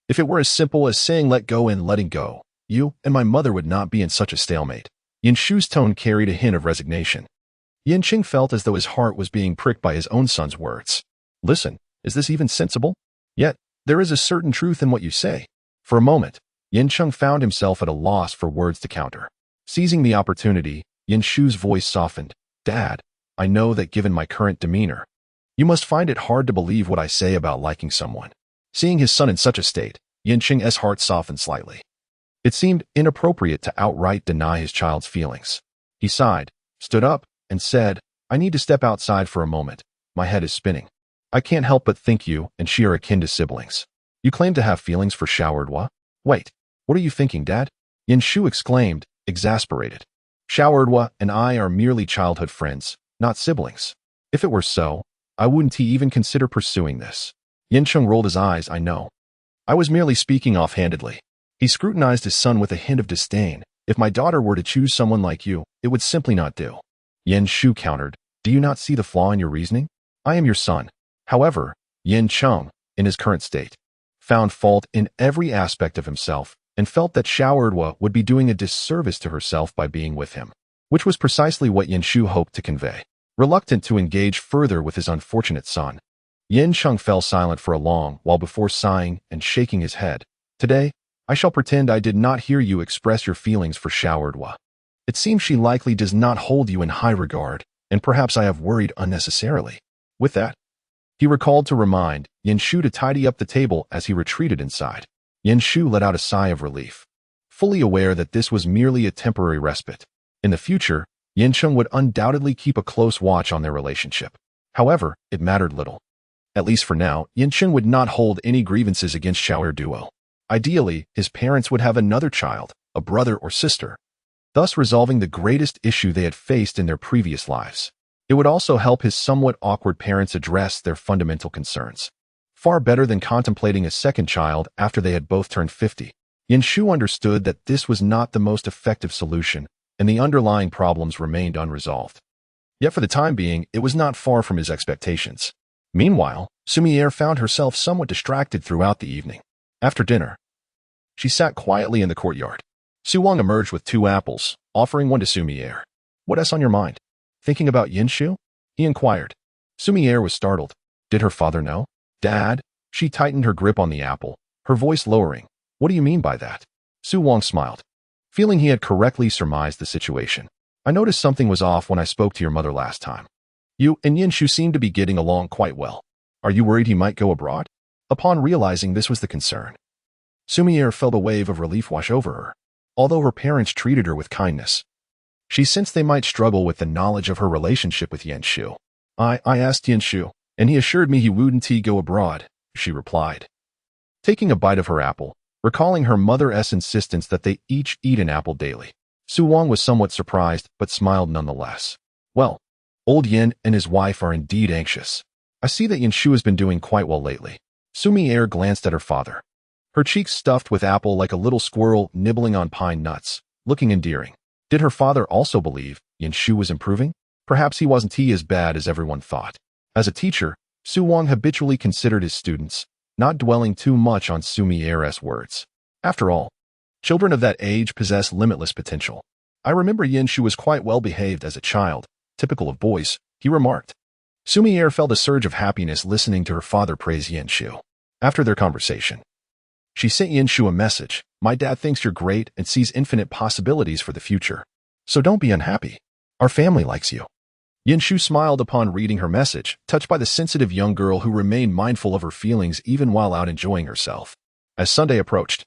S1: If it were as simple as saying let go and letting go, you and my mother would not be in such a stalemate." Yin Shu's tone carried a hint of resignation. Yin Cheng felt as though his heart was being pricked by his own son's words. "Listen, is this even sensible? Yet, there is a certain truth in what you say." For a moment, Yin Cheng found himself at a loss for words to counter. Seizing the opportunity, Yin Shu's voice softened. "Dad, I know that given my current demeanor, you must find it hard to believe what I say about liking someone." Seeing his son in such a state, Yin Cheng's heart softened slightly. It seemed inappropriate to outright deny his child's feelings. He sighed, stood up, and said, "I need to step outside for a moment. My head is spinning. I can't help but think you and she are akin to siblings. You claim to have feelings for Xiao Erdwa? Wait, what are you thinking, Dad?" Yin Shu exclaimed, exasperated. "Xiao Erdwa and I are merely childhood friends, not siblings. If it were so, I wouldn't even consider pursuing this." Yin Cheng rolled his eyes. "I know. I was merely speaking offhandedly." He scrutinized his son with a hint of disdain. "If my daughter were to choose someone like you, it would simply not do." Yin Shu countered, "Do you not see the flaw in your reasoning? I am your son." However, Yin Cheng, in his current state, found fault in every aspect of himself and felt that Xiao Erdwa would be doing a disservice to herself by being with him, which was precisely what Yin Shu hoped to convey. Reluctant to engage further with his unfortunate son, Yin Cheng fell silent for a long while before sighing and shaking his head. "Today, I shall pretend I did not hear you express your feelings for Xiao Erdwa. It seems she likely does not hold you in high regard, and perhaps I have worried unnecessarily." With that, he recalled to remind Yin Shu to tidy up the table as he retreated inside. Yin Shu let out a sigh of relief, fully aware that this was merely a temporary respite. In the future, Yin Cheng would undoubtedly keep a close watch on their relationship. However, it mattered little. At least for now, Yin Cheng would not hold any grievances against Xiao Erdwa. Ideally, his parents would have another child, a brother or sister, thus resolving the greatest issue they had faced in their previous lives. It would also help his somewhat awkward parents address their fundamental concerns. Far better than contemplating a second child after they had both turned 50. Yin Shu understood that this was not the most effective solution, and the underlying problems remained unresolved. Yet for the time being, it was not far from his expectations. Meanwhile, Xu Mier found herself somewhat distracted throughout the evening. After dinner, she sat quietly in the courtyard. Su Wang emerged with 2 apples, offering one to Xu Mier. "What else on your mind? Thinking about Yin Shu?" he inquired. Xu Mier was startled. Did her father know? "Dad?" She tightened her grip on the apple, her voice lowering. "What do you mean by that?" Su Wang smiled, feeling he had correctly surmised the situation. "I noticed something was off when I spoke to your mother last time. You and Yin Shu seem to be getting along quite well. Are you worried he might go abroad?" Upon realizing this was the concern, Xu Mier felt a wave of relief wash over her. Although her parents treated her with kindness, she sensed they might struggle with the knowledge of her relationship with Yin Shu. I asked Yin Shu, and he assured me he wouldn't go abroad," she replied, taking a bite of her apple, recalling her mother's insistence that they each eat an apple daily. Su Wang was somewhat surprised, but smiled nonetheless. "Well, old Yin and his wife are indeed anxious. I see that Yin Shu has been doing quite well lately." Xu Mier glanced at her father, her cheeks stuffed with apple like a little squirrel nibbling on pine nuts, looking endearing. Did her father also believe Yin Shu was improving? Perhaps he wasn't as bad as everyone thought. As a teacher, Su Wang habitually considered his students, not dwelling too much on Xu Mier's words. After all, children of that age possess limitless potential. I remember Yin Shu was quite well behaved as a child, typical of boys, he remarked. Xu Mier felt a surge of happiness listening to her father praise Yin Shu. After their conversation, she sent Yin Shu a message. My dad thinks you're great and sees infinite possibilities for the future. So don't be unhappy. Our family likes you. Yin Shu smiled upon reading her message, touched by the sensitive young girl who remained mindful of her feelings even while out enjoying herself. As Sunday approached,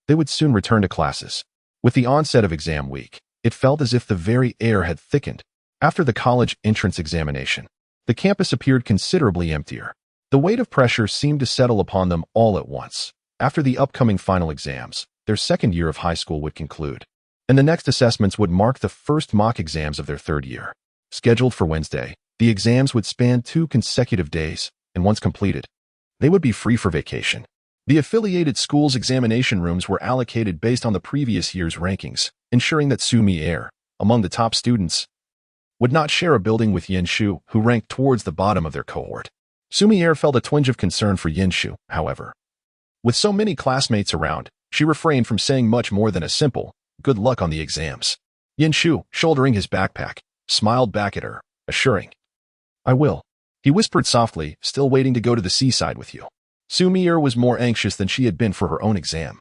S1: they would soon return to classes. With the onset of exam week, it felt as if the very air had thickened. After the college entrance examination, the campus appeared considerably emptier. The weight of pressure seemed to settle upon them all at once. After the upcoming final exams, their second year of high school would conclude, and the next assessments would mark the first mock exams of their third year. Scheduled for Wednesday, the exams would span 2 consecutive days, and once completed, they would be free for vacation. The affiliated schools' examination rooms were allocated based on the previous year's rankings, ensuring that Xu Mier, among the top students, would not share a building with Yin Shu, who ranked towards the bottom of their cohort. Xu Mier felt a twinge of concern for Yin Shu, however. With so many classmates around, she refrained from saying much more than a simple, good luck on the exams. Yin Shu, shouldering his backpack, smiled back at her, assuring, I will. He whispered softly, still waiting to go to the seaside with you. Xu Mier was more anxious than she had been for her own exam,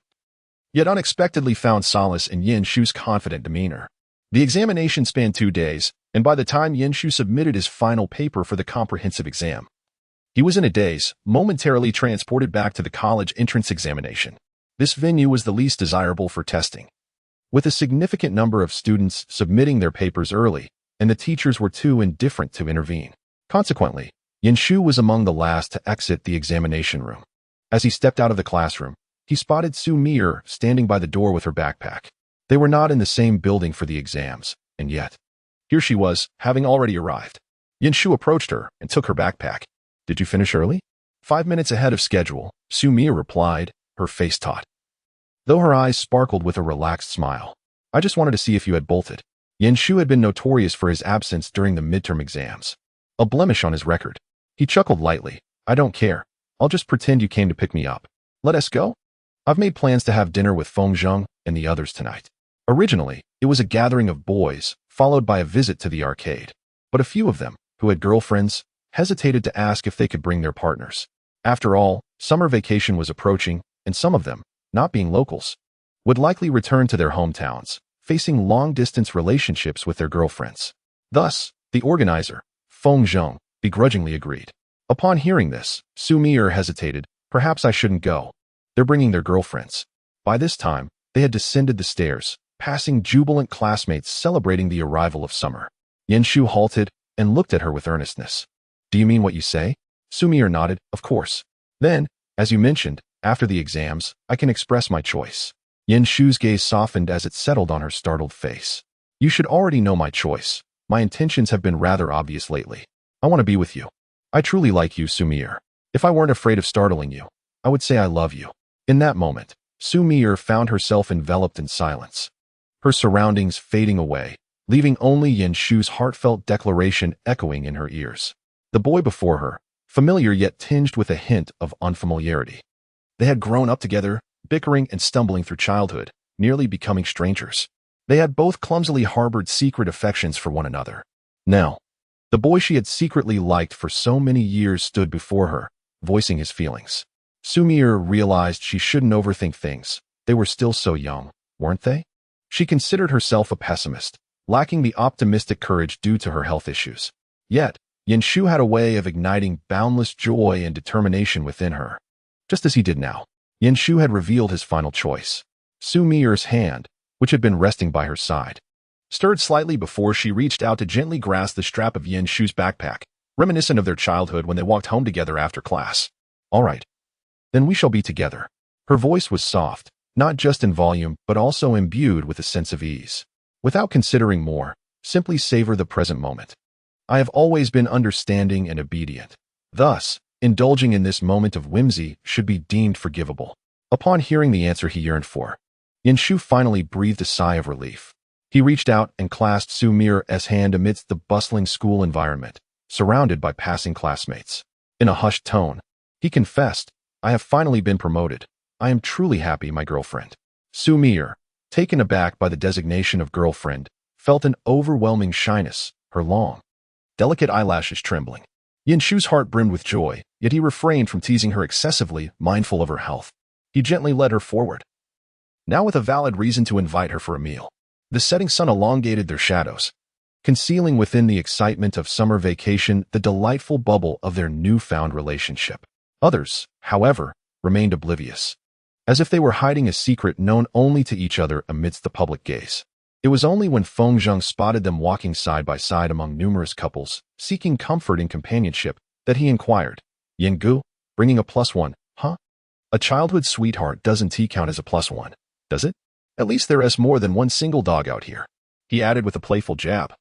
S1: yet unexpectedly found solace in Yin Shu's confident demeanor. The examination spanned 2 days, and by the time Yin Shu submitted his final paper for the comprehensive exam, he was in a daze, momentarily transported back to the college entrance examination. This venue was the least desirable for testing, with a significant number of students submitting their papers early, and the teachers were too indifferent to intervene. Consequently, Yin Shu was among the last to exit the examination room. As he stepped out of the classroom, he spotted Xu Mier standing by the door with her backpack. They were not in the same building for the exams, and yet, here she was, having already arrived. Yin Shu approached her and took her backpack. Did you finish early? 5 minutes ahead of schedule, Xu Mier replied, her face taut, though her eyes sparkled with a relaxed smile. I just wanted to see if you had bolted. Yin Shu had been notorious for his absence during the midterm exams, a blemish on his record. He chuckled lightly. I don't care. I'll just pretend you came to pick me up. Let us go? I've made plans to have dinner with Feng Zheng and the others tonight. Originally, it was a gathering of boys, followed by a visit to the arcade. But a few of them, who had girlfriends, hesitated to ask if they could bring their partners. After all, summer vacation was approaching, and some of them, not being locals, would likely return to their hometowns, facing long-distance relationships with their girlfriends. Thus, the organizer, Feng Zheng, begrudgingly agreed. Upon hearing this, Xu Mier hesitated. Perhaps I shouldn't go. They're bringing their girlfriends. By this time, they had descended the stairs, passing jubilant classmates celebrating the arrival of summer. Yin Shu halted and looked at her with earnestness. Do you mean what you say? Xu Mier nodded, of course. Then, as you mentioned, after the exams, I can express my choice. Yin Shu's gaze softened as it settled on her startled face. You should already know my choice. My intentions have been rather obvious lately. I want to be with you. I truly like you, Xu Mier. If I weren't afraid of startling you, I would say I love you. In that moment, Xu Mier found herself enveloped in silence, her surroundings fading away, leaving only Yin Shu's heartfelt declaration echoing in her ears. The boy before her, familiar yet tinged with a hint of unfamiliarity. They had grown up together, bickering and stumbling through childhood, nearly becoming strangers. They had both clumsily harbored secret affections for one another. Now, the boy she had secretly liked for so many years stood before her, voicing his feelings. Xu Mier realized she shouldn't overthink things. They were still so young, weren't they? She considered herself a pessimist, lacking the optimistic courage due to her health issues. Yet, Yin Shu had a way of igniting boundless joy and determination within her. Just as he did now, Yin Shu had revealed his final choice. Xu Mier's hand, which had been resting by her side, stirred slightly before she reached out to gently grasp the strap of Yin Shu's backpack, reminiscent of their childhood when they walked home together after class. All right. Then we shall be together. Her voice was soft, not just in volume, but also imbued with a sense of ease. Without considering more, simply savor the present moment. I have always been understanding and obedient. Thus, indulging in this moment of whimsy should be deemed forgivable. Upon hearing the answer he yearned for, Yin Shu finally breathed a sigh of relief. He reached out and clasped Xu Mier's hand amidst the bustling school environment, surrounded by passing classmates. In a hushed tone, he confessed, I have finally been promoted. I am truly happy, my girlfriend. Xu Mier, taken aback by the designation of girlfriend, felt an overwhelming shyness, her long, delicate eyelashes trembling. Yin Shu's heart brimmed with joy, yet he refrained from teasing her excessively, mindful of her health. He gently led her forward, now with a valid reason to invite her for a meal. The setting sun elongated their shadows, concealing within the excitement of summer vacation the delightful bubble of their newfound relationship. Others, however, remained oblivious, as if they were hiding a secret known only to each other amidst the public gaze. It was only when Feng Zheng spotted them walking side by side among numerous couples, seeking comfort and companionship, that he inquired, Yin Gu, bringing a +1, huh? A childhood sweetheart doesn't count as a +1, does it? At least there is more than one single dog out here, he added with a playful jab.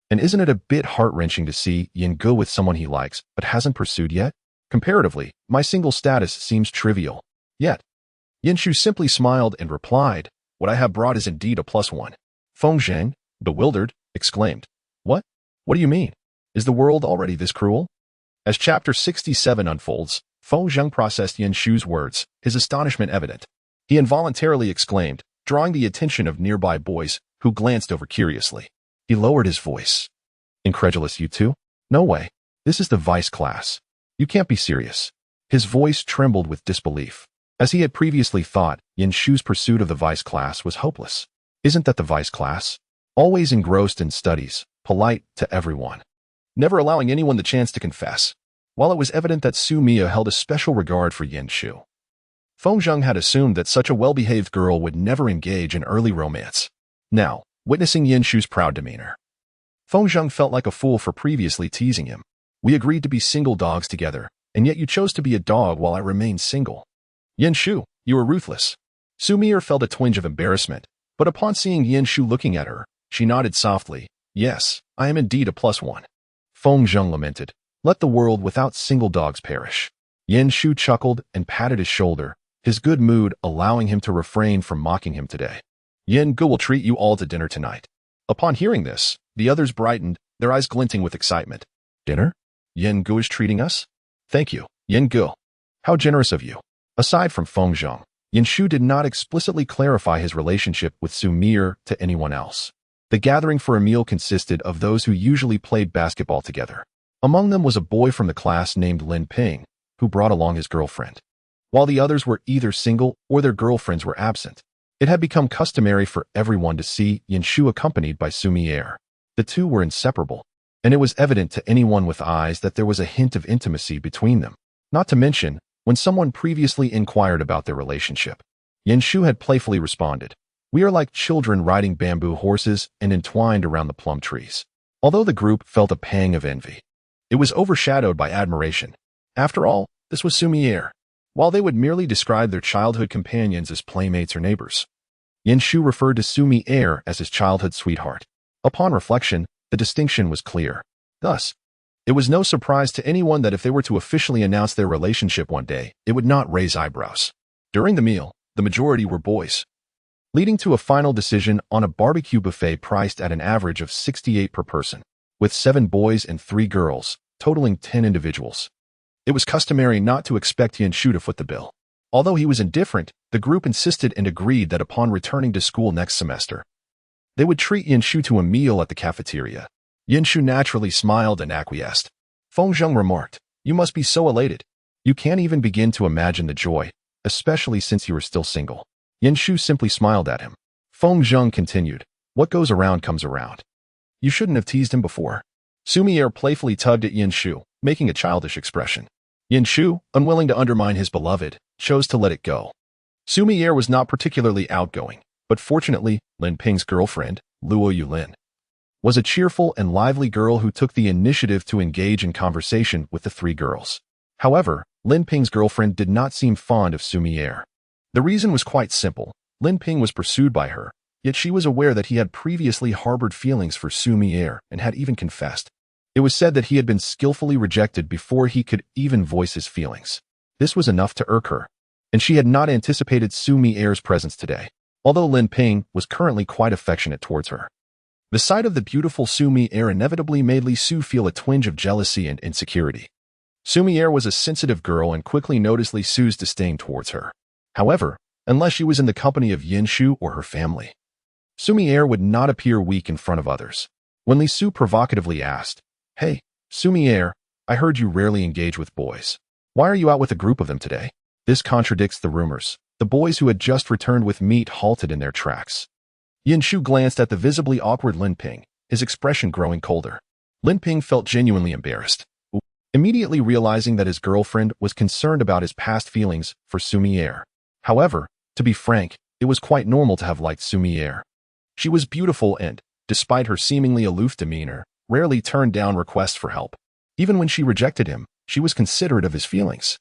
S1: And isn't it a bit heart-wrenching to see Yin Gu with someone he likes but hasn't pursued yet? Comparatively, my single status seems trivial. Yet, Yin Shu simply smiled and replied, what I have brought is indeed a +1. Feng Zheng, bewildered, exclaimed, What? What do you mean? Is the world already this cruel? As chapter 67 unfolds, Feng Zheng processed Yin Shu's words, his astonishment evident. He involuntarily exclaimed, drawing the attention of nearby boys, who glanced over curiously. He lowered his voice. Incredulous, you two? No way. This is the vice class. You can't be serious. His voice trembled with disbelief. As he had previously thought, Yin Shu's pursuit of the vice class was hopeless. Isn't that the vice class? Always engrossed in studies, polite to everyone, never allowing anyone the chance to confess. While it was evident that Xu Mier held a special regard for Yin Shu, Feng Zheng had assumed that such a well-behaved girl would never engage in early romance. Now, witnessing Yin Shu's proud demeanor, Feng Zheng felt like a fool for previously teasing him. We agreed to be single dogs together, and yet you chose to be a dog while I remained single. Yin Shu, you were ruthless. Xu Mier felt a twinge of embarrassment, but upon seeing Yin Shu looking at her, she nodded softly. Yes, I am indeed a +1. Feng Zheng lamented. Let the world without single dogs perish. Yin Shu chuckled and patted his shoulder, his good mood allowing him to refrain from mocking him today. Yin Gu will treat you all to dinner tonight. Upon hearing this, the others brightened, their eyes glinting with excitement. Dinner? Yin Gu is treating us? Thank you, Yin Gu. How generous of you. Aside from Feng Zheng, Yin Shu did not explicitly clarify his relationship with Xu Mier to anyone else. The gathering for a meal consisted of those who usually played basketball together. Among them was a boy from the class named Lin Ping, who brought along his girlfriend. While the others were either single or their girlfriends were absent, it had become customary for everyone to see Yin Shu accompanied by Xu Mier. The two were inseparable, and it was evident to anyone with eyes that there was a hint of intimacy between them. Not to mention, when someone previously inquired about their relationship, Yin Shu had playfully responded, We are like children riding bamboo horses and entwined around the plum trees. Although the group felt a pang of envy, it was overshadowed by admiration. After all, this was Xu Mier. While they would merely describe their childhood companions as playmates or neighbors, Yin Shu referred to Xu Mier as his childhood sweetheart. Upon reflection, the distinction was clear. Thus, it was no surprise to anyone that if they were to officially announce their relationship one day, it would not raise eyebrows. During the meal, the majority were boys, leading to a final decision on a barbecue buffet priced at an average of 68 per person, with 7 boys and 3 girls, totaling 10 individuals. It was customary not to expect Yin Shu to foot the bill. Although he was indifferent, the group insisted and agreed that upon returning to school next semester, they would treat Yin Shu to a meal at the cafeteria. Yin Shu naturally smiled and acquiesced. Feng Zheng remarked, You must be so elated. You can't even begin to imagine the joy, especially since you are still single. Yin Shu simply smiled at him. Feng Zheng continued, What goes around comes around. You shouldn't have teased him before. Xu Mier playfully tugged at Yin Shu, making a childish expression. Yin Shu, unwilling to undermine his beloved, chose to let it go. Xu Mier was not particularly outgoing, but fortunately, Lin Ping's girlfriend, Luo Yulin, was a cheerful and lively girl who took the initiative to engage in conversation with the 3 girls. However, Lin Ping's girlfriend did not seem fond of Xu Mier. The reason was quite simple. Lin Ping was pursued by her, yet she was aware that he had previously harbored feelings for Xu Mier and had even confessed. It was said that he had been skillfully rejected before he could even voice his feelings. This was enough to irk her, and she had not anticipated Xu Mier's presence today, although Lin Ping was currently quite affectionate towards her. The sight of the beautiful Xu Mier inevitably made Li Su feel a twinge of jealousy and insecurity. Xu Mier was a sensitive girl and quickly noticed Li Su's disdain towards her. However, unless she was in the company of Yin Shu or her family, Xu Mier would not appear weak in front of others. When Li Su provocatively asked, "Hey, Xu Mier, I heard you rarely engage with boys. Why are you out with a group of them today?" This contradicts the rumors. The boys who had just returned with meat halted in their tracks. Yin Shu glanced at the visibly awkward Lin Ping, his expression growing colder. Lin Ping felt genuinely embarrassed, immediately realizing that his girlfriend was concerned about his past feelings for Xu Mier. However, to be frank, it was quite normal to have liked Xu Mier. She was beautiful and, despite her seemingly aloof demeanor, rarely turned down requests for help. Even when she rejected him, she was considerate of his feelings,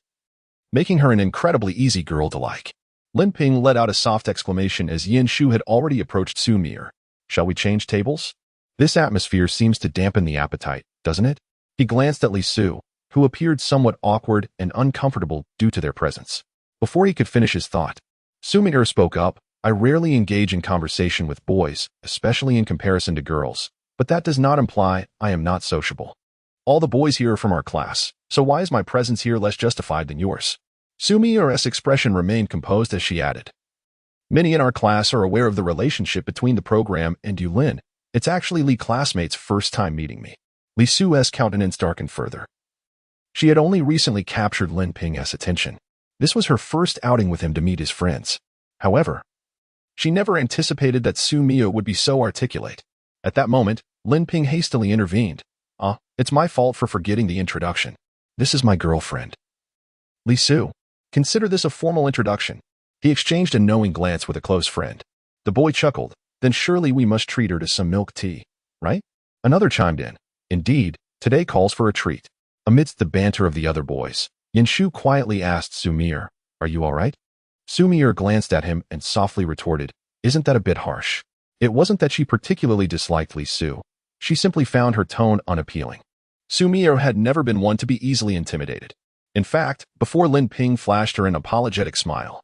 S1: making her an incredibly easy girl to like. Lin Ping let out a soft exclamation as Yin Shu had already approached Xu Mier. "Shall we change tables? This atmosphere seems to dampen the appetite, doesn't it?" He glanced at Li Su, who appeared somewhat awkward and uncomfortable due to their presence. Before he could finish his thought, Xu Mier spoke up. "I rarely engage in conversation with boys, especially in comparison to girls, but that does not imply I am not sociable. All the boys here are from our class, so why is my presence here less justified than yours?" Xu Mier's expression remained composed as she added, "Many in our class are aware of the relationship between the program and Yulin. It's actually Li classmates' first time meeting me." Li Su's countenance darkened further. She had only recently captured Lin Ping's attention. This was her first outing with him to meet his friends. However, she never anticipated that Xu Mier would be so articulate. At that moment, Lin Ping hastily intervened. It's my fault for forgetting the introduction. This is my girlfriend, Li Su. Consider this a formal introduction." He exchanged a knowing glance with a close friend. The boy chuckled. "Then surely we must treat her to some milk tea, right?" Another chimed in. "Indeed, today calls for a treat." Amidst the banter of the other boys, Yin Shu quietly asked Xu Mier, "Are you all right?" Xu Mier glanced at him and softly retorted, "Isn't that a bit harsh?" It wasn't that she particularly disliked Li Su. She simply found her tone unappealing. Xu Mier had never been one to be easily intimidated. In fact, before Lin Ping flashed her an apologetic smile,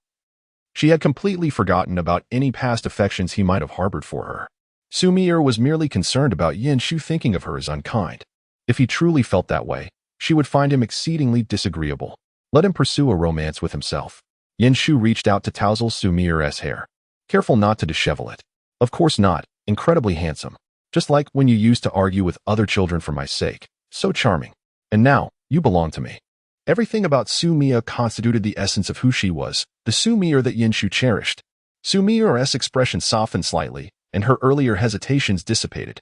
S1: she had completely forgotten about any past affections he might have harbored for her. Xu Mier was merely concerned about Yin Shu thinking of her as unkind. If he truly felt that way, she would find him exceedingly disagreeable. Let him pursue a romance with himself. Yin Shu reached out to touzle Xu Mier's hair, careful not to dishevel it. "Of course not, incredibly handsome. Just like when you used to argue with other children for my sake. So charming. And now, you belong to me." Everything about Xu Mier constituted the essence of who she was, the Xu Mier that Yin Shu cherished. Xu Mier's expression softened slightly, and her earlier hesitations dissipated.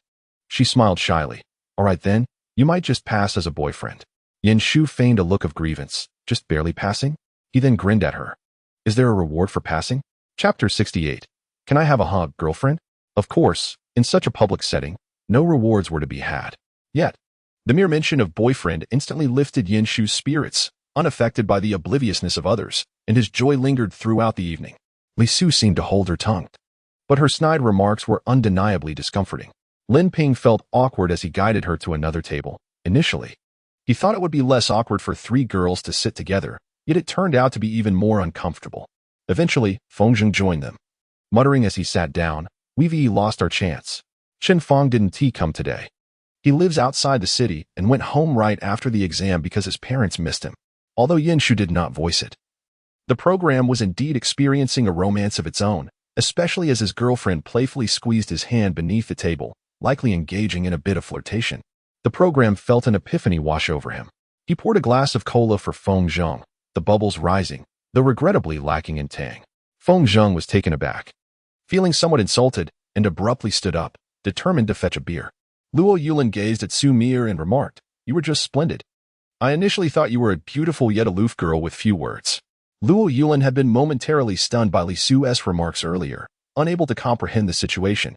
S1: She smiled shyly. "All right then, you might just pass as a boyfriend." Yin Shu feigned a look of grievance. "Just barely passing?" He then grinned at her. "Is there a reward for passing?" Chapter 68. Can I have a hug, girlfriend? Of course, in such a public setting, no rewards were to be had. Yet, the mere mention of boyfriend instantly lifted Yin Shu's spirits, unaffected by the obliviousness of others, and his joy lingered throughout the evening. Li Su seemed to hold her tongue, but her snide remarks were undeniably discomforting. Lin Ping felt awkward as he guided her to another table. Initially, he thought it would be less awkward for three girls to sit together, yet it turned out to be even more uncomfortable. Eventually, Feng Zheng joined them. Muttering as he sat down, "We've lost our chance. Chen Feng didn't come today. He lives outside the city and went home right after the exam because his parents missed him." Although Yin Shu did not voice it, the program was indeed experiencing a romance of its own, especially as his girlfriend playfully squeezed his hand beneath the table, likely engaging in a bit of flirtation. The program felt an epiphany wash over him. He poured a glass of cola for Feng Zheng, the bubbles rising, though regrettably lacking in tang. Feng Zheng was taken aback, feeling somewhat insulted, and abruptly stood up, determined to fetch a beer. Luo Yulin gazed at Xu Mier and remarked, "You were just splendid. I initially thought you were a beautiful yet aloof girl with few words." Luo Yulin had been momentarily stunned by Li Su's remarks earlier, unable to comprehend the situation.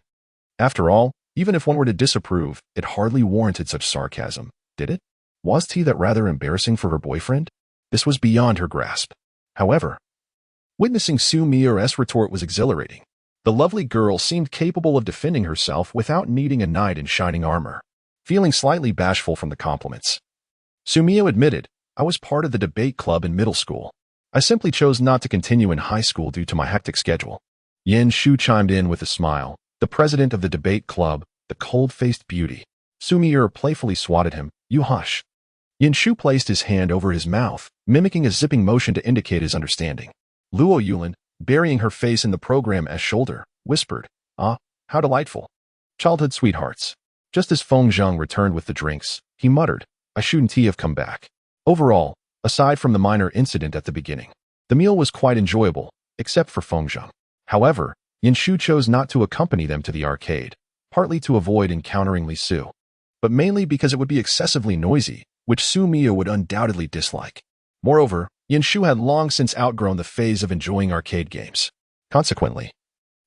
S1: After all, even if one were to disapprove, it hardly warranted such sarcasm, did it? Was he that rather embarrassing for her boyfriend? This was beyond her grasp. However, witnessing Xu Mier's retort was exhilarating. The lovely girl seemed capable of defending herself without needing a knight in shining armor. Feeling slightly bashful from the compliments, Xu Mier admitted, "I was part of the debate club in middle school. I simply chose not to continue in high school due to my hectic schedule." Yin Shu chimed in with a smile. The president of the debate club, the cold-faced beauty. Xu Mier playfully swatted him. "You hush." Yin Shu placed his hand over his mouth, mimicking a zipping motion to indicate his understanding. Luo Yulin, burying her face in the program as shoulder, whispered, "Ah, how delightful. Childhood sweethearts." Just as Feng Zheng returned with the drinks, he muttered, "I shouldn't have come back." Overall, aside from the minor incident at the beginning, the meal was quite enjoyable, except for Feng Zheng. However, Yanshu chose not to accompany them to the arcade, partly to avoid encountering Li Su, but mainly because it would be excessively noisy, which Xu Mier would undoubtedly dislike. Moreover, Yanshu had long since outgrown the phase of enjoying arcade games. Consequently,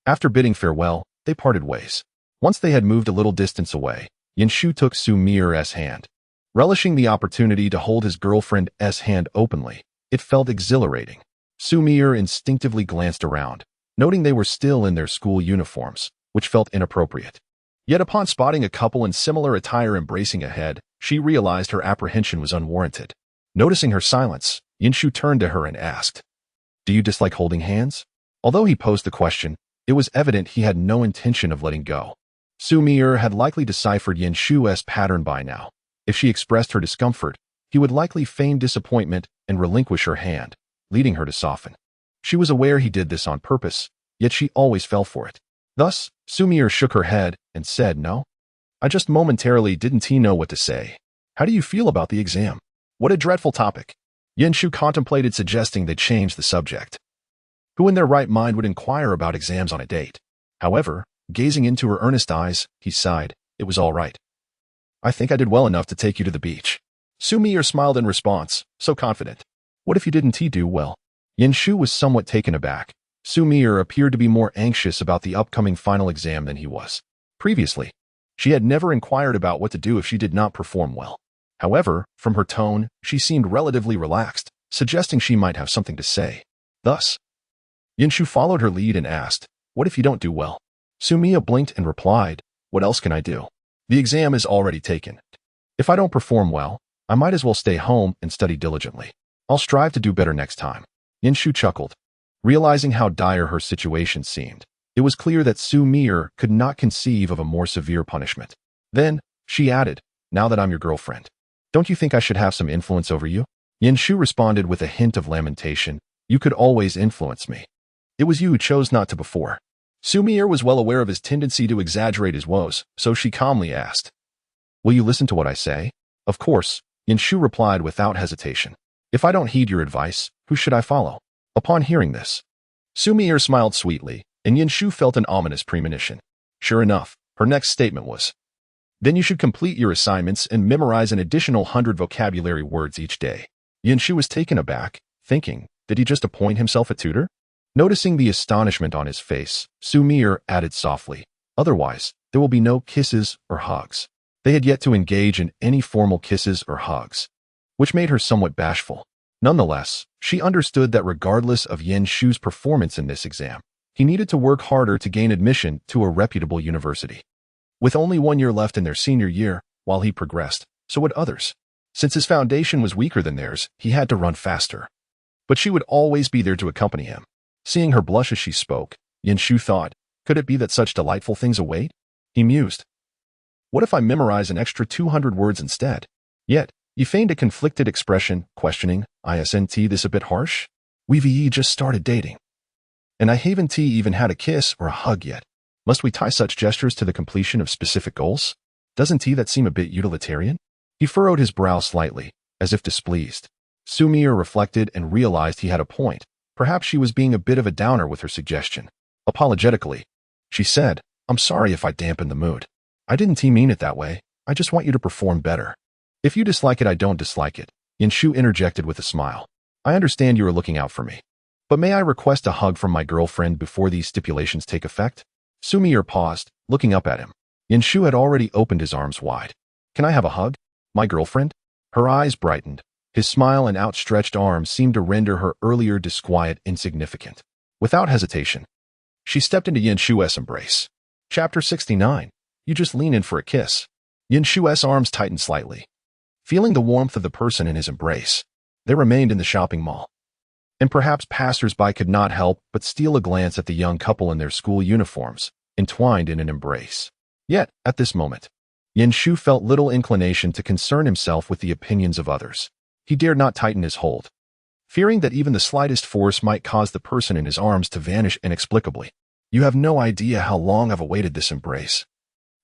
S1: after bidding farewell, they parted ways. Once they had moved a little distance away, Yanshu took Xu Mier's hand. Relishing the opportunity to hold his girlfriend's hand openly, it felt exhilarating. Xu Mier instinctively glanced around, noting they were still in their school uniforms, which felt inappropriate. Yet upon spotting a couple in similar attire embracing ahead, she realized her apprehension was unwarranted. Noticing her silence, Yanshu turned to her and asked, "Do you dislike holding hands?" Although he posed the question, it was evident he had no intention of letting go. Xu Mier had likely deciphered Yanshu's pattern by now. If she expressed her discomfort, he would likely feign disappointment and relinquish her hand, leading her to soften. She was aware he did this on purpose, yet she always fell for it. Thus, Xu Mier shook her head and said, "No. I just momentarily didn't know what to say. How do you feel about the exam?" What a dreadful topic. Yanshu contemplated suggesting they change the subject. Who in their right mind would inquire about exams on a date? However, gazing into her earnest eyes, he sighed, "It was all right. I think I did well enough to take you to the beach." Xu Mier smiled in response, so confident. What if you didn't do well? Yanshu was somewhat taken aback. Xu Mier appeared to be more anxious about the upcoming final exam than he was. Previously, she had never inquired about what to do if she did not perform well. However, from her tone, she seemed relatively relaxed, suggesting she might have something to say. Thus, Yanshu followed her lead and asked, "What if you don't do well?" Xu Mier blinked and replied, "What else can I do? The exam is already taken. If I don't perform well, I might as well stay home and study diligently. I'll strive to do better next time." Yanshu chuckled. Realizing how dire her situation seemed, it was clear that Xu Mier could not conceive of a more severe punishment. Then, she added, "Now that I'm your girlfriend, don't you think I should have some influence over you?" Yanshu responded with a hint of lamentation, "You could always influence me. It was you who chose not to before." Xu Mier was well aware of his tendency to exaggerate his woes, so she calmly asked, "Will you listen to what I say?" "Of course," Yanshu replied without hesitation. "If I don't heed your advice, who should I follow?" Upon hearing this, Xu Mier smiled sweetly, and Yanshu felt an ominous premonition. Sure enough, her next statement was, "Then you should complete your assignments and memorize an additional 100 vocabulary words each day." Yanshu was taken aback, thinking, did he just appoint himself a tutor? Noticing the astonishment on his face, Xu Mier added softly, "Otherwise, there will be no kisses or hugs." They had yet to engage in any formal kisses or hugs, which made her somewhat bashful. Nonetheless, she understood that regardless of Yanshu's performance in this exam, he needed to work harder to gain admission to a reputable university. With only 1 year left in their senior year, while he progressed, so would others. Since his foundation was weaker than theirs, he had to run faster. But she would always be there to accompany him. Seeing her blush as she spoke, Yanshu thought, could it be that such delightful things await? He mused. What if I memorize an extra 200 words instead? Yet, he feigned a conflicted expression, questioning, "Isn't this a bit harsh? We've just started dating. And I haven't even had a kiss or a hug yet. Must we tie such gestures to the completion of specific goals? Doesn't that seem a bit utilitarian?" He furrowed his brow slightly, as if displeased. Xu Mier reflected and realized he had a point. Perhaps she was being a bit of a downer with her suggestion. Apologetically, she said, "I'm sorry if I dampened the mood. I didn't mean it that way. I just want you to perform better. If you dislike it, I don't dislike it." Yanshu interjected with a smile. "I understand you are looking out for me. But may I request a hug from my girlfriend before these stipulations take effect?" Xu Mier paused, looking up at him. Yanshu had already opened his arms wide. "Can I have a hug? My girlfriend?" Her eyes brightened. His smile and outstretched arms seemed to render her earlier disquiet insignificant. Without hesitation, she stepped into Yanshu's embrace. Chapter 69. You just lean in for a kiss. Yanshu's arms tightened slightly. Feeling the warmth of the person in his embrace, they remained in the shopping mall. And perhaps passers-by could not help but steal a glance at the young couple in their school uniforms, entwined in an embrace. Yet, at this moment, Yanshu felt little inclination to concern himself with the opinions of others. He dared not tighten his hold. fearing that even the slightest force might cause the person in his arms to vanish inexplicably. You have no idea how long I've awaited this embrace.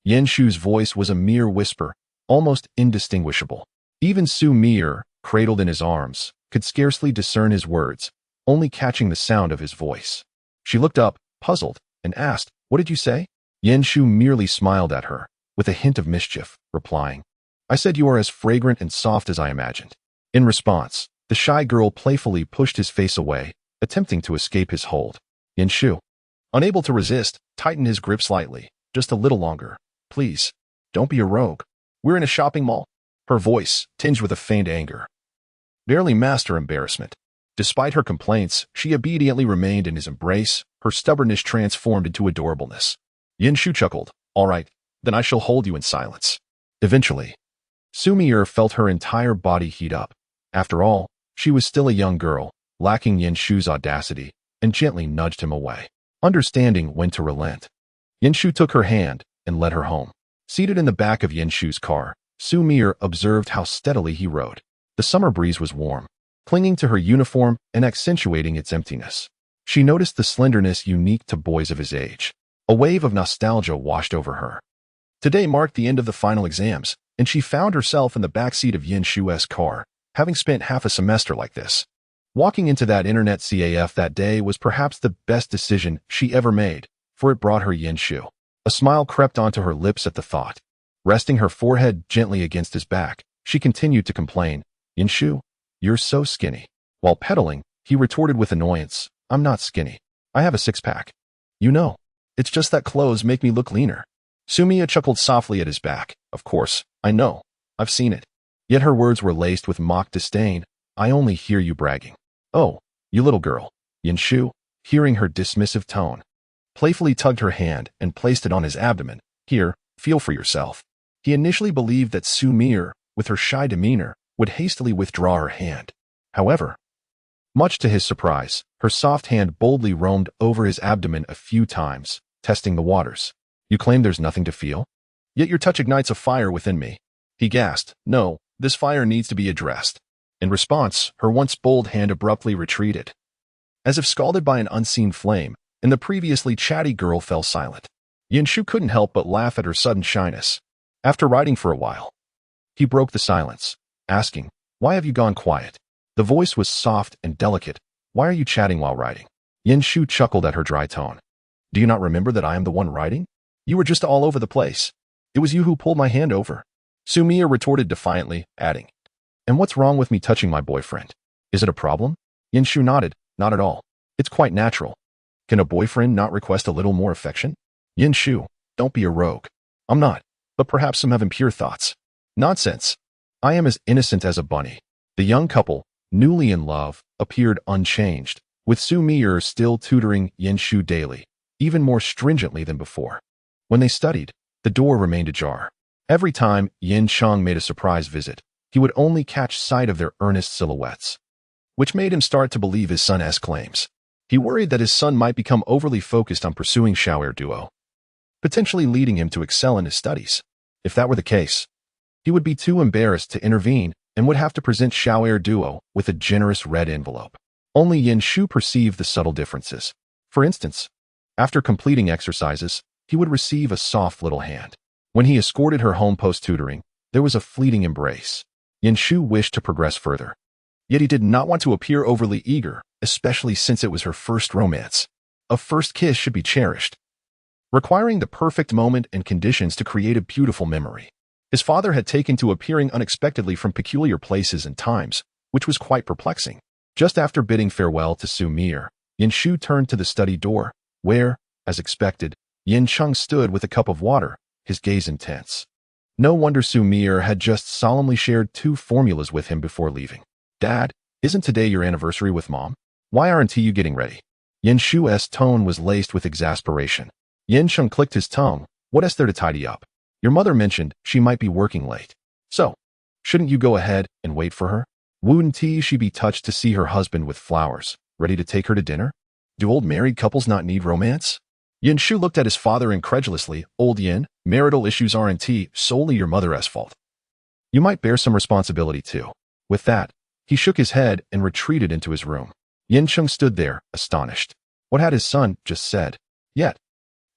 S1: Yen Shu's voice was a mere whisper, almost indistinguishable. Even Xu Mier, cradled in his arms, could scarcely discern his words, only catching the sound of his voice. She looked up, puzzled, and asked, "What did you say?" Yen Shu merely smiled at her, with a hint of mischief, replying, "I said you are as fragrant and soft as I imagined." In response, the shy girl playfully pushed his face away, attempting to escape his hold. Yen Shu, unable to resist, tightened his grip slightly, just a little longer. "Please, don't be a rogue. We're in a shopping mall." Her voice, tinged with a faint anger, barely masked her embarrassment. Despite her complaints, she obediently remained in his embrace, her stubbornness transformed into adorableness. Yen Shu chuckled. "All right, then I shall hold you in silence." Eventually, Xu Mier felt her entire body heat up. After all, she was still a young girl, lacking Yen Shu's audacity, and gently nudged him away, understanding when to relent. Yen Shu took her hand and led her home. Seated in the back of Yen Shu's car, Xu Mier observed how steadily he rode. The summer breeze was warm, clinging to her uniform and accentuating its emptiness. She noticed the slenderness unique to boys of his age. A wave of nostalgia washed over her. Today marked the end of the final exams, and she found herself in the backseat of Yen Shu's car, having spent half a semester like this. Walking into that internet CAF that day was perhaps the best decision she ever made, for it brought her Yen Shu. A smile crept onto her lips at the thought. Resting her forehead gently against his back, she continued to complain, "Yen Shu, you're so skinny." While pedaling, he retorted with annoyance, "I'm not skinny. I have a six-pack. You know, it's just that clothes make me look leaner." Xu Mier chuckled softly at his back. "Of course, I know. I've seen it." Yet her words were laced with mock disdain. "I only hear you bragging." "Oh, you little girl." Yen Shu, hearing her dismissive tone, playfully tugged her hand and placed it on his abdomen. "Here, feel for yourself." He initially believed that Xu Mier, with her shy demeanor, would hastily withdraw her hand. However, much to his surprise, her soft hand boldly roamed over his abdomen a few times, testing the waters. "You claim there's nothing to feel? Yet your touch ignites a fire within me." He gasped. "No, this fire needs to be addressed." In response, her once bold hand abruptly retreated, as if scalded by an unseen flame, and the previously chatty girl fell silent. Yen Shu couldn't help but laugh at her sudden shyness. After riding for a while, he broke the silence, asking, "Why have you gone quiet?" The voice was soft and delicate. "Why are you chatting while riding?" Yen Shu chuckled at her dry tone. "Do you not remember that I am the one riding? You were just all over the place. It was you who pulled my hand over." Xu Mier retorted defiantly, adding, "And what's wrong with me touching my boyfriend? Is it a problem?" Yen Shu nodded. "Not at all. It's quite natural. Can a boyfriend not request a little more affection?" "Yen Shu, don't be a rogue." "I'm not, but perhaps some have impure thoughts." "Nonsense. I am as innocent as a bunny." The young couple, newly in love, appeared unchanged, with Xu Mier still tutoring Yen Shu daily, even more stringently than before. When they studied, the door remained ajar. Every time Yen Cheng made a surprise visit, he would only catch sight of their earnest silhouettes, which made him start to believe his son's claims. He worried that his son might become overly focused on pursuing Xiaoer duo, potentially leading him to excel in his studies. If that were the case, he would be too embarrassed to intervene and would have to present Xiaoer duo with a generous red envelope. Only Yen Shu perceived the subtle differences. For instance, after completing exercises, he would receive a soft little hand. When he escorted her home post-tutoring, there was a fleeting embrace. Yen Shu wished to progress further, yet he did not want to appear overly eager, especially since it was her first romance. A first kiss should be cherished, requiring the perfect moment and conditions to create a beautiful memory. His father had taken to appearing unexpectedly from peculiar places and times, which was quite perplexing. Just after bidding farewell to Xu Mier, Yen Shu turned to the study door, where, as expected, Yen Cheng stood with a cup of water, his gaze intense. No wonder Xu Mier had just solemnly shared 2 formulas with him before leaving. "Dad, isn't today your anniversary with Mom? Why aren't you getting ready?" Yen Shu's tone was laced with exasperation. Yen Cheng clicked his tongue. "What is there to tidy up? Your mother mentioned she might be working late. So, shouldn't you go ahead and wait for her? Wouldn't she be touched to see her husband with flowers, ready to take her to dinner? Do old married couples not need romance?" Yen Shu looked at his father incredulously. "Old Yen, marital issues aren't solely your mother's fault. You might bear some responsibility too." With that, He shook his head and retreated into his room. Yin Cheng stood there, astonished. What had his son just said? Yet,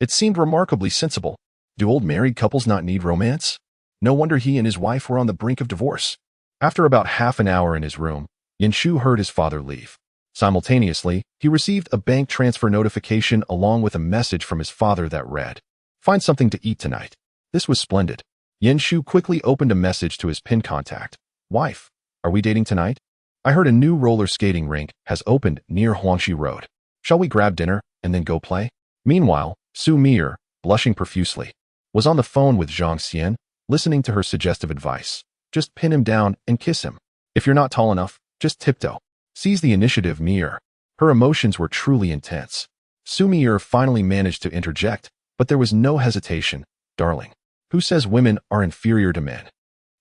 S1: it seemed remarkably sensible. Do old married couples not need romance? No wonder he and his wife were on the brink of divorce. After about half an hour in his room, Yin Shu heard his father leave. Simultaneously, he received a bank transfer notification along with a message from his father that read, "Find something to eat tonight." This was splendid. Yin Shu quickly opened a message to his pin contact. "Wife, are we dating tonight? I heard a new roller skating rink has opened near Huangshi Road. Shall we grab dinner and then go play?" Meanwhile, Xu Mier, blushing profusely, was on the phone with Zhang Xian, listening to her suggestive advice. Just pin him down and kiss him. If you're not tall enough, just tiptoe. Seize the initiative, Mier. Her emotions were truly intense. Xu Mier finally managed to interject, but there was no hesitation. "Darling, who says women are inferior to men?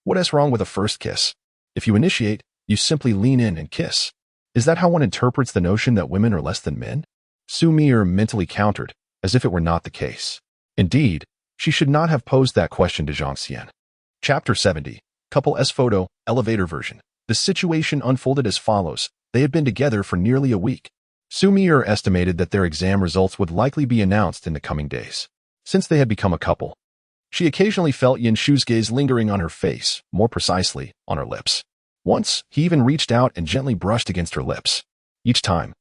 S1: What is wrong with a first kiss? If you initiate, you simply lean in and kiss. Is that how one interprets the notion that women are less than men?" Xu Mier mentally countered, as if it were not the case. Indeed, she should not have posed that question to Zhang Xian. Chapter 70. Couple S Photo, Elevator Version. The situation unfolded as follows. They had been together for nearly a week. Xu Mier estimated that their exam results would likely be announced in the coming days. Since they had become a couple, she occasionally felt Yin Shu's gaze lingering on her face, more precisely, on her lips. Once, he even reached out and gently brushed against her lips. Each time,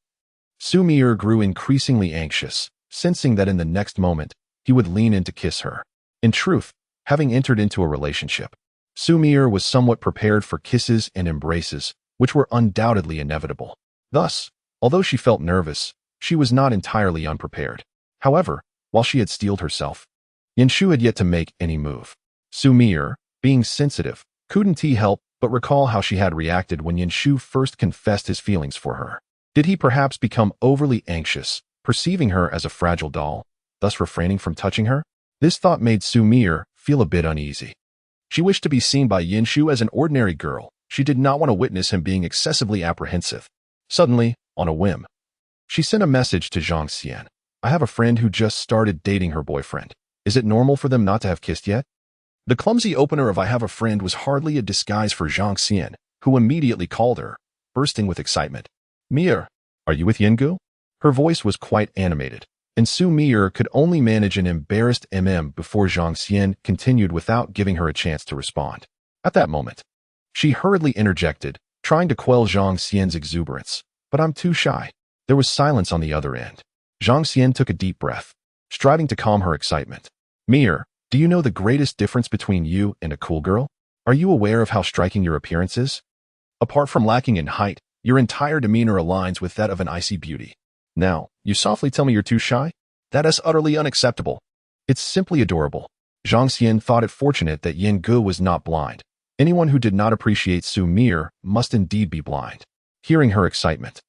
S1: Xu Mier grew increasingly anxious, sensing that in the next moment, he would lean in to kiss her. In truth, having entered into a relationship, Xu Mier was somewhat prepared for kisses and embraces, which were undoubtedly inevitable. Thus, although she felt nervous, she was not entirely unprepared. However, while she had steeled herself, Yin Shu had yet to make any move. Xu Mier, being sensitive, couldn't help but recall how she had reacted when Yin Shu first confessed his feelings for her. Did he perhaps become overly anxious, perceiving her as a fragile doll, thus refraining from touching her? This thought made Xu Mier feel a bit uneasy. She wished to be seen by Yin Shu as an ordinary girl. She did not want to witness him being excessively apprehensive. Suddenly, on a whim, she sent a message to Zhang Xian. "I have a friend who just started dating her boyfriend. Is it normal for them not to have kissed yet?" The clumsy opener of "I have a friend" was hardly a disguise for Zhang Xian, who immediately called her, bursting with excitement. "Mier, are you with Yingu?" Her voice was quite animated, and Xu Mier could only manage an embarrassed before Zhang Xian continued without giving her a chance to respond. At that moment, she hurriedly interjected, trying to quell Zhang Xian's exuberance. "But I'm too shy." There was silence on the other end. Zhang Xian took a deep breath, striving to calm her excitement. "Mier, do you know the greatest difference between you and a cool girl? Are you aware of how striking your appearance is? Apart from lacking in height, your entire demeanor aligns with that of an icy beauty. Now, you softly tell me you're too shy? That is utterly unacceptable. It's simply adorable." Zhang Xian thought it fortunate that Yin Gu was not blind. Anyone who did not appreciate Xu Mier must indeed be blind. Hearing her excitement,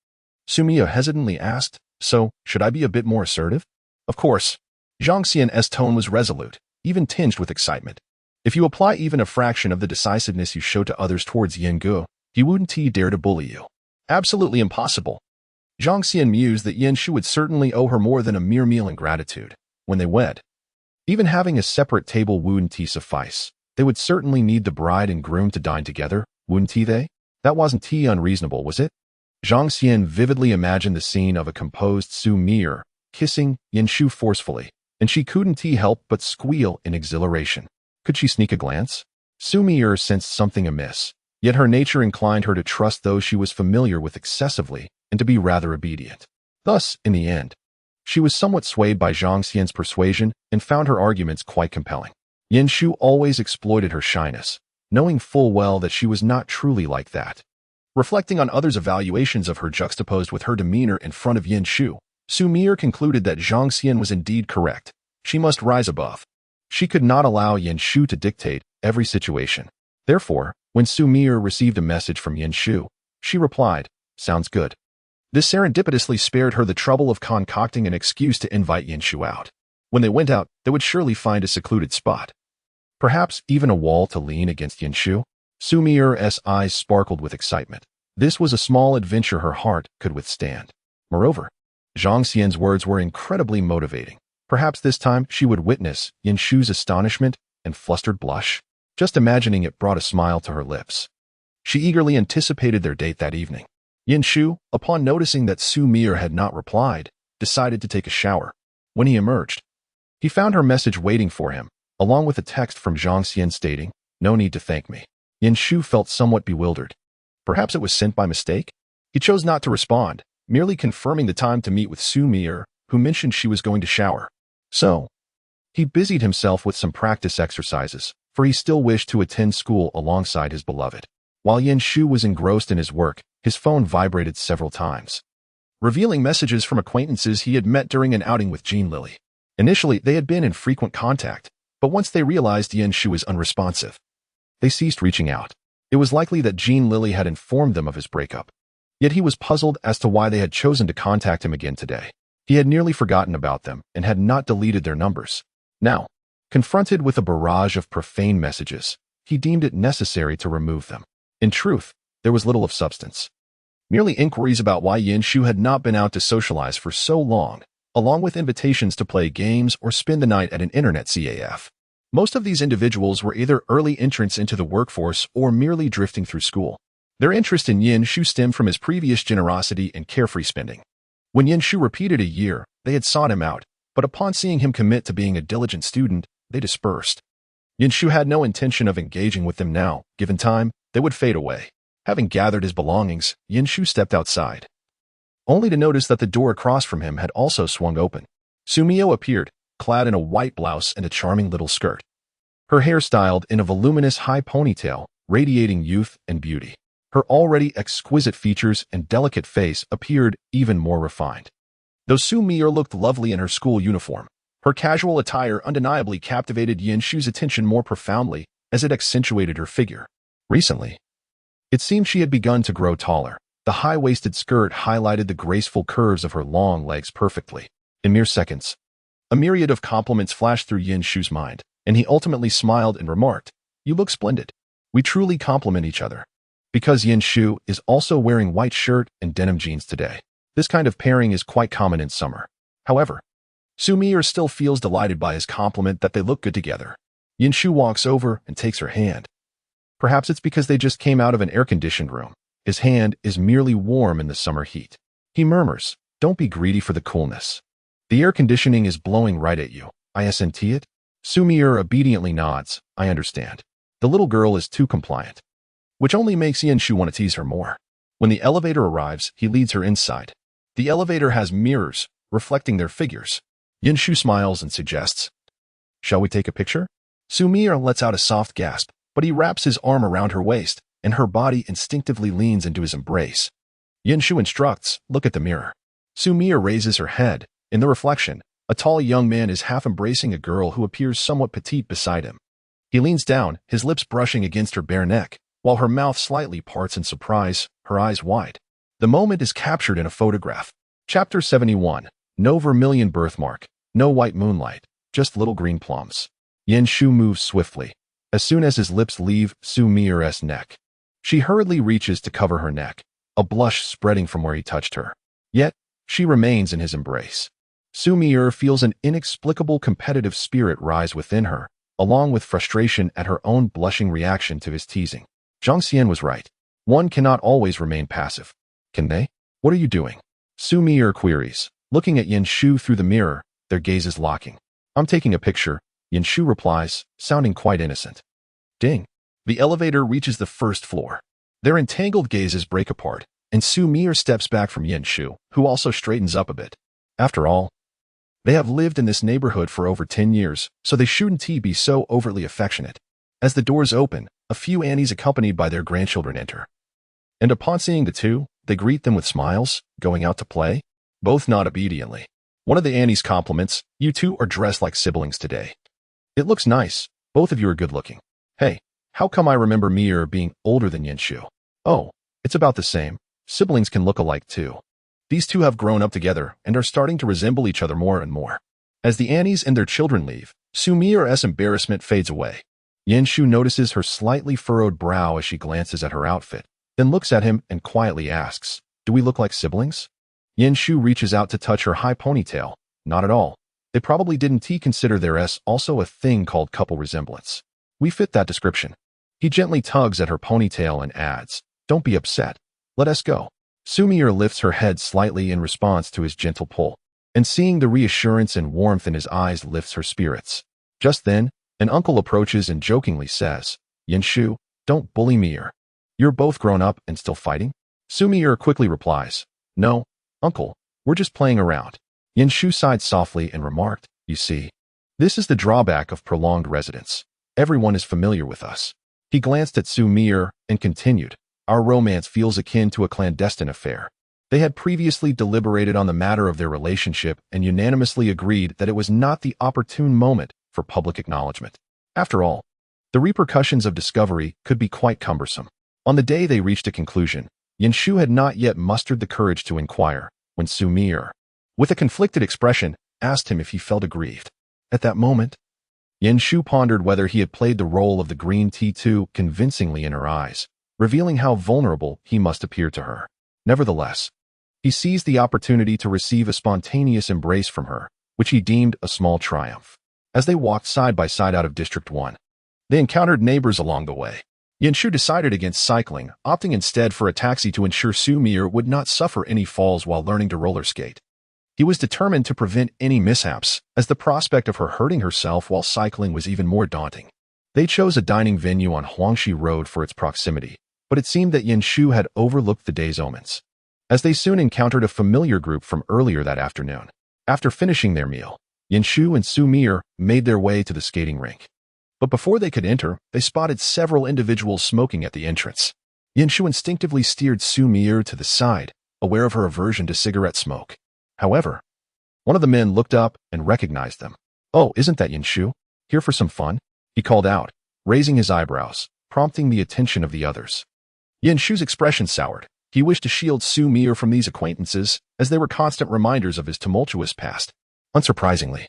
S1: Xu Mier hesitantly asked, "So, should I be a bit more assertive?" Of course. Zhang Xian's tone was resolute, even tinged with excitement. "If you apply even a fraction of the decisiveness you show to others towards Yin Gu, he wouldn't dare to bully you." Absolutely impossible. Zhang Xian mused that Yin Shu would certainly owe her more than a mere meal in gratitude. When they wed, even having a separate table wouldn't suffice. They would certainly need the bride and groom to dine together, wouldn't they? That wasn't unreasonable, was it? Zhang Xian vividly imagined the scene of a composed Xu Mier kissing Yin Shu forcefully, and she couldn't help but squeal in exhilaration. Could she sneak a glance? Xu Mier sensed something amiss, yet her nature inclined her to trust those she was familiar with excessively and to be rather obedient. Thus, in the end, she was somewhat swayed by Zhang Xian's persuasion and found her arguments quite compelling. Yin Shu always exploited her shyness, knowing full well that she was not truly like that. Reflecting on others' evaluations of her juxtaposed with her demeanor in front of Yin Shu, Xu Mier concluded that Zhang Xian was indeed correct. She must rise above. She could not allow Yin Shu to dictate every situation. Therefore, when Xu Mier received a message from Yin Shu, she replied, "Sounds good." This serendipitously spared her the trouble of concocting an excuse to invite Yin Shu out. When they went out, they would surely find a secluded spot. Perhaps even a wall to lean against Yin Shu. Xu Mier's eyes sparkled with excitement. This was a small adventure her heart could withstand. Moreover, Zhang Xian's words were incredibly motivating. Perhaps this time she would witness Yin Shu's astonishment and flustered blush. Just imagining it brought a smile to her lips. She eagerly anticipated their date that evening. Yin Shu, upon noticing that Xu Mier had not replied, decided to take a shower. When he emerged, he found her message waiting for him, along with a text from Zhang Xian stating, "No need to thank me." Yin Shu felt somewhat bewildered. Perhaps it was sent by mistake? He chose not to respond, merely confirming the time to meet with Xu Mier, who mentioned she was going to shower. So, he busied himself with some practice exercises, for he still wished to attend school alongside his beloved. While Yin Shu was engrossed in his work, his phone vibrated several times, revealing messages from acquaintances he had met during an outing with Jin Lili. Initially, they had been in frequent contact, but once they realized Yin Shu was unresponsive, they ceased reaching out. It was likely that Jin Lili had informed them of his breakup. Yet he was puzzled as to why they had chosen to contact him again today. He had nearly forgotten about them and had not deleted their numbers. Now, confronted with a barrage of profane messages, he deemed it necessary to remove them. In truth, there was little of substance. Merely inquiries about why Yin Shu had not been out to socialize for so long, along with invitations to play games or spend the night at an internet CAF. Most of these individuals were either early entrants into the workforce or merely drifting through school. Their interest in Yin Shu stemmed from his previous generosity and carefree spending. When Yin Shu repeated a year, they had sought him out, but upon seeing him commit to being a diligent student, they dispersed. Yin Shu had no intention of engaging with them now. Given time, they would fade away. Having gathered his belongings, Yin Shu stepped outside, only to notice that the door across from him had also swung open. Xu Mier appeared, clad in a white blouse and a charming little skirt. Her hair styled in a voluminous high ponytail, radiating youth and beauty. Her already exquisite features and delicate face appeared even more refined. Though Xu Mier looked lovely in her school uniform, her casual attire undeniably captivated Yin Shu's attention more profoundly as it accentuated her figure. Recently, it seemed she had begun to grow taller. The high-waisted skirt highlighted the graceful curves of her long legs perfectly. In mere seconds, a myriad of compliments flashed through Yin Shu's mind, and he ultimately smiled and remarked, "You look splendid. We truly complement each other." Because Yin Shu is also wearing white shirt and denim jeans today, this kind of pairing is quite common in summer. However, Xu Mier still feels delighted by his compliment that they look good together. Yin Shu walks over and takes her hand. Perhaps it's because they just came out of an air-conditioned room. His hand is merely warm in the summer heat. He murmurs, "Don't be greedy for the coolness. The air conditioning is blowing right at you. I sent it?" Xu Mier obediently nods. "I understand." The little girl is too compliant, which only makes Yin Shu want to tease her more. When the elevator arrives, he leads her inside. The elevator has mirrors, reflecting their figures. Yin Shu smiles and suggests, "Shall we take a picture?" Xu Mier lets out a soft gasp, but he wraps his arm around her waist, and her body instinctively leans into his embrace. Yin Shu instructs, "Look at the mirror." Xu Mier raises her head. In the reflection, a tall young man is half embracing a girl who appears somewhat petite beside him. He leans down, his lips brushing against her bare neck, while her mouth slightly parts in surprise, her eyes wide. The moment is captured in a photograph. Chapter 71. No vermilion birthmark, no white moonlight, just little green plums. Yin Shu moves swiftly. As soon as his lips leave Xu Mier's neck, she hurriedly reaches to cover her neck, a blush spreading from where he touched her. Yet, she remains in his embrace. Xu Mier feels an inexplicable competitive spirit rise within her, along with frustration at her own blushing reaction to his teasing. Zhang Xian was right. One cannot always remain passive. Can they? What are you doing? Xu Mier queries, looking at Yin Shu through the mirror, their gazes locking. "I'm taking a picture," Yin Shu replies, sounding quite innocent. Ding. The elevator reaches the first floor. Their entangled gazes break apart, and Xu Mier steps back from Yin Shu, who also straightens up a bit. After all, they have lived in this neighborhood for over 10 years, so they shouldn't be so overtly affectionate. As the doors open, a few Annies accompanied by their grandchildren enter. And upon seeing the two, they greet them with smiles. "Going out to play?" Both nod obediently. One of the Annies compliments, "You two are dressed like siblings today. It looks nice. Both of you are good-looking." "Hey, how come I remember Mier being older than Yin Shu?" "Oh, it's about the same. Siblings can look alike too." These two have grown up together and are starting to resemble each other more and more. As the Annies and their children leave, Xu Mier's embarrassment fades away. Yin Shu notices her slightly furrowed brow as she glances at her outfit, then looks at him and quietly asks, "Do we look like siblings?" Yin Shu reaches out to touch her high ponytail. "Not at all. They probably didn't consider there's also a thing called couple resemblance. We fit that description." He gently tugs at her ponytail and adds, "Don't be upset. Let us go." Xu Mier lifts her head slightly in response to his gentle pull, and seeing the reassurance and warmth in his eyes lifts her spirits. Just then, an uncle approaches and jokingly says, "Yanshu, don't bully Mier. You're both grown up and still fighting?" Xu Mier quickly replies, "No, uncle, we're just playing around." Yanshu sighed softly and remarked, "You see, this is the drawback of prolonged residence. Everyone is familiar with us." He glanced at Xu Mier and continued, "Our romance feels akin to a clandestine affair." They had previously deliberated on the matter of their relationship and unanimously agreed that it was not the opportune moment for public acknowledgement. After all, the repercussions of discovery could be quite cumbersome. On the day they reached a conclusion, Yanshu had not yet mustered the courage to inquire, when Xu Mier, with a conflicted expression, asked him if he felt aggrieved. At that moment, Yanshu pondered whether he had played the role of the green tea too convincingly in her eyes, revealing how vulnerable he must appear to her. Nevertheless, he seized the opportunity to receive a spontaneous embrace from her, which he deemed a small triumph. As they walked side by side out of District 1, they encountered neighbors along the way. Yanshu decided against cycling, opting instead for a taxi to ensure Xu Mier would not suffer any falls while learning to roller skate. He was determined to prevent any mishaps, as the prospect of her hurting herself while cycling was even more daunting. They chose a dining venue on Huangshi Road for its proximity, but it seemed that Yanshu had overlooked the day's omens, as they soon encountered a familiar group from earlier that afternoon. After finishing their meal, Yanshu and Xu Mier made their way to the skating rink. But before they could enter, they spotted several individuals smoking at the entrance. Yanshu instinctively steered Xu Mier to the side, aware of her aversion to cigarette smoke. However, one of the men looked up and recognized them. "Oh, isn't that Yanshu? Here for some fun?" he called out, raising his eyebrows, prompting the attention of the others. Yanshu's expression soured. He wished to shield Xu Mier from these acquaintances, as they were constant reminders of his tumultuous past. Unsurprisingly,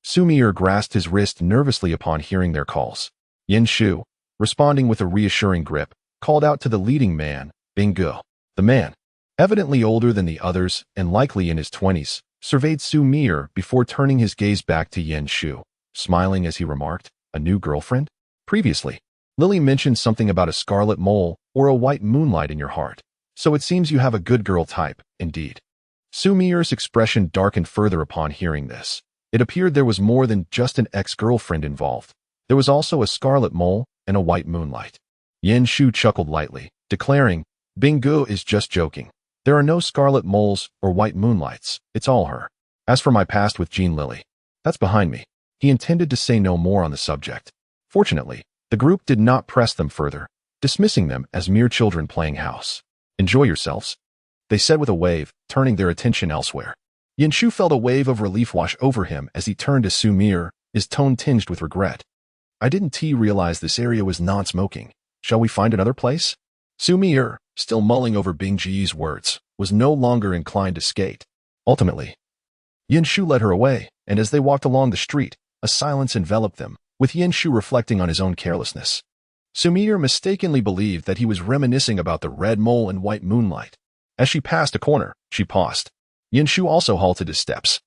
S1: Xu Mier grasped his wrist nervously upon hearing their calls. Yanshu, responding with a reassuring grip, called out to the leading man, "Binggu." The man, evidently older than the others and likely in his 20s, surveyed Xu Mier before turning his gaze back to Yanshu, smiling as he remarked, "A new girlfriend? Previously, Lily mentioned something about a scarlet mole or a white moonlight in your heart, so it seems you have a good girl type, indeed." Xu Mier's expression darkened further upon hearing this. It appeared there was more than just an ex-girlfriend involved. There was also a scarlet mole and a white moonlight. Yanshu chuckled lightly, declaring, "Binggu is just joking. There are no scarlet moles or white moonlights. It's all her. As for my past with Jin Lili, that's behind me." He intended to say no more on the subject. Fortunately, the group did not press them further, dismissing them as mere children playing house. "Enjoy yourselves," they said with a wave, turning their attention elsewhere. Yanshu felt a wave of relief wash over him as he turned to Xu Mier, his tone tinged with regret. "I didn't realize this area was non-smoking. Shall we find another place?" Xu Mier, still mulling over Bingji's words, was no longer inclined to skate. Ultimately, Yanshu led her away, and as they walked along the street, a silence enveloped them, with Yanshu reflecting on his own carelessness. Xu Mier mistakenly believed that he was reminiscing about the red mole and white moonlight. As she passed a corner, she paused. Yanshu also halted his steps.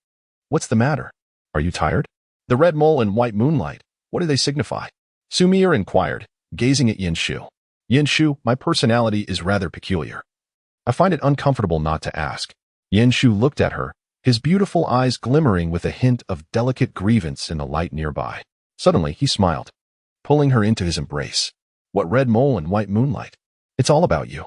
S1: "What's the matter? Are you tired? The red mole and white moonlight, what do they signify?" Xu Mier inquired, gazing at Yanshu. "Yanshu, my personality is rather peculiar. I find it uncomfortable not to ask." Yanshu looked at her, his beautiful eyes glimmering with a hint of delicate grievance in the light nearby. Suddenly, he smiled, pulling her into his embrace. "What red mole and white moonlight? It's all about you."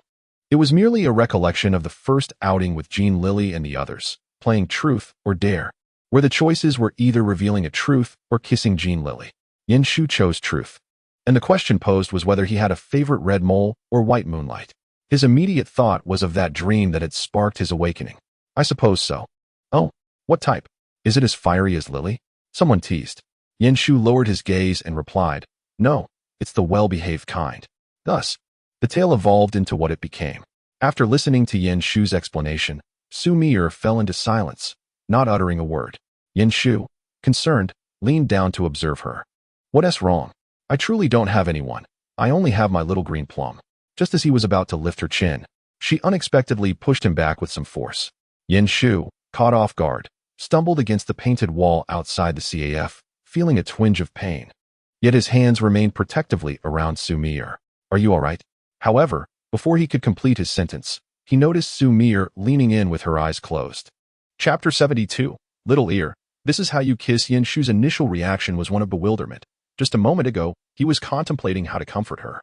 S1: It was merely a recollection of the first outing with Jin Lili and the others, playing truth or dare, where the choices were either revealing a truth or kissing Jin Lili. Yanshu chose truth, and the question posed was whether he had a favorite red mole or white moonlight. His immediate thought was of that dream that had sparked his awakening. "I suppose so." "Oh, what type? Is it as fiery as Lily?" someone teased. Yanshu lowered his gaze and replied, "No, it's the well-behaved kind." Thus, the tale evolved into what it became. After listening to Yanshu's explanation, Xu Mier fell into silence, not uttering a word. Yanshu, concerned, leaned down to observe her. "What's wrong? I truly don't have anyone. I only have my little green plum." Just as he was about to lift her chin, she unexpectedly pushed him back with some force. Yanshu, caught off guard, stumbled against the painted wall outside the CAF, feeling a twinge of pain. yet his hands remained protectively around Xu Mier. Are you all right? However, before he could complete his sentence, he noticed Xu Mier leaning in with her eyes closed. Chapter 72. Little Ear. This is how you kiss. Yin Shu's initial reaction was one of bewilderment. Just a moment ago, he was contemplating how to comfort her.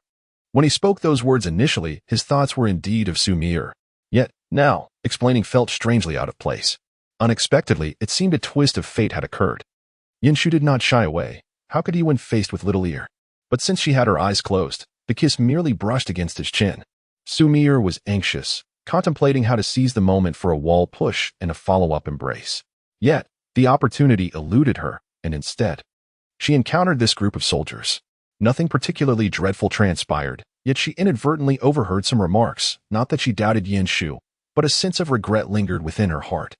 S1: When he spoke those words initially, his thoughts were indeed of Xu Mier. Yet, now, explaining felt strangely out of place. Unexpectedly, it seemed a twist of fate had occurred. Yin Shu did not shy away. How could he when faced with Little Ear? But since she had her eyes closed, the kiss merely brushed against his chin. Xu Mier was anxious, contemplating how to seize the moment for a wall push and a follow-up embrace. Yet, the opportunity eluded her, and instead, she encountered this group of soldiers. Nothing particularly dreadful transpired, yet she inadvertently overheard some remarks. Not that she doubted Yin Shu, but a sense of regret lingered within her heart.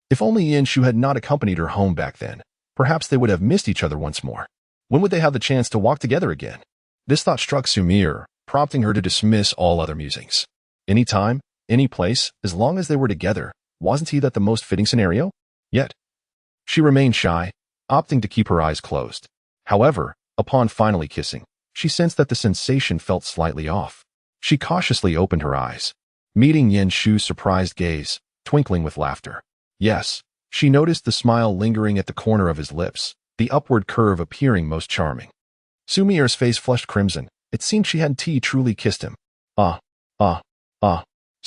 S1: If only Yin Shu had not accompanied her home back then, perhaps they would have missed each other once more. When would they have the chance to walk together again? This thought struck Xu Mier, prompting her to dismiss all other musings. Any time, any place, as long as they were together, wasn't he that the most fitting scenario? Yet, she remained shy, opting to keep her eyes closed. However, upon finally kissing, she sensed that the sensation felt slightly off. She cautiously opened her eyes, meeting Yin Shu's surprised gaze, twinkling with laughter. Yes, she noticed the smile lingering at the corner of his lips, the upward curve appearing most charming. Xu Mier's face flushed crimson. It seemed she hadn't truly kissed him. Xu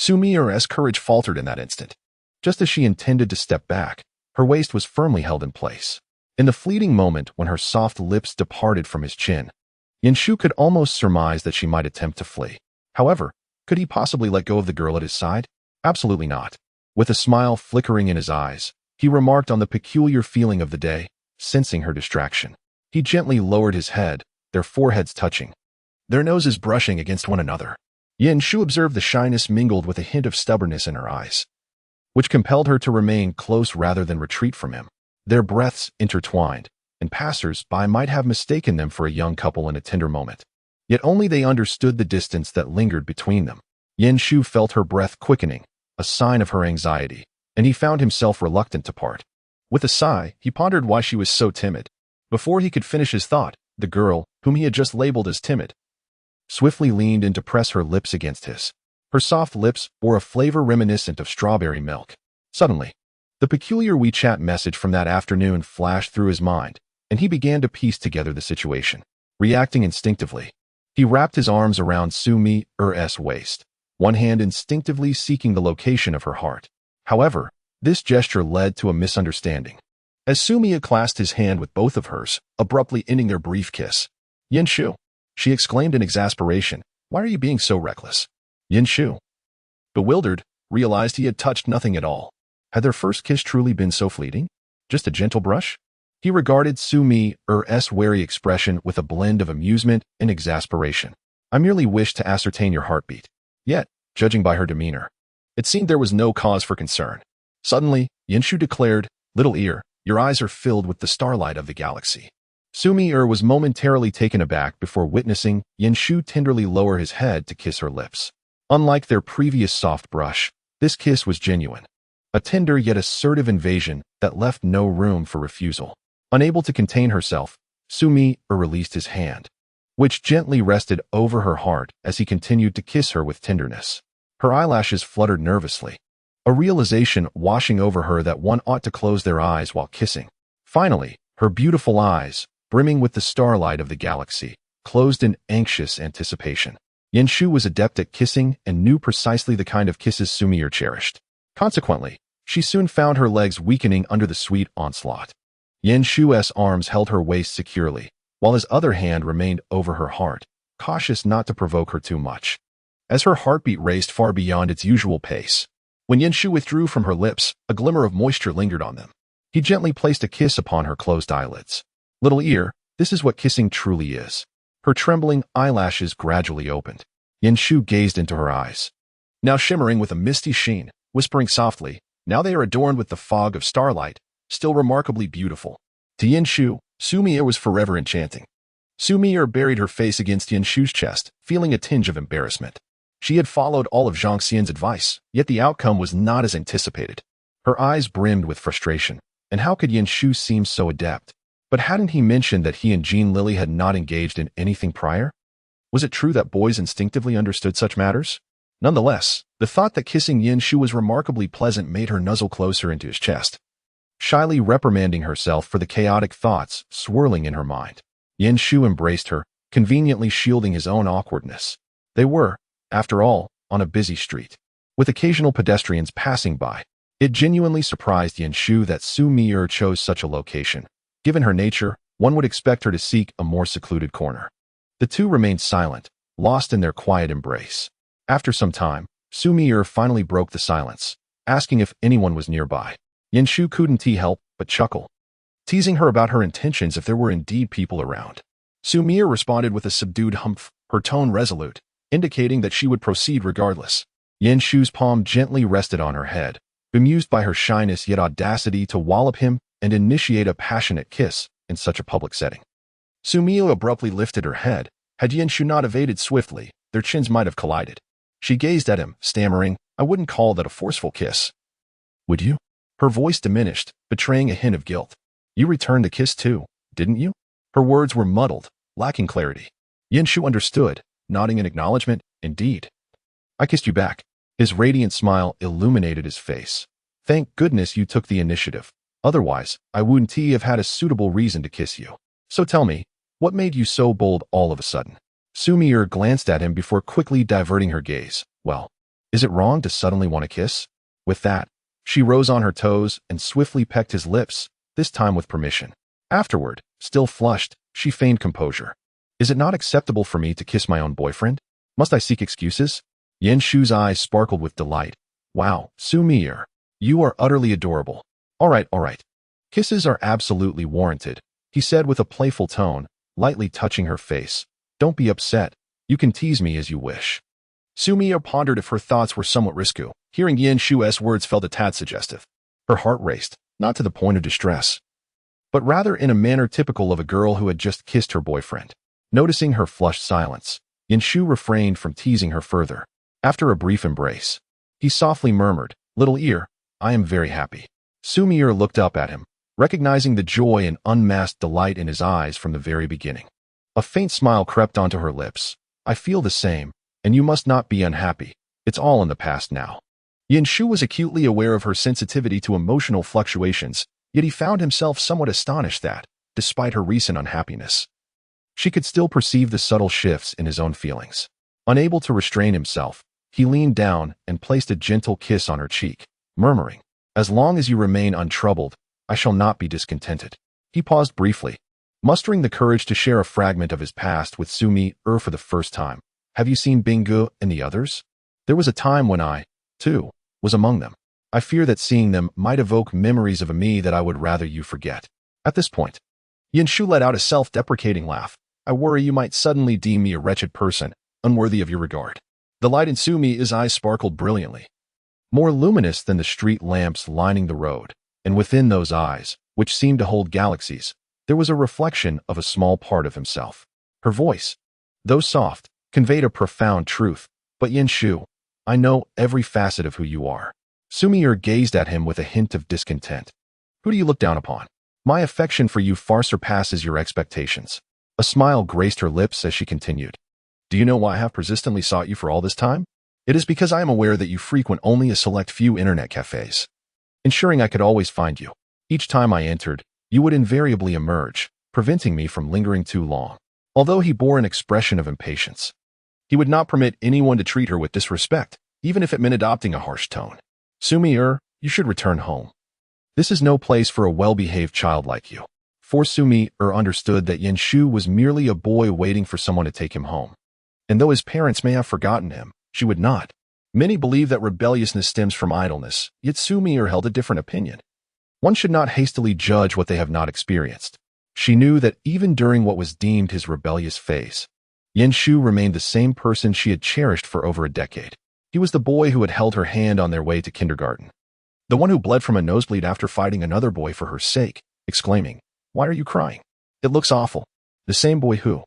S1: Mier's courage faltered in that instant. Just as she intended to step back, her waist was firmly held in place. In the fleeting moment when her soft lips departed from his chin, Yin Shu could almost surmise that she might attempt to flee. However, could he possibly let go of the girl at his side? Absolutely not. With a smile flickering in his eyes, he remarked on the peculiar feeling of the day, sensing her distraction. He gently lowered his head, their foreheads touching, their noses brushing against one another. Yin Shu observed the shyness mingled with a hint of stubbornness in her eyes, which compelled her to remain close rather than retreat from him. Their breaths intertwined, and passers-by might have mistaken them for a young couple in a tender moment. Yet only they understood the distance that lingered between them. Yin Shu felt her breath quickening, a sign of her anxiety, and he found himself reluctant to part. With a sigh, he pondered why she was so timid. Before he could finish his thought, the girl, whom he had just labeled as timid, swiftly leaned in to press her lips against his. Her soft lips bore a flavor reminiscent of strawberry milk. Suddenly, the peculiar WeChat message from that afternoon flashed through his mind, and he began to piece together the situation. Reacting instinctively, he wrapped his arms around Xu Mier's waist, one hand instinctively seeking the location of her heart. However, this gesture led to a misunderstanding. As Xu Mier clasped his hand with both of hers, abruptly ending their brief kiss. "Yin Shu," she exclaimed in exasperation, "why are you being so reckless?" Yin Shu, bewildered, realized he had touched nothing at all. Had their first kiss truly been so fleeting? Just a gentle brush? He regarded Xu Mier's wary expression with a blend of amusement and exasperation. "I merely wished to ascertain your heartbeat." Yet, judging by her demeanor, it seemed there was no cause for concern. Suddenly, Yin Shu declared, "Little Ear, your eyes are filled with the starlight of the galaxy." Xu Mier was momentarily taken aback before witnessing Yin Shu tenderly lower his head to kiss her lips. Unlike their previous soft brush, this kiss was genuine. A tender yet assertive invasion that left no room for refusal. Unable to contain herself, Xu Mier released his hand, which gently rested over her heart as he continued to kiss her with tenderness. Her eyelashes fluttered nervously, a realization washing over her that one ought to close their eyes while kissing. Finally, her beautiful eyes, brimming with the starlight of the galaxy, closed in anxious anticipation. Yin Shu was adept at kissing and knew precisely the kind of kisses Xu Mier cherished. Consequently, she soon found her legs weakening under the sweet onslaught. Yin Shu's arms held her waist securely, while his other hand remained over her heart, cautious not to provoke her too much. As her heartbeat raced far beyond its usual pace, when Yin Shu withdrew from her lips, a glimmer of moisture lingered on them. He gently placed a kiss upon her closed eyelids. "Little Ear, this is what kissing truly is." Her trembling eyelashes gradually opened. Yin Shu gazed into her eyes, now shimmering with a misty sheen, whispering softly, "Now they are adorned with the fog of starlight, still remarkably beautiful." To Yin Shu, Xu Mier was forever enchanting. Xu Mier buried her face against Yin Shu's chest, feeling a tinge of embarrassment. She had followed all of Zhang Xian's advice, yet the outcome was not as anticipated. Her eyes brimmed with frustration, and how could Yin Shu seem so adept? But hadn't he mentioned that he and Jin Lili had not engaged in anything prior? Was it true that boys instinctively understood such matters? Nonetheless, the thought that kissing Yin Shu was remarkably pleasant made her nuzzle closer into his chest, shyly reprimanding herself for the chaotic thoughts swirling in her mind. Yin Shu embraced her, conveniently shielding his own awkwardness. They were, after all, on a busy street, with occasional pedestrians passing by. It genuinely surprised Yin Shu that Xu Mier chose such a location. Given her nature, one would expect her to seek a more secluded corner. The two remained silent, lost in their quiet embrace. After some time, Xu Mier finally broke the silence, asking if anyone was nearby. Yin Shu couldn't help but chuckle, teasing her about her intentions if there were indeed people around. Xu Mier responded with a subdued humph, her tone resolute, indicating that she would proceed regardless. Yin Shu's palm gently rested on her head, bemused by her shyness yet audacity to wallop him and initiate a passionate kiss in such a public setting. Xu Mier abruptly lifted her head. Had Yin Shu not evaded swiftly, their chins might have collided. She gazed at him, stammering, "I wouldn't call that a forceful kiss." "Would you?" Her voice diminished, betraying a hint of guilt. "You returned the kiss too, didn't you?" Her words were muddled, lacking clarity. Yin Shu understood, nodding in acknowledgement. "Indeed. I kissed you back." His radiant smile illuminated his face. "Thank goodness you took the initiative. Otherwise, I wouldn't have had a suitable reason to kiss you. So tell me, what made you so bold all of a sudden?" Xu Mier glanced at him before quickly diverting her gaze. "Well, is it wrong to suddenly want to kiss?" With that, she rose on her toes and swiftly pecked his lips, this time with permission. Afterward, still flushed, she feigned composure. "Is it not acceptable for me to kiss my own boyfriend? Must I seek excuses?" Yin Shu's eyes sparkled with delight. "Wow, Xu Mier, you are utterly adorable. All right. Kisses are absolutely warranted," he said with a playful tone, lightly touching her face. "Don't be upset. You can tease me as you wish." Xu Mier pondered if her thoughts were somewhat risky. Hearing Yin Shu's words felt a tad suggestive. Her heart raced, not to the point of distress, but rather in a manner typical of a girl who had just kissed her boyfriend. Noticing her flushed silence, Yin Shu refrained from teasing her further. After a brief embrace, he softly murmured, "Little ear, I am very happy." Xu Mier looked up at him, recognizing the joy and unmasked delight in his eyes from the very beginning. A faint smile crept onto her lips. "I feel the same, and you must not be unhappy. It's all in the past now." Yin Shu was acutely aware of her sensitivity to emotional fluctuations, yet he found himself somewhat astonished that, despite her recent unhappiness, she could still perceive the subtle shifts in his own feelings. Unable to restrain himself, he leaned down and placed a gentle kiss on her cheek, murmuring, "As long as you remain untroubled, I shall not be discontented." He paused briefly, mustering the courage to share a fragment of his past with Xu Mier for the first time. "Have you seen Binggu and the others? There was a time when I, too, was among them. I fear that seeing them might evoke memories of a me that I would rather you forget." At this point, Yin Shu let out a self-deprecating laugh. "I worry you might suddenly deem me a wretched person, unworthy of your regard." The light in Xu Mier's eyes sparkled brilliantly, more luminous than the street lamps lining the road, and within those eyes, which seemed to hold galaxies, there was a reflection of a small part of himself. Her voice, though soft, conveyed a profound truth. "But Yin Shu, I know every facet of who you are." Xu Mier gazed at him with a hint of discontent. "Who do you look down upon? My affection for you far surpasses your expectations." A smile graced her lips as she continued. "Do you know why I have persistently sought you for all this time? It is because I am aware that you frequent only a select few internet cafes, ensuring I could always find you. Each time I entered, you would invariably emerge, preventing me from lingering too long." Although he bore an expression of impatience, he would not permit anyone to treat her with disrespect, even if it meant adopting a harsh tone. "Xu Mier, you should return home. This is no place for a well-behaved child like you." For Xu Mier understood that Yin Shu was merely a boy waiting for someone to take him home. And though his parents may have forgotten him, she would not. Many believe that rebelliousness stems from idleness, yet Xu Mier held a different opinion. One should not hastily judge what they have not experienced. She knew that even during what was deemed his rebellious phase, Yin Shu remained the same person she had cherished for over a decade. He was the boy who had held her hand on their way to kindergarten, the one who bled from a nosebleed after fighting another boy for her sake, exclaiming, "Why are you crying? It looks awful." The same boy who,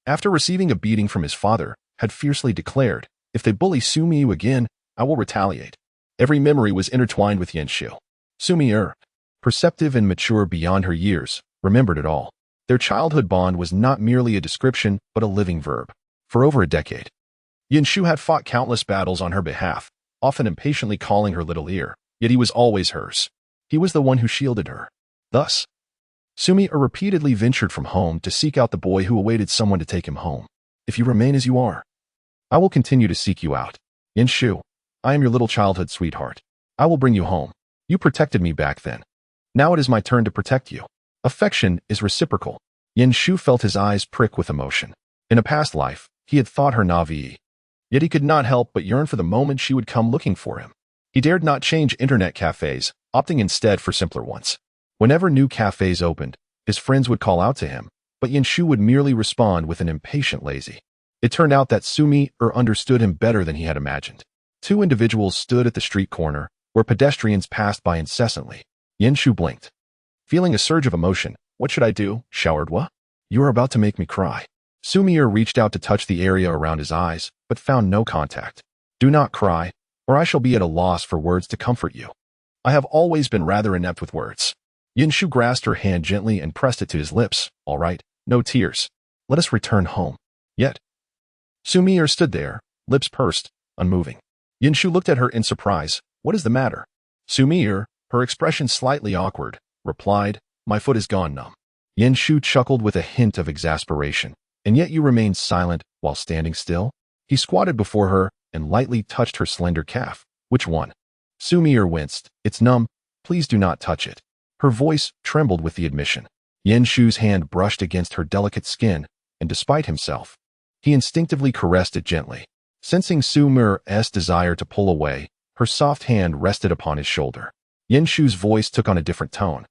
S1: after receiving a beating from his father, had fiercely declared, "If they bully Xu Mier again, I will retaliate." Every memory was intertwined with Yin Shu. Xu Mier, perceptive and mature beyond her years, remembered it all. Their childhood bond was not merely a description, but a living verb. For over a decade, Shu had fought countless battles on her behalf, often impatiently calling her little ear, yet he was always hers. He was the one who shielded her. Thus, Xu Mier repeatedly ventured from home to seek out the boy who awaited someone to take him home. If you remain as you are, I will continue to seek you out. Shu, I am your little childhood sweetheart. I will bring you home. You protected me back then. Now it is my turn to protect you. Affection is reciprocal. Shu felt his eyes prick with emotion. In a past life, he had thought her naive. Yet he could not help but yearn for the moment she would come looking for him. He dared not change internet cafes, opting instead for simpler ones. Whenever new cafes opened, his friends would call out to him, but Shu would merely respond with an impatient lazy. It turned out that Xu Mier understood him better than he had imagined. Two individuals stood at the street corner, where pedestrians passed by incessantly. Shu blinked. Feeling a surge of emotion, "What should I do?" showered Wa. "You are about to make me cry." Xu Mier reached out to touch the area around his eyes, but found no contact. "Do not cry, or I shall be at a loss for words to comfort you. I have always been rather inept with words." Shu grasped her hand gently and pressed it to his lips. "All right, no tears. Let us return home." Yet, Xu Mier stood there, lips pursed, unmoving. Shu looked at her in surprise. "What is the matter?" Xu Mier, her expression slightly awkward, replied, "My foot is gone numb." Shu chuckled with a hint of exasperation. "And yet you remained silent while standing still?" He squatted before her and lightly touched her slender calf. "Which one?" Xu Mier winced. "It's numb. Please do not touch it." Her voice trembled with the admission. Shu's hand brushed against her delicate skin, and despite himself, he instinctively caressed it gently. Sensing Xu Mier's desire to pull away, her soft hand rested upon his shoulder. Shu's voice took on a different tone,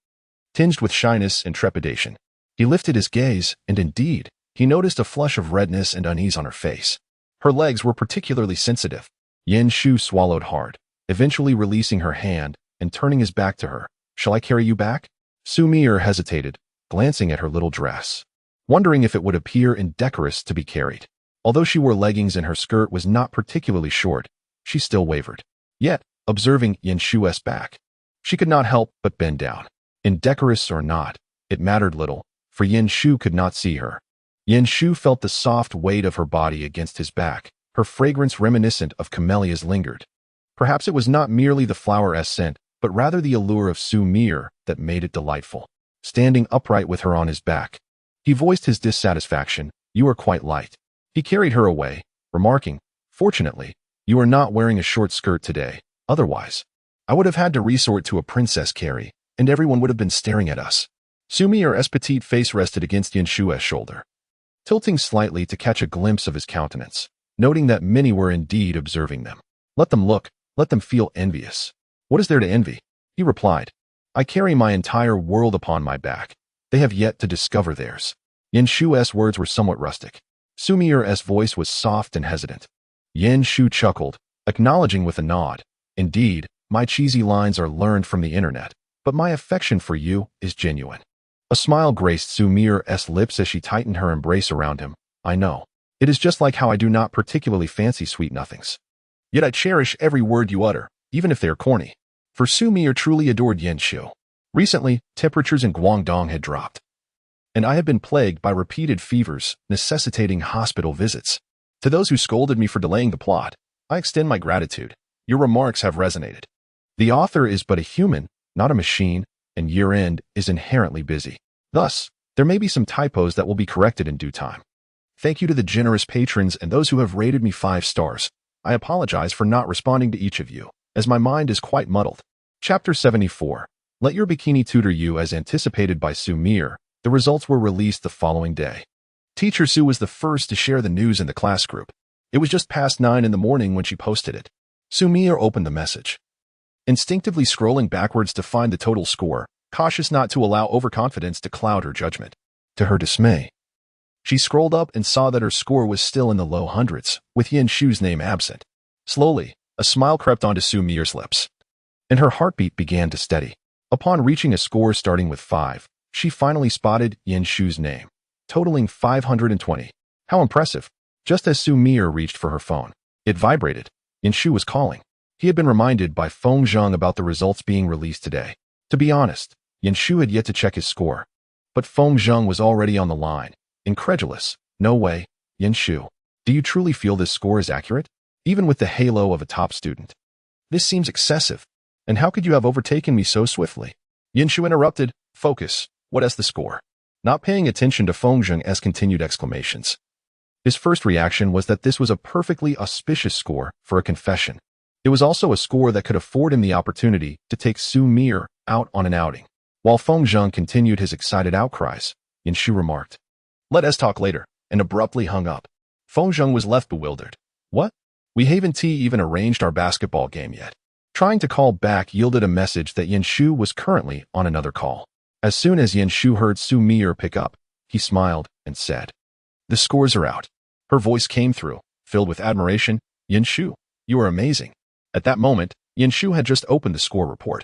S1: tinged with shyness and trepidation. He lifted his gaze, and indeed, he noticed a flush of redness and unease on her face. Her legs were particularly sensitive. Shu swallowed hard, eventually releasing her hand and turning his back to her. "Shall I carry you back?" Xu Mier hesitated, glancing at her little dress, wondering if it would appear indecorous to be carried. Although she wore leggings and her skirt was not particularly short, she still wavered. Yet, observing Shu's back, she could not help but bend down. Indecorous or not, it mattered little, for Shu could not see her. Shu felt the soft weight of her body against his back. Her fragrance reminiscent of camellias lingered. Perhaps it was not merely the flower scent, but rather the allure of Xu Mier that made it delightful. Standing upright with her on his back, he voiced his dissatisfaction. "You are quite light." He carried her away, remarking, "Fortunately, you are not wearing a short skirt today. Otherwise, I would have had to resort to a princess carry, and everyone would have been staring at us." Xu Mier's petite face rested against Shu's shoulder, tilting slightly to catch a glimpse of his countenance, noting that many were indeed observing them. "Let them look, let them feel envious." "What is there to envy?" he replied. "I carry my entire world upon my back. They have yet to discover theirs." Shu's words were somewhat rustic. Xu Mier's voice was soft and hesitant. Shu chuckled, acknowledging with a nod. "Indeed, my cheesy lines are learned from the internet, but my affection for you is genuine." A smile graced Xu Mier's lips as she tightened her embrace around him. "I know. It is just like how I do not particularly fancy sweet nothings. Yet I cherish every word you utter, even if they are corny." For Xu Mier truly adored Shu. Recently, temperatures in Guangdong had dropped, and I had been plagued by repeated fevers, necessitating hospital visits. To those who scolded me for delaying the plot, I extend my gratitude. Your remarks have resonated. The author is but a human, not a machine, and year-end is inherently busy. Thus, there may be some typos that will be corrected in due time. Thank you to the generous patrons and those who have rated me 5 stars. I apologize for not responding to each of you, as my mind is quite muddled. Chapter 74. Let your bikini tutor you. As anticipated by Xu Mier, the results were released the following day. Teacher Xu was the first to share the news in the class group. It was just past 9 in the morning when she posted it. Xu Mier opened the message, instinctively scrolling backwards to find the total score, cautious not to allow overconfidence to cloud her judgment. To her dismay, she scrolled up and saw that her score was still in the low hundreds, with Shu's name absent. Slowly, a smile crept onto Xu Mier's lips, and her heartbeat began to steady. Upon reaching a score starting with 5, she finally spotted Shu's name, totaling 520. How impressive! Just as Xu Mier reached for her phone, it vibrated. Shu was calling. He had been reminded by Feng Zhang about the results being released today. To be honest, Shu had yet to check his score. But Feng Zheng was already on the line, incredulous. No way, Yin Shu. Do you truly feel this score is accurate? Even with the halo of a top student. This seems excessive. And how could you have overtaken me so swiftly? Yin Shu interrupted. Focus. What is the score? Not paying attention to Feng Zheng's continued exclamations. His first reaction was that this was a perfectly auspicious score for a confession. It was also a score that could afford him the opportunity to take Xu Mier out on an outing. While Feng Zheng continued his excited outcries, Yin Shu remarked, "Let us talk later," and abruptly hung up. Feng Zheng was left bewildered. What? We haven't even arranged our basketball game yet. Trying to call back yielded a message that Yin Shu was currently on another call. As soon as Yin Shu heard Xu Mier pick up, he smiled and said, "The scores are out." Her voice came through, filled with admiration. "Yin Shu, you are amazing." At that moment, Yin Shu had just opened the score report.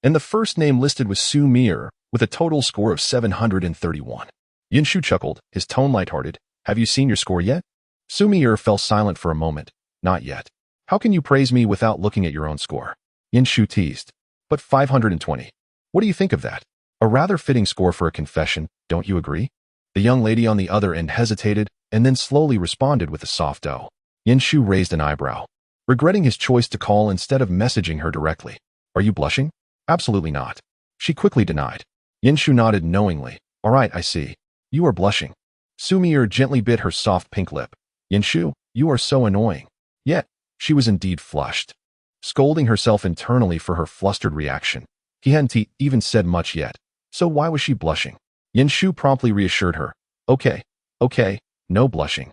S1: And the first name listed was Xu Mier, with a total score of 731. Yin Shu chuckled, his tone lighthearted. "Have you seen your score yet?" Xu Mier fell silent for a moment. "Not yet." "How can you praise me without looking at your own score?" Yin Shu teased. "But 520. What do you think of that? A rather fitting score for a confession, don't you agree?" The young lady on the other end hesitated, and then slowly responded with a soft "oh." Yin Shu raised an eyebrow, regretting his choice to call instead of messaging her directly. "Are you blushing?" "Absolutely not." She quickly denied. Yin Shu nodded knowingly. "All right, I see. You are blushing." Xu Mier gently bit her soft pink lip. "Yin Shu, you are so annoying." Yet, she was indeed flushed, scolding herself internally for her flustered reaction. He hadn't even said much yet, so why was she blushing? Yin Shu promptly reassured her. Okay, no blushing.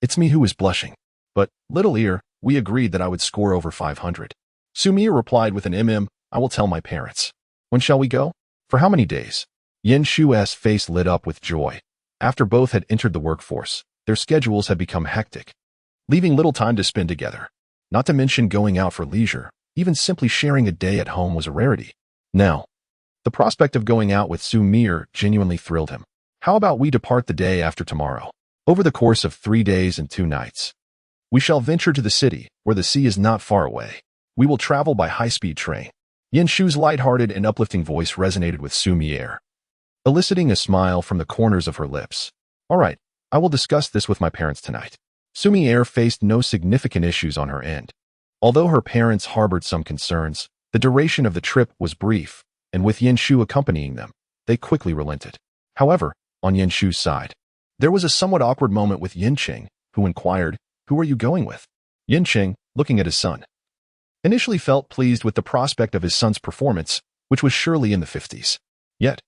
S1: It's me who is blushing. But, little ear, we agreed that I would score over 500. Xu Mier replied with an I will tell my parents. When shall we go? For how many days? Yin Shu's face lit up with joy. After both had entered the workforce, their schedules had become hectic, leaving little time to spend together. Not to mention going out for leisure, even simply sharing a day at home was a rarity. Now, the prospect of going out with Xu Mier genuinely thrilled him. How about we depart the day after tomorrow? Over the course of 3 days and 2 nights, we shall venture to the city, where the sea is not far away. We will travel by high-speed train. Yin Shu's light-hearted and uplifting voice resonated with Xu Mier, eliciting a smile from the corners of her lips. All right, I will discuss this with my parents tonight. Xu Mier faced no significant issues on her end. Although her parents harbored some concerns, the duration of the trip was brief, and with Yin Shu accompanying them, they quickly relented. However, on Yin Shu's side, there was a somewhat awkward moment with Yin Qing, who inquired, "Who are you going with?" Yin Qing, looking at his son, initially felt pleased with the prospect of his son's performance, which was surely in the 50s. Yet,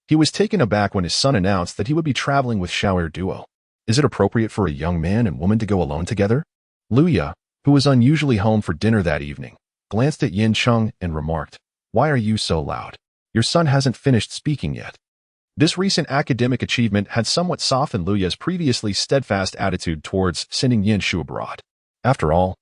S1: he was taken aback when his son announced that he would be traveling with Xiaoer duo. Is it appropriate for a young man and woman to go alone together? Luya, who was unusually home for dinner that evening, glanced at Yin Qing and remarked, "Why are you so loud? Your son hasn't finished speaking yet." This recent academic achievement had somewhat softened Luya's previously steadfast attitude towards sending Yin Shu abroad. After all,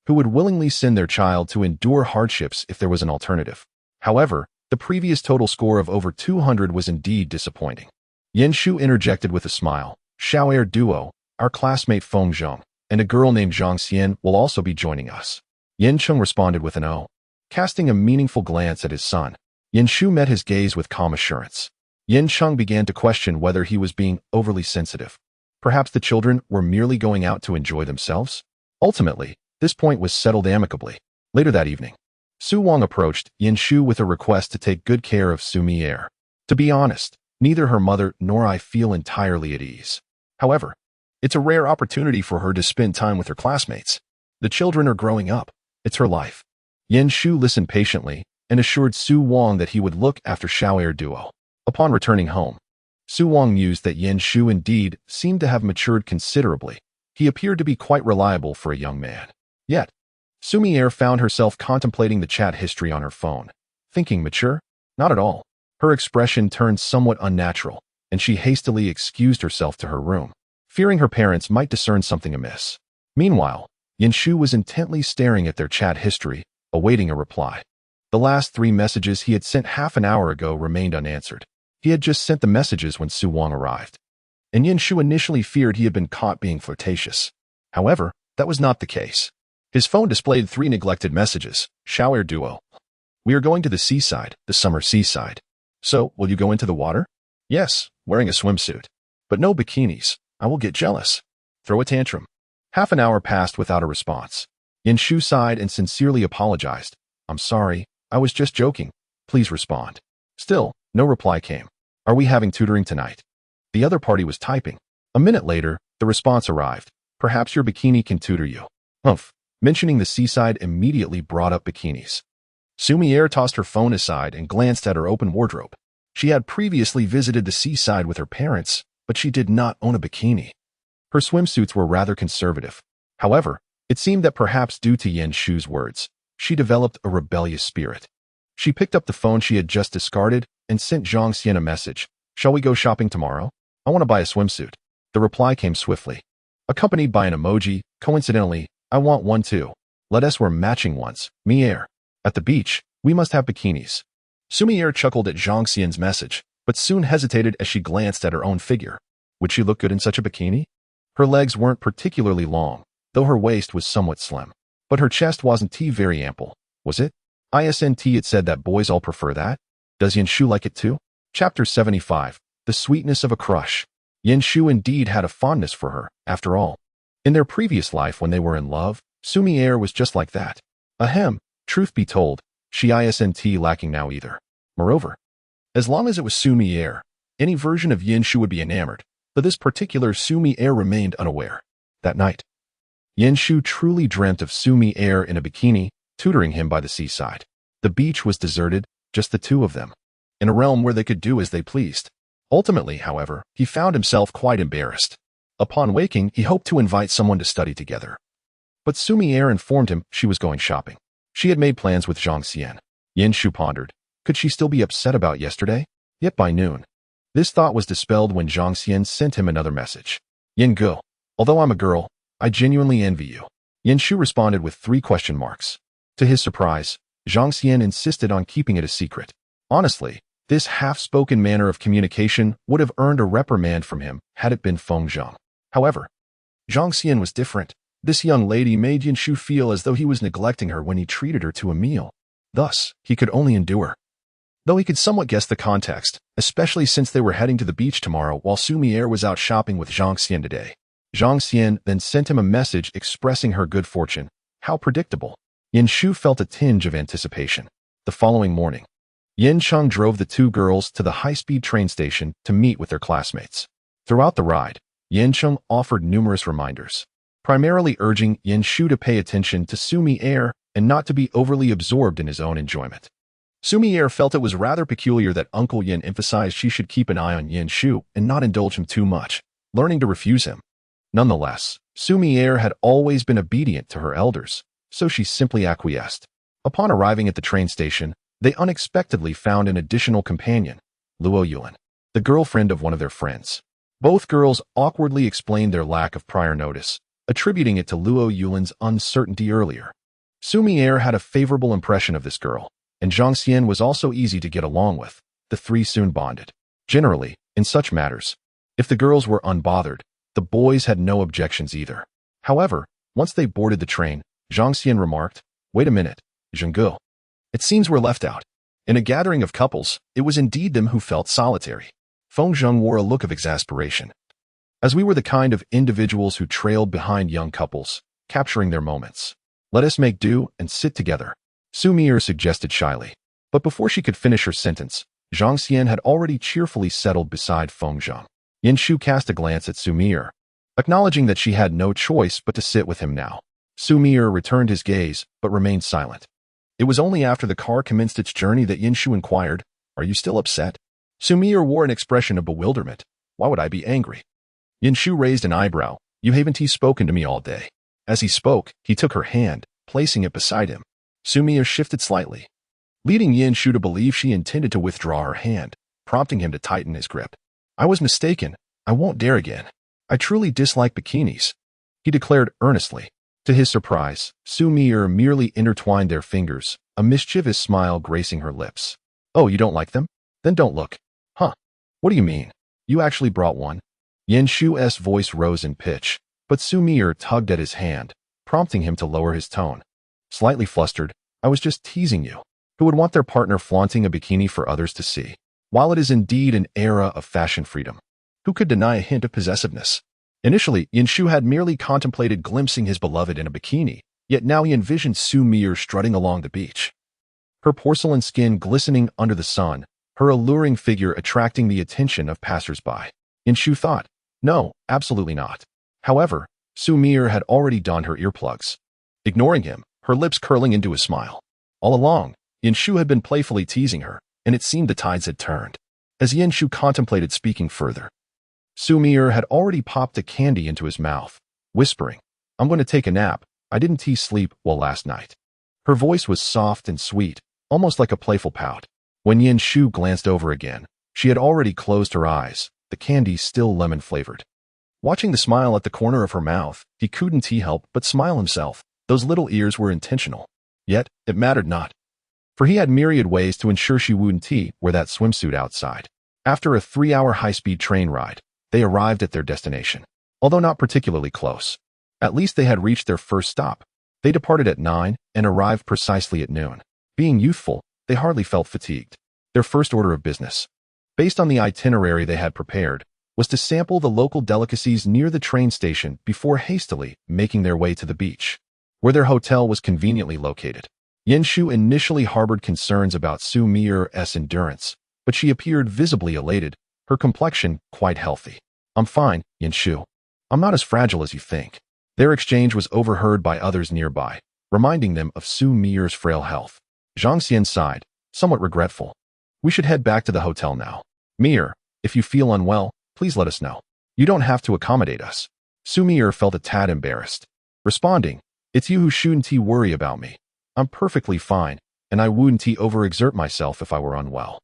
S1: who would willingly send their child to endure hardships if there was an alternative? However, the previous total score of over 200 was indeed disappointing. Yin Shu interjected with a smile. Xiaoer duo, our classmate Feng Zheng, and a girl named Zhang Xian will also be joining us. Yin Qing responded with an "oh." Casting a meaningful glance at his son, Yin Shu met his gaze with calm assurance. Yin Qing began to question whether he was being overly sensitive. Perhaps the children were merely going out to enjoy themselves? Ultimately, this point was settled amicably. Later that evening, Su Wang approached Yin Shu with a request to take good care of Xu Mier. To be honest, neither her mother nor I feel entirely at ease. However, it's a rare opportunity for her to spend time with her classmates. The children are growing up. It's her life. Yin Shu listened patiently and assured Su Wang that he would look after Xiaoer duo. Upon returning home, Su Wang mused that Yin Shu indeed seemed to have matured considerably. He appeared to be quite reliable for a young man. Yet, Xu Mier found herself contemplating the chat history on her phone. Thinking mature? Not at all. Her expression turned somewhat unnatural, and she hastily excused herself to her room, fearing her parents might discern something amiss. Meanwhile, Yin Shu was intently staring at their chat history, awaiting a reply. The last 3 messages he had sent half an hour ago remained unanswered. He had just sent the messages when Su Wang arrived, and Yin Shu initially feared he had been caught being flirtatious. However, that was not the case. His phone displayed 3 neglected messages. Xiaoer duo. We are going to the seaside, the summer seaside. So, will you go into the water? Yes, wearing a swimsuit. But no bikinis. I will get jealous. Throw a tantrum. Half an hour passed without a response. Shu sighed and sincerely apologized. I'm sorry, I was just joking. Please respond. Still, no reply came. Are we having tutoring tonight? The other party was typing. A minute later, the response arrived. Perhaps your bikini can tutor you. Humph. Mentioning the seaside immediately brought up bikinis. Xu Mier tossed her phone aside and glanced at her open wardrobe. She had previously visited the seaside with her parents, but she did not own a bikini. Her swimsuits were rather conservative. However, it seemed that perhaps due to Shu's words, she developed a rebellious spirit. She picked up the phone she had just discarded and sent Zhang Xian a message. Shall we go shopping tomorrow? I want to buy a swimsuit. The reply came swiftly, accompanied by an emoji. Coincidentally, I want one too. Let us wear matching ones. Mier. At the beach, we must have bikinis. Xu Mier chuckled at Zhang Xian's message, but soon hesitated as she glanced at her own figure. Would she look good in such a bikini? Her legs weren't particularly long, though her waist was somewhat slim. But her chest wasn't very ample, was it? It said that boys all prefer that. Does Shu like it too? Chapter 75. The Sweetness of a Crush. Shu indeed had a fondness for her, after all. In their previous life when they were in love, Xu Mier was just like that. Ahem, truth be told, she isn't lacking now either. Moreover, as long as it was Xu Mier, any version of Shu would be enamored, but this particular Xu Mier remained unaware. That night, Shu truly dreamt of Xu Mier in a bikini, tutoring him by the seaside. The beach was deserted, just the two of them, in a realm where they could do as they pleased. Ultimately, however, he found himself quite embarrassed. Upon waking, he hoped to invite someone to study together. But Xu Mier informed him she was going shopping. She had made plans with Zhang Xian. Shu pondered. Could she still be upset about yesterday? Yet by noon, this thought was dispelled when Zhang Xian sent him another message. Go. Although I'm a girl, I genuinely envy you. Shu responded with 3 question marks. To his surprise, Zhang Xian insisted on keeping it a secret. Honestly, this half-spoken manner of communication would have earned a reprimand from him had it been Feng Zhang. However, Zhang Xian was different. This young lady made Shu feel as though he was neglecting her when he treated her to a meal. Thus, he could only endure. Though he could somewhat guess the context, especially since they were heading to the beach tomorrow while Xu Mier was out shopping with Zhang Xian today. Zhang Xian then sent him a message expressing her good fortune. How predictable. Shu felt a tinge of anticipation. The following morning, Cheng drove the 2 girls to the high-speed train station to meet with their classmates. Throughout the ride, Cheng offered numerous reminders, primarily urging Shu to pay attention to Xu Mier and not to be overly absorbed in his own enjoyment. Xu Mier felt it was rather peculiar that Uncle Yin emphasized she should keep an eye on Shu and not indulge him too much, learning to refuse him. Nonetheless, Xu Mier had always been obedient to her elders, so she simply acquiesced. Upon arriving at the train station, they unexpectedly found an additional companion, Luo Yulin, the girlfriend of one of their friends. Both girls awkwardly explained their lack of prior notice, attributing it to Luo Yulin's uncertainty earlier. Xu Mier had a favorable impression of this girl, and Zhang Xian was also easy to get along with. The 3 soon bonded. Generally, in such matters, if the girls were unbothered, the boys had no objections either. However, once they boarded the train, Zhang Xian remarked, "Wait a minute, Zhenggu. It seems we're left out." In a gathering of couples, it was indeed them who felt solitary. Feng Zheng wore a look of exasperation. As we were the kind of individuals who trailed behind young couples, capturing their moments. Let us make do and sit together, Xu Mier suggested shyly. But before she could finish her sentence, Zhang Xian had already cheerfully settled beside Feng Zheng. Shu cast a glance at Xu Mier, acknowledging that she had no choice but to sit with him now. Xu Mier returned his gaze, but remained silent. It was only after the car commenced its journey that Shu inquired, "Are you still upset?" Xu Mier wore an expression of bewilderment. "Why would I be angry?" Shu raised an eyebrow. "You haven't spoken to me all day." As he spoke, he took her hand, placing it beside him. Xu Mier shifted slightly, leading Shu to believe she intended to withdraw her hand, prompting him to tighten his grip. "I was mistaken. I won't dare again. I truly dislike bikinis," he declared earnestly. To his surprise, Xu Mier merely intertwined their fingers, a mischievous smile gracing her lips. "Oh, you don't like them? Then don't look." "Huh? What do you mean? You actually brought one?" Shu's voice rose in pitch, but Xu Mier tugged at his hand, prompting him to lower his tone. Slightly flustered, "I was just teasing you. Who would want their partner flaunting a bikini for others to see?" While it is indeed an era of fashion freedom, who could deny a hint of possessiveness? Initially, Shu had merely contemplated glimpsing his beloved in a bikini, yet now he envisioned Xu Mier strutting along the beach. Her porcelain skin glistening under the sun, her alluring figure attracting the attention of passers-by. Shu thought, no, absolutely not. However, Xu Mier had already donned her earplugs. Ignoring him, her lips curling into a smile. All along, Shu had been playfully teasing her, and it seemed the tides had turned. As Shu contemplated speaking further, Xu Mier had already popped a candy into his mouth, whispering, I'm going to take a nap. I didn't tease sleep well last night. Her voice was soft and sweet, almost like a playful pout. When Shu glanced over again, she had already closed her eyes, the candy still lemon-flavored. Watching the smile at the corner of her mouth, he couldn't help but smile himself. Those little ears were intentional. Yet, it mattered not. For he had myriad ways to ensure she wouldn't wear that swimsuit outside. After a 3-hour high-speed train ride, they arrived at their destination. Although not particularly close. At least they had reached their first stop. They departed at 9 and arrived precisely at noon. Being youthful, they hardly felt fatigued. Their first order of business, based on the itinerary they had prepared, was to sample the local delicacies near the train station before hastily making their way to the beach, where their hotel was conveniently located. Shu initially harbored concerns about Xu Mier's endurance, but she appeared visibly elated, her complexion quite healthy. I'm fine, Shu. I'm not as fragile as you think. Their exchange was overheard by others nearby, reminding them of Xu Mier's frail health. Zhang Xian sighed, somewhat regretful. We should head back to the hotel now. Mier, if you feel unwell, please let us know. You don't have to accommodate us. Xu Mier felt a tad embarrassed, responding, it's you who shouldn't worry about me. I'm perfectly fine, and I wouldn't overexert myself if I were unwell.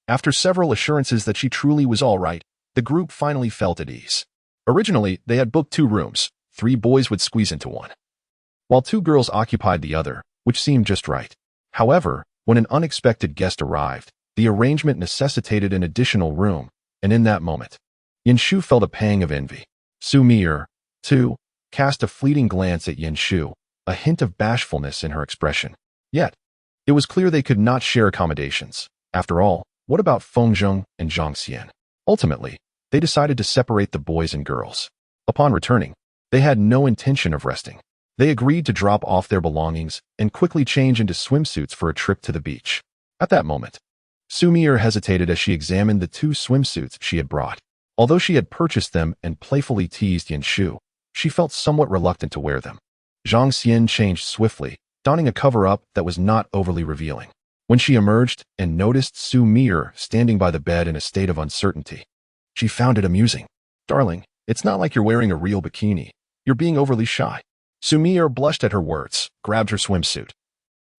S1: After several assurances that she truly was all right, the group finally felt at ease. Originally, they had booked 2 rooms. 3 boys would squeeze into one, while 2 girls occupied the other, which seemed just right. However, when an unexpected guest arrived, the arrangement necessitated an additional room, and in that moment, Shu felt a pang of envy. Xu Mier, too, cast a fleeting glance at Shu, a hint of bashfulness in her expression. Yet, it was clear they could not share accommodations. After all, what about Fengzheng and Zhang Xian? Ultimately, they decided to separate the boys and girls. Upon returning, they had no intention of resting. They agreed to drop off their belongings and quickly change into swimsuits for a trip to the beach. At that moment, Xu Mier hesitated as she examined the 2 swimsuits she had brought. Although she had purchased them and playfully teased Shu, she felt somewhat reluctant to wear them. Zhang Xian changed swiftly, donning a cover-up that was not overly revealing. When she emerged and noticed Xu Mier standing by the bed in a state of uncertainty, she found it amusing. Darling, it's not like you're wearing a real bikini. You're being overly shy. Xu Mier blushed at her words, grabbed her swimsuit,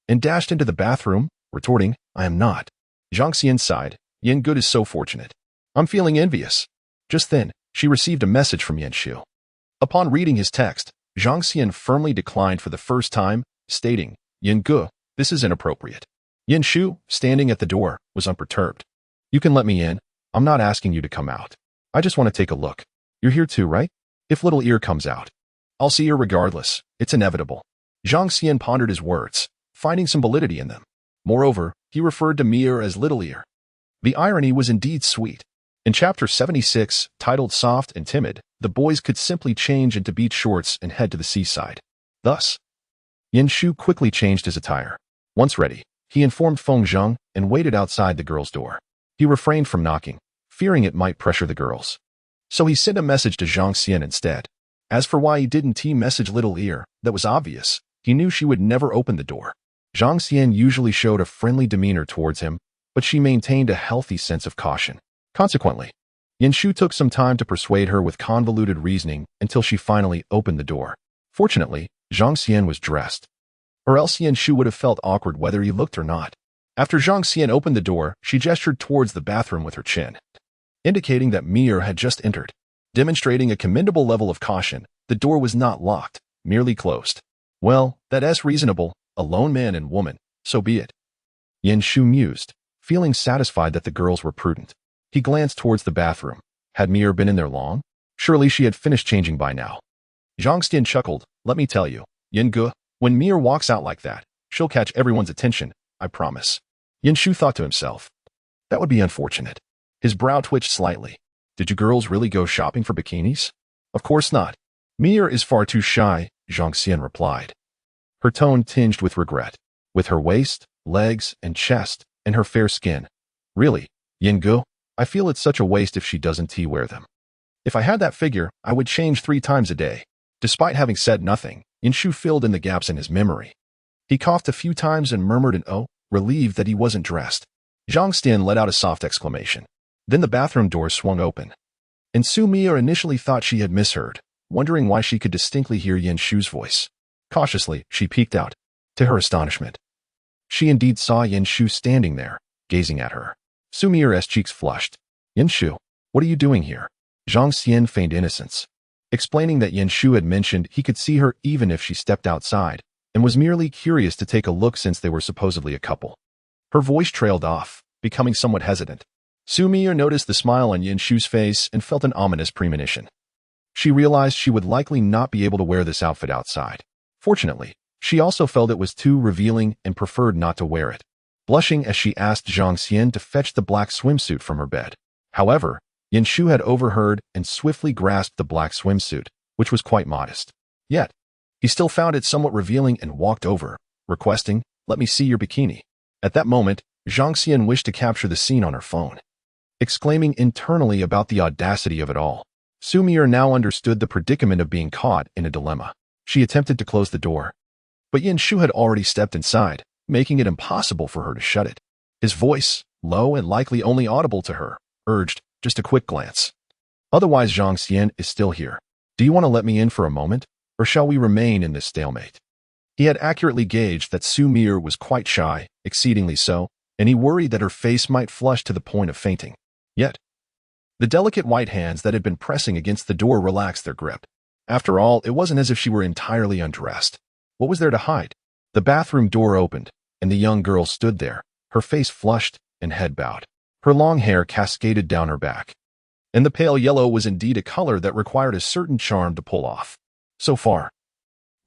S1: and dashed into the bathroom, retorting, I am not. Zhang Xian sighed, Good is so fortunate. I'm feeling envious. Just then, she received a message from Shu. Upon reading his text, Zhang Xian firmly declined for the first time, stating, Gu, this is inappropriate. Shu, standing at the door, was unperturbed. You can let me in. I'm not asking you to come out. I just want to take a look. You're here too, right? If little ear comes out, I'll see her regardless. It's inevitable. Zhang Xian pondered his words, finding some validity in them. Moreover, he referred to Mier as little ear. The irony was indeed sweet. In Chapter 76, titled Soft and Timid, the boys could simply change into beach shorts and head to the seaside. Thus, Shu quickly changed his attire. Once ready, he informed Fengzheng and waited outside the girls' door. He refrained from knocking, fearing it might pressure the girls. So he sent a message to Zhang Xian instead. As for why he didn't message little ear, that was obvious. He knew she would never open the door. Zhang Xian usually showed a friendly demeanor towards him, but she maintained a healthy sense of caution. Consequently, Shu took some time to persuade her with convoluted reasoning until she finally opened the door. Fortunately, Zhang Xian was dressed, or else Shu would have felt awkward whether he looked or not. After Zhang Xian opened the door, she gestured towards the bathroom with her chin, indicating that Mier had just entered. Demonstrating a commendable level of caution, the door was not locked, merely closed. Well, that's reasonable, a lone man and woman, so be it. Shu mused, feeling satisfied that the girls were prudent. He glanced towards the bathroom. Had Mier been in there long? Surely she had finished changing by now. Zhang Xian chuckled, let me tell you, Gu, when Mier walks out like that, she'll catch everyone's attention, I promise. Shu thought to himself. That would be unfortunate. His brow twitched slightly. Did you girls really go shopping for bikinis? Of course not. Mier is far too shy, Zhang Xian replied. Her tone tinged with regret. With her waist, legs, and chest, and her fair skin. Really, Yingu, I feel it's such a waste if she doesn't wear them. If I had that figure, I would change 3 times a day. Despite having said nothing, Yinshu filled in the gaps in his memory. He coughed a few times and murmured an oh, relieved that he wasn't dressed. Zhang Xian let out a soft exclamation. Then the bathroom door swung open. And Xu Mier initially thought she had misheard, wondering why she could distinctly hear Yinshu's voice. Cautiously, she peeked out. To her astonishment, she indeed saw Yinshu standing there, gazing at her. Xu Mier's cheeks flushed. Yinshu, what are you doing here? Zhang Xian feigned innocence, explaining that Yinshu had mentioned he could see her even if she stepped outside, and was merely curious to take a look since they were supposedly a couple. Her voice trailed off, becoming somewhat hesitant. Xu Mier noticed the smile on Yinshu's face and felt an ominous premonition. She realized she would likely not be able to wear this outfit outside. Fortunately, she also felt it was too revealing and preferred not to wear it, blushing as she asked Zhang Xian to fetch the black swimsuit from her bed. However, Yinshu had overheard and swiftly grasped the black swimsuit, which was quite modest. Yet, he still found it somewhat revealing and walked over, requesting, "Let me see your bikini." At that moment, Zhang Xian wished to capture the scene on her phone. Exclaiming internally about the audacity of it all, Xu Mier now understood the predicament of being caught in a dilemma. She attempted to close the door, but Yinshu had already stepped inside, making it impossible for her to shut it. His voice, low and likely only audible to her, urged, "Just a quick glance. Otherwise Zhang Xian is still here. Do you want to let me in for a moment, or shall we remain in this stalemate?" He had accurately gauged that Xu Mier was quite shy, exceedingly so, and he worried that her face might flush to the point of fainting. Yet, the delicate white hands that had been pressing against the door relaxed their grip. After all, it wasn't as if she were entirely undressed. What was there to hide? The bathroom door opened, and the young girl stood there, her face flushed and head bowed. Her long hair cascaded down her back, and the pale yellow was indeed a color that required a certain charm to pull off. So far,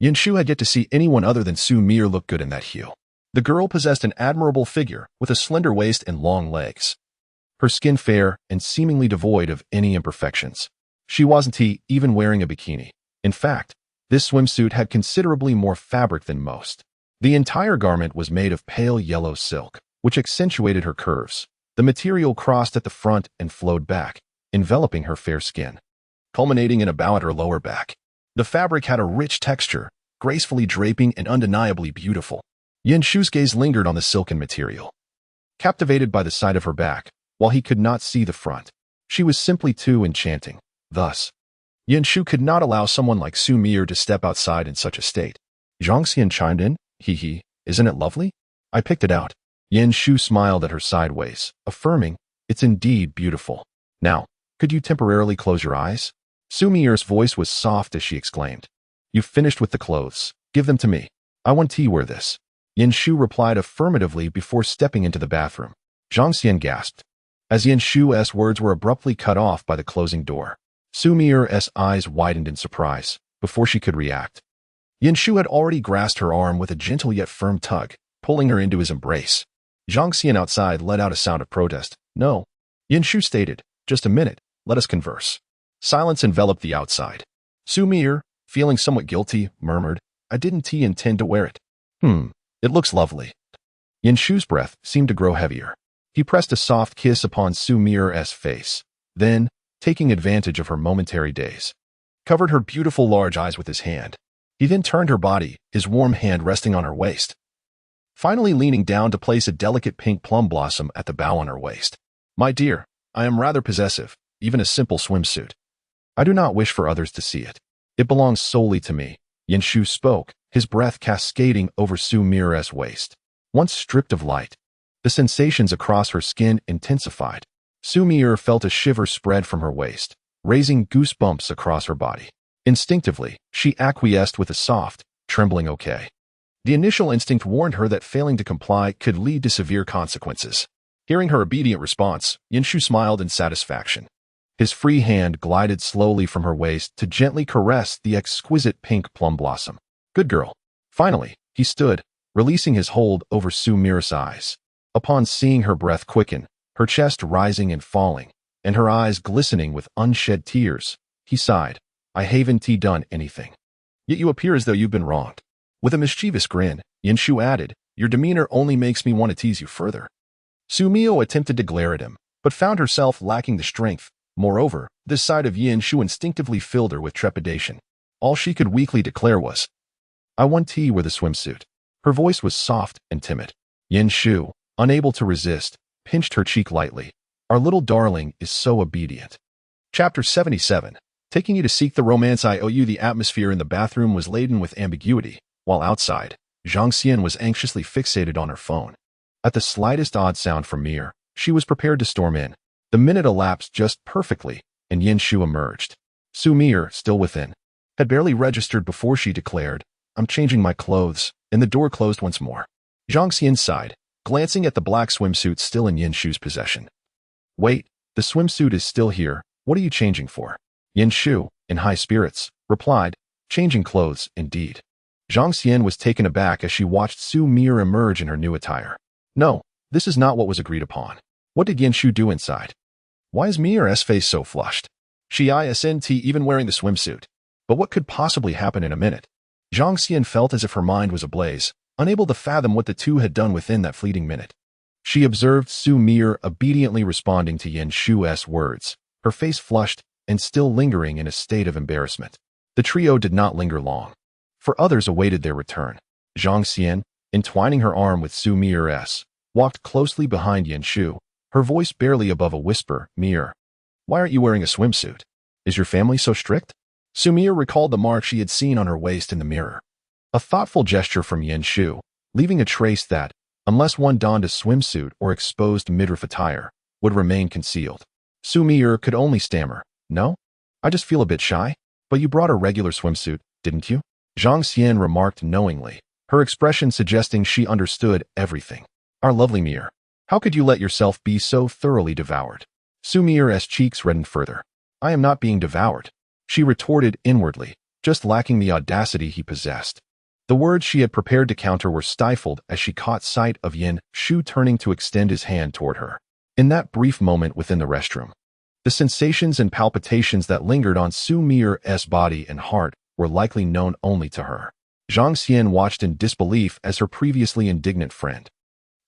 S1: Yinshu had yet to see anyone other than Xu Mier look good in that hue. The girl possessed an admirable figure with a slender waist and long legs. Her skin fair and seemingly devoid of any imperfections. She wasn't even wearing a bikini. In fact, this swimsuit had considerably more fabric than most. The entire garment was made of pale yellow silk, which accentuated her curves. The material crossed at the front and flowed back, enveloping her fair skin, culminating in a bow at her lower back. The fabric had a rich texture, gracefully draping and undeniably beautiful. Yinshu's gaze lingered on the silken material, captivated by the sight of her back, while he could not see the front. She was simply too enchanting. Thus, Yinshu could not allow someone like Xu Mier to step outside in such a state. Zhang Xian chimed in, "Hee, isn't it lovely?" I picked it out. Yinshu smiled at her sideways, affirming, "It's indeed beautiful. Now, could you temporarily close your eyes?" Xu Mier's voice was soft as she exclaimed, "You've finished with the clothes. Give them to me. I want to wear this." Yinshu replied affirmatively before stepping into the bathroom. Zhang Xian gasped, as Yinshu's words were abruptly cut off by the closing door. Xu Mier's eyes widened in surprise before she could react. Yinshu had already grasped her arm with a gentle yet firm tug, pulling her into his embrace. Zhang Xian outside let out a sound of protest. "No." Yinshu stated, "Just a minute, let us converse." Silence enveloped the outside. Xu Mier, feeling somewhat guilty, murmured, "I didn't intend to wear it." It looks lovely." Yinshu's breath seemed to grow heavier. He pressed a soft kiss upon Xu Mier's face, then, taking advantage of her momentary daze, covered her beautiful large eyes with his hand. He then turned her body, his warm hand resting on her waist, finally leaning down to place a delicate pink plum blossom at the bow on her waist. "My dear, I am rather possessive, even a simple swimsuit. I do not wish for others to see it. It belongs solely to me." Yinshu spoke, his breath cascading over Xu Mier's waist. Once stripped of light, the sensations across her skin intensified. Xu Mier felt a shiver spread from her waist, raising goosebumps across her body. Instinctively, she acquiesced with a soft, trembling okay. The initial instinct warned her that failing to comply could lead to severe consequences. Hearing her obedient response, Yinshu smiled in satisfaction. His free hand glided slowly from her waist to gently caress the exquisite pink plum blossom. "Good girl." Finally, he stood, releasing his hold over Xu Mier's eyes. Upon seeing her breath quicken, her chest rising and falling, and her eyes glistening with unshed tears. He sighed. I haven't done anything. Yet you appear as though you've been wronged. With a mischievous grin, Yanshu added, your demeanor only makes me want to tease you further. Xu Mier attempted to glare at him, but found herself lacking the strength. Moreover, this side of Yanshu instinctively filled her with trepidation. All she could weakly declare was, I want tea with a swimsuit. Her voice was soft and timid. Yanshu, unable to resist, pinched her cheek lightly. Our little darling is so obedient. Chapter 77. Taking you to seek the romance I owe you. The atmosphere in the bathroom was laden with ambiguity, while outside, Zhang Xian was anxiously fixated on her phone. At the slightest odd sound from Mier, she was prepared to storm in. The minute elapsed just perfectly, and Yanshu emerged. Xu Mier, still within, had barely registered before she declared, I'm changing my clothes, and the door closed once more. Zhang Xian sighed, glancing at the black swimsuit still in Yanshu's possession. Wait, the swimsuit is still here, what are you changing for? Yanshu, in high spirits, replied, changing clothes, indeed. Zhang Xian was taken aback as she watched Xu Mier emerge in her new attire. No, this is not what was agreed upon. What did Yanshu do inside? Why is Mier's face so flushed? She isn't even wearing the swimsuit. But what could possibly happen in a minute? Zhang Xian felt as if her mind was ablaze, unable to fathom what the two had done within that fleeting minute. She observed Xu Mier obediently responding to Yanshu's words, her face flushed and still lingering in a state of embarrassment. The trio did not linger long, for others awaited their return. Zhang Xian, entwining her arm with Xu Mier's, walked closely behind Yanshu, her voice barely above a whisper, Mier, why aren't you wearing a swimsuit? Is your family so strict? Xu Mier recalled the mark she had seen on her waist in the mirror. A thoughtful gesture from Yanshu, leaving a trace that, unless one donned a swimsuit or exposed midriff attire, would remain concealed. Xu Mier could only stammer, no? I just feel a bit shy. But you brought a regular swimsuit, didn't you? Zhang Xian remarked knowingly, her expression suggesting she understood everything. Our lovely Mier, how could you let yourself be so thoroughly devoured? Xu Mier's cheeks reddened further. I am not being devoured, she retorted inwardly, just lacking the audacity he possessed. The words she had prepared to counter were stifled as she caught sight of Yanshu turning to extend his hand toward her. In that brief moment within the restroom, the sensations and palpitations that lingered on Xu Mier's body and heart were likely known only to her. Zhang Xian watched in disbelief as her previously indignant friend,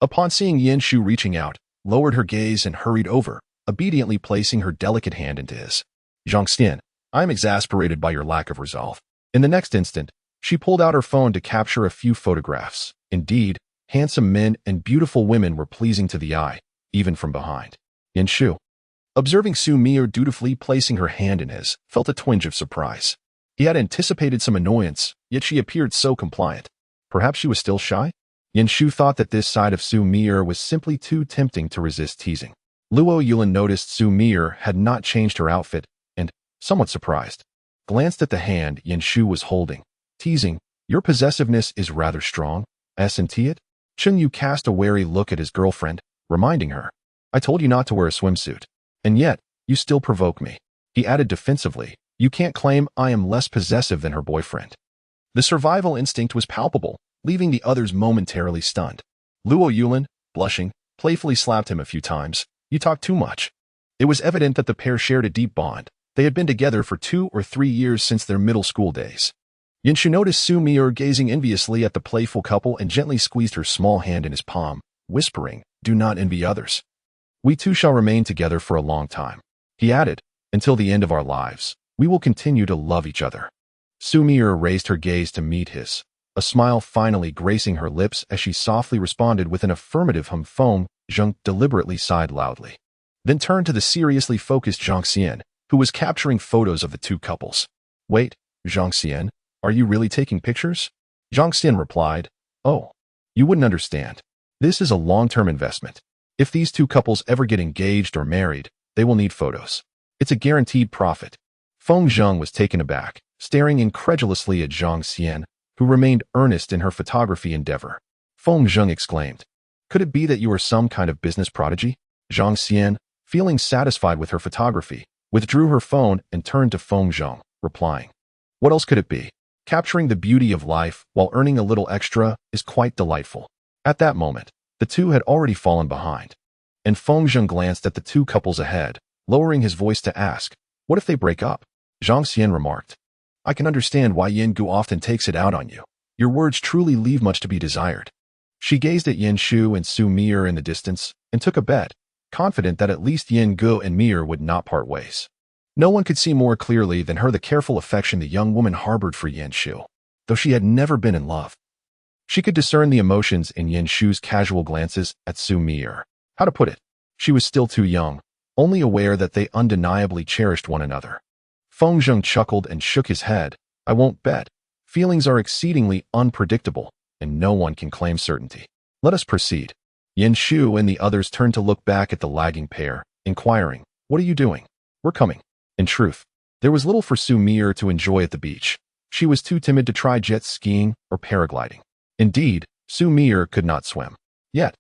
S1: upon seeing Yanshu reaching out, lowered her gaze and hurried over, obediently placing her delicate hand into his. Zhang Xian, I am exasperated by your lack of resolve. In the next instant, she pulled out her phone to capture a few photographs. Indeed, handsome men and beautiful women were pleasing to the eye, even from behind. Yanshu, observing Xu Mier dutifully placing her hand in his, felt a twinge of surprise. He had anticipated some annoyance, yet she appeared so compliant. Perhaps she was still shy? Yanshu thought that this side of Xu Mier was simply too tempting to resist teasing. Luo Yulin noticed Xu Mier had not changed her outfit and, somewhat surprised, glanced at the hand Yanshu was holding, teasing, your possessiveness is rather strong, isn't it? Chen Yu cast a wary look at his girlfriend, reminding her, I told you not to wear a swimsuit. And yet, you still provoke me. He added defensively, you can't claim I am less possessive than her boyfriend. The survival instinct was palpable, leaving the others momentarily stunned. Luo Yulin, blushing, playfully slapped him a few times. You talk too much. It was evident that the pair shared a deep bond. They had been together for 2 or 3 years since their middle school days. Yanshu noticed Xu Mier gazing enviously at the playful couple and gently squeezed her small hand in his palm, whispering, do not envy others. We two shall remain together for a long time. He added, until the end of our lives, we will continue to love each other. Xu Mier raised her gaze to meet his, a smile finally gracing her lips as she softly responded with an affirmative hum. Feng Zheng deliberately sighed loudly, then turned to the seriously focused Zhang Xian, who was capturing photos of the two couples. Wait, Zhang Xian, are you really taking pictures? Zhang Xian replied, oh, you wouldn't understand. This is a long-term investment. If these two couples ever get engaged or married, they will need photos. It's a guaranteed profit. Feng Zheng was taken aback, staring incredulously at Zhang Xian, who remained earnest in her photography endeavor. Feng Zheng exclaimed, could it be that you are some kind of business prodigy? Zhang Xian, feeling satisfied with her photography, withdrew her phone and turned to Feng Zheng, replying, what else could it be? Capturing the beauty of life while earning a little extra is quite delightful. At that moment, the two had already fallen behind. and Feng Zheng glanced at the two couples ahead, lowering his voice to ask, "What if they break up?" Zhang Xian remarked, "I can understand why Yin Gu often takes it out on you. Your words truly leave much to be desired." She gazed at Yin Shu and Xu Mier in the distance and took a bet, confident that at least Yin Gu and Mier would not part ways. No one could see more clearly than her the careful affection the young woman harbored for Yin Shu, though she had never been in love. She could discern the emotions in Yin Shu's casual glances at Xu Mier. How to put it? She was still too young, only aware that they undeniably cherished one another. Feng Zheng chuckled and shook his head. "I won't bet. Feelings are exceedingly unpredictable, and no one can claim certainty. Let us proceed." Yin Shu and the others turned to look back at the lagging pair, inquiring, "What are you doing?" "We're coming." In truth, there was little for Xu Mier to enjoy at the beach. She was too timid to try jet skiing or paragliding. Indeed, Xu Mier could not swim. Yet,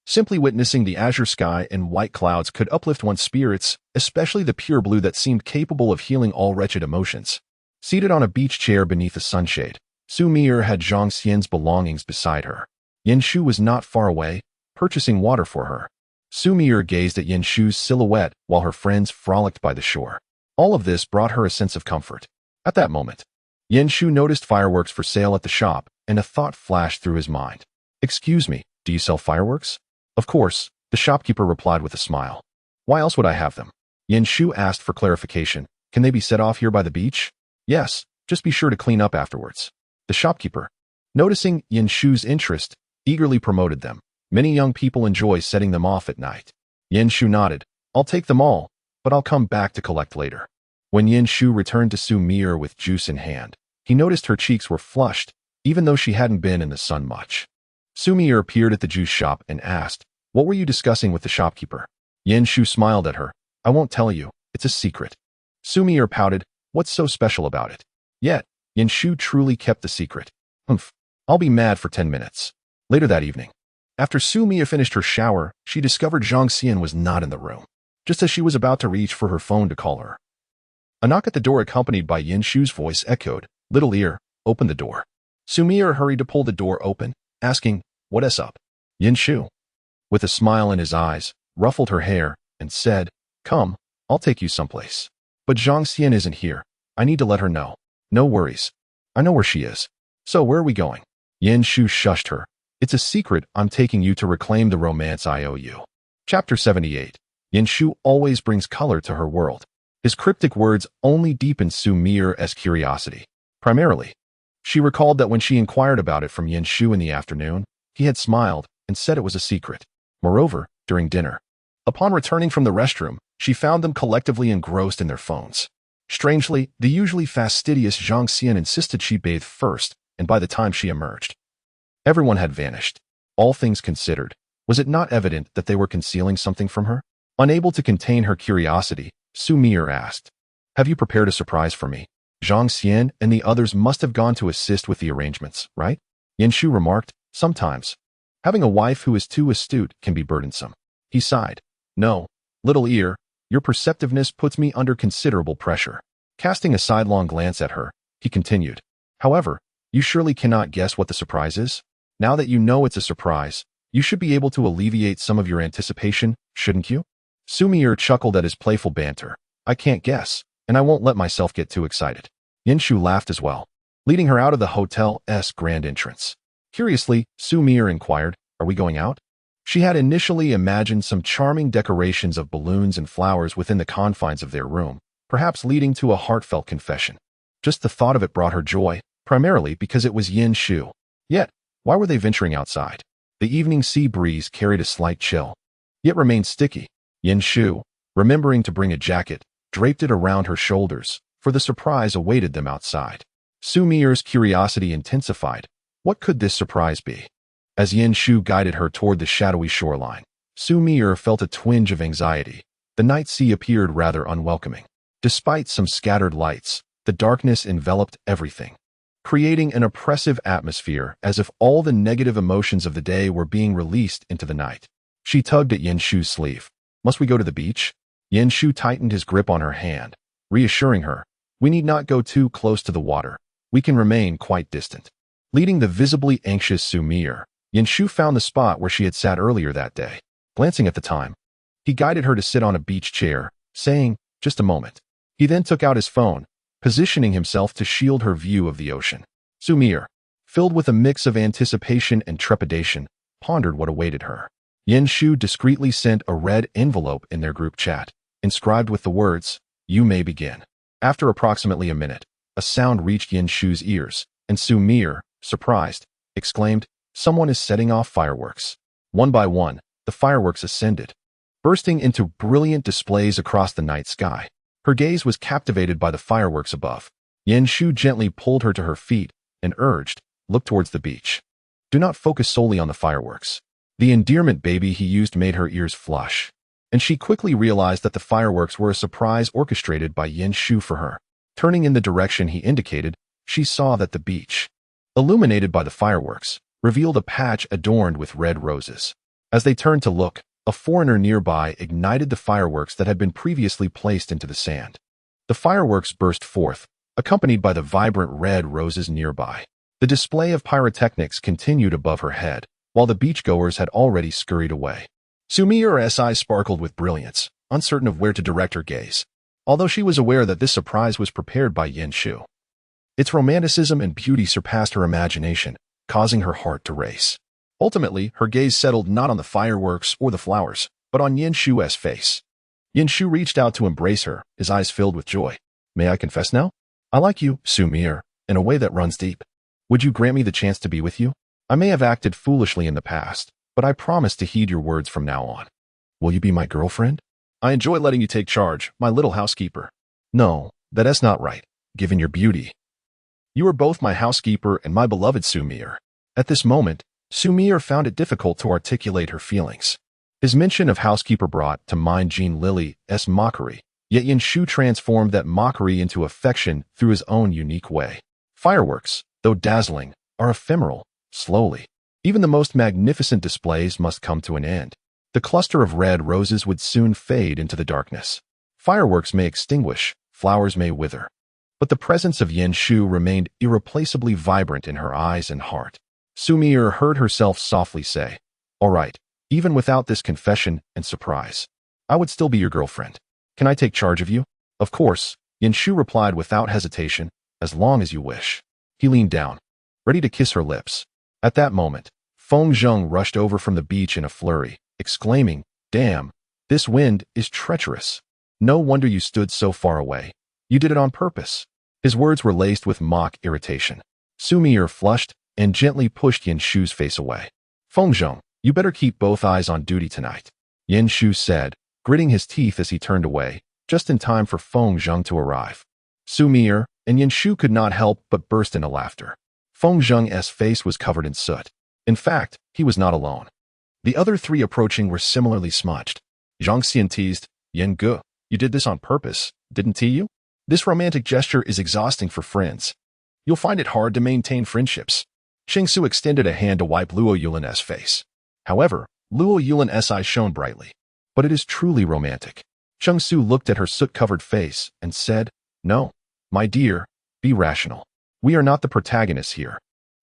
S1: simply witnessing the azure sky and white clouds could uplift one's spirits, especially the pure blue that seemed capable of healing all wretched emotions. Seated on a beach chair beneath a sunshade, Xu Mier had Zhang Xian's belongings beside her. Yin Shu was not far away, purchasing water for her. Xu Mier gazed at Yin Shu's silhouette while her friends frolicked by the shore. All of this brought her a sense of comfort. At that moment, Yin Shu noticed fireworks for sale at the shop, and a thought flashed through his mind. "Excuse me, do you sell fireworks?" "Of course," the shopkeeper replied with a smile. "Why else would I have them?" Yin Shu asked for clarification. "Can they be set off here by the beach?" "Yes, just be sure to clean up afterwards." The shopkeeper, noticing Yin Shu's interest, eagerly promoted them. Many young people enjoy setting them off at night. Yin Shu nodded. "I'll take them all, but I'll come back to collect later." When Yin Shu returned to Xu Mier with juice in hand, he noticed her cheeks were flushed, even though she hadn't been in the sun much. Xu Mier appeared at the juice shop and asked, "What were you discussing with the shopkeeper?" Yin Shu smiled at her. "I won't tell you, it's a secret." Xu Mier pouted, "What's so special about it?" Yet, Yin Shu truly kept the secret. "Humph, I'll be mad for 10 minutes. Later that evening, after Xu Mier finished her shower, she discovered Zhang Xian was not in the room, just as she was about to reach for her phone to call her. A knock at the door accompanied by Yin Shu's voice echoed, "Little ear, open the door." Xu Mier hurried to pull the door open, asking, "What's up?" Yin Shu, with a smile in his eyes, ruffled her hair and said, "Come, I'll take you someplace. But Zhang Xian isn't here. I need to let her know." "No worries. I know where she is. So where are we going?" Yin Shu shushed her. "It's a secret. I'm taking you to reclaim the romance I owe you." Chapter 78. Yin Shu always brings color to her world. His cryptic words only deepened Xu Mier's curiosity. Primarily, she recalled that when she inquired about it from Yin Shu in the afternoon, he had smiled and said it was a secret. Moreover, during dinner, upon returning from the restroom, she found them collectively engrossed in their phones. Strangely, the usually fastidious Zhang Xian insisted she bathe first, and by the time she emerged, everyone had vanished. All things considered, was it not evident that they were concealing something from her? Unable to contain her curiosity, Xu Mier asked, "Have you prepared a surprise for me?" Zhang Xian and the others must have gone to assist with the arrangements, right? Yin Shu remarked, "Sometimes, having a wife who is too astute can be burdensome." He sighed. "No, little ear, your perceptiveness puts me under considerable pressure." Casting a sidelong glance at her, he continued, "However, you surely cannot guess what the surprise is? Now that you know it's a surprise, you should be able to alleviate some of your anticipation, shouldn't you?" Xu Mier chuckled at his playful banter. "I can't guess, and I won't let myself get too excited." Yin Shu laughed as well, leading her out of the hotel's grand entrance. Curiously, Xu Mier inquired, "Are we going out?" She had initially imagined some charming decorations of balloons and flowers within the confines of their room, perhaps leading to a heartfelt confession. Just the thought of it brought her joy, primarily because it was Yin Shu. Yet, why were they venturing outside? The evening sea breeze carried a slight chill, yet remained sticky. Yin Shu, remembering to bring a jacket, draped it around her shoulders, for the surprise awaited them outside. Xu Mier's curiosity intensified. What could this surprise be? As Yin Shu guided her toward the shadowy shoreline, Xu Mier felt a twinge of anxiety. The night sea appeared rather unwelcoming. Despite some scattered lights, the darkness enveloped everything, creating an oppressive atmosphere as if all the negative emotions of the day were being released into the night. She tugged at Yin Shu's sleeve. "Must we go to the beach?" Yin Shu tightened his grip on her hand, reassuring her, "We need not go too close to the water. We can remain quite distant." Leading the visibly anxious Xu Mier, Yin Shu found the spot where she had sat earlier that day. Glancing at the time, He guided her to sit on a beach chair, saying, "Just a moment." He then took out his phone, positioning himself to shield her view of the ocean. Xu Mier, filled with a mix of anticipation and trepidation, pondered what awaited her. Yin Shu discreetly sent a red envelope in their group chat, inscribed with the words, "You may begin." After approximately a minute, a sound reached Yin Shu's ears, and Xu Mier, surprised, exclaimed, "Someone is setting off fireworks." One by one, the fireworks ascended, bursting into brilliant displays across the night sky. Her gaze was captivated by the fireworks above. Yin Shu gently pulled her to her feet and urged, "Look towards the beach. Do not focus solely on the fireworks." The endearment baby he used made her ears flush, and she quickly realized that the fireworks were a surprise orchestrated by Yin Shu for her. Turning in the direction he indicated, she saw that the beach, illuminated by the fireworks, revealed a patch adorned with red roses. As they turned to look, a foreigner nearby ignited the fireworks that had been previously placed into the sand. The fireworks burst forth, accompanied by the vibrant red roses nearby. The display of pyrotechnics continued above her head, while the beachgoers had already scurried away. Xu Mier's eyes sparkled with brilliance, uncertain of where to direct her gaze, although she was aware that this surprise was prepared by Yin Shu. Its romanticism and beauty surpassed her imagination, causing her heart to race. Ultimately, her gaze settled not on the fireworks or the flowers, but on Yin Shu's face. Yin Shu reached out to embrace her, his eyes filled with joy. "May I confess now? I like you, Xu Mier, in a way that runs deep. Would you grant me the chance to be with you? I may have acted foolishly in the past, but I promise to heed your words from now on. Will you be my girlfriend? I enjoy letting you take charge, my little housekeeper." "No, that is not right, given your beauty. You are both my housekeeper and my beloved Xu Mier." At this moment, Xu Mier found it difficult to articulate her feelings. His mention of housekeeper brought to mind Jin Lili's mockery, yet Yin Shu transformed that mockery into affection through his own unique way. Fireworks, though dazzling, are ephemeral, slowly. Even the most magnificent displays must come to an end. The cluster of red roses would soon fade into the darkness. Fireworks may extinguish, flowers may wither. But the presence of Yin Shu remained irreplaceably vibrant in her eyes and heart. Xu Mier heard herself softly say, "All right, even without this confession and surprise, I would still be your girlfriend. Can I take charge of you?" "Of course," Yin Shu replied without hesitation, "as long as you wish." He leaned down, ready to kiss her lips. At that moment, Feng Zheng rushed over from the beach in a flurry, exclaiming, "Damn, this wind is treacherous. No wonder you stood so far away. You did it on purpose." His words were laced with mock irritation. Xu Mier flushed and gently pushed Yin Shu's face away. "Feng Zheng, you better keep both eyes on duty tonight," Yin Shu said, gritting his teeth as he turned away, just in time for Feng Zheng to arrive. Xu Mier and Yin Shu could not help but burst into laughter. Feng Zheng's face was covered in soot. In fact, he was not alone. The other three approaching were similarly smudged. Zhang Xian teased, "Yin Ge, you did this on purpose, didn't you? This romantic gesture is exhausting for friends. You'll find it hard to maintain friendships." Cheng Su extended a hand to wipe Luo Yulin's face. However, Luo Yulin's eyes shone brightly. "But it is truly romantic." Cheng Su looked at her soot-covered face and said, "No, my dear, be rational. We are not the protagonists here."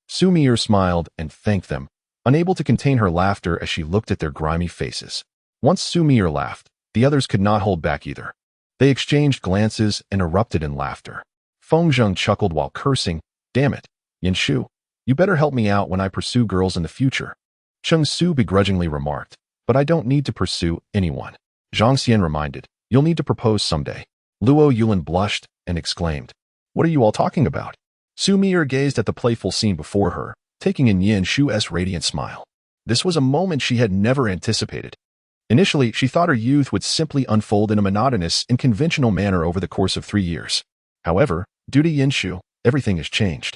S1: Xu Mier smiled and thanked them, unable to contain her laughter as she looked at their grimy faces. Once Xu Mier laughed, the others could not hold back either. They exchanged glances and erupted in laughter. Feng Zheng chuckled while cursing, "Damn it, Yin Shu, you better help me out when I pursue girls in the future." Cheng Su begrudgingly remarked, "But I don't need to pursue anyone." Zhang Xian reminded, "You'll need to propose someday." Luo Yulin blushed and exclaimed, "What are you all talking about?" Xu Mier gazed at the playful scene before her, taking in Yin Shu's radiant smile. This was a moment she had never anticipated. Initially, she thought her youth would simply unfold in a monotonous and conventional manner over the course of 3 years. However, due to Yin Shu, everything has changed.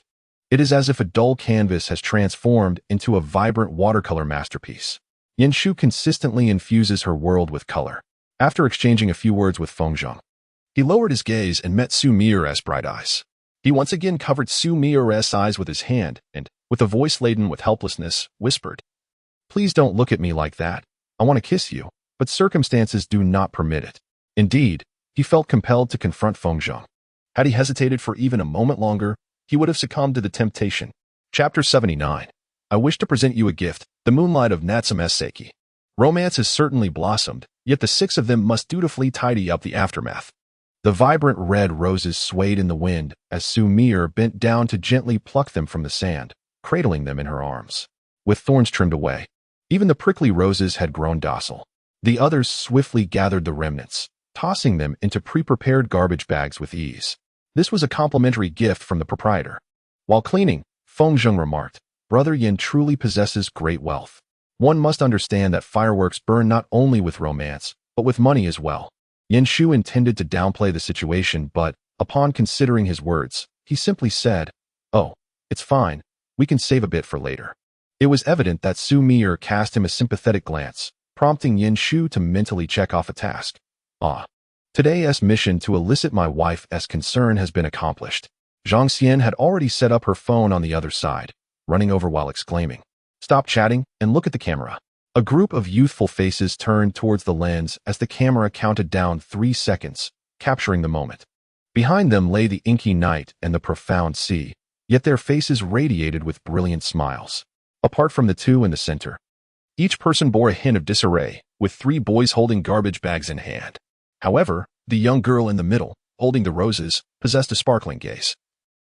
S1: It is as if a dull canvas has transformed into a vibrant watercolor masterpiece. Yin Shu consistently infuses her world with color. After exchanging a few words with Feng Zheng, he lowered his gaze and met Xu Mier's bright eyes. He once again covered Xu Mier's eyes with his hand and, with a voice laden with helplessness, whispered, "Please don't look at me like that. I want to kiss you, but circumstances do not permit it." Indeed, he felt compelled to confront Feng Zheng. Had he hesitated for even a moment longer, he would have succumbed to the temptation. Chapter 79. I wish to present you a gift, the moonlight of Natsume Seiki. Romance has certainly blossomed, yet the six of them must dutifully tidy up the aftermath. The vibrant red roses swayed in the wind as Xu Mier bent down to gently pluck them from the sand, cradling them in her arms. With thorns trimmed away, even the prickly roses had grown docile. The others swiftly gathered the remnants, tossing them into pre-prepared garbage bags with ease. This was a complimentary gift from the proprietor. While cleaning, Feng Zheng remarked, "Brother Yin truly possesses great wealth. One must understand that fireworks burn not only with romance, but with money as well." Yin Shu intended to downplay the situation, but, upon considering his words, he simply said, "Oh, it's fine. We can save a bit for later." It was evident that Xu Mier cast him a sympathetic glance, prompting Yin Shu to mentally check off a task. Today's mission to elicit my wife's concern has been accomplished. Zhang Xian had already set up her phone on the other side, running over while exclaiming, "Stop chatting and look at the camera." A group of youthful faces turned towards the lens as the camera counted down 3 seconds, capturing the moment. Behind them lay the inky night and the profound sea, yet their faces radiated with brilliant smiles. Apart from the two in the center, each person bore a hint of disarray, with 3 boys holding garbage bags in hand. However, the young girl in the middle, holding the roses, possessed a sparkling gaze,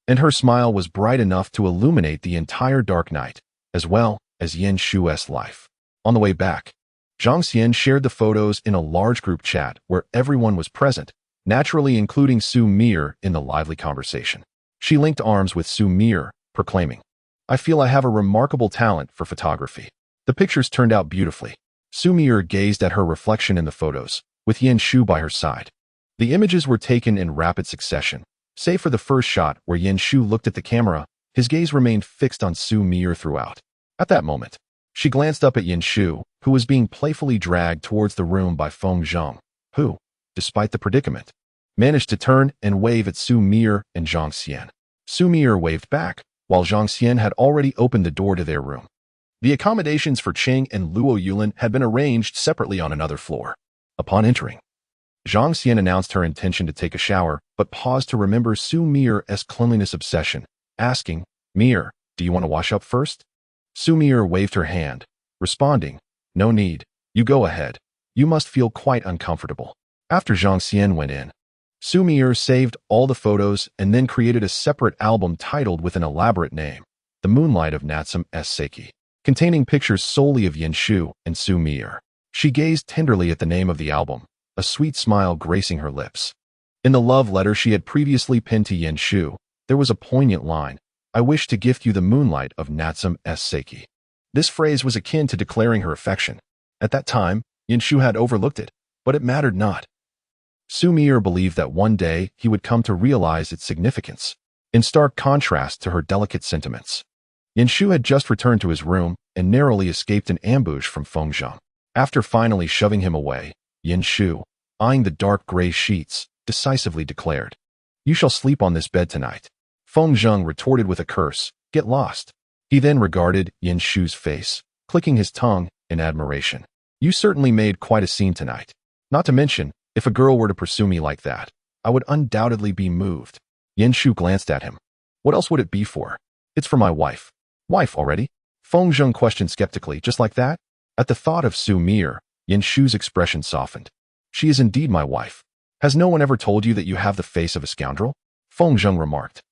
S1: and her smile was bright enough to illuminate the entire dark night, as well as Yin Shu's life. On the way back, Zhang Xian shared the photos in a large group chat where everyone was present, naturally including Xu Mier in the lively conversation. She linked arms with Xu Mier, proclaiming, "I feel I have a remarkable talent for photography." The pictures turned out beautifully. Xu Mier gazed at her reflection in the photos, with Yin Shu by her side. The images were taken in rapid succession. Save for the first shot where Yin Shu looked at the camera, his gaze remained fixed on Xu Mier throughout. At that moment, she glanced up at Yin Shu, who was being playfully dragged towards the room by Feng Zheng, who, despite the predicament, managed to turn and wave at Xu Mier and Zhang Xian. Xu Mier waved back, while Zhang Xian had already opened the door to their room. The accommodations for Cheng and Luo Yulin had been arranged separately on another floor. Upon entering, Zhang Xian announced her intention to take a shower, but paused to remember Xu Mier's cleanliness obsession, asking, "Mier, do you want to wash up first?" Xu Mier waved her hand, responding, "No need. You go ahead. You must feel quite uncomfortable." After Zhang Xian went in, Xu Mier saved all the photos and then created a separate album titled with an elaborate name, The Moonlight of Natsum Seiki, containing pictures solely of Yin Shu and Xu Mier. She gazed tenderly at the name of the album, a sweet smile gracing her lips. In the love letter she had previously penned to Yin Shu, there was a poignant line, "I wish to gift you the moonlight of Natsum Seiki." This phrase was akin to declaring her affection. At that time, Yin Shu had overlooked it, but it mattered not. Xu Mier believed that one day he would come to realize its significance, in stark contrast to her delicate sentiments. Yin Shu had just returned to his room and narrowly escaped an ambush from Feng Zheng. After finally shoving him away, Yin Shu, eyeing the dark gray sheets, decisively declared, "You shall sleep on this bed tonight." Feng Zheng retorted with a curse, "Get lost." He then regarded Yin Shu's face, clicking his tongue in admiration. "You certainly made quite a scene tonight. Not to mention, if a girl were to pursue me like that, I would undoubtedly be moved." Yin Shu glanced at him. "What else would it be for?" "It's for my wife." "Wife already?" Feng Zheng questioned skeptically, "Just like that?" At the thought of Xu Mier, Yin Shu's expression softened. "She is indeed my wife. Has no one ever told you that you have the face of a scoundrel?" Feng Zheng remarked.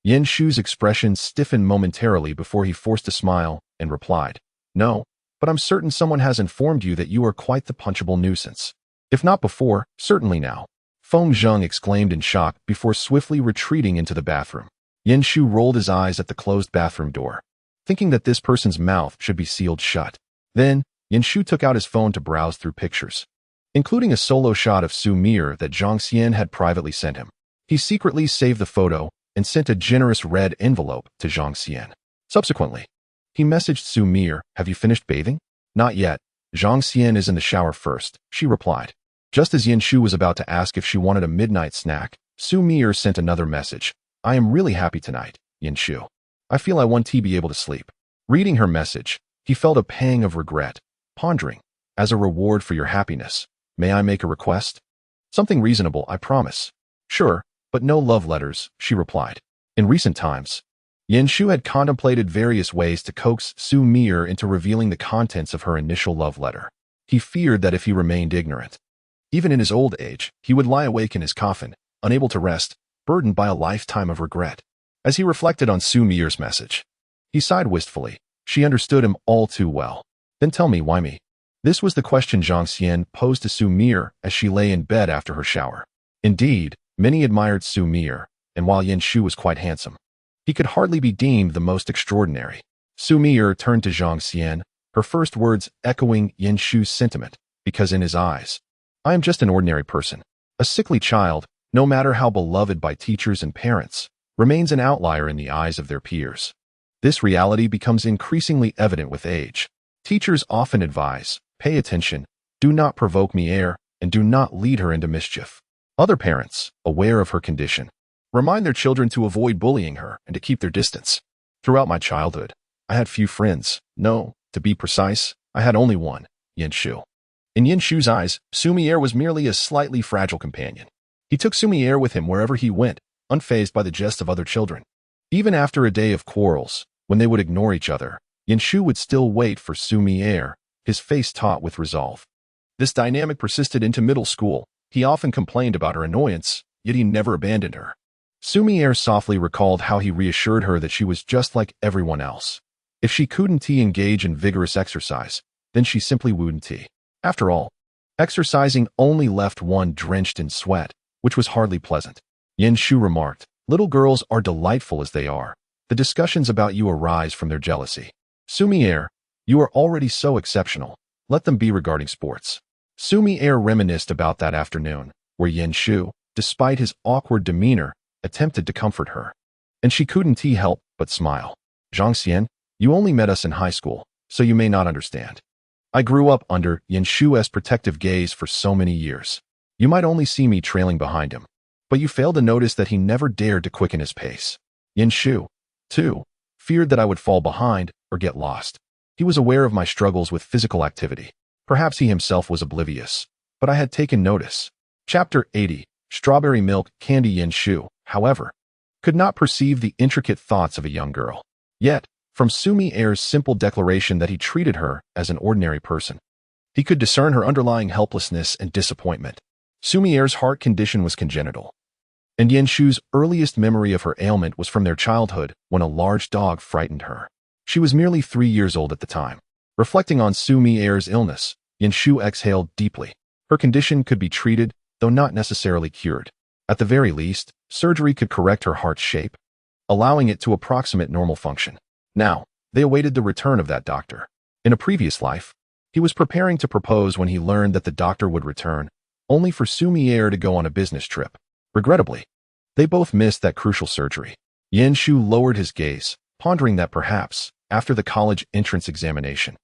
S1: Yin Shu's expression stiffened momentarily before he forced a smile and replied, "No, but I'm certain someone has informed you that you are quite the punchable nuisance. If not before, certainly now." Feng Zheng exclaimed in shock before swiftly retreating into the bathroom. Yin Shu rolled his eyes at the closed bathroom door, thinking that this person's mouth should be sealed shut. Then, Yin Shu took out his phone to browse through pictures, including a solo shot of Xu Mier that Zhang Xian had privately sent him. He secretly saved the photo and sent a generous red envelope to Zhang Xian. Subsequently, he messaged Xu Mier, "Have you finished bathing?" "Not yet. Zhang Xian is in the shower first," she replied. Just as Yin Shu was about to ask if she wanted a midnight snack, Xu Mier sent another message, "I am really happy tonight, Yin Shu. I feel I want to be able to sleep." Reading her message, he felt a pang of regret, pondering, "As a reward for your happiness, may I make a request?" "Something reasonable, I promise." "Sure, but no love letters," she replied. In recent times, Yin Shu had contemplated various ways to coax Xu Mier into revealing the contents of her initial love letter. He feared that if he remained ignorant, even in his old age, he would lie awake in his coffin, unable to rest, burdened by a lifetime of regret. As he reflected on Xu Mier's message, he sighed wistfully. She understood him all too well. Then tell me, why me? This was the question Zhang Xian posed to Xu Mier as she lay in bed after her shower. Indeed, many admired Xu Mier, and while Yin Shu was quite handsome, he could hardly be deemed the most extraordinary. Xu Mier turned to Zhang Xian, her first words echoing Yin Shu's sentiment, because in his eyes, I am just an ordinary person. A sickly child, no matter how beloved by teachers and parents, remains an outlier in the eyes of their peers. This reality becomes increasingly evident with age. Teachers often advise, pay attention, do not provoke Mier, and do not lead her into mischief. Other parents, aware of her condition, remind their children to avoid bullying her and to keep their distance. Throughout my childhood, I had few friends. No, to be precise, I had only one, Yin Shu. In Yin Shu's eyes, Xu Mier was merely a slightly fragile companion. He took Xu Mier with him wherever he went, unfazed by the jests of other children. Even after a day of quarrels, when they would ignore each other, Yin Shu would still wait for Xu Mier, his face taut with resolve. This dynamic persisted into middle school. He often complained about her annoyance, yet he never abandoned her. Xu Mier softly recalled how he reassured her that she was just like everyone else. If she couldn't engage in vigorous exercise, then she simply wouldn't. After all, exercising only left one drenched in sweat, which was hardly pleasant. Yin Shu remarked, little girls are delightful as they are. The discussions about you arise from their jealousy. Xu Mier, you are already so exceptional. Let them be regarding sports. Xu Mier reminisced about that afternoon, where Yin Shu, despite his awkward demeanor, attempted to comfort her. And she couldn't help but smile. Zhang Xian, you only met us in high school, so you may not understand. I grew up under Yin Shu's protective gaze for so many years. You might only see me trailing behind him, but you failed to notice that he never dared to quicken his pace. Yin Shu, too, feared that I would fall behind or get lost. He was aware of my struggles with physical activity. Perhaps he himself was oblivious, but I had taken notice. Chapter 80, Strawberry Milk Candy. Yin Shu, however, could not perceive the intricate thoughts of a young girl. Yet, from Xu Mier's simple declaration that he treated her as an ordinary person, he could discern her underlying helplessness and disappointment. Xu Mier's heart condition was congenital, and Yin Shu's earliest memory of her ailment was from their childhood when a large dog frightened her. She was merely 3 years old at the time. Reflecting on Xu Mier's illness, Yin Shu exhaled deeply. Her condition could be treated, though not necessarily cured. At the very least, surgery could correct her heart's shape, allowing it to approximate normal function. Now, they awaited the return of that doctor. In a previous life, he was preparing to propose when he learned that the doctor would return, only for Xu Mier to go on a business trip. Regrettably, they both missed that crucial surgery. Yin Shu lowered his gaze, pondering that perhaps, after the college entrance examination,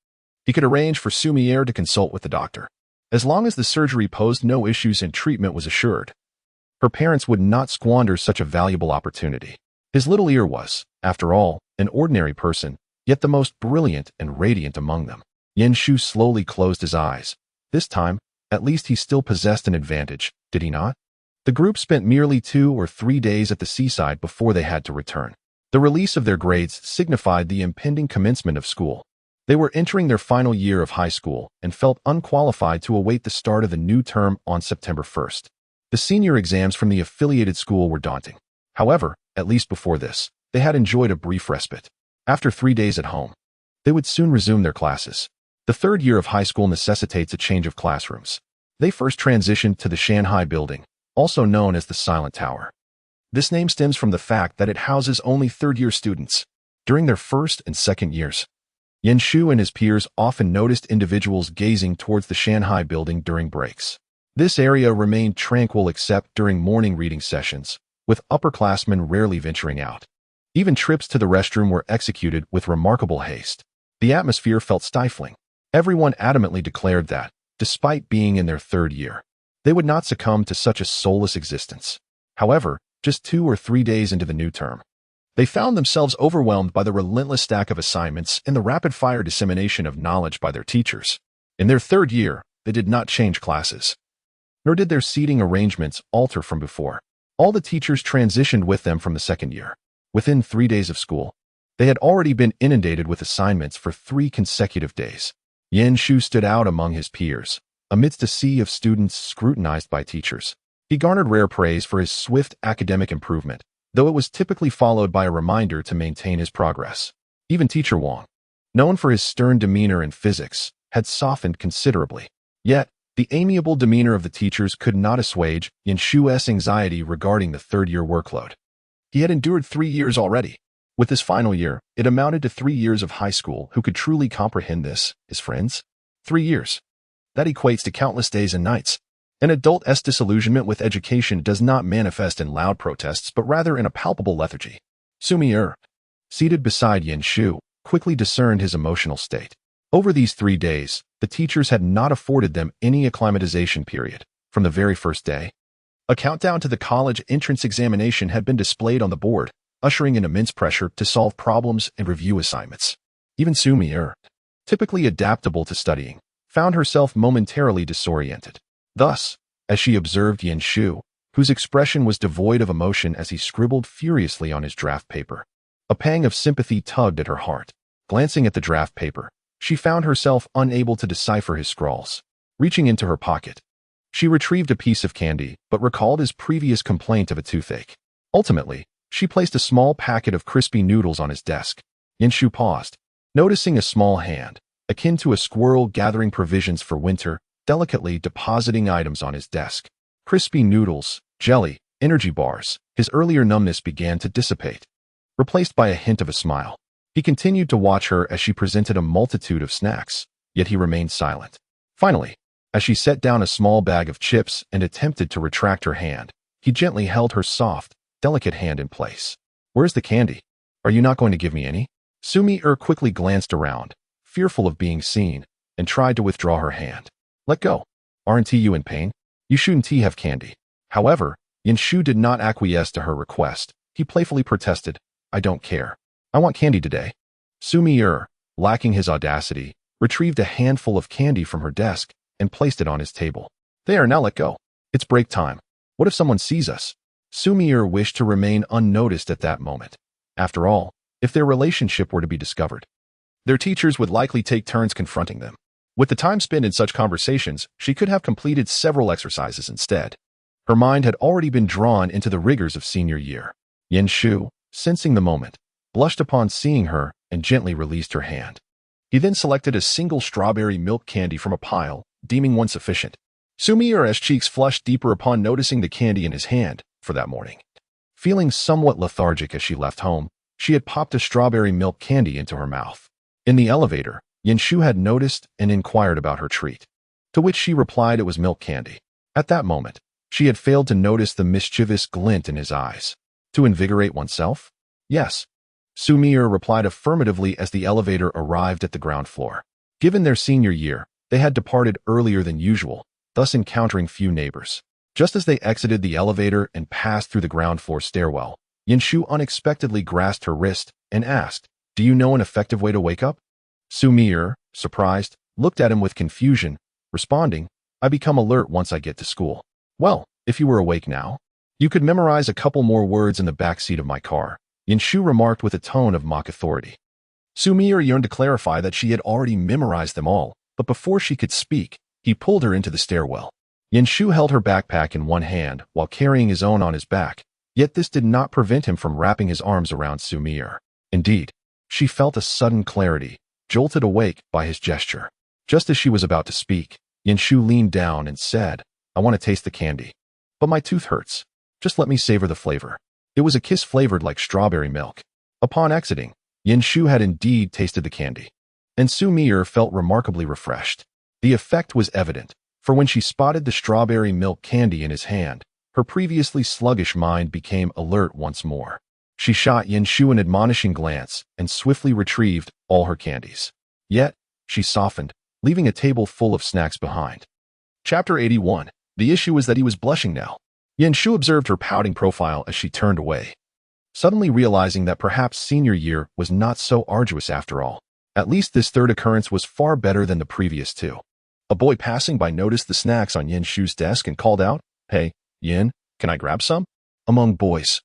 S1: he could arrange for Xu Mier to consult with the doctor. As long as the surgery posed no issues and treatment was assured, her parents would not squander such a valuable opportunity. His little ear was, after all, an ordinary person, yet the most brilliant and radiant among them. Yin Shu slowly closed his eyes. This time, at least he still possessed an advantage, did he not? The group spent merely 2 or 3 days at the seaside before they had to return. The release of their grades signified the impending commencement of school. They were entering their final year of high school and felt unqualified to await the start of the new term on September 1st. The senior exams from the affiliated school were daunting. However, at least before this, they had enjoyed a brief respite. After 3 days at home, they would soon resume their classes. The third year of high school necessitates a change of classrooms. They first transitioned to the Shanghai building, also known as the Silent Tower. This name stems from the fact that it houses only third-year students. During their first and second years, Yin Shu and his peers often noticed individuals gazing towards the Shanghai building during breaks. This area remained tranquil except during morning reading sessions, with upperclassmen rarely venturing out. Even trips to the restroom were executed with remarkable haste. The atmosphere felt stifling. Everyone adamantly declared that, despite being in their third year, they would not succumb to such a soulless existence. However, just 2 or 3 days into the new term, they found themselves overwhelmed by the relentless stack of assignments and the rapid-fire dissemination of knowledge by their teachers. In their third year, they did not change classes, nor did their seating arrangements alter from before. All the teachers transitioned with them from the second year. Within 3 days of school, they had already been inundated with assignments for 3 consecutive days. Yin Shu stood out among his peers, amidst a sea of students scrutinized by teachers. He garnered rare praise for his swift academic improvement, though it was typically followed by a reminder to maintain his progress. Even Teacher Wang, known for his stern demeanor in physics, had softened considerably. Yet, the amiable demeanor of the teachers could not assuage Yin Shu's anxiety regarding the third-year workload. He had endured 3 years already. With this final year, it amounted to 3 years of high school. Who could truly comprehend this, his friends? 3 years. That equates to countless days and nights. An adult's disillusionment with education does not manifest in loud protests, but rather in a palpable lethargy. Xu Mier, seated beside Yin Shu, quickly discerned his emotional state. Over these 3 days, the teachers had not afforded them any acclimatization period. From the very first day, a countdown to the college entrance examination had been displayed on the board, ushering in immense pressure to solve problems and review assignments. Even Xu Mier, typically adaptable to studying, found herself momentarily disoriented. Thus, as she observed Yin Shu, whose expression was devoid of emotion as he scribbled furiously on his draft paper, a pang of sympathy tugged at her heart. Glancing at the draft paper, she found herself unable to decipher his scrawls. Reaching into her pocket, she retrieved a piece of candy, but recalled his previous complaint of a toothache. Ultimately, she placed a small packet of crispy noodles on his desk. Yin Shu paused, noticing a small hand, akin to a squirrel gathering provisions for winter, delicately depositing items on his desk. Crispy noodles, jelly, energy bars. His earlier numbness began to dissipate, replaced by a hint of a smile. He continued to watch her as she presented a multitude of snacks, yet he remained silent. Finally, as she set down a small bag of chips and attempted to retract her hand, he gently held her soft, delicate hand in place. "Where's the candy? Are you not going to give me any?" Xu Mier quickly glanced around, fearful of being seen, and tried to withdraw her hand. "Let go. Aren't you in pain? You shouldn't have candy." However, Yin Shu did not acquiesce to her request. He playfully protested, "I don't care. I want candy today." Xu Mier, lacking his audacity, retrieved a handful of candy from her desk and placed it on his table. "There, now let go. It's break time. What if someone sees us?" Xu Mier wished to remain unnoticed at that moment. After all, if their relationship were to be discovered, their teachers would likely take turns confronting them. With the time spent in such conversations, she could have completed several exercises instead. Her mind had already been drawn into the rigors of senior year. Yin Shu, sensing the moment, blushed upon seeing her and gently released her hand. He then selected a single strawberry milk candy from a pile, deeming one sufficient. Xu Mier's cheeks flushed deeper upon noticing the candy in his hand for that morning. Feeling somewhat lethargic as she left home, she had popped a strawberry milk candy into her mouth. In the elevator, Yin Shu had noticed and inquired about her treat, to which she replied it was milk candy. At that moment, she had failed to notice the mischievous glint in his eyes. To invigorate oneself? Yes. Xu Mier replied affirmatively as the elevator arrived at the ground floor. Given their senior year, they had departed earlier than usual, thus encountering few neighbors. Just as they exited the elevator and passed through the ground floor stairwell, Yin Shu unexpectedly grasped her wrist and asked, "Do you know an effective way to wake up?" Xu Mier, surprised, looked at him with confusion, responding, "I become alert once I get to school." "Well, if you were awake now, you could memorize a couple more words in the back seat of my car," Yin Shu remarked with a tone of mock authority. Xu Mier yearned to clarify that she had already memorized them all, but before she could speak, he pulled her into the stairwell. Yin Shu held her backpack in one hand while carrying his own on his back, yet this did not prevent him from wrapping his arms around Xu Mier. Indeed, she felt a sudden clarity, jolted awake by his gesture. Just as she was about to speak, Yin Shu leaned down and said, "I want to taste the candy, but my tooth hurts. Just let me savor the flavor." It was a kiss flavored like strawberry milk. Upon exiting, Yin Shu had indeed tasted the candy, and Xu Mier felt remarkably refreshed. The effect was evident, for when she spotted the strawberry milk candy in his hand, her previously sluggish mind became alert once more. She shot Yin Shu an admonishing glance and swiftly retrieved all her candies. Yet, she softened, leaving a table full of snacks behind. Chapter 81. The issue was that he was blushing now. Yin Shu observed her pouting profile as she turned away, suddenly realizing that perhaps senior year was not so arduous after all. At least this third occurrence was far better than the previous two. A boy passing by noticed the snacks on Yin Shu's desk and called out, "Hey, Yin, can I grab some?" Among boys,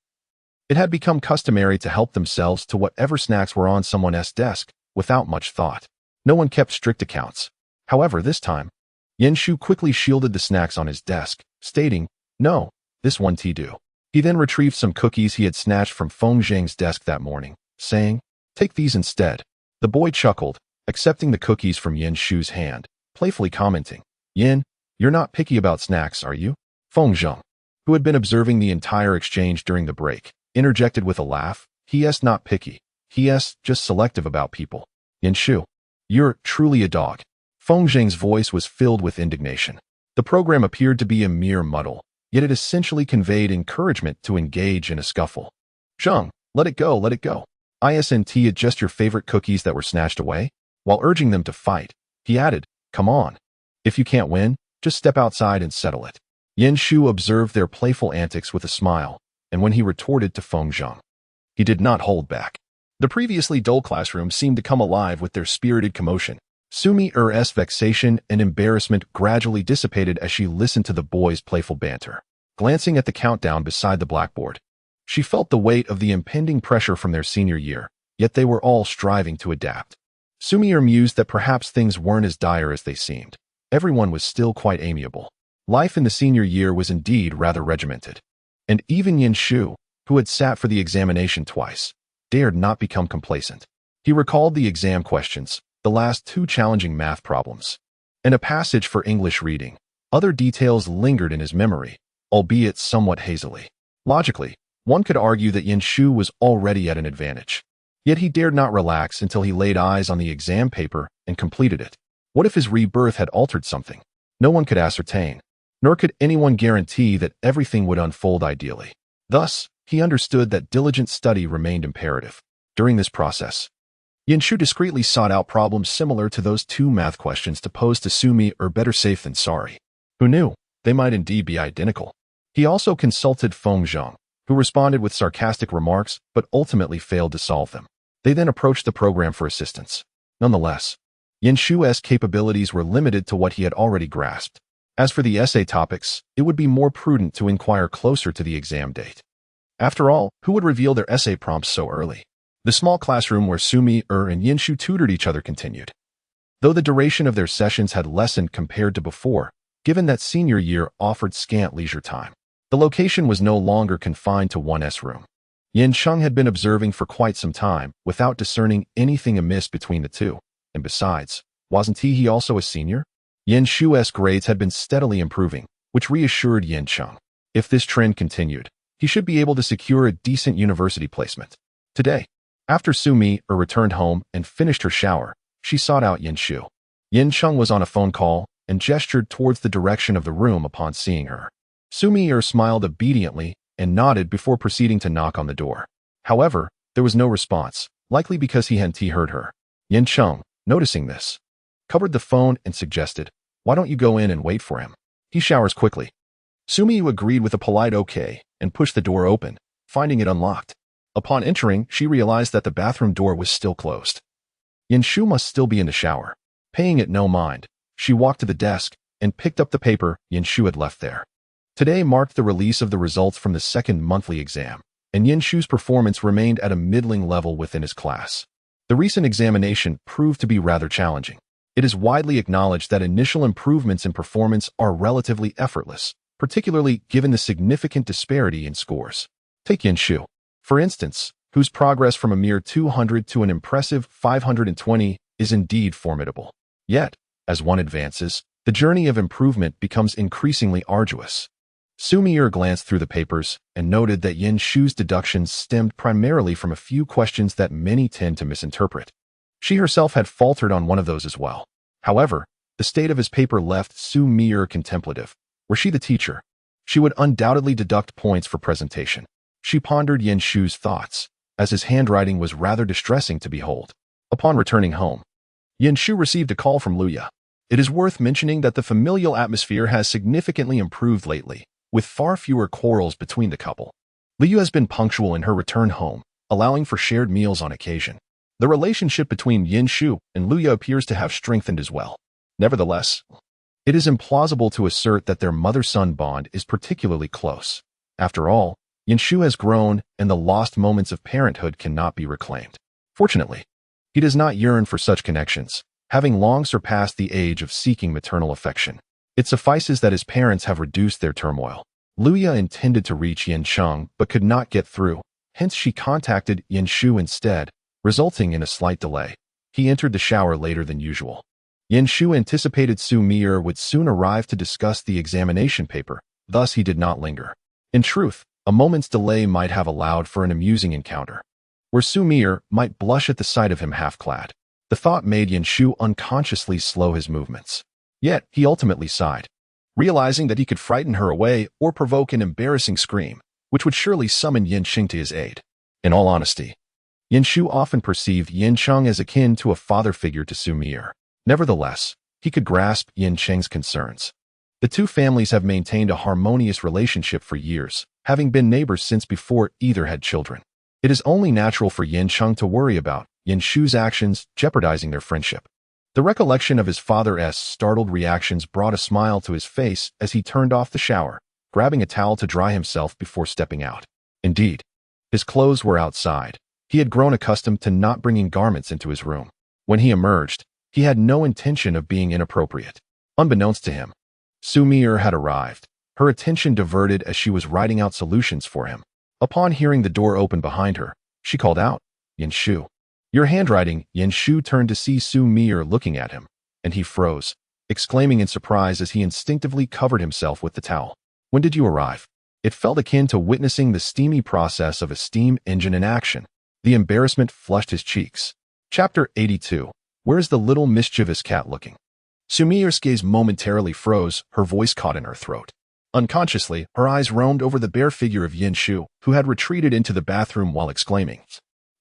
S1: it had become customary to help themselves to whatever snacks were on someone else's desk without much thought. No one kept strict accounts, However, this time, Yin Shu quickly shielded the snacks on his desk, stating, "No, this one tea do." He then retrieved some cookies he had snatched from Feng Zhang's desk that morning, saying, "Take these instead." The boy chuckled, accepting the cookies from Yin Shu's hand, playfully commenting, "Yin, you're not picky about snacks, are you?" Feng Zhang, who had been observing the entire exchange during the break, interjected with a laugh, "He not picky. He just selective about people." "Yin Shu, you're truly a dog." Feng Zhang's voice was filled with indignation. The program appeared to be a mere muddle, yet it essentially conveyed encouragement to engage in a scuffle. "Zhang, let it go, let it go. Isn't it just your favorite cookies that were snatched away?" While urging them to fight, he added, "Come on. If you can't win, just step outside and settle it." Yin Shu observed their playful antics with a smile, and when he retorted to Feng Zhang, he did not hold back. The previously dull classroom seemed to come alive with their spirited commotion. Xu Mier's vexation and embarrassment gradually dissipated as she listened to the boys' playful banter. Glancing at the countdown beside the blackboard, she felt the weight of the impending pressure from their senior year, yet they were all striving to adapt. Xu Mier mused that perhaps things weren't as dire as they seemed. Everyone was still quite amiable. Life in the senior year was indeed rather regimented. And even Yin Shu, who had sat for the examination twice, dared not become complacent. He recalled the exam questions, the last two challenging math problems, and a passage for English reading. Other details lingered in his memory, albeit somewhat hazily. Logically, one could argue that Yin Shu was already at an advantage. Yet he dared not relax until he laid eyes on the exam paper and completed it. What if his rebirth had altered something? No one could ascertain, nor could anyone guarantee that everything would unfold ideally. Thus, he understood that diligent study remained imperative. During this process, Yin Shu discreetly sought out problems similar to those two math questions to pose to Xu Mier, or better safe than sorry. Who knew? They might indeed be identical. He also consulted Feng Zhang, who responded with sarcastic remarks but ultimately failed to solve them. They then approached the program for assistance. Nonetheless, Yin Shu's capabilities were limited to what he had already grasped. As for the essay topics, it would be more prudent to inquire closer to the exam date. After all, who would reveal their essay prompts so early? The small classroom where Xu Mier and Yin Shu tutored each other continued. Though the duration of their sessions had lessened compared to before, given that senior year offered scant leisure time, the location was no longer confined to one room. Yin Sheng had been observing for quite some time without discerning anything amiss between the two, and besides, wasn't he also a senior? Yin Shu's grades had been steadily improving, which reassured Yin Sheng. If this trend continued, he should be able to secure a decent university placement. Today, after Xu Mier returned home and finished her shower, she sought out Yin Shu. Yin Sheng was on a phone call and gestured towards the direction of the room upon seeing her. Xu Mier smiled obediently and nodded before proceeding to knock on the door. However, there was no response, likely because he hadn't heard her. Yin Sheng, noticing this, covered the phone and suggested, "Why don't you go in and wait for him? He showers quickly." Xu Mier agreed with a polite okay and pushed the door open, finding it unlocked. Upon entering, she realized that the bathroom door was still closed. Yin Shu must still be in the shower. Paying it no mind, she walked to the desk and picked up the paper Yin Shu had left there. Today marked the release of the results from the second monthly exam, and Yin Shu's performance remained at a middling level within his class. The recent examination proved to be rather challenging. It is widely acknowledged that initial improvements in performance are relatively effortless, particularly given the significant disparity in scores. Take Yin Shu, for instance, whose progress from a mere 200 to an impressive 520 is indeed formidable. Yet, as one advances, the journey of improvement becomes increasingly arduous. Xu Mier glanced through the papers and noted that Yin Shu's deductions stemmed primarily from a few questions that many tend to misinterpret. She herself had faltered on one of those as well. However, the state of his paper left Xu Mier contemplative. Were she the teacher, she would undoubtedly deduct points for presentation. She pondered Yin Shu's thoughts, as his handwriting was rather distressing to behold. Upon returning home, Yin Shu received a call from Luya. It is worth mentioning that the familial atmosphere has significantly improved lately, with far fewer quarrels between the couple. Liu has been punctual in her return home, allowing for shared meals on occasion. The relationship between Yin Shu and Luya appears to have strengthened as well. Nevertheless, it is implausible to assert that their mother-son bond is particularly close. After all, Yin Shu has grown, and the lost moments of parenthood cannot be reclaimed. Fortunately, he does not yearn for such connections, having long surpassed the age of seeking maternal affection. It suffices that his parents have reduced their turmoil. Luya intended to reach Yancheng but could not get through, hence she contacted Yanshu instead, resulting in a slight delay. He entered the shower later than usual. Yanshu anticipated Xu Mier would soon arrive to discuss the examination paper, thus he did not linger. In truth, a moment's delay might have allowed for an amusing encounter, where Xu Mier might blush at the sight of him half-clad. The thought made Yanshu unconsciously slow his movements. Yet, he ultimately sighed, realizing that he could frighten her away or provoke an embarrassing scream, which would surely summon Yanqing to his aid. In all honesty, Yanshu often perceived Yancheng as akin to a father figure to Xu Mier. Nevertheless, he could grasp Yancheng's concerns. The two families have maintained a harmonious relationship for years, having been neighbors since before either had children. It is only natural for Yancheng to worry about Yanshu's actions jeopardizing their friendship. The recollection of his father's startled reactions brought a smile to his face as he turned off the shower, grabbing a towel to dry himself before stepping out. Indeed, his clothes were outside. He had grown accustomed to not bringing garments into his room. When he emerged, he had no intention of being inappropriate. Unbeknownst to him, Xu Mier had arrived, her attention diverted as she was writing out solutions for him. Upon hearing the door open behind her, she called out, "Yanshu, your handwriting." Yanshu turned to see Xu Mier looking at him, and he froze, exclaiming in surprise as he instinctively covered himself with the towel. "When did you arrive?" It felt akin to witnessing the steamy process of a steam engine in action. The embarrassment flushed his cheeks. Chapter 82. Where's the little mischievous cat looking? Xu Mier's gaze momentarily froze, her voice caught in her throat. Unconsciously, her eyes roamed over the bare figure of Yanshu, who had retreated into the bathroom while exclaiming,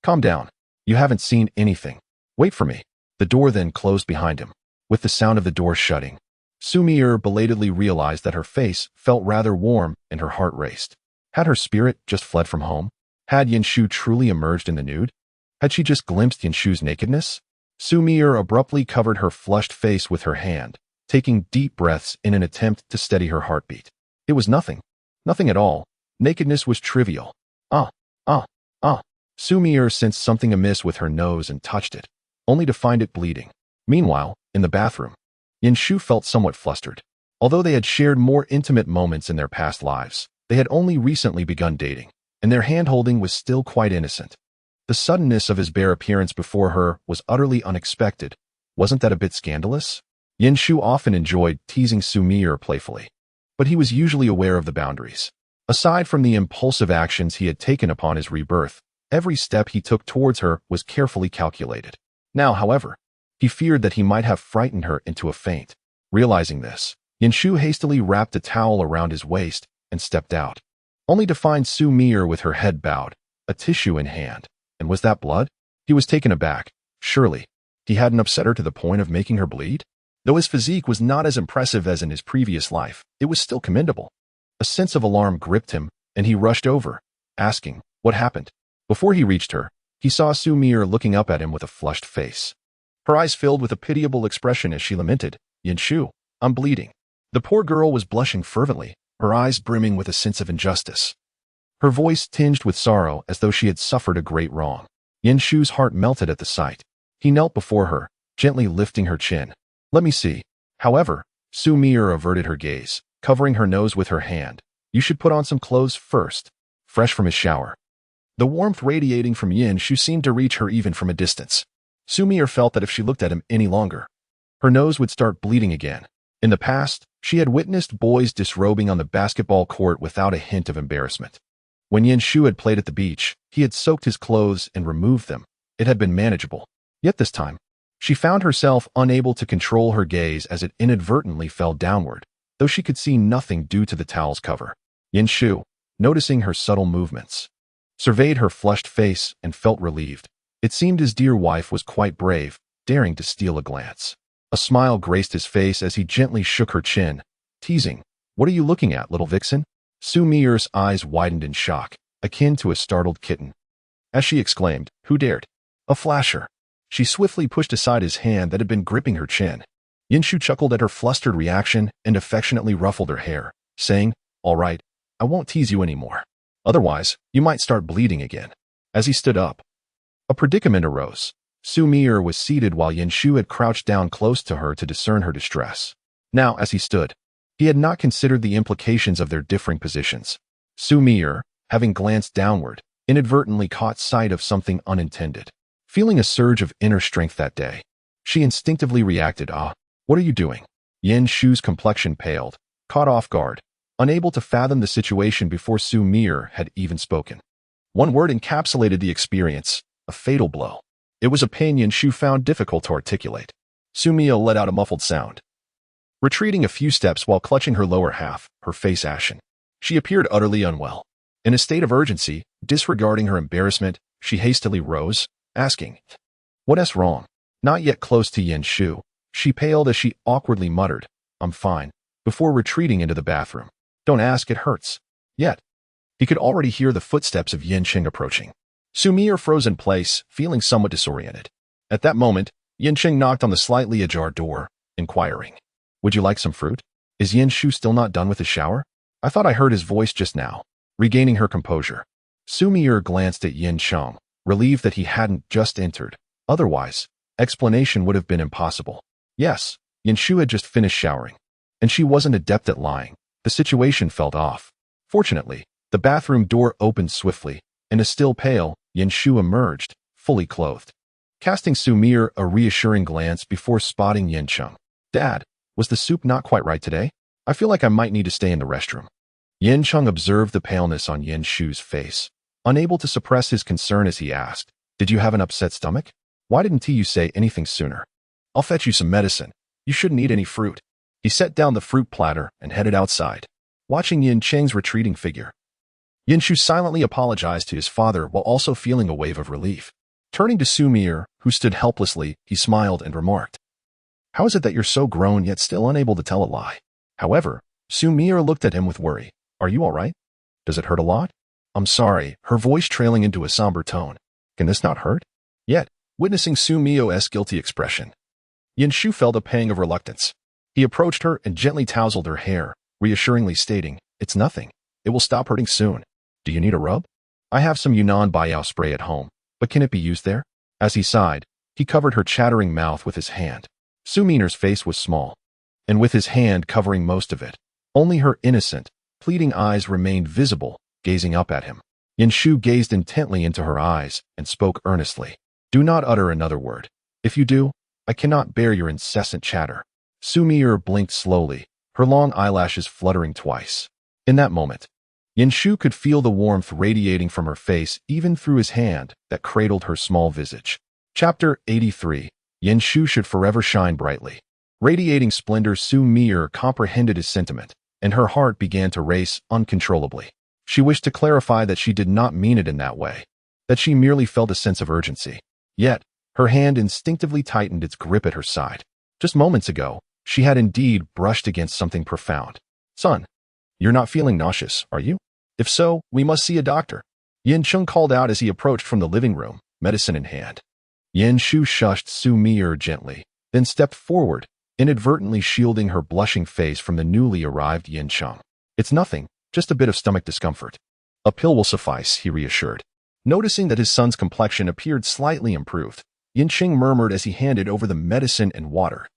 S1: "Calm down. You haven't seen anything. Wait for me." The door then closed behind him. With the sound of the door shutting, Xu Mier belatedly realized that her face felt rather warm and her heart raced. Had her spirit just fled from home? Had Yanshu truly emerged in the nude? Had she just glimpsed Yanshu's nakedness? Xu Mier abruptly covered her flushed face with her hand, taking deep breaths in an attempt to steady her heartbeat. It was nothing. Nothing at all. Nakedness was trivial. Xu Mier sensed something amiss with her nose and touched it, only to find it bleeding. Meanwhile, in the bathroom, Yanshu felt somewhat flustered. Although they had shared more intimate moments in their past lives, they had only recently begun dating, and their hand-holding was still quite innocent. The suddenness of his bare appearance before her was utterly unexpected. Wasn't that a bit scandalous? Yanshu often enjoyed teasing Xu Mier playfully, but he was usually aware of the boundaries. Aside from the impulsive actions he had taken upon his rebirth, every step he took towards her was carefully calculated. Now, however, he feared that he might have frightened her into a faint. Realizing this, Yanshu hastily wrapped a towel around his waist and stepped out, only to find Xu Mier with her head bowed, a tissue in hand. And was that blood? He was taken aback. Surely, he hadn't upset her to the point of making her bleed? Though his physique was not as impressive as in his previous life, it was still commendable. A sense of alarm gripped him, and he rushed over, asking, what happened? Before he reached her, he saw Xu Mier looking up at him with a flushed face. Her eyes filled with a pitiable expression as she lamented, "Yanshu, I'm bleeding." The poor girl was blushing fervently, her eyes brimming with a sense of injustice. Her voice tinged with sorrow as though she had suffered a great wrong. Yanshu's heart melted at the sight. He knelt before her, gently lifting her chin. "Let me see." However, Xu Mier averted her gaze, covering her nose with her hand. "You should put on some clothes first." Fresh from his shower, the warmth radiating from Yanshu seemed to reach her even from a distance. Xu Mier felt that if she looked at him any longer, her nose would start bleeding again. In the past, she had witnessed boys disrobing on the basketball court without a hint of embarrassment. When Yanshu had played at the beach, he had soaked his clothes and removed them. It had been manageable. Yet this time, she found herself unable to control her gaze as it inadvertently fell downward, though she could see nothing due to the towel's cover. Yanshu, noticing her subtle movements, surveyed her flushed face and felt relieved. It seemed his dear wife was quite brave, daring to steal a glance. A smile graced his face as he gently shook her chin, teasing, "What are you looking at, little vixen?" Xu Mier's eyes widened in shock, akin to a startled kitten. As she exclaimed, "Who dared?" "A flasher." She swiftly pushed aside his hand that had been gripping her chin. Yanshu chuckled at her flustered reaction and affectionately ruffled her hair, saying, "All right, I won't tease you anymore. Otherwise, you might start bleeding again." As he stood up, a predicament arose. Xu Mier was seated while Yin Shu had crouched down close to her to discern her distress. Now, as he stood, he had not considered the implications of their differing positions. Xu Mier, having glanced downward, inadvertently caught sight of something unintended. Feeling a surge of inner strength that day, she instinctively reacted, what are you doing? Yin Shu's complexion paled, caught off guard, unable to fathom the situation before Xu Mier had even spoken. One word encapsulated the experience, a fatal blow. It was a pain Yin Shu found difficult to articulate. Xu Mier let out a muffled sound, retreating a few steps while clutching her lower half, her face ashen. She appeared utterly unwell. In a state of urgency, disregarding her embarrassment, she hastily rose, asking, "What's wrong?" Not yet close to Yin Shu, she paled as she awkwardly muttered, "I'm fine," before retreating into the bathroom. "Don't ask, it hurts." Yet, he could already hear the footsteps of Yin Qing approaching. Xu Mier froze in place, feeling somewhat disoriented. At that moment, Yin Qing knocked on the slightly ajar door, inquiring, "Would you like some fruit? Is Yin Shu still not done with his shower? I thought I heard his voice just now." Regaining her composure, Xu Mier glanced at Yin Cheng, relieved that he hadn't just entered. Otherwise, explanation would have been impossible. Yes, Yin Shu had just finished showering, and she wasn't adept at lying. The situation felt off. Fortunately, the bathroom door opened swiftly, and a still pale Yin Shu emerged, fully clothed. Casting Xu Mier a reassuring glance before spotting Yin Cheng. "Dad, was the soup not quite right today? I feel like I might need to stay in the restroom." Yin Cheng observed the paleness on Yin Shu's face, unable to suppress his concern as he asked, "Did you have an upset stomach? Why didn't you say anything sooner? I'll fetch you some medicine. You shouldn't eat any fruit." He set down the fruit platter and headed outside, watching Yin Cheng's retreating figure. Yin Shu silently apologized to his father while also feeling a wave of relief. Turning to Xu Mier, who stood helplessly, he smiled and remarked, "How is it that you're so grown yet still unable to tell a lie?" However, Xu Mier looked at him with worry. "Are you all right? Does it hurt a lot?" "I'm sorry," her voice trailing into a somber tone. "Can this not hurt?" Yet, witnessing Xu Mio's guilty expression, Yin Shu felt a pang of reluctance. He approached her and gently tousled her hair, reassuringly stating, "It's nothing. It will stop hurting soon. Do you need a rub? I have some Yunnan Baiyao spray at home, but can it be used there?" As he sighed, he covered her chattering mouth with his hand. Xu Mier's face was small, and with his hand covering most of it, only her innocent, pleading eyes remained visible, gazing up at him. Yin Shu gazed intently into her eyes and spoke earnestly. "Do not utter another word. If you do, I cannot bear your incessant chatter." Xu Mier blinked slowly, her long eyelashes fluttering twice. In that moment, Yin Shu could feel the warmth radiating from her face even through his hand that cradled her small visage. Chapter 83. Yin Shu should forever shine brightly. Radiating splendor, Xu Mier comprehended his sentiment, and her heart began to race uncontrollably. She wished to clarify that she did not mean it in that way, that she merely felt a sense of urgency. Yet, her hand instinctively tightened its grip at her side. Just moments ago, she had indeed brushed against something profound. "Son, you're not feeling nauseous, are you? If so, we must see a doctor." Yin Cheng called out as he approached from the living room, medicine in hand. Yin Shu shushed Xu Mier gently, then stepped forward, inadvertently shielding her blushing face from the newly arrived Yin Cheng. "It's nothing, just a bit of stomach discomfort. A pill will suffice," he reassured. Noticing that his son's complexion appeared slightly improved, Yin Cheng murmured as he handed over the medicine and water.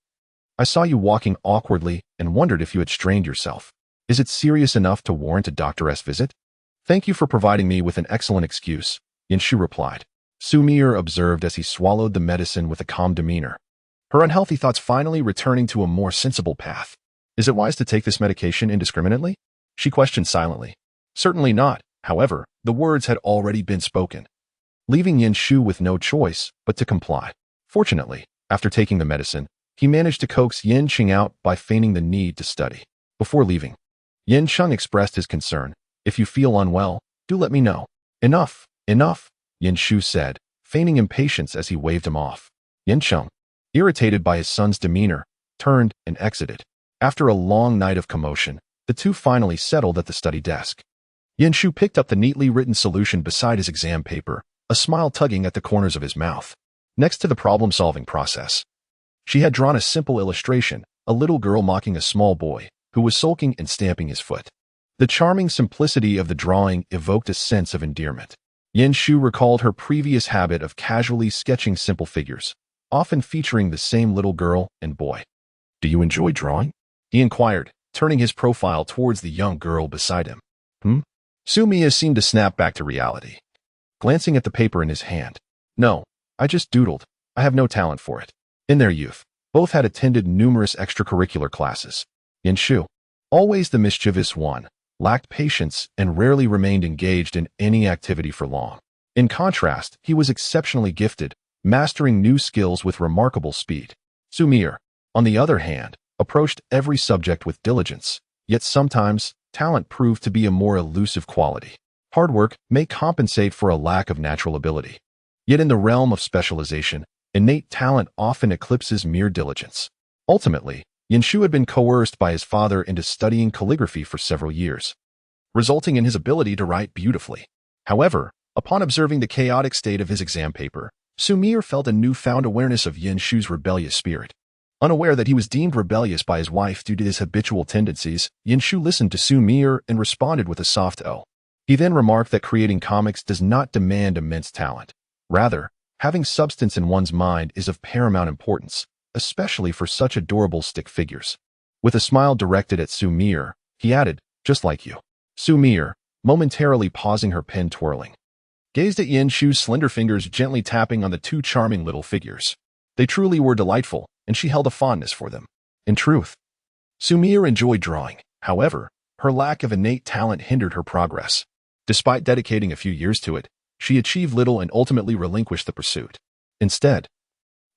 S1: "I saw you walking awkwardly and wondered if you had strained yourself. Is it serious enough to warrant a doctor's visit?" "Thank you for providing me with an excellent excuse," Yin Shu replied. Xu Mier observed as he swallowed the medicine with a calm demeanor, her unhealthy thoughts finally returning to a more sensible path. "Is it wise to take this medication indiscriminately?" she questioned silently. "Certainly not." However, the words had already been spoken, leaving Yin Shu with no choice but to comply. Fortunately, after taking the medicine, he managed to coax Yin Cheng out by feigning the need to study. Before leaving, Yin Cheng expressed his concern. "If you feel unwell, do let me know." "Enough, enough," Yin Shu said, feigning impatience as he waved him off. Yin Cheng, irritated by his son's demeanor, turned and exited. After a long night of commotion, the two finally settled at the study desk. Yin Shu picked up the neatly written solution beside his exam paper, a smile tugging at the corners of his mouth. Next to the problem-solving process, she had drawn a simple illustration, a little girl mocking a small boy, who was sulking and stamping his foot. The charming simplicity of the drawing evoked a sense of endearment. Yin Shu recalled her previous habit of casually sketching simple figures, often featuring the same little girl and boy. "Do you enjoy drawing?" he inquired, turning his profile towards the young girl beside him. Xu Mier seemed to snap back to reality, glancing at the paper in his hand. "No, I just doodled. I have no talent for it." In their youth, both had attended numerous extracurricular classes. Yin Shu, always the mischievous one, lacked patience and rarely remained engaged in any activity for long. In contrast, he was exceptionally gifted, mastering new skills with remarkable speed. Xu Mier, on the other hand, approached every subject with diligence, yet sometimes talent proved to be a more elusive quality. Hard work may compensate for a lack of natural ability. Yet in the realm of specialization, innate talent often eclipses mere diligence. Ultimately, Yin Shu had been coerced by his father into studying calligraphy for several years, resulting in his ability to write beautifully. However, upon observing the chaotic state of his exam paper, Xu Mier felt a newfound awareness of Yin Shu's rebellious spirit. Unaware that he was deemed rebellious by his wife due to his habitual tendencies, Yin Shu listened to Xu Mier and responded with a soft "oh." He then remarked that creating comics does not demand immense talent. Rather, having substance in one's mind is of paramount importance, especially for such adorable stick figures. With a smile directed at Xu Mier, he added, "Just like you." Xu Mier, momentarily pausing her pen twirling, gazed at Yin Shu's slender fingers gently tapping on the two charming little figures. They truly were delightful, and she held a fondness for them. In truth, Xu Mier enjoyed drawing. However, her lack of innate talent hindered her progress. Despite dedicating a few years to it, she achieved little and ultimately relinquished the pursuit. Instead,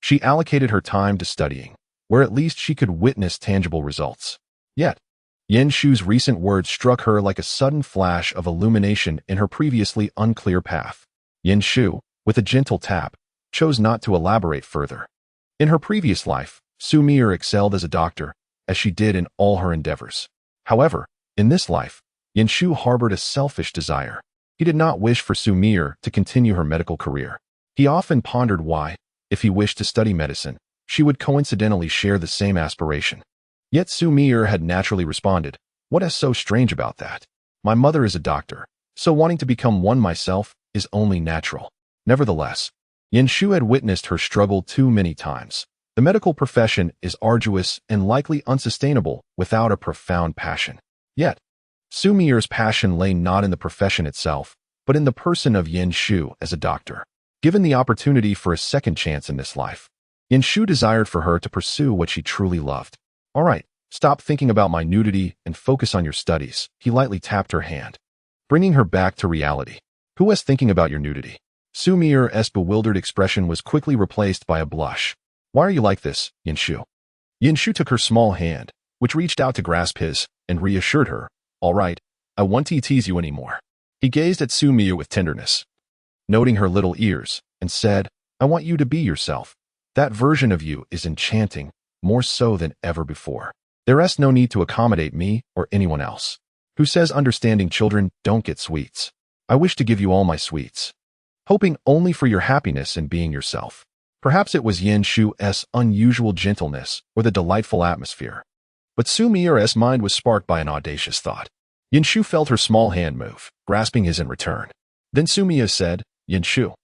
S1: she allocated her time to studying, where at least she could witness tangible results. Yet, Yin Shu's recent words struck her like a sudden flash of illumination in her previously unclear path. Yin Shu, with a gentle tap, chose not to elaborate further. In her previous life, Xu Mier excelled as a doctor, as she did in all her endeavors. However, in this life, Yin Shu harbored a selfish desire. He did not wish for Xu Mier to continue her medical career. He often pondered why, if he wished to study medicine, she would coincidentally share the same aspiration. Yet Xu Mier had naturally responded, "What is so strange about that? My mother is a doctor, so wanting to become one myself is only natural." Nevertheless, Yin Shu had witnessed her struggle too many times. The medical profession is arduous and likely unsustainable without a profound passion. Yet, Xu Mier's passion lay not in the profession itself, but in the person of Yin Shu as a doctor. Given the opportunity for a second chance in this life, Yin Shu desired for her to pursue what she truly loved. "All right, stop thinking about my nudity and focus on your studies." He lightly tapped her hand, bringing her back to reality. "Who was thinking about your nudity?" Xu Mier's bewildered expression was quickly replaced by a blush. "Why are you like this, Yin Shu?" Yin Shu took her small hand, which reached out to grasp his, and reassured her, "All right, I won't tease you anymore." He gazed at Xu Mier with tenderness, noting her little ears, and said, "I want you to be yourself. That version of you is enchanting, more so than ever before. There is no need to accommodate me or anyone else. Who says understanding children don't get sweets? I wish to give you all my sweets, hoping only for your happiness in being yourself." Perhaps it was Yin Shu's unusual gentleness or the delightful atmosphere, but Xu Mier's mind was sparked by an audacious thought. Yin Shu felt her small hand move, grasping his in return. Then Xu Mier said, "Yin Shu,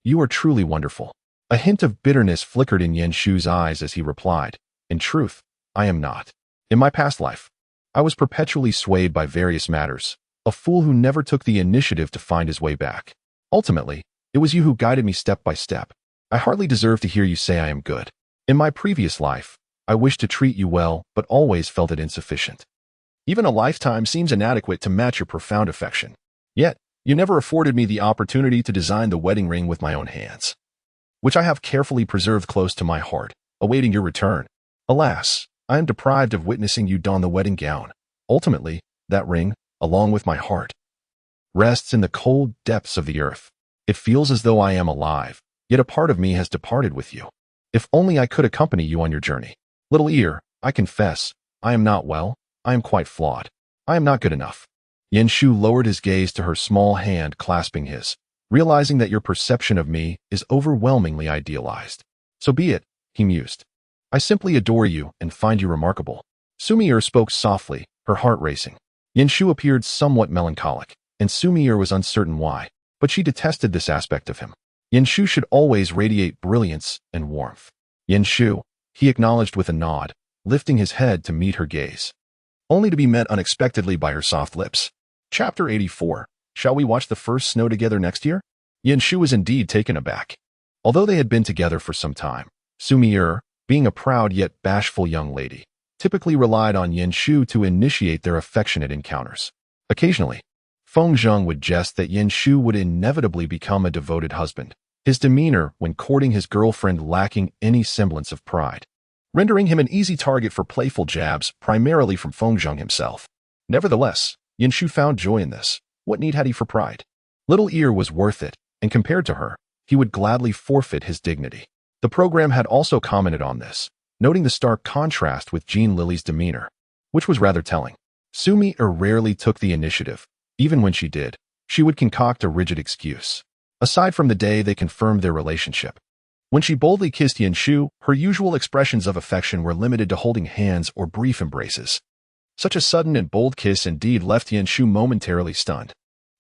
S1: you are truly wonderful." A hint of bitterness flickered in Yin Shu's eyes as he replied, "In truth, I am not. In my past life, I was perpetually swayed by various matters, a fool who never took the initiative to find his way back. Ultimately, it was you who guided me step by step. I hardly deserve to hear you say I am good. In my previous life, I wished to treat you well, but always felt it insufficient. Even a lifetime seems inadequate to match your profound affection. Yet, you never afforded me the opportunity to design the wedding ring with my own hands, which I have carefully preserved close to my heart, awaiting your return. Alas, I am deprived of witnessing you don the wedding gown. Ultimately, that ring, along with my heart, rests in the cold depths of the earth. It feels as though I am alive, yet a part of me has departed with you. If only I could accompany you on your journey. Little ear, I confess, I am not well, I am quite flawed. I am not good enough." Yin Shu lowered his gaze to her small hand clasping his, realizing that your perception of me is overwhelmingly idealized. "So be it," he mused. "I simply adore you and find you remarkable." Xu Mier spoke softly, her heart racing. Yin Shu appeared somewhat melancholic, and Xu Mier was uncertain why, but she detested this aspect of him. Yin Shu should always radiate brilliance and warmth. Yin Shu, he acknowledged with a nod, lifting his head to meet her gaze, only to be met unexpectedly by her soft lips. Chapter 84. Shall we watch the first snow together next year? Yin Shu was indeed taken aback. Although they had been together for some time, Xu Mier, being a proud yet bashful young lady, typically relied on Yin Shu to initiate their affectionate encounters. Occasionally, Feng Zheng would jest that Yin Shu would inevitably become a devoted husband, his demeanor when courting his girlfriend lacking any semblance of pride, rendering him an easy target for playful jabs primarily from Feng Zheng himself. Nevertheless, Yin Shu found joy in this. What need had he for pride? Little Ear was worth it, and compared to her, he would gladly forfeit his dignity. The program had also commented on this, noting the stark contrast with Jin Lili's demeanor, which was rather telling. Xu Mier rarely took the initiative. Even when she did, she would concoct a rigid excuse. Aside from the day they confirmed their relationship, when she boldly kissed Yin Shu, her usual expressions of affection were limited to holding hands or brief embraces. Such a sudden and bold kiss indeed left Yin Shu momentarily stunned.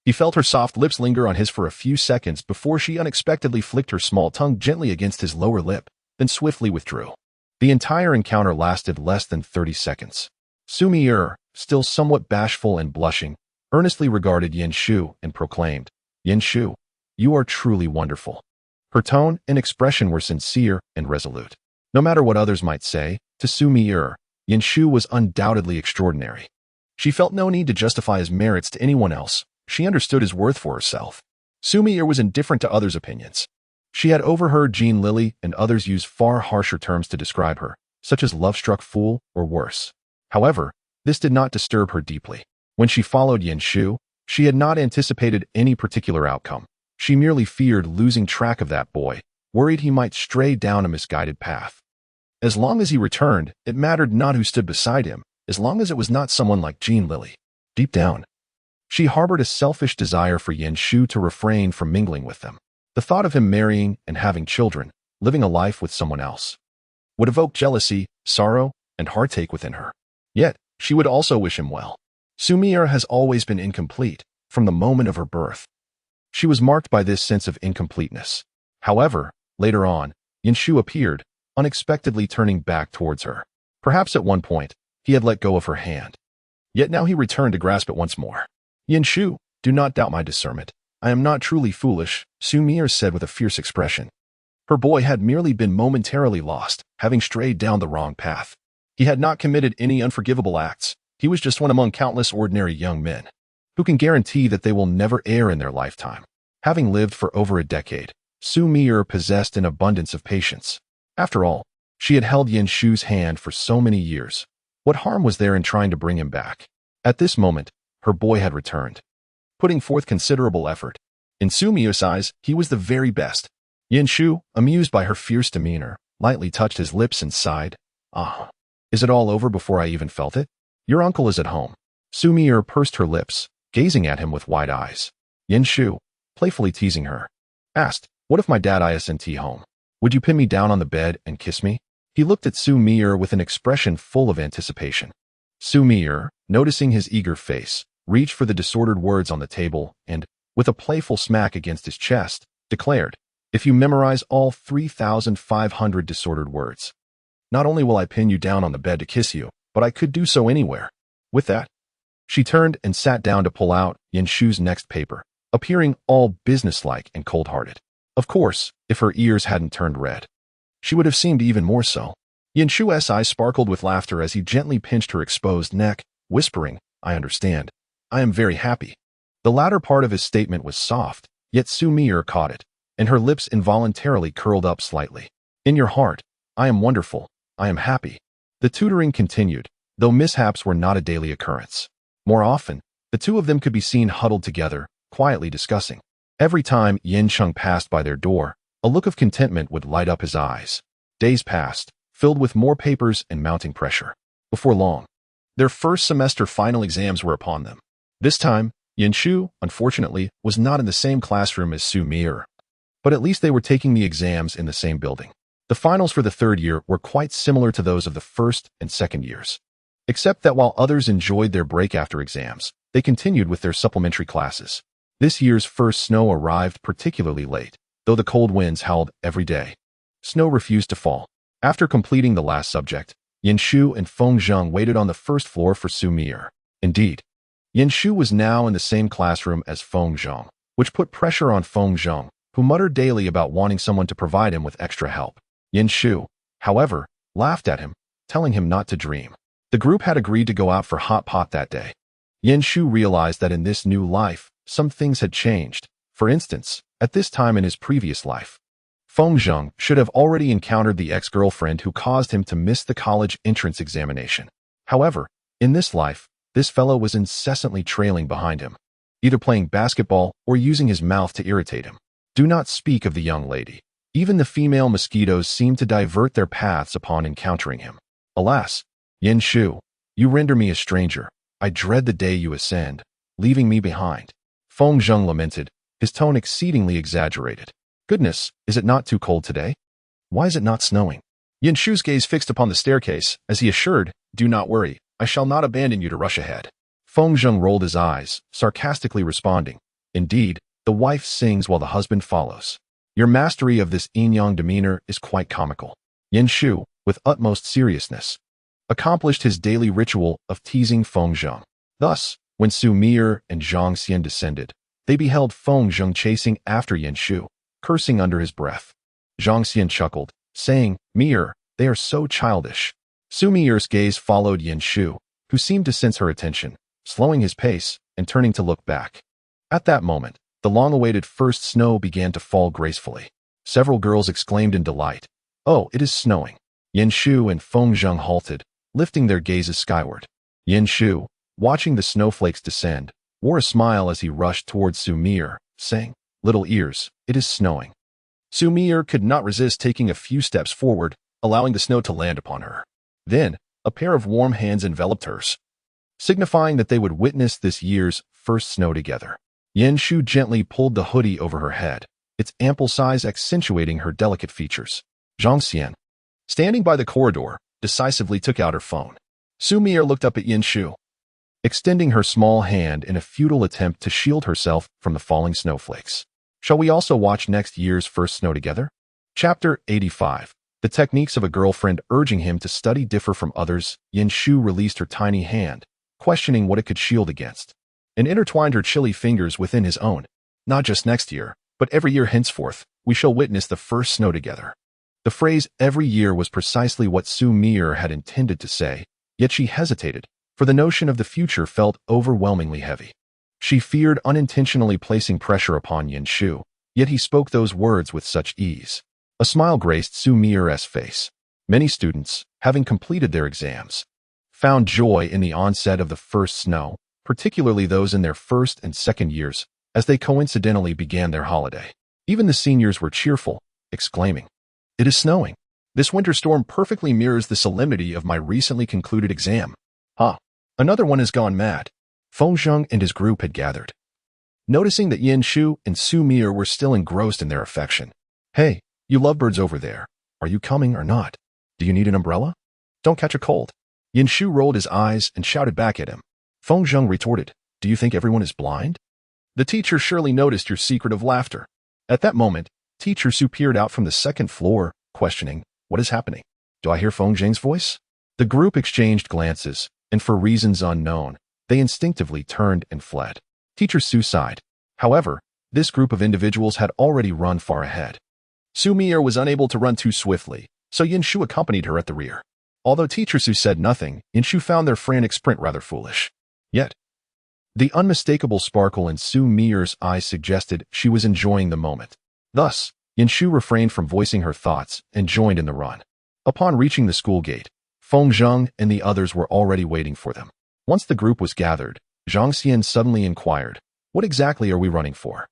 S1: He felt her soft lips linger on his for a few seconds before she unexpectedly flicked her small tongue gently against his lower lip, then swiftly withdrew. The entire encounter lasted less than 30 seconds. Xu Mier, still somewhat bashful and blushing, earnestly regarded Yin Shu and proclaimed, "Yin Shu, you are truly wonderful." Her tone and expression were sincere and resolute. No matter what others might say, to Xu Mier, Yin Shu was undoubtedly extraordinary. She felt no need to justify his merits to anyone else. She understood his worth for herself. Xu Mier was indifferent to others' opinions. She had overheard Jin Lili and others use far harsher terms to describe her, such as love-struck fool or worse. However, this did not disturb her deeply. When she followed Yin Shu, she had not anticipated any particular outcome. She merely feared losing track of that boy, worried he might stray down a misguided path. As long as he returned, it mattered not who stood beside him, as long as it was not someone like Jin Lili. Deep down, she harbored a selfish desire for Yin Shu to refrain from mingling with them. The thought of him marrying and having children, living a life with someone else, would evoke jealousy, sorrow, and heartache within her. Yet, she would also wish him well. Xu Mier has always been incomplete, from the moment of her birth. She was marked by this sense of incompleteness. However, later on, Yin Shu appeared, unexpectedly turning back towards her. Perhaps at one point, he had let go of her hand. Yet now he returned to grasp it once more. "Yin Shu, do not doubt my discernment. I am not truly foolish," Xu Mier said with a fierce expression. Her boy had merely been momentarily lost, having strayed down the wrong path. He had not committed any unforgivable acts. He was just one among countless ordinary young men, who can guarantee that they will never err in their lifetime. Having lived for over a decade, Xu Mier possessed an abundance of patience. After all, she had held Yin Shu's hand for so many years. What harm was there in trying to bring him back? At this moment, her boy had returned, putting forth considerable effort. In Xu Mier's eyes, he was the very best. Yin Shu, amused by her fierce demeanor, lightly touched his lips and sighed. "Ah, is it all over before I even felt it? Your uncle is at home." Xu Mier pursed her lips, gazing at him with wide eyes. Yin Shu, playfully teasing her, asked, "What if my dad isn't home? Would you pin me down on the bed and kiss me?" He looked at Xu Mier with an expression full of anticipation. Xu Mier, noticing his eager face, reached for the disordered words on the table and, with a playful smack against his chest, declared, "If you memorize all 3,500 disordered words, not only will I pin you down on the bed to kiss you, but I could do so anywhere." With that, she turned and sat down to pull out Yin Shu's next paper, appearing all businesslike and cold-hearted. Of course, if her ears hadn't turned red, she would have seemed even more so. Yin Shu's eyes sparkled with laughter as he gently pinched her exposed neck, whispering, "I understand. I am very happy." The latter part of his statement was soft, yet Xu Mier caught it, and her lips involuntarily curled up slightly. "In your heart, I am wonderful. I am happy." The tutoring continued, though mishaps were not a daily occurrence. More often, the two of them could be seen huddled together, quietly discussing. Every time Yin Cheng passed by their door, a look of contentment would light up his eyes. Days passed, filled with more papers and mounting pressure. Before long, their first semester final exams were upon them. This time, Yin Shu, unfortunately, was not in the same classroom as Xu Mier, but at least they were taking the exams in the same building. The finals for the third year were quite similar to those of the first and second years, except that while others enjoyed their break after exams, they continued with their supplementary classes. This year's first snow arrived particularly late, though the cold winds howled every day. Snow refused to fall. After completing the last subject, Yin Shu and Feng Zheng waited on the first floor for Xu Mier. Indeed, Yin Shu was now in the same classroom as Feng Zheng, which put pressure on Feng Zheng, who muttered daily about wanting someone to provide him with extra help. Yin Shu, however, laughed at him, telling him not to dream. The group had agreed to go out for hot pot that day. Yin Shu realized that in this new life, some things had changed. For instance, at this time in his previous life, Feng Zheng should have already encountered the ex-girlfriend who caused him to miss the college entrance examination. However, in this life, this fellow was incessantly trailing behind him, either playing basketball or using his mouth to irritate him. Do not speak of the young lady. Even the female mosquitoes seemed to divert their paths upon encountering him. Alas, Yin Shu, you render me a stranger. I dread the day you ascend, leaving me behind. Feng Zheng lamented, his tone exceedingly exaggerated. Goodness, is it not too cold today? Why is it not snowing? Yin Shu's gaze fixed upon the staircase, as he assured, do not worry, I shall not abandon you to rush ahead. Feng Zheng rolled his eyes, sarcastically responding, indeed, the wife sings while the husband follows. Your mastery of this yin-yang demeanor is quite comical. Yin Shu, with utmost seriousness, accomplished his daily ritual of teasing Feng Zheng. Thus, when Xu Mier and Zhang Xian descended, they beheld Feng Zheng chasing after Yin Shu, cursing under his breath. Zhang Xian chuckled, saying, Mier, they are so childish. Xu Mier's gaze followed Yin Shu, who seemed to sense her attention, slowing his pace and turning to look back. At that moment, the long-awaited first snow began to fall gracefully. Several girls exclaimed in delight, oh, it is snowing. Yin Shu and Feng Zheng halted, lifting their gazes skyward. Yin Shu, watching the snowflakes descend, wore a smile as he rushed towards Xu Mier, saying, little ears, it is snowing. Xu Mier could not resist taking a few steps forward, allowing the snow to land upon her. Then, a pair of warm hands enveloped hers, signifying that they would witness this year's first snow together. Yin Shu gently pulled the hoodie over her head, its ample size accentuating her delicate features. Zhang Xian, standing by the corridor, decisively took out her phone. Xu Mier looked up at Yin Shu, extending her small hand in a futile attempt to shield herself from the falling snowflakes. Shall we also watch next year's first snow together? Chapter 85. The techniques of a girlfriend urging him to study differ from others. Yin Shu released her tiny hand, questioning what it could shield against, and intertwined her chilly fingers within his own. Not just next year, but every year henceforth, we shall witness the first snow together. The phrase every year was precisely what Xu Mier had intended to say, yet she hesitated, for the notion of the future felt overwhelmingly heavy. She feared unintentionally placing pressure upon Yin Shu, yet he spoke those words with such ease. A smile graced Xu Mier's face. Many students, having completed their exams, found joy in the onset of the first snow, particularly those in their first and second years, as they coincidentally began their holiday. Even the seniors were cheerful, exclaiming, it is snowing. This winter storm perfectly mirrors the solemnity of my recently concluded exam. Another one has gone mad. Feng Zheng and his group had gathered, noticing that Yin Shu and Xu Mier were still engrossed in their affection. Hey, you lovebirds over there, are you coming or not? Do you need an umbrella? Don't catch a cold. Yin Shu rolled his eyes and shouted back at him. Feng Zheng retorted, do you think everyone is blind? The teacher surely noticed your secret of laughter. At that moment, Teacher Su peered out from the second floor, questioning, what is happening? Do I hear Feng Zheng's voice? The group exchanged glances, and for reasons unknown, they instinctively turned and fled. Teacher Su sighed. However, this group of individuals had already run far ahead. Xu Mier was unable to run too swiftly, so Yin Shu accompanied her at the rear. Although Teacher Su said nothing, Yin Shu found their frantic sprint rather foolish. Yet, the unmistakable sparkle in Xu Mier's eyes suggested she was enjoying the moment. Thus, Yin Shu refrained from voicing her thoughts and joined in the run. Upon reaching the school gate, Feng Zheng and the others were already waiting for them. Once the group was gathered, Zhang Xian suddenly inquired, what exactly are we running for?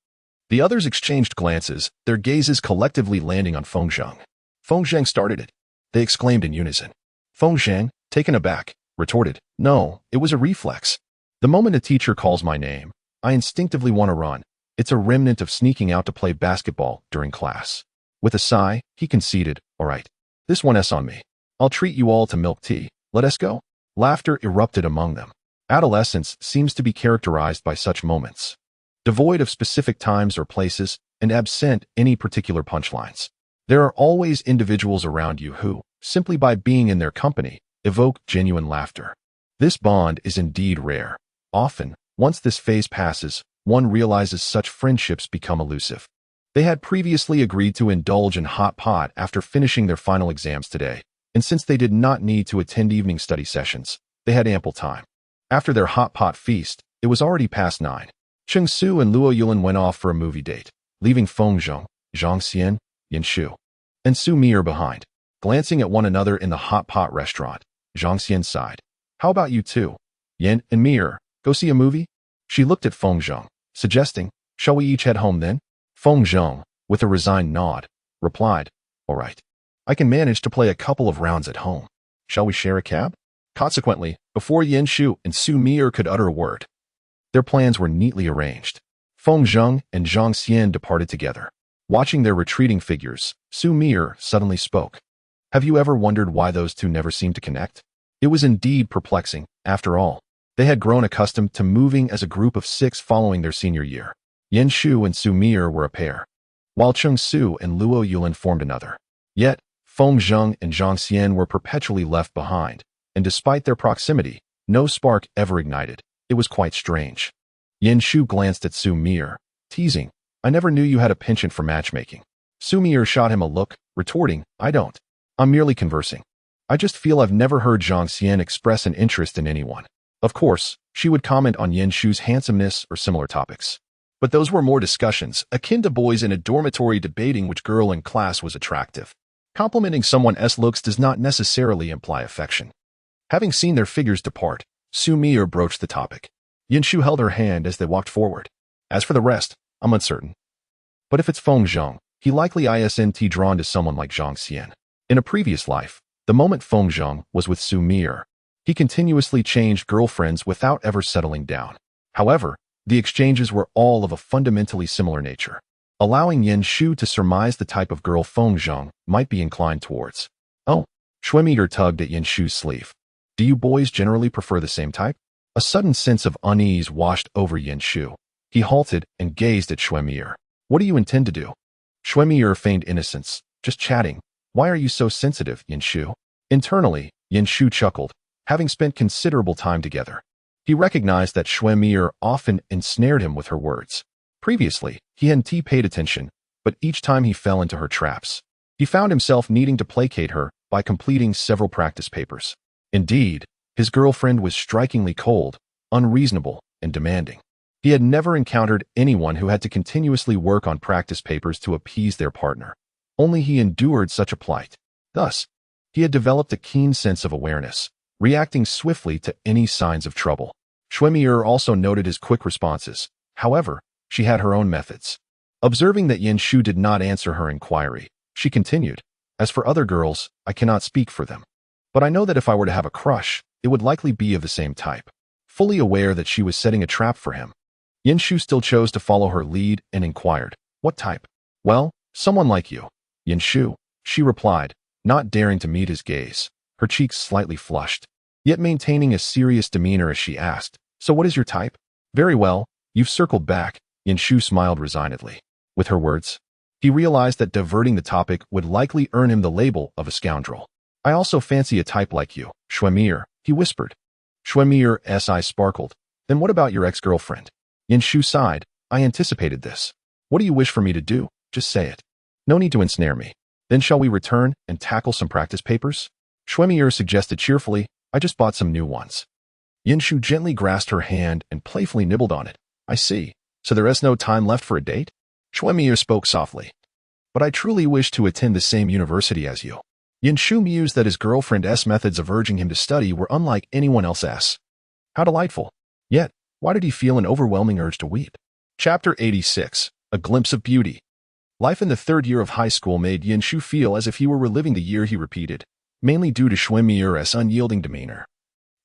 S1: The others exchanged glances, their gazes collectively landing on Feng Zheng. Feng Zheng started it. They exclaimed in unison. Feng Zheng, taken aback, retorted, no, it was a reflex. The moment a teacher calls my name, I instinctively want to run. It's a remnant of sneaking out to play basketball during class. With a sigh, he conceded, all right, this one's on me. I'll treat you all to milk tea. Let us go. Laughter erupted among them. Adolescence seems to be characterized by such moments. devoid of specific times or places, and absent any particular punchlines. There are always individuals around you who, simply by being in their company, evoke genuine laughter. This bond is indeed rare. Often, once this phase passes, one realizes such friendships become elusive. They had previously agreed to indulge in hot pot after finishing their final exams today, and since they did not need to attend evening study sessions, they had ample time. After their hot pot feast, it was already past 9. Cheng Su and Luo Yulin went off for a movie date, leaving Feng Zhong, Zhang Xian, Yin Shu, and Xu Mier behind. Glancing at one another in the hot pot restaurant, Zhang Xian sighed. How about you two? Yin and Mier, go see a movie? She looked at Feng Zhong, suggesting, shall we each head home then? Feng Zhong, with a resigned nod, replied, all right. I can manage to play a couple of rounds at home. Shall we share a cab? Consequently, before Yin Shu and Xu Mier could utter a word, their plans were neatly arranged. Feng Zhong and Zhang Xian departed together. Watching their retreating figures, Xu Mier suddenly spoke. Have you ever wondered why those two never seemed to connect? It was indeed perplexing. After all, they had grown accustomed to moving as a group of 6 following their senior year. Yin Shu and Xu Mier were a pair, while Cheng Su and Luo Yulin formed another. Yet, Feng Zhong and Zhang Xian were perpetually left behind, and despite their proximity, no spark ever ignited. It was quite strange. Yin Shu glanced at Xu Mier, teasing, I never knew you had a penchant for matchmaking. Xu Mier shot him a look, retorting, I don't. I'm merely conversing. I just feel I've never heard Zhang Xian express an interest in anyone. Of course, she would comment on Yin Shu's handsomeness or similar topics. But those were more discussions, akin to boys in a dormitory debating which girl in class was attractive. Complimenting someone's looks does not necessarily imply affection. Having seen their figures depart, Xu Mier broached the topic. Yin Shu held her hand as they walked forward. As for the rest, I'm uncertain. But if it's Feng Zhong, he likely isn't drawn to someone like Zhang Xian. In a previous life, the moment Feng Zhong was with Xu Mier, he continuously changed girlfriends without ever settling down. However, the exchanges were all of a fundamentally similar nature, allowing Yin Shu to surmise the type of girl Feng Zhong might be inclined towards. Oh, Xu Mier tugged at Yin Shu's sleeve. Do you boys generally prefer the same type? A sudden sense of unease washed over Yin Shu. He halted and gazed at Xu Mier. What do you intend to do? Xu Mier feigned innocence. Just chatting. Why are you so sensitive, Yin Shu? Internally, Yin Shu chuckled, having spent considerable time together. He recognized that Xu Mier often ensnared him with her words. Previously, he hadn't paid attention, but each time he fell into her traps. He found himself needing to placate her by completing several practice papers. Indeed, his girlfriend was strikingly cold, unreasonable, and demanding. He had never encountered anyone who had to continuously work on practice papers to appease their partner. Only he endured such a plight. Thus, he had developed a keen sense of awareness, reacting swiftly to any signs of trouble. Xu Mier also noted his quick responses. However, she had her own methods. Observing that Yin Shu did not answer her inquiry, she continued, As for other girls, I cannot speak for them. But I know that if I were to have a crush, it would likely be of the same type. Fully aware that she was setting a trap for him, Yin Shu still chose to follow her lead and inquired, What type? Well, someone like you, Yin Shu, she replied, not daring to meet his gaze, her cheeks slightly flushed, yet maintaining a serious demeanor as she asked, So what is your type? Very well, you've circled back, Yin Shu smiled resignedly. With her words, he realized that diverting the topic would likely earn him the label of a scoundrel. I also fancy a type like you, Xu Mier, he whispered. Xu Mier's eyes sparkled. Then what about your ex-girlfriend? Yin Shu sighed. I anticipated this. What do you wish for me to do? Just say it. No need to ensnare me. Then shall we return and tackle some practice papers? Xu Mier suggested cheerfully. I just bought some new ones. Yin Shu gently grasped her hand and playfully nibbled on it. I see. So there is no time left for a date? Xu Mier spoke softly. But I truly wish to attend the same university as you. Yin Shu mused that his girlfriend's methods of urging him to study were unlike anyone else's. How delightful. Yet, why did he feel an overwhelming urge to weep? Chapter 86. A Glimpse of Beauty. Life in the 3rd year of high school made Yin Shu feel as if he were reliving the year he repeated, mainly due to Xu Mier's unyielding demeanor,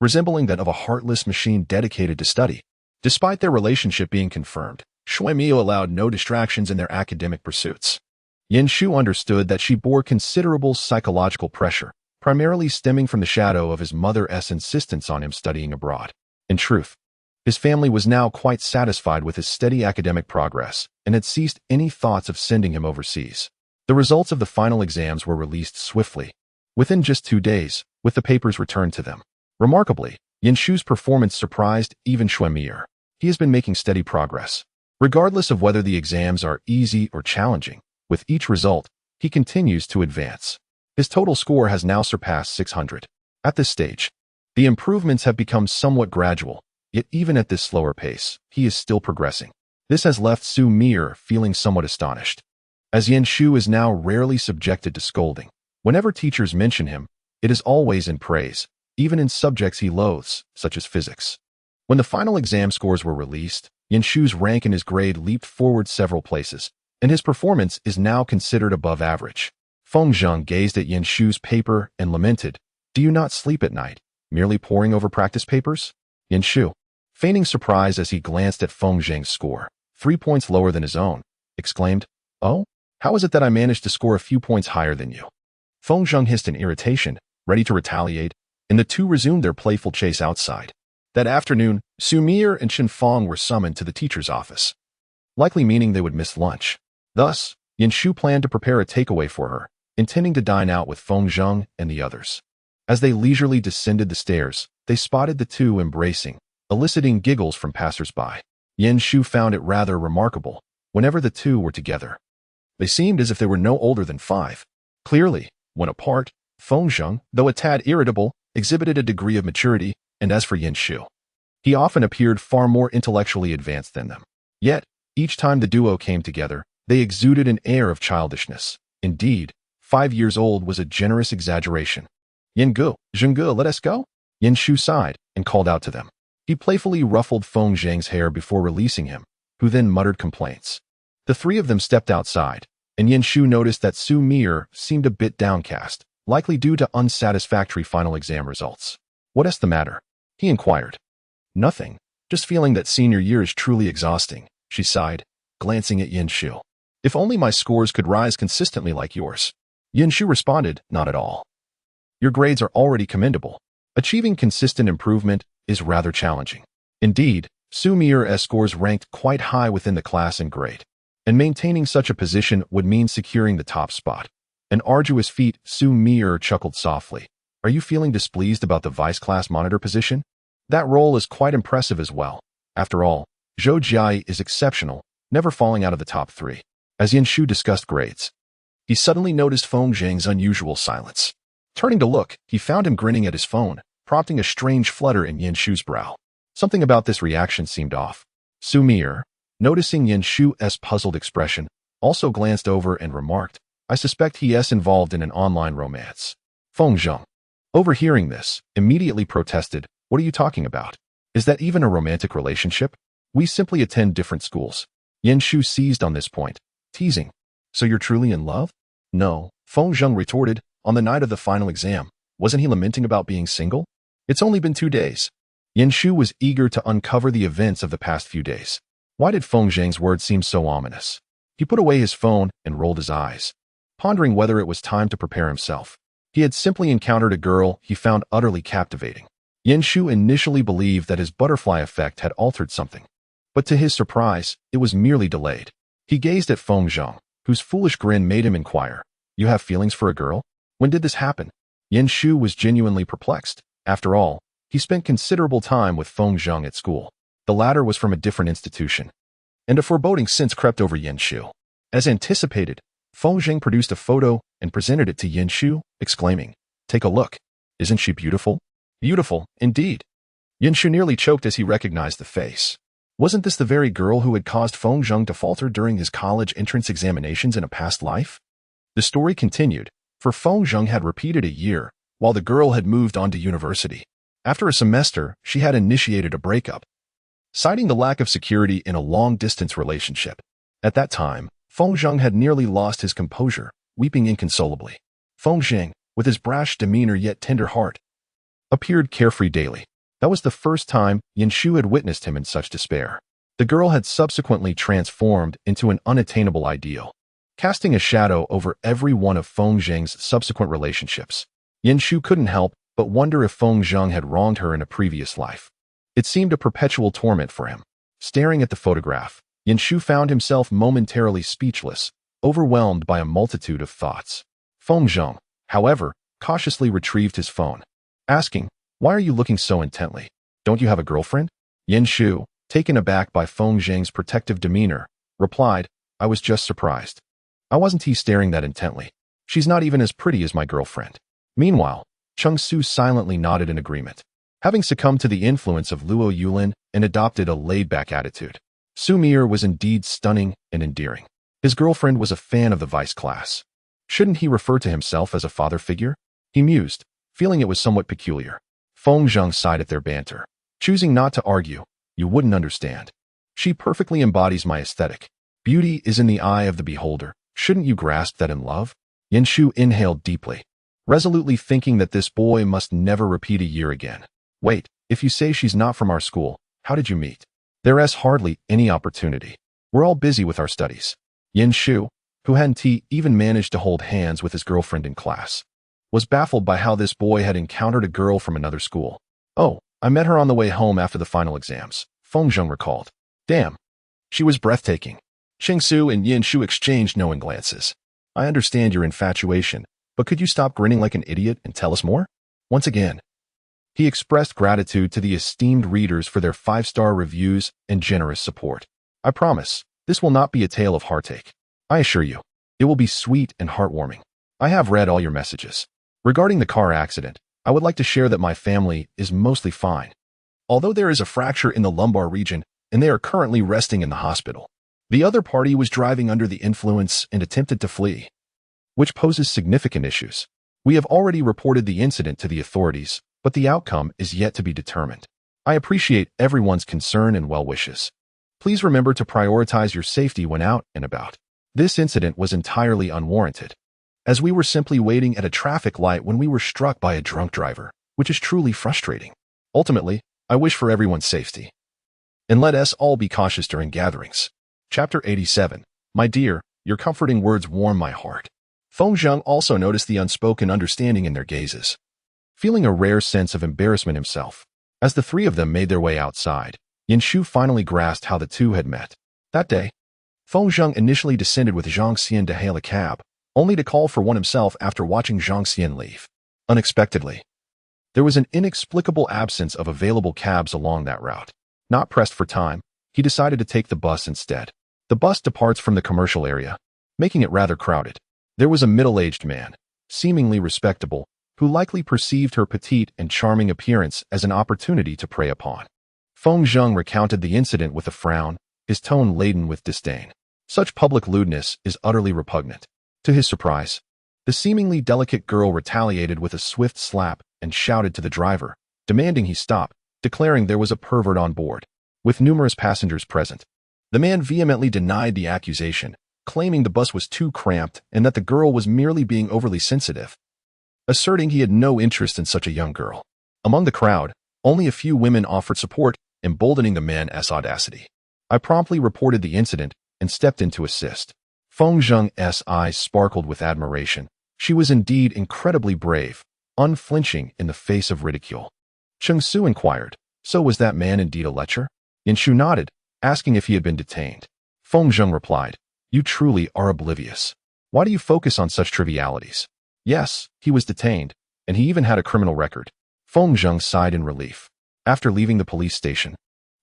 S1: resembling that of a heartless machine dedicated to study. Despite their relationship being confirmed, Xu Mier allowed no distractions in their academic pursuits. Yin Shu understood that she bore considerable psychological pressure, primarily stemming from the shadow of his mother's insistence on him studying abroad. In truth, His family was now quite satisfied with his steady academic progress and had ceased any thoughts of sending him overseas. The results of the final exams were released swiftly, within just 2 days, with the papers returned to them. Remarkably, Yanshu's performance surprised even Xu Mier. He has been making steady progress. Regardless of whether the exams are easy or challenging, with each result, he continues to advance. His total score has now surpassed 600. At this stage, the improvements have become somewhat gradual, yet even at this slower pace, he is still progressing. This has left Xu Mier feeling somewhat astonished, as Yanshu is now rarely subjected to scolding. Whenever teachers mention him, it is always in praise, even in subjects he loathes, such as physics. When the final exam scores were released, Yanshu's rank and his grade leaped forward several places, and his performance is now considered above average. Feng Zheng gazed at Yanshu's paper and lamented, "Do you not sleep at night, merely poring over practice papers?" Yanshu, feigning surprise as he glanced at Feng Zheng's score, 3 points lower than his own, exclaimed, "Oh, how is it that I managed to score a few points higher than you?" Feng Zheng hissed in irritation, ready to retaliate, and the two resumed their playful chase outside. That afternoon, Xu Mier and Chen Feng were summoned to the teacher's office, likely meaning they would miss lunch. Thus, Yanshu planned to prepare a takeaway for her, intending to dine out with Feng Zheng and the others. As they leisurely descended the stairs, they spotted the two embracing, eliciting giggles from passers-by. Yanshu found it rather remarkable whenever the two were together. They seemed as if they were no older than 5. Clearly, when apart, Feng Zheng, though a tad irritable, exhibited a degree of maturity, and as for Yanshu, he often appeared far more intellectually advanced than them. Yet, each time the duo came together, they exuded an air of childishness. Indeed, 5 years old was a generous exaggeration. "Yangu, Zhengge, let us go?" Yanshu sighed and called out to them. He playfully ruffled Feng Zheng's hair before releasing him, who then muttered complaints. The three of them stepped outside, and Yanshu noticed that Xu Mier seemed a bit downcast, likely due to unsatisfactory final exam results. "What's the matter?" he inquired. "Nothing, just feeling that senior year is truly exhausting," she sighed, glancing at Yanshu. "If only my scores could rise consistently like yours." Yanshu responded, "Not at all. Your grades are already commendable. Achieving consistent improvement is rather challenging." Indeed, Xu Mier's scores ranked quite high within the class and grade, and maintaining such a position would mean securing the top spot. An arduous feat. Xu Mier chuckled softly. "Are you feeling displeased about the vice-class monitor position? That role is quite impressive as well. After all, Zhou Jiai is exceptional, never falling out of the top 3. As Yanshu discussed grades, he suddenly noticed Feng Zheng's unusual silence. Turning to look, he found him grinning at his phone, prompting a strange flutter in Yanshu's brow. Something about this reaction seemed off. Xu Mier, noticing Yanshu's puzzled expression, also glanced over and remarked, "I suspect he is involved in an online romance." Feng Zheng, overhearing this, immediately protested, "What are you talking about? Is that even a romantic relationship? We simply attend different schools." Yanshu seized on this point, teasing, "So you're truly in love?" "No," Feng Zheng retorted, "on the night of the final exam, wasn't he lamenting about being single? It's only been 2 days. Yanshu was eager to uncover the events of the past few days. Why did Feng Zheng's words seem so ominous? He put away his phone and rolled his eyes, pondering whether it was time to prepare himself. He had simply encountered a girl he found utterly captivating. Yanshu initially believed that his butterfly effect had altered something, but to his surprise, it was merely delayed. He gazed at Feng Zheng, whose foolish grin made him inquire, "You have feelings for a girl? When did this happen?" Yanshu was genuinely perplexed. After all, he spent considerable time with Feng Zheng at school. The latter was from a different institution, and a foreboding sense crept over Yanshu. As anticipated, Feng Zheng produced a photo and presented it to Yanshu, exclaiming, "Take a look. Isn't she beautiful?" "Beautiful, indeed." Yanshu nearly choked as he recognized the face. Wasn't this the very girl who had caused Feng Zheng to falter during his college entrance examinations in a past life? The story continued, for Feng Zheng had repeated a year, while the girl had moved on to university. After a semester, she had initiated a breakup, citing the lack of security in a long-distance relationship. At that time, Feng Zheng had nearly lost his composure, weeping inconsolably. Feng Zheng, with his brash demeanor yet tender heart, appeared carefree daily. That was the first time Yanshu had witnessed him in such despair. The girl had subsequently transformed into an unattainable ideal, casting a shadow over every one of Feng Zheng's subsequent relationships. Yanshu couldn't help but wonder if Feng Zheng had wronged her in a previous life. It seemed a perpetual torment for him. Staring at the photograph, Yin Shu found himself momentarily speechless, overwhelmed by a multitude of thoughts. Feng Zheng, however, cautiously retrieved his phone, asking, "Why are you looking so intently? Don't you have a girlfriend?" Yin Shu, taken aback by Feng Zheng's protective demeanor, replied, "I was just surprised. I wasn't staring that intently. She's not even as pretty as my girlfriend." Meanwhile, Cheng Su silently nodded in agreement. Having succumbed to the influence of Luo Yulin and adopted a laid-back attitude, Xu Mier was indeed stunning and endearing. His girlfriend was a fan of the vice class. Shouldn't he refer to himself as a father figure? He mused, feeling it was somewhat peculiar. Feng Zheng sighed at their banter, choosing not to argue. "You wouldn't understand. She perfectly embodies my aesthetic. Beauty is in the eye of the beholder. Shouldn't you grasp that in love?" Yin Shu inhaled deeply, resolutely thinking that this boy must never repeat a year again. "Wait, if you say she's not from our school, how did you meet?" "There's hardly any opportunity. We're all busy with our studies." Yin Shu, who hadn't even managed to hold hands with his girlfriend in class, was baffled by how this boy had encountered a girl from another school. "Oh, I met her on the way home after the final exams," Feng Zheng recalled. "Damn. She was breathtaking." Cheng Su and Yin Shu exchanged knowing glances. "I understand your infatuation, but could you stop grinning like an idiot and tell us more?" Once again, he expressed gratitude to the esteemed readers for their 5-star reviews and generous support. "I promise, this will not be a tale of heartache. I assure you, it will be sweet and heartwarming. I have read all your messages. Regarding the car accident, I would like to share that my family is mostly fine, although there is a fracture in the lumbar region and they are currently resting in the hospital. The other party was driving under the influence and attempted to flee, which poses significant issues. We have already reported the incident to the authorities, but the outcome is yet to be determined. I appreciate everyone's concern and well wishes. Please remember to prioritize your safety when out and about. This incident was entirely unwarranted, as we were simply waiting at a traffic light when we were struck by a drunk driver, which is truly frustrating. Ultimately, I wish for everyone's safety. And let us all be cautious during gatherings." Chapter 87. My dear, your comforting words warm my heart. Feng Zheng also noticed the unspoken understanding in their gazes, feeling a rare sense of embarrassment himself. As the three of them made their way outside, Yin Shu finally grasped how the two had met. That day, Feng Zheng initially descended with Zhang Xian to hail a cab, only to call for one himself after watching Zhang Xian leave. Unexpectedly, there was an inexplicable absence of available cabs along that route. Not pressed for time, he decided to take the bus instead. The bus departs from the commercial area, making it rather crowded. There was a middle-aged man, seemingly respectable, who likely perceived her petite and charming appearance as an opportunity to prey upon. Feng Zheng recounted the incident with a frown, his tone laden with disdain. Such public lewdness is utterly repugnant. To his surprise, the seemingly delicate girl retaliated with a swift slap and shouted to the driver, demanding he stop, declaring there was a pervert on board, with numerous passengers present. The man vehemently denied the accusation, claiming the bus was too cramped and that the girl was merely being overly sensitive, asserting he had no interest in such a young girl. Among the crowd, only a few women offered support, emboldening the man's audacity. I promptly reported the incident and stepped in to assist. Feng Zheng's eyes sparkled with admiration. She was indeed incredibly brave, unflinching in the face of ridicule. Cheng Su inquired, "So was that man indeed a lecher?" Yin Shu nodded, asking if he had been detained. Feng Zheng replied, "You truly are oblivious. Why do you focus on such trivialities?" "Yes, he was detained, and he even had a criminal record." Feng Zheng sighed in relief. After leaving the police station,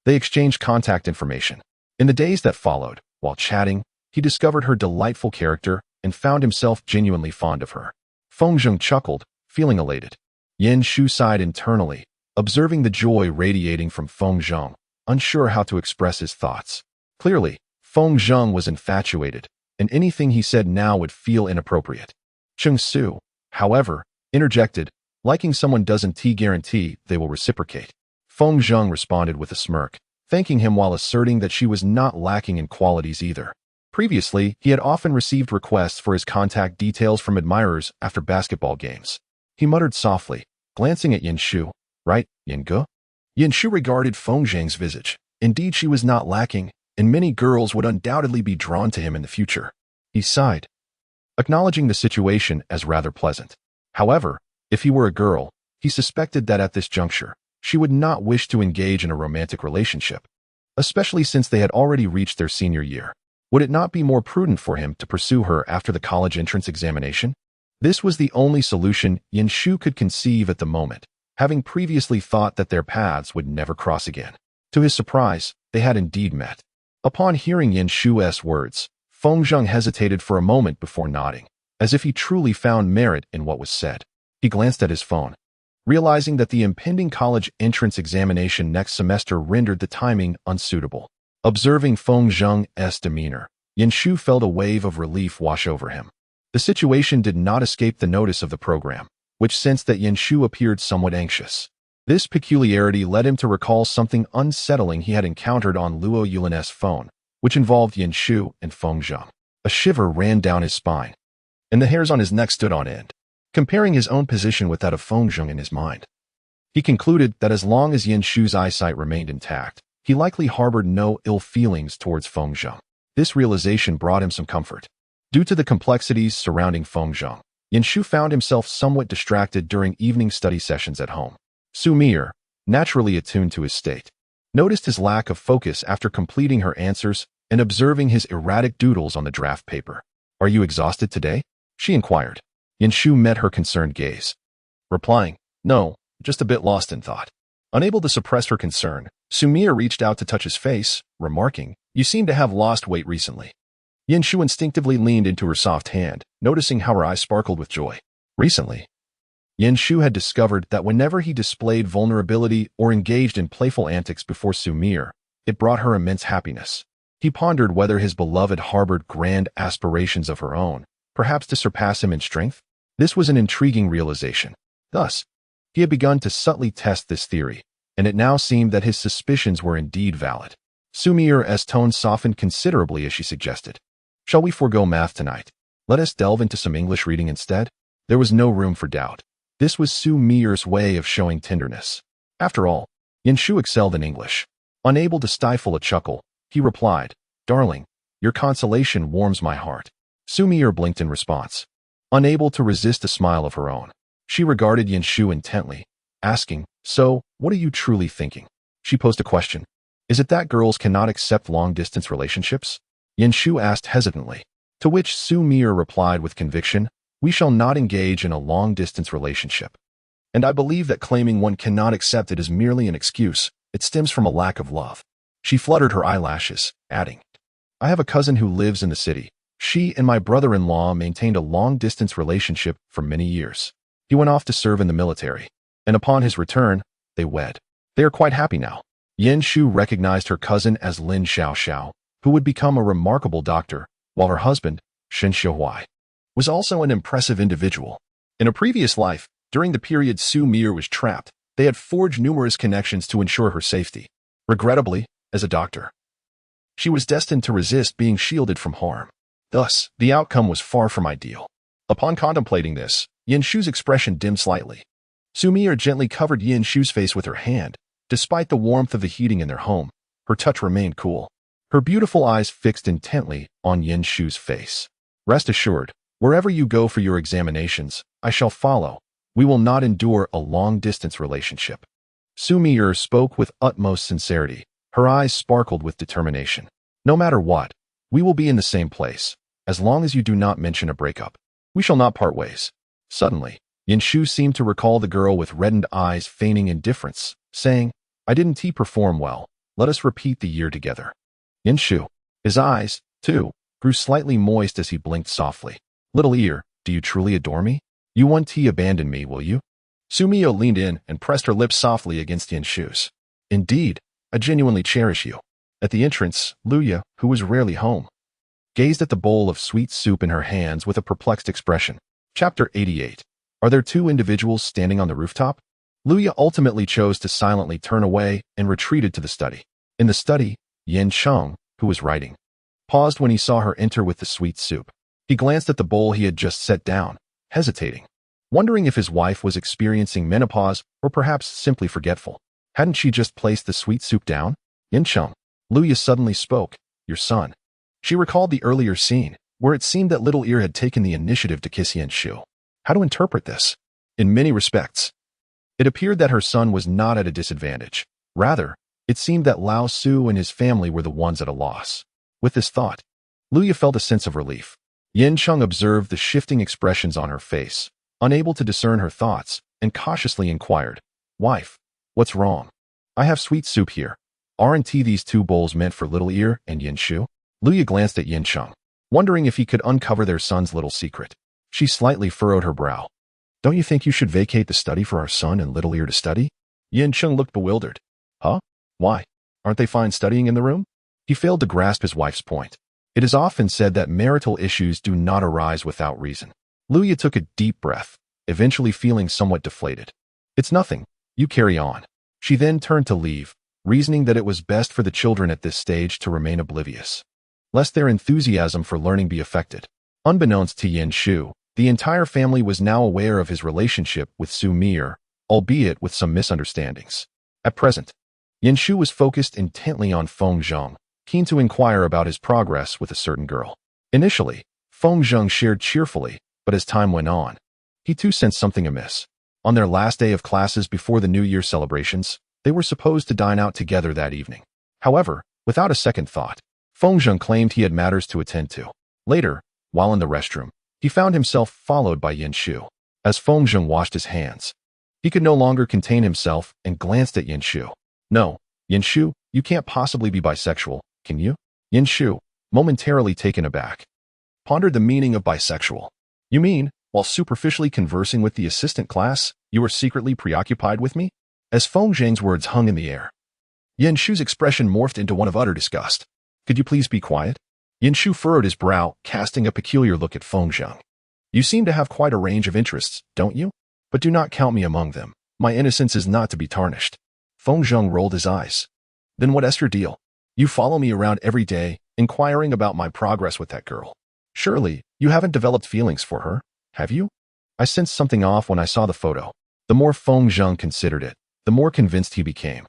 S1: they exchanged contact information. In the days that followed, while chatting, he discovered her delightful character and found himself genuinely fond of her. Feng Zheng chuckled, feeling elated. Yin Shu sighed internally, observing the joy radiating from Feng Zheng, unsure how to express his thoughts. Clearly, Feng Zheng was infatuated, and anything he said now would feel inappropriate. Cheng Su, however, interjected, "Liking someone doesn't guarantee they will reciprocate." Feng Zheng responded with a smirk, thanking him while asserting that she was not lacking in qualities either. Previously, he had often received requests for his contact details from admirers after basketball games. He muttered softly, glancing at Yin Shu, "Right, Yin Ge?" Yin Shu regarded Feng Zheng's visage. Indeed, she was not lacking, and many girls would undoubtedly be drawn to him in the future. He sighed, acknowledging the situation as rather pleasant. However, if he were a girl, he suspected that at this juncture, she would not wish to engage in a romantic relationship, especially since they had already reached their senior year. Would it not be more prudent for him to pursue her after the college entrance examination? This was the only solution Yin Shu could conceive at the moment, having previously thought that their paths would never cross again. To his surprise, they had indeed met. Upon hearing Yin Shu's words, Feng Zheng hesitated for a moment before nodding, as if he truly found merit in what was said. He glanced at his phone, realizing that the impending college entrance examination next semester rendered the timing unsuitable. Observing Feng Zheng's demeanor, Yin Shu felt a wave of relief wash over him. The situation did not escape the notice of the program, which sensed that Yin Shu appeared somewhat anxious. This peculiarity led him to recall something unsettling he had encountered on Luo Yulin's phone, which involved Yin Shu and Feng Zheng. A shiver ran down his spine, and the hairs on his neck stood on end. Comparing his own position with that of Feng Zheng in his mind, he concluded that as long as Yin Shu's eyesight remained intact, he likely harbored no ill feelings towards Feng Zheng. This realization brought him some comfort. Due to the complexities surrounding Feng Zheng, Yin Shu found himself somewhat distracted during evening study sessions at home. Xu Mier, naturally attuned to his state, noticed his lack of focus after completing her answers and observing his erratic doodles on the draft paper. "Are you exhausted today?" she inquired. Yin Shu met her concerned gaze, replying, "No, just a bit lost in thought." Unable to suppress her concern, Xu Mier reached out to touch his face, remarking, "You seem to have lost weight recently." Yin Shu instinctively leaned into her soft hand, noticing how her eyes sparkled with joy. Recently, Yin Shu had discovered that whenever he displayed vulnerability or engaged in playful antics before Xu Mier, it brought her immense happiness. He pondered whether his beloved harbored grand aspirations of her own, perhaps to surpass him in strength. This was an intriguing realization. Thus, he had begun to subtly test this theory, and it now seemed that his suspicions were indeed valid. Xu Mier's tone softened considerably as she suggested, "Shall we forego math tonight? Let us delve into some English reading instead?" There was no room for doubt. This was Xu Mier's way of showing tenderness. After all, Yin Shu excelled in English. Unable to stifle a chuckle, he replied, "Darling, your consolation warms my heart." Xu Mier blinked in response, unable to resist a smile of her own. She regarded Yin Shu intently, asking, "So, what are you truly thinking?" She posed a question. "Is it that girls cannot accept long-distance relationships?" Yin Shu asked hesitantly, to which Xu Mier replied with conviction, "We shall not engage in a long-distance relationship. And I believe that claiming one cannot accept it is merely an excuse. It stems from a lack of love." She fluttered her eyelashes, adding, "I have a cousin who lives in the city. She and my brother-in-law maintained a long-distance relationship for many years. He went off to serve in the military, and upon his return, they wed. They are quite happy now." Yin Shu recognized her cousin as Lin Xiaoxiao, who would become a remarkable doctor, while her husband, Shen Xiuhuai, was also an impressive individual. In a previous life, during the period Xu Mier was trapped, they had forged numerous connections to ensure her safety. Regrettably, as a doctor, she was destined to resist being shielded from harm. Thus, the outcome was far from ideal. Upon contemplating this, Yin Shu's expression dimmed slightly. Xu Mier gently covered Yin Shu's face with her hand. Despite the warmth of the heating in their home, her touch remained cool. Her beautiful eyes fixed intently on Yin Shu's face. "Rest assured, wherever you go for your examinations, I shall follow. We will not endure a long-distance relationship." Xu Mier spoke with utmost sincerity. Her eyes sparkled with determination. "No matter what, we will be in the same place. As long as you do not mention a breakup, we shall not part ways." Suddenly, Yin Shu seemed to recall the girl with reddened eyes feigning indifference, saying, "I didn't perform well. Let us repeat the year together." Yin Shu, his eyes, too, grew slightly moist as he blinked softly. "Little ear, do you truly adore me? You won't abandon me, will you?" Xu Mier leaned in and pressed her lips softly against Yin Shu's. "Indeed, I genuinely cherish you." At the entrance, Luya, who was rarely home, gazed at the bowl of sweet soup in her hands with a perplexed expression. Chapter 88. Are there two individuals standing on the rooftop? Luya ultimately chose to silently turn away and retreated to the study. In the study, Yin Cheng, who was writing, paused when he saw her enter with the sweet soup. He glanced at the bowl he had just set down, hesitating, wondering if his wife was experiencing menopause or perhaps simply forgetful. Hadn't she just placed the sweet soup down? "Yin Cheng," Luya suddenly spoke, "your son." She recalled the earlier scene, where it seemed that Little Ear had taken the initiative to kiss Yin Shu. How to interpret this? In many respects, It appeared that her son was not at a disadvantage. Rather, it seemed that Lao Su and his family were the ones at a loss. With this thought, Luya felt a sense of relief. Yin Cheng observed the shifting expressions on her face, unable to discern her thoughts, and cautiously inquired, "Wife, what's wrong? I have sweet soup here. Aren't these 2 bowls meant for Little Ear and Yin Shu?" Luya glanced at Yin Cheng, wondering if he could uncover their son's little secret. She slightly furrowed her brow. "Don't you think you should vacate the study for our son and Little Ear to study?" Yin Cheng looked bewildered. "Huh? Why? Aren't they fine studying in the room?" He failed to grasp his wife's point. It is often said that marital issues do not arise without reason. Luya took a deep breath, eventually feeling somewhat deflated. "It's nothing. You carry on." She then turned to leave, reasoning that it was best for the children at this stage to remain oblivious, lest their enthusiasm for learning be affected. Unbeknownst to Yin Shu, the entire family was now aware of his relationship with Xu Mier, albeit with some misunderstandings. At present, Yin Shu was focused intently on Feng Zheng, keen to inquire about his progress with a certain girl. Initially, Feng Zheng shared cheerfully, but as time went on, he too sensed something amiss. On their last day of classes before the New Year celebrations, they were supposed to dine out together that evening. However, without a second thought, Feng Zheng claimed he had matters to attend to. Later, while in the restroom, he found himself followed by Yin Shu. As Feng Zheng washed his hands, he could no longer contain himself and glanced at Yin Shu. "No, Yin Shu, you can't possibly be bisexual, can you?" Yin Shu, momentarily taken aback, pondered the meaning of bisexual. "You mean, while superficially conversing with the assistant class, you were secretly preoccupied with me?" As Feng Zheng's words hung in the air, Yin Shu's expression morphed into one of utter disgust. "Could you please be quiet?" Yin Shu furrowed his brow, casting a peculiar look at Feng Zheng. "You seem to have quite a range of interests, don't you? But do not count me among them. My innocence is not to be tarnished." Feng Zheng rolled his eyes. "Then what's your deal? You follow me around every day, inquiring about my progress with that girl. Surely, you haven't developed feelings for her, have you?" "I sensed something off when I saw the photo." The more Feng Zheng considered it, the more convinced he became,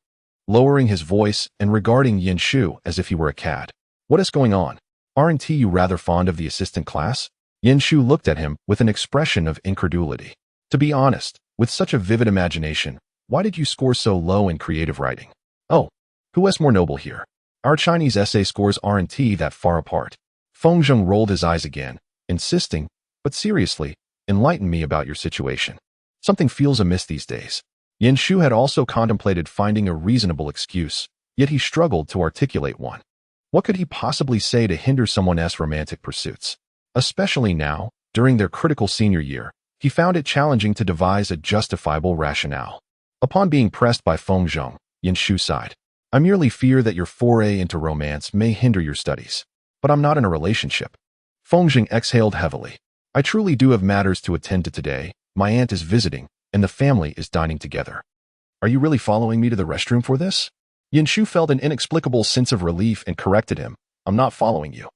S1: lowering his voice and regarding Yin Shu as if he were a cad. "What is going on? Aren't you rather fond of the assistant class?" Yin Shu looked at him with an expression of incredulity. "To be honest, with such a vivid imagination, why did you score so low in creative writing?" "Oh, who is more noble here? Our Chinese essay scores aren't that far apart." Feng Zheng rolled his eyes again, insisting, "But seriously, enlighten me about your situation. Something feels amiss these days." Yin Shu had also contemplated finding a reasonable excuse, yet he struggled to articulate one. What could he possibly say to hinder someone's romantic pursuits? Especially now, during their critical senior year, he found it challenging to devise a justifiable rationale. Upon being pressed by Feng Zheng, Yin Shu sighed. "I merely fear that your foray into romance may hinder your studies. But I'm not in a relationship." Feng Zheng exhaled heavily. "I truly do have matters to attend to today. My aunt is visiting, and the family is dining together." "Are you really following me to the restroom for this?" Yin Shu felt an inexplicable sense of relief and corrected him. "I'm not following you.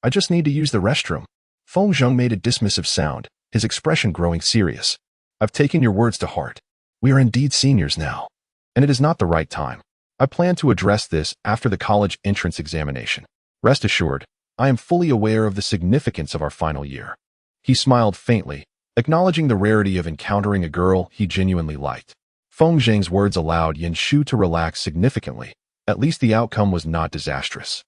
S1: I just need to use the restroom." Feng Zheng made a dismissive sound, his expression growing serious. "I've taken your words to heart. We are indeed seniors now, and it is not the right time. I plan to address this after the college entrance examination. Rest assured, I am fully aware of the significance of our final year." He smiled faintly, acknowledging the rarity of encountering a girl he genuinely liked. Feng Zheng's words allowed Yin Shu to relax significantly. At least the outcome was not disastrous.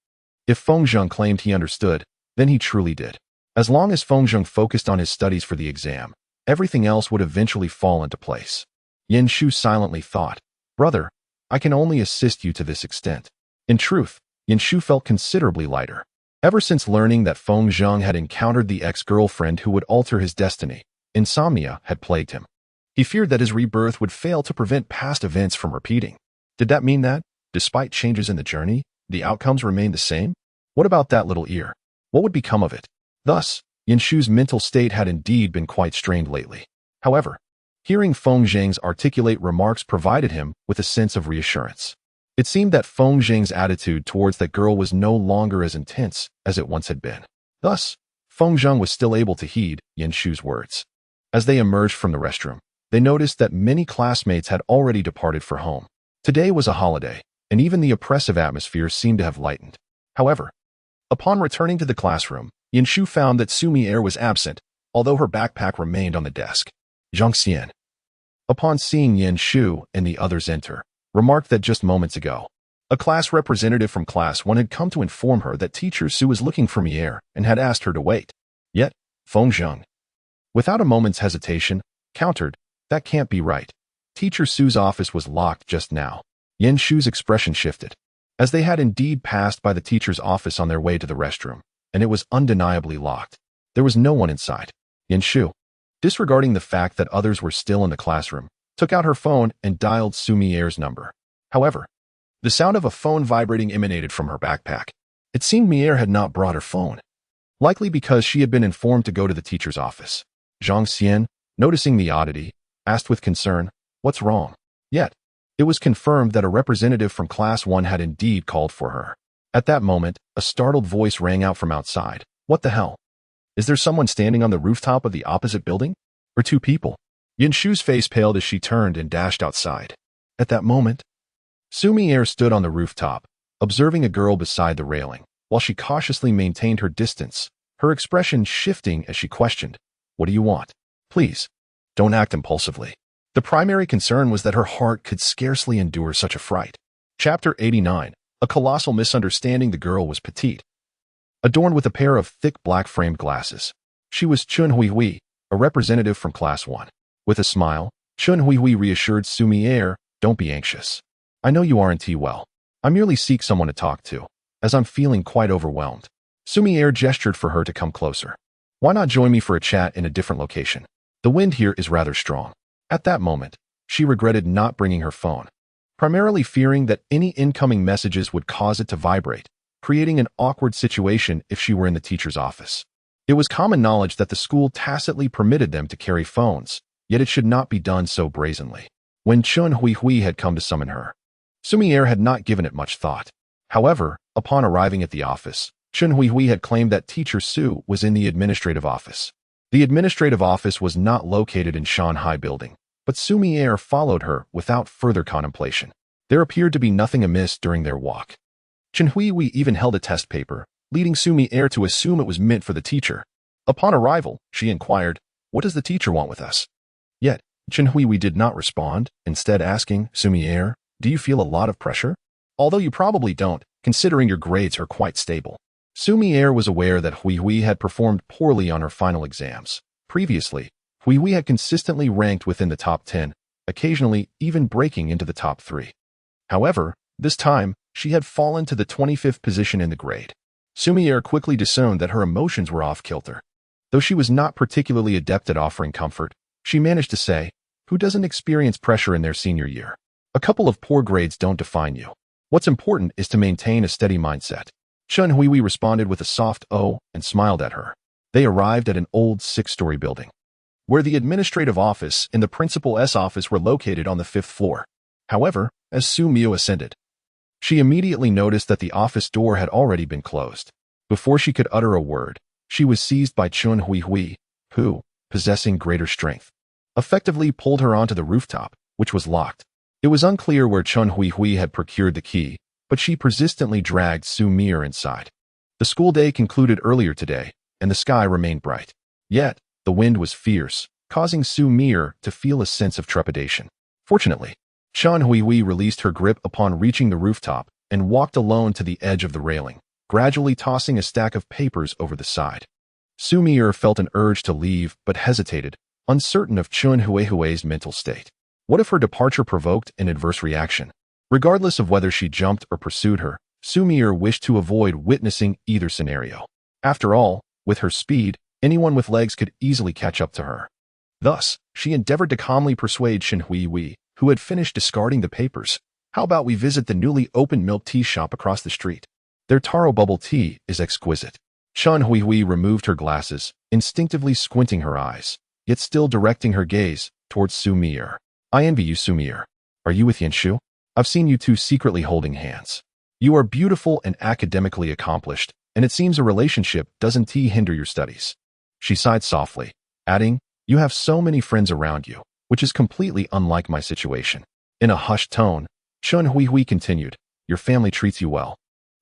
S1: If Feng Zheng claimed he understood, then he truly did. As long as Feng Zheng focused on his studies for the exam, everything else would eventually fall into place. Yin Shu silently thought, "Brother, I can only assist you to this extent." In truth, Yin Shu felt considerably lighter. Ever since learning that Feng Zheng had encountered the ex-girlfriend who would alter his destiny, insomnia had plagued him. He feared that his rebirth would fail to prevent past events from repeating. Did that mean that, despite changes in the journey, the outcomes remained the same? What about that little ear? What would become of it? Thus, Yin Shu's mental state had indeed been quite strained lately. However, hearing Feng Zheng's articulate remarks provided him with a sense of reassurance. It seemed that Feng Zheng's attitude towards that girl was no longer as intense as it once had been. Thus, Feng Zheng was still able to heed Yin Shu's words. As they emerged from the restroom, they noticed that many classmates had already departed for home. Today was a holiday, and even the oppressive atmosphere seemed to have lightened. However, upon returning to the classroom, Yin Shu found that Xu Mier was absent, although her backpack remained on the desk. "Zhang Xian." Upon seeing Yin Shu and the others enter, remarked that just moments ago, a class representative from Class 1 had come to inform her that Teacher Su was looking for Mier and had asked her to wait. Yet, Feng Zheng, without a moment's hesitation, countered, "That can't be right. Teacher Su's office was locked just now." Yin Shu's expression shifted, as they had indeed passed by the teacher's office on their way to the restroom, and it was undeniably locked. There was no one inside. Yin Shu, disregarding the fact that others were still in the classroom, took out her phone and dialed Xu Mier's number. However, the sound of a phone vibrating emanated from her backpack. It seemed Mier had not brought her phone, likely because she had been informed to go to the teacher's office. Zhang Xian, noticing the oddity, asked with concern, "What's wrong?" Yet, it was confirmed that a representative from Class 1 had indeed called for her. At that moment, a startled voice rang out from outside. "What the hell? Is there someone standing on the rooftop of the opposite building? Or two people?" Yin Shu's face paled as she turned and dashed outside. At that moment, Xu Mier stood on the rooftop, observing a girl beside the railing, while she cautiously maintained her distance, her expression shifting as she questioned, "What do you want? Please, don't act impulsively." The primary concern was that her heart could scarcely endure such a fright. Chapter 89. A colossal misunderstanding. The girl was petite, adorned with a pair of thick black-framed glasses. She was Chun Huihui, a representative from Class 1. With a smile, Chun Huihui reassured Xu Mier, "Don't be anxious. I know you aren't well. I merely seek someone to talk to, as I'm feeling quite overwhelmed." Xu Mier gestured for her to come closer. "Why not join me for a chat in a different location? The wind here is rather strong." At that moment, she regretted not bringing her phone, primarily fearing that any incoming messages would cause it to vibrate, creating an awkward situation if she were in the teacher's office. It was common knowledge that the school tacitly permitted them to carry phones, yet it should not be done so brazenly. When Chun Huihui had come to summon her, Xu Mier had not given it much thought. However, upon arriving at the office, Chun Huihui had claimed that Teacher Su was in the administrative office. The administrative office was not located in Shanghai Building, but Xu Mier followed her without further contemplation. There appeared to be nothing amiss during their walk. Chun Huihui even held a test paper, leading Xu Mier to assume it was meant for the teacher. Upon arrival, she inquired, "What does the teacher want with us?" Yet, Chun Huihui did not respond, instead asking, "Xu Mier, do you feel a lot of pressure? Although you probably don't, considering your grades are quite stable." Xu Mier was aware that Huihui had performed poorly on her final exams. Previously, Huihui had consistently ranked within the top 10, occasionally even breaking into the top 3. However, this time, she had fallen to the 25th position in the grade. Xu Mier quickly discerned that her emotions were off-kilter. Though she was not particularly adept at offering comfort, she managed to say, "Who doesn't experience pressure in their senior year? A couple of poor grades don't define you. What's important is to maintain a steady mindset." Chun Huihui responded with a soft "oh" and smiled at her. They arrived at an old 6-story building, where the administrative office and the principal's office were located on the 5th floor. However, as Xu Mier ascended, she immediately noticed that the office door had already been closed. Before she could utter a word, she was seized by Chun Huihui, who, possessing greater strength, effectively pulled her onto the rooftop, which was locked. It was unclear where Chun Huihui had procured the key, but she persistently dragged Xu Mier inside. The school day concluded earlier today, and the sky remained bright. Yet, the wind was fierce, causing Xu Mier to feel a sense of trepidation. Fortunately, Chun Huihui released her grip upon reaching the rooftop and walked alone to the edge of the railing, gradually tossing a stack of papers over the side. Xu Mier felt an urge to leave but hesitated, uncertain of Chun Huihui's mental state. What if her departure provoked an adverse reaction? Regardless of whether she jumped or pursued her, Xu Mier wished to avoid witnessing either scenario. After all, with her speed, anyone with legs could easily catch up to her. Thus, she endeavored to calmly persuade Chun Huihui, who had finished discarding the papers. "How about we visit the newly opened milk tea shop across the street? Their taro bubble tea is exquisite." Chun Huihui removed her glasses, instinctively squinting her eyes, yet still directing her gaze towards Xu Mier. "I envy you, Xu Mier. Are you with Yin Shu? I've seen you two secretly holding hands. You are beautiful and academically accomplished, and it seems a relationship doesn't hinder your studies." She sighed softly, adding, "You have so many friends around you, which is completely unlike my situation." In a hushed tone, Chun Huihui continued, "Your family treats you well,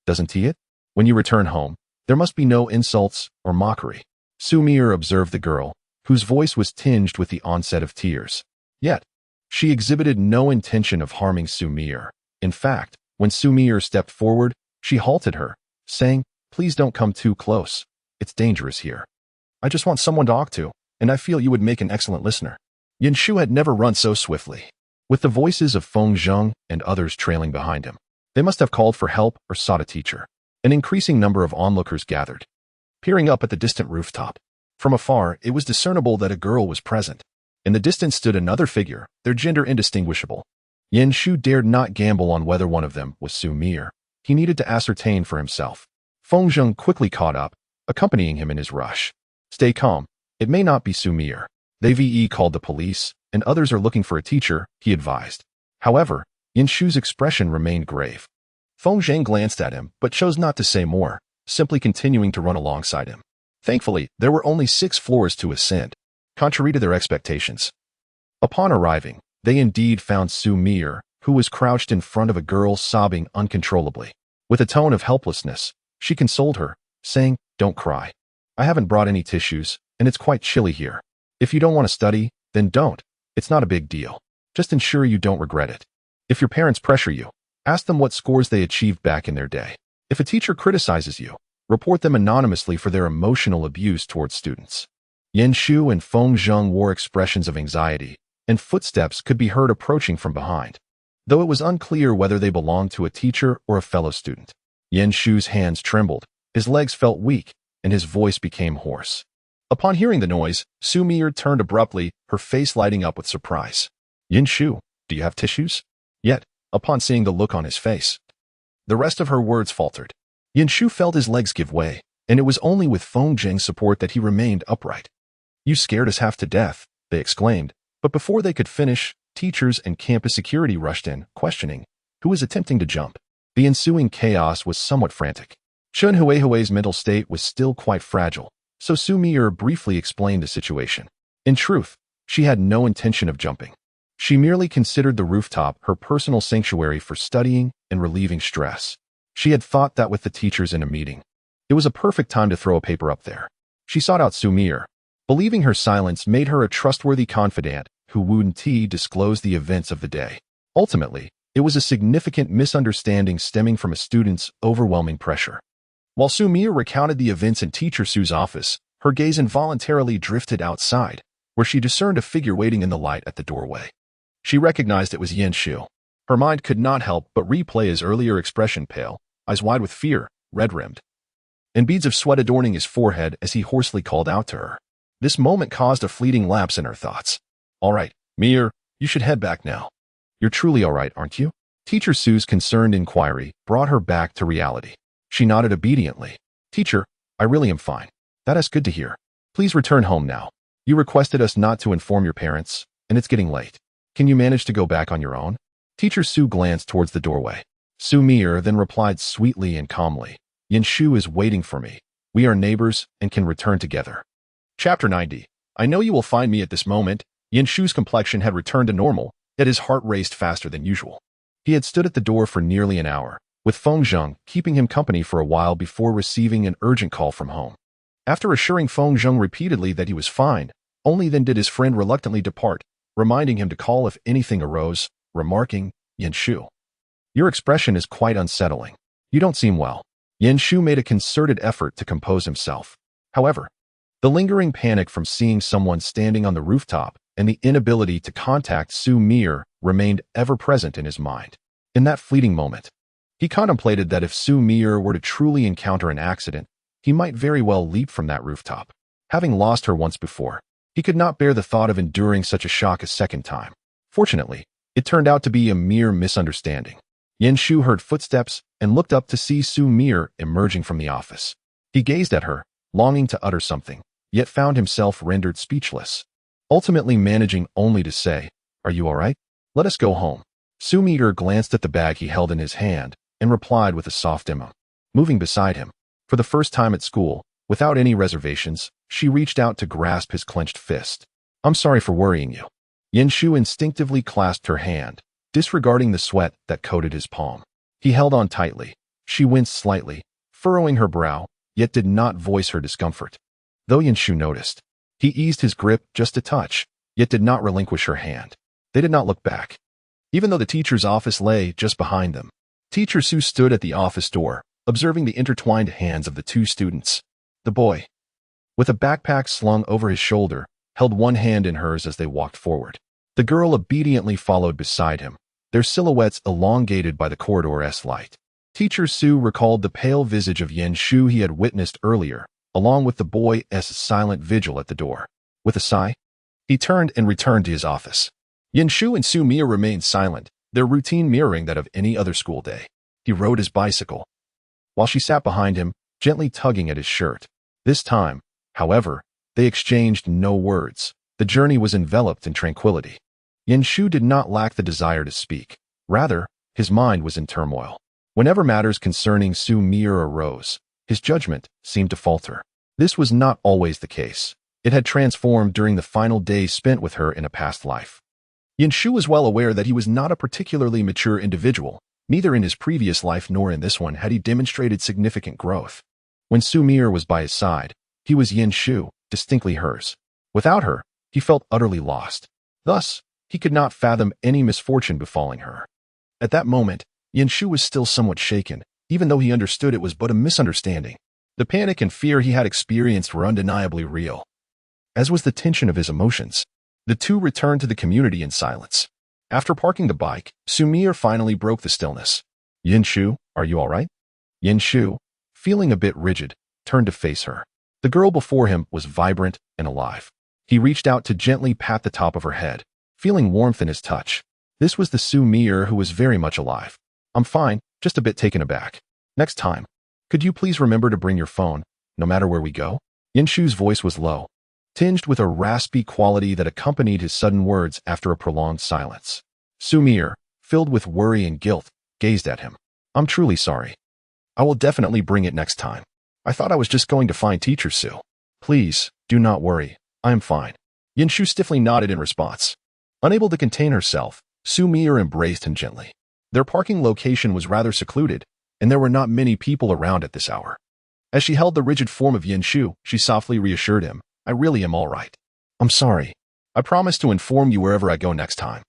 S1: doesn't it? When you return home, there must be no insults or mockery." Xu Mier observed the girl, whose voice was tinged with the onset of tears. Yet, She exhibited no intention of harming Xu Mier. In fact, when Xu Mier stepped forward, she halted her, saying, "Please don't come too close. It's dangerous here. I just want someone to talk to, and I feel you would make an excellent listener." Yin Shu had never run so swiftly. With the voices of Feng Zheng and others trailing behind him, they must have called for help or sought a teacher. An increasing number of onlookers gathered. Peering up at the distant rooftop, from afar, it was discernible that a girl was present. In the distance stood another figure, their gender indistinguishable. Yin Shu dared not gamble on whether one of them was Xu Mier. He needed to ascertain for himself. Feng Zheng quickly caught up, accompanying him in his rush. "Stay calm. It may not be Xu Mier. They've called the police, and others are looking for a teacher," he advised. However, Yin Shu's expression remained grave. Feng Zheng glanced at him, but chose not to say more, simply continuing to run alongside him. Thankfully, there were only 6 floors to ascend, contrary to their expectations. Upon arriving, they indeed found Xu Mier, who was crouched in front of a girl sobbing uncontrollably. With a tone of helplessness, she consoled her, saying, "Don't cry. I haven't brought any tissues, and it's quite chilly here. If you don't want to study, then don't. It's not a big deal. Just ensure you don't regret it. If your parents pressure you, ask them what scores they achieved back in their day. If a teacher criticizes you, report them anonymously for their emotional abuse towards students." Yin Shu and Feng Zheng wore expressions of anxiety, and footsteps could be heard approaching from behind, though it was unclear whether they belonged to a teacher or a fellow student. Yin Shu's hands trembled, his legs felt weak, and his voice became hoarse. Upon hearing the noise, Xu Mier turned abruptly, her face lighting up with surprise. "Yin Shu, do you have tissues?" Yet, upon seeing the look on his face, the rest of her words faltered. Yin Shu felt his legs give way, and it was only with Feng Zheng's support that he remained upright. "You scared us half to death," they exclaimed, but before they could finish, teachers and campus security rushed in, questioning who was attempting to jump. The ensuing chaos was somewhat frantic. Chun Huihui's mental state was still quite fragile, so Xu Mier briefly explained the situation. In truth, she had no intention of jumping. She merely considered the rooftop her personal sanctuary for studying and relieving stress. She had thought that with the teachers in a meeting, it was a perfect time to throw a paper up there. She sought out Xu Mier, believing her silence made her a trustworthy confidant who wouldn't disclose the events of the day. Ultimately, it was a significant misunderstanding stemming from a student's overwhelming pressure. While Xu Mier recounted the events in Teacher Su's office, her gaze involuntarily drifted outside, where she discerned a figure waiting in the light at the doorway. She recognized it was Yin Shu. Her mind could not help but replay his earlier expression, pale, eyes wide with fear, red-rimmed, and beads of sweat adorning his forehead as he hoarsely called out to her. This moment caused a fleeting lapse in her thoughts. "All right, Mier, you should head back now. You're truly all right, aren't you?" Teacher Su's concerned inquiry brought her back to reality. She nodded obediently. "Teacher, I really am fine. That is good to hear. Please return home now. You requested us not to inform your parents, and it's getting late. Can you manage to go back on your own?" Teacher Su glanced towards the doorway. Xu Mier then replied sweetly and calmly, "Yin Shu is waiting for me. We are neighbors and can return together." Chapter 90. I know you will find me at this moment. Yin Shu's complexion had returned to normal, yet his heart raced faster than usual. He had stood at the door for nearly an hour, with Feng Zheng keeping him company for a while before receiving an urgent call from home. After assuring Feng Zheng repeatedly that he was fine, only then did his friend reluctantly depart, reminding him to call if anything arose, remarking, "Yin Shu, your expression is quite unsettling. You don't seem well." Yin Shu made a concerted effort to compose himself. However, the lingering panic from seeing someone standing on the rooftop and the inability to contact Xu Mier remained ever present in his mind. In that fleeting moment, he contemplated that if Xu Mier were to truly encounter an accident, he might very well leap from that rooftop. Having lost her once before, he could not bear the thought of enduring such a shock a second time. Fortunately, it turned out to be a mere misunderstanding. Yin Shu heard footsteps and looked up to see Xu Mier emerging from the office. He gazed at her, longing to utter something, yet found himself rendered speechless, ultimately managing only to say, "Are you all right? Let us go home." Xu Mier glanced at the bag he held in his hand and replied with a soft emma. Moving beside him, for the first time at school, without any reservations, she reached out to grasp his clenched fist. "I'm sorry for worrying you." Yin Shu instinctively clasped her hand, disregarding the sweat that coated his palm. He held on tightly. She winced slightly, furrowing her brow, yet did not voice her discomfort. Though Yin Shu noticed, he eased his grip just a touch, yet did not relinquish her hand. They did not look back, even though the teacher's office lay just behind them. Teacher Xu stood at the office door, observing the intertwined hands of the two students. The boy, with a backpack slung over his shoulder, held one hand in hers as they walked forward. The girl obediently followed beside him, their silhouettes elongated by the corridor's light. Teacher Xu recalled the pale visage of Yin Shu he had witnessed earlier, along with the boy's silent vigil at the door. With a sigh, he turned and returned to his office. Yin Shu and Xu Mier remained silent, their routine mirroring that of any other school day. He rode his bicycle, while she sat behind him, gently tugging at his shirt. This time, however, they exchanged no words. The journey was enveloped in tranquility. Yin Shu did not lack the desire to speak. Rather, his mind was in turmoil. Whenever matters concerning Xu Mier arose, his judgment seemed to falter. This was not always the case. It had transformed during the final days spent with her in a past life. Yin Shu was well aware that he was not a particularly mature individual. Neither in his previous life nor in this one had he demonstrated significant growth. When Xu Mier was by his side, he was Yin Shu, distinctly hers. Without her, he felt utterly lost. Thus, he could not fathom any misfortune befalling her. At that moment, Yin Shu was still somewhat shaken, even though he understood it was but a misunderstanding. The panic and fear he had experienced were undeniably real, as was the tension of his emotions. The two returned to the community in silence. After parking the bike, Xu Mier finally broke the stillness. Yin Shu, are you all right? Yin Shu, feeling a bit rigid, turned to face her. The girl before him was vibrant and alive. He reached out to gently pat the top of her head, feeling warmth in his touch. This was the Xu Mier who was very much alive. I'm fine, just a bit taken aback. Next time, could you please remember to bring your phone, no matter where we go? Yin Shu's voice was low, tinged with a raspy quality that accompanied his sudden words after a prolonged silence. Xu Mier, filled with worry and guilt, gazed at him. I'm truly sorry. I will definitely bring it next time. I thought I was just going to find Teacher Xu. Please, do not worry. I am fine. Yin Shu stiffly nodded in response. Unable to contain herself, Xu Mier embraced him gently. Their parking location was rather secluded, and there were not many people around at this hour. As she held the rigid form of Yin Shu, she softly reassured him, I really am all right. I'm sorry. I promise to inform you wherever I go next time.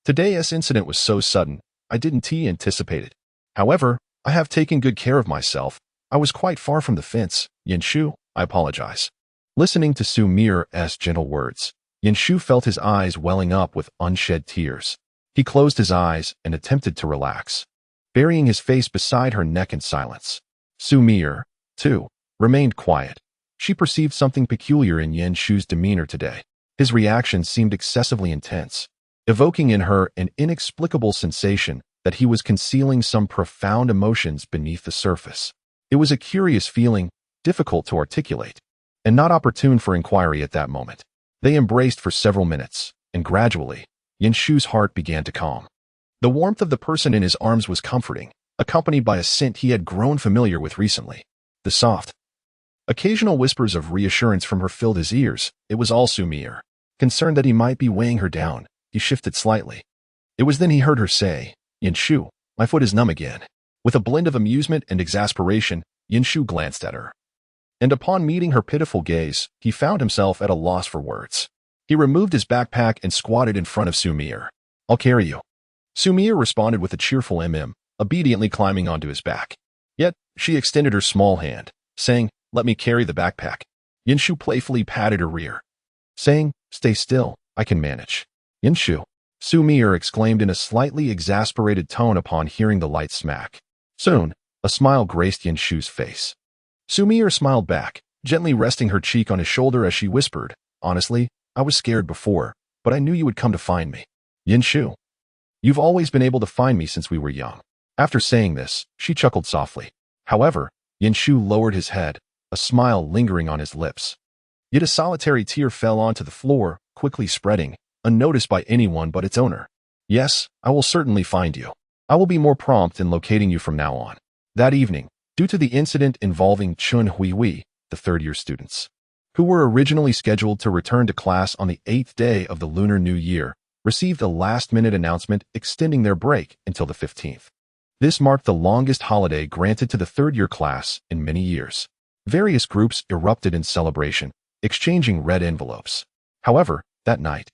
S1: Today's incident was so sudden, I didn't anticipate it. However, I have taken good care of myself. I was quite far from the fence. Yin Shu, I apologize. Listening to Xu Mier's gentle words, Yin Shu felt his eyes welling up with unshed tears. He closed his eyes and attempted to relax, burying his face beside her neck in silence. Xu Mier, too, remained quiet. She perceived something peculiar in Yin Shu's demeanor today. His reaction seemed excessively intense, evoking in her an inexplicable sensation that he was concealing some profound emotions beneath the surface. It was a curious feeling, difficult to articulate, and not opportune for inquiry at that moment. They embraced for several minutes, and gradually, Yin Shu's heart began to calm. The warmth of the person in his arms was comforting, accompanied by a scent he had grown familiar with recently. The soft, occasional whispers of reassurance from her filled his ears. It was all Xu Mier. Concerned that he might be weighing her down, he shifted slightly. It was then he heard her say, Yin Shu, my foot is numb again. With a blend of amusement and exasperation, Yin Shu glanced at her. And upon meeting her pitiful gaze, he found himself at a loss for words. He removed his backpack and squatted in front of Xu Mier. I'll carry you. Xu Mier responded with a cheerful obediently climbing onto his back. Yet, she extended her small hand, saying, let me carry the backpack. Yin Shu playfully patted her rear, saying, stay still, I can manage. Yin Shu, Xu Mier exclaimed in a slightly exasperated tone upon hearing the light smack. Soon, a smile graced Yin Shu's face. Xu Mier smiled back, gently resting her cheek on his shoulder as she whispered, honestly, I was scared before, but I knew you would come to find me. Yin Shu, you've always been able to find me since we were young. After saying this, she chuckled softly. However, Yin Shu lowered his head, a smile lingering on his lips. Yet a solitary tear fell onto the floor, quickly spreading, unnoticed by anyone but its owner. Yes, I will certainly find you. I will be more prompt in locating you from now on. That evening, due to the incident involving Chun Hui, the third-year students, who were originally scheduled to return to class on the 8th day of the Lunar New Year, received a last-minute announcement extending their break until the 15th. This marked the longest holiday granted to the third-year class in many years. Various groups erupted in celebration, exchanging red envelopes. However, that night,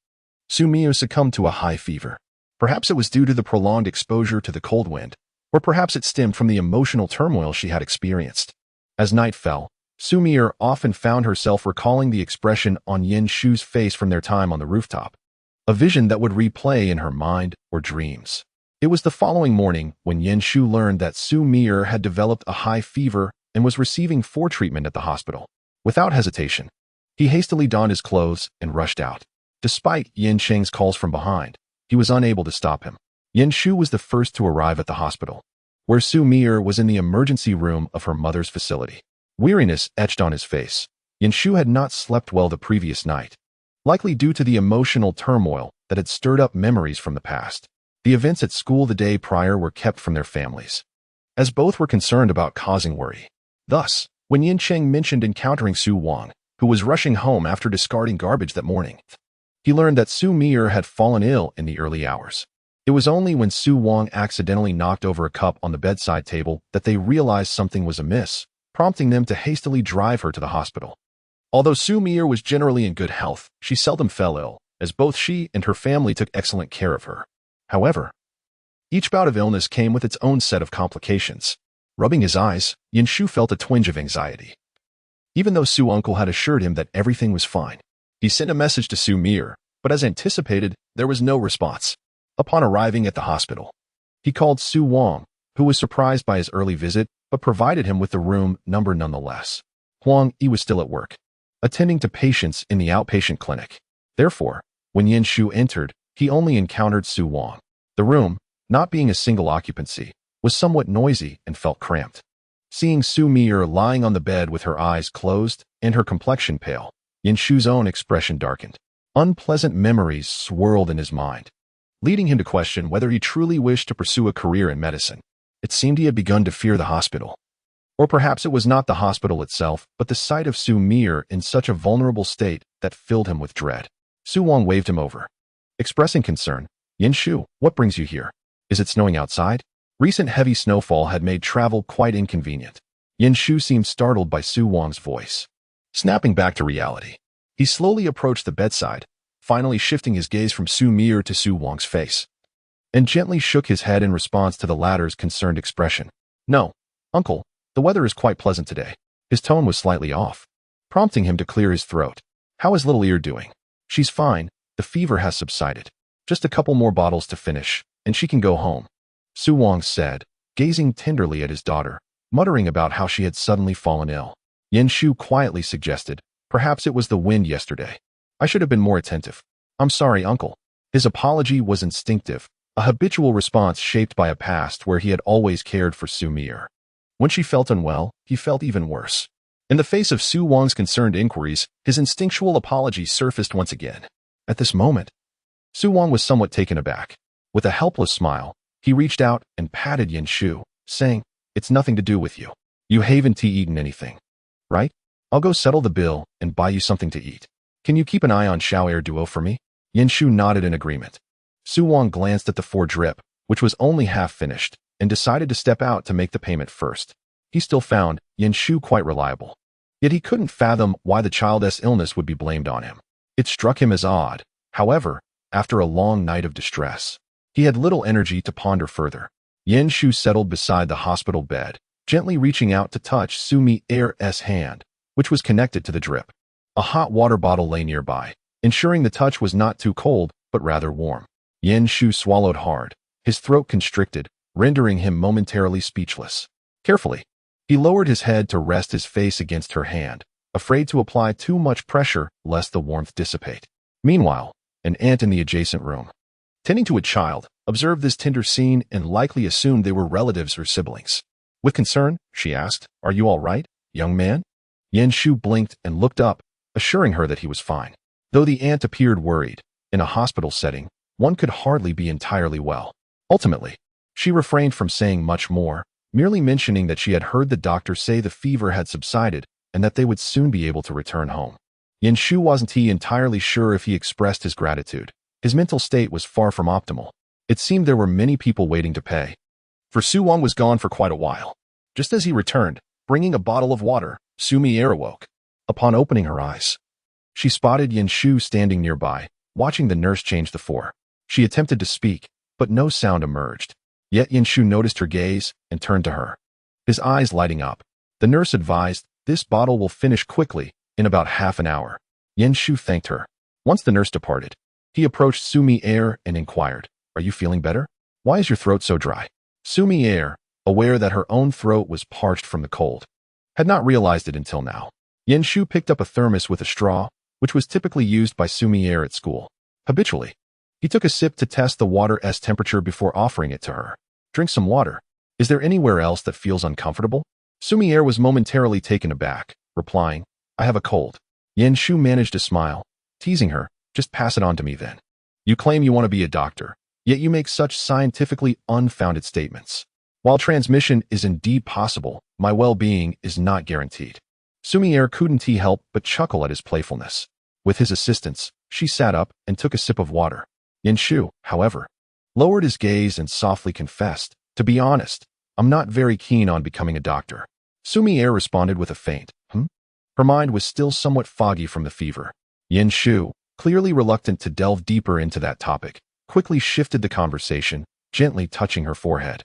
S1: Xu Mier succumbed to a high fever. Perhaps it was due to the prolonged exposure to the cold wind, or perhaps it stemmed from the emotional turmoil she had experienced. As night fell, Xu Mier often found herself recalling the expression on Yin Shu's face from their time on the rooftop, a vision that would replay in her mind or dreams. It was the following morning when Yin Shu learned that Xu Mier had developed a high fever and was receiving treatment at the hospital. Without hesitation, he hastily donned his clothes and rushed out. Despite Yin Cheng's calls from behind, he was unable to stop him. Yin Shu was the first to arrive at the hospital, where Xu Mier was in the emergency room of her mother's facility. Weariness etched on his face. Yin Shu had not slept well the previous night, likely due to the emotional turmoil that had stirred up memories from the past. The events at school the day prior were kept from their families, as both were concerned about causing worry. Thus, when Yin Cheng mentioned encountering Xu Wang, who was rushing home after discarding garbage that morning, he learned that Xu Mier had fallen ill in the early hours. It was only when Xu Wang accidentally knocked over a cup on the bedside table that they realized something was amiss, prompting them to hastily drive her to the hospital. Although Xu Mier was generally in good health, she seldom fell ill, as both she and her family took excellent care of her. However, each bout of illness came with its own set of complications. Rubbing his eyes, Yin Shu felt a twinge of anxiety. Even though Xu uncle had assured him that everything was fine, he sent a message to Xu Mier, but as anticipated, there was no response. Upon arriving at the hospital, he called Xu Wang, who was surprised by his early visit, but provided him with the room number nonetheless. Huang Yi was still at work, attending to patients in the outpatient clinic. Therefore, when Yin Shu entered, he only encountered Xu Wang. The room, not being a single occupancy, was somewhat noisy and felt cramped. Seeing Xu Mier lying on the bed with her eyes closed and her complexion pale, Yin Shu's own expression darkened. Unpleasant memories swirled in his mind, leading him to question whether he truly wished to pursue a career in medicine. It seemed he had begun to fear the hospital. Or perhaps it was not the hospital itself, but the sight of Xu Mier in such a vulnerable state that filled him with dread. Xu Wang waved him over. Expressing concern, "Yin Shu, what brings you here? Is it snowing outside?" Recent heavy snowfall had made travel quite inconvenient. Yin Shu seemed startled by Xu Wang's voice. Snapping back to reality, he slowly approached the bedside, finally shifting his gaze from Xu Mier to Xu Wang's face, and gently shook his head in response to the latter's concerned expression. "No, uncle, the weather is quite pleasant today." His tone was slightly off, prompting him to clear his throat. "How is little ear doing?" "She's fine. The fever has subsided. Just a couple more bottles to finish, and she can go home," Xu Wang said, gazing tenderly at his daughter, muttering about how she had suddenly fallen ill. Yin Shu quietly suggested, "Perhaps it was the wind yesterday. I should have been more attentive." "I'm sorry, uncle." His apology was instinctive, a habitual response shaped by a past where he had always cared for Xu Mier. When she felt unwell, he felt even worse. In the face of Xu Wang's concerned inquiries, his instinctual apology surfaced once again. At this moment, Xu Wang was somewhat taken aback. With a helpless smile, he reached out and patted Yin Shu, saying, "It's nothing to do with you. You haven't eaten anything, right? I'll go settle the bill and buy you something to eat. Can you keep an eye on Xiao Air Duo for me?" Yin Shu nodded in agreement. Xu Wang glanced at the drip, which was only half finished, and decided to step out to make the payment first. He still found Yin Shu quite reliable. Yet he couldn't fathom why the child's illness would be blamed on him. It struck him as odd. However, after a long night of distress, he had little energy to ponder further. Yin Shu settled beside the hospital bed, gently reaching out to touch Xu Mier's hand, which was connected to the drip. A hot water bottle lay nearby, ensuring the touch was not too cold, but rather warm. Yin Shu swallowed hard, his throat constricted, rendering him momentarily speechless. Carefully, he lowered his head to rest his face against her hand, afraid to apply too much pressure lest the warmth dissipate. Meanwhile, an aunt in the adjacent room, tending to a child, observed this tender scene and likely assumed they were relatives or siblings. With concern, she asked, "Are you all right, young man?" Yin Shu blinked and looked up, assuring her that he was fine. Though the aunt appeared worried, in a hospital setting, one could hardly be entirely well. Ultimately, she refrained from saying much more, merely mentioning that she had heard the doctor say the fever had subsided and that they would soon be able to return home. Yin Shu wasn't entirely sure if he expressed his gratitude. His mental state was far from optimal. It seemed there were many people waiting to pay. For Xu Wang was gone for quite a while. Just as he returned, bringing a bottle of water, Xu Mier awoke. Upon opening her eyes, she spotted Yin Shu standing nearby, watching the nurse change the four. She attempted to speak, but no sound emerged. Yet Shu noticed her gaze and turned to her, his eyes lighting up. The nurse advised, "This bottle will finish quickly, in about half an hour." Shu thanked her. Once the nurse departed, he approached Xu Mier and inquired, "Are you feeling better? Why is your throat so dry?" Xu Mier, aware that her own throat was parched from the cold, had not realized it until now. Shu picked up a thermos with a straw, which was typically used by Xu Mier at school. Habitually, he took a sip to test the water's temperature before offering it to her. "Drink some water. Is there anywhere else that feels uncomfortable?" Xu Mier was momentarily taken aback, replying, "I have a cold." Shu managed to smile, teasing her, "Just pass it on to me then. You claim you want to be a doctor, yet you make such scientifically unfounded statements. While transmission is indeed possible, my well-being is not guaranteed." Xu Mier couldn't help but chuckle at his playfulness. With his assistance, she sat up and took a sip of water. Shu, however, lowered his gaze and softly confessed, "To be honest, I'm not very keen on becoming a doctor." Xu Mier responded with a faint, Her mind was still somewhat foggy from the fever. Shu, clearly reluctant to delve deeper into that topic, quickly shifted the conversation, gently touching her forehead.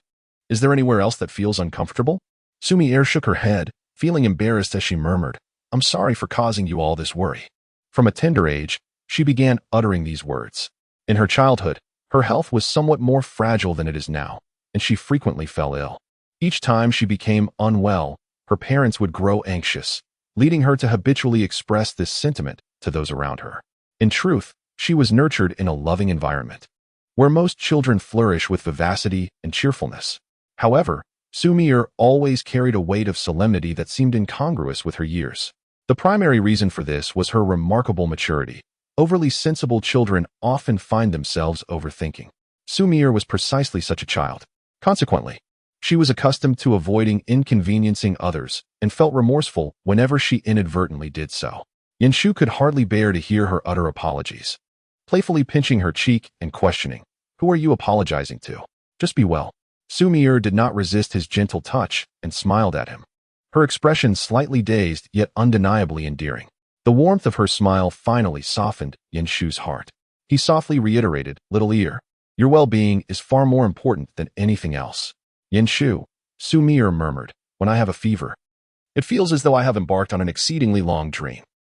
S1: "Is there anywhere else that feels uncomfortable?" Xu Mier shook her head, feeling embarrassed as she murmured, "I'm sorry for causing you all this worry." From a tender age, she began uttering these words. In her childhood, her health was somewhat more fragile than it is now, and she frequently fell ill. Each time she became unwell, her parents would grow anxious, leading her to habitually express this sentiment to those around her. In truth, she was nurtured in a loving environment, where most children flourish with vivacity and cheerfulness. However, Xu Mier always carried a weight of solemnity that seemed incongruous with her years. The primary reason for this was her remarkable maturity. Overly sensible children often find themselves overthinking. Xu Mier was precisely such a child. Consequently, she was accustomed to avoiding inconveniencing others and felt remorseful whenever she inadvertently did so. Shu could hardly bear to hear her utter apologies, playfully pinching her cheek and questioning, "Who are you apologizing to? Just be well." Xu Mier did not resist his gentle touch and smiled at him, her expression slightly dazed yet undeniably endearing. The warmth of her smile finally softened Shu's heart. He softly reiterated, "Little ear, your well-being is far more important than anything else." "Shu," Xu Mier murmured, "when I have a fever, it feels as though I have embarked on an exceedingly long dream.